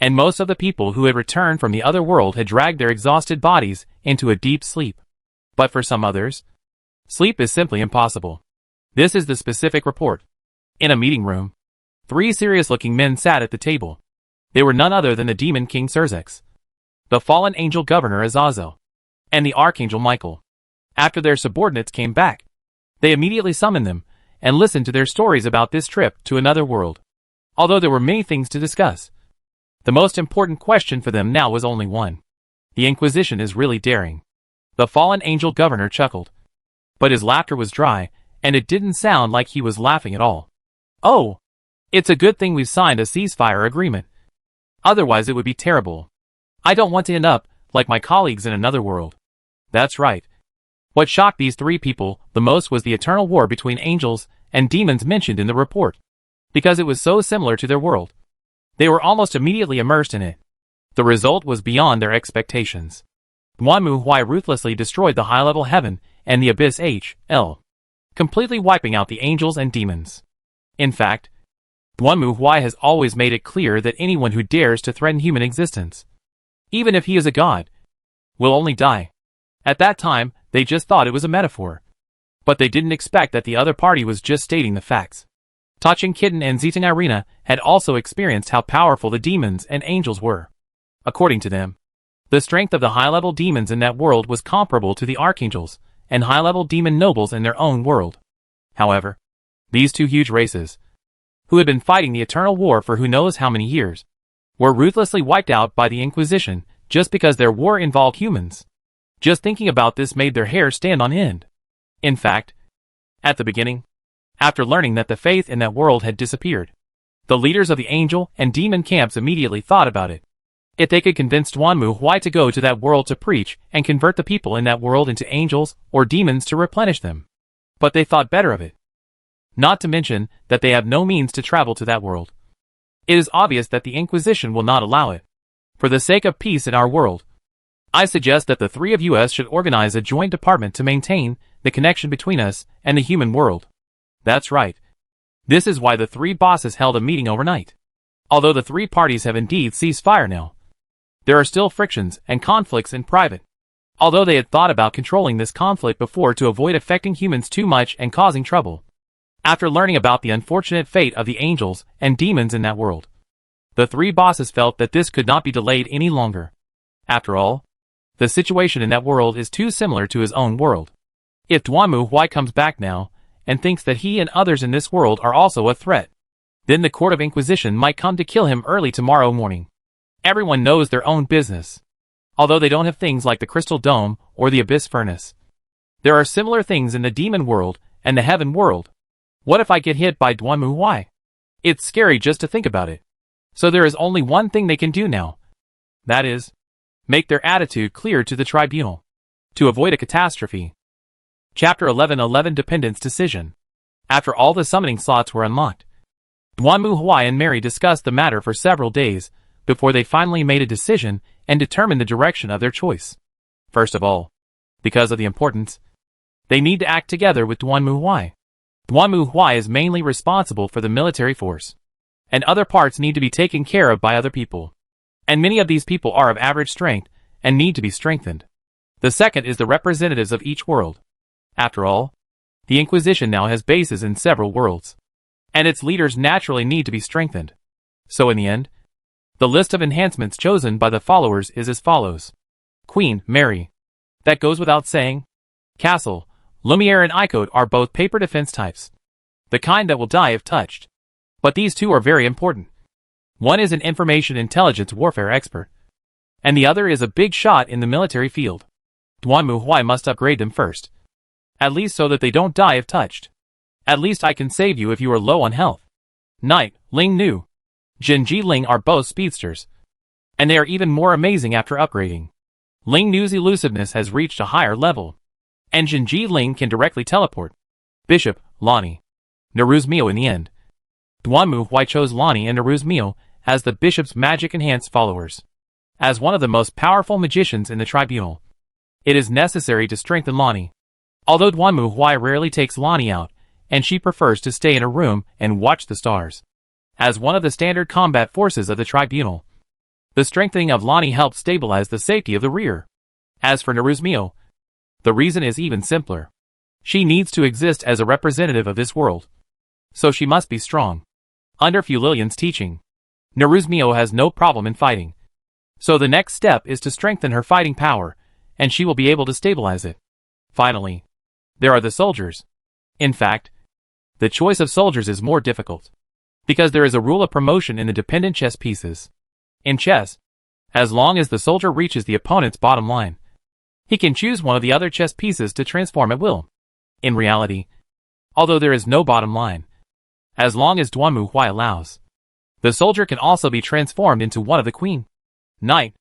and most of the people who had returned from the other world had dragged their exhausted bodies into a deep sleep. But for some others, sleep is simply impossible. This is the specific report. In a meeting room, 3 serious-looking men sat at the table. They were none other than the demon king Serzex, the fallen angel governor Azazel, and the archangel Michael. After their subordinates came back, they immediately summoned them and listened to their stories about this trip to another world. Although there were many things to discuss, the most important question for them now was only one. The Inquisition is really daring. The fallen angel governor chuckled. But his laughter was dry, and it didn't sound like he was laughing at all. Oh! It's a good thing we've signed a ceasefire agreement. Otherwise it would be terrible. I don't want to end up like my colleagues in another world. That's right. What shocked these three people the most was the eternal war between angels and demons mentioned in the report. Because it was so similar to their world, they were almost immediately immersed in it. The result was beyond their expectations. Duanmu Huai ruthlessly destroyed the high-level heaven and the abyss HL, completely wiping out the angels and demons. In fact, Duanmu Huai has always made it clear that anyone who dares to threaten human existence, even if he is a god, will only die. At that time, they just thought it was a metaphor. But they didn't expect that the other party was just stating the facts. Tachin Kitten and Zitang Irina had also experienced how powerful the demons and angels were. According to them, the strength of the high-level demons in that world was comparable to the archangels and high-level demon nobles in their own world. However, these two huge races, who had been fighting the eternal war for who knows how many years, were ruthlessly wiped out by the Inquisition just because their war involved humans. Just thinking about this made their hair stand on end. In fact, at the beginning, after learning that the faith in that world had disappeared, the leaders of the angel and demon camps immediately thought about it. If they could convince Duanmu Huai to go to that world to preach and convert the people in that world into angels or demons to replenish them. But they thought better of it. Not to mention that they have no means to travel to that world. It is obvious that the Inquisition will not allow it. For the sake of peace in our world, I suggest that the three of us should organize a joint department to maintain the connection between us and the human world. That's right. This is why the three bosses held a meeting overnight. Although the three parties have indeed ceased fire now, there are still frictions and conflicts in private. Although they had thought about controlling this conflict before to avoid affecting humans too much and causing trouble. After learning about the unfortunate fate of the angels and demons in that world, the three bosses felt that this could not be delayed any longer. After all, the situation in that world is too similar to his own world. If Duanmu Huai comes back now, and thinks that he and others in this world are also a threat, then the Court of Inquisition might come to kill him early tomorrow morning. Everyone knows their own business. Although they don't have things like the Crystal Dome or the Abyss Furnace, there are similar things in the demon world and the heaven world. What if I get hit by Duanmu Huai? It's scary just to think about it. So there is only one thing they can do now. That is, make their attitude clear to the tribunal, to avoid a catastrophe. Chapter 11:11 Dependence Decision. After all the summoning slots were unlocked, Duanmu Huai and Mary discussed the matter for several days before they finally made a decision and determined the direction of their choice. First of all, because of the importance, they need to act together with Duanmu Huai. Duanmu Huai is mainly responsible for the military force, and other parts need to be taken care of by other people. And many of these people are of average strength and need to be strengthened. The second is the representatives of each world. After all, the Inquisition now has bases in several worlds, and its leaders naturally need to be strengthened. So in the end, the list of enhancements chosen by the followers is as follows. Queen, Mary. That goes without saying. Castle, Lumiere and Icode are both paper defense types. The kind that will die if touched. But these two are very important. One is an information intelligence warfare expert, and the other is a big shot in the military field. Duanmu Huai must upgrade them first. At least so that they don't die if touched. At least I can save you if you are low on health. Knight, Ling Nu, Jin Ji Ling are both speedsters, and they are even more amazing after upgrading. Ling Nu's elusiveness has reached a higher level, and Jin Ji Ling can directly teleport. Bishop, Lonnie, Naru's Mio in the end. Duanmu Huai chose Lonnie and Naru's Mio as the bishop's magic-enhanced followers. As one of the most powerful magicians in the tribunal, it is necessary to strengthen Lonnie. Although Duanmu Huai rarely takes Lonnie out, and she prefers to stay in a room and watch the stars. As one of the standard combat forces of the tribunal, the strengthening of Lonnie helps stabilize the safety of the rear. As for Naru's Mio, the reason is even simpler. She needs to exist as a representative of this world, so she must be strong. Under Fu Lilian's teaching, Naru's Mio has no problem in fighting. So the next step is to strengthen her fighting power, and she will be able to stabilize it. Finally, there are the soldiers. In fact, The choice of soldiers is more difficult, because there is a rule of promotion in the dependent chess pieces. In chess, as long as the soldier reaches the opponent's bottom line, he can choose one of the other chess pieces to transform at will. In reality, although there is no bottom line, as long as Duanmu Huai allows, the soldier can also be transformed into one of the queen, knight,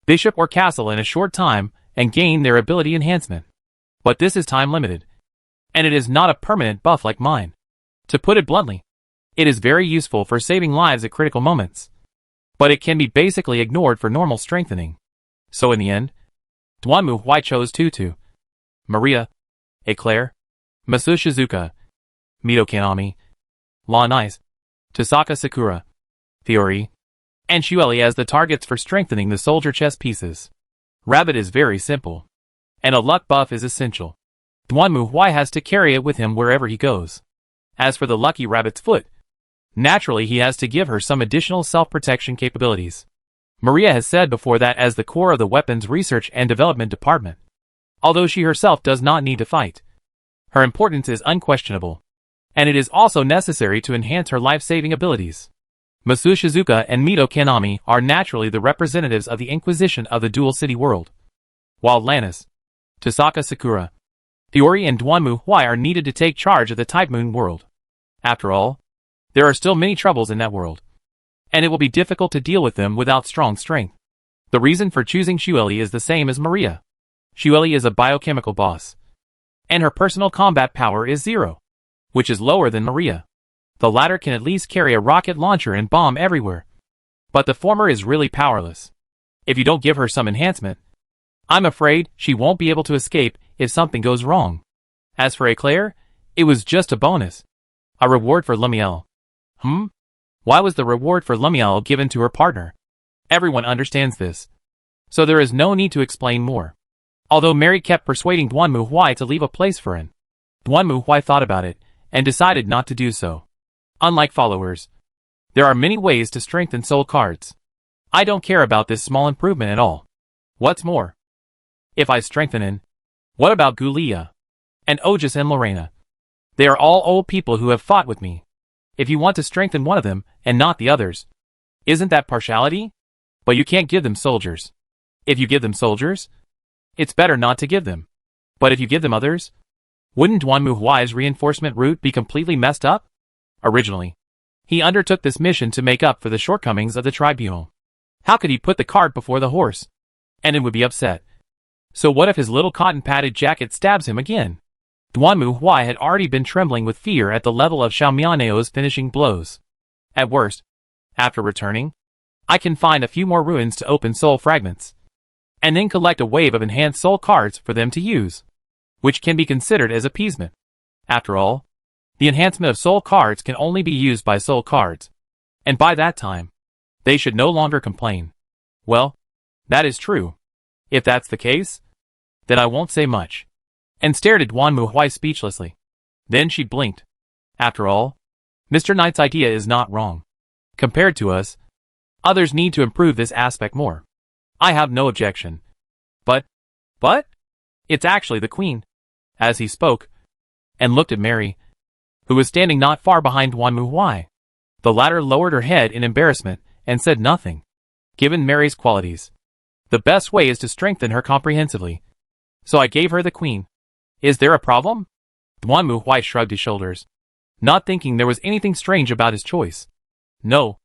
bishop or castle in a short time and gain their ability enhancement. But this is time limited, and it is not a permanent buff like mine. To put it bluntly, it is very useful for saving lives at critical moments, but it can be basically ignored for normal strengthening. So in the end, Duanmu Huai chose Tutu, Maria, Eclair, Masu Shizuka, Mito Kanami, La Nice, Tasaka Sakura, Theory, and Shueli as the targets for strengthening the soldier chess pieces. Rabbit is very simple, and a luck buff is essential. Duanmu Huai has to carry it with him wherever he goes. As for the lucky rabbit's foot, naturally he has to give her some additional self-protection capabilities. Maria has said before that as the core of the weapons research and development department, although she herself does not need to fight, her importance is unquestionable, and it is also necessary to enhance her life-saving abilities. Masu Shizuka and Mito Kanami are naturally the representatives of the Inquisition of the Dual City world, while Lannis, Tasaka Sakura, Theory and Duanmu Huai are needed to take charge of the Type Moon world. After all, there are still many troubles in that world, and it will be difficult to deal with them without strong strength. The reason for choosing Shueli is the same as Maria. Shueli is a biochemical boss, and her personal combat power is 0, which is lower than Maria. The latter can at least carry a rocket launcher and bomb everywhere, but the former is really powerless. If you don't give her some enhancement, I'm afraid she won't be able to escape if something goes wrong. As for Eclair, it was just a bonus, a reward for Lumiel. Why was the reward for Lumiel given to her partner? Everyone understands this, so there is no need to explain more. Although Mary kept persuading Duanmu Huai to leave a place for him, Duanmu Huai thought about it and decided not to do so. Unlike followers, there are many ways to strengthen soul cards. I don't care about this small improvement at all. What's more, if I strengthen in, what about Gulia, and Ogus and Lorena? They are all old people who have fought with me. If you want to strengthen one of them and not the others, isn't that partiality? But you can't give them soldiers. If you give them soldiers, it's better not to give them. But if you give them others, wouldn't Duanmu Huai's reinforcement route be completely messed up? Originally, he undertook this mission to make up for the shortcomings of the tribunal. How could he put the cart before the horse? And it would be upset. So what if his little cotton-padded jacket stabs him again? Duanmu Huai had already been trembling with fear at the level of Xiaomianeo's finishing blows. At worst, after returning, I can find a few more ruins to open soul fragments, and then collect a wave of enhanced soul cards for them to use, which can be considered as appeasement. After all, the enhancement of soul cards can only be used by soul cards, and by that time, they should no longer complain. Well, that is true. If that's the case, then I won't say much. And stared at Duanmu Huai speechlessly. Then she blinked. After all, Mr. Knight's idea is not wrong. Compared to us, others need to improve this aspect more. I have no objection. But, it's actually the queen. As he spoke, and looked at Mary, who was standing not far behind Duanmu Huai. The latter lowered her head in embarrassment and said nothing. Given Mary's qualities, the best way is to strengthen her comprehensively. So I gave her the queen. Is there a problem? Duanmu Huai shrugged his shoulders, not thinking there was anything strange about his choice. No,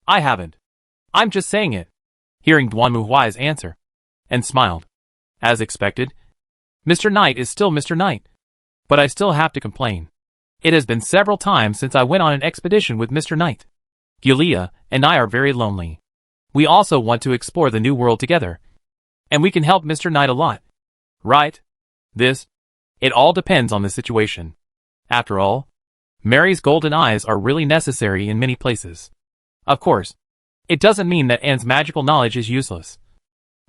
I haven't. I'm just saying it. Hearing Duanmu Huai's answer, and smiled. As expected, Mr. Knight is still Mr. Knight. But I still have to complain. It has been several times since I went on an expedition with Mr. Knight. Giulia and I are very lonely. We also want to explore the new world together. And we can help Mr. Knight a lot. Right? It all depends on the situation. After all, Mary's golden eyes are really necessary in many places. Of course, it doesn't mean that Anne's magical knowledge is useless.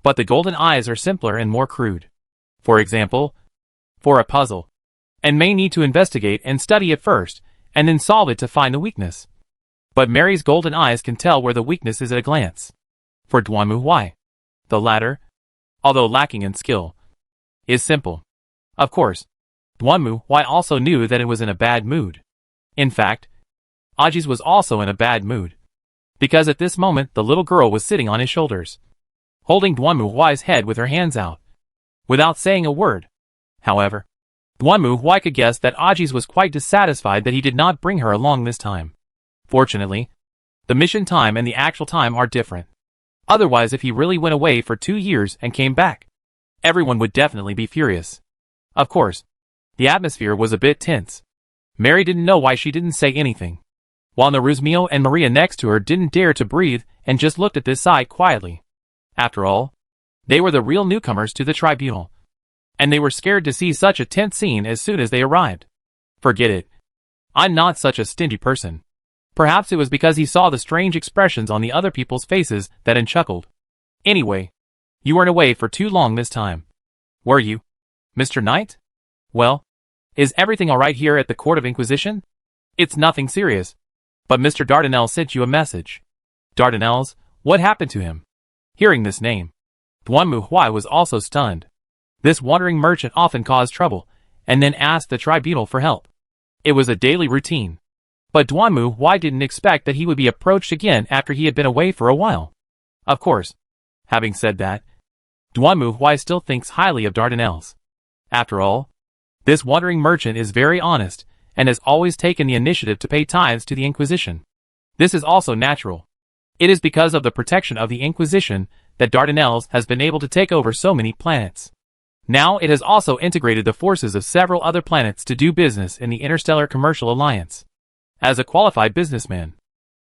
But the golden eyes are simpler and more crude. For example, for a puzzle, Anne may need to investigate and study it first, and then solve it to find the weakness. But Mary's golden eyes can tell where the weakness is at a glance. For Duanmu Huai, the latter, although lacking in skill, is simple. Of course, Duanmu Huai also knew that it was in a bad mood. In fact, Ajis was also in a bad mood, because at this moment the little girl was sitting on his shoulders, holding Duanmu Huai's head with her hands out, without saying a word. However, Duanmu Huai could guess that Ajis was quite dissatisfied that he did not bring her along this time. Fortunately, the mission time and the actual time are different. Otherwise, if he really went away for 2 years and came back, everyone would definitely be furious. Of course, the atmosphere was a bit tense. Mary didn't know why she didn't say anything, while Naruzmio and Maria next to her didn't dare to breathe and just looked at this side quietly. After all, they were the real newcomers to the tribunal, and they were scared to see such a tense scene as soon as they arrived. Forget it. I'm not such a stingy person. Perhaps it was because he saw the strange expressions on the other people's faces that unchuckled. Anyway, you weren't away for too long this time, were you, Mr. Knight? Well, is everything alright here at the Court of Inquisition? It's nothing serious, but Mr. Dardanelles sent you a message. Dardanelles? What happened to him? Hearing this name, Duanmu Huai was also stunned. This wandering merchant often caused trouble, and then asked the tribunal for help. It was a daily routine. But Duanmu Huai didn't expect that he would be approached again after he had been away for a while. Of course, having said that, Duanmu Huai still thinks highly of Dardanelles. After all, this wandering merchant is very honest, and has always taken the initiative to pay tithes to the Inquisition. This is also natural. It is because of the protection of the Inquisition that Dardanelles has been able to take over so many planets. Now it has also integrated the forces of several other planets to do business in the Interstellar Commercial Alliance. As a qualified businessman,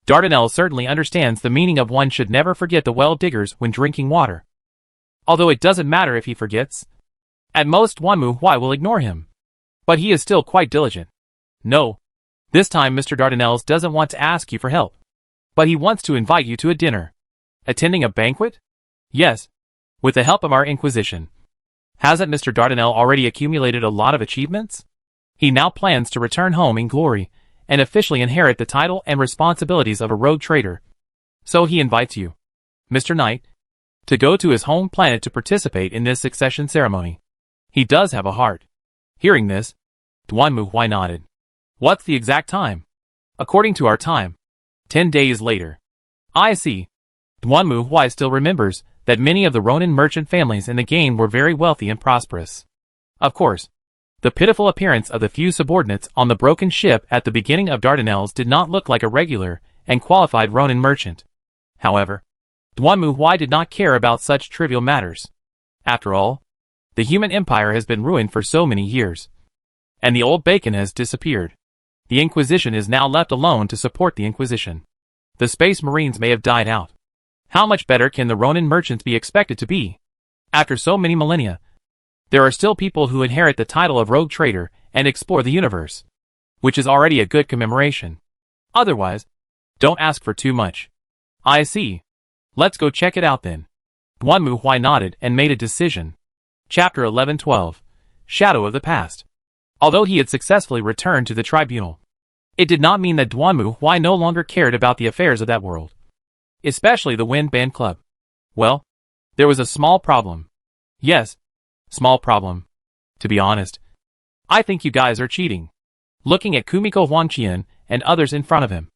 Dardanelles certainly understands the meaning of one should never forget the well diggers when drinking water. Although it doesn't matter if he forgets. At most Duanmu Huai will ignore him. But he is still quite diligent. No. This time Mr. Dardanelles doesn't want to ask you for help. But he wants to invite you to a dinner. Attending a banquet? Yes. With the help of our Inquisition. Hasn't Mr. Dardanelles already accumulated a lot of achievements? He now plans to return home in glory, and officially inherit the title and responsibilities of a rogue trader. So he invites you, Mr. Knight, to go to his home planet to participate in this succession ceremony. He does have a heart. Hearing this, Duanmu Huai nodded. What's the exact time? According to our time, 10 days later. I see. Duanmu Huai still remembers that many of the Ronin merchant families in the game were very wealthy and prosperous. Of course, the pitiful appearance of the few subordinates on the broken ship at the beginning of Dardanelles did not look like a regular and qualified Ronin merchant. However, Duanmu Huai did not care about such trivial matters. After all, the human empire has been ruined for so many years, and the old bacon has disappeared. The Inquisition is now left alone to support the Inquisition. The Space Marines may have died out. How much better can the Ronin merchants be expected to be? After so many millennia, there are still people who inherit the title of rogue trader and explore the universe, which is already a good commemoration. Otherwise, don't ask for too much. I see. Let's go check it out then. Duanmu Huai nodded and made a decision. Chapter 1112. Shadow of the Past. Although he had successfully returned to the tribunal, it did not mean that Duanmu Huai no longer cared about the affairs of that world, especially the Wind Band Club. Well, there was a small problem. Yes, small problem. To be honest, I think you guys are cheating. Looking at Kumiko Huangqian and others in front of him,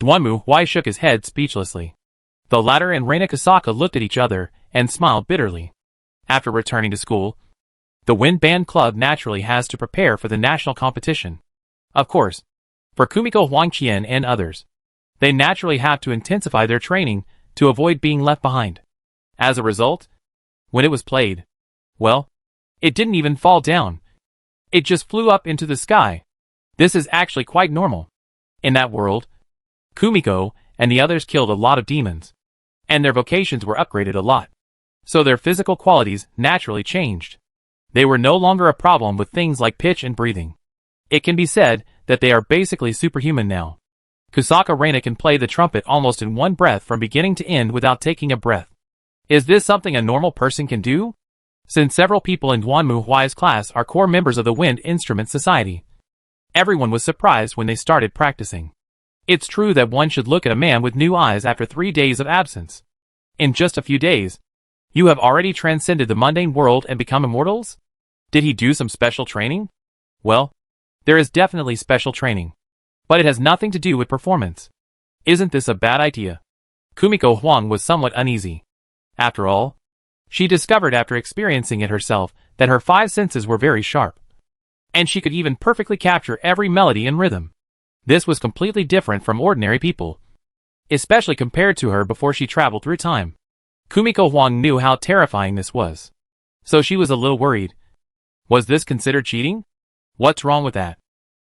Duanmu Huai shook his head speechlessly. The latter and Reina Kasaka looked at each other and smiled bitterly. After returning to school, the Wind Band Club naturally has to prepare for the national competition. Of course, for Kumiko Huangqian and others, they naturally have to intensify their training to avoid being left behind. As a result, when it was played, well, it didn't even fall down. It just flew up into the sky. This is actually quite normal. In that world, Kumiko and the others killed a lot of demons, and their vocations were upgraded a lot. So their physical qualities naturally changed. They were no longer a problem with things like pitch and breathing. It can be said that they are basically superhuman now. Kusaka Reina can play the trumpet almost in one breath from beginning to end without taking a breath. Is this something a normal person can do? Since several people in Duanmu Huai's class are core members of the Wind Instrument Society, everyone was surprised when they started practicing. It's true that one should look at a man with new eyes after 3 days of absence. In just a few days, you have already transcended the mundane world and become immortals? Did he do some special training? Well, there is definitely special training. But it has nothing to do with performance. Isn't this a bad idea? Kumiko Huang was somewhat uneasy. After all, she discovered after experiencing it herself that her 5 senses were very sharp. And she could even perfectly capture every melody and rhythm. This was completely different from ordinary people, especially compared to her before she traveled through time. Kumiko Huang knew how terrifying this was. So she was a little worried. Was this considered cheating? What's wrong with that?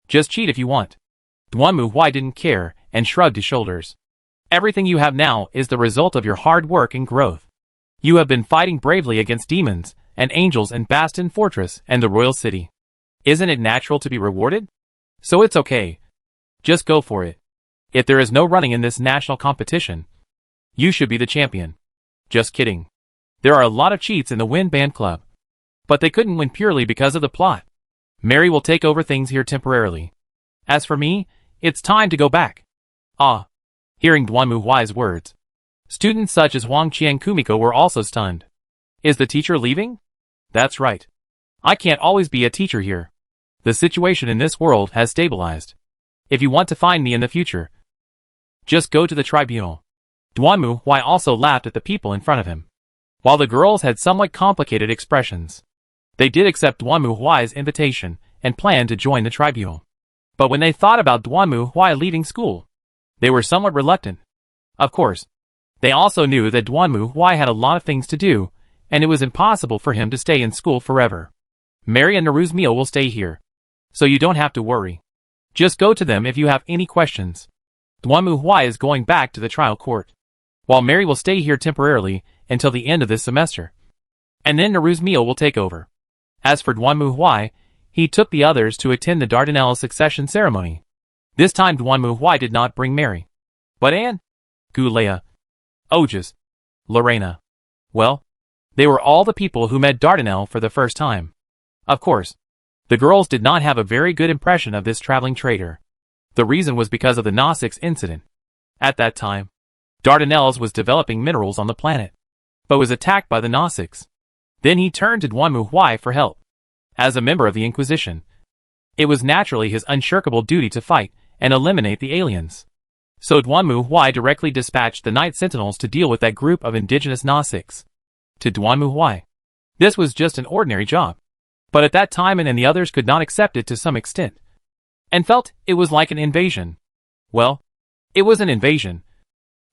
Just cheat if you want. Duanmu Huai didn't care and shrugged his shoulders. Everything you have now is the result of your hard work and growth. You have been fighting bravely against demons and angels in Bastion Fortress and the Royal City. Isn't it natural to be rewarded? So it's okay. Just go for it. If there is no running in this national competition, you should be the champion. Just kidding. There are a lot of cheats in the Wind Band Club. But they couldn't win purely because of the plot. Mary will take over things here temporarily. As for me, it's time to go back. Ah. Hearing Duanmu Huai's words, students such as Huang Qi and Kumiko were also stunned. Is the teacher leaving? That's right. I can't always be a teacher here. The situation in this world has stabilized. If you want to find me in the future, just go to the tribunal. Duanmu Huai also laughed at the people in front of him. While the girls had somewhat complicated expressions, they did accept Duanmu Huai's invitation and planned to join the tribunal. But when they thought about Duanmu Huai leaving school, they were somewhat reluctant. Of course, they also knew that Duanmu Huai had a lot of things to do, and it was impossible for him to stay in school forever. Mary and Naruzmio will stay here, so you don't have to worry. Just go to them if you have any questions. Duanmu Huai is going back to the trial court, while Mary will stay here temporarily until the end of this semester. And then Naruzmio will take over. As for Duanmu Huai, he took the others to attend the Dardanelles succession ceremony. This time Duanmu Huai did not bring Mary, but Anne, Gulea, Ojas, Lorena. Well, they were all the people who met Dardanelle for the first time. Of course, the girls did not have a very good impression of this traveling trader. The reason was because of the Gnostics incident. At that time, Dardanelles was developing minerals on the planet, but was attacked by the Gnostics. Then he turned to Duanmu Huai for help. As a member of the Inquisition, it was naturally his unshirkable duty to fight and eliminate the aliens. So Duanmu Huai directly dispatched the Night Sentinels to deal with that group of indigenous Gnostics. To Duanmu Huai, this was just an ordinary job. But at that time and the others could not accept it to some extent, and felt it was like an invasion. Well, it was an invasion.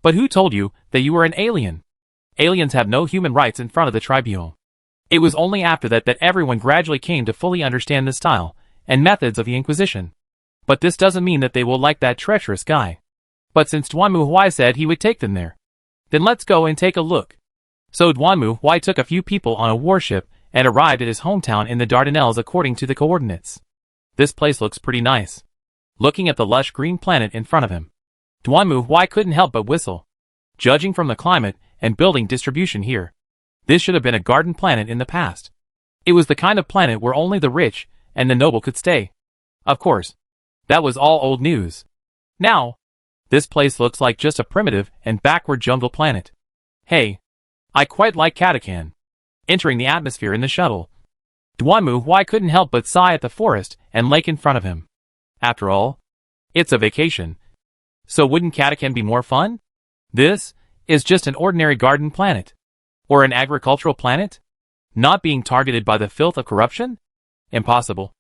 But who told you that you were an alien? Aliens have no human rights in front of the tribunal. It was only after that that everyone gradually came to fully understand the style and methods of the Inquisition. But this doesn't mean that they will like that treacherous guy. But since Duanmu Huai said he would take them there, then let's go and take a look. So Duanmu Huai took a few people on a warship and arrived at his hometown in the Dardanelles according to the coordinates. This place looks pretty nice. Looking at the lush green planet in front of him, Duanmu Huai couldn't help but whistle. Judging from the climate and building distribution here, this should have been a garden planet in the past. It was the kind of planet where only the rich and the noble could stay. Of course, that was all old news. Now, this place looks like just a primitive and backward jungle planet. Hey, I quite like Katakan. Entering the atmosphere in the shuttle, Duanmu Huai couldn't help but sigh at the forest and lake in front of him. After all, it's a vacation. So wouldn't Katakan be more fun? This is just an ordinary garden planet. Or an agricultural planet? Not being targeted by the filth of corruption? Impossible.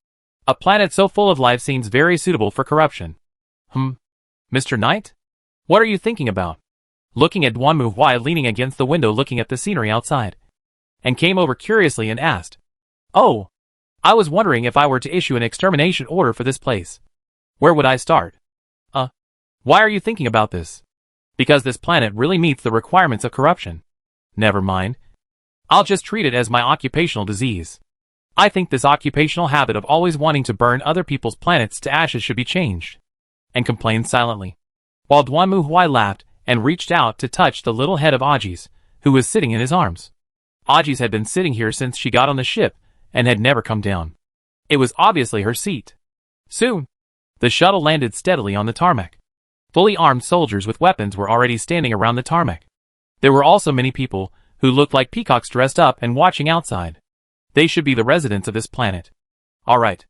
A planet so full of life seems very suitable for corruption. Mr. Knight? What are you thinking about? Looking at Duanmu Huai leaning against the window looking at the scenery outside, and came over curiously and asked, "Oh, I was wondering if I were to issue an extermination order for this place. Where would I start?" Why are you thinking about this? Because this planet really meets the requirements of corruption. Never mind. I'll just treat it as my occupational disease. I think this occupational habit of always wanting to burn other people's planets to ashes should be changed. And complained silently, while Duanmu Huai laughed and reached out to touch the little head of Ajis, who was sitting in his arms. Ajis had been sitting here since she got on the ship and had never come down. It was obviously her seat. Soon, the shuttle landed steadily on the tarmac. Fully armed soldiers with weapons were already standing around the tarmac. There were also many people who looked like peacocks dressed up and watching outside. They should be the residents of this planet. Alright.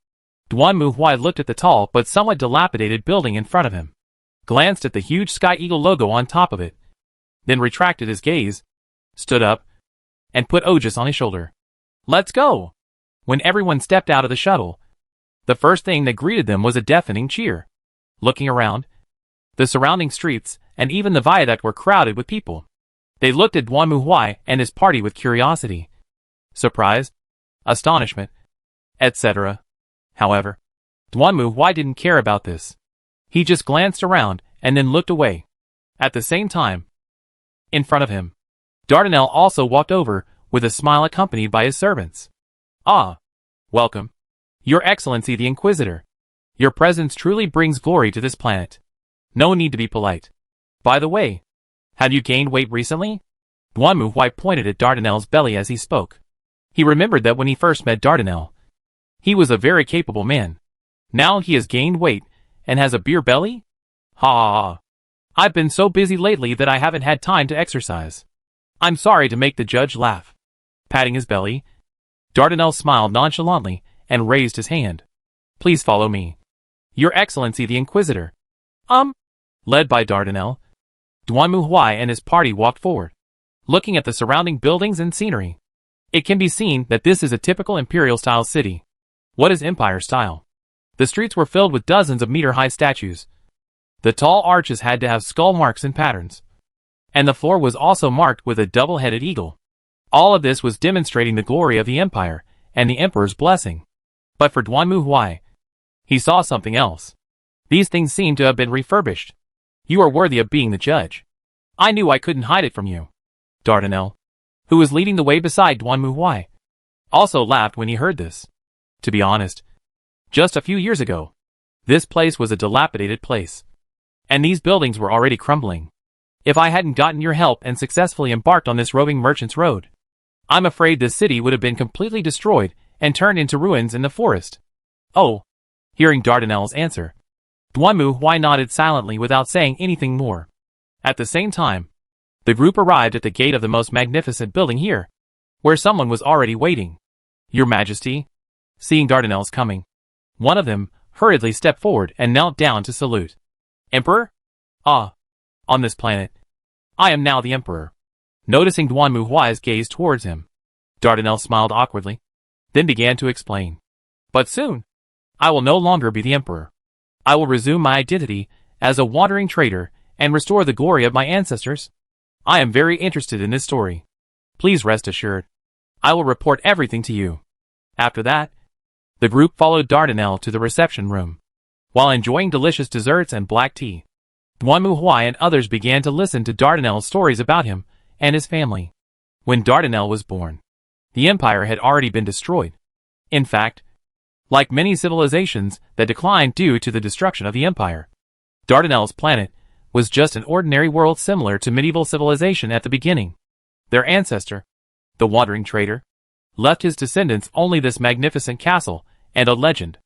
Duan Muhuai looked at the tall but somewhat dilapidated building in front of him, glanced at the huge Sky Eagle logo on top of it, then retracted his gaze, stood up, and put Otis on his shoulder. "Let's go!" When everyone stepped out of the shuttle, the first thing that greeted them was a deafening cheer. Looking around, the surrounding streets and even the viaduct were crowded with people. They looked at Duan Muhuai and his party with curiosity, surprise, astonishment, etc. However, Duan Muhuai didn't care about this. He just glanced around and then looked away. At the same time, in front of him, Dardanelle also walked over with a smile accompanied by his servants. "Ah, welcome, Your Excellency the Inquisitor. Your presence truly brings glory to this planet. No need to be polite. By the way, have you gained weight recently?" Duan Muhuai pointed at Dardanelle's belly as he spoke. He remembered that when he first met Dardanelle, he was a very capable man. Now he has gained weight and has a beer belly? Ha ha ha. I've been so busy lately that I haven't had time to exercise. I'm sorry to make the judge laugh. Patting his belly, Dardanelle smiled nonchalantly and raised his hand. "Please follow me. Your Excellency the Inquisitor." Led by Dardanelle, Duan Muhuai and his party walked forward, looking at the surrounding buildings and scenery. It can be seen that this is a typical imperial-style city. What is empire style? The streets were filled with dozens of meter-high statues. The tall arches had to have skull marks and patterns, and the floor was also marked with a double-headed eagle. All of this was demonstrating the glory of the empire and the emperor's blessing. But for Duan Muhuai, he saw something else. These things seemed to have been refurbished. "You are worthy of being the judge. I knew I couldn't hide it from you." Dardanelle, who was leading the way beside Duan Muhuai, also laughed when he heard this. To be honest, just a few years ago, this place was a dilapidated place, and these buildings were already crumbling. If I hadn't gotten your help and successfully embarked on this roving merchant's road, I'm afraid this city would have been completely destroyed and turned into ruins in the forest. Oh, hearing Dardanelle's answer, Duan Muhuai nodded silently without saying anything more. At the same time, the group arrived at the gate of the most magnificent building here, where someone was already waiting. "Your Majesty?" Seeing Dardanelle's coming, one of them hurriedly stepped forward and knelt down to salute. "Emperor? Ah, on this planet, I am now the Emperor." Noticing Duan Muhuai's gaze towards him, Dardanelle smiled awkwardly, then began to explain. "But soon, I will no longer be the Emperor. I will resume my identity as a wandering trader and restore the glory of my ancestors. I am very interested in this story. Please rest assured, I will report everything to you." After that, the group followed Dardanelle to the reception room. While enjoying delicious desserts and black tea, Duan Muhuai and others began to listen to Dardanelle's stories about him and his family. When Dardanelle was born, the empire had already been destroyed. In fact, like many civilizations that declined due to the destruction of the empire, Dardanelle's planet was just an ordinary world similar to medieval civilization at the beginning. Their ancestor, the wandering trader, left his descendants only this magnificent castle and a legend.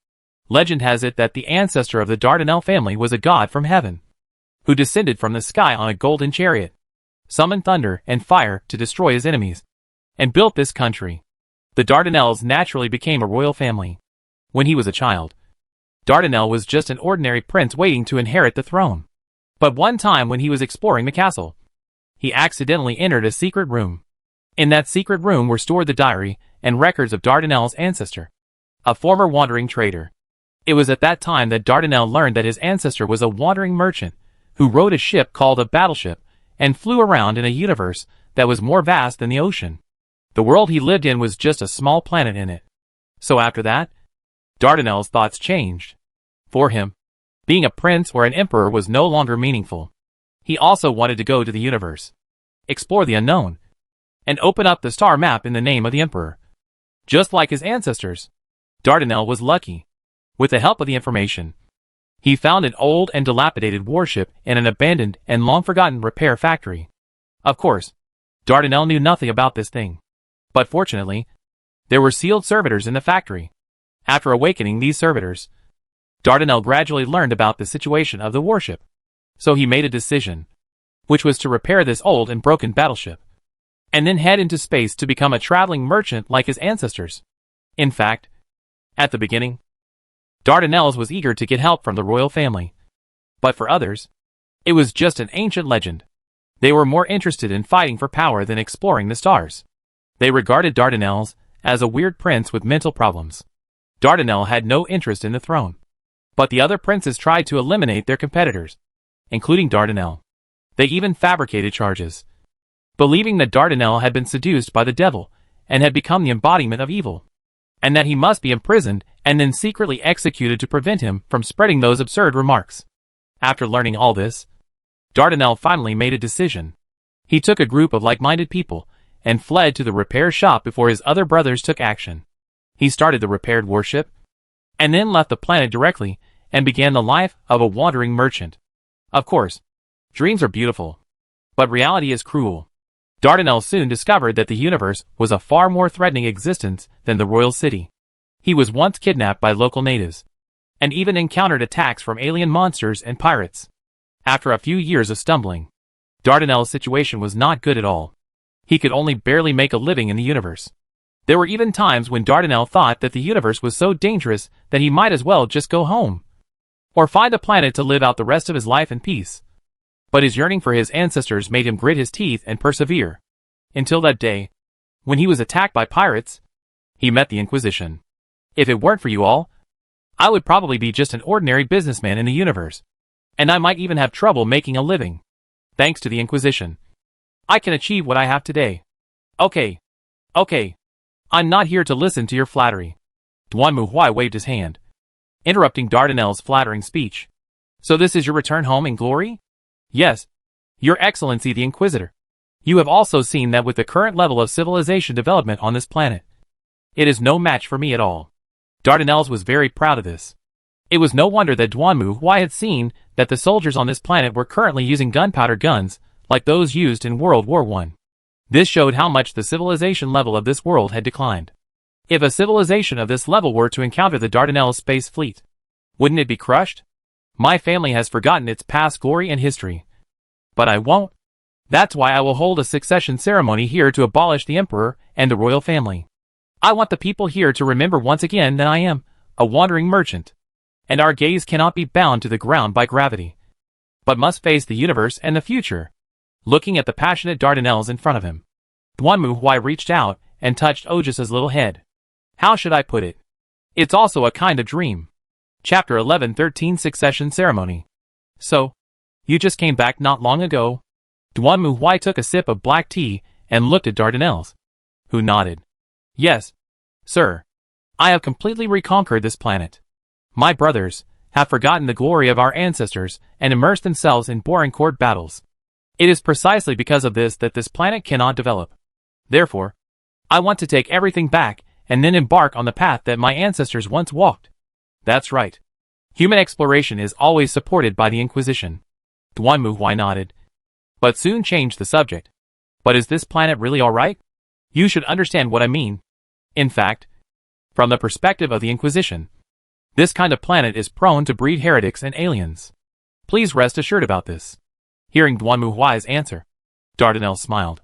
Legend has it that the ancestor of the Dardanelle family was a god from heaven, who descended from the sky on a golden chariot, summoned thunder and fire to destroy his enemies, and built this country. The Dardanelles naturally became a royal family. When he was a child, Dardanelle was just an ordinary prince waiting to inherit the throne. But one time when he was exploring the castle, he accidentally entered a secret room. In that secret room were stored the diary and records of Dardanelle's ancestor, a former wandering trader. It was at that time that Dardanelle learned that his ancestor was a wandering merchant who rode a ship called a battleship and flew around in a universe that was more vast than the ocean. The world he lived in was just a small planet in it. So after that, Dardanelle's thoughts changed. For him, being a prince or an emperor was no longer meaningful. He also wanted to go to the universe, explore the unknown, and open up the star map in the name of the emperor. Just like his ancestors, Dardanelle was lucky. With the help of the information, he found an old and dilapidated warship in an abandoned and long-forgotten repair factory. Of course, Dardanelle knew nothing about this thing. But fortunately, there were sealed servitors in the factory. After awakening these servitors, Dardanelle gradually learned about the situation of the warship. So he made a decision, which was to repair this old and broken battleship, and then head into space to become a traveling merchant like his ancestors. In fact, at the beginning, Dardanelles was eager to get help from the royal family. But for others, it was just an ancient legend. They were more interested in fighting for power than exploring the stars. They regarded Dardanelles as a weird prince with mental problems. Dardanelle had no interest in the throne. But the other princes tried to eliminate their competitors, including Dardanelle. They even fabricated charges, believing that Dardanelle had been seduced by the devil and had become the embodiment of evil, and that he must be imprisoned and then secretly executed to prevent him from spreading those absurd remarks. After learning all this, Dardanelle finally made a decision. He took a group of like-minded people and fled to the repair shop before his other brothers took action. He started the repaired warship, and then left the planet directly and began the life of a wandering merchant. Of course, dreams are beautiful, but reality is cruel. Dardanelle soon discovered that the universe was a far more threatening existence than the royal city. He was once kidnapped by local natives, and even encountered attacks from alien monsters and pirates. After a few years of stumbling, Dardanelle's situation was not good at all. He could only barely make a living in the universe. There were even times when Dardanelle thought that the universe was so dangerous that he might as well just go home, or find a planet to live out the rest of his life in peace. But his yearning for his ancestors made him grit his teeth and persevere. Until that day, when he was attacked by pirates, he met the Inquisition. If it weren't for you all, I would probably be just an ordinary businessman in the universe, and I might even have trouble making a living. Thanks to the Inquisition, I can achieve what I have today. Okay. I'm not here to listen to your flattery. Duan Muhui waved his hand, interrupting Dardanelle's flattering speech. So this is your return home in glory? Yes, Your Excellency the Inquisitor. You have also seen that with the current level of civilization development on this planet, it is no match for me at all. Dardanelles was very proud of this. It was no wonder that Duan Muhui had seen that the soldiers on this planet were currently using gunpowder guns, like those used in World War I. This showed how much the civilization level of this world had declined. If a civilization of this level were to encounter the Dardanelles space fleet, wouldn't it be crushed? My family has forgotten its past glory and history. But I won't. That's why I will hold a succession ceremony here to abolish the Emperor and the royal family. I want the people here to remember once again that I am a wandering merchant, and our gaze cannot be bound to the ground by gravity, but must face the universe and the future. Looking at the passionate Dardanelles in front of him, Duan Muhui reached out and touched Ogis's little head. How should I put it? It's also a kind of dream. Chapter 11:13 Succession Ceremony. So, you just came back not long ago? Duan Muhui took a sip of black tea and looked at Dardanelles, who nodded. Yes, sir. I have completely reconquered this planet. My brothers have forgotten the glory of our ancestors and immersed themselves in boring court battles. It is precisely because of this that this planet cannot develop. Therefore, I want to take everything back and then embark on the path that my ancestors once walked. That's right. Human exploration is always supported by the Inquisition. Duan Muhui nodded, but soon changed the subject. But is this planet really alright? You should understand what I mean. In fact, from the perspective of the Inquisition, this kind of planet is prone to breed heretics and aliens. Please rest assured about this. Hearing Duan Muhui's answer, Dardanelle smiled.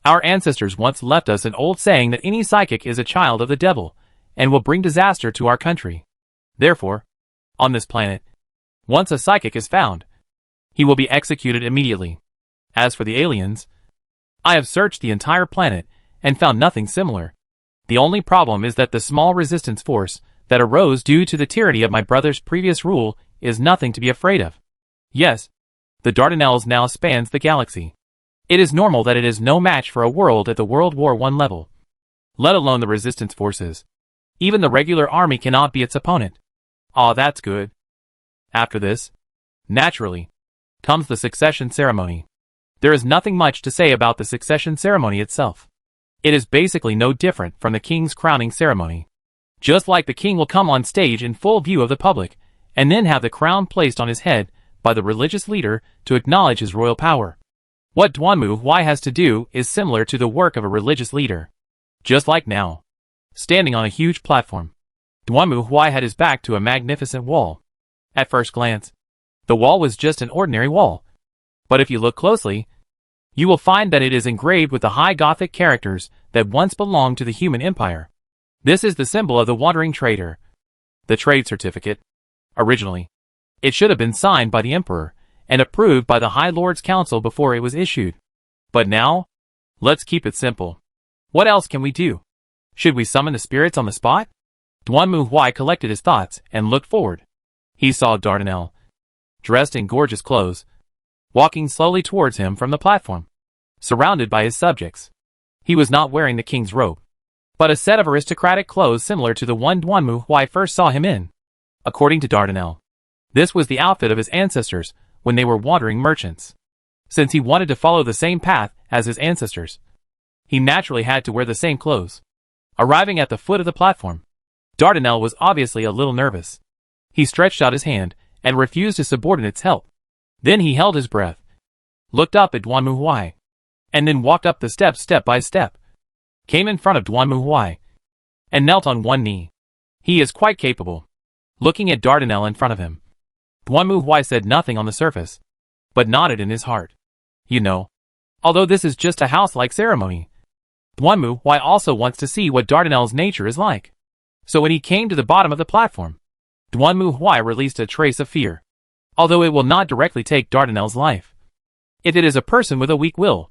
Our ancestors once left us an old saying that any psychic is a child of the devil and will bring disaster to our country. Therefore, on this planet, once a psychic is found, he will be executed immediately. As for the aliens, I have searched the entire planet and found nothing similar. The only problem is that the small resistance force that arose due to the tyranny of my brother's previous rule is nothing to be afraid of. Yes, the Dardanelles now spans the galaxy. It is normal that it is no match for a world at the World War I level, let alone the resistance forces. Even the regular army cannot be its opponent. Aw, that's good. After this, naturally, comes the succession ceremony. There is nothing much to say about the succession ceremony itself. It is basically no different from the king's crowning ceremony. Just like the king will come on stage in full view of the public, and then have the crown placed on his head by the religious leader to acknowledge his royal power. What Duan Muhui has to do is similar to the work of a religious leader. Just like now, standing on a huge platform, Duan Muhui had his back to a magnificent wall. At first glance, the wall was just an ordinary wall. But if you look closely, you will find that it is engraved with the high Gothic characters that once belonged to the human empire. This is the symbol of the wandering trader, The trade certificate. Originally, it should have been signed by the Emperor and approved by the High Lords Council before it was issued. But now, let's keep it simple. What else can we do? Should we summon the spirits on the spot? Duan Mu Huai collected his thoughts and looked forward. He saw Dardanelle, dressed in gorgeous clothes, walking slowly towards him from the platform, surrounded by his subjects. He was not wearing the king's robe, but a set of aristocratic clothes similar to the one Duan Mu Huai first saw him in. According to Dardanelle, this was the outfit of his ancestors when they were wandering merchants. Since he wanted to follow the same path as his ancestors, he naturally had to wear the same clothes. Arriving at the foot of the platform, Dardanelle was obviously a little nervous. He stretched out his hand and refused his subordinate's help. Then he held his breath, looked up at Duan Mu Huai, and then walked up the steps step by step, came in front of Duan Mu Huai, and knelt on one knee. He is quite capable. Looking at Dardanelle in front of him, Duan Mu Huai said nothing on the surface, but nodded in his heart. You know, although this is just a house-like ceremony, Duan Mu Huai also wants to see what Dardanelle's nature is like. So when he came to the bottom of the platform, Duan Mu Huai released a trace of fear. Although it will not directly take Dardanelle's life. If it is a person with a weak will,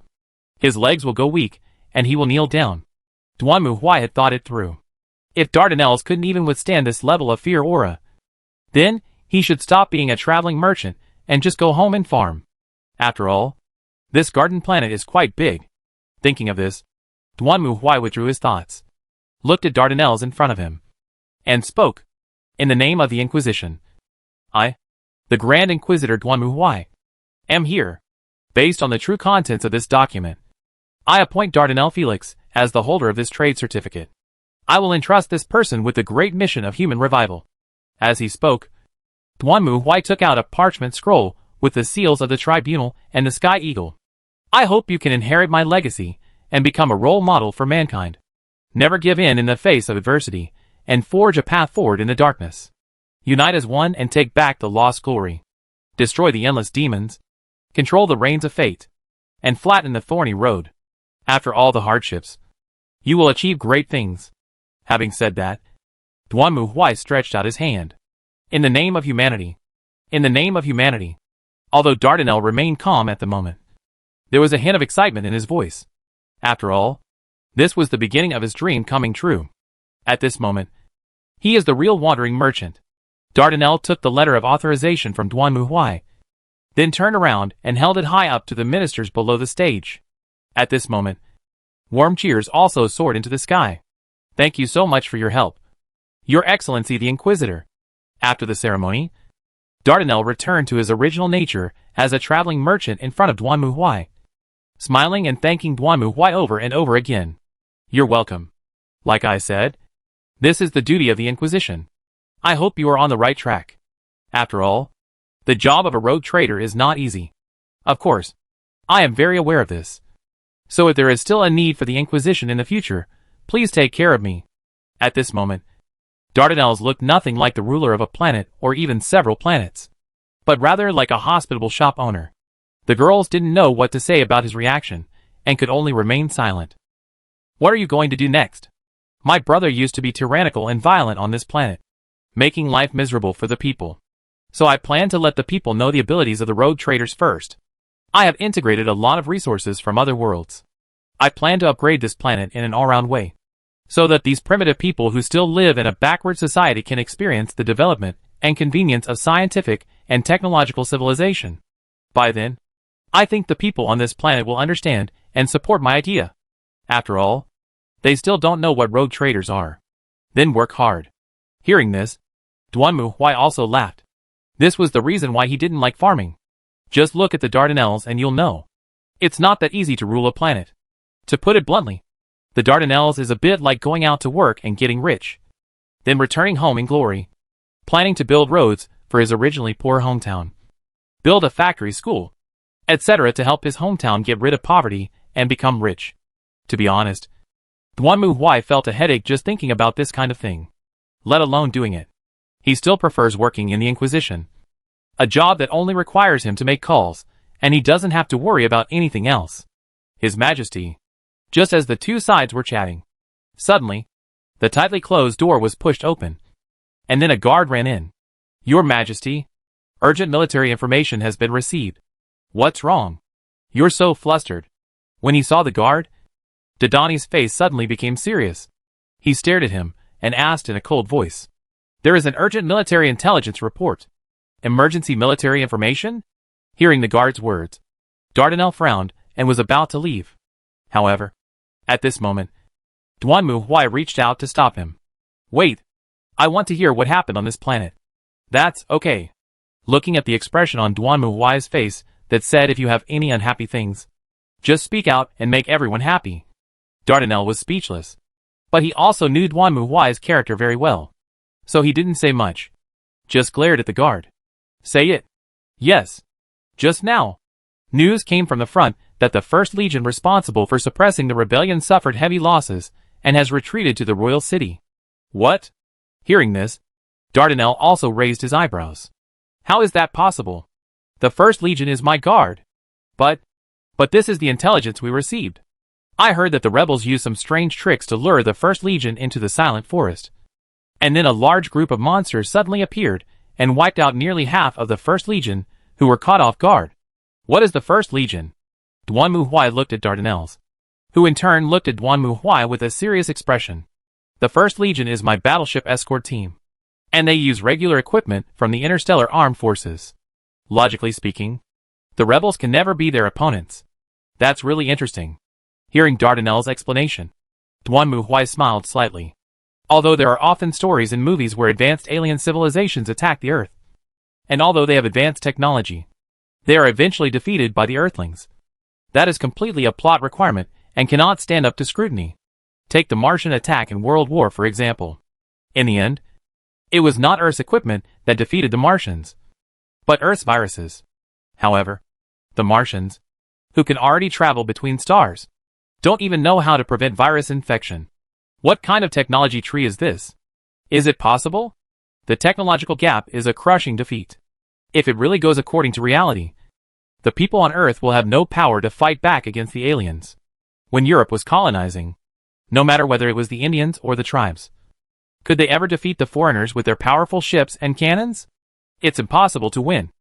his legs will go weak, and he will kneel down. Duan Mu Huai had thought it through. If Dardanelle's couldn't even withstand this level of fear aura, then he should stop being a traveling merchant and just go home and farm. After all, this garden planet is quite big. Thinking of this, Duan Mu Huai withdrew his thoughts, looked at Dardanelle's in front of him, and spoke. In the name of the Inquisition, I, the Grand Inquisitor Duan Mu Huai, am here. Based on the true contents of this document, I appoint Dardanelle Felix as the holder of this trade certificate. I will entrust this person with the great mission of human revival. As he spoke, Duan Mu Huai took out a parchment scroll with the seals of the tribunal and the sky eagle. I hope you can inherit my legacy and become a role model for mankind. Never give in the face of adversity, and forge a path forward in the darkness. Unite as one and take back the lost glory. Destroy the endless demons, control the reins of fate, and flatten the thorny road. After all the hardships, you will achieve great things. Having said that, Duan Mu Huai stretched out his hand. In the name of humanity. In the name of humanity. Although Dardanelle remained calm at the moment, there was a hint of excitement in his voice. After all, this was the beginning of his dream coming true. At this moment, he is the real wandering merchant. Dardanelle took the letter of authorization from Duan Mu Huai, then turned around and held it high up to the ministers below the stage. At this moment, warm cheers also soared into the sky. Thank you so much for your help, Your Excellency the Inquisitor. After the ceremony, Dardanelle returned to his original nature as a traveling merchant in front of Duan Mu Huai, smiling and thanking Duan Mu Huai over and over again. You're welcome. Like I said, this is the duty of the Inquisition. I hope you are on the right track. After all, the job of a rogue trader is not easy. Of course, I am very aware of this. So if there is still a need for the Inquisition in the future, please take care of me. At this moment, Dardanelle looked nothing like the ruler of a planet or even several planets, but rather like a hospitable shop owner. The girls didn't know what to say about his reaction, and could only remain silent. What are you going to do next? My brother used to be tyrannical and violent on this planet, making life miserable for the people. So I plan to let the people know the abilities of the rogue traders first. I have integrated a lot of resources from other worlds. I plan to upgrade this planet in an all-round way, so that these primitive people who still live in a backward society can experience the development and convenience of scientific and technological civilization. By then, I think the people on this planet will understand and support my idea. After all, they still don't know what rogue traders are. Then work hard. Hearing this, Duan Mu Huai also laughed. This was the reason why he didn't like farming. Just look at the Dardanelles and you'll know. It's not that easy to rule a planet. To put it bluntly, the Dardanelles is a bit like going out to work and getting rich, then returning home in glory, planning to build roads for his originally poor hometown, build a factory, school, etc. to help his hometown get rid of poverty and become rich. To be honest, Duan Mu Huai felt a headache just thinking about this kind of thing, let alone doing it. He still prefers working in the Inquisition, a job that only requires him to make calls, and he doesn't have to worry about anything else. His Majesty. Just as the two sides were chatting, suddenly, the tightly closed door was pushed open, And then a guard ran in. "Your Majesty, urgent military information has been received." "What's wrong? You're so flustered." When he saw the guard, Dodani's face suddenly became serious. He stared at him and asked in a cold voice, "There is an urgent military intelligence report. Emergency military information?" Hearing the guard's words, Dardanelle frowned and was about to leave. However, at this moment, Duan Muhui reached out to stop him. "Wait. I want to hear what happened on this planet." "That's okay." Looking at the expression on Duan Muhui's face that said, "If you have any unhappy things, just speak out and make everyone happy," Dardanelle was speechless. But he also knew Duan Muhui's character very well. So he didn't say much. Just glared at the guard. "Say it." "Yes. Just now, news came from the front that the First Legion responsible for suppressing the rebellion suffered heavy losses and has retreated to the royal city." "What?" Hearing this, Dardanelle also raised his eyebrows. "How is that possible? The First Legion is my guard." But this is the intelligence we received. I heard that the rebels used some strange tricks to lure the First Legion into the Silent Forest. And then a large group of monsters suddenly appeared and wiped out nearly half of the First Legion, who were caught off guard. "What is the First Legion?" Duan Muhui looked at Dardanelle, who in turn looked at Duan Muhui with a serious expression. "The First Legion is my battleship escort team, and they use regular equipment from the interstellar armed forces. Logically speaking, the rebels can never be their opponents." "That's really interesting." Hearing Dardanelle's explanation, Duan Muhui smiled slightly. Although there are often stories in movies where advanced alien civilizations attack the Earth, and although they have advanced technology, they are eventually defeated by the Earthlings. That is completely a plot requirement and cannot stand up to scrutiny. Take the Martian attack in World War, for example. In the end, it was not Earth's equipment that defeated the Martians, but Earth's viruses. However, the Martians, who can already travel between stars, don't even know how to prevent virus infection. What kind of technology tree is this? Is it possible? The technological gap is a crushing defeat. If it really goes according to reality, the people on Earth will have no power to fight back against the aliens. When Europe was colonizing, no matter whether it was the Indians or the tribes, could they ever defeat the foreigners with their powerful ships and cannons? It's impossible to win.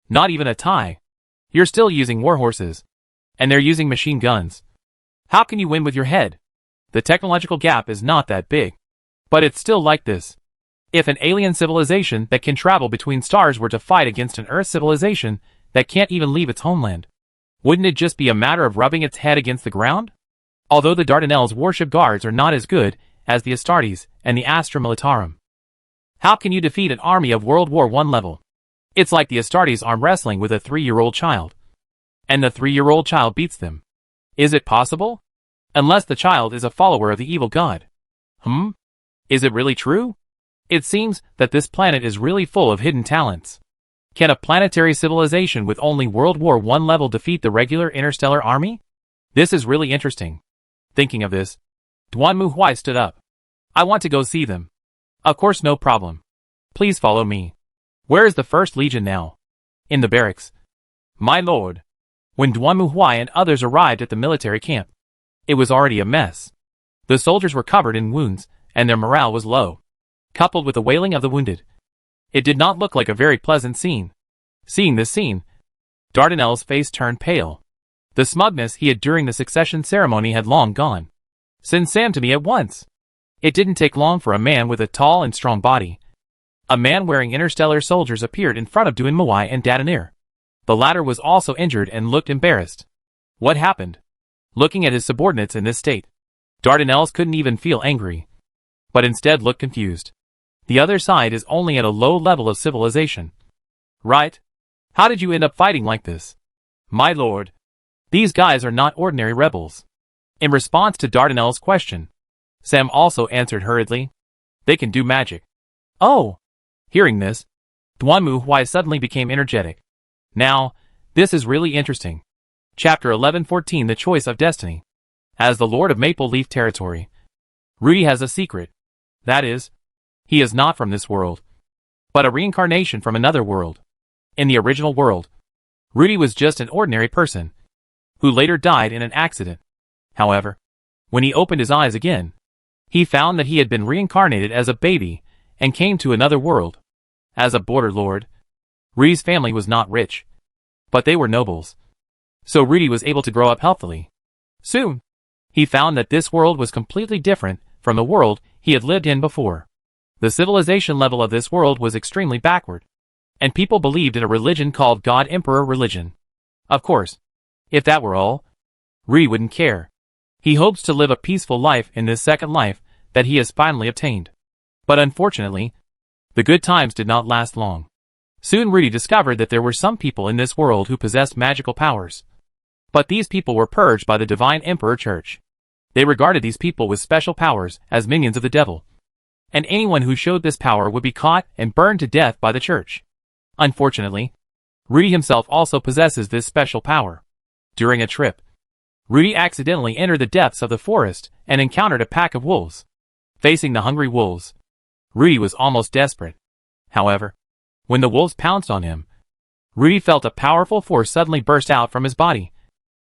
Not even a tie. You're still using warhorses, and they're using machine guns. How can you win with your head? The technological gap is not that big. But it's still like this. If an alien civilization that can travel between stars were to fight against an Earth civilization that can't even leave its homeland, wouldn't it just be a matter of rubbing its head against the ground? Although the Dardanelles' warship guards are not as good as the Astartes and the Astra Militarum, how can you defeat an army of World War I level? It's like the Astartes arm wrestling with a 3-year-old child, and the 3-year-old child beats them. Is it possible? Unless the child is a follower of the evil god. Is it really true? It seems that this planet is really full of hidden talents. Can a planetary civilization with only World War I level defeat the regular interstellar army? This is really interesting. Thinking of this, Duan Muhui stood up. "I want to go see them." "Of course, no problem. Please follow me." "Where is the First Legion now?" "In the barracks." "My lord." When Duan Muhui and others arrived at the military camp, it was already a mess. The soldiers were covered in wounds, and their morale was low, coupled with the wailing of the wounded. It did not look like a very pleasant scene. Seeing this scene, Dardanelle's face turned pale. The smugness he had during the succession ceremony had long gone. "Send Sam to me at once." It didn't take long for a man with a tall and strong body. A man wearing interstellar soldiers appeared in front of Duan Muhui and Dadanir. The latter was also injured and looked embarrassed. What happened? Looking at his subordinates in this state, Dardanelles couldn't even feel angry, but instead looked confused. The other side is only at a low level of civilization. Right? How did you end up fighting like this? "My lord, these guys are not ordinary rebels." In response to Dardanelle's question, Sam also answered hurriedly, "They can do magic." "Oh!" Hearing this, Duan Muhui suddenly became energetic. "Now, this is really interesting." Chapter 11:14 The Choice of Destiny. As the Lord of Maple Leaf Territory, Rudy has a secret. That is, he is not from this world, but a reincarnation from another world. In the original world, Rudy was just an ordinary person, who later died in an accident. However, when he opened his eyes again, he found that he had been reincarnated as a baby, and came to another world. As a border lord, Rudy's family was not rich, but they were nobles. So Rudy was able to grow up healthily. Soon, he found that this world was completely different from the world he had lived in before. The civilization level of this world was extremely backward, and people believed in a religion called God Emperor religion. Of course, if that were all, Rudy wouldn't care. He hopes to live a peaceful life in this second life that he has finally obtained. But unfortunately, the good times did not last long. Soon Rudy discovered that there were some people in this world who possessed magical powers. But these people were purged by the Divine Emperor Church. They regarded these people with special powers as minions of the devil. And anyone who showed this power would be caught and burned to death by the church. Unfortunately, Rudy himself also possesses this special power. During a trip, Rudy accidentally entered the depths of the forest and encountered a pack of wolves. Facing the hungry wolves, Rudy was almost desperate. However, when the wolves pounced on him, Rudy felt a powerful force suddenly burst out from his body,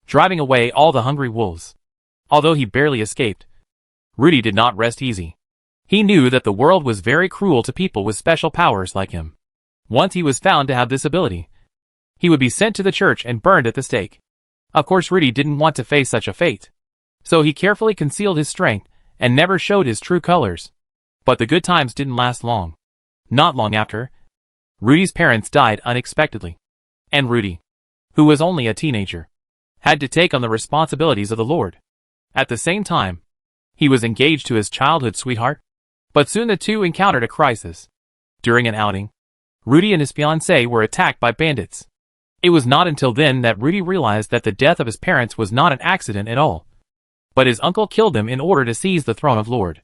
driving away all the hungry wolves. Although he barely escaped, Rudy did not rest easy. He knew that the world was very cruel to people with special powers like him. Once he was found to have this ability, he would be sent to the church and burned at the stake. Of course, Rudy didn't want to face such a fate, so he carefully concealed his strength and never showed his true colors. But the good times didn't last long. Not long after, Rudy's parents died unexpectedly, and Rudy, who was only a teenager, had to take on the responsibilities of the Lord. At the same time, he was engaged to his childhood sweetheart, but soon the two encountered a crisis. During an outing, Rudy and his fiancée were attacked by bandits. It was not until then that Rudy realized that the death of his parents was not an accident at all, but his uncle killed them in order to seize the throne of Lord,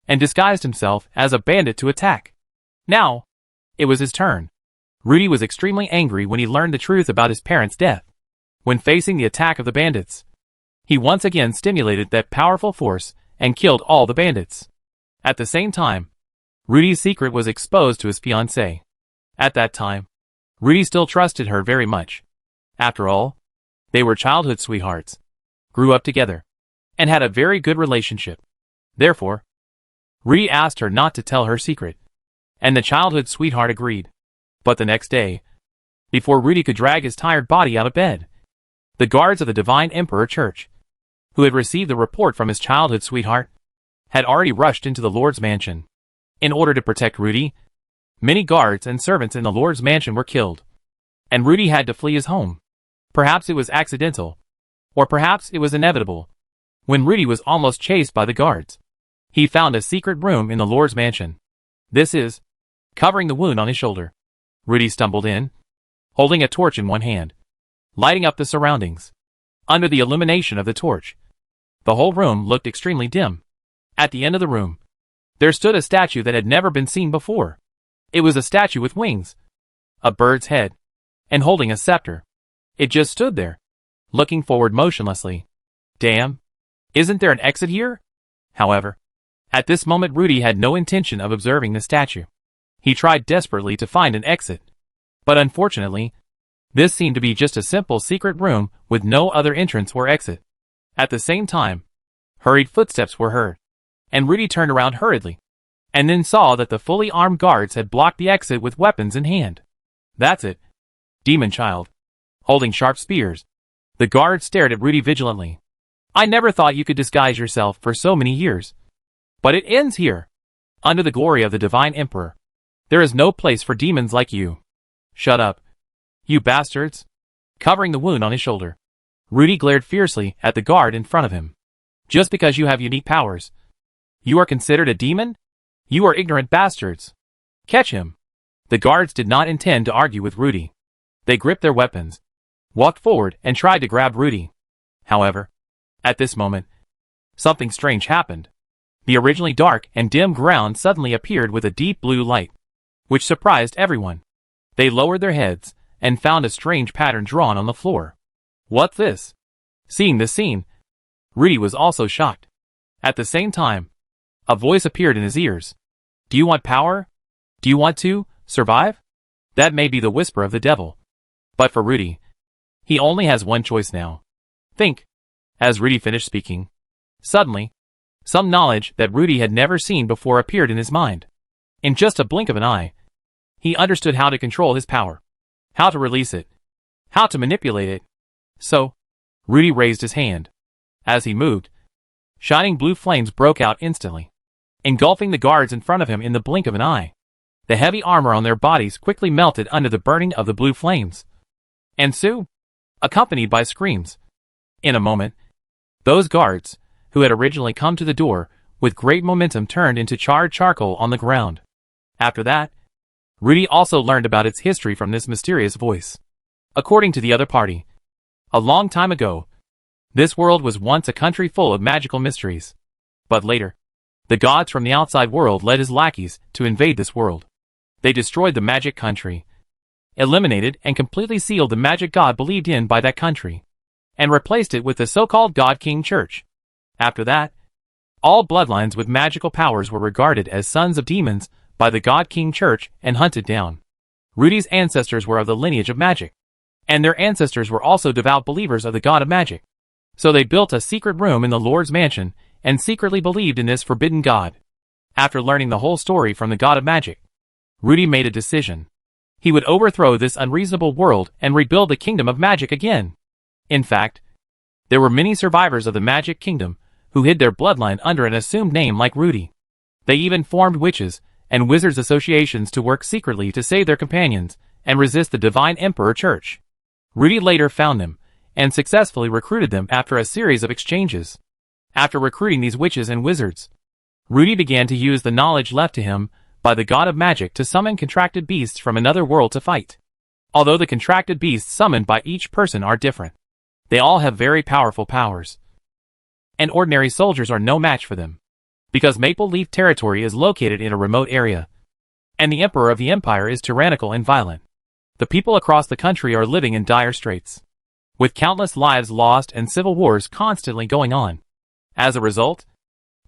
and disguised himself as a bandit to attack. Now, it was his turn. Rudy was extremely angry when he learned the truth about his parents' death. When facing the attack of the bandits, he once again stimulated that powerful force and killed all the bandits. At the same time, Rudy's secret was exposed to his fiancée. At that time, Rudy still trusted her very much. After all, they were childhood sweethearts, grew up together, and had a very good relationship. Therefore, Rudy asked her not to tell her secret, and the childhood sweetheart agreed. But the next day, before Rudy could drag his tired body out of bed, the guards of the Divine Emperor Church, who had received the report from his childhood sweetheart, had already rushed into the Lord's mansion. In order to protect Rudy, many guards and servants in the Lord's mansion were killed, and Rudy had to flee his home. Perhaps it was accidental, or perhaps it was inevitable. When Rudy was almost chased by the guards, he found a secret room in the Lord's mansion. This is, covering the wound on his shoulder. Rudy stumbled in, holding a torch in one hand, lighting up the surroundings. Under the illumination of the torch, the whole room looked extremely dim. At the end of the room, there stood a statue that had never been seen before. It was a statue with wings, a bird's head, and holding a scepter. It just stood there, looking forward motionlessly. Damn! Isn't there an exit here? However, at this moment Rudy had no intention of observing the statue. He tried desperately to find an exit, but unfortunately, this seemed to be just a simple secret room with no other entrance or exit. At the same time, hurried footsteps were heard, and Rudy turned around hurriedly, and then saw that the fully armed guards had blocked the exit with weapons in hand. That's it. Demon child, holding sharp spears. The guards stared at Rudy vigilantly. I never thought you could disguise yourself for so many years. But it ends here. Under the glory of the Divine Emperor, there is no place for demons like you. Shut up, you bastards. Covering the wound on his shoulder, Rudy glared fiercely at the guard in front of him. Just because you have unique powers, you are considered a demon? You are ignorant bastards. Catch him. The guards did not intend to argue with Rudy. They gripped their weapons, walked forward and tried to grab Rudy. However, at this moment, something strange happened. The originally dark and dim ground suddenly appeared with a deep blue light, which surprised everyone. They lowered their heads and found a strange pattern drawn on the floor. What's this? Seeing this scene, Rudy was also shocked. At the same time, a voice appeared in his ears. Do you want power? Do you want to survive? That may be the whisper of the devil. But for Rudy, he only has one choice now. Think. As Rudy finished speaking, suddenly, some knowledge that Rudy had never seen before appeared in his mind. In just a blink of an eye, he understood how to control his power, how to release it, how to manipulate it. So, Rudy raised his hand. As he moved, shining blue flames broke out instantly, engulfing the guards in front of him in the blink of an eye. The heavy armor on their bodies quickly melted under the burning of the blue flames. And Sue, accompanied by screams. In a moment, those guards, who had originally come to the door, with great momentum turned into charred charcoal on the ground. After that, Rudy also learned about its history from this mysterious voice. According to the other party, a long time ago, this world was once a country full of magical mysteries. But later, the gods from the outside world led his lackeys to invade this world. They destroyed the magic country, eliminated and completely sealed the magic god believed in by that country, and replaced it with the so-called God King Church. After that, all bloodlines with magical powers were regarded as sons of demons by the God King Church and hunted down. Rudy's ancestors were of the lineage of magic, and their ancestors were also devout believers of the god of magic. So they built a secret room in the Lord's mansion and secretly believed in this forbidden god. After learning the whole story from the god of magic, Rudy made a decision. He would overthrow this unreasonable world and rebuild the kingdom of magic again. In fact, there were many survivors of the magic kingdom who hid their bloodline under an assumed name like Rudy. They even formed witches and wizards associations to work secretly to save their companions and resist the divine emperor church. Rudy later found them and successfully recruited them after a series of exchanges. After recruiting these witches and wizards, Rudy began to use the knowledge left to him by the god of magic to summon contracted beasts from another world to fight. Although the contracted beasts summoned by each person are different, they all have very powerful powers, and ordinary soldiers are no match for them, because Maple Leaf territory is located in a remote area, and the emperor of the empire is tyrannical and violent. The people across the country are living in dire straits, with countless lives lost and civil wars constantly going on. As a result,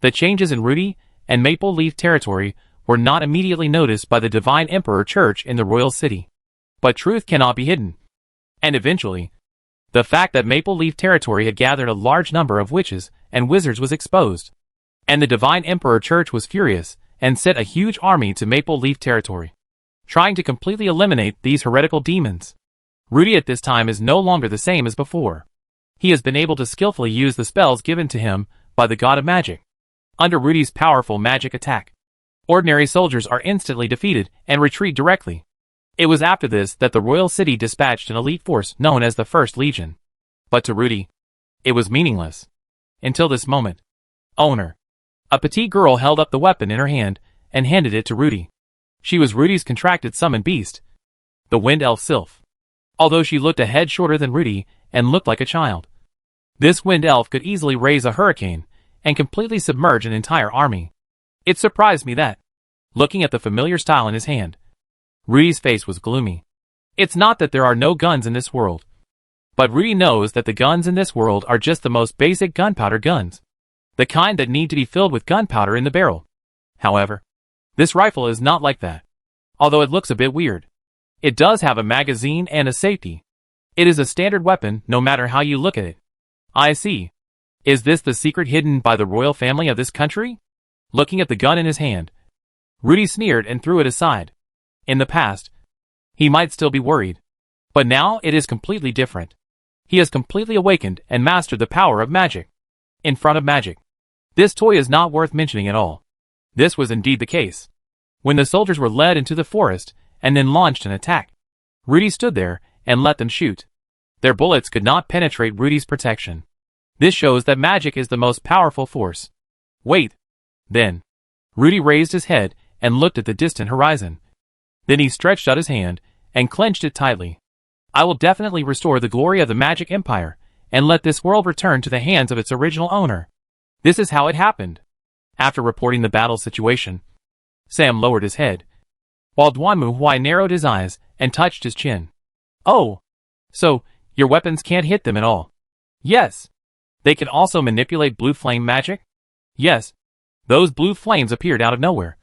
the changes in Rudy and Maple Leaf territory were not immediately noticed by the divine emperor church in the royal city. But truth cannot be hidden. And eventually, the fact that Maple Leaf territory had gathered a large number of witches and wizards was exposed, and the divine emperor church was furious and sent a huge army to Maple Leaf territory, trying to completely eliminate these heretical demons. Rudy at this time is no longer the same as before. He has been able to skillfully use the spells given to him by the god of magic. Under Rudy's powerful magic attack, ordinary soldiers are instantly defeated and retreat directly. It was after this that the royal city dispatched an elite force known as the First Legion. But to Rudy, it was meaningless. Until this moment. Owner. A petite girl held up the weapon in her hand and handed it to Rudy. She was Rudy's contracted summoned beast, the wind elf Sylph. Although she looked a head shorter than Rudy and looked like a child, this wind elf could easily raise a hurricane and completely submerge an entire army. It surprised me that, looking at the familiar style in his hand, Rudy's face was gloomy. It's not that there are no guns in this world, but Rudy knows that the guns in this world are just the most basic gunpowder guns, the kind that need to be filled with gunpowder in the barrel. However, this rifle is not like that. Although it looks a bit weird, it does have a magazine and a safety. It is a standard weapon no matter how you look at it. I see. Is this the secret hidden by the royal family of this country? Looking at the gun in his hand, Rudy sneered and threw it aside. In the past, he might still be worried, but now it is completely different. He has completely awakened and mastered the power of magic. In front of magic, this toy is not worth mentioning at all. This was indeed the case. When the soldiers were led into the forest and then launched an attack, Rudy stood there and let them shoot. Their bullets could not penetrate Rudy's protection. This shows that magic is the most powerful force. Wait. Then, Rudy raised his head and looked at the distant horizon. Then he stretched out his hand and clenched it tightly. I will definitely restore the glory of the magic empire and let this world return to the hands of its original owner. This is how it happened. After reporting the battle situation, Sam lowered his head, while Duanmu Huai narrowed his eyes and touched his chin. Oh, so, your weapons can't hit them at all? Yes. They can also manipulate blue flame magic? Yes. Those blue flames appeared out of nowhere,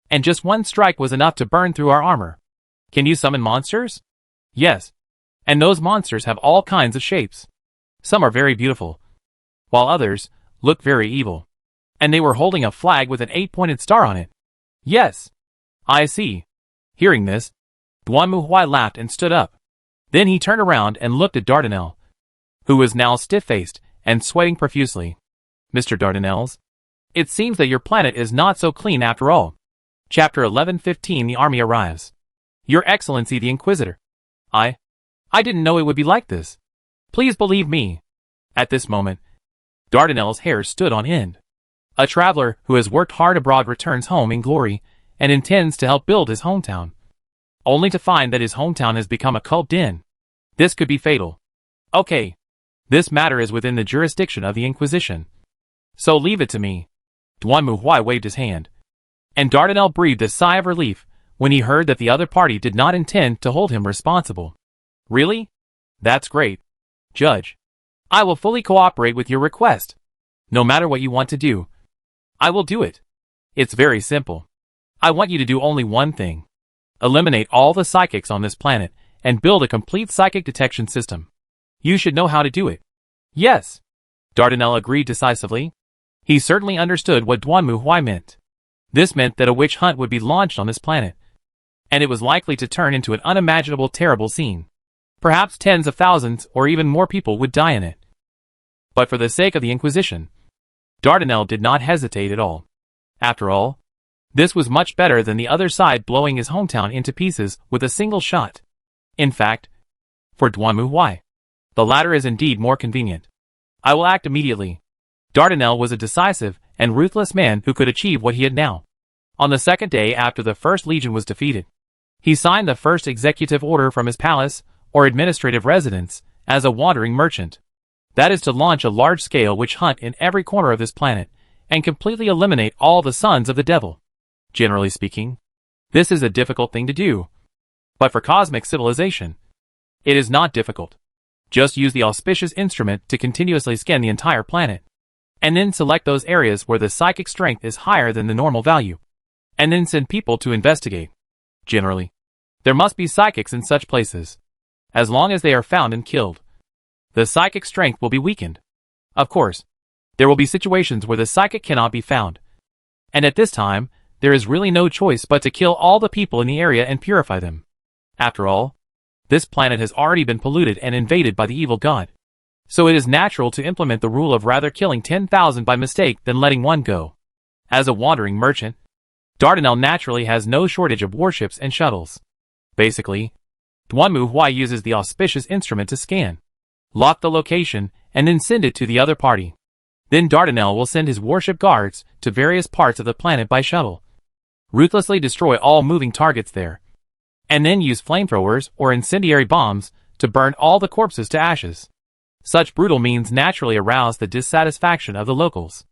and just one strike was enough to burn through our armor. Can you summon monsters? Yes. And those monsters have all kinds of shapes. Some are very beautiful, while others look very evil. And they were holding a flag with an 8-pointed star on it. Yes. I see. Hearing this, Duan Muhui laughed and stood up. Then he turned around and looked at Dardanelle, who was now stiff-faced and sweating profusely. Mr. Dardanelles, it seems that your planet is not so clean after all. Chapter 11:15 The Army Arrives. Your Excellency the Inquisitor. I didn't know it would be like this. Please believe me. At this moment, Dardanelle's hair stood on end. A traveler who has worked hard abroad returns home in glory and intends to help build his hometown, only to find that his hometown has become a cult den. This could be fatal. Okay. This matter is within the jurisdiction of the Inquisition, so leave it to me. Duan Muhui waved his hand, and Dardanelle breathed a sigh of relief when he heard that the other party did not intend to hold him responsible. Really? That's great. Judge, I will fully cooperate with your request. No matter what you want to do, I will do it. It's very simple. I want you to do only one thing. Eliminate all the psychics on this planet and build a complete psychic detection system. You should know how to do it. Yes. Dardanelle agreed decisively. He certainly understood what Duan Muhui meant. This meant that a witch hunt would be launched on this planet, and it was likely to turn into an unimaginable terrible scene. Perhaps tens of thousands or even more people would die in it. But for the sake of the Inquisition, Dardanelle did not hesitate at all. After all, this was much better than the other side blowing his hometown into pieces with a single shot. In fact, for Duan Muhui, the latter is indeed more convenient. I will act immediately. Dardanelle was a decisive and ruthless man who could achieve what he had now. On the second day after the First Legion was defeated, he signed the first executive order from his palace or administrative residence as a wandering merchant. That is to launch a large-scale witch hunt in every corner of this planet and completely eliminate all the sons of the devil. Generally speaking, this is a difficult thing to do. But for cosmic civilization, it is not difficult. Just use the auspicious instrument to continuously scan the entire planet, and then select those areas where the psychic strength is higher than the normal value, and then send people to investigate. Generally, there must be psychics in such places. As long as they are found and killed, the psychic strength will be weakened. Of course, there will be situations where the psychic cannot be found, and at this time, there is really no choice but to kill all the people in the area and purify them. After all, this planet has already been polluted and invaded by the evil god, so it is natural to implement the rule of rather killing 10,000 by mistake than letting one go. As a wandering merchant, Dardanelle naturally has no shortage of warships and shuttles. Basically, Duan Muhui uses the auspicious instrument to scan, lock the location, and then send it to the other party. Then Dardanelle will send his warship guards to various parts of the planet by shuttle, ruthlessly destroy all moving targets there, and then use flamethrowers or incendiary bombs to burn all the corpses to ashes. Such brutal means naturally arouse the dissatisfaction of the locals.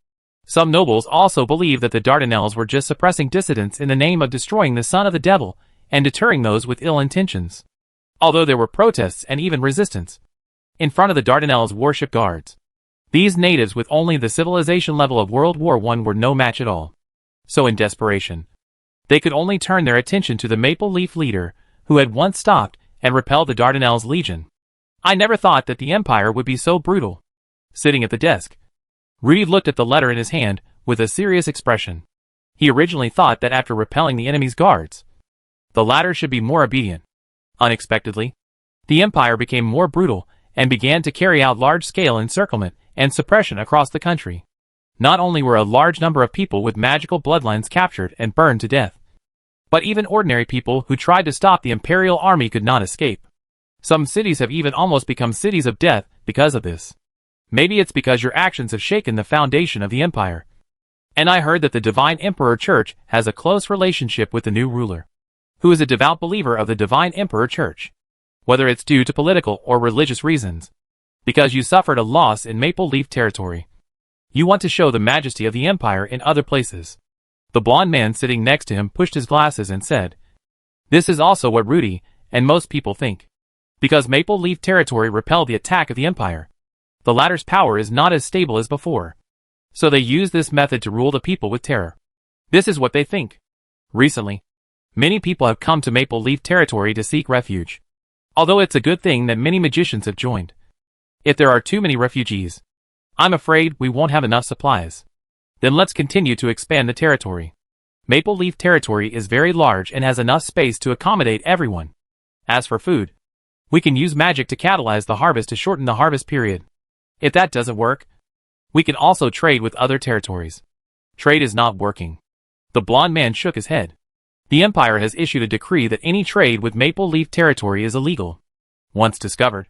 Some nobles also believe that the Dardanelles were just suppressing dissidents in the name of destroying the son of the devil and deterring those with ill intentions. Although there were protests and even resistance in front of the Dardanelles' warship guards, these natives with only the civilization level of World War I were no match at all. So in desperation, they could only turn their attention to the Maple Leaf leader, who had once stopped and repelled the Dardanelles' legion. I never thought that the Empire would be so brutal. Sitting at the desk, Rudy looked at the letter in his hand with a serious expression. He originally thought that after repelling the enemy's guards, the latter should be more obedient. Unexpectedly, the Empire became more brutal and began to carry out large-scale encirclement and suppression across the country. Not only were a large number of people with magical bloodlines captured and burned to death, but even ordinary people who tried to stop the Imperial Army could not escape. Some cities have even almost become cities of death because of this. Maybe it's because your actions have shaken the foundation of the Empire. And I heard that the Divine Emperor Church has a close relationship with the new ruler, who is a devout believer of the Divine Emperor Church. Whether it's due to political or religious reasons, because you suffered a loss in Maple Leaf territory, you want to show the majesty of the Empire in other places. The blond man sitting next to him pushed his glasses and said, "This is also what Rudy and most people think. Because Maple Leaf territory repelled the attack of the Empire, the latter's power is not as stable as before. So they use this method to rule the people with terror. This is what they think. Recently, many people have come to Maple Leaf territory to seek refuge. Although it's a good thing that many magicians have joined. If there are too many refugees, I'm afraid we won't have enough supplies. Then let's continue to expand the territory. Maple Leaf territory is very large and has enough space to accommodate everyone. As for food, we can use magic to catalyze the harvest to shorten the harvest period. If that doesn't work, we can also trade with other territories. Trade is not working. The blond man shook his head. The Empire has issued a decree that any trade with Maple Leaf territory is illegal. Once discovered,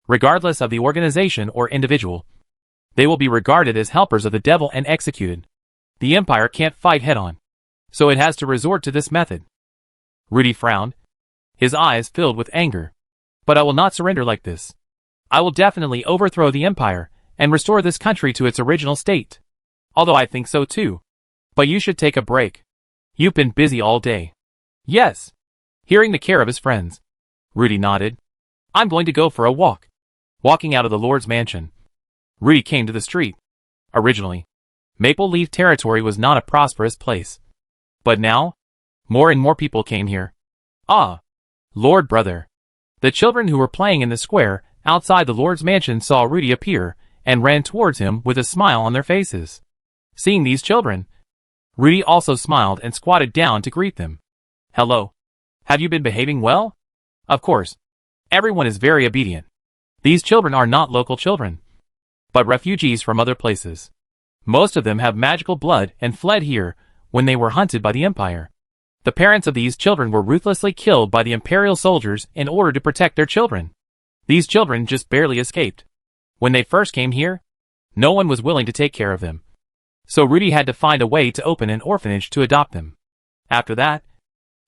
regardless of the organization or individual, they will be regarded as helpers of the devil and executed. The Empire can't fight head-on, so it has to resort to this method. Rudy frowned, his eyes filled with anger. But I will not surrender like this. I will definitely overthrow the Empire and restore this country to its original state. Although I think so too. But you should take a break. You've been busy all day. Yes. Hearing the care of his friends, Rudy nodded. I'm going to go for a walk. Walking out of the Lord's mansion, Rudy came to the street. Originally, Maple Leaf territory was not a prosperous place. But now, more and more people came here. Ah, Lord brother. The children who were playing in the square outside the Lord's mansion saw Rudy appear and ran towards him with a smile on their faces. Seeing these children, Rudy also smiled and squatted down to greet them. Hello. Have you been behaving well? Of course. Everyone is very obedient. These children are not local children, but refugees from other places. Most of them have magical blood and fled here when they were hunted by the Empire. The parents of these children were ruthlessly killed by the Imperial soldiers in order to protect their children. These children just barely escaped. When they first came here, no one was willing to take care of them. So Rudy had to find a way to open an orphanage to adopt them. After that,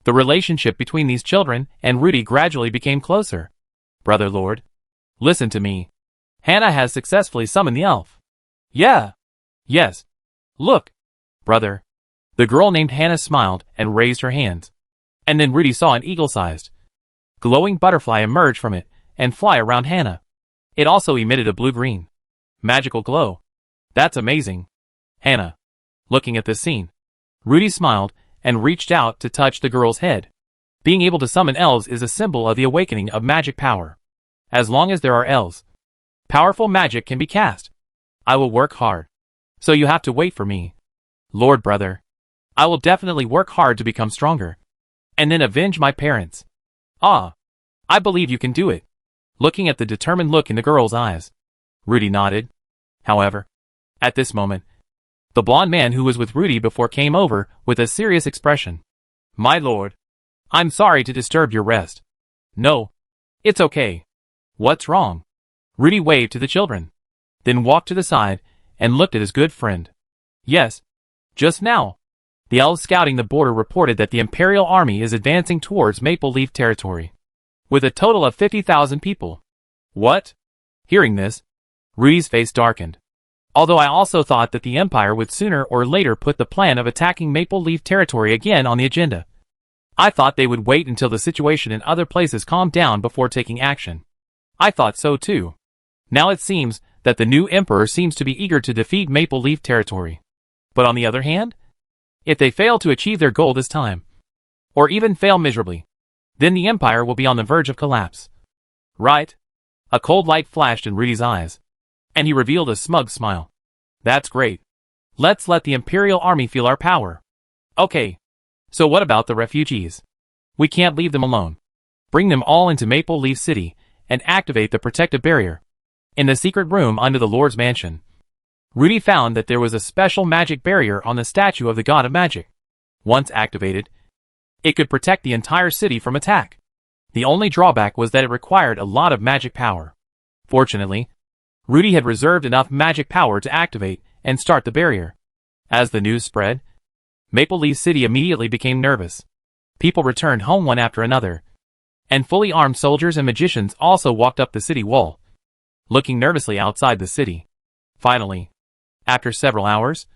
the relationship between these children and Rudy gradually became closer. Brother Lord, listen to me. Hannah has successfully summoned the elf. Yeah. Yes. Look, brother. The girl named Hannah smiled and raised her hands. And then Rudy saw an eagle-sized, glowing butterfly emerge from it and fly around Hannah. It also emitted a blue-green, magical glow. That's amazing. Hannah. Looking at this scene, Rudy smiled and reached out to touch the girl's head. Being able to summon elves is a symbol of the awakening of magic power. As long as there are elves, powerful magic can be cast. I will work hard. So you have to wait for me. Lord brother. I will definitely work hard to become stronger. And then avenge my parents. Ah. I believe you can do it. Looking at the determined look in the girl's eyes, Rudy nodded. However, at this moment, the blond man who was with Rudy before came over with a serious expression. My lord. I'm sorry to disturb your rest. No. It's okay. What's wrong? Rudy waved to the children, then walked to the side and looked at his good friend. Yes. Just now, the elves scouting the border reported that the Imperial army is advancing towards Maple Leaf territory, with a total of 50,000 people. What? Hearing this, Rudy's face darkened. Although I also thought that the Empire would sooner or later put the plan of attacking Maple Leaf territory again on the agenda. I thought they would wait until the situation in other places calmed down before taking action. I thought so too. Now it seems that the new Emperor seems to be eager to defeat Maple Leaf territory. But on the other hand, if they fail to achieve their goal this time, or even fail miserably, then the Empire will be on the verge of collapse. Right? A cold light flashed in Rudy's eyes, and he revealed a smug smile. That's great. Let's let the Imperial army feel our power. Okay. So what about the refugees? We can't leave them alone. Bring them all into Maple Leaf City and activate the protective barrier. In the secret room under the Lord's mansion, Rudy found that there was a special magic barrier on the statue of the god of magic. Once activated, it could protect the entire city from attack. The only drawback was that it required a lot of magic power. Fortunately, Rudy had reserved enough magic power to activate and start the barrier. As the news spread, Maple Leaf City immediately became nervous. People returned home one after another, and fully armed soldiers and magicians also walked up the city wall, looking nervously outside the city. Finally, after several hours,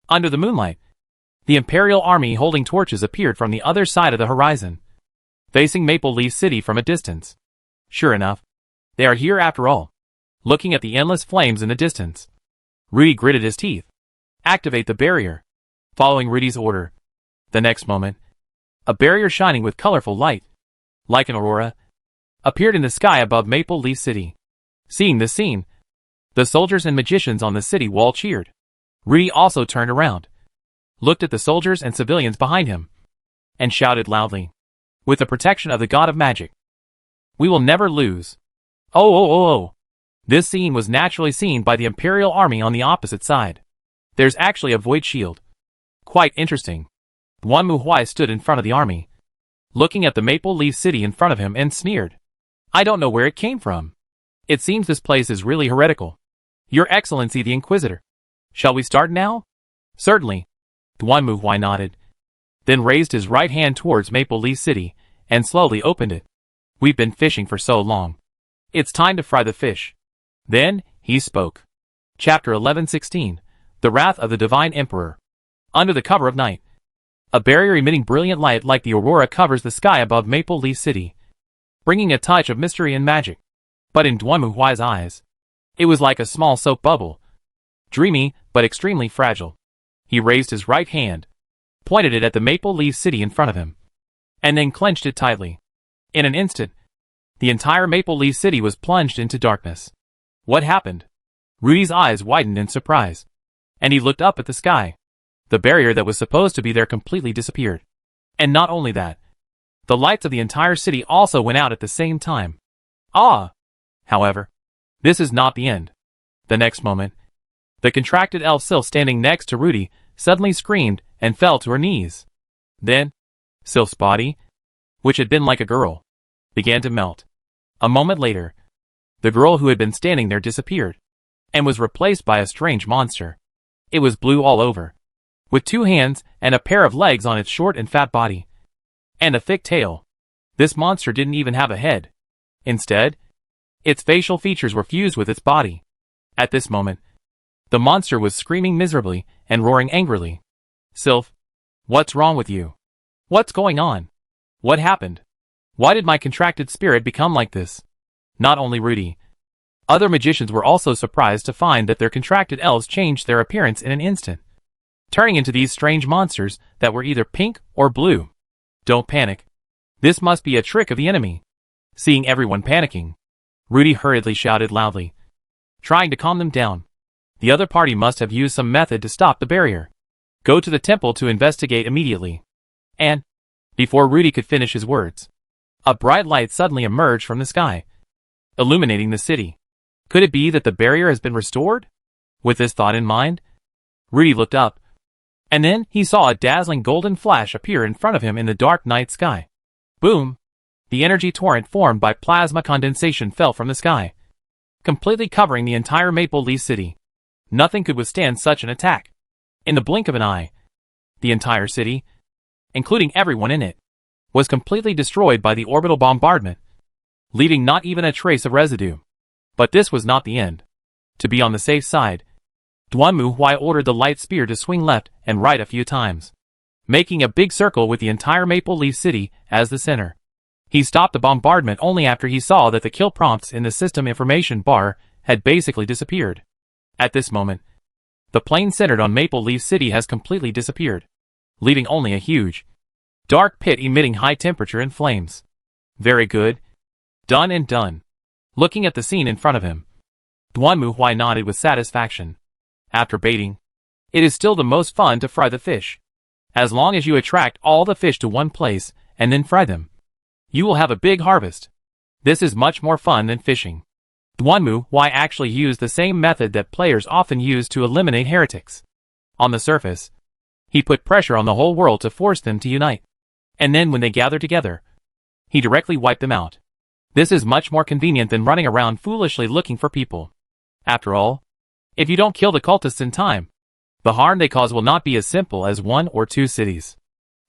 under the moonlight, the Imperial army holding torches appeared from the other side of the horizon, facing Maple Leaf City from a distance. Sure enough, they are here after all. Looking at the endless flames in the distance, Rudy gritted his teeth. Activate the barrier. Following Rudy's order, the next moment, a barrier shining with colorful light, like an aurora, appeared in the sky above Maple Leaf City. Seeing this scene, the soldiers and magicians on the city wall cheered. Rudy also turned around, looked at the soldiers and civilians behind him, and shouted loudly, "With the protection of the god of magic, we will never lose." Oh oh oh oh. This scene was naturally seen by the Imperial army on the opposite side. There's actually a void shield. Quite interesting. Duan Muhuai stood in front of the army, looking at the Maple Leaf City in front of him and sneered. "I don't know where it came from. It seems this place is really heretical. Your Excellency the Inquisitor. Shall we start now?" "Certainly." Duan Muhuai nodded, then raised his right hand towards Maple Leaf City and slowly opened it. "We've been fishing for so long. It's time to fry the fish." Then he spoke. Chapter 11:16. The Wrath of the Divine Emperor. Under the cover of night, a barrier emitting brilliant light like the aurora covers the sky above Maple Leaf City, bringing a touch of mystery and magic. But in Duan Muhuai's eyes, it was like a small soap bubble, dreamy but extremely fragile. He raised his right hand, pointed it at the Maple Leaf City in front of him, and then clenched it tightly. In an instant, the entire Maple Leaf City was plunged into darkness. What happened? Rudy's eyes widened in surprise, and he looked up at the sky. The barrier that was supposed to be there completely disappeared. And not only that, the lights of the entire city also went out at the same time. Ah! However, this is not the end. The next moment, the contracted elf Syl standing next to Rudy suddenly screamed and fell to her knees. Then, Syl's body, which had been like a girl, began to melt. A moment later, the girl who had been standing there disappeared, and was replaced by a strange monster. It was blue all over, with 2 hands and a pair of legs on its short and fat body, and a thick tail. This monster didn't even have a head. Instead, its facial features were fused with its body. At this moment, the monster was screaming miserably and roaring angrily. "Sylph, what's wrong with you? What's going on? What happened? Why did my contracted spirit become like this?" Not only Rudy, other magicians were also surprised to find that their contracted elves changed their appearance in an instant, turning into these strange monsters that were either pink or blue. "Don't panic. This must be a trick of the enemy." Seeing everyone panicking, Rudy hurriedly shouted loudly, trying to calm them down. The other party must have used some method to stop the barrier. "Go to the temple to investigate immediately." And, before Rudy could finish his words, a bright light suddenly emerged from the sky, illuminating the city. Could it be that the barrier has been restored? With this thought in mind, Rudy looked up, and then he saw a dazzling golden flash appear in front of him in the dark night sky. Boom! The energy torrent formed by plasma condensation fell from the sky, completely covering the entire Maple Leaf City. Nothing could withstand such an attack. In the blink of an eye, the entire city, including everyone in it, was completely destroyed by the orbital bombardment, leaving not even a trace of residue. But this was not the end. To be on the safe side, Duan Muhuai ordered the light spear to swing left and right a few times, making a big circle with the entire Maple Leaf City as the center. He stopped the bombardment only after he saw that the kill prompts in the system information bar had basically disappeared. At this moment, the plane centered on Maple Leaf City has completely disappeared, leaving only a huge, dark pit emitting high temperature and flames. Very good. Done and done. Looking at the scene in front of him, Duan Muhuai nodded with satisfaction. After baiting, it is still the most fun to fry the fish. As long as you attract all the fish to one place and then fry them, you will have a big harvest. This is much more fun than fishing. Duan Muhuai actually used the same method that players often use to eliminate heretics. On the surface, he put pressure on the whole world to force them to unite. And then when they gather together, he directly wiped them out. This is much more convenient than running around foolishly looking for people. After all, if you don't kill the cultists in time, the harm they cause will not be as simple as 1 or 2 cities.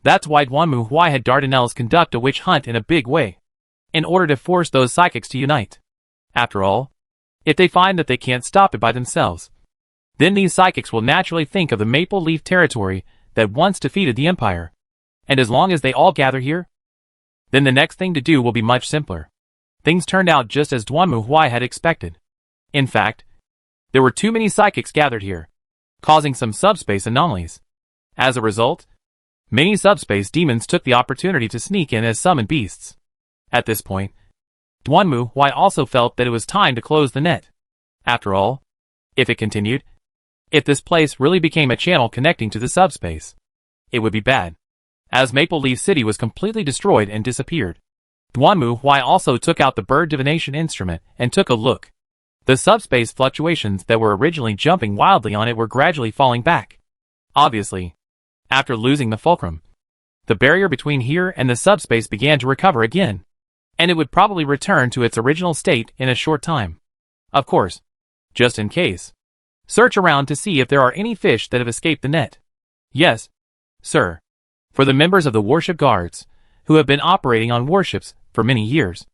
That's why Duan Muhuai had Dardanelles conduct a witch hunt in a big way, in order to force those psychics to unite. After all, if they find that they can't stop it by themselves, then these psychics will naturally think of the Maple Leaf territory that once defeated the Empire. And as long as they all gather here, then the next thing to do will be much simpler. Things turned out just as Duan Muhuai had expected. In fact, there were too many psychics gathered here, causing some subspace anomalies. As a result, many subspace demons took the opportunity to sneak in as summoned beasts. At this point, Duan Muhuai also felt that it was time to close the net. After all, if it continued, if this place really became a channel connecting to the subspace, it would be bad, as Maple Leaf City was completely destroyed and disappeared. Duanmu Huai also took out the bird divination instrument and took a look. The subspace fluctuations that were originally jumping wildly on it were gradually falling back. Obviously, after losing the fulcrum, the barrier between here and the subspace began to recover again, and it would probably return to its original state in a short time. Of course, just in case, search around to see if there are any fish that have escaped the net. Yes, sir. For the members of the warship guards, who have been operating on warships for many years,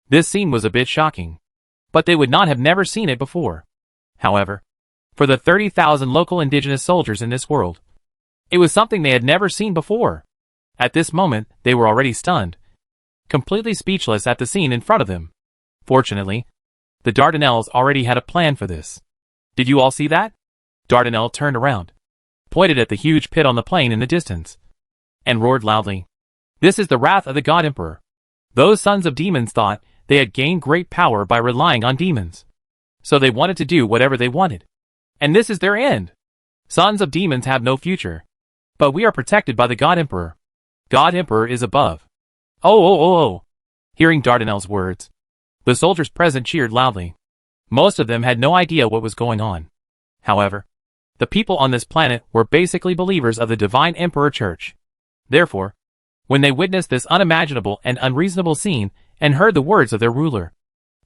this scene was a bit shocking, but they would not have never seen it before. However, for the 30,000 local indigenous soldiers in this world, it was something they had never seen before. At this moment, they were already stunned, completely speechless at the scene in front of them. Fortunately, the Dardanelles already had a plan for this. Did you all see that? Dardanelle turned around, pointed at the huge pit on the plain in the distance, and roared loudly. This is the wrath of the God Emperor. Those sons of demons thought they had gained great power by relying on demons, so they wanted to do whatever they wanted. And this is their end. Sons of demons have no future. But we are protected by the God Emperor. God Emperor is above. Oh. Hearing Dardanelle's words, the soldiers present cheered loudly. Most of them had no idea what was going on. However, the people on this planet were basically believers of the Divine Emperor Church. Therefore, when they witnessed this unimaginable and unreasonable scene and heard the words of their ruler,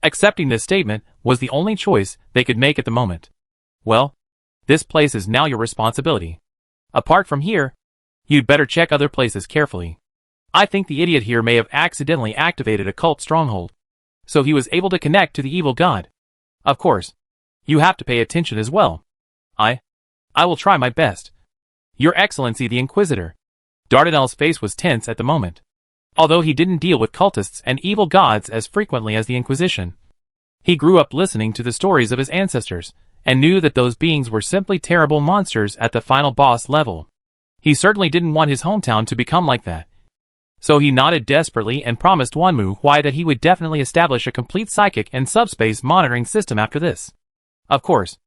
accepting this statement was the only choice they could make at the moment. Well, this place is now your responsibility. Apart from here, you'd better check other places carefully. I think the idiot here may have accidentally activated a cult stronghold, so he was able to connect to the evil god. Of course, you have to pay attention as well. I will try my best. Your Excellency the Inquisitor. Dardanelle's face was tense at the moment. Although he didn't deal with cultists and evil gods as frequently as the Inquisition, he grew up listening to the stories of his ancestors, and knew that those beings were simply terrible monsters at the final boss level. He certainly didn't want his hometown to become like that. So he nodded desperately and promised Duanmu Huai that he would definitely establish a complete psychic and subspace monitoring system after this. Of course,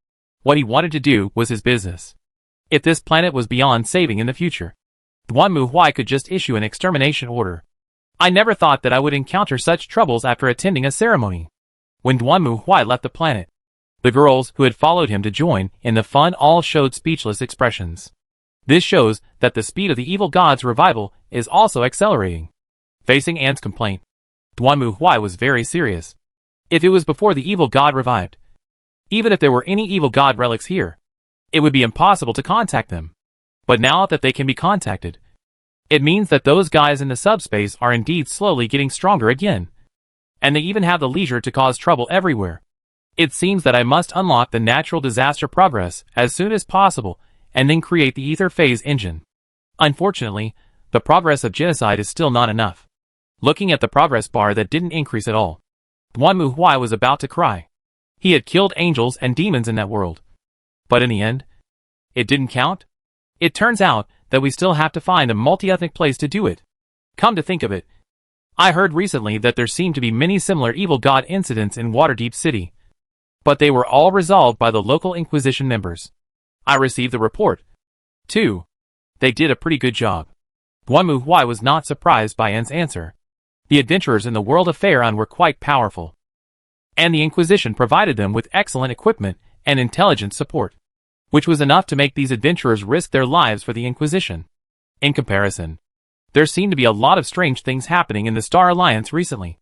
what he wanted to do was his business. If this planet was beyond saving in the future, Duanmu Huai could just issue an extermination order. I never thought that I would encounter such troubles after attending a ceremony. When Duanmu Huai left the planet, the girls who had followed him to join in the fun all showed speechless expressions. This shows that the speed of the evil god's revival is also accelerating. Facing Anne's complaint, Duanmu Huai was very serious. If it was before the evil god revived, even if there were any evil god relics here, it would be impossible to contact them. But now that they can be contacted, it means that those guys in the subspace are indeed slowly getting stronger again. And they even have the leisure to cause trouble everywhere. It seems that I must unlock the natural disaster progress as soon as possible and then create the ether phase engine. Unfortunately, the progress of genocide is still not enough. Looking at the progress bar that didn't increase at all, Duanmu Huai was about to cry. He had killed angels and demons in that world. But in the end, it didn't count? It turns out that we still have to find a multi-ethnic place to do it. Come to think of it, I heard recently that there seemed to be many similar evil god incidents in Waterdeep City, but they were all resolved by the local Inquisition members. I received the report, too. They did a pretty good job. Duanmu Huai was not surprised by Anne's answer. The adventurers in the world of Faerun were quite powerful, and the Inquisition provided them with excellent equipment and intelligent support, which was enough to make these adventurers risk their lives for the Inquisition. In comparison, there seemed to be a lot of strange things happening in the Star Alliance recently.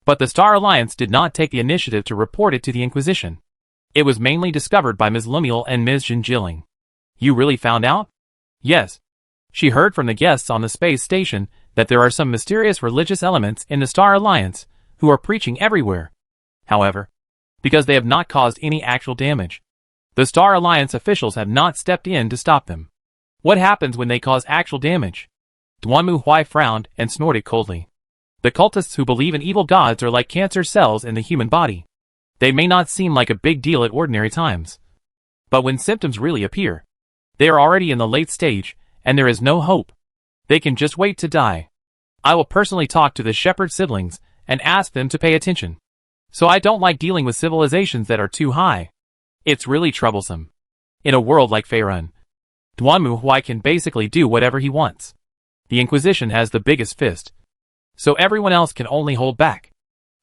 But the Star Alliance did not take the initiative to report it to the Inquisition. It was mainly discovered by Ms. Lemuel and Ms. Jinjiling. You really found out? Yes. She heard from the guests on the space station that there are some mysterious religious elements in the Star Alliance who are preaching everywhere. However, because they have not caused any actual damage, the Star Alliance officials have not stepped in to stop them. What happens when they cause actual damage? Duanmu Huai frowned and snorted coldly. The cultists who believe in evil gods are like cancer cells in the human body. They may not seem like a big deal at ordinary times, but when symptoms really appear, they are already in the late stage, and there is no hope. They can just wait to die. I will personally talk to the shepherd siblings and ask them to pay attention. So I don't like dealing with civilizations that are too high. It's really troublesome. In a world like Faerun, Duanmu Huai can basically do whatever he wants. The Inquisition has the biggest fist, so everyone else can only hold back.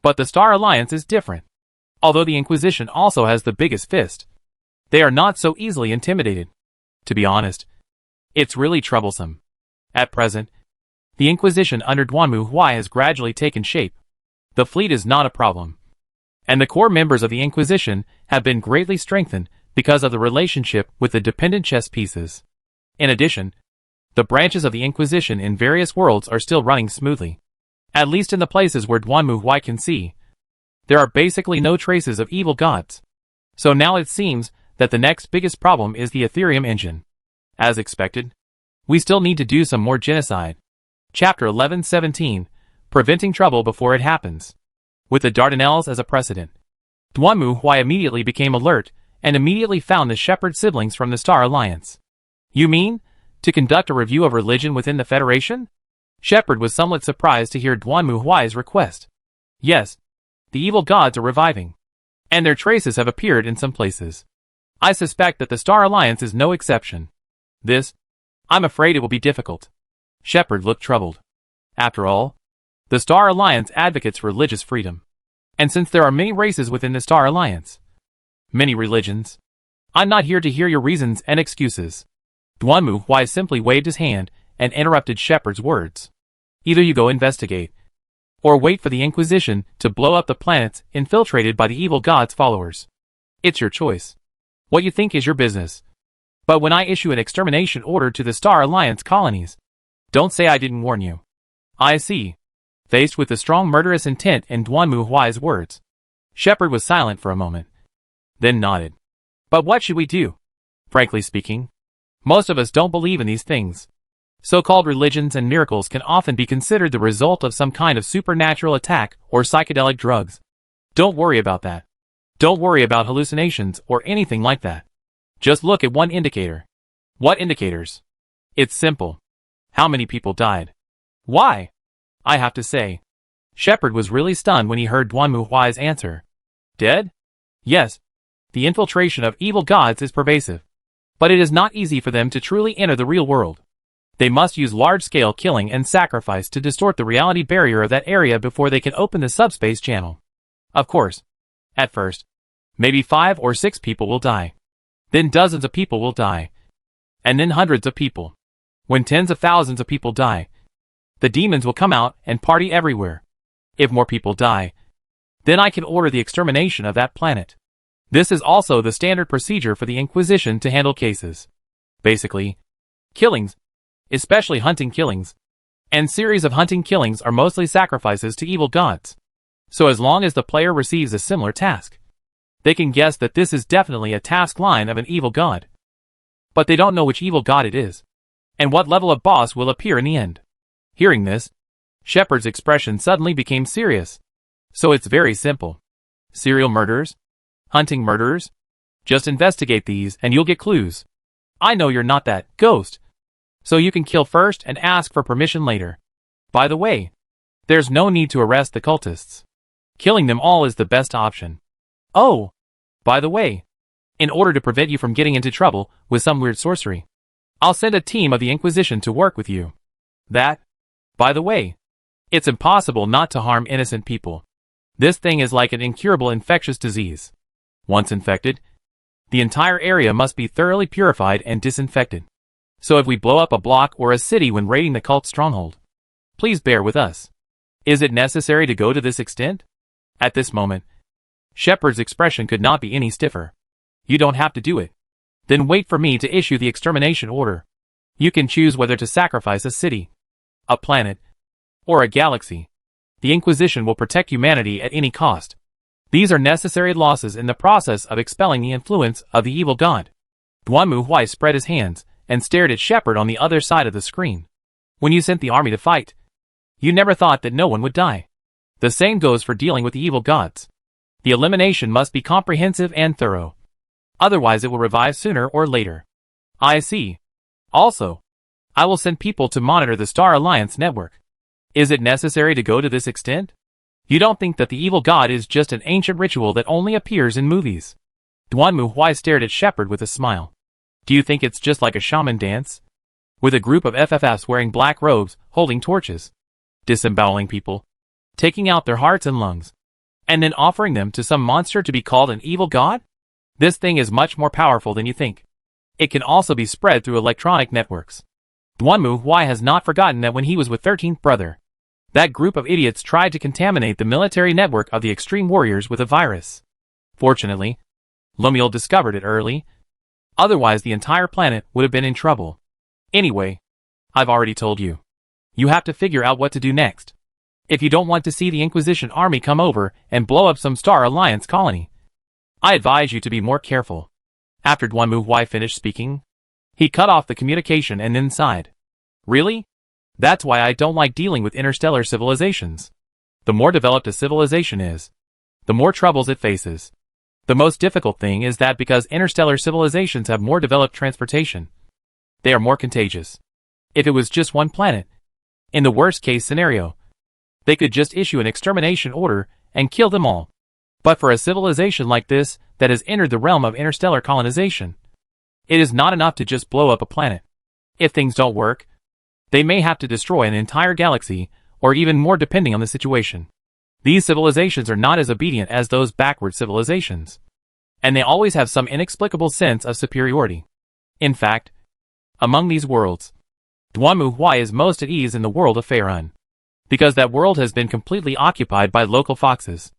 But the Star Alliance is different. Although the Inquisition also has the biggest fist, they are not so easily intimidated. To be honest, it's really troublesome. At present, the Inquisition under Duanmu Huai has gradually taken shape. The fleet is not a problem, and the core members of the Inquisition have been greatly strengthened because of the relationship with the dependent chess pieces. In addition, the branches of the Inquisition in various worlds are still running smoothly. At least in the places where Duanmu Huai can see, there are basically no traces of evil gods. So now it seems that the next biggest problem is the Ethereum engine. As expected, we still need to do some more genocide. Chapter 1117, Preventing Trouble Before It Happens. With the Dardanelles as a precedent, Duanmu Huai immediately became alert and immediately found the Shepherd siblings from the Star Alliance. You mean, to conduct a review of religion within the Federation? Shepherd was somewhat surprised to hear Duanmu Huai's request. Yes, the evil gods are reviving, and their traces have appeared in some places. I suspect that the Star Alliance is no exception. This, I'm afraid it will be difficult. Shepherd looked troubled. After all, the Star Alliance advocates religious freedom. And since there are many races within the Star Alliance, many religions, I'm not here to hear your reasons and excuses. Duanmu Huai simply waved his hand and interrupted Shepherd's words. Either you go investigate, or wait for the Inquisition to blow up the planets infiltrated by the evil god's followers. It's your choice. What you think is your business. But when I issue an extermination order to the Star Alliance colonies, don't say I didn't warn you. I see. Faced with the strong murderous intent in Duanmu Huai's words, Shepherd was silent for a moment, then nodded. But what should we do? Frankly speaking, most of us don't believe in these things. So-called religions and miracles can often be considered the result of some kind of supernatural attack or psychedelic drugs. Don't worry about that. Don't worry about hallucinations or anything like that. Just look at one indicator. What indicators? It's simple. How many people died? Why? I have to say, Shepherd was really stunned when he heard Duanmu Huai's answer. Dead? Yes. The infiltration of evil gods is pervasive. But it is not easy for them to truly enter the real world. They must use large-scale killing and sacrifice to distort the reality barrier of that area before they can open the subspace channel. Of course, at first, maybe 5 or 6 people will die. Then dozens of people will die. And then hundreds of people. When tens of thousands of people die, the demons will come out and party everywhere. If more people die, then I can order the extermination of that planet. This is also the standard procedure for the Inquisition to handle cases. Basically, killings, especially hunting killings, and series of hunting killings are mostly sacrifices to evil gods. So as long as the player receives a similar task, they can guess that this is definitely a task line of an evil god. But they don't know which evil god it is, and what level of boss will appear in the end. Hearing this, Shepherd's expression suddenly became serious. So it's very simple. Serial murders? Hunting murderers? Just investigate these and you'll get clues. I know you're not that ghost, so you can kill first and ask for permission later. By the way, there's no need to arrest the cultists. Killing them all is the best option. Oh, by the way, in order to prevent you from getting into trouble with some weird sorcery, I'll send a team of the Inquisition to work with you. That, by the way, it's impossible not to harm innocent people. This thing is like an incurable infectious disease. Once infected, the entire area must be thoroughly purified and disinfected. So if we blow up a block or a city when raiding the cult stronghold, please bear with us. Is it necessary to go to this extent? At this moment, Shepherd's expression could not be any stiffer. You don't have to do it. Then wait for me to issue the extermination order. You can choose whether to sacrifice a city, a planet, or a galaxy. The Inquisition will protect humanity at any cost. These are necessary losses in the process of expelling the influence of the evil god. Duanmu Huai spread his hands and stared at Shepherd on the other side of the screen. When you sent the army to fight, you never thought that no one would die. The same goes for dealing with the evil gods. The elimination must be comprehensive and thorough. Otherwise it will revive sooner or later. I see. Also, I will send people to monitor the Star Alliance network. Is it necessary to go to this extent? You don't think that the evil god is just an ancient ritual that only appears in movies? Duanmu Huai stared at Shepherd with a smile. Do you think it's just like a shaman dance? With a group of FFFs wearing black robes, holding torches, disemboweling people, taking out their hearts and lungs, and then offering them to some monster to be called an evil god? This thing is much more powerful than you think. It can also be spread through electronic networks. Duanmu Huai has not forgotten that when he was with 13th brother, that group of idiots tried to contaminate the military network of the extreme warriors with a virus. Fortunately, Lumiel discovered it early. Otherwise the entire planet would have been in trouble. Anyway, I've already told you. You have to figure out what to do next. If you don't want to see the Inquisition army come over and blow up some Star Alliance colony, I advise you to be more careful. After Duanmu Huai finished speaking, he cut off the communication and then sighed. Really? That's why I don't like dealing with interstellar civilizations. The more developed a civilization is, the more troubles it faces. The most difficult thing is that because interstellar civilizations have more developed transportation, they are more contagious. If it was just one planet, in the worst case scenario, they could just issue an extermination order and kill them all. But for a civilization like this that has entered the realm of interstellar colonization, it is not enough to just blow up a planet. If things don't work, they may have to destroy an entire galaxy, or even more depending on the situation. These civilizations are not as obedient as those backward civilizations, and they always have some inexplicable sense of superiority. In fact, among these worlds, Duanmu Huai is most at ease in the world of Faerun, because that world has been completely occupied by local foxes.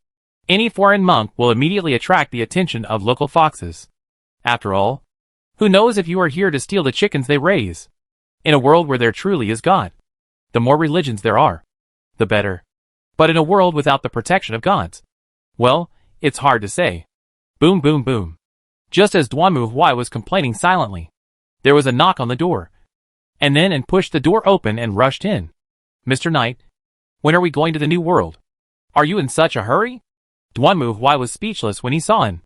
Any foreign monk will immediately attract the attention of local foxes. After all, who knows if you are here to steal the chickens they raise? In a world where there truly is God, the more religions there are, the better. But in a world without the protection of gods, well, it's hard to say. Boom boom boom. Just as Duanmu Huai was complaining silently, there was a knock on the door, and then pushed the door open and rushed in. Mr. Knight, when are we going to the new world? Are you in such a hurry? Duanmu Huai was speechless when he saw him,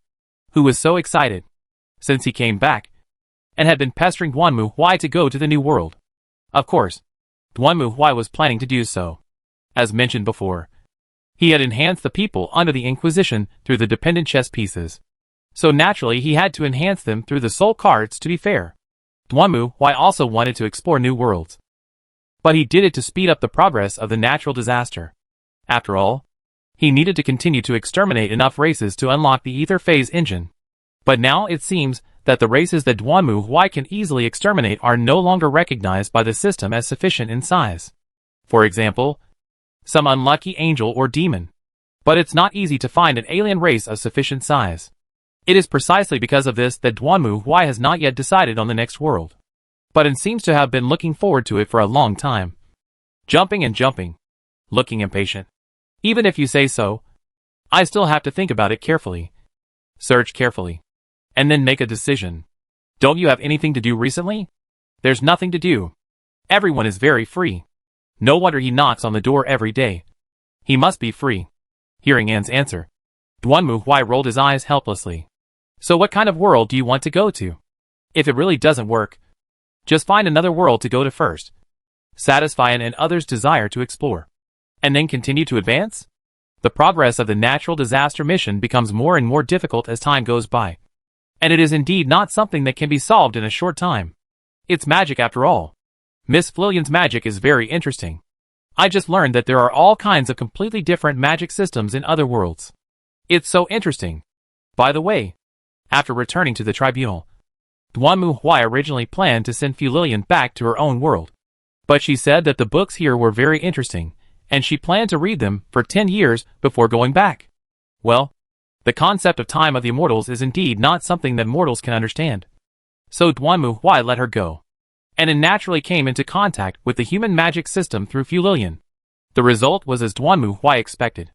who was so excited, since he came back, and had been pestering Duanmu Huai to go to the new world. Of course, Duanmu Huai was planning to do so. As mentioned before, he had enhanced the people under the Inquisition through the dependent chess pieces, so naturally he had to enhance them through the soul cards to be fair. Duanmu Huai also wanted to explore new worlds, but he did it to speed up the progress of the natural disaster. After all, he needed to continue to exterminate enough races to unlock the ether phase engine. But now it seems that the races that Duanmu Huai can easily exterminate are no longer recognized by the system as sufficient in size. For example, some unlucky angel or demon. But it's not easy to find an alien race of sufficient size. It is precisely because of this that Duanmu Huai has not yet decided on the next world, but it seems to have been looking forward to it for a long time. Jumping and jumping, looking impatient. Even if you say so, I still have to think about it carefully, search carefully, and then make a decision. Don't you have anything to do recently? There's nothing to do. Everyone is very free. No wonder he knocks on the door every day. He must be free. Hearing Anne's answer, Duanmu Huai rolled his eyes helplessly. So what kind of world do you want to go to? If it really doesn't work, just find another world to go to first. Satisfy Anne and others' desire to explore, and then continue to advance? The progress of the natural disaster mission becomes more and more difficult as time goes by. And it is indeed not something that can be solved in a short time. It's magic after all. Miss Flillian's magic is very interesting. I just learned that there are all kinds of completely different magic systems in other worlds. It's so interesting. By the way, after returning to the tribunal, Duanmu Huai originally planned to send Flillian back to her own world. But she said that the books here were very interesting, and she planned to read them for 10 years before going back. Well, the concept of time of the immortals is indeed not something that mortals can understand. So Duanmu Huai let her go, and it naturally came into contact with the human magic system through Flillian. The result was as Duanmu Huai expected.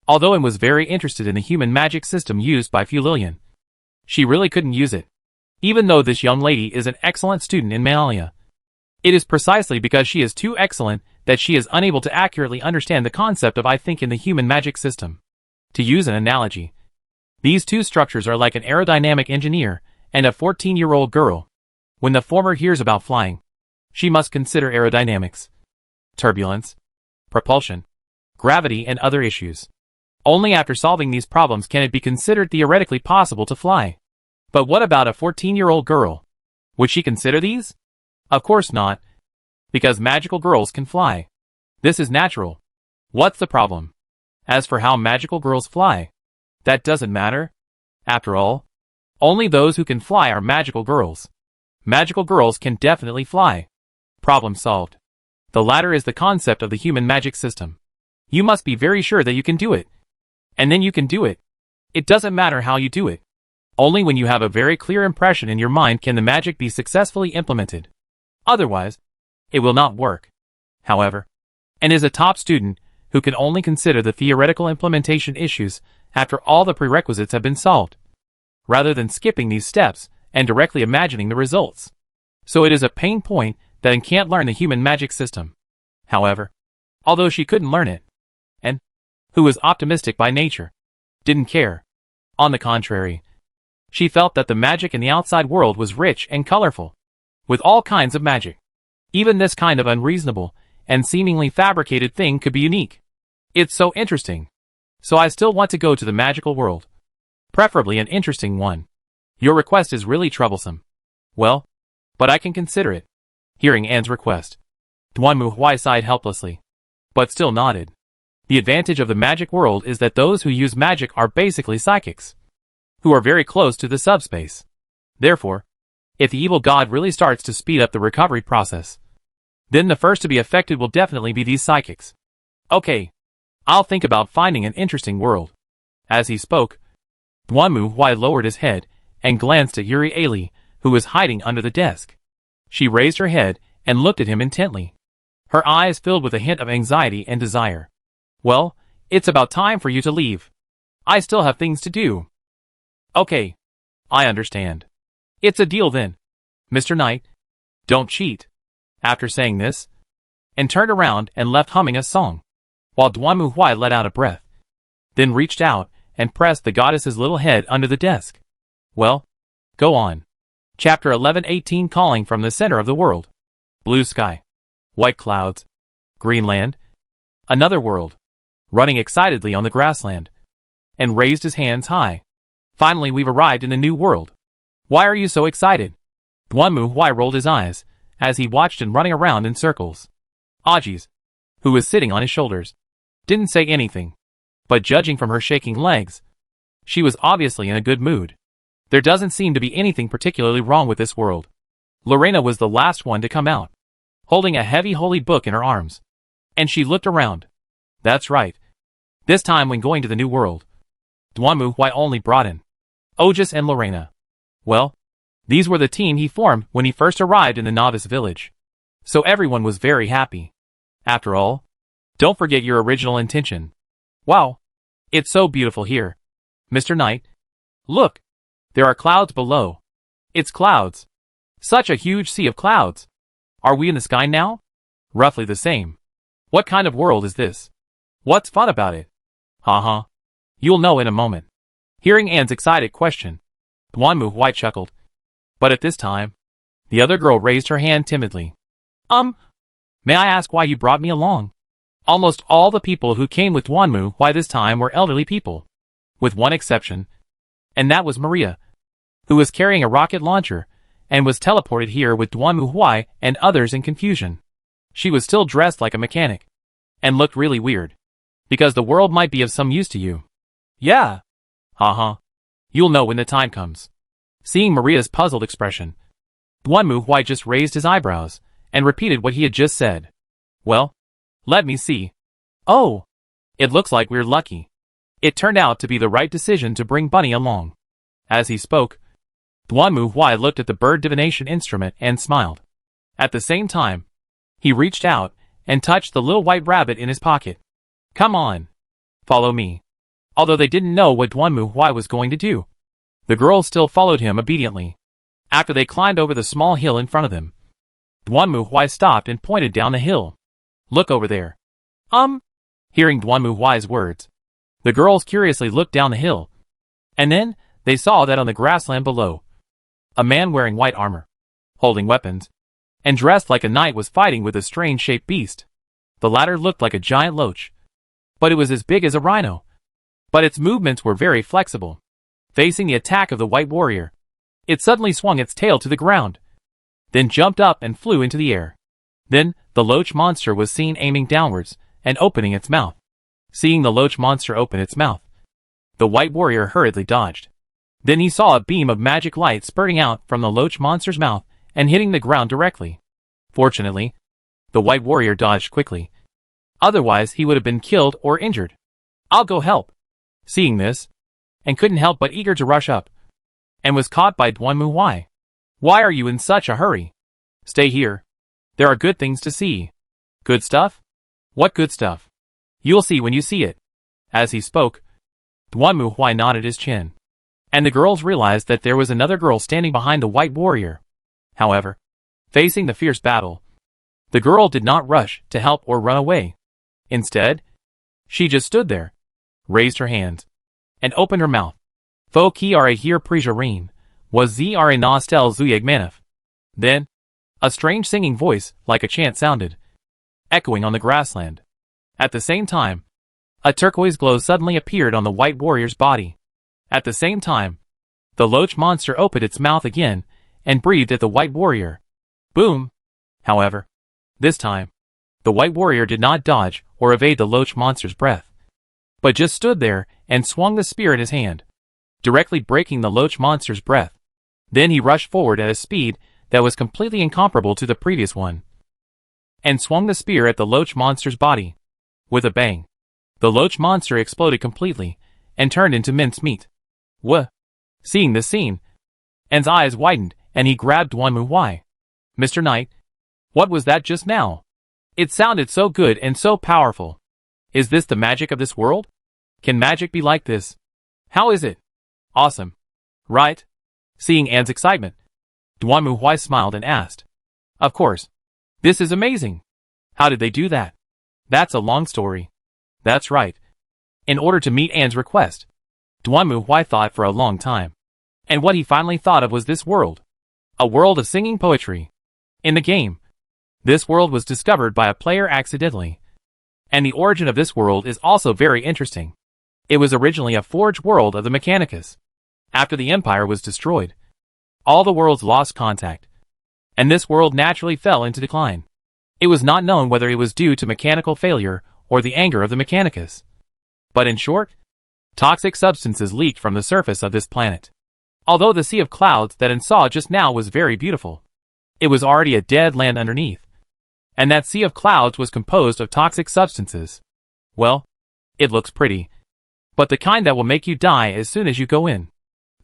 Although Anne was very interested in the human magic system used by Flillian, she really couldn't use it. Even though this young lady is an excellent student in Maalia, it is precisely because she is too excellent that she is unable to accurately understand the concept of I think in the human magic system. To use an analogy, these two structures are like an aerodynamic engineer and a 14-year-old girl. When the former hears about flying, she must consider aerodynamics, turbulence, propulsion, gravity, and other issues. Only after solving these problems can it be considered theoretically possible to fly. But what about a 14-year-old girl? Would she consider these? Of course not. Because magical girls can fly. This is natural. What's the problem? As for how magical girls fly, that doesn't matter. After all, only those who can fly are magical girls. Magical girls can definitely fly. Problem solved. The latter is the concept of the human magic system. You must be very sure that you can do it. And then you can do it. It doesn't matter how you do it. Only when you have a very clear impression in your mind can the magic be successfully implemented. Otherwise, it will not work. However, and is a top student who can only consider the theoretical implementation issues after all the prerequisites have been solved, rather than skipping these steps and directly imagining the results. So it is a pain point that Anne can't learn the human magic system. However, although she couldn't learn it, and, who was optimistic by nature, didn't care. On the contrary, she felt that the magic in the outside world was rich and colorful, with all kinds of magic. Even this kind of unreasonable and seemingly fabricated thing could be unique. It's so interesting. So I still want to go to the magical world. Preferably an interesting one. Your request is really troublesome. Well, but I can consider it. Hearing Anne's request, Duanmu Huai sighed helplessly, but still nodded. The advantage of the magic world is that those who use magic are basically psychics, who are very close to the subspace. Therefore, if the evil god really starts to speed up the recovery process, then the first to be affected will definitely be these psychics. Okay, I'll think about finding an interesting world. As he spoke, Duanmu Huai lowered his head and glanced at Yuri Ali, who was hiding under the desk. She raised her head and looked at him intently. Her eyes filled with a hint of anxiety and desire. Well, it's about time for you to leave. I still have things to do. Okay. I understand. It's a deal then. Mr. Knight, don't cheat. After saying this, and turned around and left humming a song, while Duanmu Huai let out a breath, then reached out and pressed the goddess's little head under the desk. Well, go on. Chapter 1118 Calling from the center of the world. Blue sky. White clouds. Green land. Another world. Running excitedly on the grassland. And raised his hands high. Finally we've arrived in the new world. Why are you so excited? Duanmu Huai rolled his eyes as he watched him running around in circles. Ajis, who was sitting on his shoulders, didn't say anything. But judging from her shaking legs, she was obviously in a good mood. There doesn't seem to be anything particularly wrong with this world. Lorena was the last one to come out, holding a heavy holy book in her arms. And she looked around. That's right. This time when going to the new world, Duanmu Huai only brought in Ojis and Lorena. Well, these were the team he formed when he first arrived in the novice village. So everyone was very happy. After all, don't forget your original intention. Wow, it's so beautiful here. Mr. Knight, look, there are clouds below. It's clouds. Such a huge sea of clouds. Are we in the sky now? Roughly the same. What kind of world is this? What's fun about it? Haha. You'll know in a moment. Hearing Anne's excited question, Duanmu Huai chuckled. But at this time, the other girl raised her hand timidly. May I ask why you brought me along? Almost all the people who came with Duanmu Huai this time were elderly people, with one exception, and that was Maria, who was carrying a rocket launcher and was teleported here with Duanmu Huai and others in confusion. She was still dressed like a mechanic, and looked really weird, because the world might be of some use to you. Yeah. Haha. You'll know when the time comes. Seeing Maria's puzzled expression, Duanmu Huai just raised his eyebrows and repeated what he had just said. Well, let me see. Oh, it looks like we're lucky. It turned out to be the right decision to bring Bunny along. As he spoke, Duanmu Huai looked at the bird divination instrument and smiled. At the same time, he reached out and touched the little white rabbit in his pocket. Come on. Follow me. Although they didn't know what Duanmu Huai was going to do, the girls still followed him obediently. After they climbed over the small hill in front of them, Duanmu Huai stopped and pointed down the hill. Look over there. Hearing Duanmu Huai's words, the girls curiously looked down the hill. And then, they saw that on the grassland below, a man wearing white armor, holding weapons, and dressed like a knight was fighting with a strange-shaped beast. The latter looked like a giant loach, but it was as big as a rhino. But its movements were very flexible. Facing the attack of the white warrior, it suddenly swung its tail to the ground, then jumped up and flew into the air. Then, the loach monster was seen aiming downwards and opening its mouth. Seeing the loach monster open its mouth, the white warrior hurriedly dodged. Then he saw a beam of magic light spurting out from the loach monster's mouth and hitting the ground directly. Fortunately, the white warrior dodged quickly. Otherwise, he would have been killed or injured. "I'll go help." Seeing this, and couldn't help but eager to rush up, and was caught by Duanmu. "Why are you in such a hurry? Stay here. There are good things to see." "Good stuff? What good stuff?" "You'll see when you see it." As he spoke, Duanmu nodded his chin, and the girls realized that there was another girl standing behind the white warrior. However, facing the fierce battle, the girl did not rush to help or run away. Instead, she just stood there, raised her hands, and opened her mouth. "Fo kiare hier prijareen, was zra nostel zuyagmanif." Then, a strange singing voice, like a chant, sounded, echoing on the grassland. At the same time, a turquoise glow suddenly appeared on the white warrior's body. At the same time, the loach monster opened its mouth again and breathed at the white warrior. Boom! However, this time, the white warrior did not dodge or evade the loach monster's breath, but just stood there and swung the spear in his hand, directly breaking the loach monster's breath. Then he rushed forward at a speed that was completely incomparable to the previous one, and swung the spear at the loach monster's body. With a bang, the loach monster exploded completely and turned into mincemeat. "Wha?" Seeing this scene, An's eyes widened and he grabbed Duanmu. "Mr. Knight, what was that just now? It sounded so good and so powerful. Is this the magic of this world? Can magic be like this? How is it? Awesome, right?" Seeing An's excitement, Duanmu smiled and asked, "Of course. This is amazing. How did they do that?" "That's a long story." "That's right." In order to meet An's request, Duanmu thought for a long time. And what he finally thought of was this world. A world of singing poetry. In the game, this world was discovered by a player accidentally. And the origin of this world is also very interesting. It was originally a forged world of the Mechanicus. After the Empire was destroyed, all the worlds lost contact, and this world naturally fell into decline. It was not known whether it was due to mechanical failure or the anger of the Mechanicus. But in short, toxic substances leaked from the surface of this planet. Although the sea of clouds that An saw just now was very beautiful, it was already a dead land underneath. And that sea of clouds was composed of toxic substances. Well, it looks pretty, but the kind that will make you die as soon as you go in.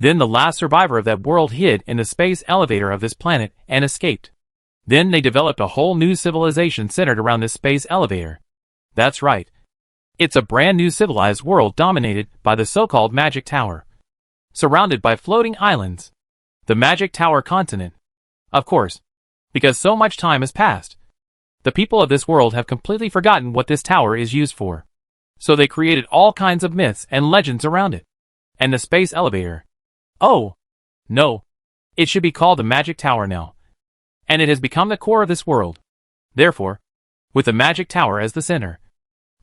Then the last survivor of that world hid in the space elevator of this planet and escaped. Then they developed a whole new civilization centered around this space elevator. That's right. It's a brand new civilized world dominated by the so-called Magic Tower, surrounded by floating islands. The Magic Tower continent. Of course, because so much time has passed, the people of this world have completely forgotten what this tower is used for. So they created all kinds of myths and legends around it. And the space elevator. Oh, no. It should be called the Magic Tower now. And it has become the core of this world. Therefore, with the Magic Tower as the center,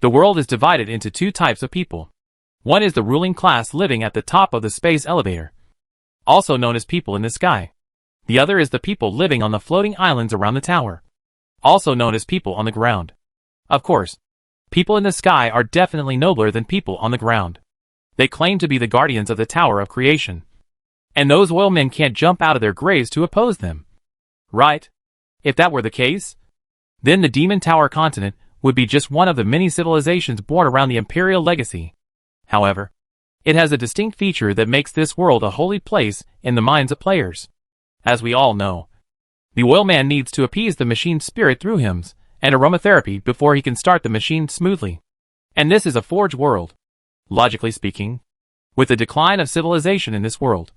the world is divided into two types of people. One is the ruling class living at the top of the space elevator, also known as people in the sky. The other is the people living on the floating islands around the tower, also known as people on the ground. Of course, people in the sky are definitely nobler than people on the ground. They claim to be the guardians of the Tower of Creation. And those oil men can't jump out of their graves to oppose them. Right? If that were the case, then the Demon Tower continent would be just one of the many civilizations born around the Imperial legacy. However, it has a distinct feature that makes this world a holy place in the minds of players. As we all know, the oil man needs to appease the machine's spirit through hymns and aromatherapy before he can start the machine smoothly. And this is a forged world. Logically speaking, with the decline of civilization in this world,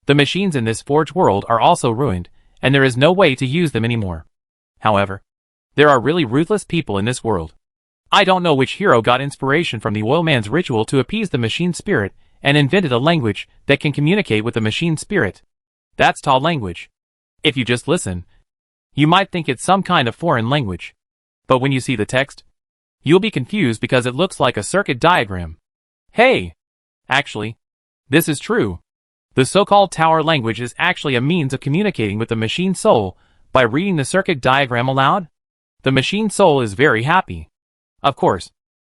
the machines in this forged world are also ruined, and there is no way to use them anymore. However, there are really ruthless people in this world. I don't know which hero got inspiration from the oil man's ritual to appease the machine spirit and invented a language that can communicate with the machine spirit. That's Ta language. If you just listen, you might think it's some kind of foreign language. But when you see the text, you'll be confused because it looks like a circuit diagram. Hey! Actually, this is true. The so-called tower language is actually a means of communicating with the machine soul By reading the circuit diagram aloud, the machine soul is very happy. Of course,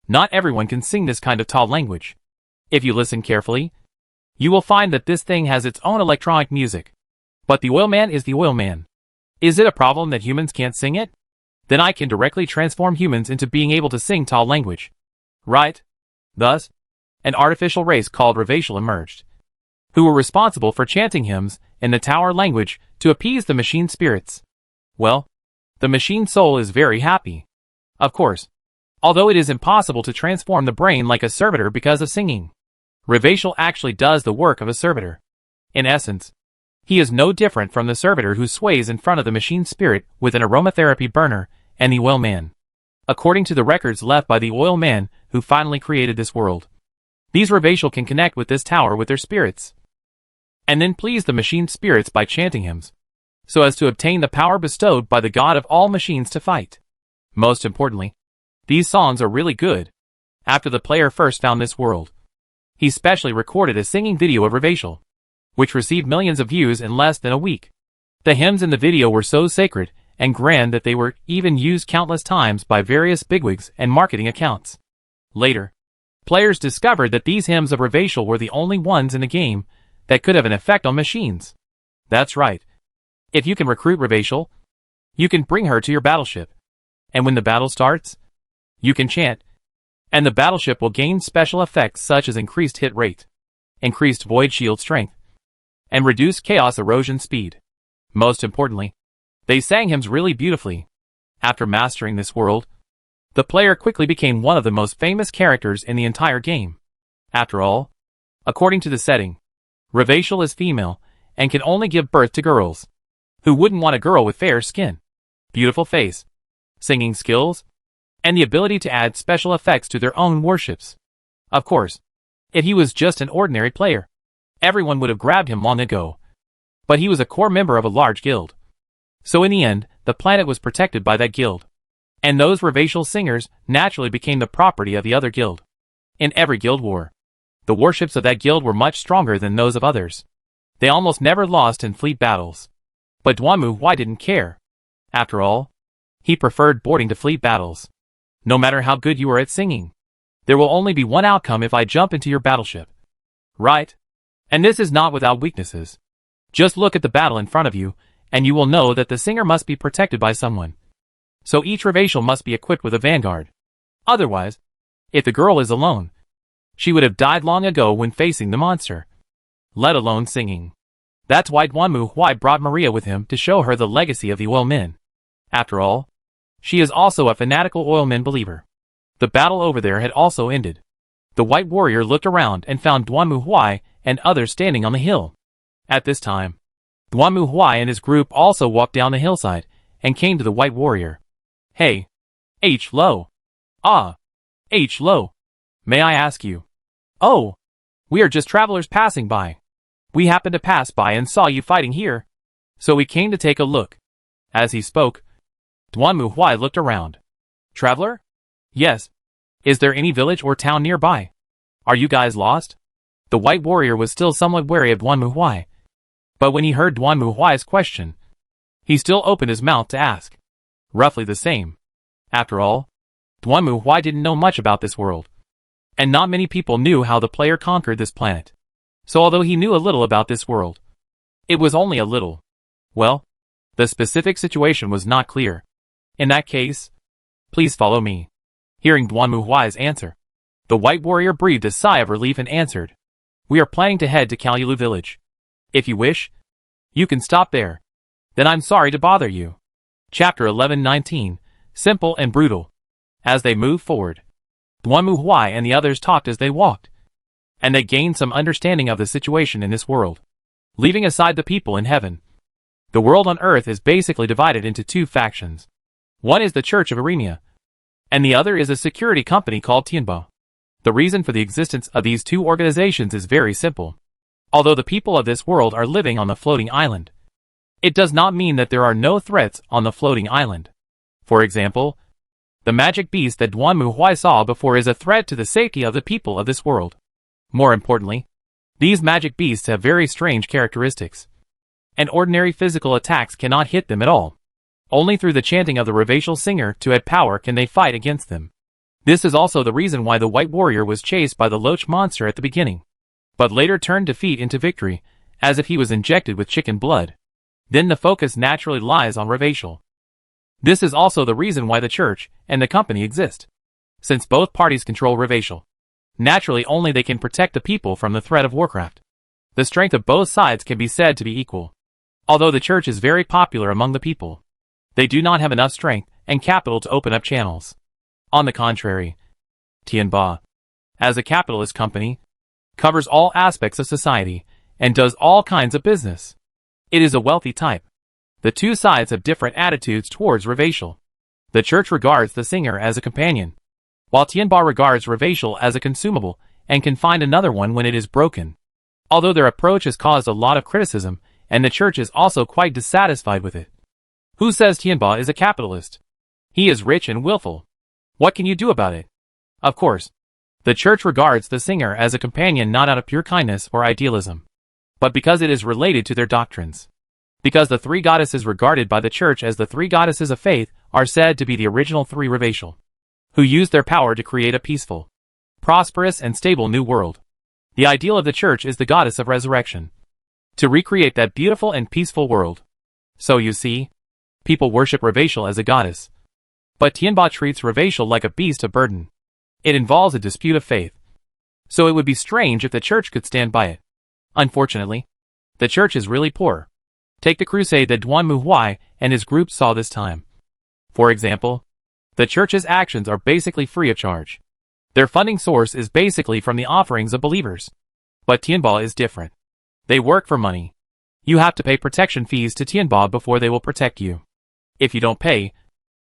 not everyone can sing this kind of tall language. If you listen carefully, you will find that this thing has its own electronic music. But the oil man is the oil man. Is it a problem that humans can't sing it? Then I can directly transform humans into being able to sing tall language. Right? Thus, an artificial race called Ravacial emerged, who were responsible for chanting hymns in the tower language to appease the machine spirits. Well, the machine soul is very happy. Of course, although it is impossible to transform the brain like a servitor because of singing, Ravacial actually does the work of a servitor. In essence, he is no different from the servitor who sways in front of the machine spirit with an aromatherapy burner and the oil man. According to the records left by the oil man who finally created this world, these Ravacial can connect with this tower with their spirits, and then please the machine spirits by chanting hymns, so as to obtain the power bestowed by the god of all machines to fight. Most importantly, these songs are really good. After the player first found this world, he specially recorded a singing video of Ravacial, which received millions of views in less than a week. The hymns in the video were so sacred and grand that they were even used countless times by various bigwigs and marketing accounts. Later, players discovered that these hymns of Ravacial were the only ones in the game that could have an effect on machines. That's right. If you can recruit Ravacial, you can bring her to your battleship. And when the battle starts, you can chant, and the battleship will gain special effects such as increased hit rate, increased void shield strength, and reduced chaos erosion speed. Most importantly, they sang hymns really beautifully. After mastering this world, the player quickly became one of the most famous characters in the entire game. After all, according to the setting, Ravacial is female and can only give birth to girls. Who wouldn't want a girl with fair skin, beautiful face, singing skills, and the ability to add special effects to their own warships? Of course, if he was just an ordinary player, everyone would have grabbed him long ago. But he was a core member of a large guild. So in the end, the planet was protected by that guild, and those Ravacial singers naturally became the property of the other guild. In every guild war, the warships of that guild were much stronger than those of others. They almost never lost in fleet battles. But Duanmu Huai didn't care. After all, he preferred boarding to fleet battles. No matter how good you are at singing, there will only be one outcome if I jump into your battleship. Right? And this is not without weaknesses. Just look at the battle in front of you, and you will know that the singer must be protected by someone. So each Ravacial must be equipped with a vanguard. Otherwise, if the girl is alone, she would have died long ago when facing the monster, let alone singing. That's why Duanmu Huai brought Maria with him to show her the legacy of the oilmen. After all, she is also a fanatical oilmen believer. The battle over there had also ended. The white warrior looked around and found Duanmu Huai and others standing on the hill. At this time, Duanmu Huai and his group also walked down the hillside and came to the white warrior. Hey, H. Lo. Ah, H. Lo. May I ask you? Oh, we are just travelers passing by. We happened to pass by and saw you fighting here, so we came to take a look. As he spoke, Duanmu Huai looked around. Traveler? Yes. Is there any village or town nearby? Are you guys lost? The white warrior was still somewhat wary of Duanmu Huai, but when he heard Duanmu Huai's question, he still opened his mouth to ask. Roughly the same. After all, Duanmu Huai didn't know much about this world, and not many people knew how the player conquered this planet. So although he knew a little about this world, it was only a little. Well, the specific situation was not clear. In that case, please follow me. Hearing Duanmu Huai's answer, the white warrior breathed a sigh of relief and answered. We are planning to head to Kalyulu village. If you wish, you can stop there. Then I'm sorry to bother you. Chapter 11:19, Simple and Brutal. As they moved forward, Duanmu Huai and the others talked as they walked, and they gained some understanding of the situation in this world. Leaving aside the people in heaven, the world on earth is basically divided into two factions. One is the Church of Aremia, and the other is a security company called Tianbo. The reason for the existence of these two organizations is very simple. Although the people of this world are living on the floating island, it does not mean that there are no threats on the floating island. For example, the magic beast that Duanmu Huai saw before is a threat to the safety of the people of this world. More importantly, these magic beasts have very strange characteristics, and ordinary physical attacks cannot hit them at all. Only through the chanting of the revational singer to add power can they fight against them. This is also the reason why the White Warrior was chased by the Loach monster at the beginning, but later turned defeat into victory, as if he was injected with chicken blood. Then the focus naturally lies on revational. This is also the reason why the church and the company exist. Since both parties control revational, naturally only they can protect the people from the threat of Warcraft. The strength of both sides can be said to be equal. Although the church is very popular among the people, they do not have enough strength and capital to open up channels. On the contrary, Tianba, as a capitalist company, covers all aspects of society and does all kinds of business. It is a wealthy type. The two sides have different attitudes towards revational. The church regards the singer as a companion, while Tianba regards revational as a consumable and can find another one when it is broken. Although their approach has caused a lot of criticism, and the church is also quite dissatisfied with it. Who says Tianba is a capitalist? He is rich and willful. What can you do about it? Of course, the church regards the singer as a companion not out of pure kindness or idealism, but because it is related to their doctrines. Because the three goddesses regarded by the church as the three goddesses of faith are said to be the original three revational, who used their power to create a peaceful, prosperous and stable new world. The ideal of the church is the goddess of resurrection, to recreate that beautiful and peaceful world. So you see, people worship revational as a goddess. But Tianba treats revational like a beast of burden. It involves a dispute of faith. So it would be strange if the church could stand by it. Unfortunately, the church is really poor. Take the crusade that Duan Muhuai and his group saw this time. For example, the church's actions are basically free of charge. Their funding source is basically from the offerings of believers. But Tianba is different. They work for money. You have to pay protection fees to Tianba before they will protect you. If you don't pay,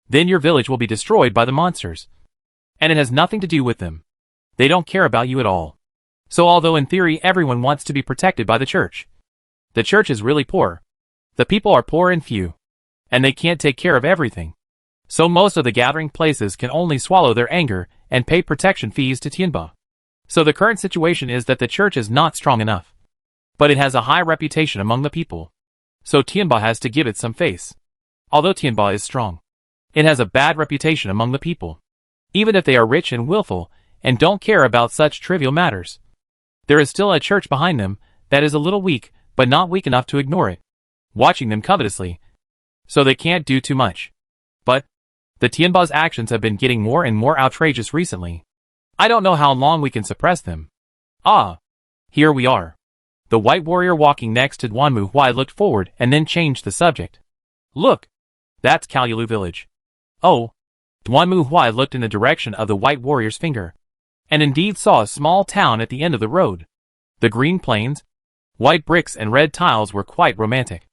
then your village will be destroyed by the monsters. And it has nothing to do with them. They don't care about you at all. So although in theory everyone wants to be protected by the church is really poor. The people are poor and few. And they can't take care of everything. So most of the gathering places can only swallow their anger and pay protection fees to Tianba. So the current situation is that the church is not strong enough. But it has a high reputation among the people. So Tianba has to give it some face. Although Tianba is strong, it has a bad reputation among the people. Even if they are rich and willful, and don't care about such trivial matters, there is still a church behind them that is a little weak, but not weak enough to ignore it, watching them covetously. So they can't do too much. But the Tianba's actions have been getting more and more outrageous recently. I don't know how long we can suppress them. Ah, here we are. The White Warrior walking next to Duan Muhuai looked forward and then changed the subject. Look, that's Kalyulu village. Oh, Duan Muhuai looked in the direction of the White Warrior's finger, and indeed saw a small town at the end of the road. The green plains, white bricks and red tiles were quite romantic.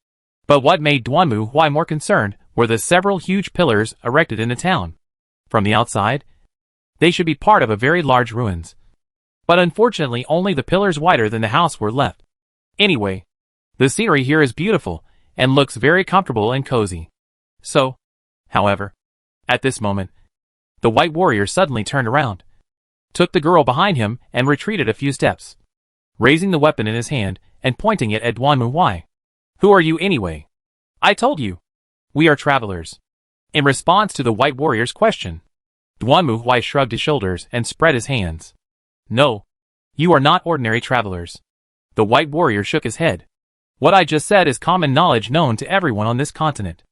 But what made Duan Muhuai more concerned were the several huge pillars erected in the town. From the outside, they should be part of a very large ruins. But unfortunately only the pillars wider than the house were left. Anyway, the scenery here is beautiful and looks very comfortable and cozy. So, however, at this moment, the White Warrior suddenly turned around, took the girl behind him and retreated a few steps, raising the weapon in his hand and pointing it at Duan Muhuai. Who are you anyway? I told you. We are travelers. In response to the White Warrior's question, Duan Muhuai shrugged his shoulders and spread his hands. No, you are not ordinary travelers. The White Warrior shook his head. What I just said is common knowledge known to everyone on this continent.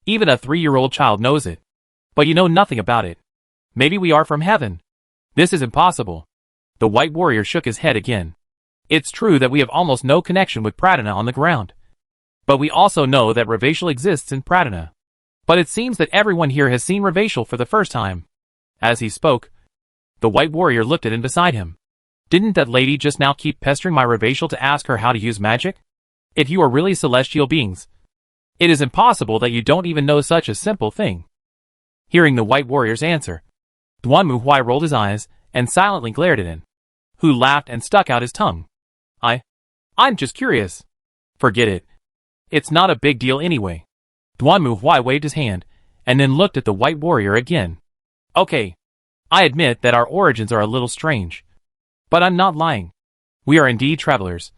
Even a 3-year-old child knows it. But you know nothing about it. Maybe we are from heaven. This is impossible. The White Warrior shook his head again. It's true that we have almost no connection with Pradana on the ground. But we also know that revational exists in Pradana. But it seems that everyone here has seen revational for the first time. As he spoke, the White Warrior looked at him beside him. Didn't that lady just now keep pestering my revational to ask her how to use magic? If you are really celestial beings, it is impossible that you don't even know such a simple thing. Hearing the White Warrior's answer, Duan Muhuai rolled his eyes and silently glared at him, who laughed and stuck out his tongue. I'm just curious. Forget it. It's not a big deal anyway. Duan Muhuai waved his hand and then looked at the White Warrior again. Okay, I admit that our origins are a little strange. But I'm not lying. We are indeed travelers.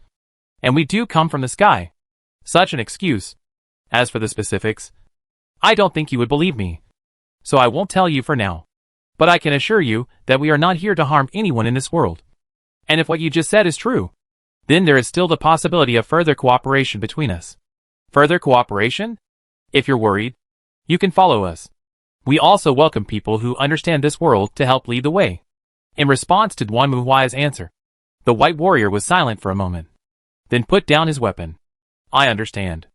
And we do come from the sky. Such an excuse. As for the specifics, I don't think you would believe me. So I won't tell you for now. But I can assure you that we are not here to harm anyone in this world. And if what you just said is true, then there is still the possibility of further cooperation between us. Further cooperation? If you're worried, you can follow us. We also welcome people who understand this world to help lead the way. In response to Duan Muhuai's answer, the white warrior was silent for a moment, then put down his weapon. I understand.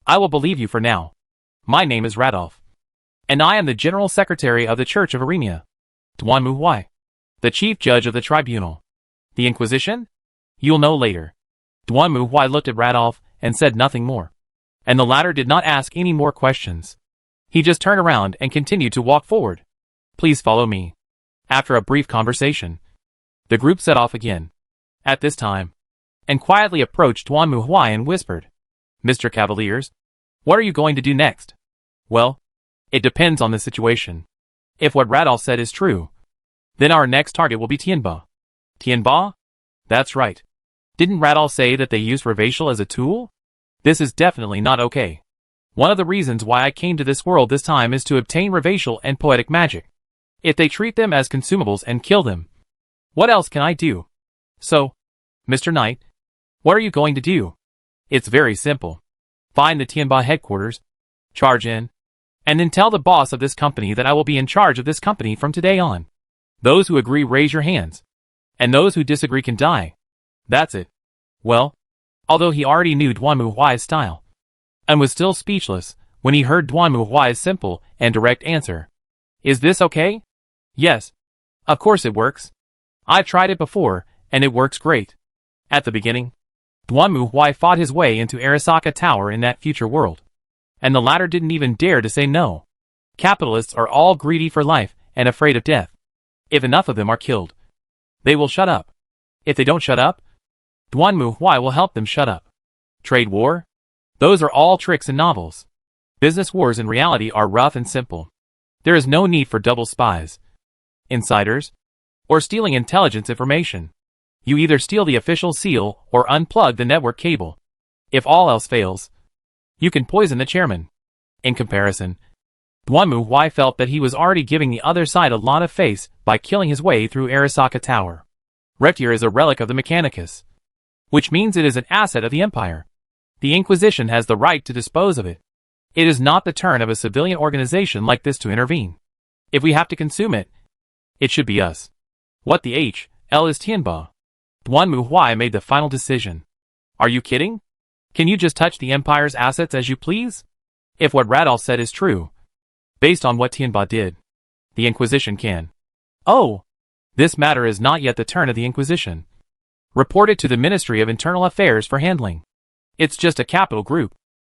I will believe you for now. My name is Radolf, and I am the General Secretary of the Church of Aremia. Duan Muhuai, the Chief Judge of the Tribunal. The Inquisition? You'll know later. Duan Muhuai looked at Radolf and said nothing more, and the latter did not ask any more questions. He just turned around and continued to walk forward. Please follow me. After a brief conversation, the group set off again. At this time, and quietly approached Duan Muhuai and whispered, Mr. Cavaliers, what are you going to do next? Well, it depends on the situation. If what Radolf said is true, then our next target will be Tianba. Tianba? That's right. Didn't Radolf say that they used Revacial as a tool? This is definitely not okay. One of the reasons why I came to this world this time is to obtain Revacial and poetic magic. If they treat them as consumables and kill them, what else can I do? So, Mr. Knight, what are you going to do? It's very simple. Find the Tianba headquarters, charge in, and then tell the boss of this company that I will be in charge of this company from today on. Those who agree raise your hands, and those who disagree can die. That's it. Well, although he already knew Duan Muhuai's style, and was still speechless when he heard Duan Muhuai's simple and direct answer. Is this okay? Yes. Of course it works. I've tried it before, and it works great. At the beginning, Duan Muhuai fought his way into Arasaka Tower in that future world, and the latter didn't even dare to say no. Capitalists are all greedy for life and afraid of death. If enough of them are killed, they will shut up. If they don't shut up, Duan Muhuai will help them shut up. Trade war? Those are all tricks in novels. Business wars in reality are rough and simple. There is no need for double spies, insiders, or stealing intelligence information. You either steal the official seal or unplug the network cable. If all else fails, you can poison the chairman. In comparison, Duan Muhuai felt that he was already giving the other side a lot of face by killing his way through Arasaka Tower. Reptier is a relic of the Mechanicus, which means it is an asset of the Empire. The Inquisition has the right to dispose of it. It is not the turn of a civilian organization like this to intervene. If we have to consume it, it should be us. What the H.L. is Tianba? Duan Muhuai made the final decision. Are you kidding? Can you just touch the Empire's assets as you please? If what Radolf said is true, based on what Tianba did, the Inquisition can. Oh! This matter is not yet the turn of the Inquisition. Report it to the Ministry of Internal Affairs for handling. It's just a capital group.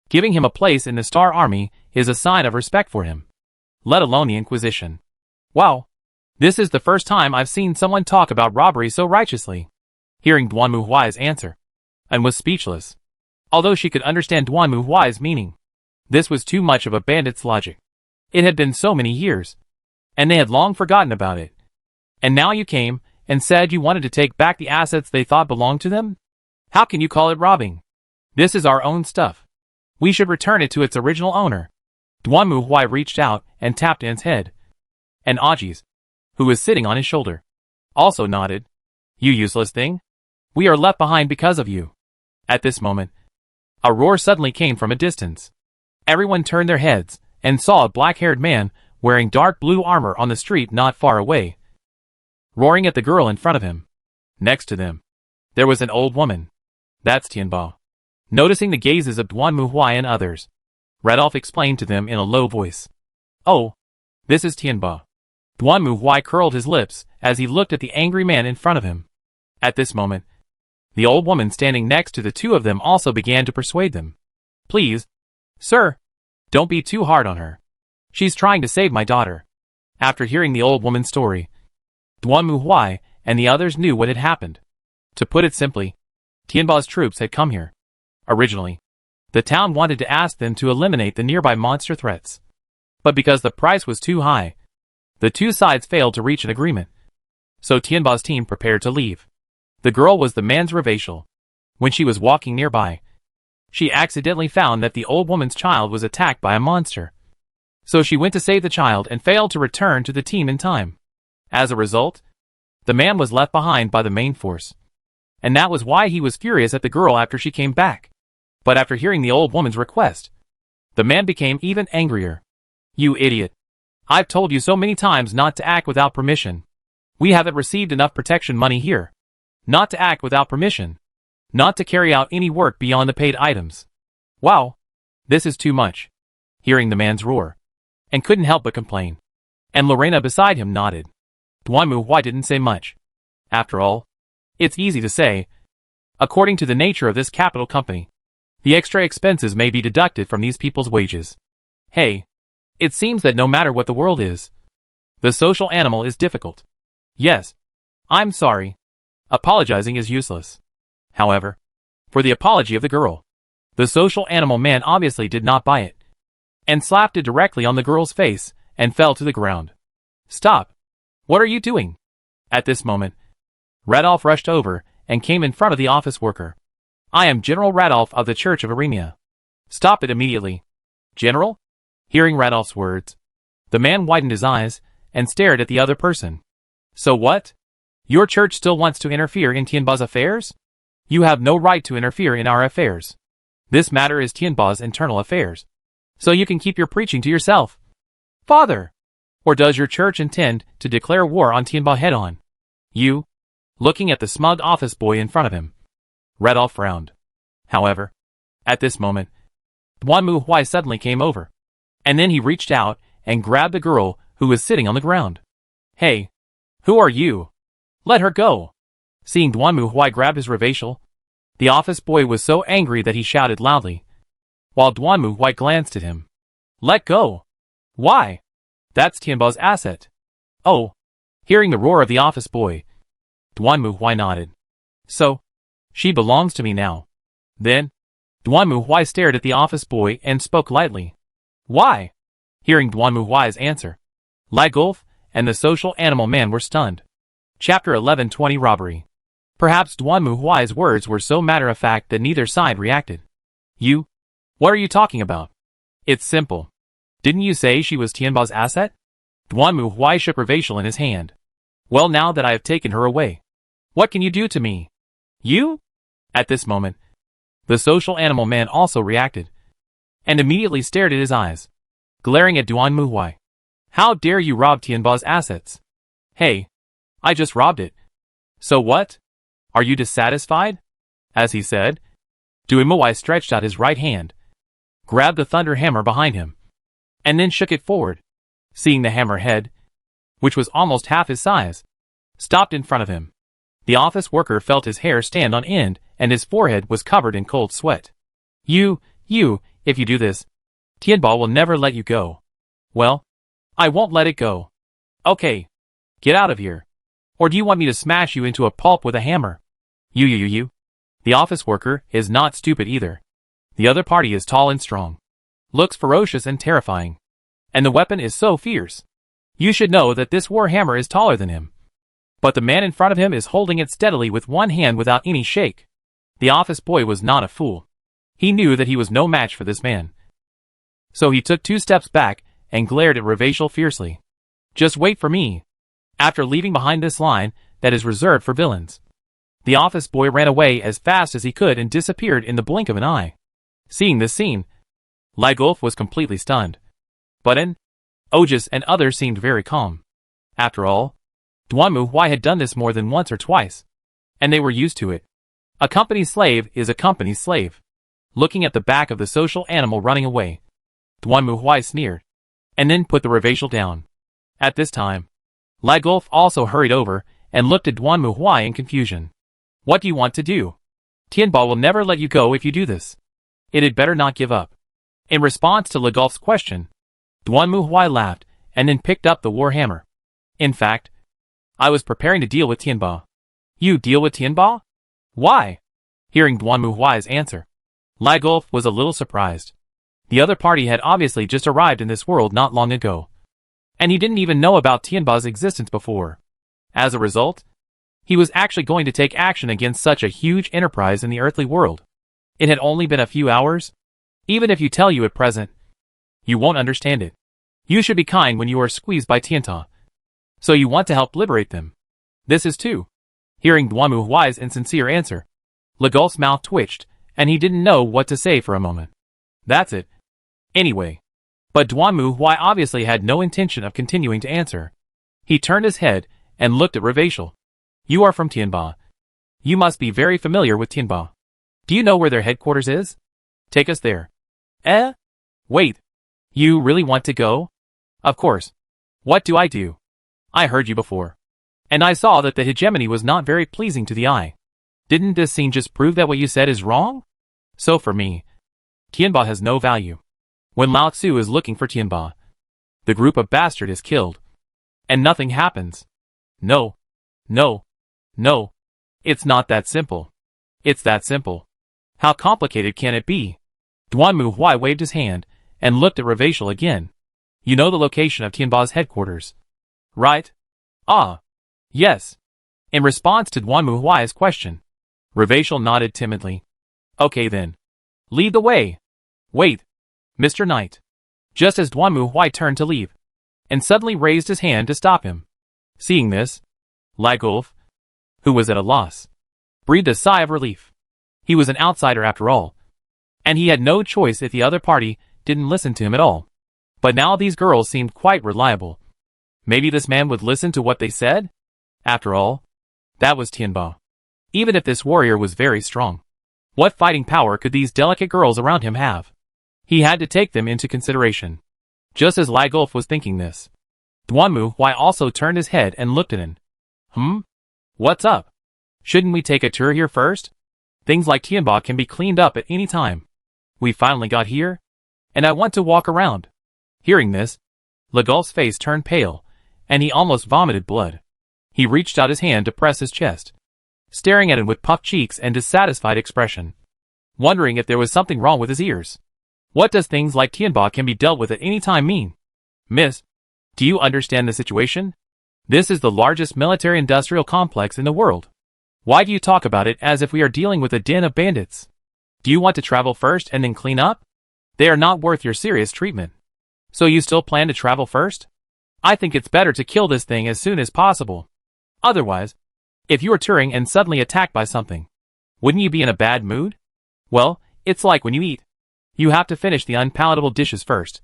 Giving him a place in the Star Army is a sign of respect for him, let alone the Inquisition. Wow! This is the first time I've seen someone talk about robbery so righteously. Hearing Duan Muhuai's answer, and was speechless. Although she could understand Duan Muhuai's meaning, this was too much of a bandit's logic. It had been so many years, and they had long forgotten about it. And now you came and said you wanted to take back the assets they thought belonged to them? How can you call it robbing? This is our own stuff. We should return it to its original owner. Duan Muhuai reached out and tapped An's head. And Aji's, who was sitting on his shoulder, also nodded. You useless thing. We are left behind because of you. At this moment, a roar suddenly came from a distance. Everyone turned their heads and saw a black-haired man wearing dark blue armor on the street not far away, roaring at the girl in front of him. Next to them, there was an old woman. That's Tianba. Noticing the gazes of Duan Muhuai and others, Radolf explained to them in a low voice. Oh, this is Tianba. Duan Muhuai curled his lips as he looked at the angry man in front of him. At this moment, the old woman standing next to the two of them also began to persuade them. Please, sir, don't be too hard on her. She's trying to save my daughter. After hearing the old woman's story, Duan Muhuai and the others knew what had happened. To put it simply, Tianba's troops had come here. Originally, the town wanted to ask them to eliminate the nearby monster threats. But because the price was too high, the two sides failed to reach an agreement. So Tianba's team prepared to leave. The girl was the man's Revacial. When she was walking nearby, she accidentally found that the old woman's child was attacked by a monster. So she went to save the child and failed to return to the team in time. As a result, the man was left behind by the main force. And that was why he was furious at the girl after she came back. But after hearing the old woman's request, the man became even angrier. You idiot. I've told you so many times not to act without permission. We haven't received enough protection money here. Not to act without permission. Not to carry out any work beyond the paid items. Wow. This is too much. Hearing the man's roar. And couldn't help but complain. And Lorena beside him nodded. Duanmu didn't say much. After all, it's easy to say. According to the nature of this capital company, the extra expenses may be deducted from these people's wages. Hey. It seems that no matter what the world is, the social animal is difficult. Yes. I'm sorry. Apologizing is useless. However, for the apology of the girl, the social animal man obviously did not buy it, and slapped it directly on the girl's face and fell to the ground. Stop! What are you doing? At this moment, Radolf rushed over and came in front of the office worker. I am General Radolf of the Church of Aremia. Stop it immediately. General? Hearing Radolf's words, the man widened his eyes and stared at the other person. So what? Your church still wants to interfere in Tianba's affairs? You have no right to interfere in our affairs. This matter is Tianba's internal affairs. So you can keep your preaching to yourself. Father! Or does your church intend to declare war on Tianba head-on? You? Looking at the smug office boy in front of him, Radolf frowned. However, at this moment, Duanmu suddenly came over. And then he reached out and grabbed the girl who was sitting on the ground. Hey! Who are you? Let her go! Seeing Duanmu grab his revacial, the office boy was so angry that he shouted loudly, while Duanmu glanced at him. Let go! Why? That's Tianba's asset. Oh! Hearing the roar of the office boy, Duanmu nodded. So, she belongs to me now. Then, Duanmu stared at the office boy and spoke lightly. Why? Hearing Duanmu's answer, Ligolf and the social animal man were stunned. Chapter 11:20 Robbery. Perhaps Duanmu's words were so matter-of-fact that neither side reacted. You? What are you talking about? It's simple. Didn't you say she was Tianba's asset? Duanmu shook revacial in his hand. Well, now that I have taken her away, what can you do to me? You? At this moment, the social animal man also reacted, and immediately stared at his eyes, glaring at Duanmu. How dare you rob Tianba's assets? Hey, I just robbed it. So what? Are you dissatisfied? As he said, Duanmu stretched out his right hand, grabbed the thunder hammer behind him, and then shook it forward. Seeing the hammer head, which was almost half his size, stopped in front of him. The office worker felt his hair stand on end and his forehead was covered in cold sweat. You, if you do this, Tianba will never let you go. Well, I won't let it go. Okay. Get out of here. Or do you want me to smash you into a pulp with a hammer? You. The office worker is not stupid either. The other party is tall and strong, looks ferocious and terrifying, and the weapon is so fierce. You should know that this war hammer is taller than him. But the man in front of him is holding it steadily with one hand without any shake. The office boy was not a fool. He knew that he was no match for this man. So he took 2 steps back and glared at Revacial fiercely. Just wait for me. After leaving behind this line that is reserved for villains, the office boy ran away as fast as he could and disappeared in the blink of an eye. Seeing this scene, Ligolf was completely stunned. Button, Ogus and others seemed very calm. After all, Duanmu had done this more than once or twice, and they were used to it. A company's slave is a company's slave. Looking at the back of the social animal running away, Duanmu sneered, and then put the Revacial down. At this time, Ligolf also hurried over and looked at Duanmu in confusion. What do you want to do? Tianba will never let you go if you do this. It had better not give up. In response to Ligolf's question, Duanmu laughed and then picked up the war hammer. In fact, I was preparing to deal with Tianba. You deal with Tianba? Why? Hearing Duanmu's answer, Ligolf was a little surprised. The other party had obviously just arrived in this world not long ago, and he didn't even know about Tianba's existence before. As a result, he was actually going to take action against such a huge enterprise in the earthly world. It had only been a few hours. Even if you tell you at present, you won't understand it. You should be kind when you are squeezed by Tianta. So you want to help liberate them. This is too. Hearing Duanmu Huai's insincere answer, Legulf's mouth twitched, and he didn't know what to say for a moment. That's it. Anyway. But Duanmu Huai obviously had no intention of continuing to answer. He turned his head and looked at Ravacial. You are from Tianba. You must be very familiar with Tianba. Do you know where their headquarters is? Take us there. Wait. You really want to go? Of course. What do? I heard you before. And I saw that the hegemony was not very pleasing to the eye. Didn't this scene just prove that what you said is wrong? So for me, Tianba has no value. When Lao Tzu is looking for Tianba, the group of bastard is killed. And nothing happens. No. It's not that simple. It's that simple. How complicated can it be? Duanmu Huai waved his hand and looked at Ravacial again. You know the location of Tianba's headquarters, right? Ah. Yes. In response to Duanmu Huai's question, Ravacial nodded timidly. Okay then. Lead the way. Wait. Mr. Knight. Just as Duanmu Huai turned to leave, and suddenly raised his hand to stop him. Seeing this, Legulf, who was at a loss, breathed a sigh of relief. He was an outsider after all, and he had no choice if the other party didn't listen to him at all. But now these girls seemed quite reliable. Maybe this man would listen to what they said? After all, that was Tianba. Even if this warrior was very strong, what fighting power could these delicate girls around him have? He had to take them into consideration. Just as Legulf was thinking this, Duanmu Huai also turned his head and looked at him. What's up? Shouldn't we take a tour here first? Things like Tianba can be cleaned up at any time. We finally got here, and I want to walk around. Hearing this, Legulf's face turned pale, and he almost vomited blood. He reached out his hand to press his chest, staring at him with puffed cheeks and dissatisfied expression, wondering if there was something wrong with his ears. What does things like Tianba can be dealt with at any time mean? Miss, do you understand the situation? This is the largest military-industrial complex in the world. Why do you talk about it as if we are dealing with a den of bandits? Do you want to travel first and then clean up? They are not worth your serious treatment. So you still plan to travel first? I think it's better to kill this thing as soon as possible. Otherwise, if you are touring and suddenly attacked by something, wouldn't you be in a bad mood? Well, it's like when you eat. You have to finish the unpalatable dishes first,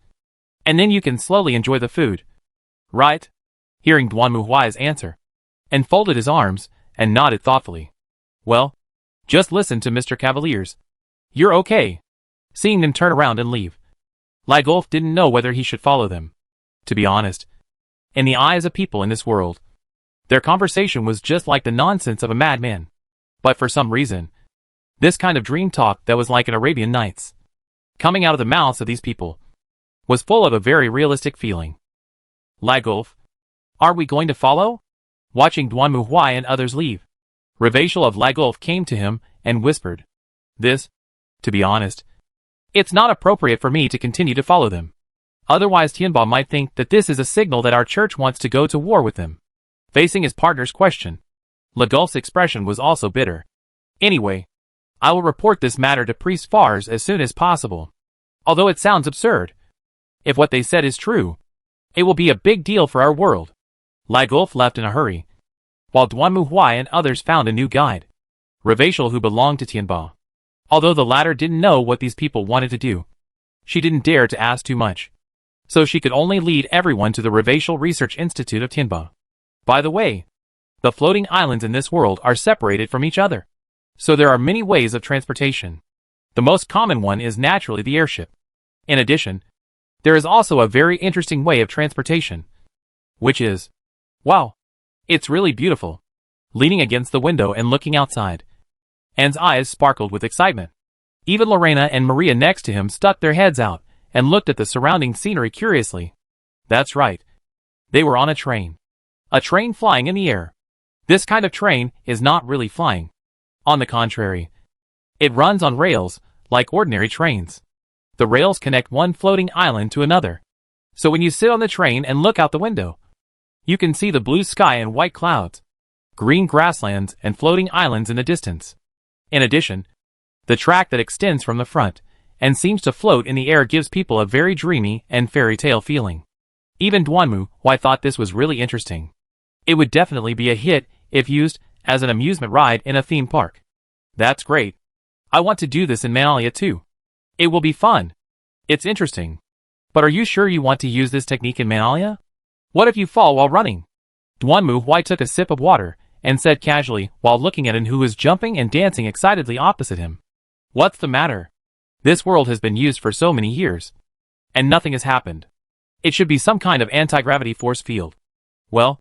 and then you can slowly enjoy the food. Right? Hearing Duanmu Huai's answer, and folded his arms and nodded thoughtfully. Well, just listen to Mr. Cavaliers. You're okay. Seeing them turn around and leave, Legulf didn't know whether he should follow them. To be honest, in the eyes of people in this world, their conversation was just like the nonsense of a madman. But for some reason, this kind of dream talk that was like an Arabian Nights, coming out of the mouths of these people, was full of a very realistic feeling. Legulf, are we going to follow? Watching Duanmu Huai and others leave, Ravacial of Legulf came to him and whispered, This, to be honest, it's not appropriate for me to continue to follow them. Otherwise Tianba might think that this is a signal that our church wants to go to war with them. Facing his partner's question, Legulf's expression was also bitter. Anyway, I will report this matter to Priest Fars as soon as possible. Although it sounds absurd, if what they said is true, it will be a big deal for our world. Legulf left in a hurry, while Duanmu Huai and others found a new guide, Ravacial, who belonged to Tianba. Although the latter didn't know what these people wanted to do, she didn't dare to ask too much, so she could only lead everyone to the Ravacial Research Institute of Tianba. By the way, the floating islands in this world are separated from each other, so there are many ways of transportation. The most common one is naturally the airship. In addition, there is also a very interesting way of transportation, which is, wow, it's really beautiful. Leaning against the window and looking outside, Anne's eyes sparkled with excitement. Even Lorena and Maria next to him stuck their heads out and looked at the surrounding scenery curiously. That's right. They were on a train. A train flying in the air. This kind of train is not really flying. On the contrary, it runs on rails, like ordinary trains. The rails connect one floating island to another. So when you sit on the train and look out the window, you can see the blue sky and white clouds, green grasslands and floating islands in the distance. In addition, the track that extends from the front and seems to float in the air gives people a very dreamy and fairy tale feeling. Even Duanmu Huai thought this was really interesting. It would definitely be a hit if used as an amusement ride in a theme park. That's great. I want to do this in Manalia too. It will be fun. It's interesting. But are you sure you want to use this technique in Manalia? What if you fall while running? Duanmu Huai took a sip of water and said casually while looking at An, who was jumping and dancing excitedly opposite him. What's the matter? This world has been used for so many years. And nothing has happened. It should be some kind of anti-gravity force field. Well,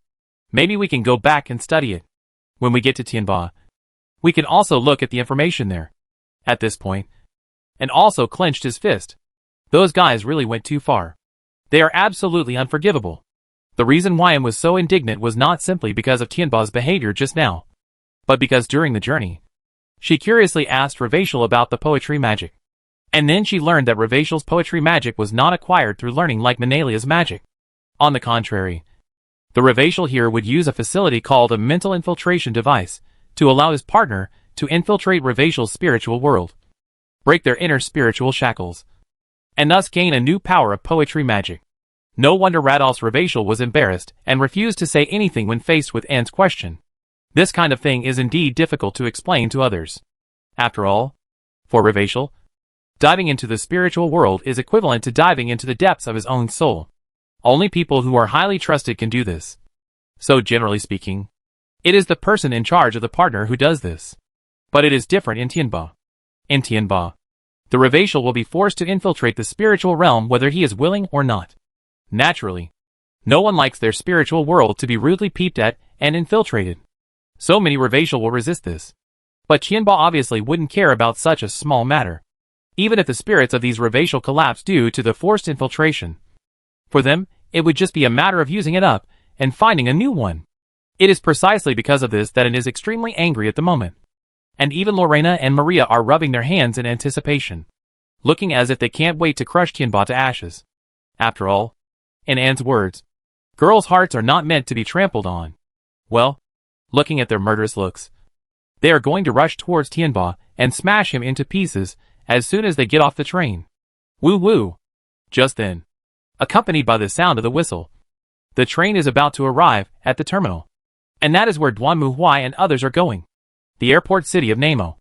maybe we can go back and study it. When we get to Tianba, we can also look at the information there. At this point, and also clenched his fist. Those guys really went too far. They are absolutely unforgivable. The reason why I was so indignant was not simply because of Tianba's behavior just now, but because during the journey, she curiously asked Ravacial about the poetry magic. And then she learned that Ravacial's poetry magic was not acquired through learning like Manalia's magic. On the contrary, the Ravacial here would use a facility called a mental infiltration device to allow his partner to infiltrate Ravacial's spiritual world, break their inner spiritual shackles, and thus gain a new power of poetry magic. No wonder Radolf's Ravacial was embarrassed and refused to say anything when faced with Anne's question. This kind of thing is indeed difficult to explain to others. After all, for Ravacial, diving into the spiritual world is equivalent to diving into the depths of his own soul. Only people who are highly trusted can do this. So generally speaking, it is the person in charge of the partner who does this. But it is different in Tianba. In Tianba, the Ravacial will be forced to infiltrate the spiritual realm whether he is willing or not. Naturally, no one likes their spiritual world to be rudely peeped at and infiltrated. So many Ravacial will resist this. But Tianba obviously wouldn't care about such a small matter, even if the spirits of these Ravacial collapse due to the forced infiltration. For them, it would just be a matter of using it up and finding a new one. It is precisely because of this that Anne is extremely angry at the moment. And even Lorena and Maria are rubbing their hands in anticipation, looking as if they can't wait to crush Tianba to ashes. After all, in Anne's words, girls' hearts are not meant to be trampled on. Well, looking at their murderous looks, they are going to rush towards Tianba and smash him into pieces as soon as they get off the train. Woo woo! Just then, accompanied by the sound of the whistle, the train is about to arrive at the terminal. And that is where Duanmu Huai and others are going. The airport city of Namo.